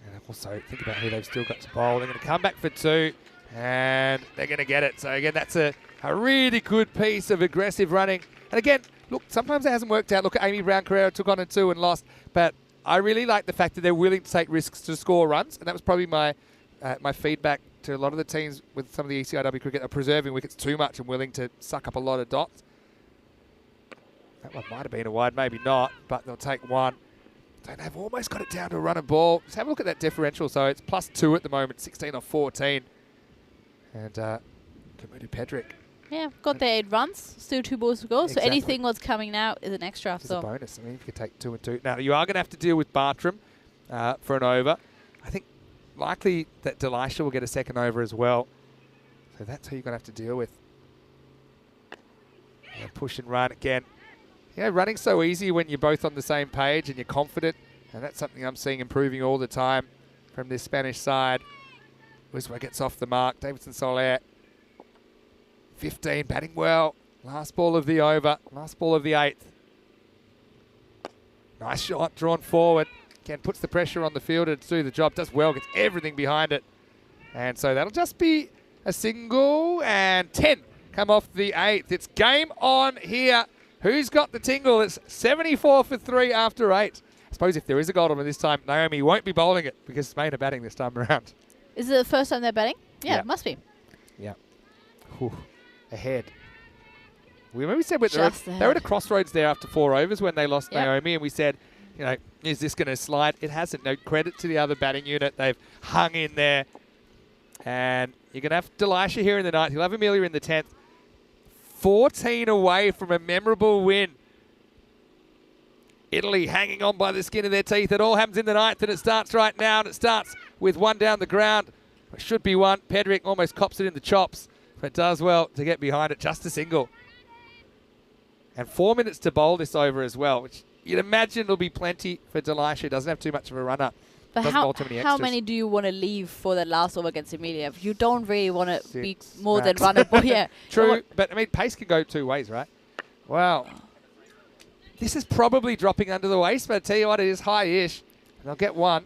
And also think about who they've still got to bowl. They're going to come back for 2, and they're going to get it. So again, that's a really good piece of aggressive running. And again, look, sometimes it hasn't worked out. Look at Amy Brown-Carrera, took on a 2 and lost. But I really like the fact that they're willing to take risks to score runs. And that was probably my feedback to a lot of the teams with some of the ECI-W cricket are preserving wickets too much and willing to suck up a lot of dots. That one might have been a wide, maybe not, but they'll take 1. So they've almost got it down to a run and ball. Just have a look at that differential. So it's +2 at the moment, 16 or 14. And Kamudu Pedrick. Yeah, got their 8 runs, still 2 balls to go. Exactly. So anything what's coming now is an extra. It's a bonus. I mean, if you can take 2 and 2. Now, you are going to have to deal with Bartram for an over. I think likely that Delisha will get a second over as well. So that's who you're going to have to deal with. And push and run again. running so easy when you're both on the same page and you're confident. And that's something I'm seeing improving all the time from this Spanish side. Wiswa gets off the mark. Davidson Soler, 15, batting well. Last ball of the over, last ball of the 8th. Nice shot, drawn forward. Again, puts the pressure on the fielder to do the job. Does well, gets everything behind it. And so that'll just be a single, and 10 come off the 8th. It's game on here. Who's got the tingle? It's 74 for 3 after 8. I suppose if there is a goal this time, Naomi won't be bowling it because Spain are batting this time around. Is it the first time they're batting? Yeah, it must be. Yeah. Whew. Ahead. We said they were at a crossroads there after 4 overs when they lost Naomi, and we said, is this going to slide? It hasn't. No credit to the other batting unit. They've hung in there. And you're going to have Delisha here in the 9th. You'll have Amelia in the 10th. 14 away from a memorable win. Italy hanging on by the skin of their teeth. It all happens in the 9th, and it starts right now, and it starts with 1 down the ground. It should be 1. Pedrick almost cops it in the chops, but does well to get behind it. Just a single. And 4 minutes to bowl this over as well, which you'd imagine will be plenty for Delisha. Doesn't have too much of a run-up. But how many do you want to leave for the last over against Amelia? You don't really want to be more than runnable. Yeah. True, but I mean, pace can go 2 ways, right? Wow. This is probably dropping under the waist, but I tell you what, it is high-ish. And they'll get 1.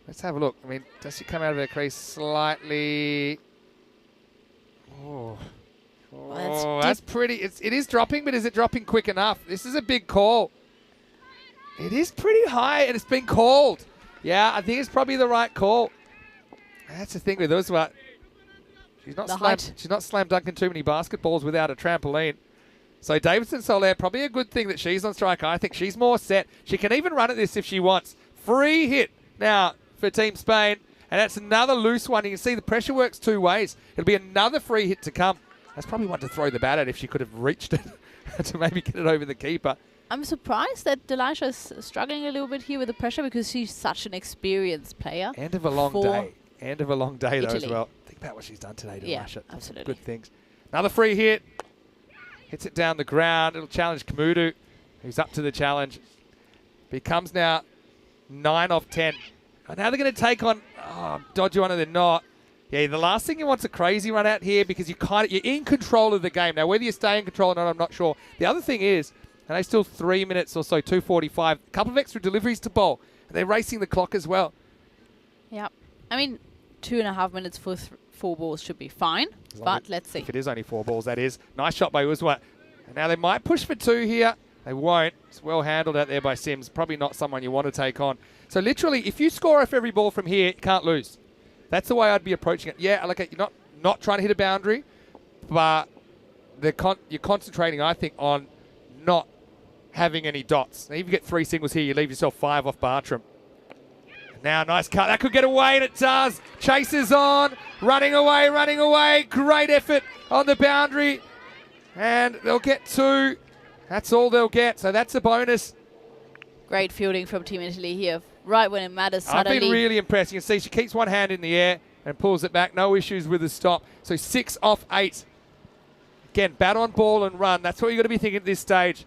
Let's have a look. I mean, does she come out of her crease slightly? That's pretty. It is dropping, but is it dropping quick enough? This is a big call. It is pretty high, and it's been called. Yeah, I think it's probably the right call. That's the thing with Wiswa. She's not slam dunking too many basketballs without a trampoline. So Davidson Soler, probably a good thing that she's on strike. I think she's more set. She can even run at this if she wants. Free hit now for Team Spain. And that's another loose one. You can see the pressure works 2 ways. It'll be another free hit to come. That's probably one to throw the bat at if she could have reached it to maybe get it over the keeper. I'm surprised that Delisha is struggling a little bit here with the pressure because she's such an experienced player. End of a long day. End of a long day, though, Italy. as well. Think about what she's done today, Delisha. Yeah, absolutely. Good things. Another free hit. Hits it down the ground. It'll challenge Kamudu, who's up to the challenge. Becomes now 9 off 10. And now they're going to take on dodgy one, and they're not. Yeah, the last thing you want's a crazy run out here because you're in control of the game. Now, whether you stay in control or not, I'm not sure. The other thing is, and they still 3 minutes or so, 2:45, a couple of extra deliveries to bowl. And they're racing the clock as well. Yeah. I mean, 2.5 minutes for 4 balls should be fine, but let's see. If it is only 4 balls, that is. Nice shot by Wiswa. And now they might push for 2 here. They won't. It's well handled out there by Sims. Probably not someone you want to take on. So literally, if you score off every ball from here, you can't lose. That's the way I'd be approaching it. Yeah, you're not trying to hit a boundary, but you're concentrating, I think, on not having any dots. Now, if you get 3 singles here, you leave yourself 5 off Bartram. Now, nice cut. That could get away, and it does. Chases on. Running away. Great effort on the boundary. And they'll get 2. That's all they'll get. So that's a bonus. Great fielding from Team Italy here. Right when it matters suddenly. I've been really impressed. You can see she keeps one hand in the air and pulls it back. No issues with the stop. So 6 off 8. Again, bat on ball and run. That's what you've got to be thinking at this stage.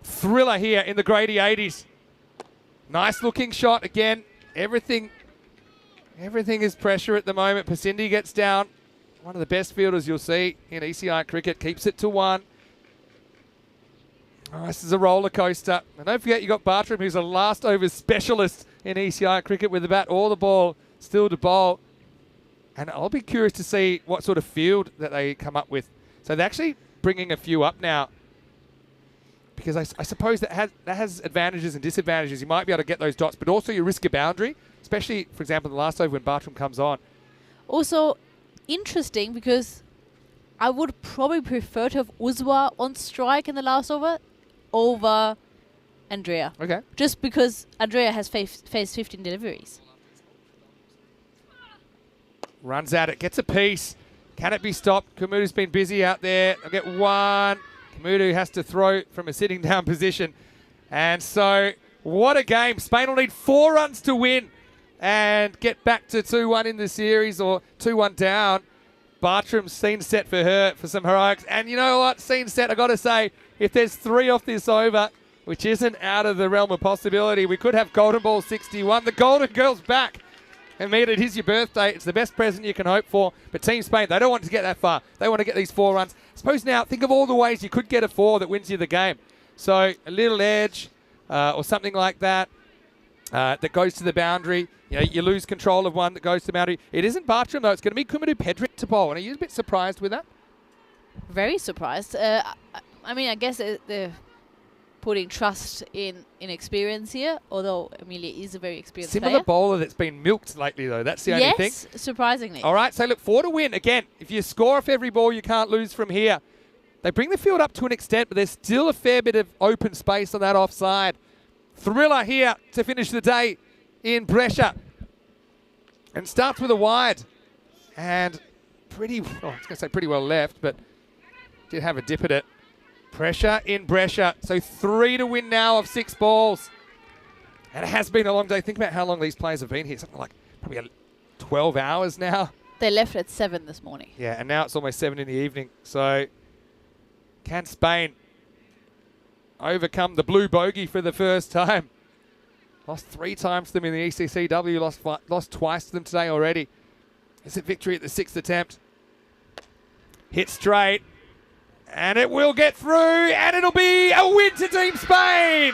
Thriller here in the Grady 80s. Nice looking shot again. Everything is pressure at the moment. Pasindi gets down. One of the best fielders you'll see in ECI cricket. Keeps it to 1. Oh, this is a roller coaster. And don't forget you got Bartram, who's a last over specialist in ECI cricket with the bat or the ball still to bowl. And I'll be curious to see what sort of field that they come up with. So they're actually bringing a few up now. Because I suppose that has advantages and disadvantages. You might be able to get those dots, but also you risk a boundary, especially, for example, the last over when Bartram comes on. Also, interesting because I would probably prefer to have Wiswa on strike in the last over Andrea. Okay. Just because Andrea has faced 15 deliveries. Runs at it, gets a piece. Can it be stopped? Kamudu's been busy out there. They'll get 1. Kamudu has to throw from a sitting down position. And so, what a game. Spain will need 4 runs to win and get back to 2-1 in the series or 2-1 down. Bartram, scene set for her for some heroics. And you know what? Scene set, I got to say, if there's 3 off this over, which isn't out of the realm of possibility, we could have Golden Ball 61. The Golden Girl's back. And Mia, it is your birthday. It's the best present you can hope for. But Team Spain, they don't want to get that far. They want to get these 4 runs. Suppose now, think of all the ways you could get a 4 that wins you the game. So a little edge or something like that that goes to the boundary. You know, you lose control of one that goes to the boundary. It isn't Bartram, though. It's going to be Kumadu Pedrick to bowl. And are you a bit surprised with that? Very surprised. I mean, I guess they're putting trust in experience here, although Amelia is a very experienced Similar player. bowler that's been milked lately, though. That's the only thing. Yes, surprisingly. All right, so look, 4 to win. Again, if you score off every ball, you can't lose from here. They bring the field up to an extent, but there's still a fair bit of open space on that offside. Thriller here to finish the day in Brescia. And starts with a wide. And I was going to say pretty well left, but did have a dip at it. Pressure in Brescia. So 3 to win now of 6 balls. And it has been a long day. Think about how long these players have been here. Something like probably 12 hours now. They left at 7 this morning. Yeah, and now it's almost 7 in the evening. So can Spain overcome the blue bogey for the first time? Lost 3 times to them in the ECI-W. Lost twice to them today already. Is it victory at the 6th attempt? Hit straight. And it will get through, and it'll be a win to Team Spain.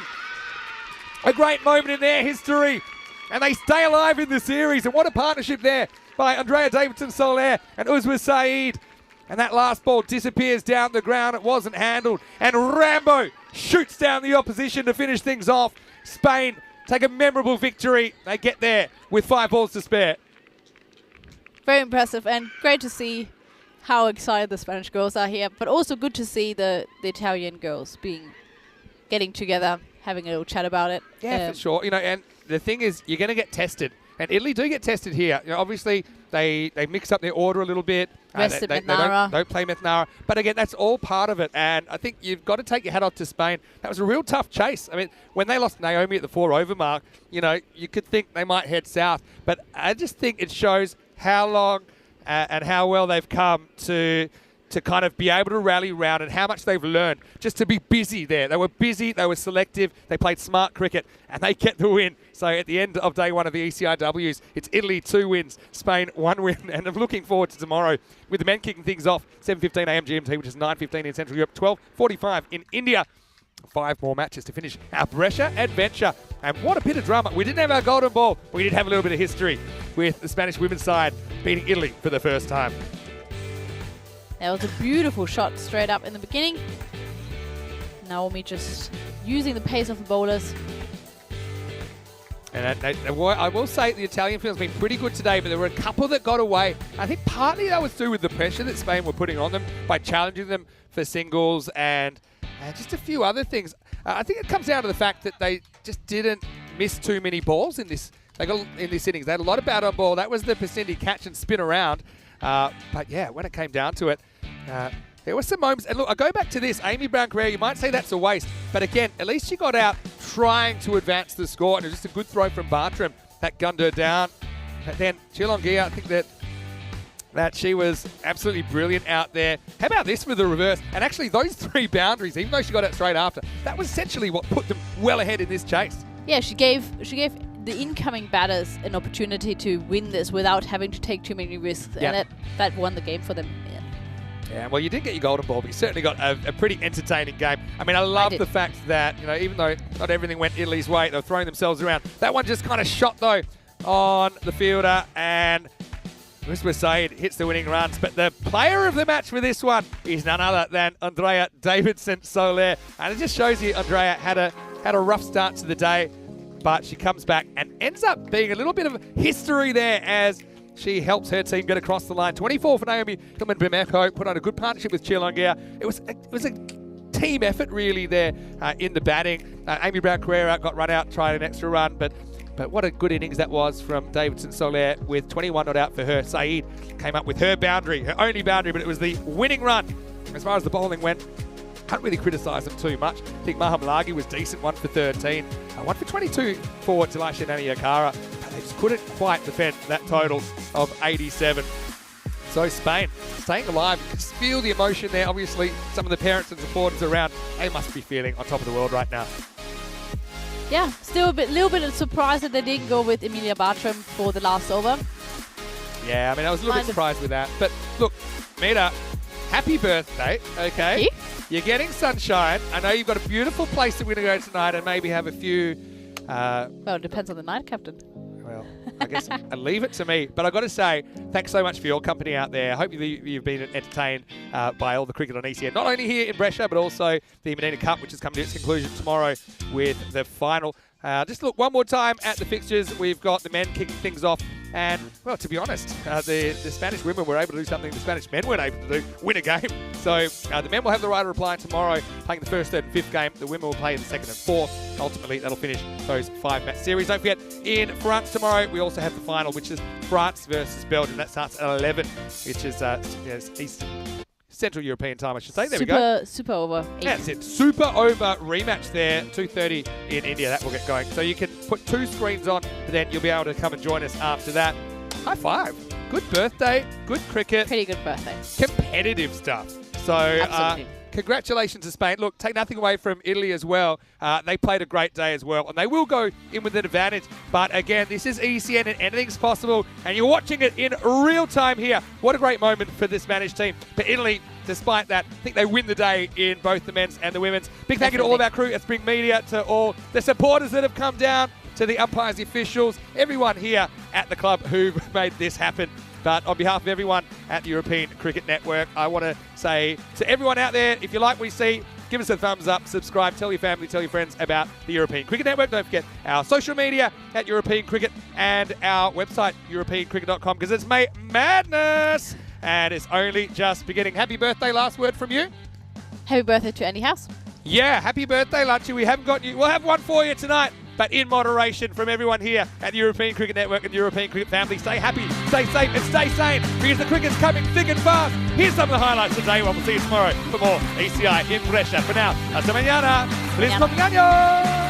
A great moment in their history. And they stay alive in the series. And what a partnership there by Andrea Davidson-Soler and Uzwa Saeed. And that last ball disappears down the ground. It wasn't handled. And Rambo shoots down the opposition to finish things off. Spain take a memorable victory. They get there with 5 balls to spare. Very impressive and great to see how excited the Spanish girls are here, but also good to see the Italian girls getting together, having a little chat about it. Yeah, for sure. You know, and the thing is, you're going to get tested. And Italy do get tested here. You know, obviously, they mix up their order a little bit. Rested they Metnara. don't play Metnara. But again, that's all part of it. And I think you've got to take your hat off to Spain. That was a real tough chase. I mean, when they lost Naomi at the 4 over mark, you know, you could think they might head south. But I just think it shows how long and how well they've come to kind of be able to rally round and how much they've learned just to be busy there. They were busy, they were selective, they played smart cricket, and they get the win. So at the end of day 1 of the ECI-Ws, it's Italy 2 wins, Spain 1 win, and I'm looking forward to tomorrow with the men kicking things off, 7:15 a.m. GMT, which is 9:15 in Central Europe, 12:45 in India. 5 more matches to finish our Brescia adventure. And what a bit of drama. We didn't have our golden ball, but we did have a little bit of history with the Spanish women's side beating Italy for the first time. That was a beautiful shot straight up in the beginning. Naomi just using the pace of the bowlers. And I will say the Italian field's been pretty good today, but there were a couple that got away. I think partly that was due with the pressure that Spain were putting on them by challenging them for singles and just a few other things. I think it comes down to the fact that they just didn't miss too many balls in this innings. They had a lot of bat on ball. That was the Pasindi catch and spin around. But yeah, when it came down to it, there were some moments. And look, I go back to this. Amy Brown-Carrere, you might say that's a waste. But again, at least she got out trying to advance the score. And it was just a good throw from Bartram that gunned her down. But then Chilongia, I think that she was absolutely brilliant out there. How about this for the reverse? And actually, those 3 boundaries, even though she got out straight after, that was essentially what put them well ahead in this chase. Yeah, she gave the incoming batters an opportunity to win this without having to take too many risks, and that won the game for them. Yeah, well, you did get your golden ball, but you certainly got a pretty entertaining game. I mean, I love the fact that, you know, even though not everything went Italy's way, they were throwing themselves around. That one just kind of shot, though, on the fielder, and Uzwa Saeed hits the winning runs. But the player of the match for this one is none other than Andrea Davidson-Soler. And it just shows you Andrea had a rough start to the day, but she comes back and ends up being a little bit of history there as she helps her team get across the line. 24 for Naomi Hillman-Bermejo, put on a good partnership with Chilongia. It was a team effort really there in the batting. Amy Brown-Carrere got run out, tried an extra run, but what a good innings that was from Davidson-Soler with 21 not out for her. Saeed came up with her boundary, her only boundary, but it was the winning run. As far as the bowling went, can't really criticise them too much. I think Maham Lagi was decent, 1 for 13. 1 for 22 for Tilasha Naniakara. But they just couldn't quite defend that total of 87. So Spain, staying alive. You can just feel the emotion there. Obviously, some of the parents and supporters around, they must be feeling on top of the world right now. Yeah, still a little bit of surprise that they didn't go with Emilia Bartram for the last over. Yeah, I mean, I was a little bit surprised with that. But look, Mita, happy birthday, okay? You're getting sunshine. I know you've got a beautiful place that we're going to go tonight and maybe have a few... well, it depends on the night, Captain. Well, I guess I'll leave it to me. But I've got to say, thanks so much for your company out there. I hope you've been entertained by all the cricket on ECN, not only here in Brescia, but also the Medina Cup, which is coming to its conclusion tomorrow with the final. Just look one more time at the fixtures. We've got the men kicking things off. And, well, to be honest, the Spanish women were able to do something the Spanish men weren't able to do, win a game. So the men will have the right of reply tomorrow, playing the first, third and fifth game. The women will play in the second and fourth. Ultimately, that'll finish those 5-match series. Don't forget, in France tomorrow, we also have the final, which is France versus Belgium. That starts at 11, which is Central European time, I should say. There we go. Super over. That's it. Super over rematch there, 2:30 in India. That will get going. So you can put 2 screens on, but then you'll be able to come and join us after that. High five. Good birthday. Good cricket. Pretty good birthday. Competitive stuff. So Absolutely. Congratulations to Spain. Look, take nothing away from Italy as well. They played a great day as well, and they will go in with an advantage. But again, this is ECN and anything's possible, and you're watching it in real time here. What a great moment for the Spanish team. But Italy, despite that, I think they win the day in both the men's and the women's. Big thank you to all of our crew at Spring Media, to all the supporters that have come down, to the umpires, the officials, everyone here at the club who made this happen. But on behalf of everyone at the European Cricket Network, I want to say to everyone out there, if you like what you see, give us a thumbs up, subscribe, tell your family, tell your friends about the European Cricket Network. Don't forget our social media at European Cricket and our website, europeancricket.com, because it's madness and it's only just beginning. Happy birthday. Last word from you. Happy birthday to Andy House. Yeah, happy birthday, Lunchy. We haven't got you. We'll have one for you tonight, but in moderation from everyone here at the European Cricket Network and the European Cricket family. Stay happy, stay safe, and stay sane, because the cricket's coming thick and fast. Here's some of the highlights today. We'll see you tomorrow for more ECI in Brescia. For now, hasta mañana. Feliz cumpleaños!